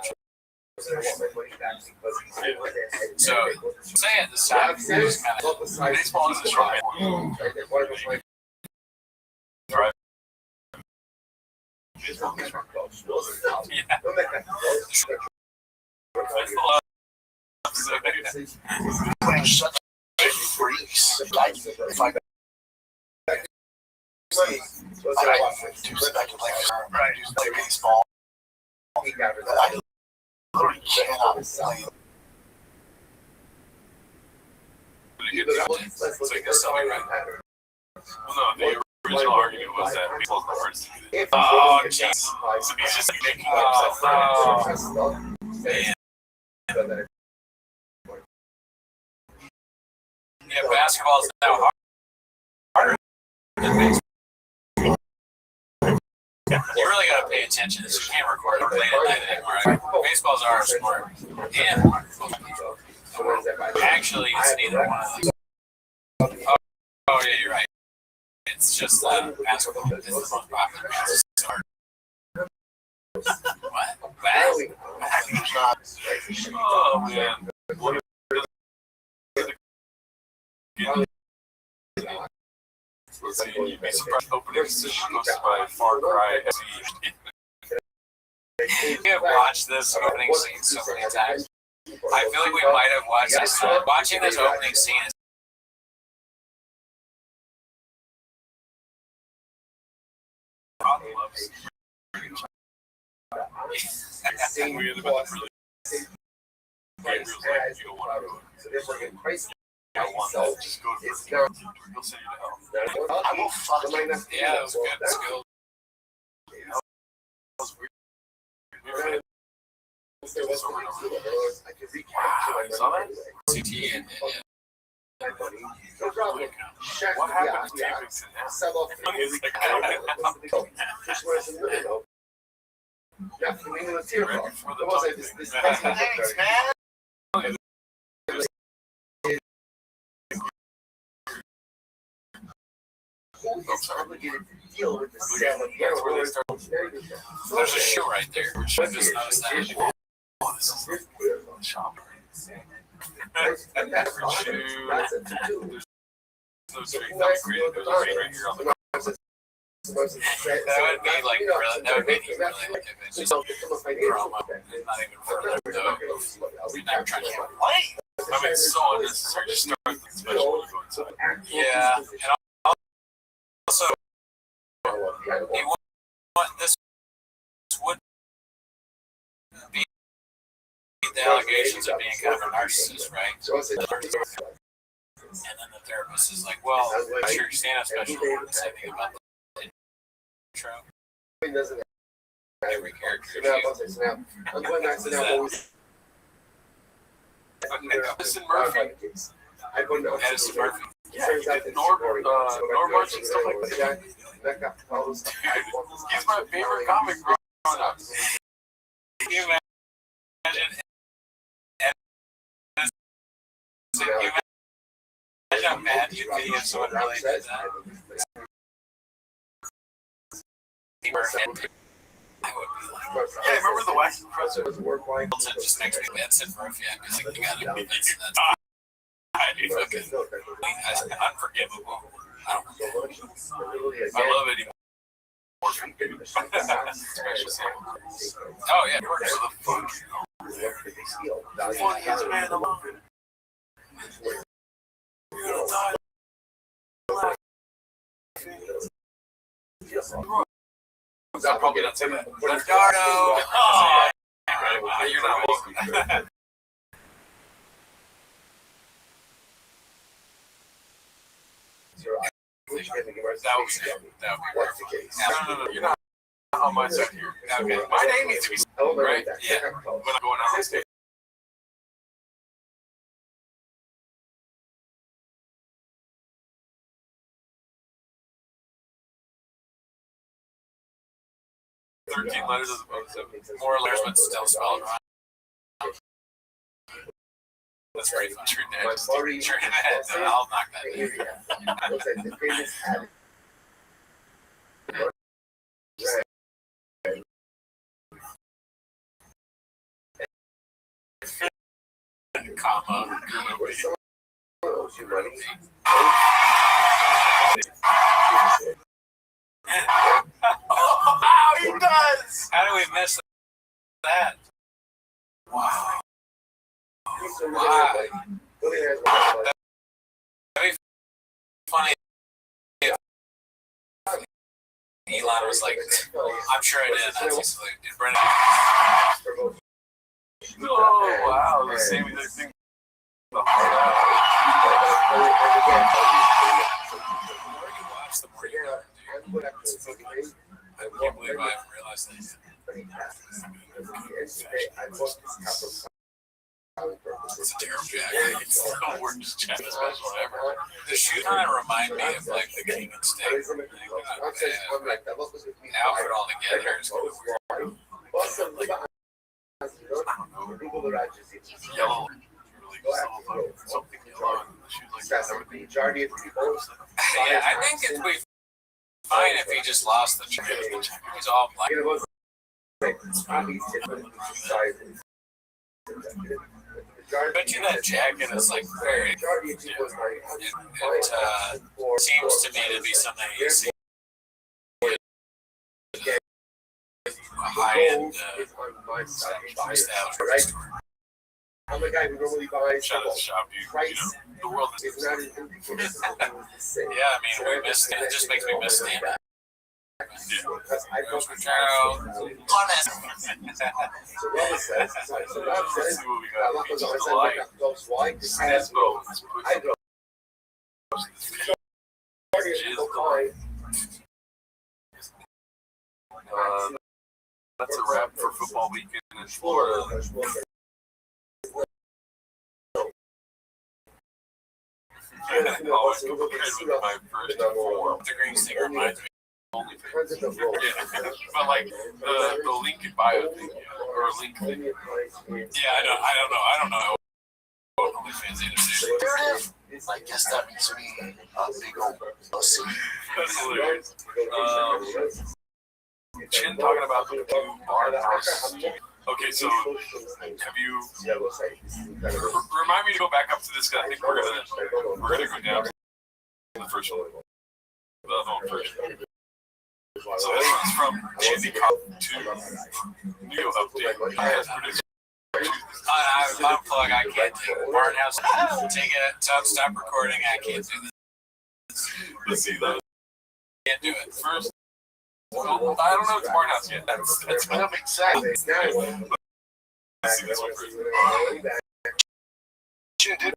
So, say at the start, it was kind of, baseball is a strong playing such freaks. I can play, play baseball. I literally cannot play. So I guess something right. Well, no, the original argument was that baseball's the hardest to do. Oh, jeez. So he's just making up man. Yeah, basketball's now harder than baseball. You really got to pay attention. You can't record it late at night anymore. Baseball's our sport. And actually, it's neither one of those. Oh, yeah, you're right. It's just basketball is the most popular sport. What? Oh, man. Let's see, you'd be surprised. Opening decision posted by Far Cry. We have watched this opening scene so many times. I feel like we might have watched this. Watching this opening scene is weird about the really you don't want to do it. I want that. Just go to He'll send you to hell. I will fuck you. yeah, that was good. That's good. That was weird. Saw that? CT and What happened to tapings in Thanks, man. there's a shoe right there. We should just notice that. Oh, this is the shop. Every shoe. There's no street. That would be great. There's a street right here on the That would be like really, that would make you really like it. It's just promo. Not even for the we're never trying to get away. I mean, it's so unnecessary to start with, especially when you go inside. Yeah, and also, this would be the allegations of being kind of a narcissist, right? And then the therapist is like, well, I'm sure your stand-up special wouldn't say anything about the intro. Every character. Edison Murphy. Edison Murphy. Yeah, he did Norm March and stuff like that. He's my favorite comic growing up. Can you imagine? Can you imagine how mad you'd be if someone really did that? I would be like, Yeah, remember the Wax Professor? Wilson just makes me Edson Murphy. I'm just like, you gotta be that's fucking unforgivable. I love Eddie Morgan. Oh yeah, works for the fuck. Funniest man alive. You're gonna die. I'm probably not saying that. Ricardo! Oh, you're not welcome. That would be perfect. No, you're not on my side here. Okay. My name needs to be right. Yeah, when I'm going out on stage. 13 letters as opposed to More letters, but still spelled wrong. That's pretty fun. True dad. I'll knock that down. Comma. Wow, he does! How do we miss that? Wow. Why? That'd be funny if Elon was like, I'm sure I did. That's basically, did Brennan? Oh, wow, the same exact thing. The more you watch, the more you learn, dude. I can't believe I haven't realized that. It's a terrible jacket. It's the worst jacket special ever. The shoe kind of remind me of like the King and Sting. The outfit all together is kind of weird. Yellow. Something yellow in the shoes like that. Yeah, I think it'd be fine if he just lost the jacket. He's all black. Bet you that jacket is like very. It seems to me to be something you see at a high-end establishment store. I'm the guy who normally buys Shout out to shop, you know, the world is not Yeah, I mean, we missed it. It just makes me miss the impact. because I don't Honest. So Rob says, why? Because I go. That's a wrap for football weekend in Florida. Always compared with my first four. The green thing reminds me. But like the link in bio thing, or link thing. Yeah, I don't know. OnlyFans either. I guess that means to be a big old pussy. That's hilarious. Chin talking about the two barnhouse. Okay, so have you? Remind me to go back up to this guy. I think we're gonna go down to the first one. The other one first. So this one's from Chindy Cop to New update. Unplug. I can't do it. Barnhouse. Take it. Stop recording. I can't do this. Let's see that. Can't do it. First. Well, I don't know if it's Barnhouse yet. That's That makes sense. Let's see this one first. Chin did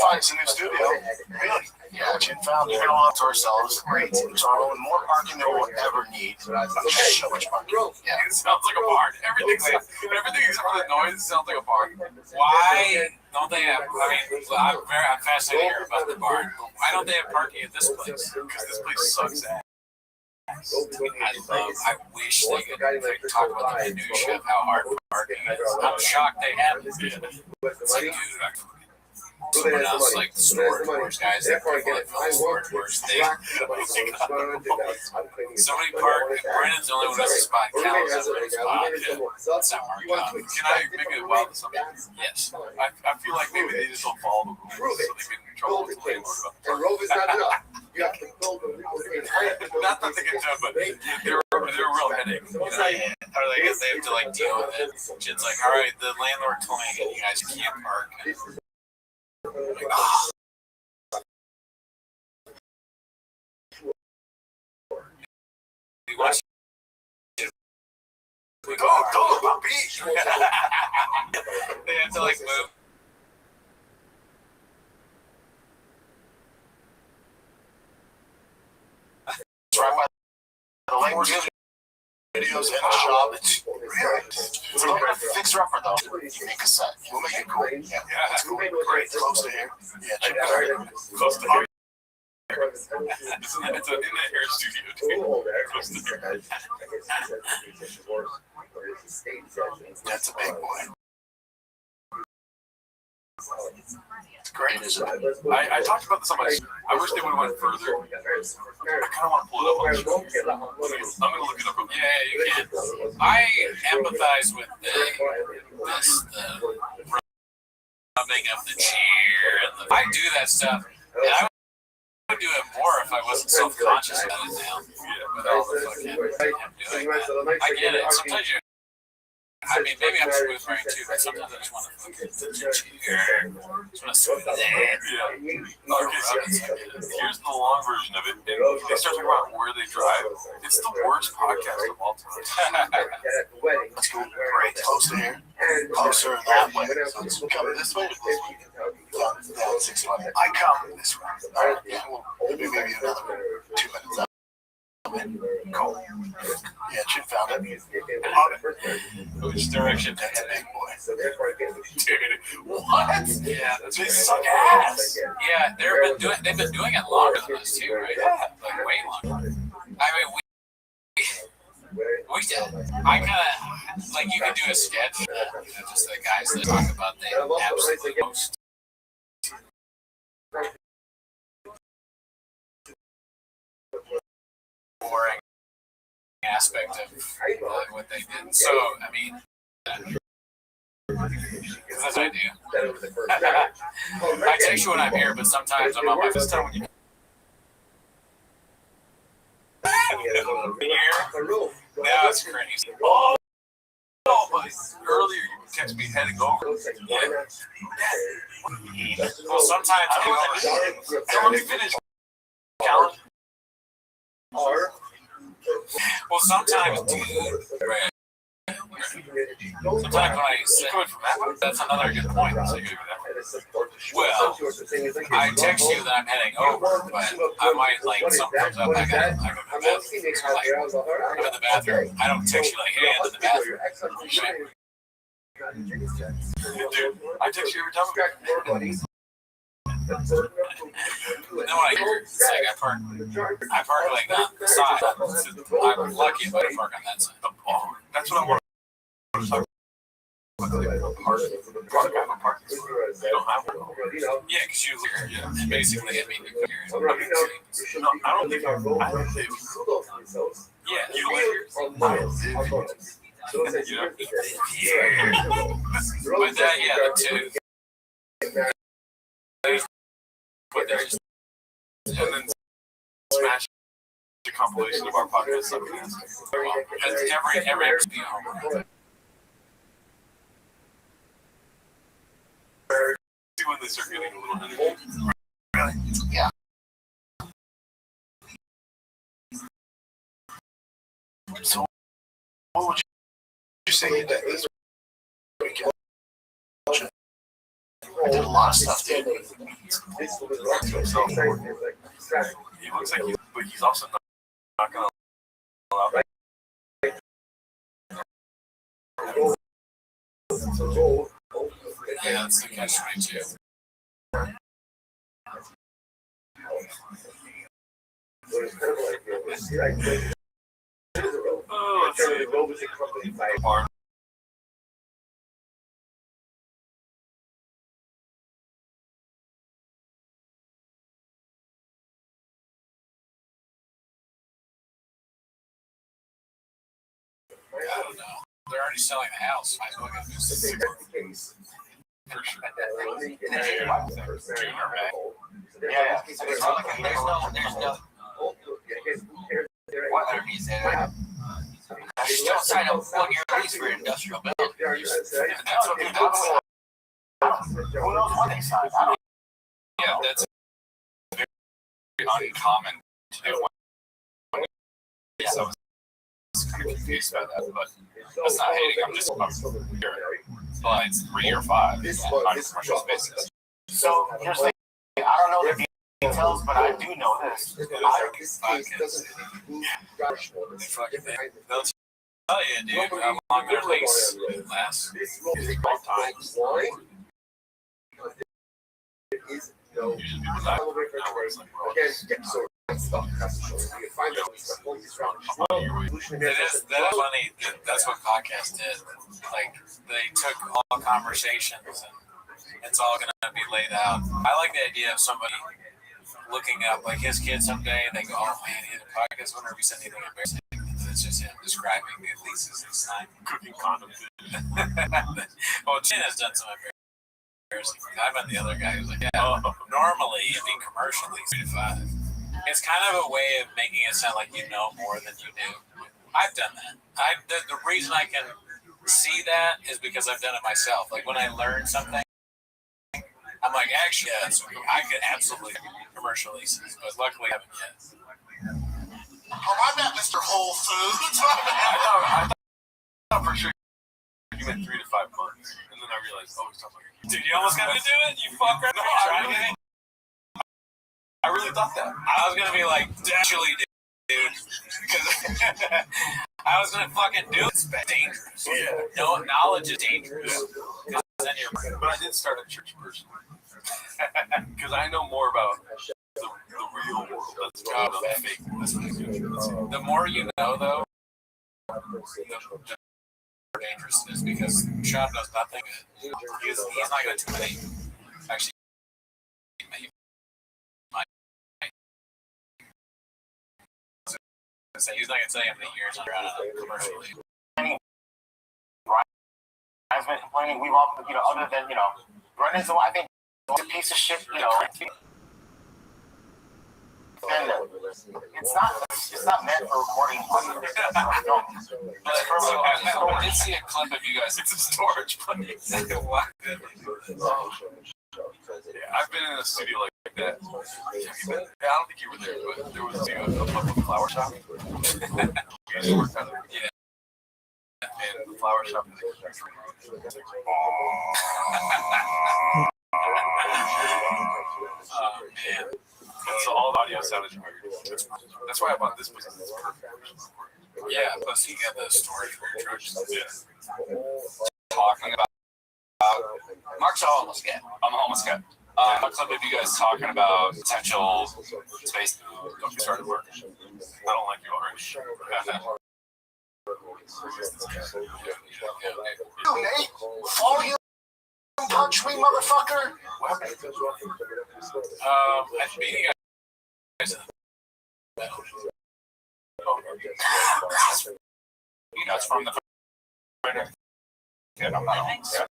find us a new studio. Really? Yeah, Chin found it all to ourselves. Great. So more parking than we'll ever need. So much parking. Yeah. It sounds like a barn. Everything except for the noise sounds like a barn. Why don't they have? I mean, I'm fascinated here about the barn. Why don't they have parking at this place? Because this place sucks ass. I wish they could talk about the minutia of how hard parking is. I'm shocked they haven't. It's like, dude, someone else, like the storage wars guys, that people that fill the storage wars, somebody parked, Brennan's the only one who has a spot, Cal's the only spot, it's not marked out. Can I make it wild to something? Yes. I feel like maybe they just don't follow the rules, so they get in trouble with the landlord about the And Rove is not enough. You have to build them. Not that they get done, but they're a real headache. You know? Or they have to like deal with it. Chin's like, all right, the landlord told me you guys can't park. Like, oh. We watched. Go, puppy! They have to like move. Right by the language videos in the shop. It's really it's a little bit of a fixer-upper though. Unique cassette. We'll make it cool. Yeah, it's cool. Great. Close to here. Yeah, check it out. Close to here. It's in the hair studio, dude. That's a big boy. It's great, isn't it? I talked about this on my. I wish they would have went further. I kind of want to pull it up on the show. I'm gonna look it up. Yeah, you can. I empathize with the rubbing of the chair. And I do that stuff, and I would do it more if I wasn't self-conscious about it now. With all the fucking him doing that. I get it. Sometimes you. I mean, maybe I'm smooth right too, but sometimes I just want to fucking just want to smooth that. Yeah. Okay, so here's the long version of it. And they start talking about where they drive. It's the worst podcast of all time. Let's go right closer here. Closer that way. So let's come this way. Down 611. I come this way. All right. Yeah, well, maybe another 2 minutes out. Cool. Yeah, you found it. Which direction? That's a big boy. Dude, what? Yeah, they suck ass. Yeah, they've been doing it longer than us too, right? Yeah, like way longer. I mean, I kind of like you could do a sketch, just the guys that talk about the absolute most. Boring aspect of what they did. So, I mean, because that's what I do. I text you when I'm here, but sometimes I'm on my first time when you. Now it's crazy. Oh, but earlier you texted me heading over. Yeah. Well, sometimes Let me finish. Callan. Well, sometimes, dude, right. Sometimes when I say, that's another good point. So well, I text you that I'm heading over, but I might like something comes up. I go to the bathroom. So like, I'm in the bathroom. I don't text you like, hey, I'm in the bathroom. Dude, I text you every time. And then when I hear it's like I park like on the side. I'm lucky if I park on that side. Oh, that's what I want to talk about. You don't have one. Yeah, because you live here. Yeah. Basically, I mean, you live here. No, I don't think I live here. Yeah, You live here. But that, yeah, the two. But they just, and then smash the compilation of our podcast. Every episode be home. See when they start getting a little energy. Yeah. So, what would you say you did this weekend? I did a lot of stuff, dude. He looks like he's also not going to allow that. Yeah, that's the catch-22. Oh, let's see. I don't know. They're already selling the house. I know I got to do something. For sure. Junior, right? Yeah, it's not like there's no. What other needs that? You don't sign up 1 year lease for an industrial building. That's what who knows what they sign? Yeah, that's very uncommon to do. So I was kind of confused about that, but that's not hating. I'm just here. But it's 3 or 5 on commercial spaces. So here's the thing. I don't know the details, but I do know this. They'll tell you, dude, how long their lease lasts. Usually people die. Now it's like, well, Again, so stuff. You find out stuff. That is funny. That's what podcast did. Like they took all conversations and it's all gonna be laid out. I like the idea of somebody looking up like his kid someday. They go, "Oh man, he had a podcast. Whenever we said anything embarrassing, and it's just him describing the leases this time cooking condoms. Well, Chin has done some embarrassing things. I met the other guy who's like, "Yeah, normally it'd be commercially 3 to 5." It's kind of a way of making it sound like you know more than you do. I've done that. The reason I can see that is because I've done it myself. Like when I learn something, I'm like, actually, I could absolutely commercial leases, but luckily I haven't yet. Oh, I met Mr. Whole Foods. I thought for sure you meant 3 to 5 months, and then I realized, oh, it's not like Dude, you almost got to do it. You fucker. No, I really thought that. I was gonna be like, actually, dude, because I was gonna fucking do it. It's dangerous. Yeah. No knowledge is dangerous. Then you're. But I did start a church personally because I know more about the real world. That's not the fake. That's not good. The more you know, though, the more dangerous it is because Sean knows nothing. He's not going to tell you. Actually, he might. He's not going to tell you how many years under commercially. I've been complaining. We've all, other than, run-ins, I think it's a piece of shit, and it's not meant for recording. I did see a clip of you guys. It's a storage place. Yeah, I've been in a studio like that. Have you been? I don't think you were there, but there was a local flower shop. We used to work out there. Yeah. And the flower shop is Man. so all the audio sounded weird. That's why I bought this because it's perfect. Yeah, plus you get the storage for your trucks. Yeah. Talking about Mark's a homeless guy. I'm a homeless guy. A clip of you guys talking about potential space. Don't you start at work. I don't like you already. You, Nate, volume punch me, motherfucker. I'm beating guys. You know, it's from the. Yeah, I'm not homeless.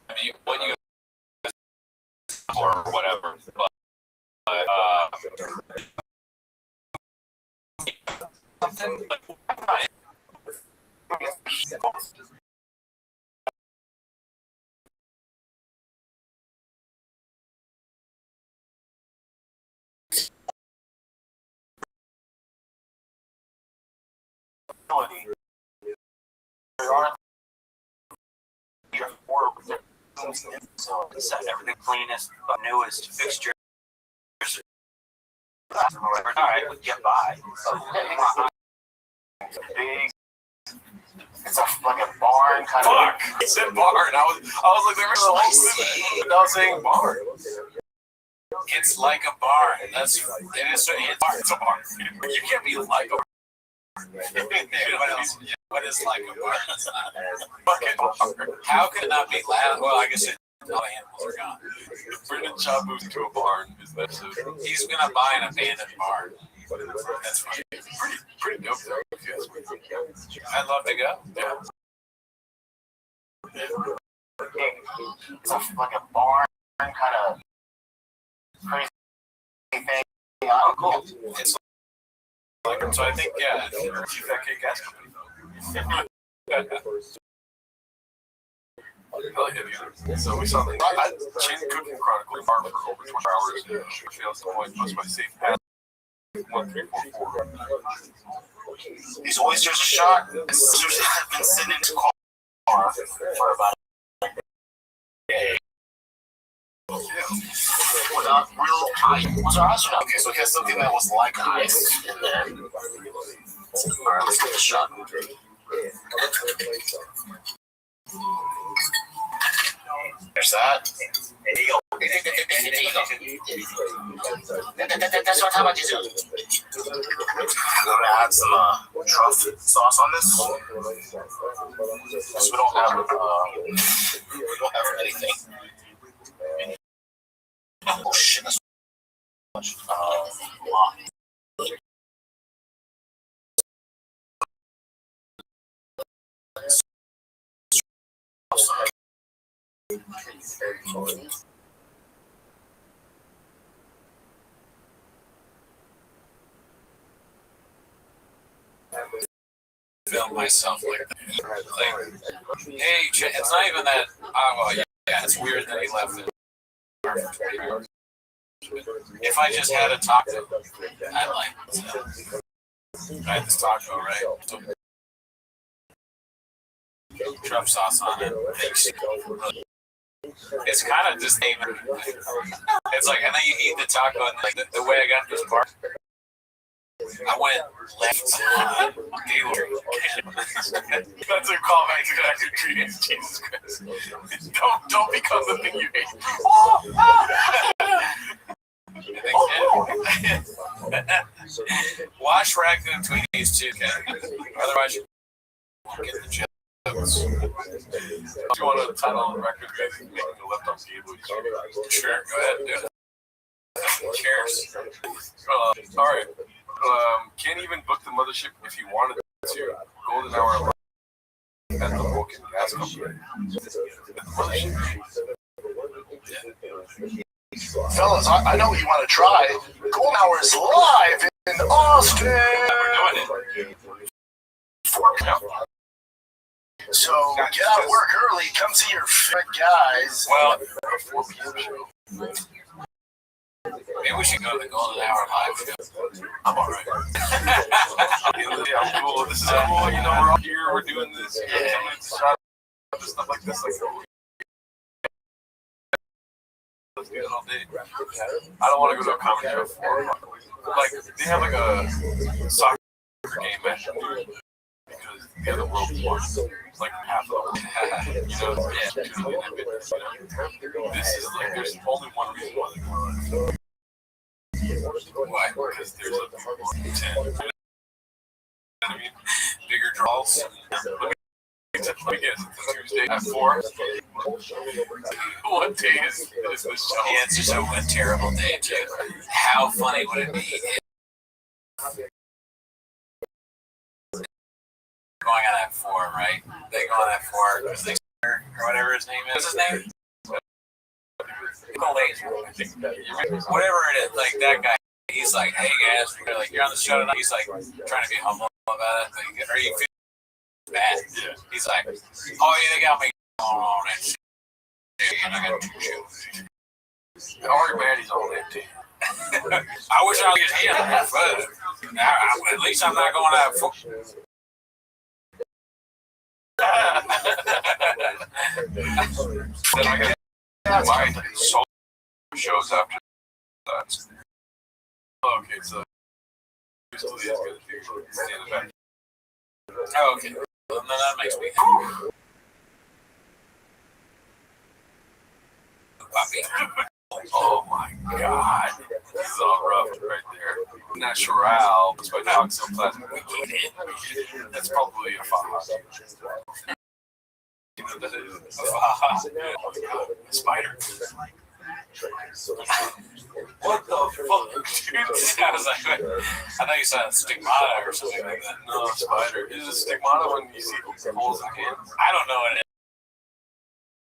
I mean, what you or whatever, but something. Everything cleanest, newest fixtures. All right, we get by. Big. It's like a barn kind of. Fuck! It said barn. I was like, there was so without saying barn. It's like a barn. It's a barn. It's a barn. You can't be like a barn. What is like a barn? How can it not be loud? Well, I guess all the animals are gone. If Brendan Chop moves into a barn, is that so? He's gonna buy an abandoned barn. That's fine. Pretty dope though. Yes. I'd love to go. Yeah. It's like a barn kind of crazy thing. Oh, cool. It's like, so I think, yeah, Chief that K gas company. So we saw the Chin Cooking Chronicle bar for over 24 hours. She fails to avoid most by safe path. 1344. These oysters are shot. Oysters have been sent into car for about a day. Without real ice. Was there ice or not? Okay, so we had something that was like ice in there. Alright, let's give it a shot. There's that. There you go. That's what I'm talking about, Jesus. I'm gonna add some truffle sauce on this. Because we don't have anything. Oh shit, that's much. Wow. Film myself like that. Hey, it's not even that. Well, yeah, it's weird that he left it. If I just had a taco, I'd like I had this taco, right? Truff sauce on it. It's kind of just even. It's like, and then you eat the taco, and like the way I got this part, I went left. Gaylord. That's a callback to Dr. Trees. Jesus Christ. Don't become the thing you hate. Wash raccoon between these two, okay? Otherwise, you won't get the jokes. Do you want to title on the record? Making the left on Gable. Sure, go ahead and do it. Cheers. All right. Can't even book the mothership if you wanted to. Golden hour at the Vulcan Gas Company. Fellas, I know what you want to try. Golden Hour is live in Austin. We're doing it. So get out of work early. Come see your favorite guys. Well, 4 p.m. show. Maybe we should go to the Golden Hour live show. I'm all right. Yeah, I'm cool. This is cool. You know, we're all here. We're doing this. You know, shot stuff like this. Like, let's do it all day. I don't want to go to a comedy show for like they have like a soccer game match because the other world won. It's like half of them. You know, this is like there's only one reason why they won. Why? Because there's a 10. You know what I mean? Bigger draws. Let me guess. Tuesday at 4. What day is this show? Yeah, it's just a terrible day, too. How funny would it be if going on at 4, right? They go on at 4 because they or whatever his name is. What's his name? Whatever it is, like that guy. He's like, hey guys, like you're on the show tonight. He's like trying to be humble about it. Like, are you feeling bad? Yeah. He's like, oh yeah, they got me going on and shit. And I got 2 shows. Ari Maddie's on that team. I wish I could get him, but at least I'm not going out for. Then I got my solo shows after that. Okay, so still is good to stand back. Oh, okay. Well, then that makes me. Oh my God, this is all rough right there. Natural, by toxoplasmic. That's probably a 5. You know that is a spider. What the fuck, dude? I was like, I thought you said stigmata or something like that. No, spider. Is it stigmata when you see holes in hands? I don't know what it is.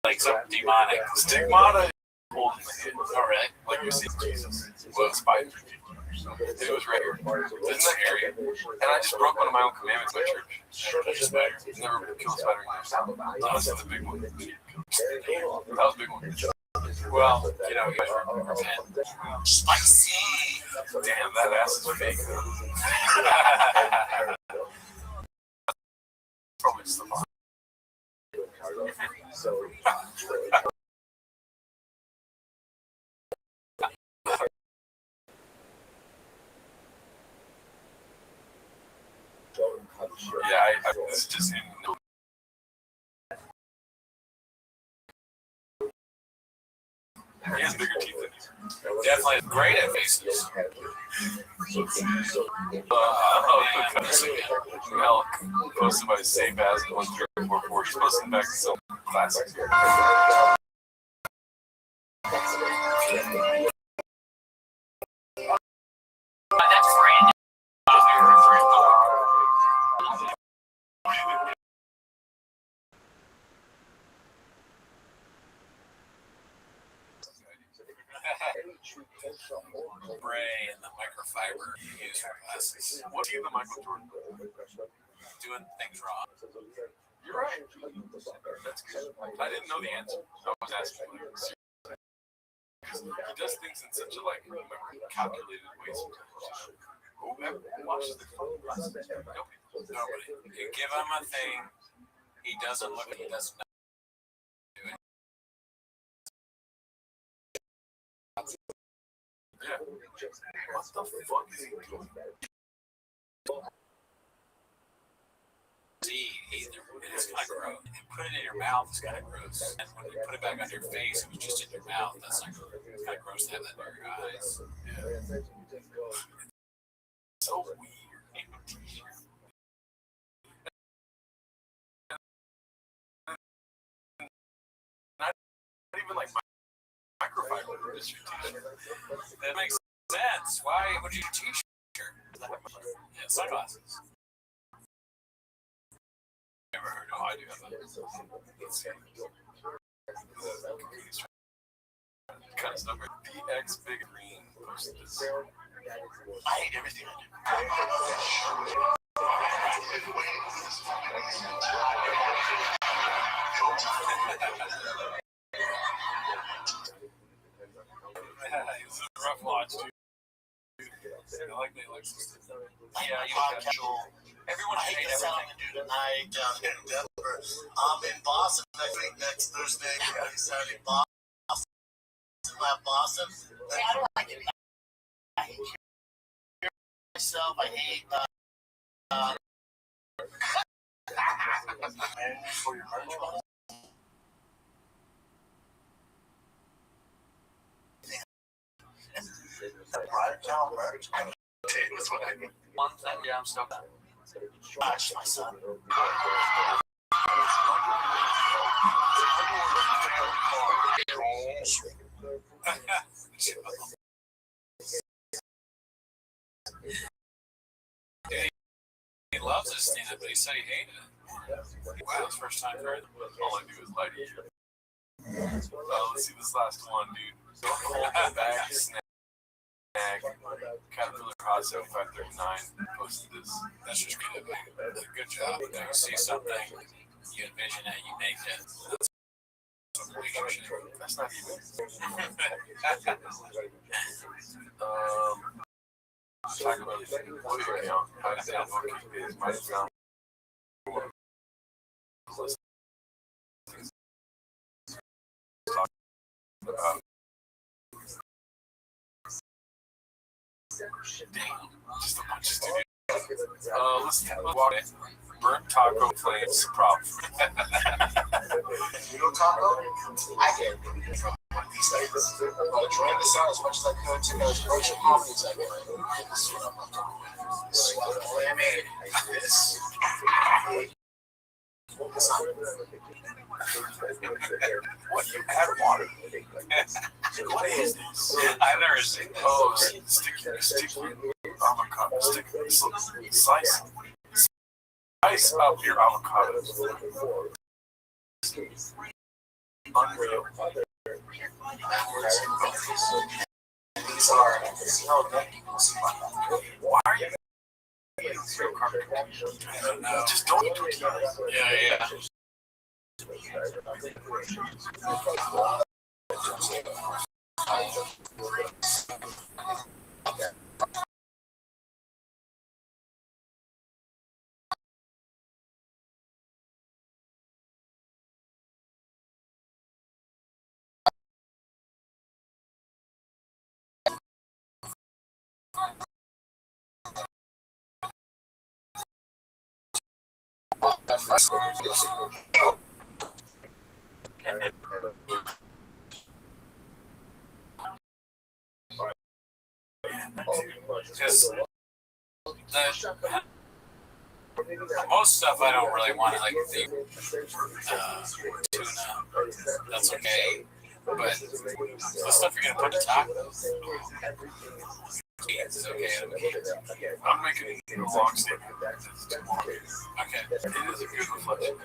Like some demonic. Stigmata is holes in the hands. Oh, really? Like you see Jesus. Well, spider. It was right here. Isn't that area? And I just broke one of my own commandments by church. Never kill a spider in your house. That was the big one. That was a big one. Well, you know, you guys repent. Spicy. Damn, that ass is fake. Probably just the bottom. Yeah, this is just in. He has bigger teeth than you. Definitely great at faces. Mel posted by Safe As 1344. She's posting back to some classics. That's brand Bray and the microfiber used for glasses. What's he the Michael Jordan? Doing things wrong. You're right. That's good. I didn't know the answer. I was asking you. He does things in such a calculated way sometimes. Who watches the fucking glasses? Nobody. You give him a thing, he doesn't look at it, he doesn't know. Yeah. What the fuck is he doing? See, it's kind of gross. You put it in your mouth, it's kind of gross. And when you put it back on your face, it was just in your mouth. That's like kind of gross to have that in your eyes. Yeah. So weird. Not even like microfiber industry t-shirt. That makes sense. Why would you t-shirt? Yeah, sunglasses. Never heard of it. I do have that. Kind of stuff. DX Big Green posted this. I hate everything I do. It's a rough watch, dude. I like the Alexis. Yeah, you I'm got casual. everyone I hate hate the sound everything. I'm gonna do tonight down here in Denver. I'm in Boston next week, next Thursday, Friday, Saturday, Boston. Boston. Yeah, I don't like it. I hate myself. I hate for your merch. The private channel merch. That's what I mean. One thing, yeah, I'm stoked on. Gosh, my son. He loves this thing, but he said he hated it. Wow, it's first time heard. All I do is lie to you. Let's see this last one, dude. Bag snag. Caterpillar Hot 7539 posted this. That's just good. Good job. You see something, you envision it, you make it. That's what we should. That's not even. Talk about the employee account. How does that bookkeep is? Might have found. Damn, just a bunch of studios. Let's walk in. Burnt taco flames prop. You know taco? I get these days. I'm trying this out as much as I could to know as much coffee as I can. This is what I'm talking. This is what I made. This. What, you add water? What is this? I've never seen this. Oh, sticky avocado. Slice up your avocado. Unreal. These are Why are you? I don't know. Just don't eat tortillas. Yeah. Because most stuff I don't really want, like the tuna, that's okay. But the stuff you're gonna put to tacos, it's okay. I'm making a long statement. Okay. It is a good reflection.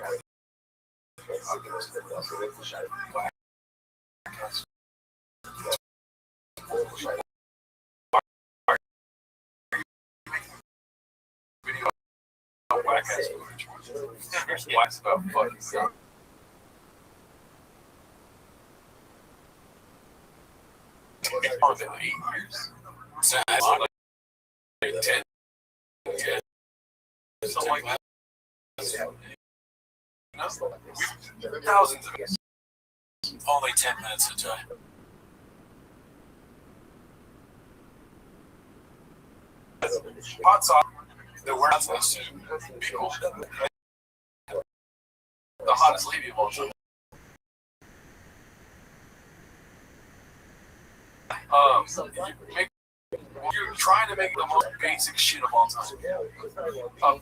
Video about whack ass footage. What's about fucking stuff. It's more than 8 years. So it's like 10. Yeah. Something like that. No, thousands of it. only 10 minutes into it. Hot sauce. The word hot sauce. People. The hottest lady of all time. You're trying to make the most basic shit of all time.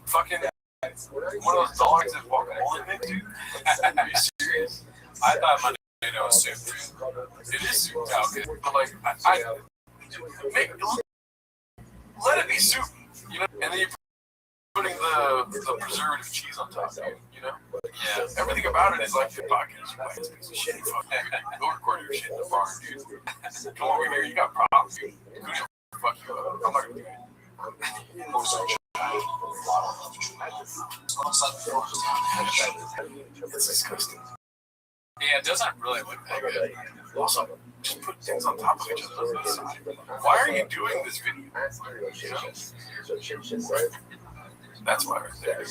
Fucking one of those dogs that guacamole make, dude. Are you serious? I thought my potato was soup. It is soup now, but like I make let it be soup, you know, and then you're putting the preservative cheese on top of it, you know. Yeah. Everything about it is like the podcast. Right? It's a piece of shit. Go record your shit in the bar, dude. Come over here, you got problems, dude. Fuck you up. I'm not gonna do it. It's disgusting. Yeah, it doesn't really look that good. Also, just put things on top of each other. Why are you doing this video? You know? That's why right there.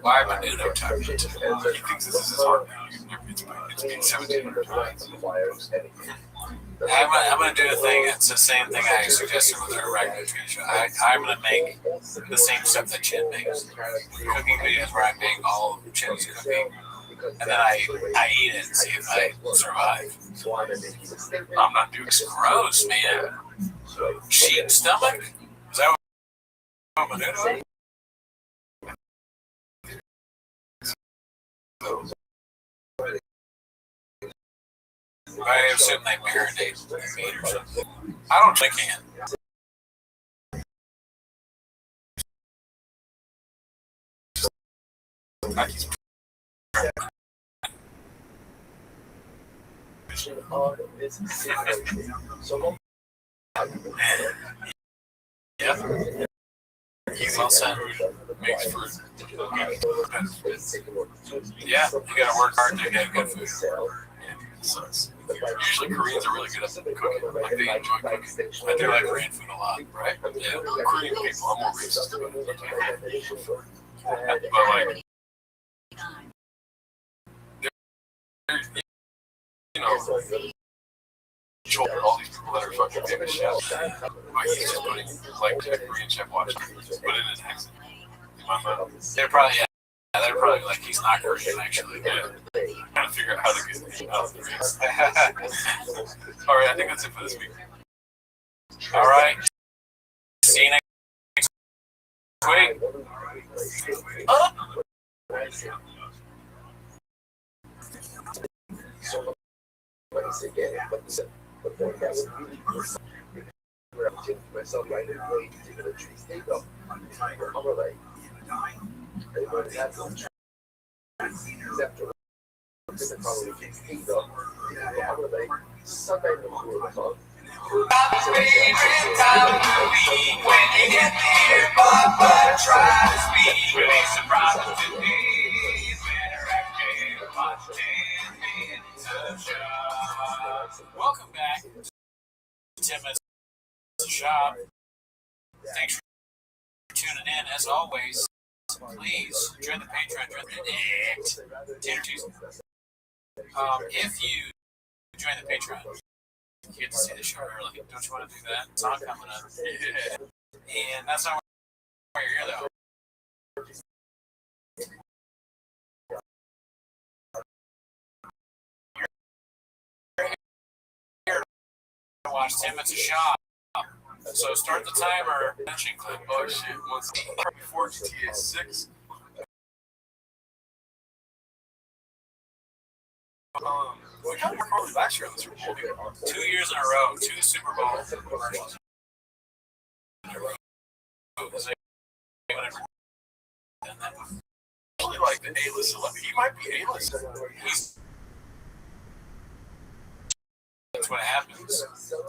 Why am I doing no time? He thinks this is his hard. It's been 1700 times. I'm gonna do a thing. It's the same thing I suggested with our regular TV show. I'm gonna make the same stuff that Chin makes. Cooking videos where I make all of Chin's cooking, and then I eat it and see if I survive. I'm not doing It's gross, man. Sheep stomach? Is that what I'm gonna do? I assume they marinate their meat or something. I don't think can. Yeah. He's also makes fruit. Yeah, you gotta work hard to get good food. So usually Koreans are really good at cooking. Like they enjoy cooking. I do like Korean food a lot, right? Yeah, Korean people, I'm more racist about it. But like, you know, Joel, all these people that are fucking famous chefs, but he's just putting like a Korean chef watching, but in his accent. They're probably, yeah, they're probably like, he's not Korean actually. Yeah. Trying to figure out how to get out of the race. All right, I think that's it for this week. All right. See you next week. Welcome back to 10 Minutes to Shop. Thanks for tuning in. As always, please join the Patreon. If you join the Patreon, you get to see the show early. Don't you want to do that? It's not coming up. And that's not why you're here, though. watched him at the shop. So start the timer. Clip. Oh shit! Once before GTA 6. We kind of recorded last year on the Super Bowl game. 2 years in a row, 2 Super Bowl commercials in a row. Really like the A-list celebrity. He might be A-list. That's what happens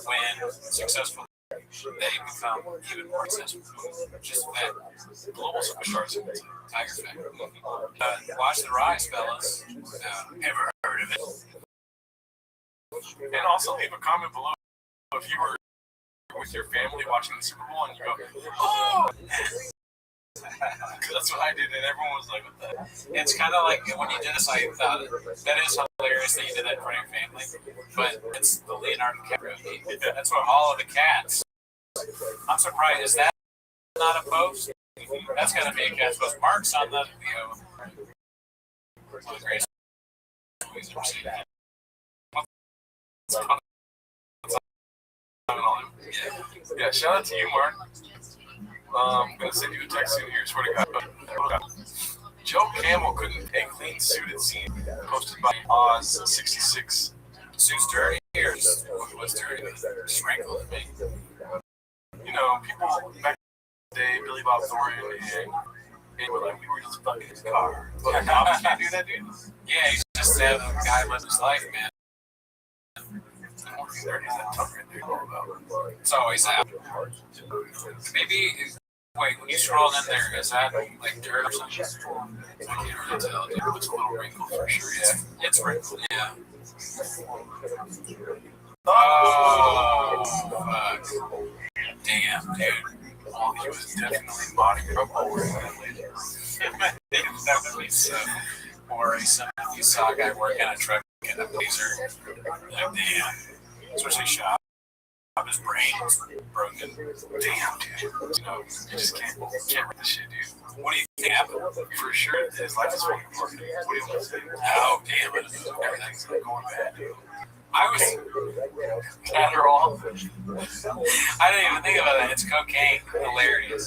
when successful they become even more successful. Just that global superstars. Tiger Effect. Watch the rise, fellas. Ever heard of it? And also leave a comment below if you were with your family watching the Super Bowl and you go, oh! That's what I did, and everyone was like, what the heck? It's kind of like when you did this, I thought that is hilarious that you did that in front of your family, but it's the Leonardo DiCaprio. That's what all of the cats. I'm surprised. Is that not a post? That's got to be a cat's post. Mark's on the video. One of the greatest movies I've ever seen. Yeah, shout out to you, Mark. I'm gonna send you a text soon here. Swear to God. Joe Camel couldn't pay clean suited scene posted by Oz66. Suit's dirty. Here, what's dirty? Just wrinkled at me. You know, people back in the day, Billy Bob Thornton, and they were like, we were just fucking his car. But now we can't do that, dude. Yeah, he's just having a guy live his life, man. It's always that. Maybe, wait, when you scroll in there, is that like dirt or something? I can't really tell, dude. It's a little wrinkled for sure, yeah. It's wrinkled, yeah. Oh, fuck. Damn, dude. Oh, he was definitely modding up over that lady. It was definitely so. Or you saw a guy working on a truck in a blazer. Like, damn. Especially shop. His brain broken. Damn, dude. You know, you just can't read this shit, dude. What do you think happened? For sure, his life is fucking important. What do you want to say? Oh, damn it. Everything's going bad, dude. I was Adderall. I didn't even think about that. It's cocaine. Hilarious.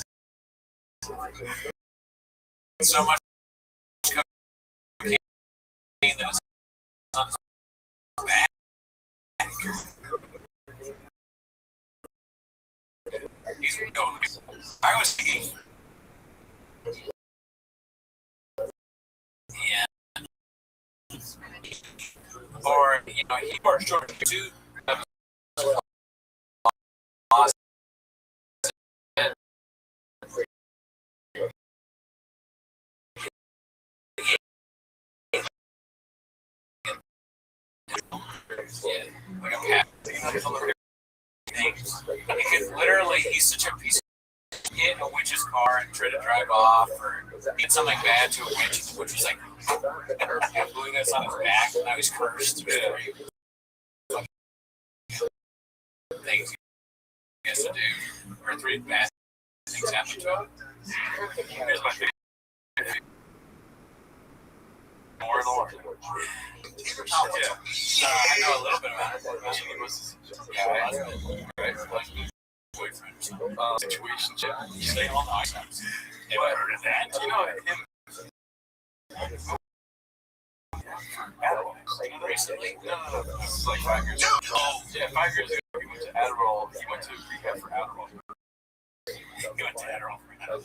So much cocaine that it's not bad. He's going. I was thinking. Yeah. Or, you know, he worked short two. Yeah, like a cat. He could literally, he's such a piece of hit a witch's car and try to drive off, or did something bad to a witch, and the witch was like doing this on his back, and now he's cursed. Things he has to do, or 3 bad things happen to him. Here's my favorite. More and more. Yeah. I know a little bit about it. He was right? Boyfriend. Situationship. You stay on the ice. Never heard of that. You know him. Adderall. Recently? No. This is like 5 years ago. Yeah, 5 years ago. He went to Adderall. He went to rehab for Adderall. He went to Adderall for Adderall.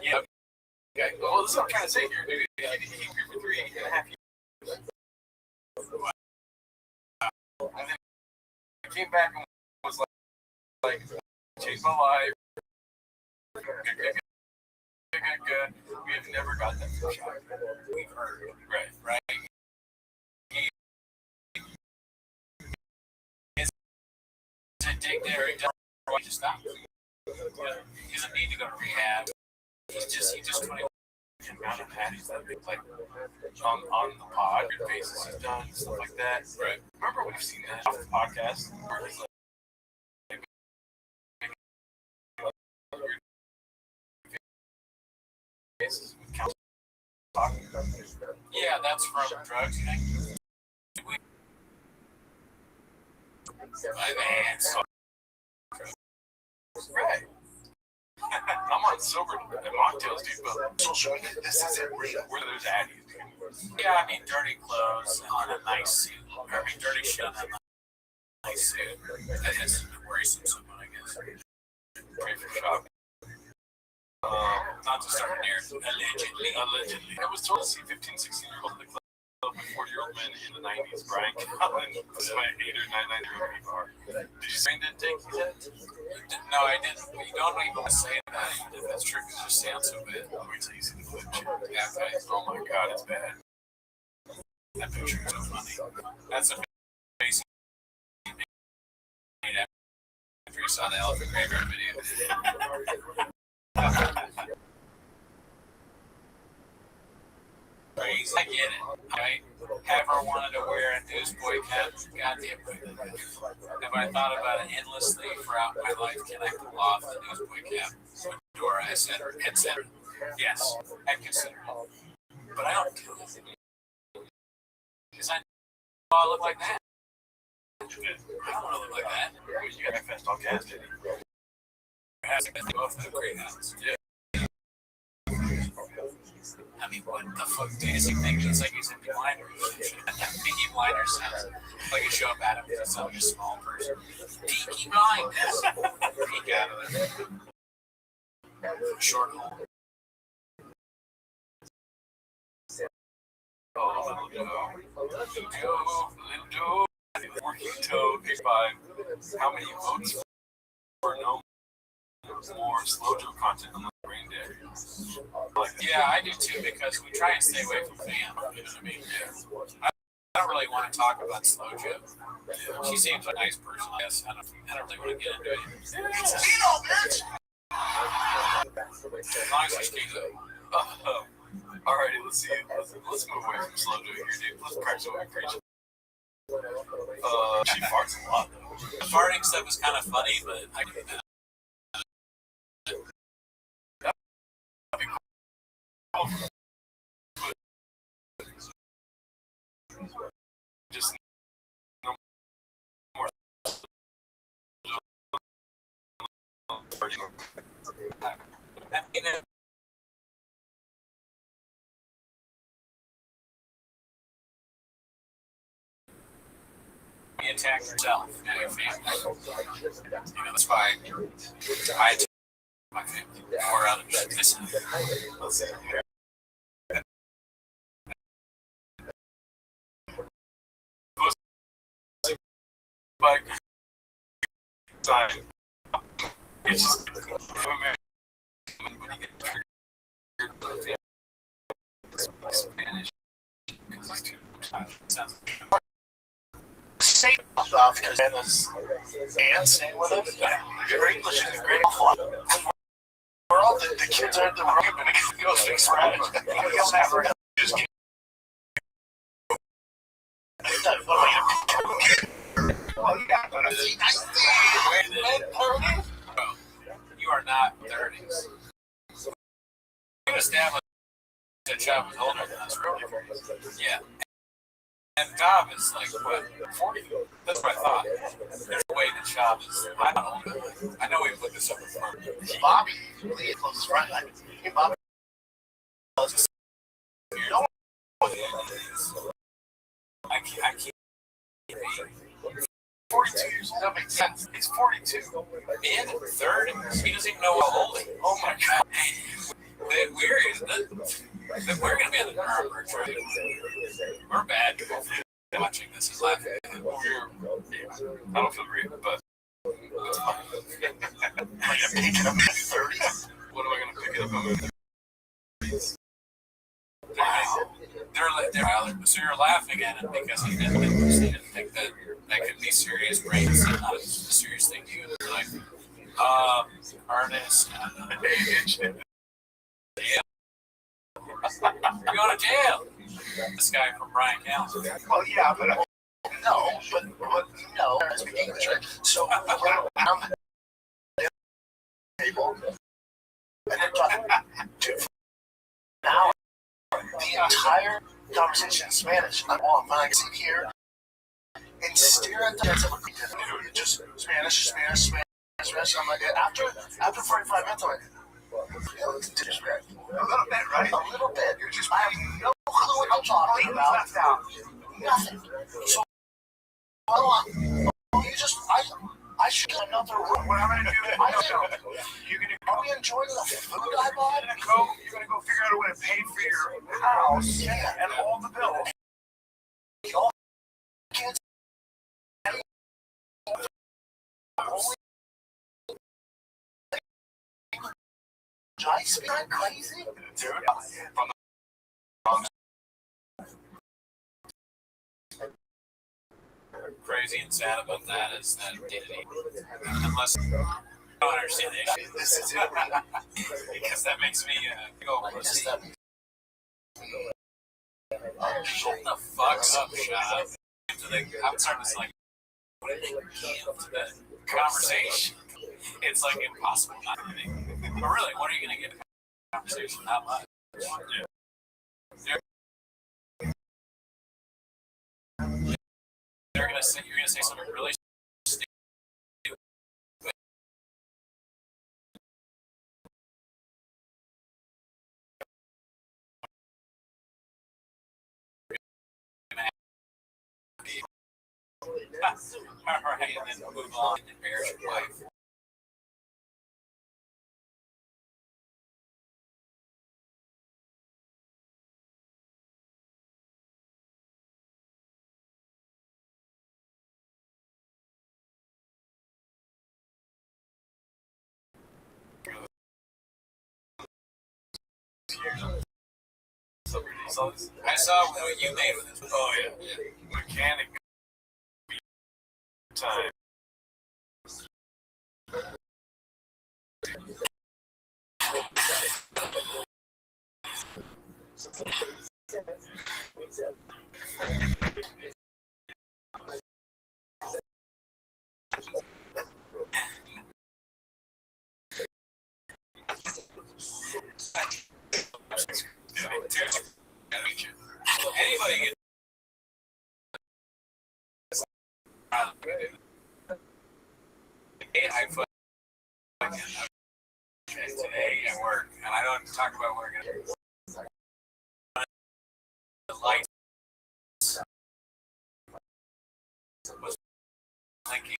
Yeah. Okay. Well, this is what I'm trying to say here, dude. He came here for 3.5 years. And then I came back and was like changed my life. Good. We have never gotten that from shot. We've heard. Right. He is to dig there and tell to stop. He doesn't need to go to rehab. He just 21 amount of patties that they like on the pod, good faces he's done, stuff like that. Right. Remember we've seen that off the podcast where he's like faces with counsel talking. Yeah, that's from drugs, you think? My man, so Right. I'm on sober mocktails, dude, but This isn't real. where there's Addies, dude. yeah, I mean, dirty clothes on a nice suit. I mean, dirty shit on a nice suit. That is worrisome someone, I guess. Pray for shopping. Not to start near allegedly. Allegedly. I was told to see 15, 16-year-olds in the club with 40-year-old men in the 90s. Brian Callen was my 8 or 9-year-old bar. Did you say didn't take that? No, I didn't. You don't even want to say that. If that's true, because it just sounds so bad. Wait till you see the clip. Yeah, okay. Oh my god, it's bad. That picture is so funny. That's a face after you saw the elephant graveyard video. I get it. I ever wanted to wear a newsboy cap? Goddamn right. Have I thought about it endlessly throughout my life? Can I pull off the newsboy cap? Fedora, etc. Yes, I consider it. But I don't do it. Because I look like that. I don't want to look like that. You got that fast all gas, did you? Both have great houses. Yeah. I mean, what the fuck do you think? It's like he's in Blinders. Peaky Blinders sounds like a show about him because it's like a small person. Peaky Blinders. Peek out of there. Short hole. Oh, little Joe. Working toe, pick by how many votes for no more slow Joe content on the brain dead. Yeah, I do too, because we try and stay away from fam. You know what I mean? Yeah. I don't really want to talk about Slow Joe. She seems like a nice person. Yes, I don't really want to get into it. It's Tino, bitch! As long as she's keeps it. Alrighty, let's see. Let's move away from slow Joe here, dude. Let's practice what we preach. She farts a lot, though. The farting stuff is kind of funny, but I can. Just no more. He attacked herself and her family. You know, that's why I attack my family or others. Listen. Let's see. Like, time. It's just Spanish. Sounds Say off because and staying with us. Your English is great. We're all the kids are the room and it goes to Spanish. You'll never just keep. Well, yeah, but you are not 30s. You established that Chop is older than us, really. Yeah. And Cobb is like, what, 40? That's what I thought. There's no way that Chop is, I don't know. I know we put this up before. Bobby, really a close friend. Hey, Bobby. You know what it is. I can't. 42 years old. That makes sense. He's 42. In 30. He doesn't even know how old he is. Oh my god. We're going to be in the Nuremberg trial. We're bad people watching this and laughing. I don't feel great, but it's fine. Like I'm picking up at 30. What am I going to pick it up on? So you're laughing at him because he didn't think that could be serious brains. It's not a serious thing to you. They're like, Ernest, yeah. You're going to jail. This guy from Brian County. Well, yeah, but no, that's beginning of the trick. So I'm the table, and they're talking to now the entire conversation in Spanish. I'm on fine. Sit here and stare at the guys. Just Spanish. I'm like, after 45 minutes, I'm like, disrespect. A little bit, right? A little bit. You're just, I have no clue what I'm talking about. Nothing. So, I should get another room. What am I going to do? I don't know. Are we enjoying the food I bought? You're going to go figure out a way to pay for your house and all the bills. Y'all can't. Isn't that crazy? Dude, Crazy and sad about that is that unless I don't understand the issue, This is it. because that makes me go pussy. Shut the fuck up, Shab. I'm starting to like put it into the conversation. It's like impossible not to make. But really, what are you going to get in a conversation? Not much. You're going to say something really stupid. All right, and then move on and embarrass your wife. I saw what you made with this. Oh yeah, mechanic time. Anybody get I put today at work, and I don't talk about work. The lights was thinking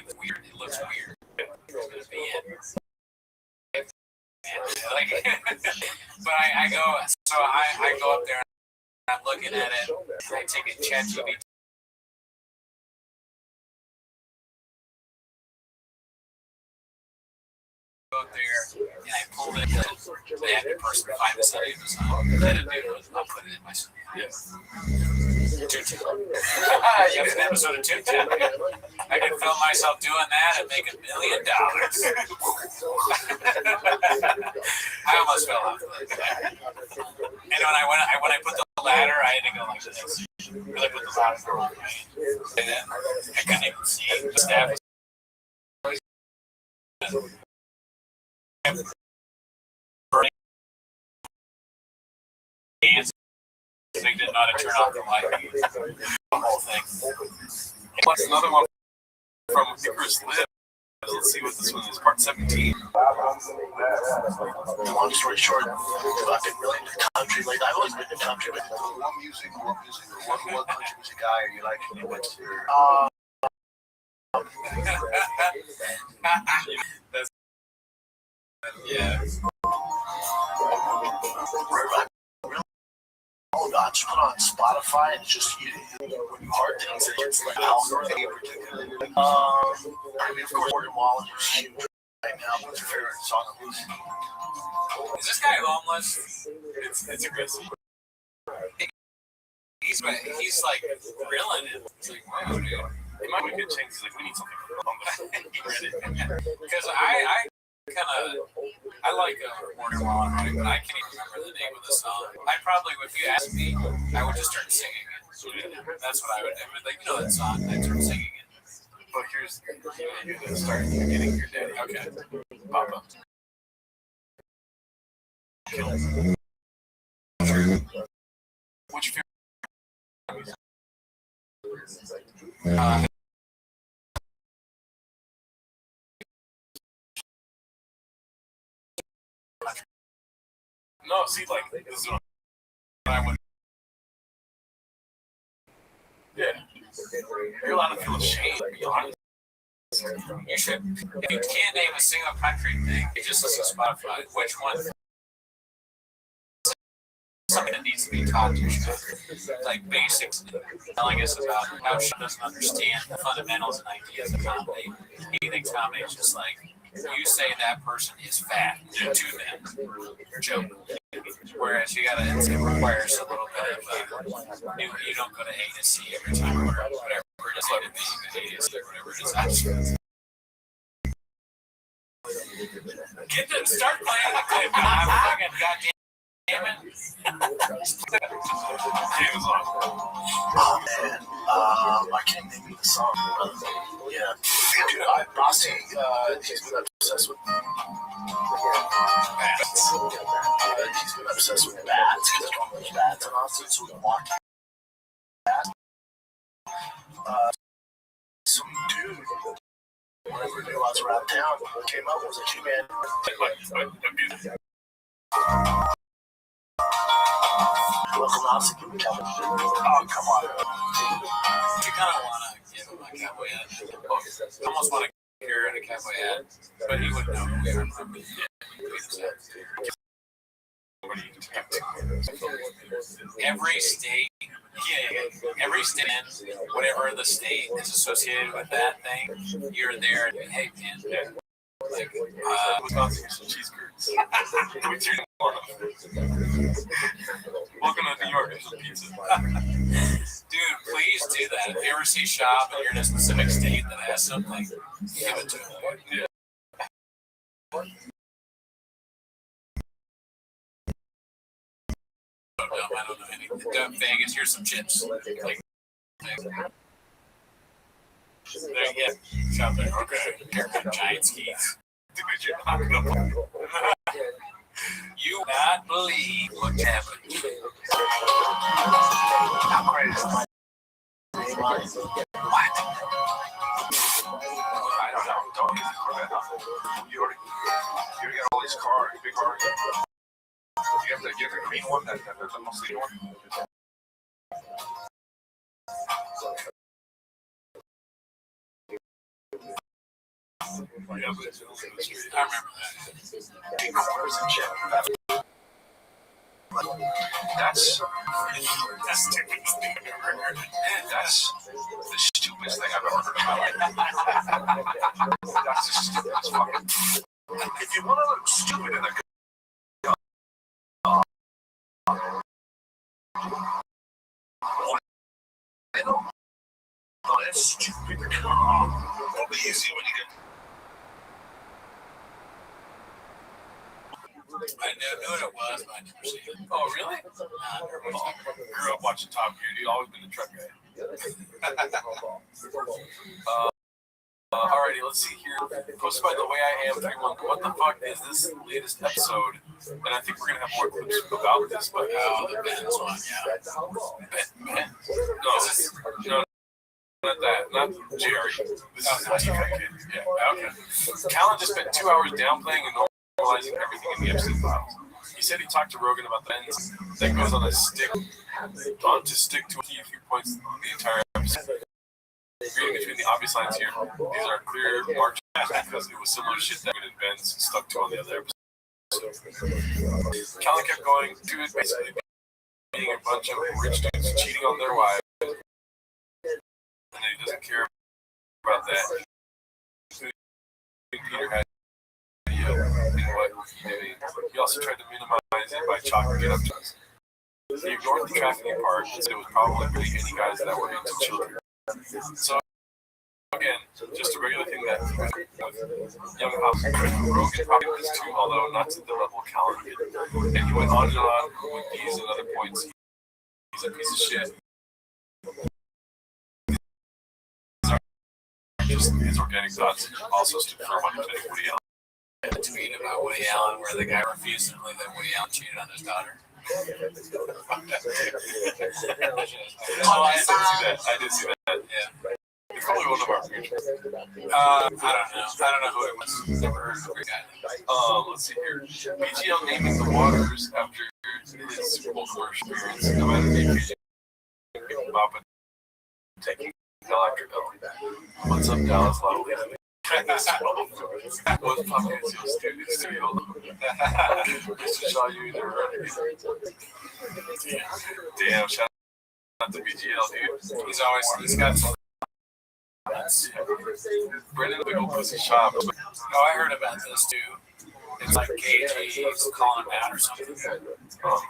it's weird. It looks weird. It's gonna be it. Like, but I go, so I go up there and I'm looking at it. I take a ChatGPT. Go up there and I pulled it. They had a person find this on Amazon. Then I'll put it in my stuff. Yes. You have an episode of Toon Tap. I can film myself doing that and make $1 million. I almost fell off. And when I put the ladder, I had to go like this. Really put the ladder the wrong way. And then I couldn't even see the staff. They did not turn off the light. The whole thing. Plus another one from Icarus Live. Let's see what this one is. Part 17. Long story short, I've been really into country. Like I've always been into country, but What music, what country music guy are you like? What's your That's, yeah. I just put on Spotify and it's just when you heart things, it's like algorithm. I mean, of course, Morgan Wallen is huge right now. What's your favorite song of his? Is this guy homeless? It's aggressive. He's like grilling it. It's like, wow, dude. It might be a good change. Like, we need something from Because I like Morgan Wallen, right? But I can't even remember the name of the song. I probably, if you asked me, I would just start singing it. That's what I would do. Like, you know that song, I'd start singing it. But here's you're gonna start getting your daddy. Okay. Papa. What's your favorite? No, see, like, this is what I would. Yeah. You're allowed to feel ashamed, to be honest. You should. If you can't name a single country thing, you just listen to Spotify. Which one? Something that needs to be taught to you. Like basics, telling us about how she doesn't understand the fundamentals and ideas of comedy. He thinks comedy is just like, you say that person is fat to them. Joke. Whereas you gotta, it requires a little bit of, you don't go to A to C every time, or whatever. Just let it be A to C, whatever it is. Get them, start playing the clip, and I'm fucking goddamn. Damn it. Oh man, I can't name the song. Yeah, dude, Bossy, he's been obsessed with bats. He's been obsessed with bats because there's bats in Austin, so we walk bat. Some dude, whenever knew I was around town, came up and was like, "Hey man, local Nazi can come." Oh, come on. You kind of want to give him a cowboy hat. I almost want to hear in a cowboy hat, but he wouldn't know who we are. Every state, every state, whatever the state is associated with that thing, you're there and hey man, like Wisconsin is cheese curds. Welcome to New York, it's a pizza. Dude, please do that. If you ever see shop and you're in a specific state that has something, give it to them. Yeah. I don't know anything. Vegas, here's some chips. Like, there you go. Shop there. Okay. Giant skis. Dude, you're not gonna you not believe what happened. How great is my what? I don't know. Don't use it for that. You already got all these cars, big cars. You have the green one, that's the mostly one. I remember that. That's the stupidest thing I've ever heard. That's the stupidest thing I've ever heard in my life. That's the stupidest fucking. If you want to look stupid in the that's stupid. It'll be easy when you get. I knew what it was, but I never seen it. Oh, really? Grew up watching Top Gear. Dude, always been a truck guy. Alrighty, let's see here. Posted by The Way I Am 31. What the fuck is this latest episode? And I think we're gonna have more clips about this, but The Ben's one, yeah. Ben? No, not that. Not Jerry. This is not you, kid. Yeah, okay. Callan just spent 2 hours downplaying and normalizing everything in the Epstein files. He said he talked to Rogan about the ends that goes on to stick to a few points the entire episode. Reading between the obvious lines here, these are clear marks because it was similar shit that Rogan and Ben's stuck to on the other episode. Callan kept going, dude, basically being a bunch of rich dudes cheating on their wives, and he doesn't care about that. Peter had what he did. He also tried to minimize it by chalking it up to us. He ignored the trafficking part and said it was probably really any guys that were into children. So again, just a regular thing that young house Rogan probably was too, although not to the level Callan did. And he went on and on with these and other points. He's a piece of shit. Just his organic thoughts also stood firm on defending Woody Allen. A tweet about Woody Allen where the guy refused to believe that Woody Allen cheated on his daughter. I did see that. Yeah. It's probably one of our mutuals. I don't know who it was. Never heard of the guy. Let's see here. BGL naming the Waters after his Super Bowl commercial appearance. No matter if Bob and taking L after L. What's up, Dallas? What's popping in the studio? Mr. Shaw, you never heard of it. Damn, shout out to BGL, dude. He's got. Brendan, big old pussy shop. Oh, I heard about this too. It's like KG's calling him out or something. Oh,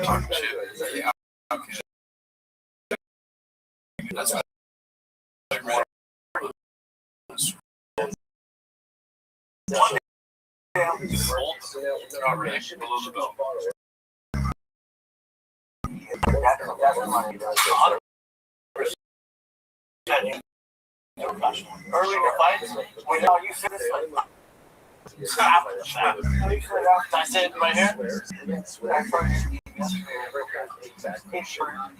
talking shit. Yeah. Okay. That's what I read. Already below the belt. Early in the fight, when you said this, I said right here.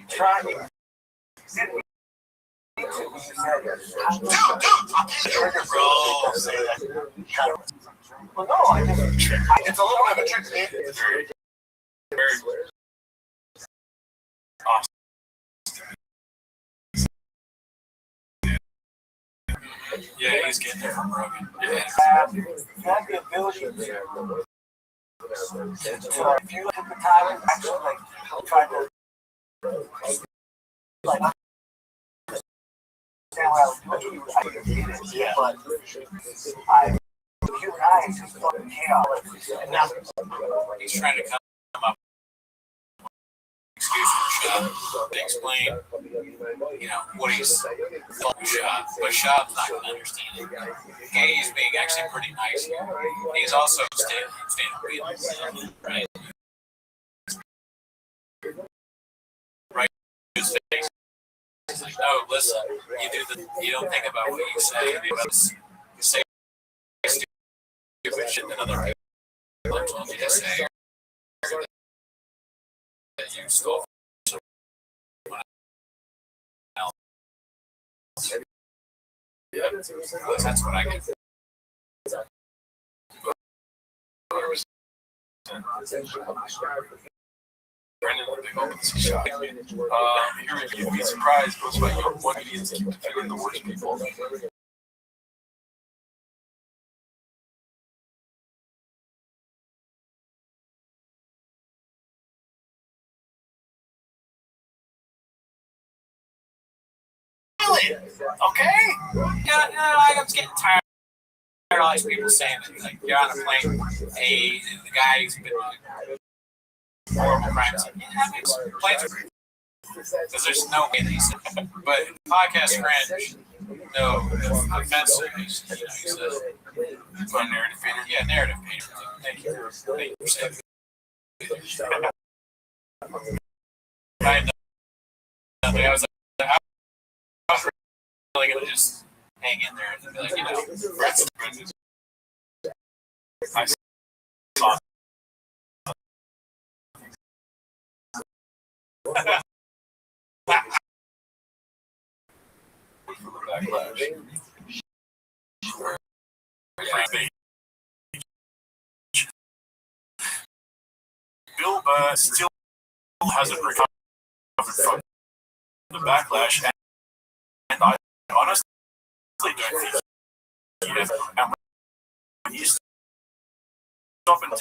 Trying. Well, no, it's a little bit of a trick. Very awesome. Yeah, he's getting there from Rogan. Yeah. You have the ability to, if you look at the time, actually, like, try to, like, understand what I was doing. I could get it, yeah, but you and I just fucking chaos. And now He's trying to come up with excuse for Shab to explain, what he's thought of Shab, but Shab's not going to understand it. Okay, he's being actually pretty nice here. He's also standing right? Right, his face. He's like, no, listen, you don't think about what you say. You say stupid shit that other people told you to say. That you stole from someone else. Yeah, that's what I get. Brendan, big old pussy shop. You'd be surprised, most of my young idiots keep defending the worst people. Okay? I'm getting tired of all these people saying that, like, you're on a plane, hey, the guy's been doing horrible crimes. Planes are great. Because there's no way they said it. But podcast cringe, no offense, he says, narrative painter. Yeah, narrative painter. Thank you for saying that. I was really going to just hang in there and be like, I saw backlash. Bill Burr still hasn't recovered from the backlash, and I honestly don't think he is. And when you stop and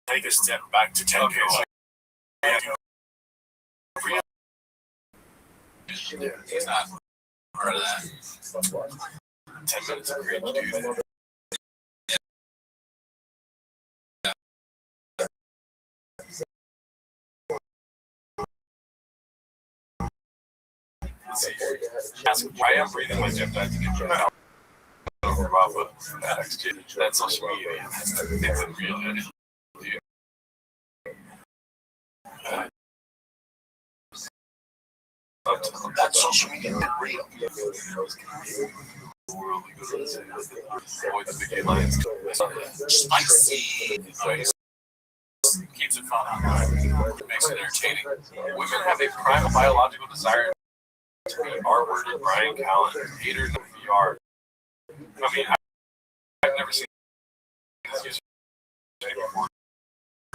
take a step back to 10 years, he's not part of that. 10 minutes of great to do that. Ask why I'm breathing like Jeff back to get your mouth over Rafa. That's social media. It's unreal. That's social media isn't real. Avoid the big headlines. Spicy. keeps it fun online. Makes it entertaining. Women have a primal biological desire to be R-worded. Brian Callen, hater in the VR. I mean, I've never seen this user before.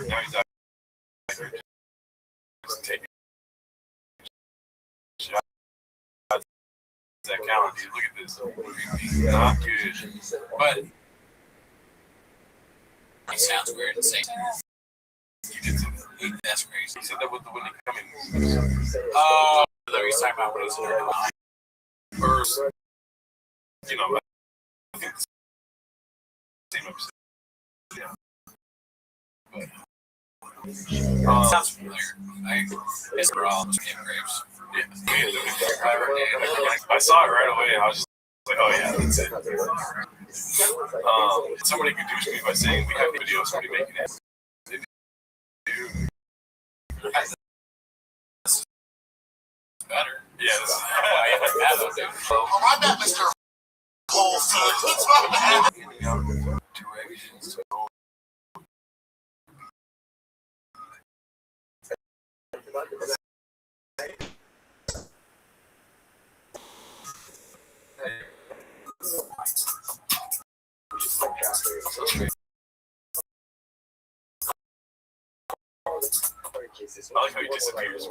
Now he's out there just taking shots at that Callen. Dude, look at this. Not good. But He sounds weird and saying you did say that. that's crazy. He said that with the Whitney Cummings. Oh, though he's talking about when he's in her mind. First, you know, I think the same episode. Yeah. But, Sounds familiar. It's all just grapes. I saw it right away. I was just like, oh yeah, that's it. Somebody introduced me by saying we have a video of somebody making it. They do. This is better. Yeah, this is I bet Mr. Whole Foods. directions. I like how he disappears.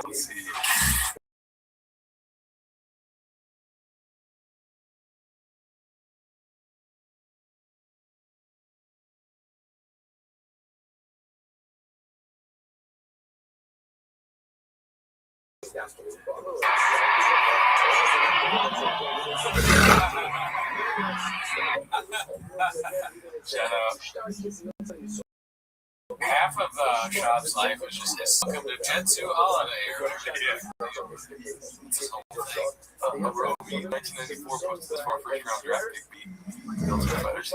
Let's see. Shout out. Half of Shop's life was just his welcome to Jetsu holiday or whatever. Yeah. It's his whole thing. Roby, 1994, posted this for our first round draft pick beat. Milton Fighters.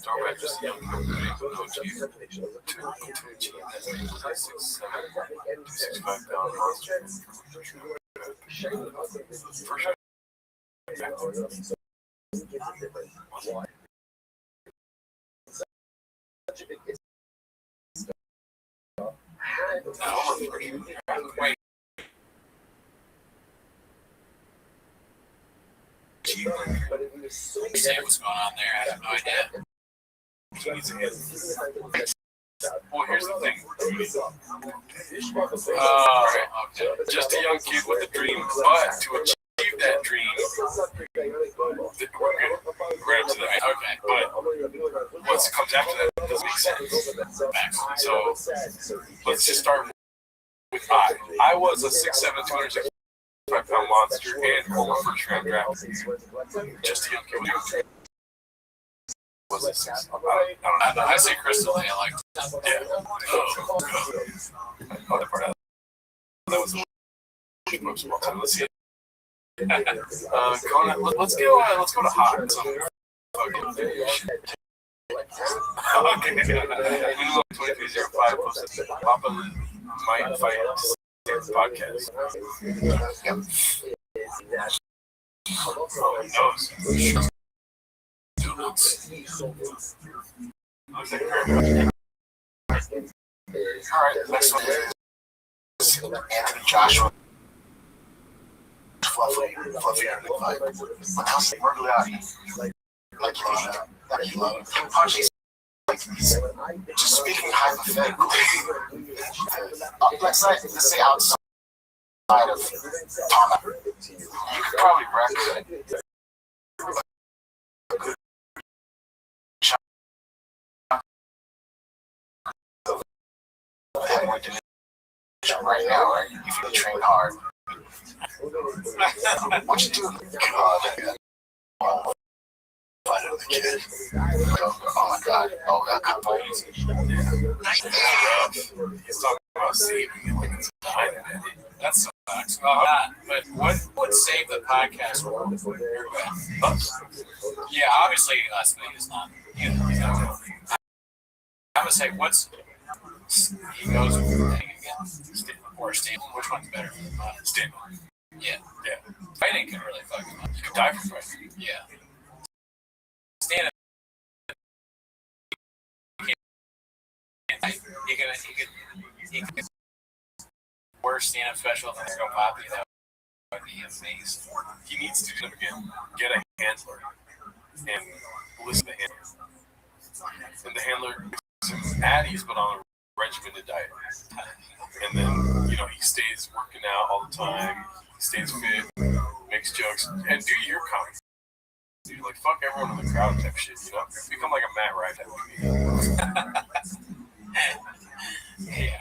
Dark just young. No chief. 2 that's 6'7", 265 pound monster. First round. Wait. Understand what's going on there. I have no idea. Well, here's the thing. Okay. Just a young kid with a dream, but to achieve that dream, we're right up to that. Okay. But what comes after that doesn't make sense. So let's just start with I. I was a 6'7", 265-pound monster and former first round draft. Just a young kid with a dream. Was it 6? I don't know. I say Crystal. I like that. Yeah. Other part of that was a small time. Let's see. Let's go to hot. Okay. Minimum 2305 posted. Papa might fight podcast. Oh, he knows. Looks like Alright, next one is Anthony Joshua. Fluffy underneath. What else? Mergliati. Like you love. He punches. Just speaking hypothetically. Let's say outside of Tana. You could probably record a good shot of heavyweight division right now, right? If you train hard. What you do? Fight another kid. Oh my god. Oh, that could be easy. He's talking about saving it like it's a time. That sucks. But what would save the podcast world? Us. Yeah, obviously us, but it's not. You know. I would say what's he goes with the thing again, or Stanley. Which one's better? Stanley. Yeah. Yeah. Fighting can really fuck him up. You could die from fighting. Yeah. Stanley. he could worse stand-up special than Go Poppy. That would be amazing. He needs to do them again. Get a handler and listen to him. And the handler gives him Addies, but on a regimented diet. And then, you know, he stays working out all the time. He stays fit, makes jokes, and do your comedy. Dude, like, fuck everyone in the crowd type shit, you know? Become like a Matt Rife type of Yeah.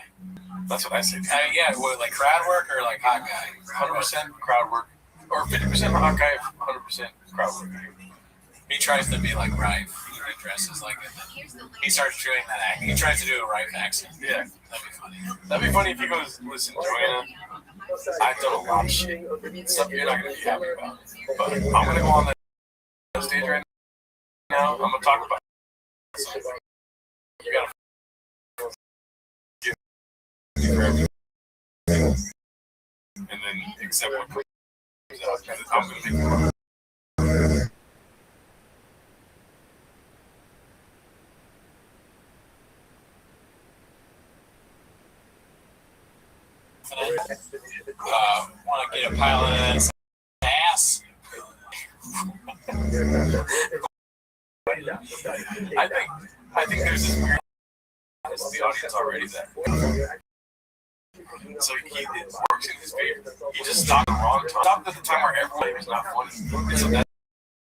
That's what I say. Yeah, what, like crowd work or like hot guy? 100% crowd work, or 50% hot guy, 100% crowd work. He tries to be like Rife. He dresses like it. He starts doing that act. He tries to do a Rife accent. Yeah. That'd be funny. That'd be funny if he goes, listen, Joanna, I've done a lot of shit. Stuff you're not going to be happy about. But I'm going to go on that stage right now. I'm going to talk about it. So you got to give everything. And then accept what comes out. I'm going to make it. Want to get a pile of ass? I think there's this weird the audience already that. So it works in his favor. He just stopped at the wrong time. Stopped at the time where everybody was not funny. And so that's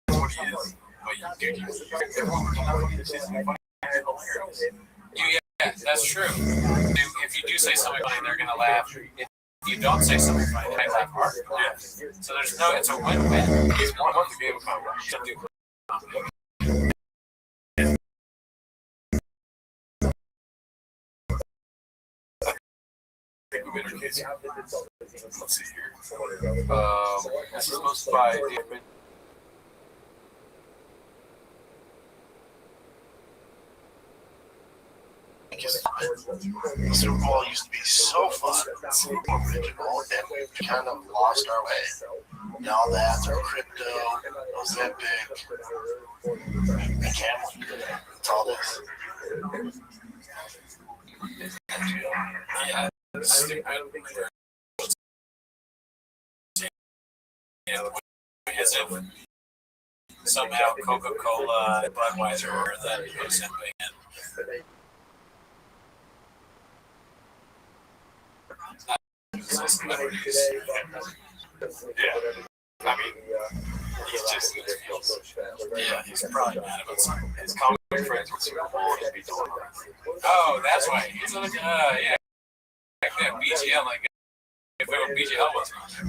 what he is. But dude, everyone was not funny. This isn't funny. Yeah, that's true. If you do say something funny, they're gonna laugh. If you don't say something funny, they might laugh hard. Yeah. So there's no, it's a win-win. He's one of the game of comedy. I think we made our case. Let's see here. This is posted by David. The Super Bowl used to be so fun, so original, and we've kind of lost our way. Now that's our crypto, those epic, and gambling. It's all this. Yeah, stupid. As if somehow Coca-Cola and Budweiser are the exempting it. Yeah, I mean, he's just in his feels. Yeah, he's probably mad about something. His comic friends with Super Bowl just be doing it. Oh, that's why. He's like, yeah. Like that BGL, like, if we were BGL was on there.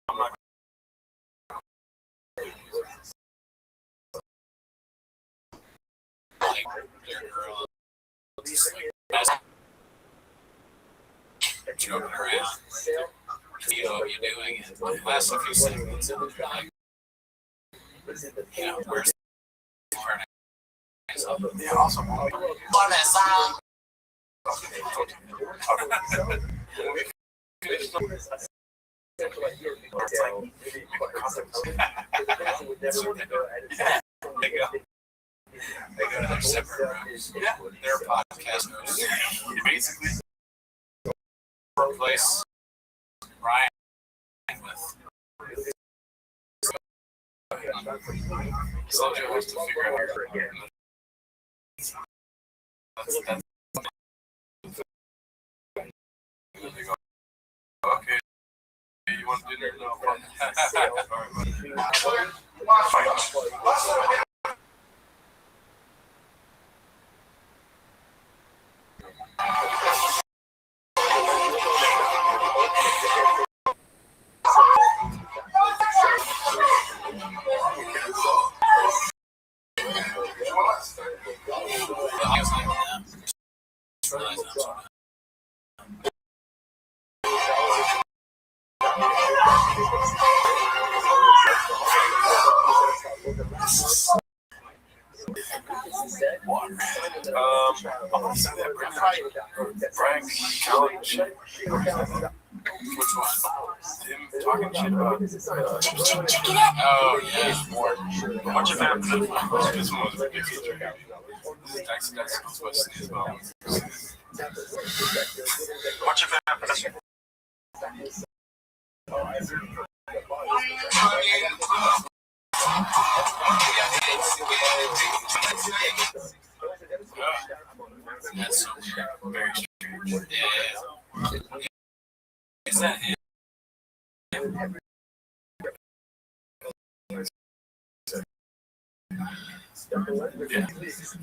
Like, their girl is like, joking around. You know what you're doing. And the last few seconds, and like, you know, where's the part? Yeah, awesome. What is that? They go to their separate rooms. Yeah, they're podcast hosts. Basically, Replace Ryan with. Slow Joe has to figure out. That's they go, okay, you want dinner? No, Water. I want to say that Brian Callen shit. Which one? Him talking shit about. Oh yeah. Bunch of happened. This one was ridiculous. This is Dice supposed to see as well. Bunch of happened. That's so very strange. Yeah. Is that him?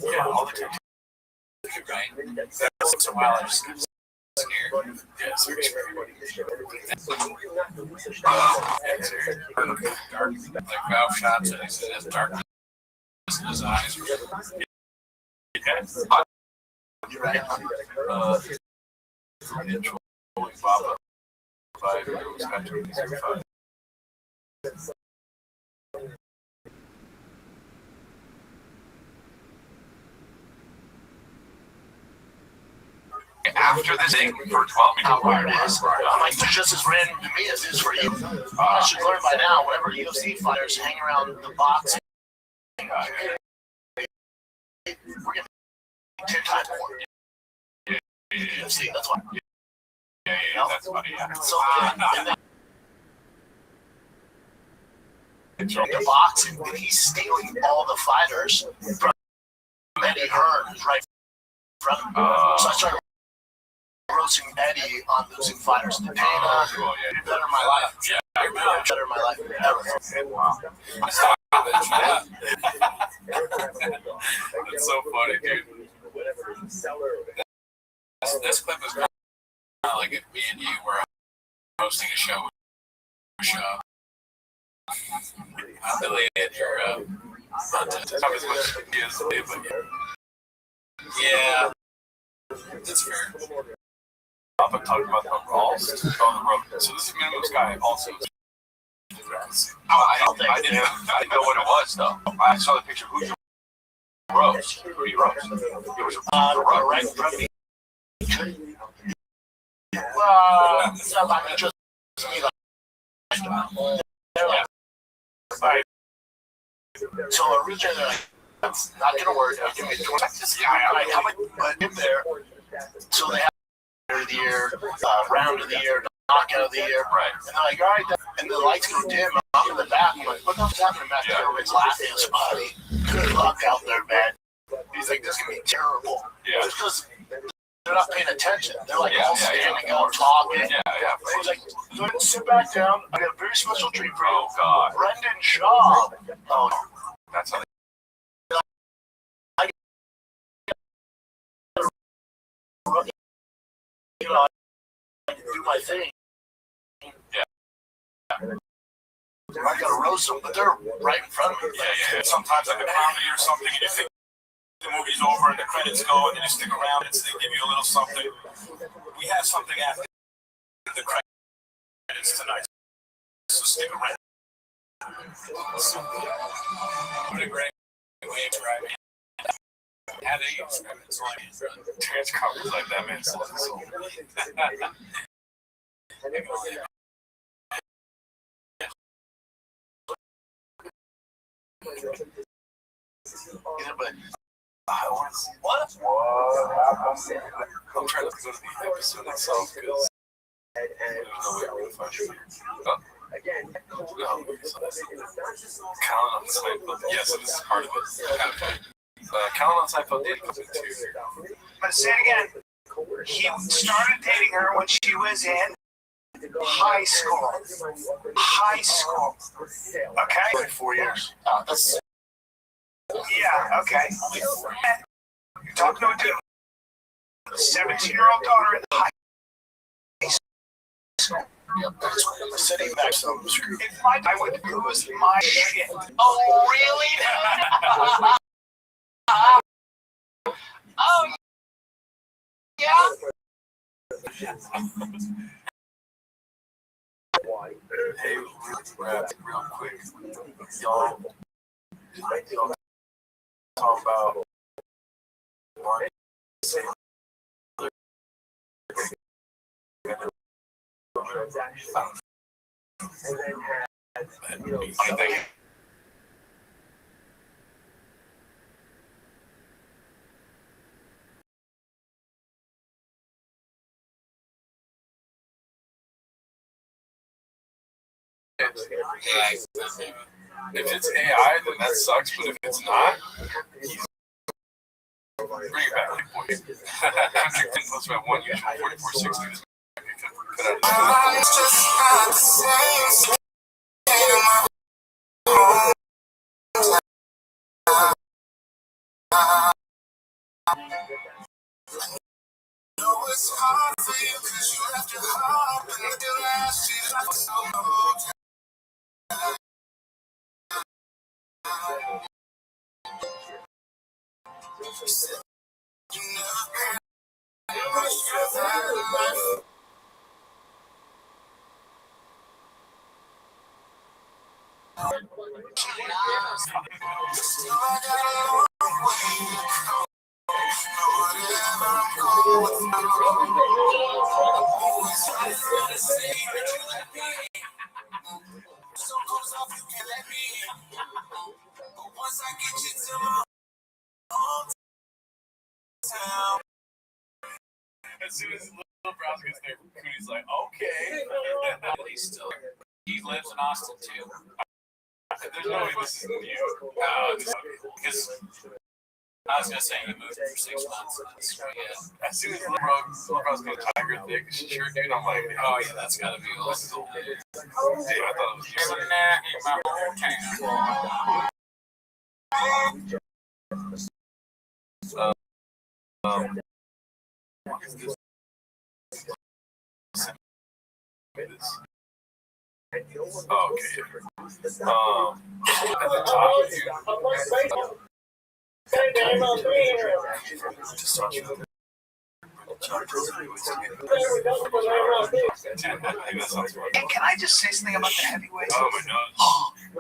Yeah, all the time. Right? That's a while I just got scared. Yeah, so it's dark, like valve shots, and he said has darkness in his eyes. Yeah. You're right. Baba. 5 years after these are 5. After this thing for 12 minutes. Where it is. I'm like, it's just as random to me as it is for you. I should learn by now, whenever UFC fighters hang around the boxing, we're getting 10 times more. UFC, that's why. Yeah, that's funny, yeah. So, and the boxing, and he's stealing all the fighters from Eddie Hearn, who's right in front of him. So I started roasting Eddie on losing fighters to Dana. Better my life. Yeah, better my life ever. Wow. That's so funny, dude. This clip is kind of like if me and you were hosting a show. I'm delayed your content. Not as much as but yeah, that's fair. I'm talking about the Rawls on the road. So this is Minimum Sky also. I didn't know what it was though. I saw the picture. Who's your Rose? Who are you Rose? It was right in front of me. Well, it's not like just me like. Right. So originally, like, that's not gonna work. Give me 20 seconds. Like, how much? But in there, so they have of the year, round of the year, knockout of the year, right? And they're like, all right, and the lights go dim. I'm in the back. I'm like, what the hell's happening back there? Everybody's laughing at somebody. Good luck out there, man. He's like, this is gonna be terrible. Yeah. Just because they're not paying attention. They're like all standing up, talking. Yeah. He's like, go ahead and sit back down. I got a very special treat for you. Oh God. Brendan Shaw. Oh, that's how they. You know, I can do my thing. Yeah. I gotta roast them, but they're right in front of me. Yeah. Sometimes like a comedy or something, and you think the movie's over and the credits go, and then you stick around and they give you a little something. We have something after the credits tonight, so stick around. What a great way to write it. Having experiments like trans covers like that, man. So Yeah, but what? I'm trying to go to the episode itself because there's no way we're gonna find you. Callan on Seinfeld. Yeah, so this is part of it. Callan on Seinfeld did come into. But say it again. He started dating her when she was in high school. High school. Okay? like 4 years. That's Yeah, okay. You're talking to a dude with a 17-year-old daughter in the high school. yep. That's I'm sitting back some screw. If I would lose my shit. Oh, really? Oh, yeah. Hey, real quick. Y'all talk about If it's AI, then that sucks. But if it's not, bring it back. Plus about 1 usual 4460. It's hard for you because you left your heart in the last year so long. You said you never much for that life. Still, I got a long way to go. Whatever I'm going through, always trying to say that you let me in. So close off, you can let me in. But once I get you to my hometown. As soon as little Browns gets there, Cooney's like, okay. He lives in Austin too. There's no way this is new. Because I was gonna say he moved for 6 months. As soon as little Browns go Tiger thick shirt, dude, I'm like, Oh yeah, that's gotta be awesome. Damn, I thought it was Oh, okay. At the top, dude. Hey, can I just say something about the heavyweight? Oh my God.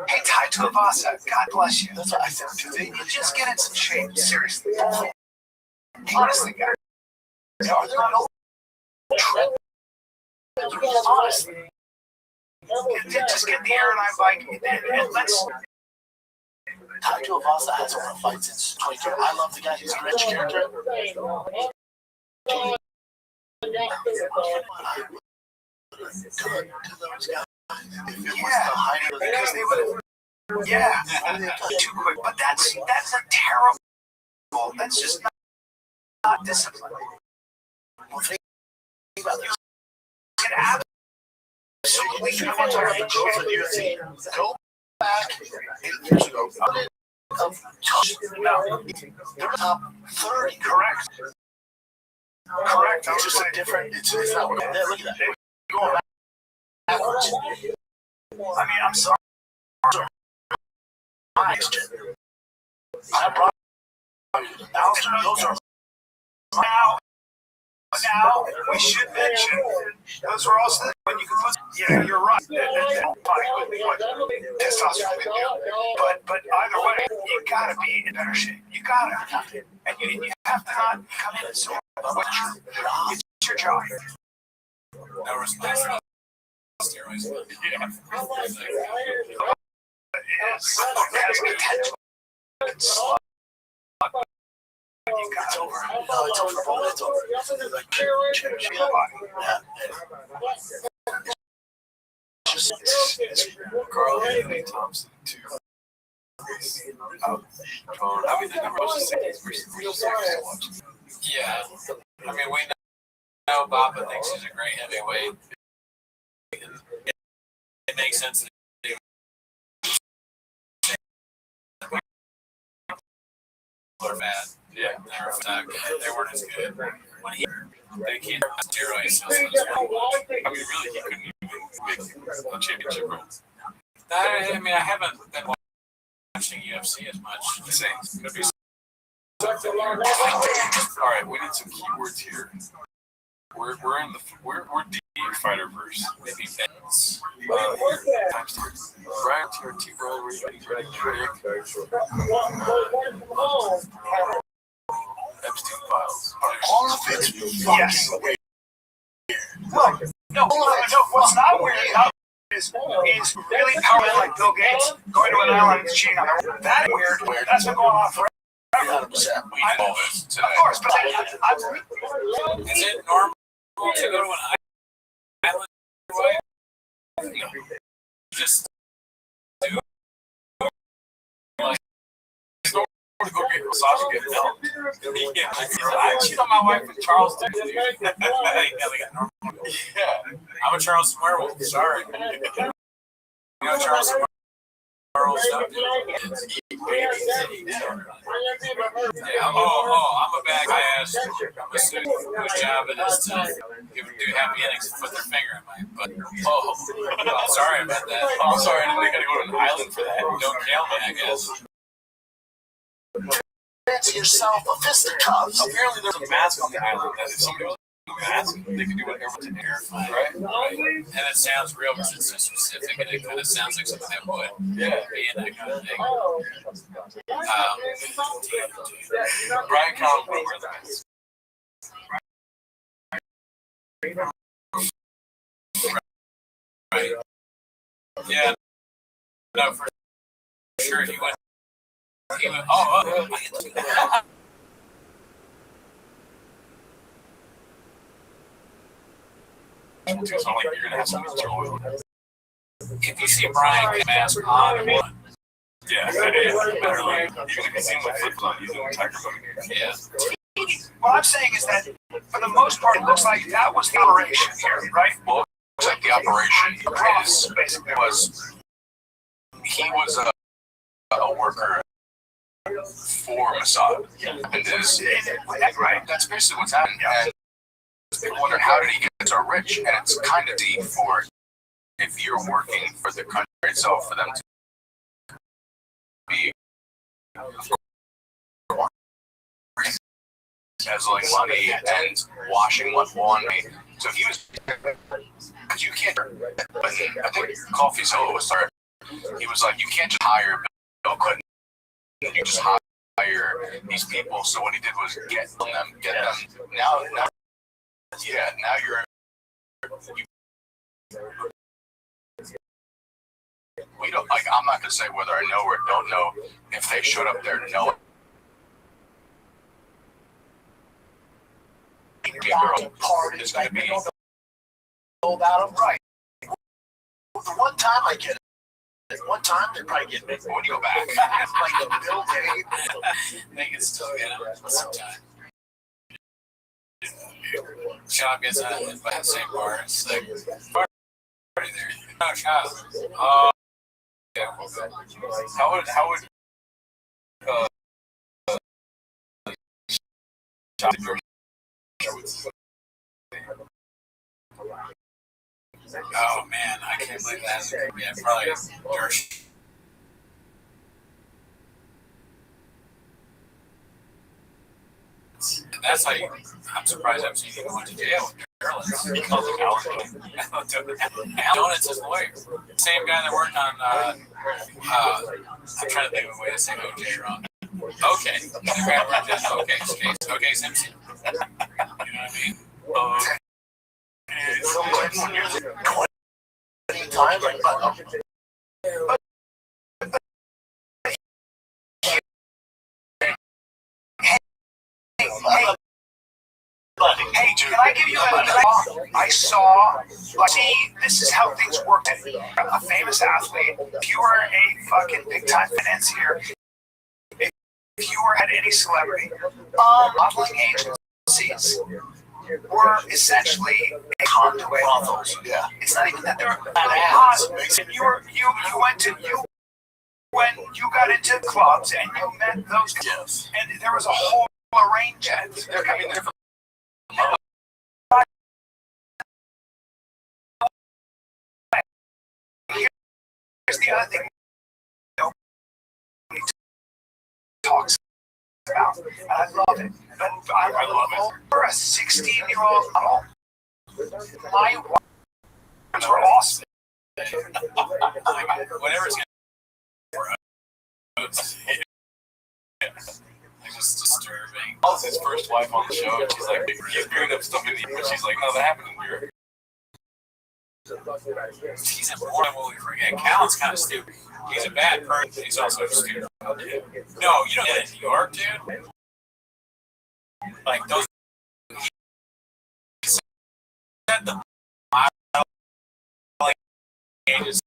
Hey, Tai Tuivasa, God bless you. That's what I said. You just get in some shape, seriously. Honestly, guys, are there no honestly? Just get the aerodynamic bike and let's. Tai Tuivasa hasn't won a fight since 22. I love the guy. He's a rich character. Because they would. Yeah, too quick. But that's a terrible. That's just not discipline. Well, think about this. Get absolutely. Go back 8 years ago. No, they're top 30. Correct. It's just a different. It's not. Look at that. Going backwards. I mean, I'm sorry. I brought those are now we should mention those are also when you can put. Yeah, you're right. Testosterone can do. But either way, you gotta be in better shape. You gotta, and you have to not come in and sort of it's your job. No respect for steroids. Has potential. It's over. No, it's over. It's over. It's Carl Anthony Thompson too. I mean, they never watched the 60s. We're so much. Yeah. I mean, we know Baba thinks he's a great heavyweight. It makes sense that they're bad. Yeah. They weren't as good. When they can't steroids. I mean, really, he couldn't even make a championship run. I mean, I haven't been watching UFC as much. Same. All right, we need some keywords here. We're in the deep Fighterverse. Maybe Ben's. Times Brian TRT Brian Epstein files. All of it's Yes. fucking weird. Well, no, what's not weird is really powerful, like Bill Gates going to an island and cheating on her. That weird. That's been going on forever. 100%. We know this today. Of course, but Is it normal to go to an island? No. Just do like To go get a massage and get milk. yeah. I cheat on my wife with Charles too. Yeah, I'm a Charleston werewolf. Sorry. You know Charleston werewolf stuff. Yeah. I'm a bad guy ass. I'm a student whose job it is to do happy endings and put their finger in my butt. I'm sorry about that. I'm sorry, I didn't think I gotta go to an island for that. Don't kill me, I guess. Fancy yourself a fisticuffs. Apparently there's a mask on the island that if somebody was wearing a mask, they could do whatever to terrify, right? And it sounds real because it's so specific and it kind of sounds like something that would be in that kind of thing. Brian Collins would wear the mask. Right. Yeah. No, for sure. He went. So I'm like, you're gonna have somebody's joy. If you see Brian with a mask on, Yeah, literally. Even if you see him with flip on, he's doing tiger mode. yeah. what I'm saying is that for the most part, it looks like that was the operation here, right? Well, it looks like the operation Cross, basically. he was a worker for Mossad. And right, that's basically what's happening. And people wonder, how did he get so rich? And it's kind of deep for if you're working for the country itself, for them to be as like money and washing what laundry. So he was, because you can't, I think Coffee Solo was started. He was like, you can't just hire Bill Clinton. You just hire these people. So what he did was get them. Now we don't, like, I'm not gonna say whether I know or don't know if they showed up there knowing. Part is going to be Know about them, right? The one time I get it, one time they probably get me. when you go back. Like the Bill Gates. They can still get him sometime. Sean gets out by the same bar. It's like, party there. No, Sean. Yeah. How would Oh man, I can't believe that. Yeah, probably Dersh. That's how you. I'm surprised I've seen you going to jail with Maryland. He calls him Alan. Donut's his lawyer. Same guy that worked on. I'm trying to think of a way to say OJ wrong. Okay. Okay, Simpson. You know what I mean? Time, like, Hey, can I give you I saw, like, see, this is how things work. A famous athlete, if you were a fucking big time financier, if you were at any celebrity, modeling agencies were essentially a conduit. yeah. It's not even that they're hot. You went to when you got into clubs and you met those guys, and there was a whole arrangement. They're coming there. Here's the other thing nobody talks about, and I love it. But I love it. For a 16-year-old model, my wives were awesome. Whatever it's going to be. It's just disturbing. calls his first wife on the show, and she's like, he's bringing up stuff in but she's like, no, that happened in Europe. He's important what we forget. Callan's kind of stupid. He's a bad person. He's also stupid. No, you don't get it in New York, dude. Like those. He said the ages.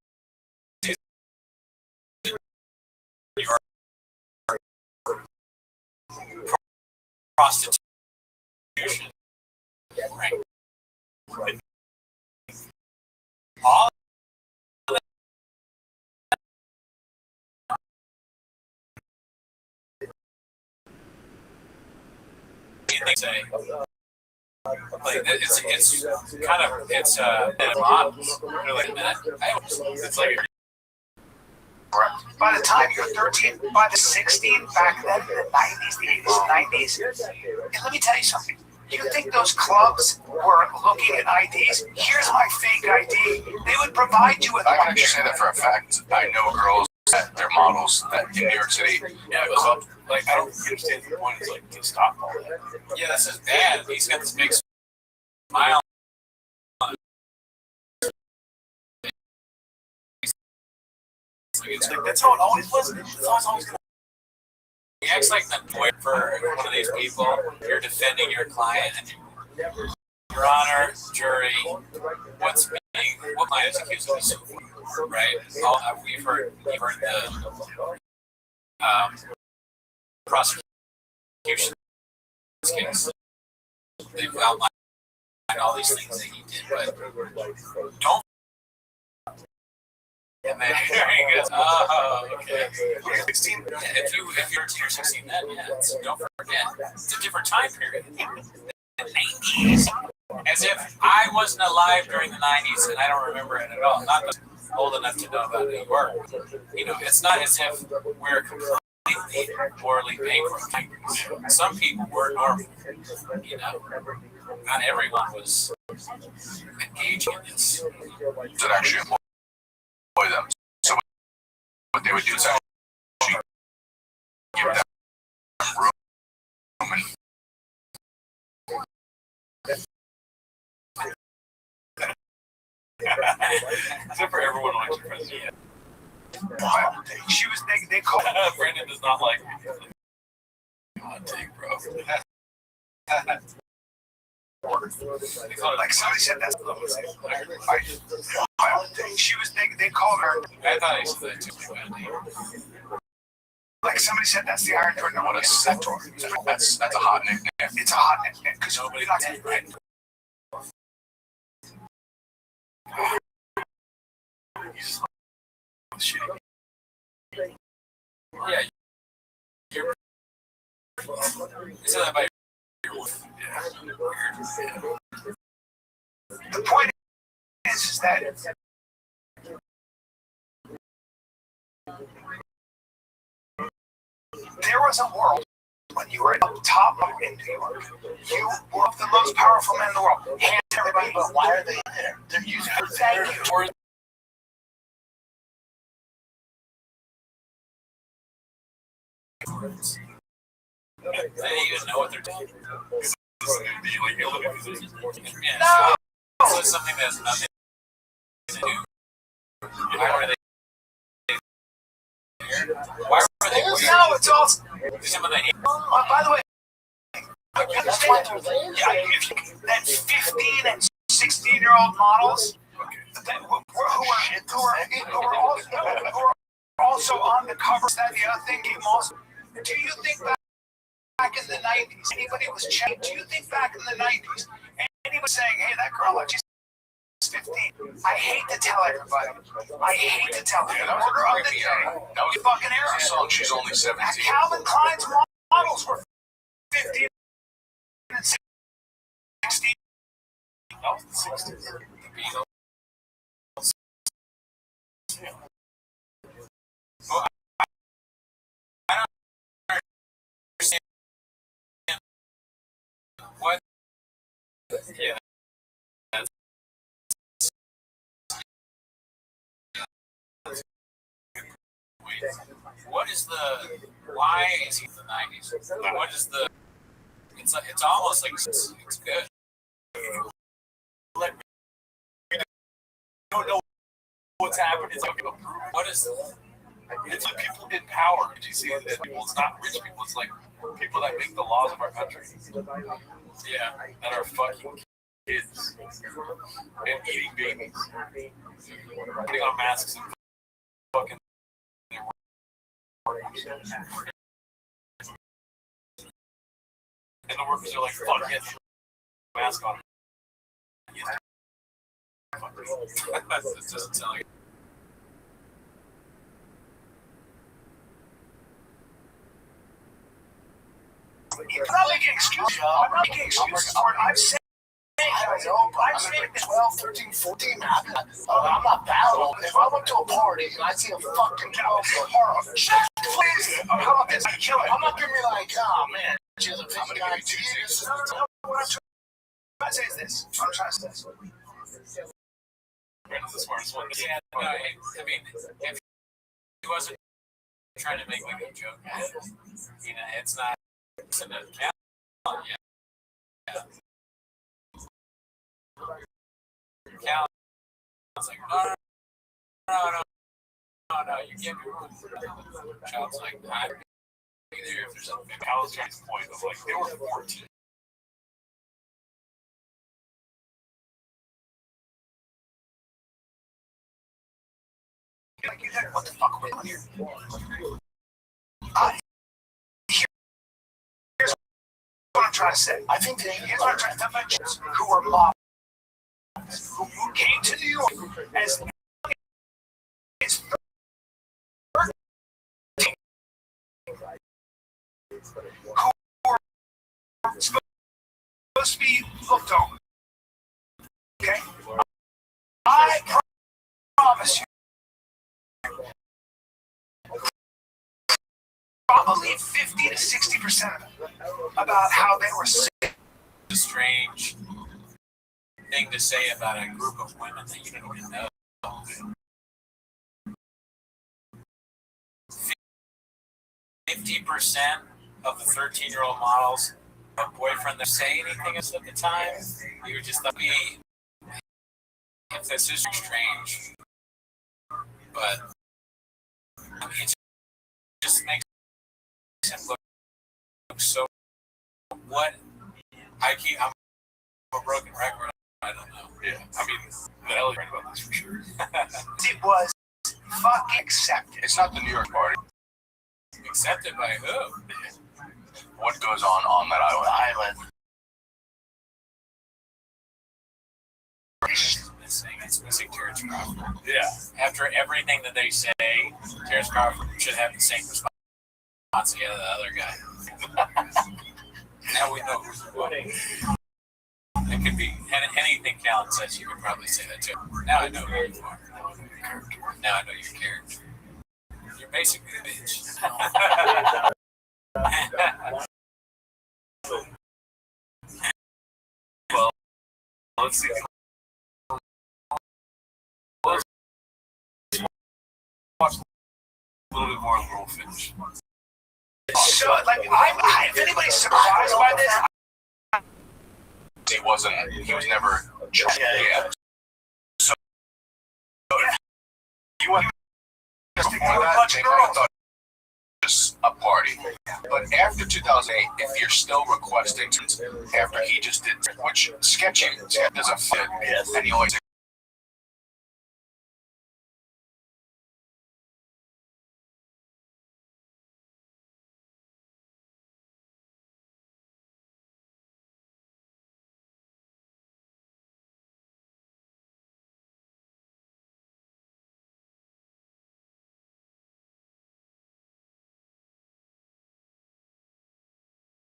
New York prostitution, right? All they say, like it's kind of models. Like it's like. By the time you're 13, by the 16, back then, the 90s, the 80s, 90s, and let me tell you something. You think those clubs were looking at IDs? Here's my fake ID. They would provide you with I can one. actually say that for a fact. I know girls that they're models that in New York City. Yeah, club. Like I don't understand the point. Is like to stop all that. Yeah, that's his dad. He's got this big smile. It's like that's how it always was. It's always gonna. He acts like the boy for one of these people. You're defending your client, and Your Honor, jury, what client is accused of this? Right? We've heard the prosecution case. They've outlined all these things that he did, but don't. And then he goes, oh, okay. 16. If you're 13 or 16, then don't forget, it's a different time period. The 90s, as if I wasn't alive during the 90s and I don't remember it at all. Not that I'm old enough to know about New York. You know, it's not as if we're completely morally bankrupt. Some people were normal. You know, not everyone was engaging in this. That actually employ them. So what they would do is actually give them room and except for everyone elected president. She was they called. Brandon does not like me. Hot take, bro. Like somebody said that's she was they called her. I thought he said that too. Like somebody said that's the Iron Jordan. what a centaur. That's a hot nickname. It's a hot nickname because nobody got to right. Yeah. Is that by The point is that there was a world when you were up top in New York. You were the most powerful man in the world. Hands everybody, but why are they there? They're using it. Thank you. They even know what they're doing. No. So it's something that has nothing to do. Why are they there? Why are they weird? No, it's all. Some of the By the way, that's why they're there. That 15 and 16-year-old models that who are also on the covers. That the other thing, also. Do you think back in the 90s, anybody was checking? Do you think back in the 90s, anybody saying, "Hey, that girl, she's 15"? I hate to tell everybody. I hate to tell you. That was You fucking error. a song. She's only 17. Calvin Klein's models were 15 and 16. That was the 60s. The Beatles. Well, I don't understand what. Yeah. What is the? Why is he in the 90s? What is the? It's almost like it's good. Like, we don't know what's happened. It's like, What is it's like people in power. Did you see that? It's not rich people. It's like people that make the laws of our country. yeah? That are fucking kids and eating babies, putting on masks and fucking. And the workers are like, fuck it, mask on. It doesn't sound like. I'm not making excuses. I'm not making excuses for it. I'm saying, I don't know, but I'm saying 12, 13, 14. I'm not battling. If I went to a party and I see a fucking cow horror, please. How about this? I'm not gonna be like, oh man, she's a big guy. What I'm trying to say is this. I'm trying to say this. Brandon's the smartest one. Yeah, no, I mean, if he wasn't trying to make like a joke, you know, it's not. It's in the Cal, yeah. Cal, I was like, no, you can't be wrong. Child's like, I'm either if there's something. Cal's point of like, they were 14. Like, what the fuck are we doing here? Here's what I'm trying to say. I think that here's what I'm trying to mention who are mob who came to New York as young as 13, who were supposed to be looked over. Okay? I promise you. Probably 50 to 60% of it about how they were sick. A strange thing to say about a group of women that you don't even know. 50% of the 13-year-old models have boyfriend that say anything at the time. You just thought, if this is strange, but I mean, it just makes him look so. What I'm a broken record. I don't know. Yeah, I mean, Valley right about this for sure. It was fucking accepted. It's not the New York party. Accepted by who? What goes on that island? It's missing Terrence Crawford. Yeah. After everything that they say, Terrence Crawford should have the same response as the other guy. Now we know who's winning. It could be anything Callan says. You could probably say that too. Now I know who you are. Now I know your character. You're basically a bitch. Well, let's see. Let's watch a little bit more of Little Finish. So, like, if anybody's surprised by this, He was never. Yeah. So, you went just ignore that. I thought it was a party. But after 2008, if you're still requesting, after he just did, which sketching doesn't fit, and he always.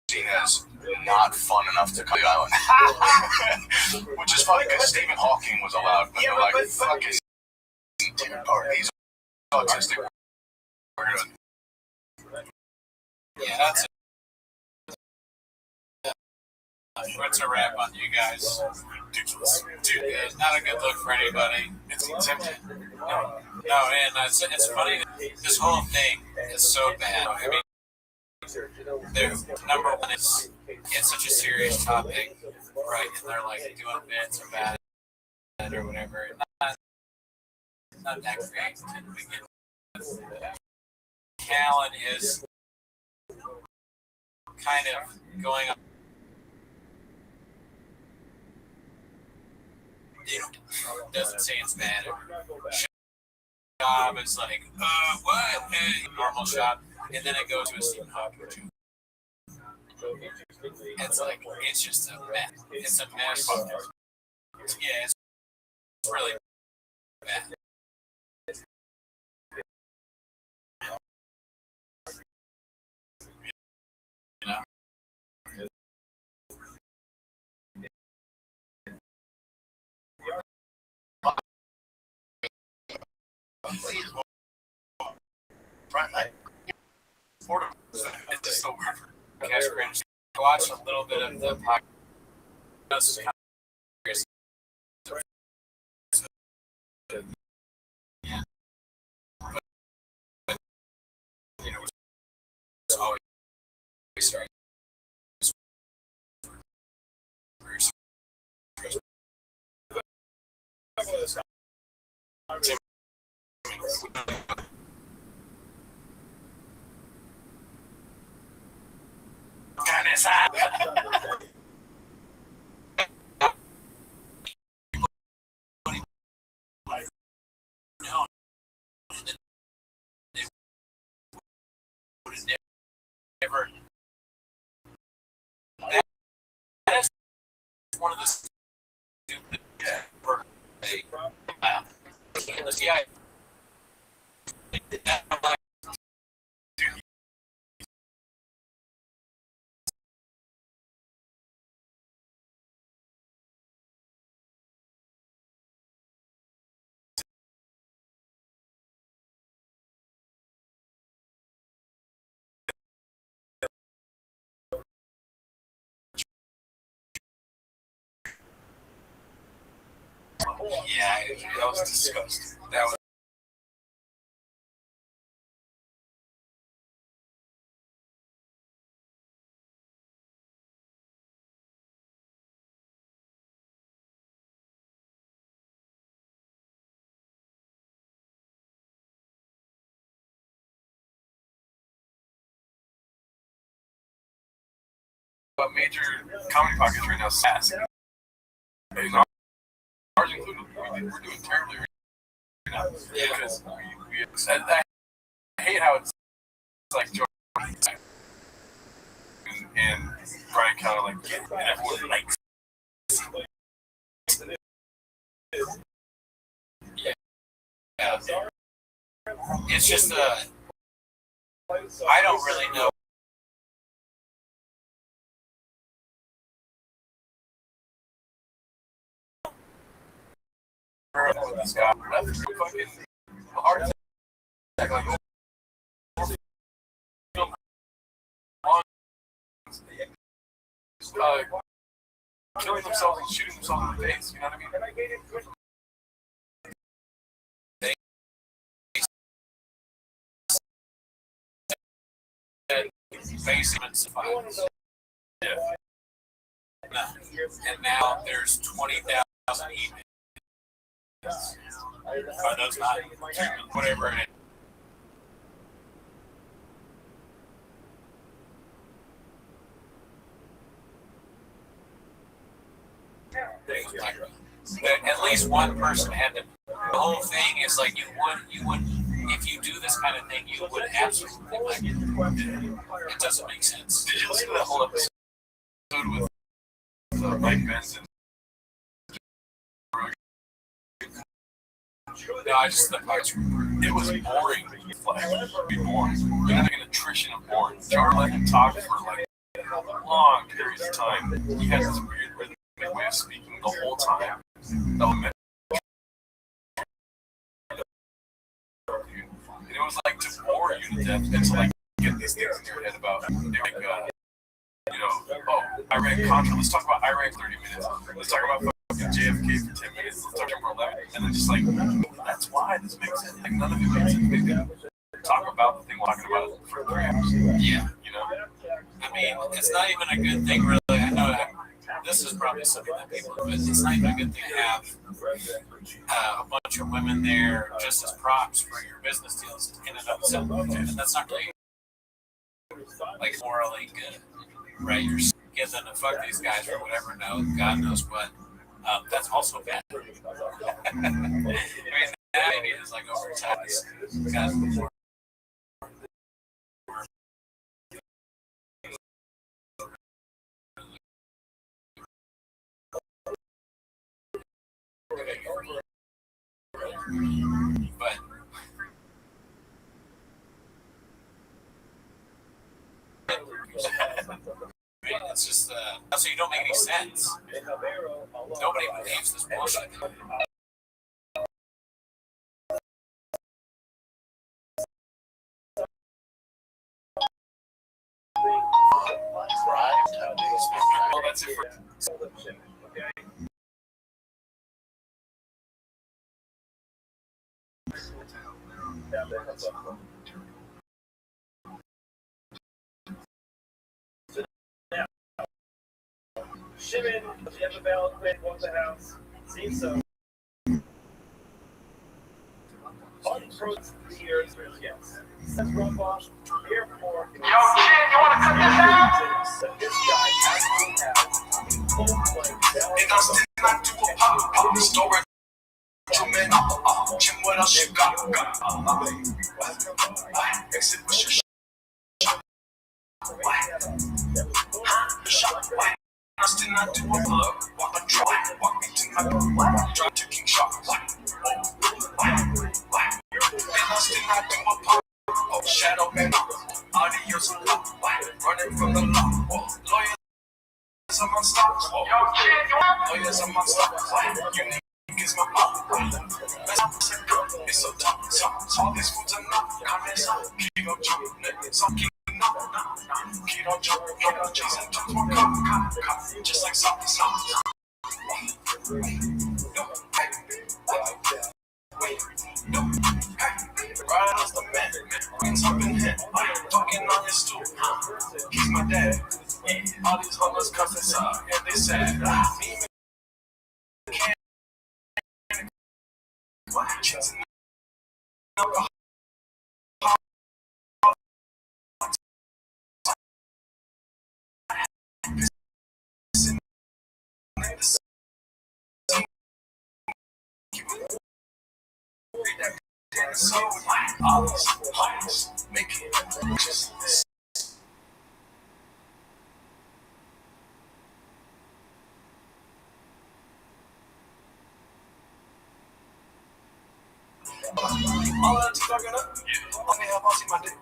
Seen as not fun enough to come to the island. Which is funny because Stephen Hawking was allowed, but they're like, fuck his he's autistic. Yeah, that's it. What's a wrap on you guys? Dude, it's not a good look for anybody. It's tempting. No, and it's funny that this whole thing is so bad. I mean, number one is it's such a serious topic, right? And they're like doing bits about it or whatever. Not that great to begin with. Callan is kind of going up. Doesn't say it's bad. Job is like, what? Normal shot. And then it goes to a Stephen Hawking joke. It's like, it's just a mess. It's a mess. Yeah, it's really bad. You know? It's just so hard for cash cringe. I watched a little bit of the podcast. This is kind of curious. Yeah. But, you know, it's always starting. Never. That is one of the stupid yeah. Yeah, that was disgusting. That was. But major comedy podcasts right now, sass. Ours included, we're doing terribly right now. Yeah, because I hate how it's like Joe and Brian kind of like get, and everyone likes. Yeah, it's just I don't really know. This guy, fucking heart attack, like, killing themselves and shooting themselves in the face. You know what I mean? Yeah. And now there's 20,000 emails. Are those not whatever it is? At least one person had to. The whole thing is like you would if you do this kind of thing, you would absolutely like it. It doesn't make sense. Did you listen to that whole episode with Mike Benson? No, I just thought it was boring. Boring. You're not an attrition of boring. Jar let him talk for like long periods of time. He has this weird rhythmic way of speaking the whole time. And it was like to bore you to death and to like get these things in your head about like, Iraq Contra. Let's talk about Iraq 30 minutes. Let's talk about JFK for 10 minutes. Let's talk about 11. And then just like, that's why this makes sense. Like, none of it makes sense. Maybe talk about the thing we're talking about for 3 hours. Yeah. You know? I mean, it's not even a good thing, really. I know this is probably something that people, but it's not even a good thing to have a bunch of women there just as props for your business deals in and of itself. And that's not really like morally good, right? You're getting them to fuck these guys or whatever. No, God knows what. That's also bad. I mean, that idea is like over time. Guys before. But it's just so you don't make any sense. Nobody believes this bullshit. Well, that's it for. Shimon, Jezebel, wants the house. Seems so. On approach 3 years, yes. Says Rumbaugh, therefore. Yo, kid, you want to cut this out? This guy actually has a full play. And I'm still not do a pop story. Man, Jim, what else you got? Exit with your shot. I still not do a plug. Walk a try. Walk me to my drive to King Shark. And I still not do a pop. Oh, shadow man. Audios are low. Running from the law. Lawyers are my stocks. Lawyers are my stocks. You is my up. It's so tough. All these foods are not coming. Keep on jumping. So keep on jumping. Chasing tops for cop. Just like sauce. Right off the man. Wings up in him. Talking on his stool. He's my dad. All these homeless cousins are. And they said, so all these homeless making just this. All that talking up, only have I see my dick.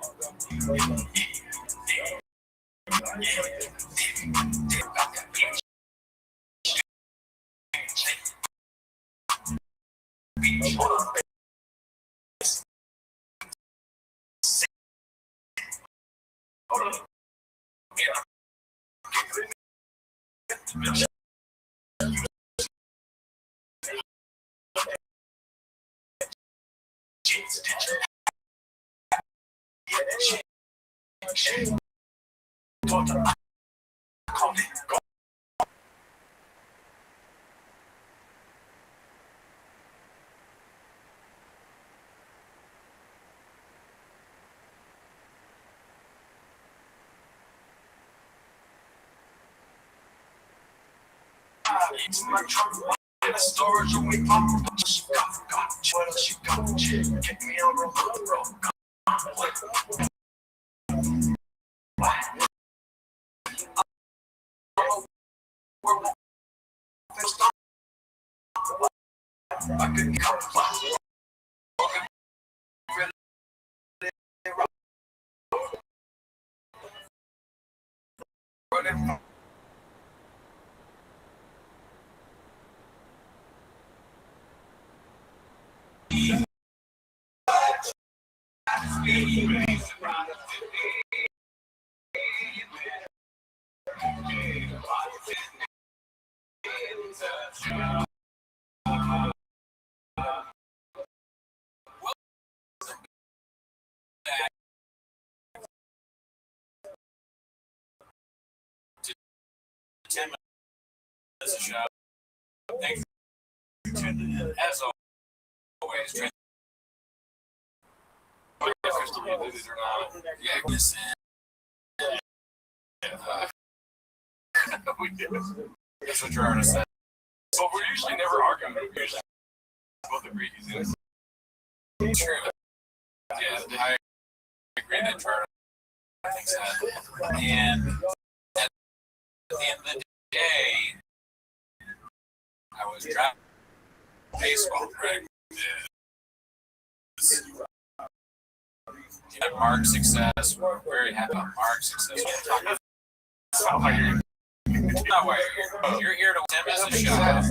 It's my trunk. In the storage room, we pop. What else you got? Get me on roll. I couldn't come. the show. Thank you. As always, Crystal, you did it or not. yeah, listen. We did. That's what you're already saying. But we're usually never arguing. We usually both agree he's innocent. True. Yeah, I agree that Charlie thinks that. And at the end of the day, I was driving baseball practice. Mark's success. We're very happy about Mark's success. That's not why you're Not why you're here. You're here to him as a shot.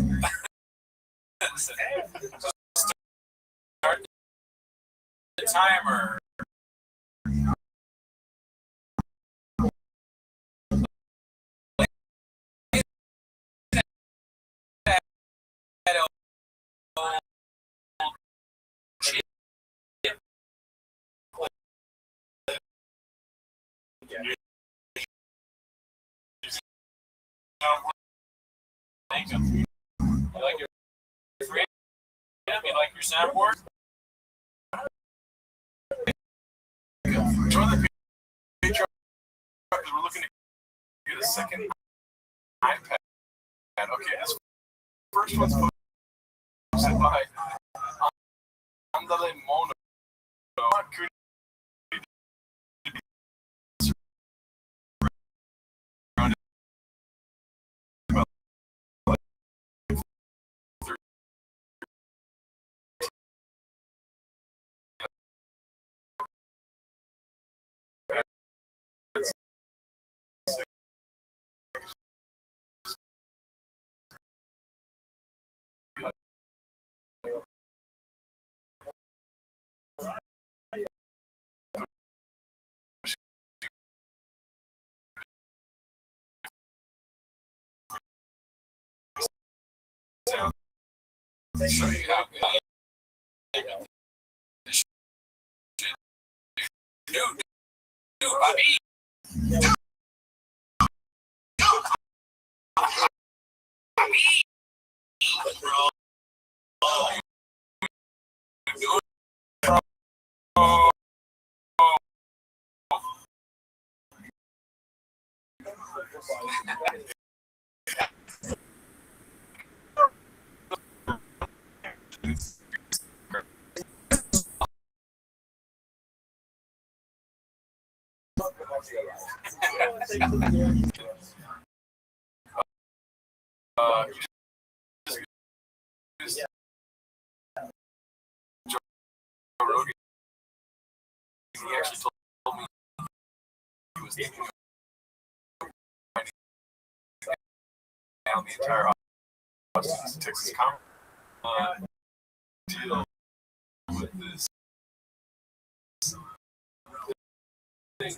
Start the timer. Thank you. You like your freedom? You like your soundboard? Join the Patreon because we're looking to get a second iPad. Okay, this first one's posted by Andale Mono. Show you how good. Dude, Bobby. Joe Rogan, he actually told me he was thinking of writing down the entire Austin, Texas conference deal with this thing.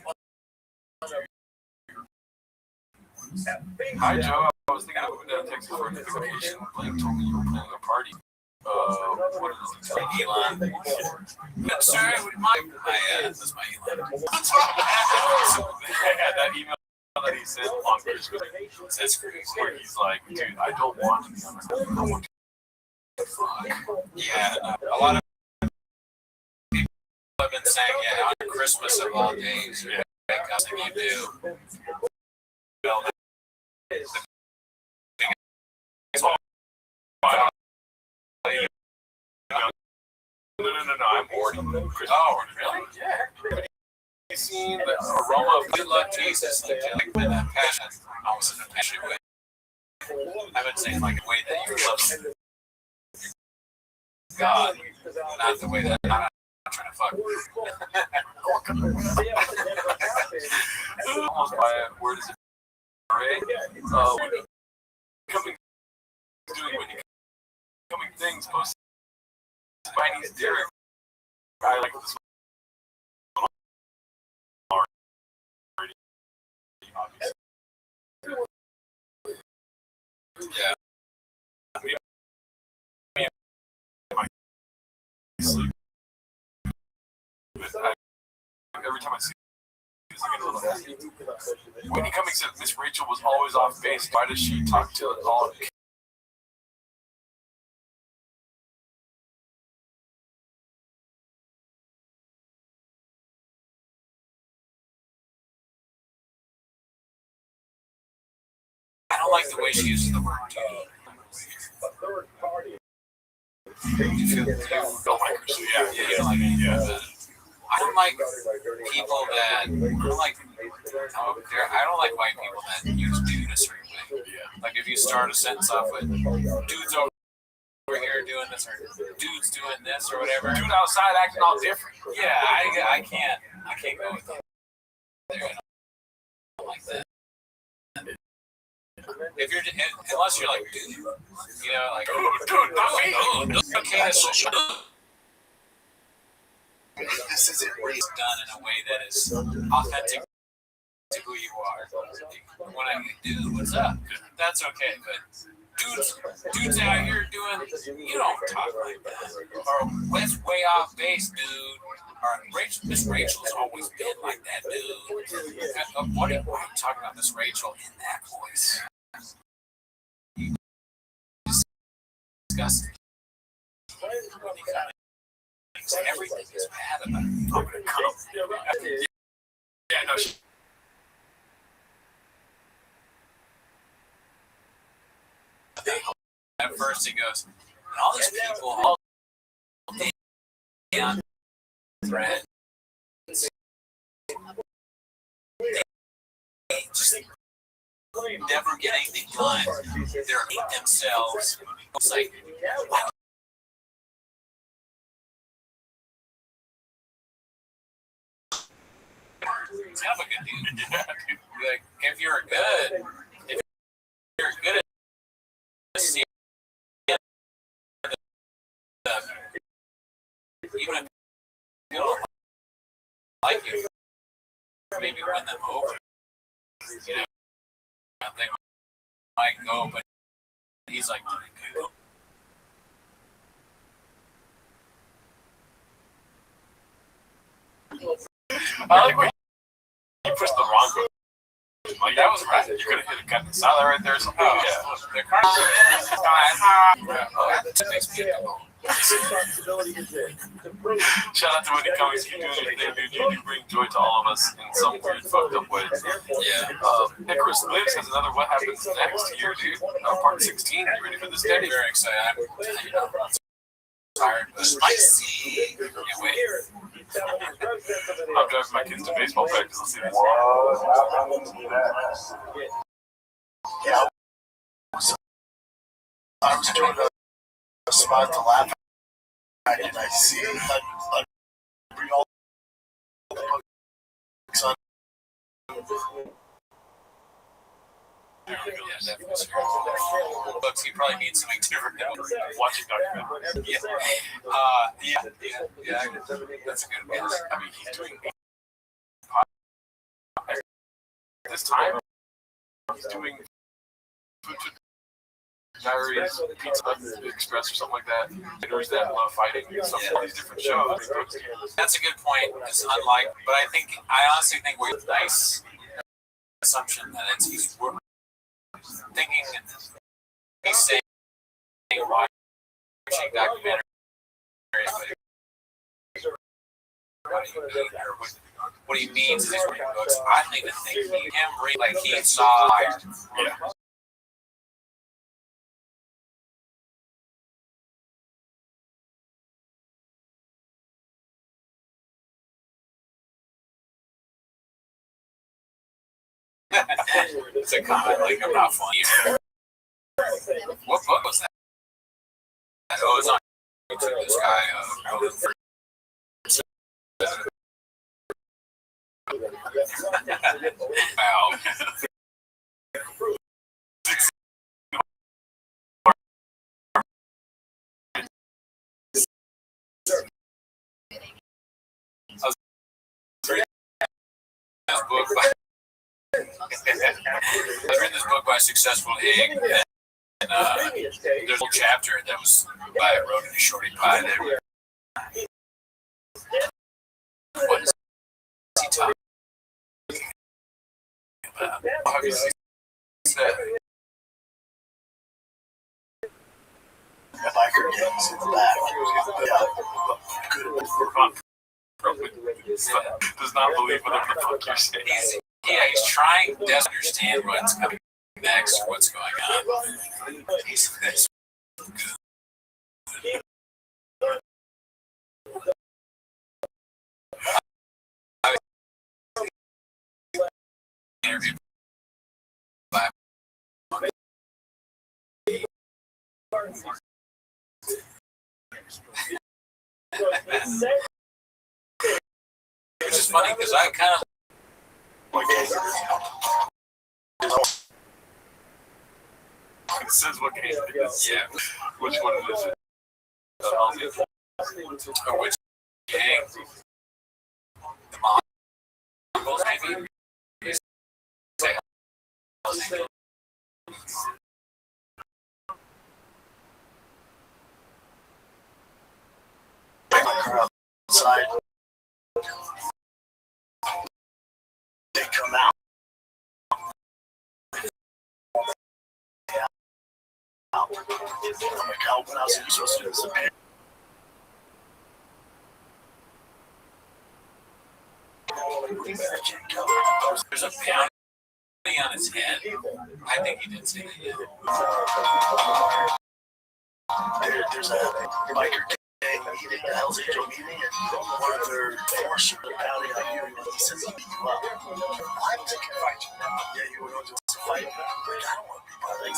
Hi, Joe. I was thinking of moving down to Texas for a vacation. Blake told me you were planning a party. What is it? Elon. Sorry, that's my Elon. That email that he sent on Christmas says where he's like, dude, I don't want to be on this. I want to fuck. Yeah, a lot of people have been saying, yeah, on Christmas of all days, you're making something you do. Well, No, I'm already Christmas. Oh, really? Yeah. You seen the aroma of Good luck, Jesus. Like, been a passion. I was in a passionate way. I've been saying, like, the way that you love God, not the way that I'm trying to fuck. Almost by a word is it? Right? When you coming things, most Chinese Derek. I like this one. Yeah. Sleep. Every time I see this, I get a little happy. When he Cummings said Miss Rachel was always off base, why does she talk to all don't like the way she uses the word dude. You feel Don't like her, so yeah. you don't like it. Yeah. I don't like people that I don't like white people that use dude a certain way. Yeah. Like if you start a sentence off with dudes over here doing this or dudes doing this or whatever. Dude outside acting all different. Yeah, I can't go with that. I don't like that. If you're unless you're like dude, you know, like Dude, not me. okay, it's This isn't real. done in a way that is authentic to who you are. When I dude, what's up? That's okay, but dudes out here doing, you don't talk like that. Or that's way off base, dude. Or Miss Rachel's always been like that, dude. What are you talking about, Miss Rachel, in that voice? Disgusting. Everything is bad about it. I'm gonna come. Yeah, no. At first he goes, and all these people all day on thread. They just never get anything done. They're eating themselves. It's like, wow. Sounds like a dude. Like, if you're good at seeing even if you don't like you, maybe win them over. You know, they might go, but he's like, You pushed the wrong button. Like, that was right. You could have hit a cut salad right there or something. oh, Yeah. the car. That makes me go. Shout out to Wendy Cummings. You do your thing, dude. You do bring joy to all of us in some weird, fucked up ways. Yeah. Nicholas Lives has another What Happens Next here, dude. Part 16. You ready for this, Daddy? Very excited. I'm tired, but spicy. Can't wait. I'm driving my kids to baseball practice. Let's see this. Yeah. I was doing a spot to laugh at, and I see bring all the books on. Yeah, definitely. Books, he probably needs something different than Watching documentaries. Yeah, that's a good one. I mean, he's doing this time. He's doing Food Diaries, Pizza Express, or something like that. There's that love fighting and some of these different shows. That's a good point. It's unlike, but I honestly think we're nice assumption that we're thinking he's saying watching documentaries. What he means is he's reading books. I don't even think him read like he saw. Yeah. It's a comment like I'm not funny. What book was that? Oh, it's on YouTube. This guy. Wow. I was reading this book by Successful Egg, and there's a little chapter that was by a Road in a Shorty Pie that what is he talking about? Obviously, The biker gangs in the back. Yeah. Does not believe whatever the fuck you're saying. he's trying to understand what's coming next, what's going on? He's interviewed by which is funny because I kind of It says what game it is. yeah. Which one is it? Or which gang? The Mongols, maybe? You say outside. They come out. I'm like, how when I was supposed to disappear. there's a bounty on his head. I think he did say that. There's a biker gang meeting, a Hell's Angel meeting, and one of their forces, the bounty on you, he says he beat you up. I'm taking a fight. Yeah, you were going to fight. I don't want to be part of it.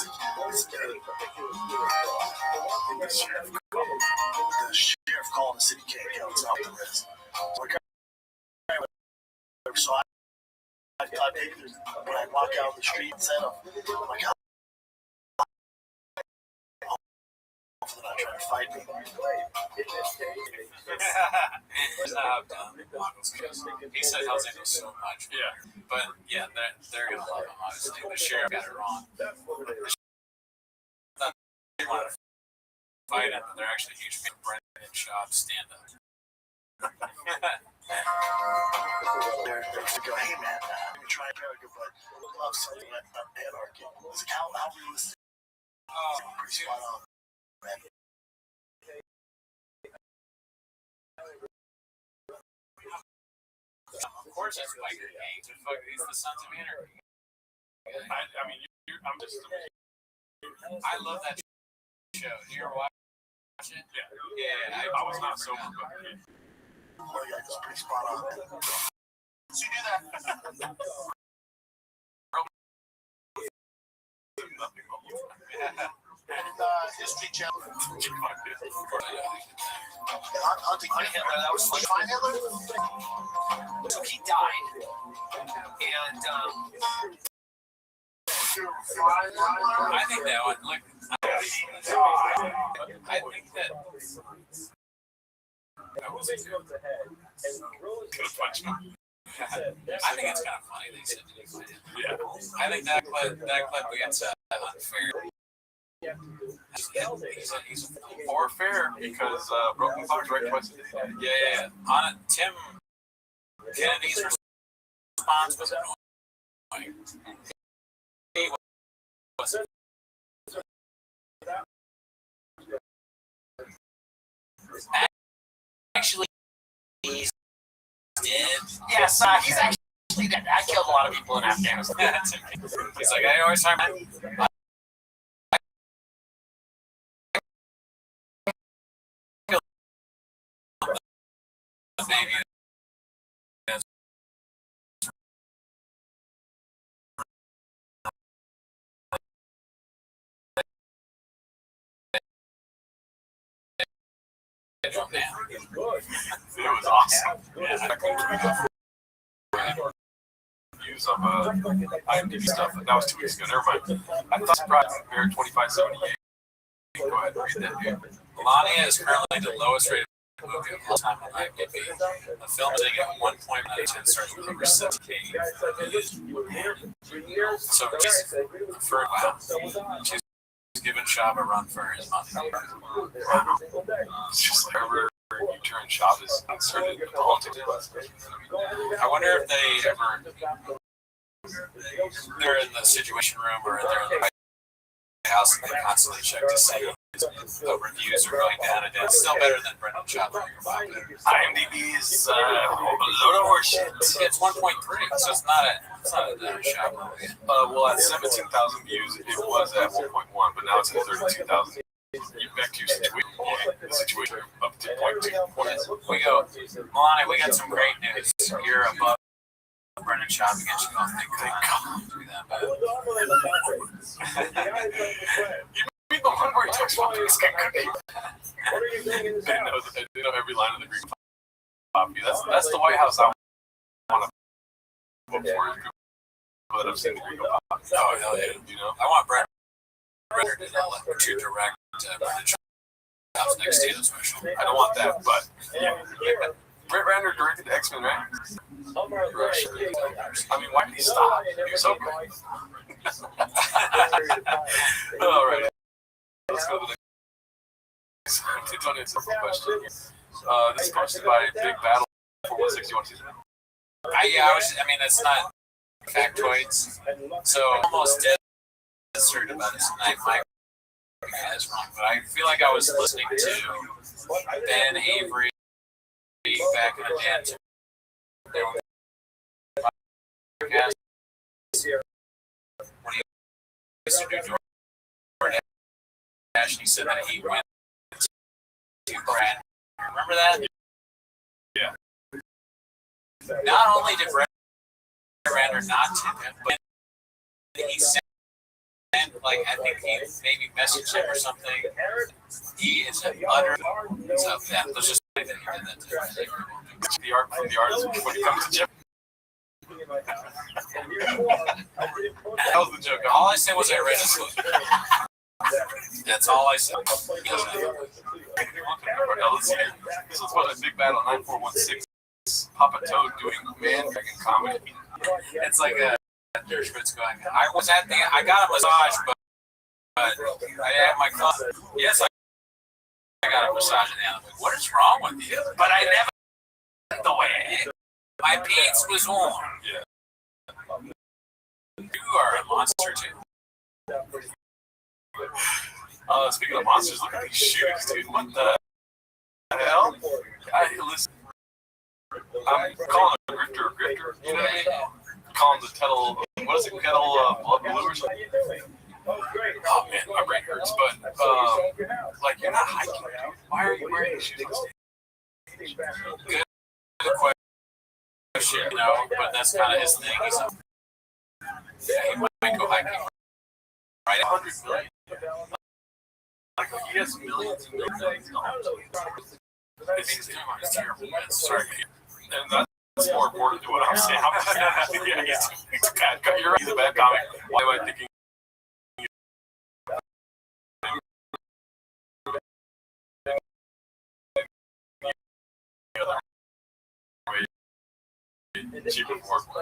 The sheriff called the city can't kill us off the list. So I think when I walk out the street and set up, I'm like, they're not trying to fight me. He said Hell's Angels so much. Yeah. But yeah, they're going to love him, obviously. The sheriff got it wrong. They want to fight him, but they're actually huge fan of Brendan Schaub's stand-up. They're go, hey man, we try America, but love something like anarchy. It's like, how realistic? Pretty spot on. Of course, it's biker gangs. He's the Sons of Anarchy. I mean, I'm just. I love that show. Do you ever watch it? Yeah. Yeah, I was not sober, but yeah. Oh yeah, it's pretty spot on. So you do that. And History Channel. Hunting Hitler, that was like Fine Hitler? So he died, and I think that one. Look, I think that. That was a good punch. I think it's kind of funny they said that he played it. Yeah. I think that clip gets unfair. He's Or fair, because Broken Clock's right twice a day. yeah. On it, Tim Kennedy's response was annoying. He was actually he's dead. yes, he's actually dead. I killed a lot of people in Afghanistan. He's like, I always talk about. Maybe It was awesome. Views of IMDb stuff. That was 2 weeks ago. Never mind. I thought surprised Bear 2578. Go ahead and read that here. Melania is currently the lowest rated movie of all time on IMDb. The film is at 1 point out of 10 stars with over 70K. So she's giving Schaub a run for his money. It's just like wherever you turn, Schaub is inserted in politics. I wonder if they ever they're in the Situation Room or they're in the White House and they constantly check to see the reviews are going down and down. It's still better than Brendan Schaub. IMDb is a load of horseshit. It's 1.3, so it's not a Schaub movie. Well, at 17,000 views, it was at 1.1, but now it's at 32,000. Back to your situation. The situation up to 0.2. We go, Melania, we got some great news. You're above Brendan Schaub again. You don't think that bad. You mean the one where he talks about Mexican cookie? They know every line of the Green Poppy. That's the White House I want to vote for. But I've seen the Green Poppy. Oh, hell yeah. You know? I want Brendan to direct Brendan Schaub's next stand-up special. I don't want that, but yeah. Brett Ratner directed X-Men, right? I mean, why did he stop? He was so good. All right. Let's go to the next. It's on its question. This is posted by Big Battle 4161 season. That's not factoids. So almost dead certain about this, and I might be guys wrong, but I feel like I was listening to Ben Avery back in the day. They were podcast when he used to do DoorDash, and he said that he went to Brad. Remember that? Yeah. Not only did Brad Ratner not tip him, but he sent, I think he maybe messaged him or something. He is an utter. So, yeah, let's just say that he did that to him. The art from the artist when it comes to Jeff. That was the joke. All I said was I read his book. That's all I said. Let's see here. This is what a Big Battle 9416. Papa Toad doing man dragon comedy. It's like a Dershowitz going, I got a massage, but I had my club. Yes, I got a massage in the other. What is wrong with you? But I never went the way. My pants was warm. Yeah. You are a monster too. Speaking of monsters, look at these shoes, dude. What the hell? Listen, I'm calling a grifter a grifter. You know what I mean? Calling the kettle, what is it, kettle blood blue or something? Oh man, my brain hurts. But you're not hiking, dude. Why are you wearing these shoes? Good question, but that's kind of his thing. He might go hiking. Right, 100 million. He has millions and millions of dollars. I think it's terrible, man. Sorry. And that's more important to what I'm saying. Yeah, he's a bad guy. You're right. He's a bad comic. Why am I thinking?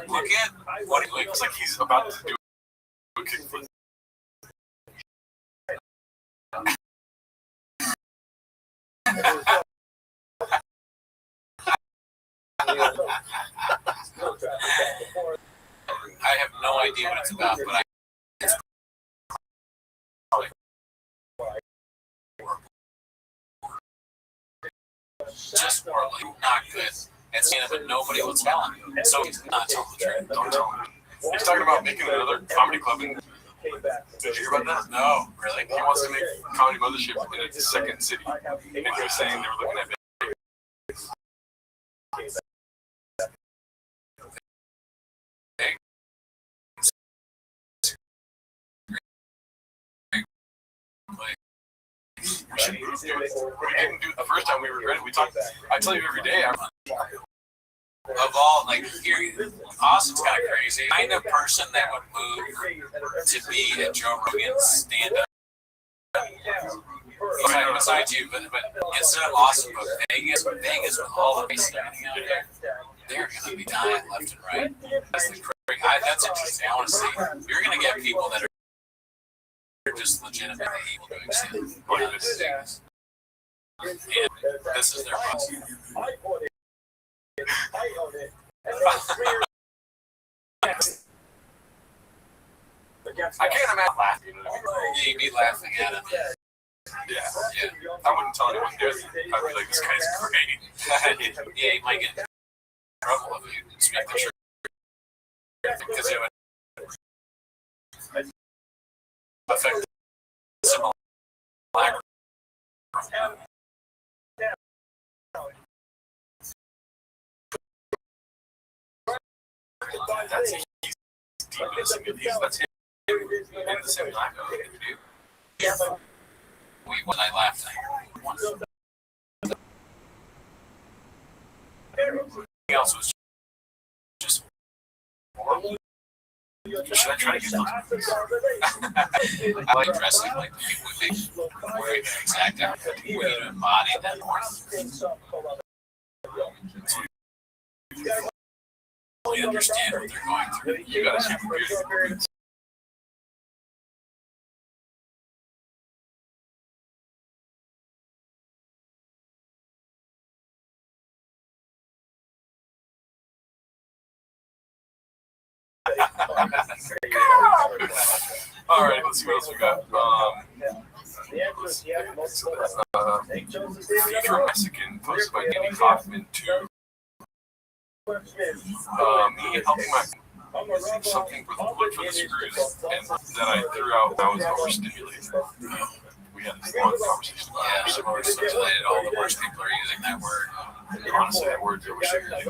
Look at what he looks like. He's about to do a kickflip. I have no idea what it's about, but it's probably just more like not good. And saying it, but nobody will tell him. So he's not telling the truth. Don't tell him. He's talking about making another comedy club in. Did you hear about that? No, really? He wants to make Comedy Mothership in a second city. And he was saying they were looking at Vegas. We should move to it. We didn't do it the first time. We regret it. We talked. I tell you every day. Of all, here, Austin's kind of crazy. Kind of person that would move to be a Joe Rogan stand-up. Right beside you, but instead of Austin, but Vegas with all the racing out there, they're going to be dying left and right. That's interesting. I want to see. You're going to get people that are just legitimately able to extend. And this is their process. I can't imagine laughing. You'd be laughing at him. Yeah. I wouldn't tell anyone there. I'd be like, this guy's great. Yeah, you might get in trouble if you speak the truth. Because it would affect the similar. That's he's deep in the single. That's him in the same time. When I laughed, everything else was just horrible. Should I try to get those? I like dressing like the people we make wearing the exact outfit. We need to embody that more. You understand what they're going through. You gotta see the beauty. All right, let's see what else we got. Future Mexican posted by Danny Kaufman to me helping my something with the wood for the screws, and that I threw out that I was overstimulated. We had this long conversation. Yeah, so overstimulated. All the worst people are using that word. Honestly, that word's overstimulated.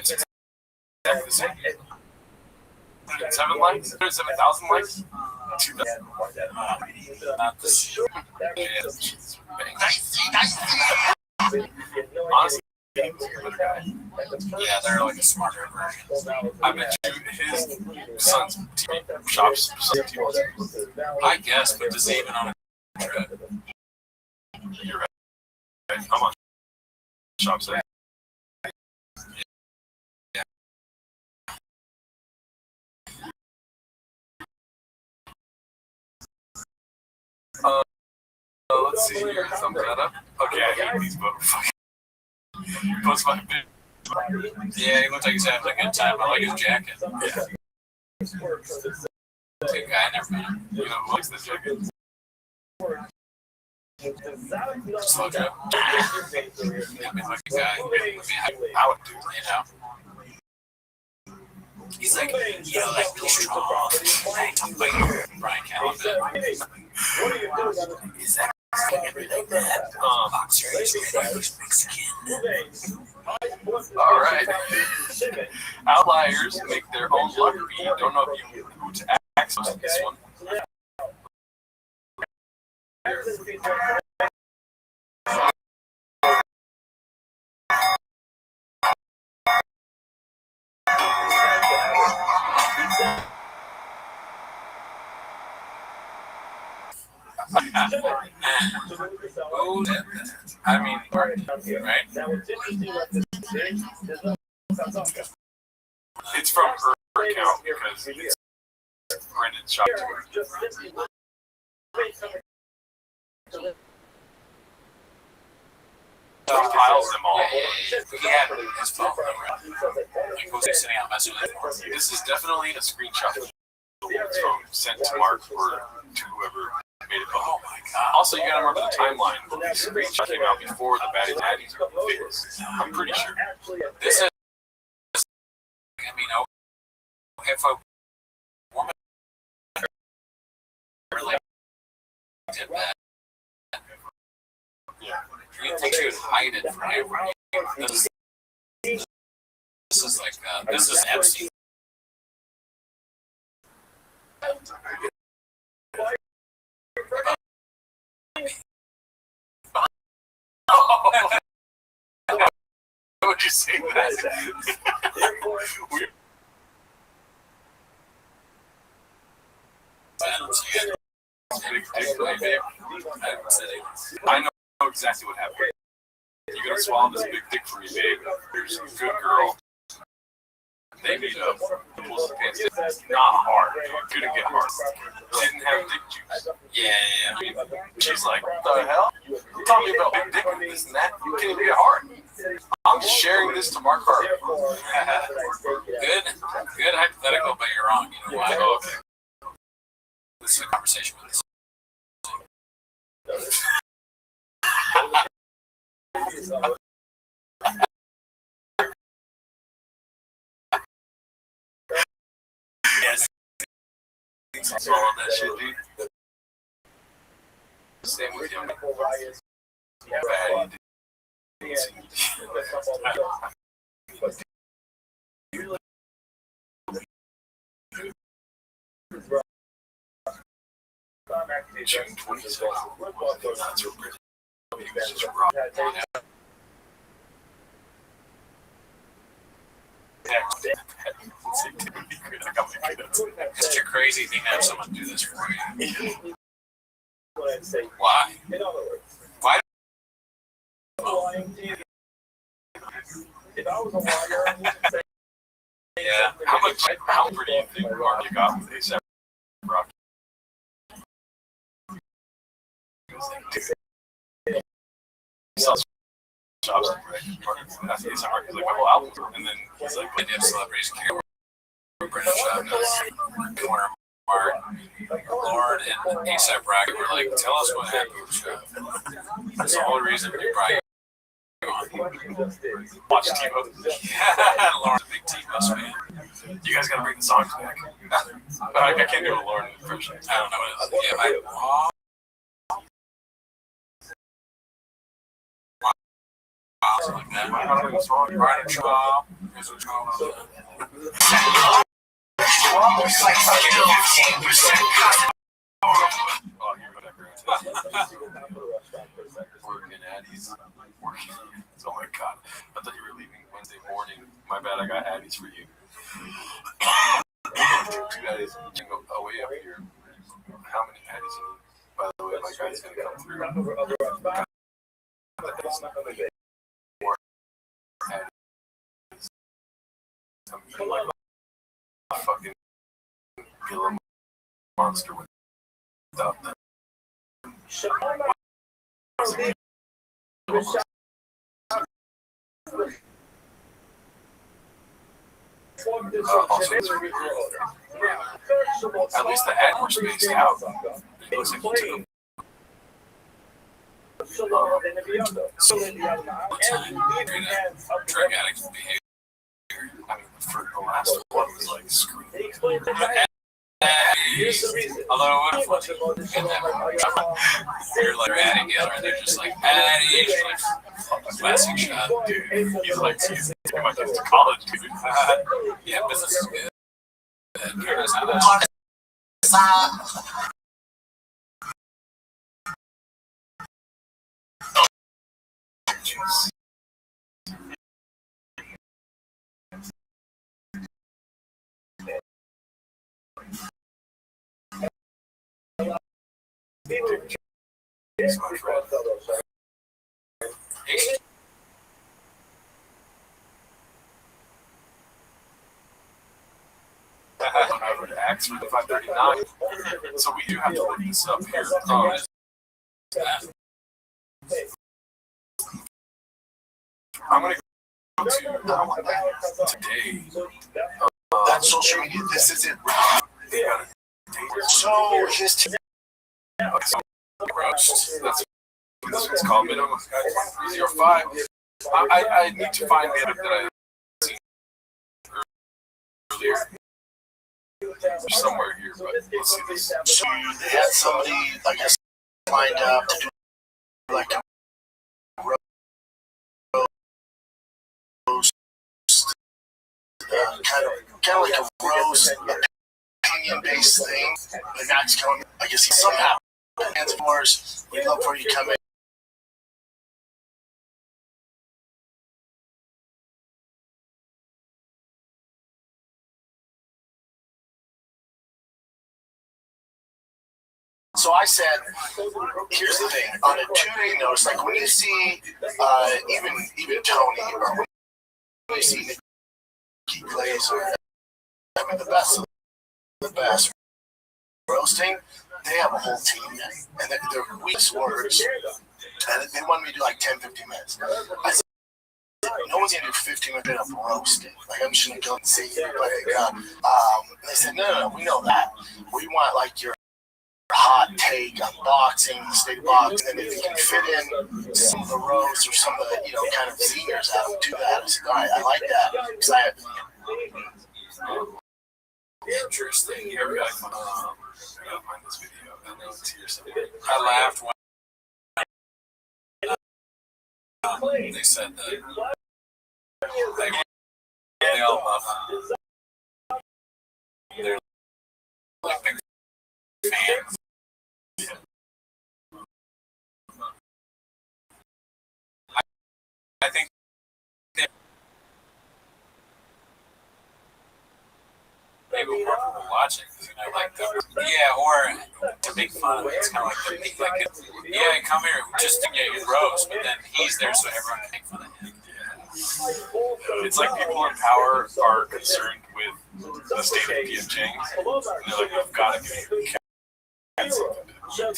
It's exactly the same. 7 likes? 7,000 likes? 2,000. Not this. Honestly, yeah, they're like a smarter version. I bet you his son's TV shops. I guess, but does he even own a trip? You're right. I'm on shop site. Let's see here. Thumb that up. Okay, I hate these motherfuckers. Post my bit. Yeah, he looks like he's having a good time. I like his jacket. Yeah. Good guy, never met him. You know who likes this jacket? Slow Joe. I mean, like a guy. I would do, you know. He's like, like really strong. I talk about your Brian Calvin. Is that everything that boxer is Mexican? All right. Outliers make their own luck beat. Don't know if you who to access this one. Oh, I mean, right? It's from her account because it's Brendan's shop to her. Piles them all. He had his phone number. Like, was he sending out messages? This is definitely a screenshot from sent to Mark or to whoever made it. Oh my god. Also, you gotta remember the timeline. The screenshot came out before the Batty Daddies were famous. I'm pretty sure. This is, I mean, if a woman really did that, you think she would hide it from everyone. This is like, this is Epstein. Why would you say that? I know exactly what happened. You're gonna swallow this big dick for me, babe. Here's a good girl. They meet up. Pulls the pants in. Not hard. Couldn't get hard. Didn't have dick juice. Yeah. She's like, what the hell? You told me about big dick and this and that. You can't even get hard. I'm sharing this to Mark Harvey. Good hypothetical, but you're wrong. You know why? Oh, okay. This is a conversation with this. Yes. Swallow that shit, dude. Same with you. Bad. June 27th. That's a pretty. He was just rock. It's such a crazy thing to have someone do this for you. Why? Why? Yeah. How pretty do you think Mark you got with ASAP Rocky? Shops, right? That's ASAP Rocky's like, couple albums, and then he's like, Many of celebrities care. British Corner Mark, Lord, and ASAP Rocky were like, tell us what happened with the show. That's the whole reason we brought you on. Watch T-Mo. Yeah, Lauren's a big T-Bus fan. You guys gotta bring the songs back. I can't do a Lauren impression. I don't know what it is. Yeah, like that. Working Addie's. Oh my god. I thought you were leaving Wednesday morning. My bad, I got Addie's for you. Two Addie's. You can go away up here. How many Addie's you need? By the way, my guy's gonna come through. More Addie's. I'm eating like a fucking Gila monster without them. Also, at least the ad were spaced out. It looks like you took them. Drug addicts behave. I mean, for the last one was like screaming. Although what if you're like adding together and they're just like Addie, like classic shot, Dude, he's like, he's taking my kids to college, dude. Yeah, business is good. Jeez. He's my friend. Over to Acts for the 539. So we do have to look this up here. I'm gonna go to today. That's social media. This isn't. So his Roast. That's what this one's called. Minimum 05. I need to find the edit that I seen earlier. Somewhere here, but let's see this. So they had somebody, I guess, lined up to do like a roast, kind of like a roast, opinion-based thing. But Max coming, I guess he somehow hands of yours. We'd love for you to come in. So I said, here's the thing, on a 2-day notice, like when you see even Tony, or when you see Nikki Glaze, or I mean the best of the best roasting, they have a whole team, and they're weak words, and they wanted me to do like 10-15 minutes. I said, no one's gonna do 15 minutes of roasting. Like, I'm just gonna go and say everybody. They said, no, we know that. We want like your hot take on boxing, state of boxing, and if you can fit in some of the roasts or some of the, kind of seniors out, do that. I said, all right, I like that. Because Interesting. I gotta find this video. I know it's here somewhere. I laughed when they said that they all love they're like big fans. I think maybe more people watching, like or to make fun of it. It's kind of like come here just to get your roast, but then he's there so everyone can make fun of him. It's like people in power are concerned with the state of PFJ. And they're like, we've got to get something. Yeah.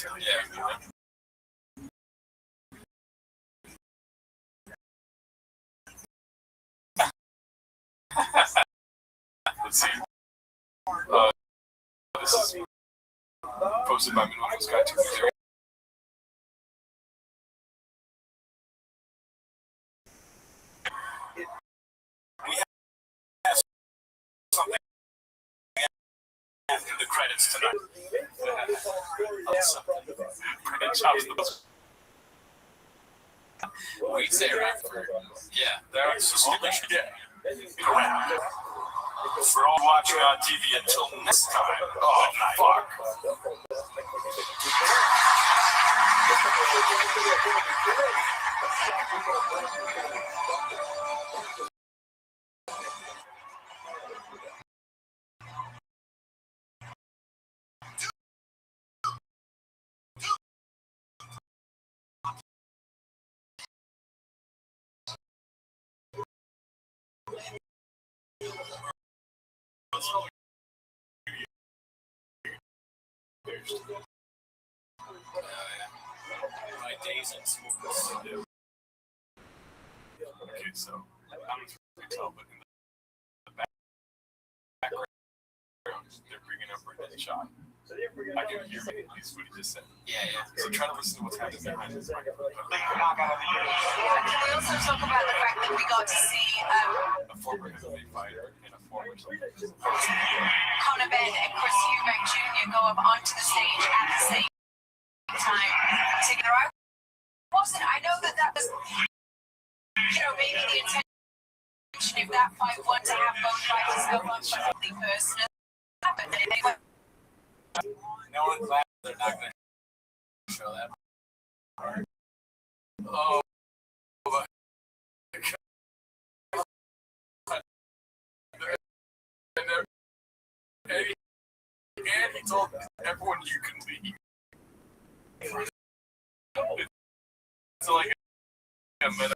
Let's see. This is posted by Minimum Sky 2. We have something in the credits tonight. We say right for that's for all watching on TV until next time. Oh, fuck. My days in school. Okay, so I don't really tell, but in the background, they're bringing up Brendan Shaw. I can hear at least what he just said. Yeah. So try to listen to what's happening behind this microphone. Can we also talk about the fact that we got to see a former heavyweight fighter and a former Conor Benn and Chris Eubank Jr. go up onto the stage at the same time together? I know that was, maybe the intention if that fight was to have both fighters go on something personal. But they were. No one's glad they're not going to show that part. Oh, and he told everyone you can leave. It's like a minute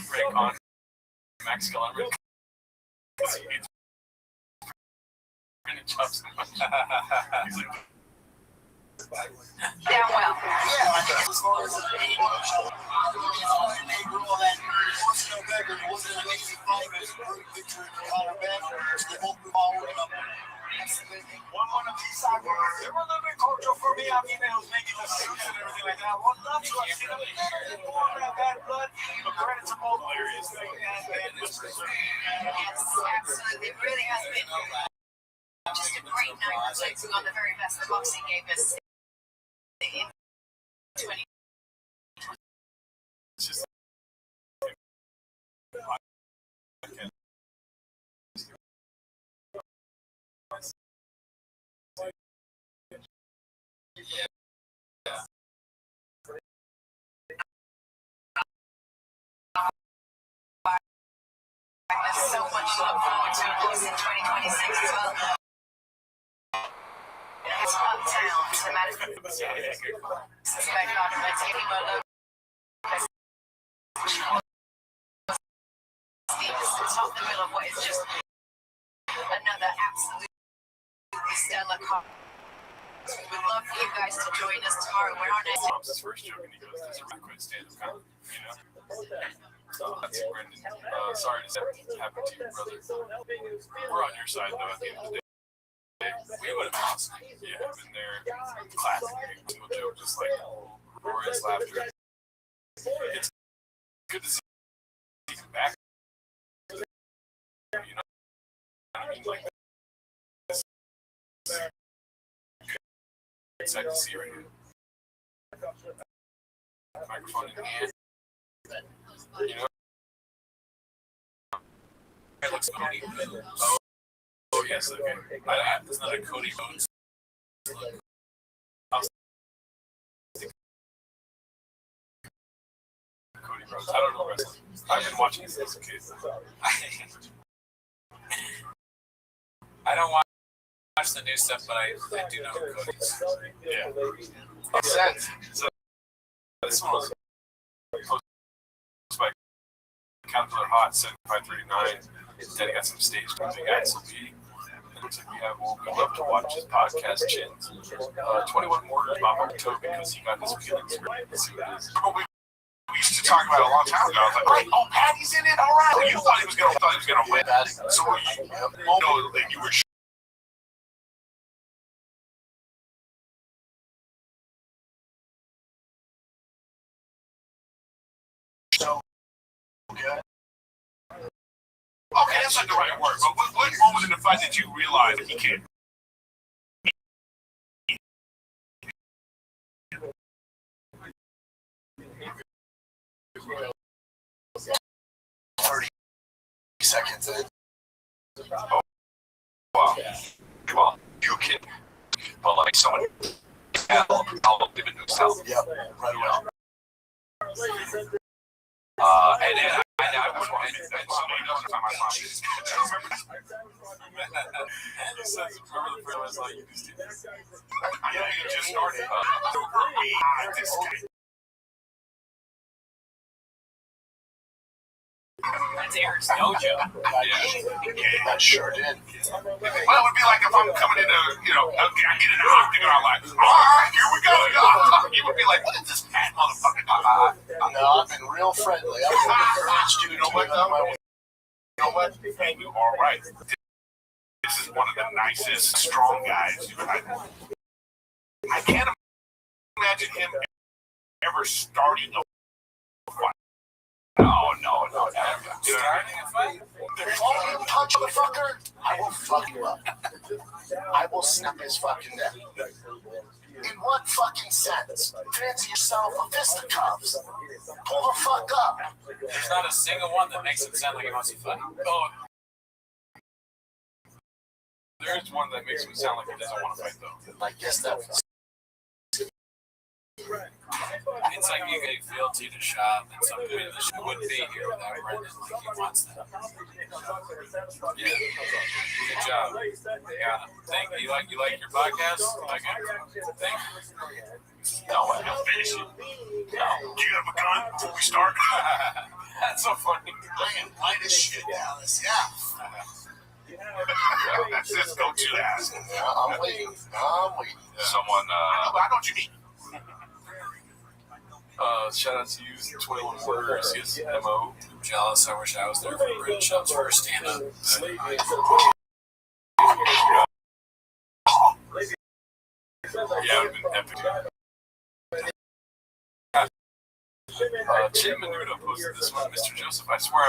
break on Max Kellerman. He's like, damn well. One of these sides, they were a little bit cultural for me. I mean, they was making the suits and everything like that. Well, not to us, they don't have bad blood, but credit to both players. Yes, absolutely. It really has been just a great night reflecting on the very best the boxing gave us in 2020. it's just There's so much to look forward to, of course, in 2026 as well. It's uptown to Madison. Suspect Artemis, Kimo Lopez, the top the middle of what is just another absolutely stellar card. We'd love for you guys to join us tomorrow. We're on it. Mom's his first joke, and he goes, "Does it really quit stand-up comedy?" You know. That's Brendan. Sorry to happen to your brother. We're on your side though. At the end of the day, we would have lost. Yeah, been there. Classic. No joke, just like glorious laughter. It's good to see him back. You know what I mean? Like this. Excited to see right here. Microphone in hand. You know? It looks Cody. Oh yes, okay. It's not a Cody Rhodes. Cody Rhodes. I don't know wrestling. I've been watching this as a kid. I don't watch the new stuff, but I do know who Cody is. Yeah. Makes sense. So this one was posted by Caterpillar Hot 7539. Daddy got some stage music at SLP. It looks like we love to watch his podcast, Chins. 21 Mortars Bob October because he got his feelings hurt. Let's see what it is. We used to talk about it a long time ago. I was like, oh, Patty's in it? All right. Well, you thought he was going to win. So you know that you were so good. Okay, that's not the right word. But what moment in the fight did you realize that he can't? 30 seconds in. Oh, wow. Well, you can, but like someone, I'll live in New South. Yep, right away. And then I was and somebody doesn't find my mom. I remember this. Remember the first like you just did this? Yeah, you just started. This guy. That's Eric's dojo. Yeah, that sure did. Well, it would be like if I'm coming into, I get in an octagon, I'm like, all right, here we go. You would be like, what is this fat motherfucker? No, I've been real friendly. I've encouraged you to do it my way. You know what? Hey, you all right. This is one of the nicest, strong guys you've had. I can't imagine him ever starting a fight. No, never. Starting a fight? Oh, you punch motherfucker! I will fuck you up. I will snap his fucking neck. In what fucking sense? Fancy yourself a fisticuffs. Pull the fuck up. There's not a single one that makes it sound like he wants to fight. Oh, there's one that makes him sound like he doesn't want to fight, though. I guess that's... It's like you get fealty to shop, and some point in the show wouldn't be here without Brendan like he wants that. Yeah. Good job. Yeah. Thank you. You like your podcast? Like it? Thank you. No, I don't finish it. No. Do you have a gun before we start? That's so funny. I am light as shit, Dallas. Yeah. Just don't you ask. I'm waiting. Someone, I know what you mean. Shout out to you, 21 Mortars, CSMO. I'm jealous. I wish I was there for Red Shop's first stand-up. Yeah, it would have been epic. Jim Menudo posted this one, Mr. Joseph. I swear I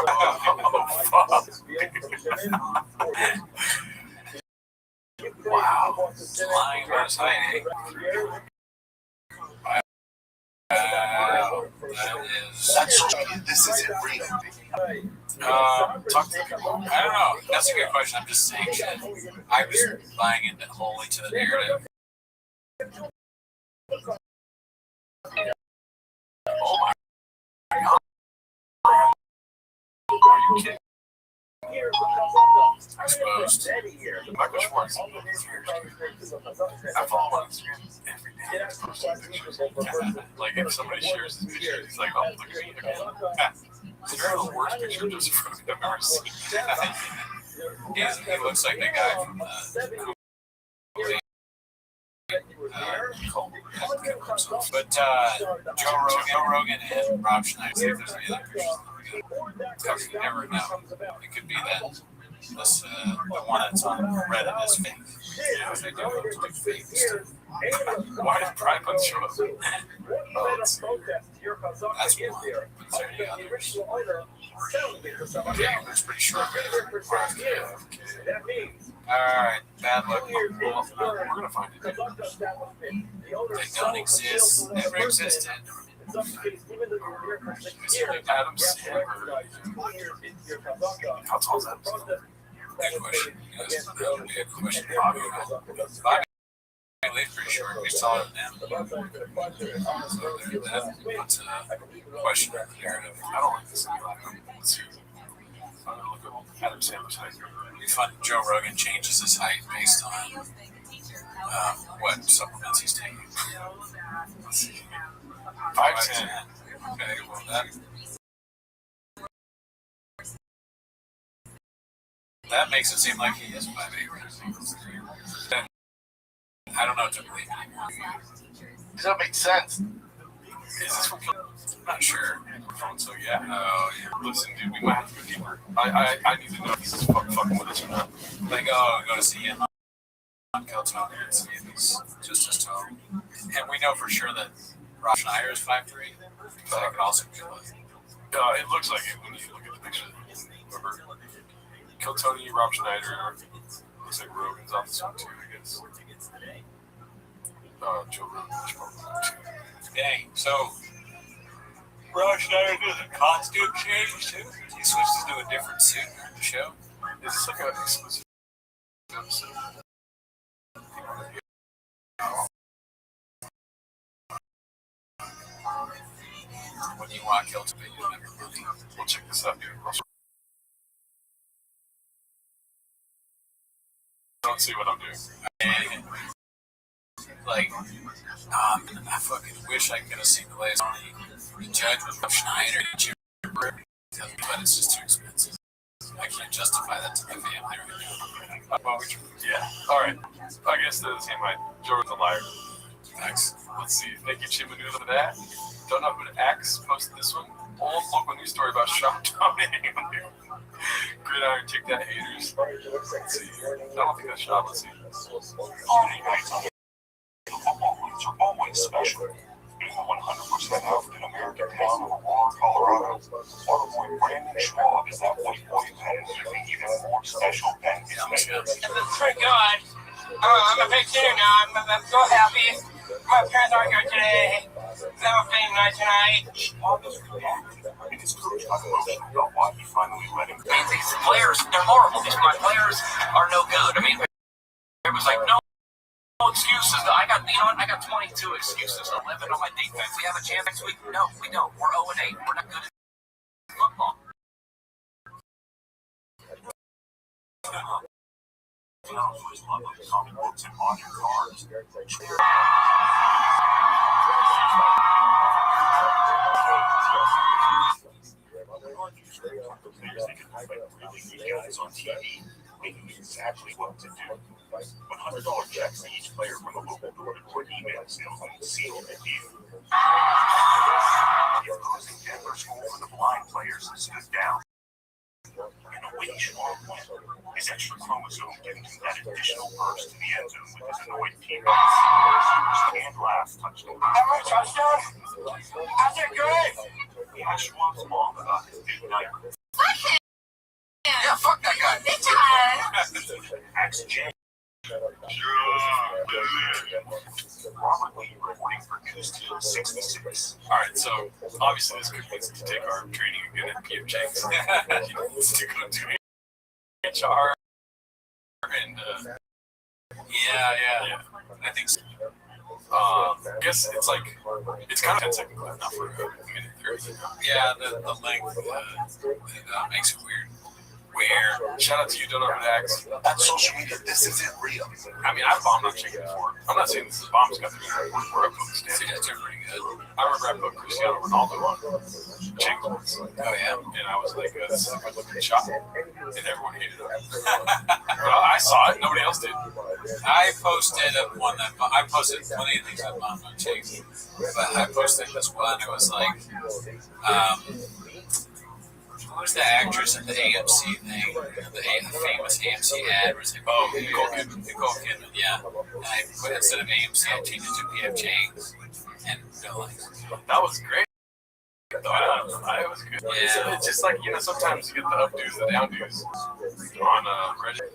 will. Wow. Lying versus hiding. This isn't real. Talk to people. I don't know. That's a good question. I'm just saying shit. I'm just buying into wholly to the narrative. Oh my God. Are you kidding? Exposed. Michael Schwartz. I follow on Instagram every day. Like if somebody shares his picture, he's like, oh, look at me. Is there the worst picture of Joseph Rogan I've ever seen? He looks like the guy from But Joe Rogan and Rob Schneider, see if there's any other pictures. You never know. It could be that this the one that's on Reddit is fake. Yeah, they do have to do fake stuff. Why did Pride Month show up? That's one. Is there any others? Okay, that's pretty short. Alright, bad luck. Well, we're gonna find it. They don't exist. Never existed. Adam Sandler. How tall is Adam Sandler? Good question. Good question. Bobby Lee's pretty short. He's taller than them. So that puts a question on the narrative. I don't like this guy. Let's see. I'm gonna look at Adam Sandler's height. It'd be fun. Joe Rogan changes his height based on what supplements he's taking. 5'10". Okay, well that makes it seem like he is 5'8". I don't know what to believe anymore. Does that make sense? Is this from I'm not sure. So yeah. Oh, yeah. Listen, dude, we might have to go deeper. I need to know if he's fucking with us or not. Like, go to see him on Kelton and see if he's just as tall. And we know for sure that Rob Schneider is 5'3". So that could also be like. It looks like it when you look at the picture. Remember, Kill Tony, Rob Schneider. Looks like Rogan's off this one too, I guess. Joe Rogan's probably too. Dang. So Rob Schneider does a costume change too. He switches to a different suit during the show. Is this like an exclusive episode? When you walk Kelton, you never really. We'll check this out, dude. Don't see what I'm doing. Like, I fucking wish I could have seen the latest. The judge was Rob Schneider, but it's just too expensive. I can't justify that to my family right now. Yeah. All right. I guess they're the same height. Jordan's a liar. Thanks. Let's see. Thank you, Chimanu, for that. Don't know who to X posted this one. Old local news story about shop dominating. Gridiron TikTok haters. Let's see. I don't think that's shop. Let's see. Football roots are always special. Being 100% African American town of Aurora, Colorado, our boy Brandon Schwab is that white boy who had an even more special than his name. It's pretty good. I'm a big dinner now. I'm so happy. My parents aren't here today. They have a family night tonight. Schwab is reacting, and his coach got emotional about why he finally let him go. These players, they're horrible. My players are no good. I mean, it was like no excuses. I got 22 excuses. 11 on my defense. We have a chance next week. No, we don't. We're 0-8. We're not good at football. For his love of comic books and modern cars. Guys on TV making exactly what to do. $100 checks to each player from the local door-to-door email sales and sealed at you. The opposing Denver School for the Blind players stood down. And away Schwab went. His extra chromosome giving him that additional burst to the end zone with his annoyed teammates. And last touchdown. Every touchdown? I did great. He asked Schwab's mom about his big night. Fuck him. Yeah, fuck that guy. Big time. Axe J. Robert Lee reporting for News Team 66. All right, so obviously this could mean to take our training again at P.F. Jenks. You know, to go to HR and Yeah. I think so. I guess it's like it's kind of 10-second clip, not for a minute 30. Yeah, the length makes it weird. Shout out to you, Don't Know Who to Ask. That's social media. This isn't real. I mean, I've bombed on chicken before. I'm not saying this is bomb's got to be where I put the stand. Yeah, it's pretty good. I remember I put Cristiano Ronaldo on chicken once. Oh yeah. And I was like, this is a good looking shot. And everyone hated it. But I saw it. Nobody else did. I posted one that I posted plenty of things I bought on Chase, but I posted this one. It was like, who was the actress in the AMC thing? The famous AMC ad was like, oh, Nicole Kidman, yeah. And I put instead of AMC, I changed it to PF Chang's and Bill. That was great. It was good. Yeah. It's just like, sometimes you get the updos, the downdos on Reddit.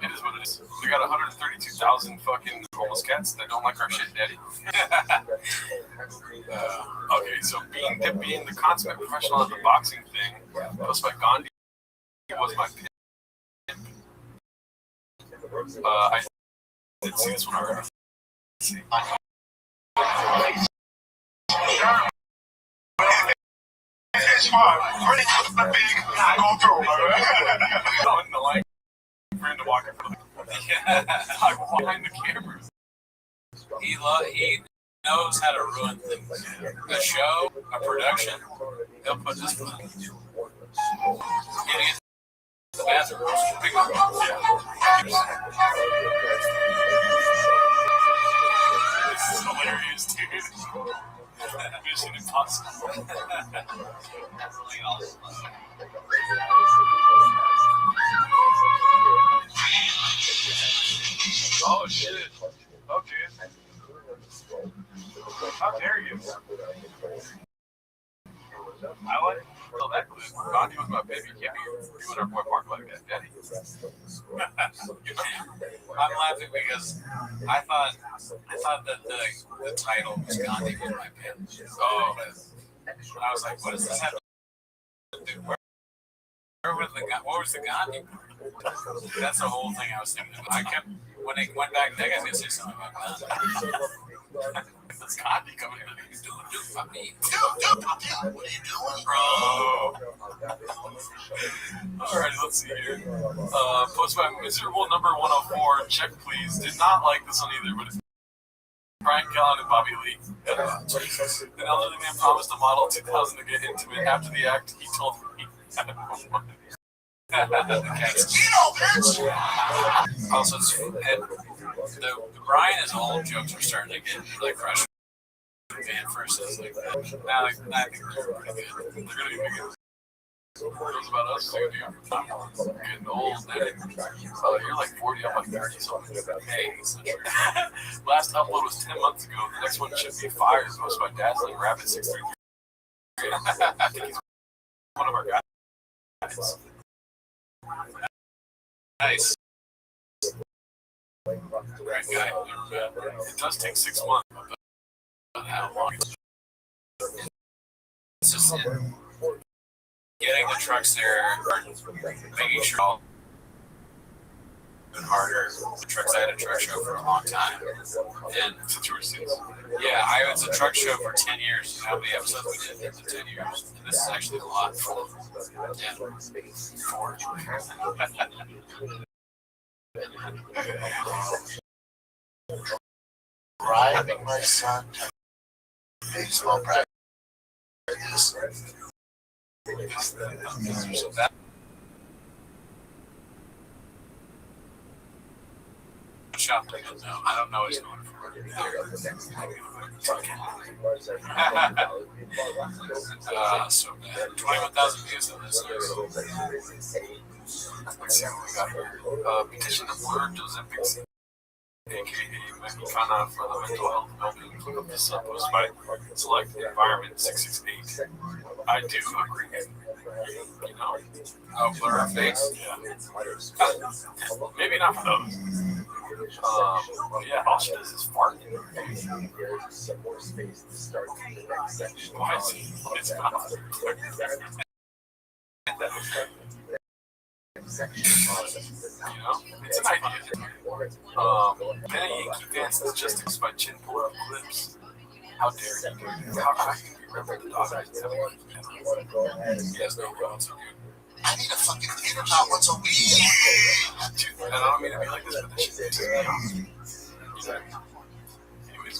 It is what it is. We got 132,000 fucking homeless cats that don't like our shit, daddy. Okay, so being the consummate professional at the boxing thing, posted by Gandhi was my pick. I did see this one already. It's fun. Ready to the big go through. In the line for him to walk in front of behind the cameras. He knows how to ruin things. A show, a production, he'll put this one. Getting it to the bathroom. This is hilarious, dude. Mission Impossible. Oh shit. Okay. How dare you? I like that clip. Gandhi was my baby. You can't be doing our boy Mark like that, daddy. I'm laughing because I thought that the title was Gandhi was my pen. Oh, and I was like, what does this have to do? What was the Gandhi? That's the whole thing I was thinking of. I kept when it went back, that guy's gonna say something about Gandhi. That's Gandhi coming in. He's doing for me. Dude, what are you doing, bro? Alright, let's see here. Posted by miserable number 104. Check please. Did not like this one either, but it's Brian Callen and Bobby Lee. An elderly man promised a model 2,000 to get intimate. After the act, he told me he had no money. Also, the Brian is old jokes are starting to get like crushed. Fan first is like that. Now I think they're pretty good. They're gonna be big. Those about us, dude. Getting old, dude. You're like 40, I'm like 30 something. Hey, it's not true. Last upload was 10 months ago. The next one should be fire. It's posted by Dazzling Rabbit 633. I think he's one of our guys. Nice. Great guy. It does take 6 months. But how long? It's just getting the trucks there, or making sure all been harder. The trucks, I had a truck show for a long time, and yeah, I was a truck show for 10 years. How many episodes we did in the 10 years? And this is actually a lot. Yeah, 4. Driving my son to baseball practice. Shopping, no, I don't know what's going for. So bad. 21,000 views on this. Let's see what we got here. Petition to blur Ozempic, aka Mexicana for the mental health building. Look up this post by Select Environment 668. I do agree. Oh, blur her face? Yeah. Maybe not for those. Yeah, all she does is fart. Why is it's not? It's an idea. Then a Yankee fans logistics by chin pull-up clips. How dare you? How can you remember the dog? Yes, no problems. I need a fucking dinner about once a week. Dude, and I don't mean to be like this, but this shit pisses me off. Anyways,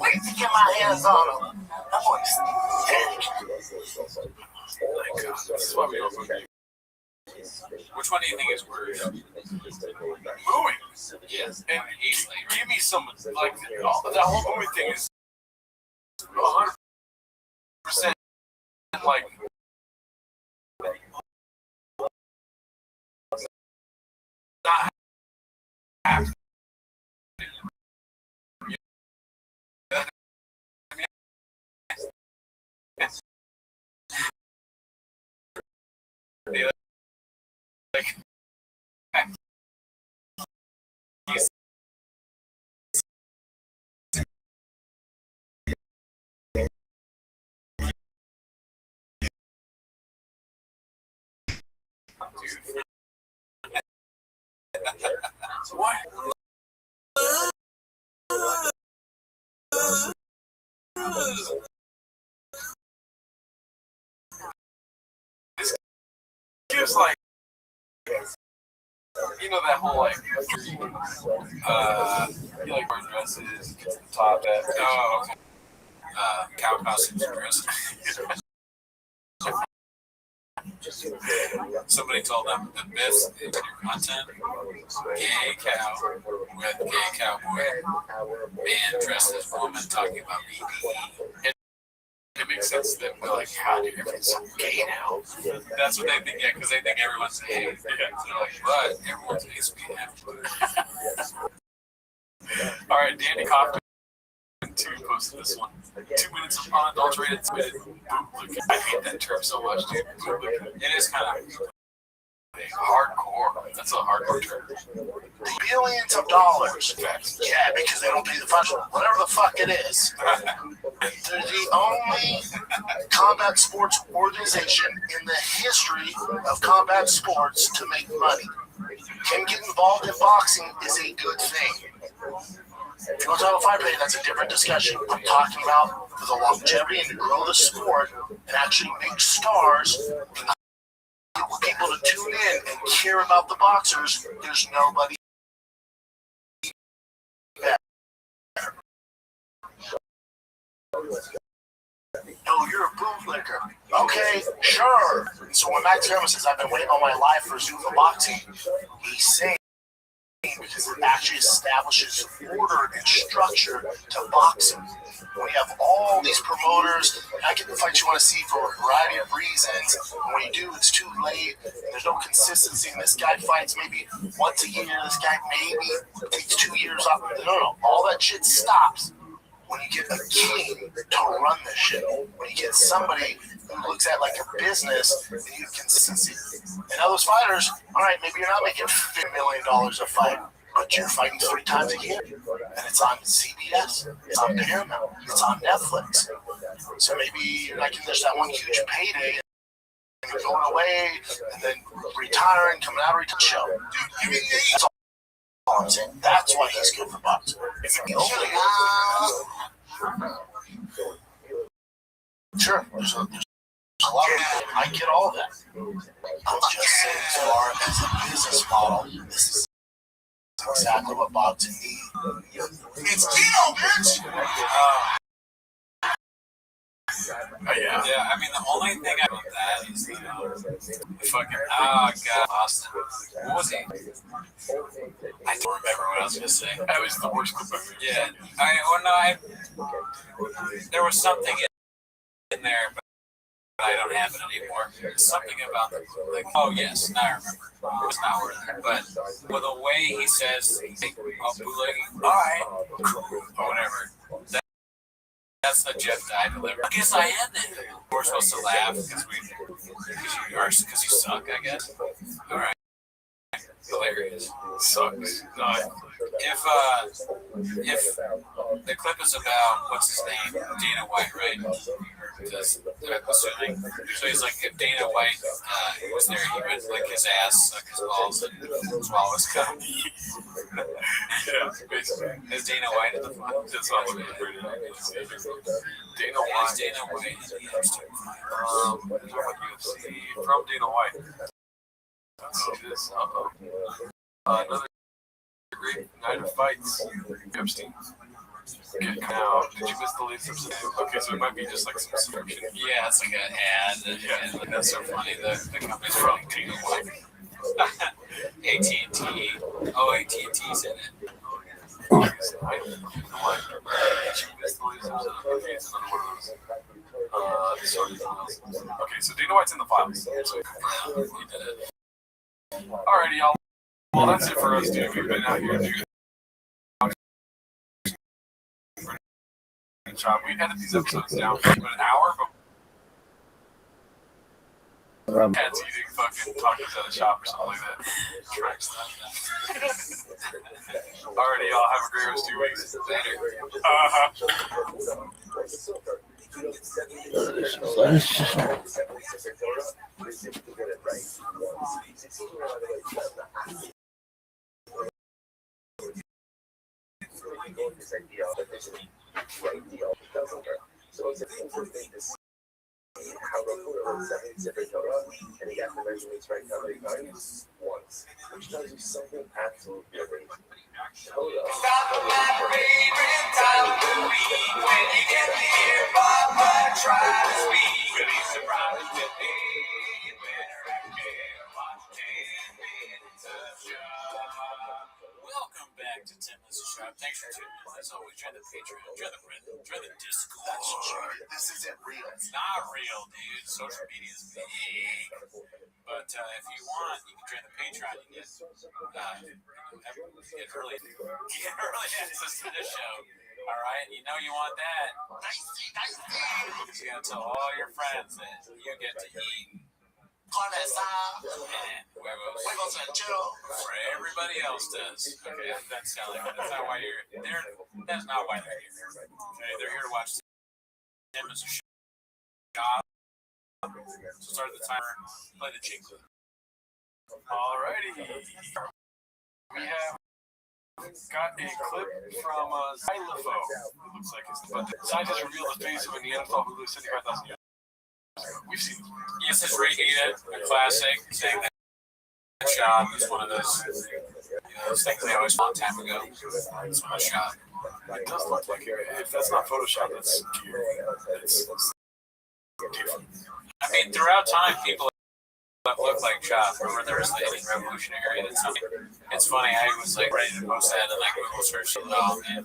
wait to get my hands on him. That boy's thick. This is why we don't move. Which one do you think is worse? Moving. Yes. And easily. Right? give me some, like, that whole movie thing is 100% like, not have to. Like, what? This gives like, you know, that whole like, you like wearing dresses, the top hat. Oh, okay. Cow costumes and dress. Somebody told them the best in your content, gay cow with gay cowboy, man dressed as woman talking about BBE. It makes sense that we're like, how do everyone's gay now? That's what they think, yeah, because they think everyone's gay. Yeah. So they're like, but everyone's gay, so we have to. All right, Danny Kaufman 2 posted this one. 2 minutes of unadulterated bootlicking. I hate that term so much, dude. Bootlicking. It is kind of Hardcore. That's a hardcore term. Billions of dollars. Yeah, because they don't pay the funds. Whatever the fuck it is. They're the only combat sports organization in the history of combat sports to make money. Him getting involved in boxing is a good thing. If you don't have a fight pay, that's a different discussion. I'm talking about for the longevity and to grow the sport and actually make stars and people to tune in and care about the boxers. There's nobody better. Oh, you're a bootlicker. Okay, sure. So when Max Herman says, I've been waiting all my life for Zuffa boxing, he's saying because it actually establishes order and structure to boxing. When you have all these promoters, I get the fights you want to see for a variety of reasons. And when you do, it's too late. There's no consistency. And this guy fights maybe once a year. This guy maybe takes 2 years off. No. All that shit stops when you get a king to run this shit. When you get somebody who looks at it like a business and you have consistency. And all those fighters, all right, maybe you're not making $50 million a fight, but you're fighting 3 times a year. And it's on CBS, it's on Paramount, it's on Netflix. So maybe you're not getting just that one huge payday and you're going away and then retiring, coming out of retirement show. That's all I'm saying. That's why he's good for boxing. Sure, there's a lot of I get all that. I'm just saying, as far as a business model, this is exactly what boxing needs. It's Kino, bitch! Yeah, I mean, the only thing about that is the fucking, oh god, Austin. What was he? I don't remember what I was gonna say. That was the worst clip ever. Yeah, there was something in there, but I don't have it anymore. There's something about the, like, oh yes, now I remember. It was not worth it. But with the way he says, bootlegging, alright, or whatever, that's the Jeff Dye delivery. I guess I am then. We're supposed to laugh because you suck, I guess. Alright. Hilarious. Sucks. No, if the clip is about what's his name, Dana White, right? Just, I'm assuming. So he's like, if Dana White was there, he would lick his ass, suck his balls, and swallow his cum. yeah, basically. Is Dana White in the front? That's not what it's pretty. Dana White. Is Dana White in the UFC? From Dana White. Let's see this. Another great night of fights. Epstein. getting out. Did you miss the latest episode? Okay, so it might be just like some subscription. Yeah, it's like an ad. And that's so funny. The company's from T-Mobile. AT&T. Oh, AT&T's in it. Okay, so I did you miss the latest episode? Okay, it's another one of those. Okay, so do you know what's in the files? So, You did it. alrighty, y'all. Well, that's it for us, dude. We've been out here doing job. We edit these episodes down for an hour, but cats eating fucking tacos at a shop or something like that. Alrighty, y'all. Have a great rest of your weeks. Later. So it's a thing to see how Rav 77 Torah, and he got the measurements right how many times? Once, which tells you something absolutely different. Torah. Stop my favorite time of the week when you get to hear Papa try to speak. We'll be surprised with me. You better watch 10 minutes of show. Welcome back to Tim Liz's Shop. Thanks for tuning in. As always, join the Patreon, join the Reddit, join the Discord. This isn't real. It's not real, dude. Social media is big. But if you want, you can join the Patreon. You get early access to this show. All right, you know you want that. You gotta tell all your friends that you get to eat. And huevos and churros. For everybody else does. Okay, that's not why you're there. That's not why they're here. Okay, they're here to watch Tim as a shop. So start the timer, play the jingle. Alrighty. We have got a clip from Xylophone. It looks like it's but the scientists reveal the face of a Neanderthal who lived 75,000 years. We've seen it. Yes, it's reheated, a classic. Saying that shop is one of those things they always want time ago. It's one of the shop. It does look like it. If that's not Photoshop, that's scary. It's different. I mean, throughout time, people that look like Chop. Remember, there was the Indian Revolutionary. It's funny. I was like ready to post that, and I Google searched it. Oh man,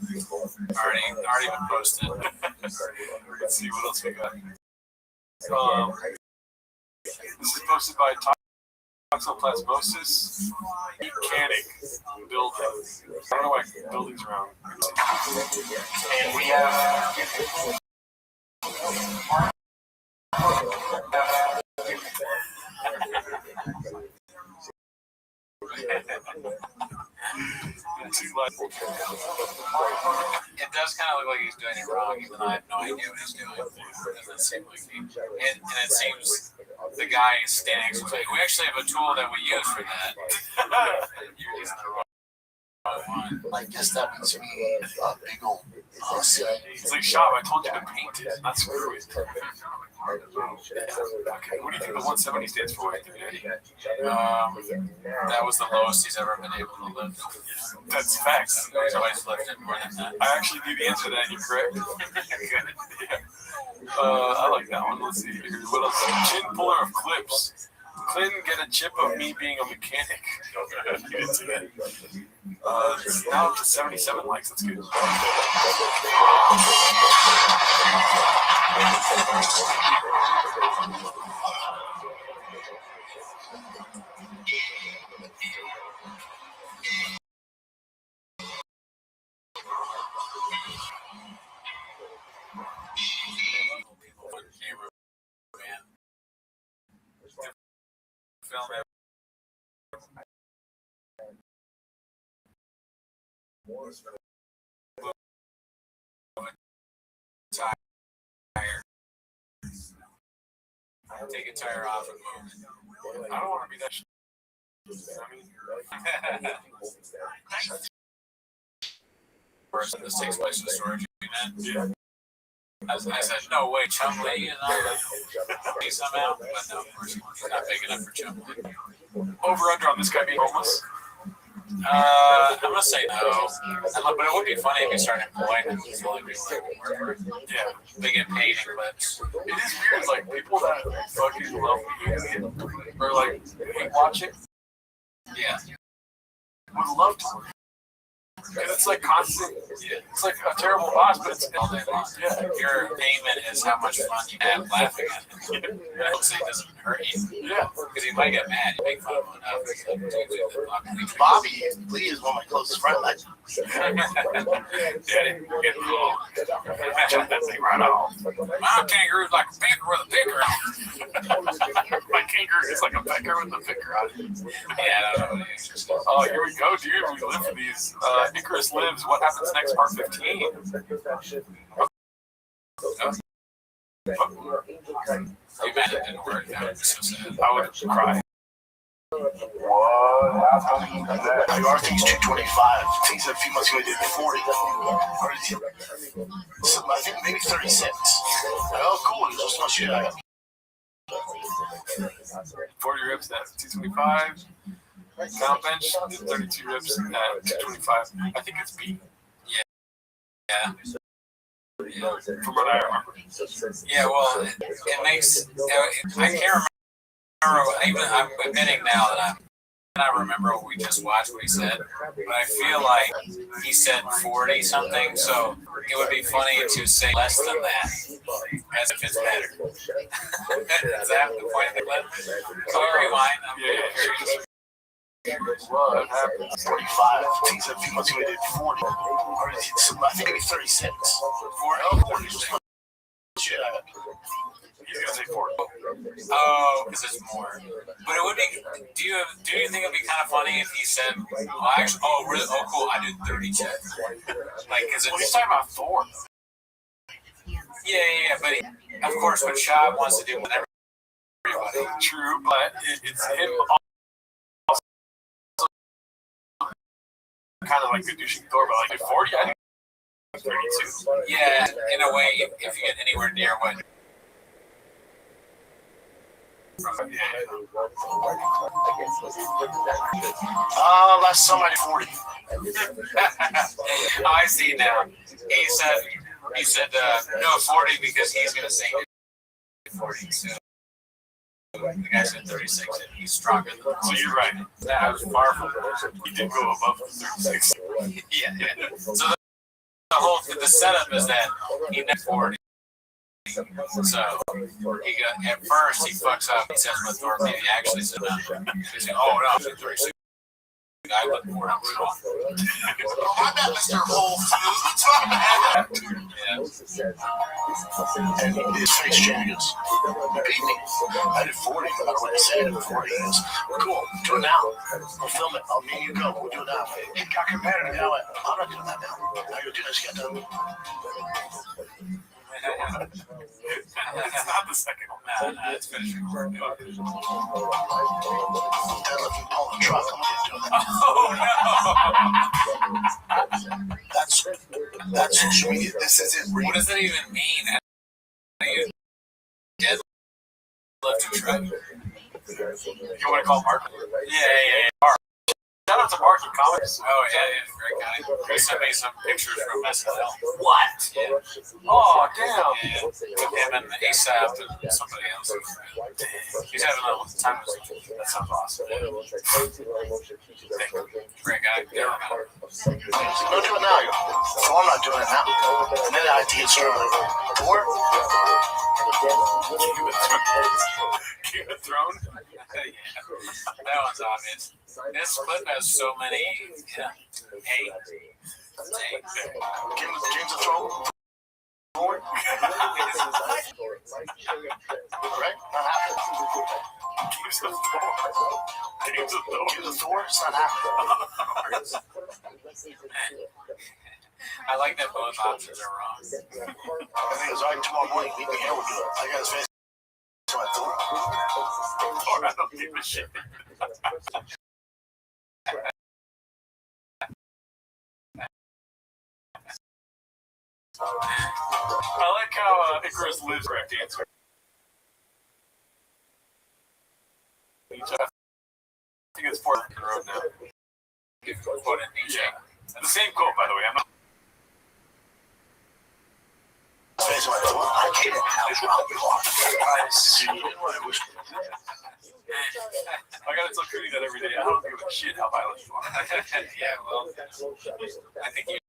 already been posted. Let's see what else we got. This is posted by Toxoplasmosis Mechanic Building. I don't know why buildings around. And we have It does kind of look like he's doing it wrong, even though I have no idea what he's doing. It doesn't seem like he. And it seems the guy is standing next to him. We actually have a tool that we use for that. You're using the wrong one. I guess that means a big old pussy. It's like, Shab, I told you to paint it, not screw it. Okay, what do you think the 170 stands for? That was the lowest he's ever been able to live. That's facts. He's always lifted more than that. I actually knew the answer to that, and you're correct. Yeah. I like that one. Let's see. What else? Chin puller of clips. Clinton get a chip of me being a mechanic. You didn't see that. It's now up to 77 likes. That's good. Film it. Tire. Take a tire off and move it. I don't want to be that shit. I mean, First, this takes place in the storage unit. yeah. I said, no way, Chumley, somehow. But no, of course, he's not big enough for Chumley. Over under on this guy being homeless. I'm gonna say no, but it would be funny if you started employing them. It's the only people that will work. Yeah. They get paid in clips. It is weird. Like people that fucking love music or like hate watch it Yeah. would love to work. Because it's like constant. It's like a terrible boss, but it's All day long. yeah. Your payment is how much fun you have laughing at it. Hopefully it doesn't hurt you. Yeah. Because you might get mad. You make fun of him enough. Bobby Lee is one of my closest friends. Like, Daddy, we're getting cool. That thing right off. My kangaroo's like a picker with a picker. My kangaroo is like a pecker with a picker on it. Yeah, I don't know. Oh, here we go, dude. We live for these. Icarus lives. What happens next? Part 15. Too bad it didn't work. That would be so sad. I would cry. Arthur's 225. He said a few months ago he did 40. Or is he, so I think maybe 36. Oh, cool. It was just much shit. 40 reps at 225. Count bench did 32 reps at 225. I think it's B. Yeah. From what I remember. Yeah, well, it makes. I can't remember. Even I'm admitting now that I remember what we just watched, what he said, but I feel like he said 40 something, so it would be funny to say less than that, as if it's better. Is that the point of the clip? Can we rewind? I'm curious. What happened? 45. He said a few months ago he did 40. Or is he, so I think maybe 36. 40 is just much shit. He's gonna say 40. Oh, because it's more. But it would be. Do you think it'd be kind of funny if he said, "Well, actually, oh, really? Oh, cool. I did 32." Like, because Well, he's talking about Thor. Yeah. But of course, what Shab wants to do with everybody. True, but it's him also kind of like the douching Thor, but like at 40, I think 32. Yeah, in a way, if you get anywhere near what. Last summer I did 40. I see now. He said no 40 because he's gonna say 40. So the guy said 36, and he's stronger than So you're right. I was far from that. He did go above 36. Yeah. So the setup is that he did 40. So he got at first he fucks up. He says with Thor, maybe actually said no. He's like, oh no, I'm 36. I look more I'm strong. I bet Mr. Whole Foods. And his face changes. He beat me. I did 40. I don't want to say I did 40. He goes, cool, do it now. We'll film it. I'll meet you go. We'll do it now. It got competitive. I went, I'm not doing that now. Now you'll do this. Get done. It's not the second one. No, it's finishing work. Dad left me pulling the truck. I'm going to do it. Oh no! That's social media. This isn't real. What does that even mean? You deadlift a truck? You want to call Mark? Yeah. Shout out to Mark in comics. Oh yeah, great guy. He sent me some pictures from SNL. What? Yeah. Oh, damn. Yeah, with him and ASAP and somebody else. He's having a time of his life. That sounds awesome. Great guy. Yeah. Don't do it now. So I'm not doing it now. And then the idea is Thor. Game of Thrones. That one's obvious. This clip has so many. Yeah. Hey. Games of Thrones. Thor. Right? Not happening. Games of Thor. Games of Thor. It's not happening. I like that both options are wrong. I think it's all right tomorrow morning. Meet me here. We'll do it. I got his face. So I Thor. I don't give a shit. I like how Icarus lives correct answer. I think it's 4th in a row now. put in each. Yeah. The same quote, by the way. I'm not. I hate it. I gotta tell Cootie that every day. I don't give a shit how violent you are. Yeah, well, I think you do.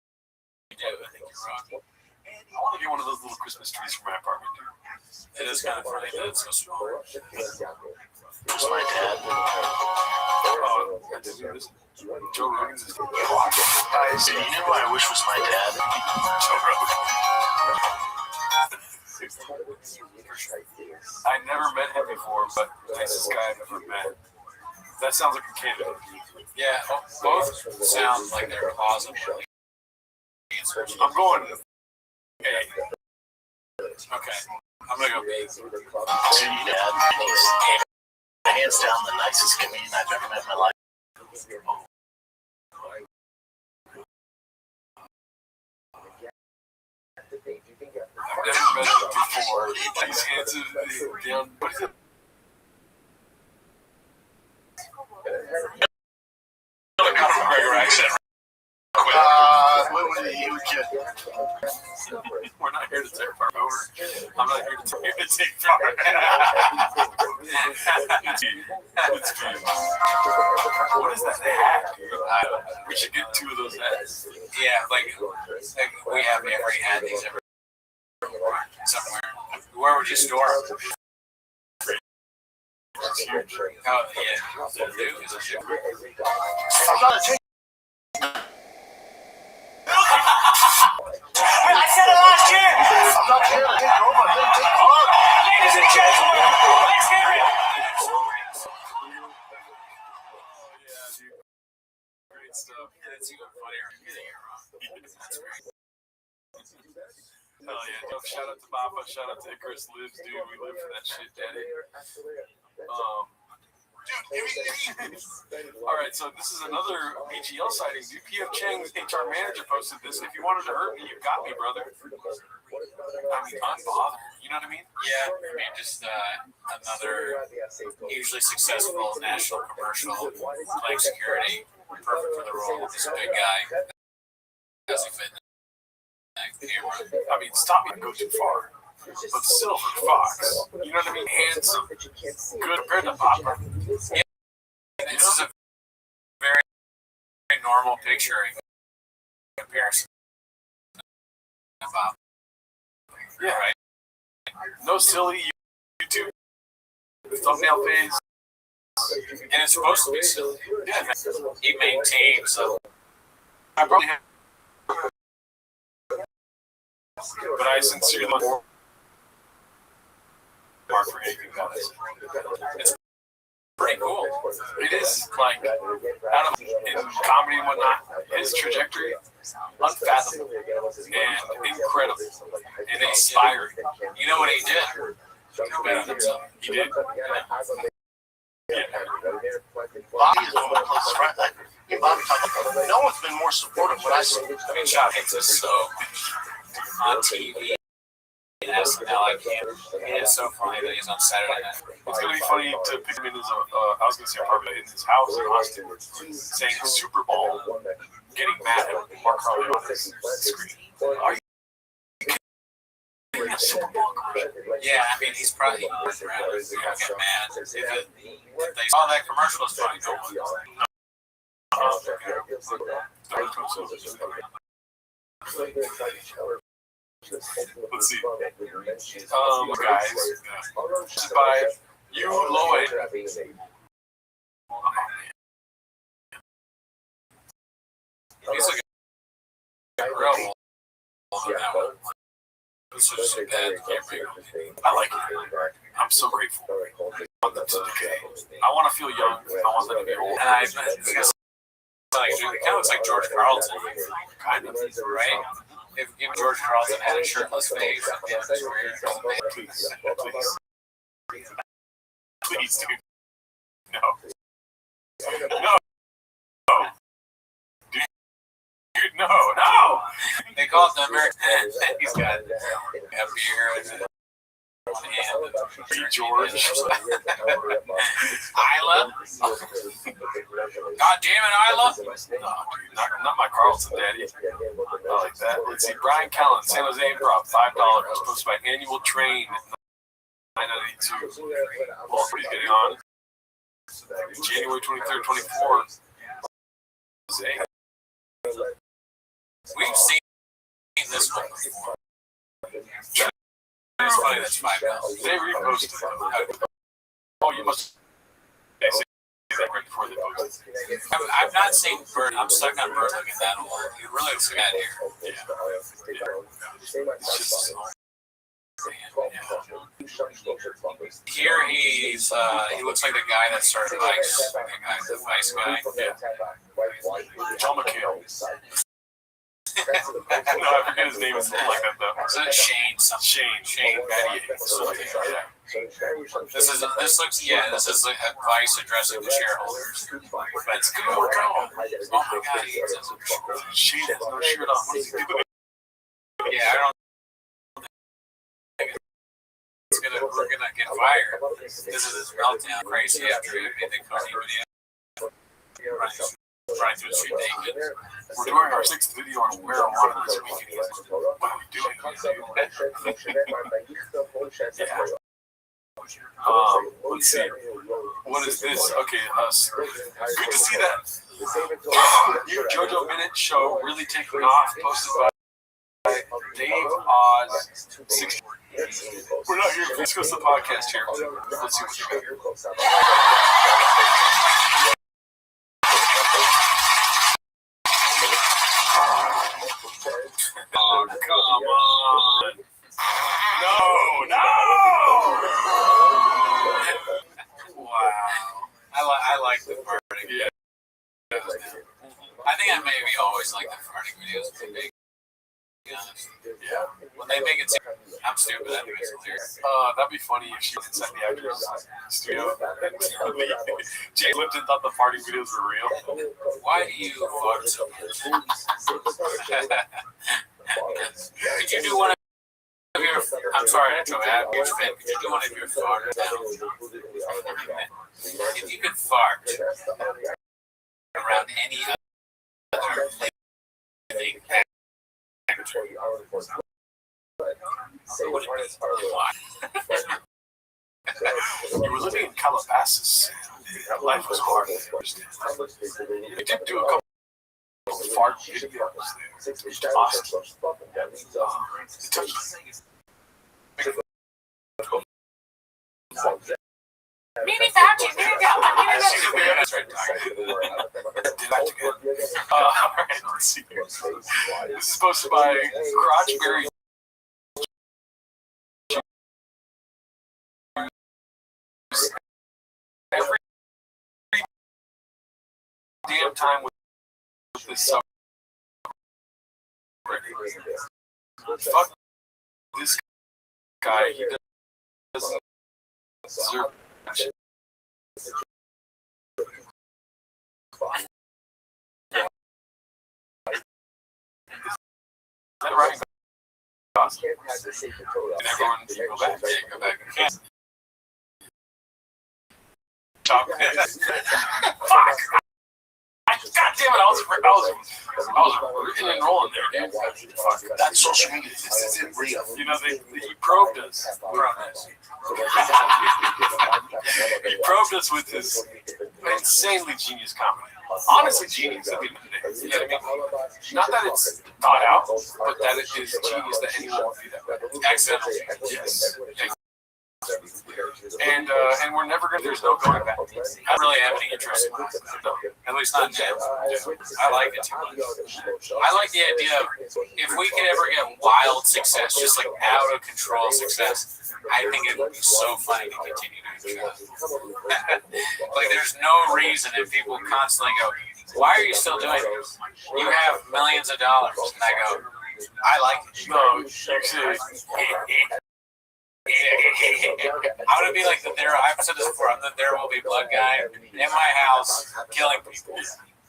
I think you're wrong. I want to get one of those little Christmas trees for my apartment, dude. It is kind of funny that it's so small. Where's my dad? Oh, I did do this. Joe Rogan's is. So you know who I wish was my dad? Joe Rogan. I never met him before, but nicest guy I've ever met. That sounds like a candidate. Yeah, both sound like they're plausible. I'm going. Okay. Okay, I'm gonna go big. So you dad, he's hands down the nicest comedian I've ever met in my life. I've never met him before. He's handsome. Down. What is it? McGregor accent. We're not here to take part over. I'm not here to take part. It's me. What is that hat? We should get 2 of those hats. Yeah, like we have every had these every somewhere. Where would you store them? Oh yeah, is it new? Is it new? I said it last year. Ladies and gentlemen, let's hear it. Yeah, dude. Great stuff. It's even funnier. That's great. Hell yeah. Shout out to Papa. Shout out to Chris Lives, dude. We live for that shit, daddy. All right, so this is another BGL sighting. P.F. Chang's HR manager posted this. If you wanted to hurt me, you got me, brother. I mean, unbothered. You know what I mean? Yeah, I mean, just another hugely successful national commercial playing security, perfect for the role. He's a big guy. Does he fit in that camera? I mean, stop me and go too far. But still, Fox. You know what I mean? Handsome. Good compared to Papa. Yeah, this is a very, very normal picture in comparison to Papa. Yeah, right. No silly YouTube thumbnail phase. And it's supposed to be silly. Yeah. He maintains I probably have. But I sincerely want Mark for anything about it. It's pretty cool. It is like out of in comedy and whatnot, his trajectory unfathomable and incredible and inspiring. You know what he did? He did. Yeah. Bobby is one of my closest friends. Bobby talked about no one's been more supportive of what I see. I mean, Shot hits us so on TV. SNL, I can't. It is so funny that he's on Saturday night. It's gonna be funny to pick him in his. I was gonna say apartment in his house in Austin, saying Super Bowl, getting mad at Mark Harley on his screen. Are you kidding me? Super Bowl commercial? Yeah, I mean, he's probably going around. He's gonna get mad. If they saw that commercial, it's probably no one. Let's see. Guys, just by you, Lloyd. He's like a rebel on that one. This was so bad. I like it. I'm so grateful. I want them to decay. I want to feel young. I want them to be old. It kind of looks like George Carlton, Kind of. right? If George Carlton had a shirtless face, Please. Please, dude. No. No. Dude, no. No. they call it the American. He's got a beer and one hand. George. Isla. God damn it, I love. No, dude, not my Carlson daddy. I like that. Let's see. Brian Callen, San Jose Improv, $5. Posted by Annual Train, 992. Well, he's getting on. January 23rd, 24th. We've seen this one before. It's funny that's $5. They reposted it. Oh, you must. Right before they posted. I've not seen Bird. I'm stuck on Bird looking that old. He really looks bad here. It's just. Here he looks like the guy that started Vice. The Vice guy. Yeah. John McHale. No, I forget his name. It's something like that though. Is it Shane? Shane Battier. This is like Vice addressing the shareholders. Let's go. Oh my God, Shane has no shirt on. What is he doing? Yeah, I don't. We're gonna get fired. This is his meltdown. Crazy after anything funny video. Running through the street naked. We're doing our 6th video on marijuana this weekend. What are we doing? Let's see. What is this? Okay, us. Good to see that. Your JoJo Minute show really taking off. Posted by Dave Oz 60. We're not here. Let's go to the podcast here. Let's see what's going on. Oh, come on. No. Wow. I like the farting. Yeah. I think I maybe always like the farting videos. To be honest. Yeah. When they make it, I'm stupid. That makes it hilarious. That'd be funny if she was inside the actor's studio. Jay Lipton thought the farting videos were real. Why do you fart so much? Could you do one of your? I'm sorry, I drove out. Could you do one of your fart sounds? If you could fart around any other thing, You were living in Calabasas. Life was hard. You did do a couple of fart videos there. It was awesome. Mimi found you. That's right. Alright, let's see here. This is posted by Crotchberry. Every damn time with this summer. Fuck this guy. He doesn't deserve shit. Is that right? Awesome. And everyone, you go back. Yeah, go back. Fuck! God damn it! I was rooting and rolling there, dude. Fuck. That's social media. This isn't real. You know, he probed us. He probed us with his insanely genius comedy. Honestly, genius at the end of the day. You know what I mean? Not that it's thought out, but that it is genius that anyone would do that way. Accidental genius. Yes. And we're never gonna. There's no going back. I don't really have any interest in it. No, at least not now. I like it too much. I like the idea of if we could ever get wild success, just like out of control success, I think it would be so funny to continue doing that. Like there's no reason if people constantly go, why are you still doing this? You have millions of dollars. And I go, I like it. No, you see. I would be like I've said this before, I'm the There Will Be Blood guy in my house, killing people,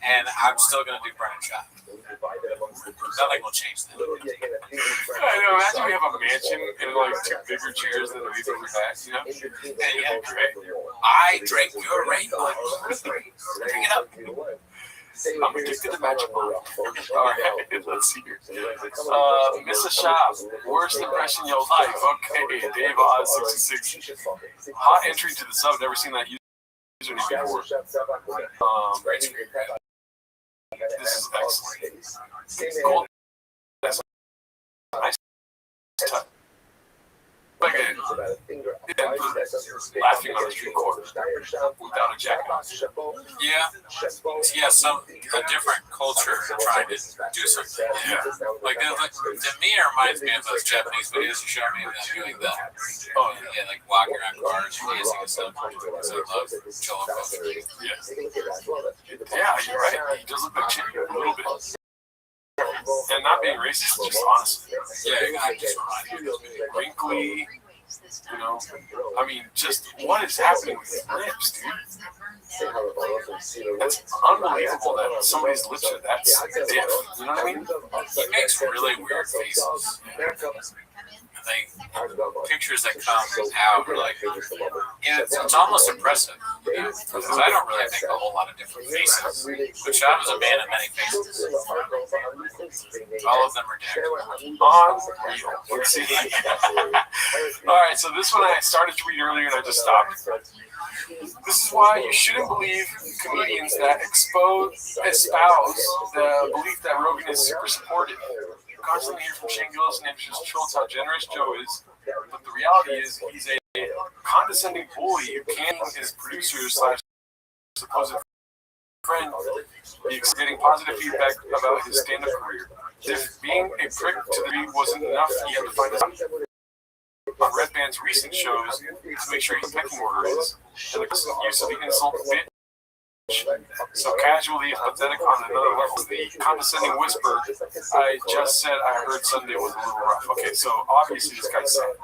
and I'm still going to do burn and chop. Nothing will change that. I know, imagine we have a mansion and like 2 bigger chairs than we've ever had, you know? Yeah, great. I drank your rainbow. Bring it up. I'm addicted to magic. All right, let's see here. Miss a shop. Worst impression of your life. Okay, Dave Oz 66. Hot entry to the sub. Never seen that username before. This is excellent. Gold. That's nice. Like laughing on the street corner without a jacket on. Yeah, a different culture trying to do something. Yeah. Like to me, it reminds me of those Japanese videos you showed me of them doing that. Oh, Yeah, like walking around cars, dancing and stuff. Because I love cholo culture. yeah, you're right. He does look like Chick a little bit. And not being racist, just honest. Yeah, I just Wrinkly, you know. I mean, just what is happening with his lips, dude? That's unbelievable that somebody's lips are that stiff. You know what I mean? He makes really weird faces. Like pictures that come out are like, it's almost impressive, you know, because I don't really make a whole lot of different faces. But Shad was a man of many faces. All of them are dead. Unreal. Let's see. All right, so this one I started to read earlier and I just stopped. This is why you shouldn't believe comedians that espouse the belief that Rogan is super supportive. Constantly hear from Shane Gillis and just trolls how generous Joe is, but the reality is he's a condescending bully who can't his producer / supposed friend is getting positive feedback about his stand-up career. If being a prick to the degree wasn't enough, he had to find out on Red Band's recent shows to make sure his pecking order is, and the constant use of the insult bitch. So casually pathetic on another level. The condescending whisper, I just said I heard Sunday was a little rough. Okay, so obviously this guy's sad.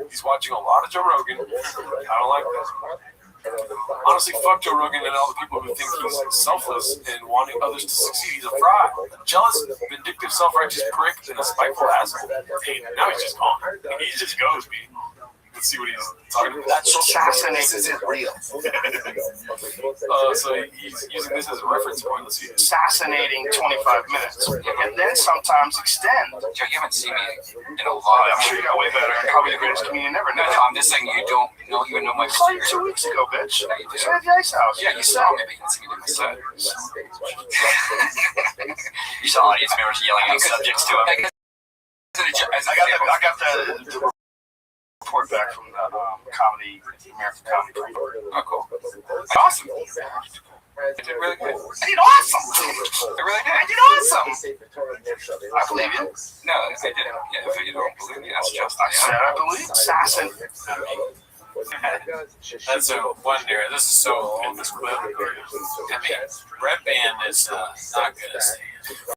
He's watching a lot of Joe Rogan. I don't like that. Honestly, fuck Joe Rogan and all the people who think he's selfless and wanting others to succeed. He's a fraud, a jealous, vindictive, self-righteous prick, and a spiteful asshole. Hey, now he's just gone. He just goes, man. Let's see what he's talking about. That's fascinating. Is it real? So he's using this as a reference point. Let's see. Fascinating 25 minutes. And then sometimes extend. Joe, you haven't seen me in a while. I'm sure you got way better. Probably the greatest comedian ever. No, I'm just saying you don't even know my I saw you 2 weeks ago, bitch. Yeah, you did. At the ice house. Yeah, you saw me, but you didn't see me in my set. You saw audience members yelling out subjects to him. I got the report back from the American Comedy Club. Oh, cool. Awesome. I did really good. I did awesome. I really did. I did awesome. I believe you. No, I didn't. Yeah, if you don't believe me, that's just. I said I believe. Assassin. That's a wonder. This is so in this clip. I mean, Red Band is not good at stand.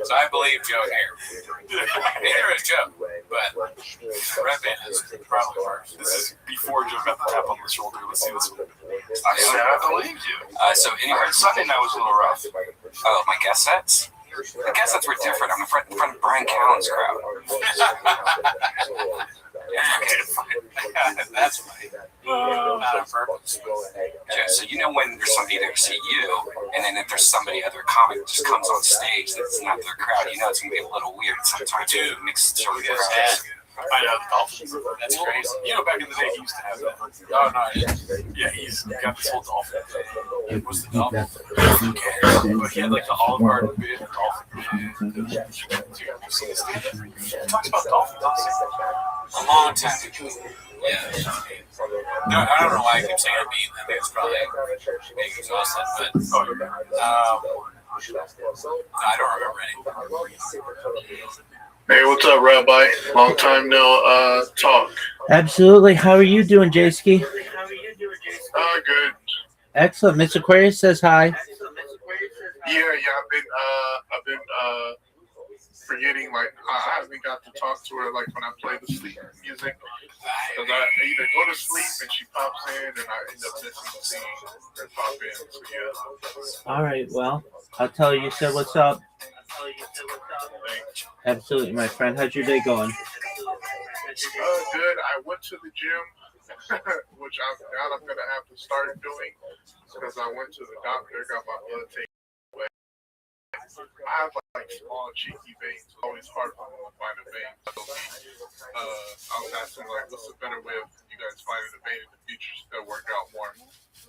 So I believe Joe here. Neither is Joe, but Red Band is probably worse. This is before Joe got the tap on the shoulder. Let's see this one. I said I believed you. So anyway, Sunday night was a little rough. Oh, my guest sets? The guest sets were different. I'm in front of Brian Callen's crowd. That's right. Not on purpose. Yeah, so you know when there's somebody there to see you, and then if there's somebody, other comic that just comes on stage that's not their crowd, you know it's going to be a little weird sometimes to mix the crowds. I know, Dolphins. That's crazy. You know, back in the day, he used to have that. Oh, no, yeah, he's got this whole dolphin thing. What's the dolphin? But he had like the Olive Garden bit, dolphin bit. Dude, you see this thing? He talks about dolphins. A long time ago. Yeah. No, I don't know why I keep saying it being. I think it's probably being exhausted, but I don't remember any. Hey, what's up, Rabbi? Long time no talk. Absolutely. How are you doing, Jayski? Good. Excellent. Miss Aquarius says hi. Yeah. I've been forgetting. Like, I haven't got to talk to her. Like when I play the sleep music, because I either go to sleep and she pops in, and I end up missing seeing her pop in. So yeah. All right. Well, I'll tell you. You said what's up. Absolutely, my friend. How's your day going? Good. I went to the gym, which I'm gonna have to start doing because I went to the doctor, got my blood taken away. I have like small cheeky veins. It's always hard for me to find a vein. So, I was asking like, what's a better way of you guys finding a vein in the future to work out more?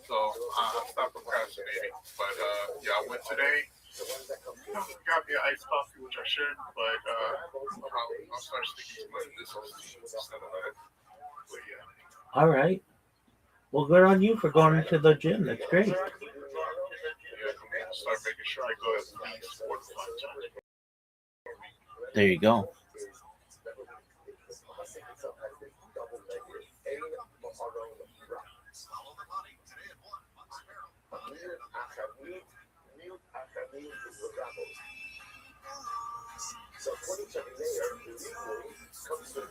So I stopped procrastinating. But yeah, I went today. Got me an iced coffee, which I should, but I'll start sticking to my business instead of that. But yeah. All right. Well, good on you for going to the gym. That's great. Yeah, I'm gonna start making sure I go at least 4 to 5 times. There you go. So 27 there, comes to the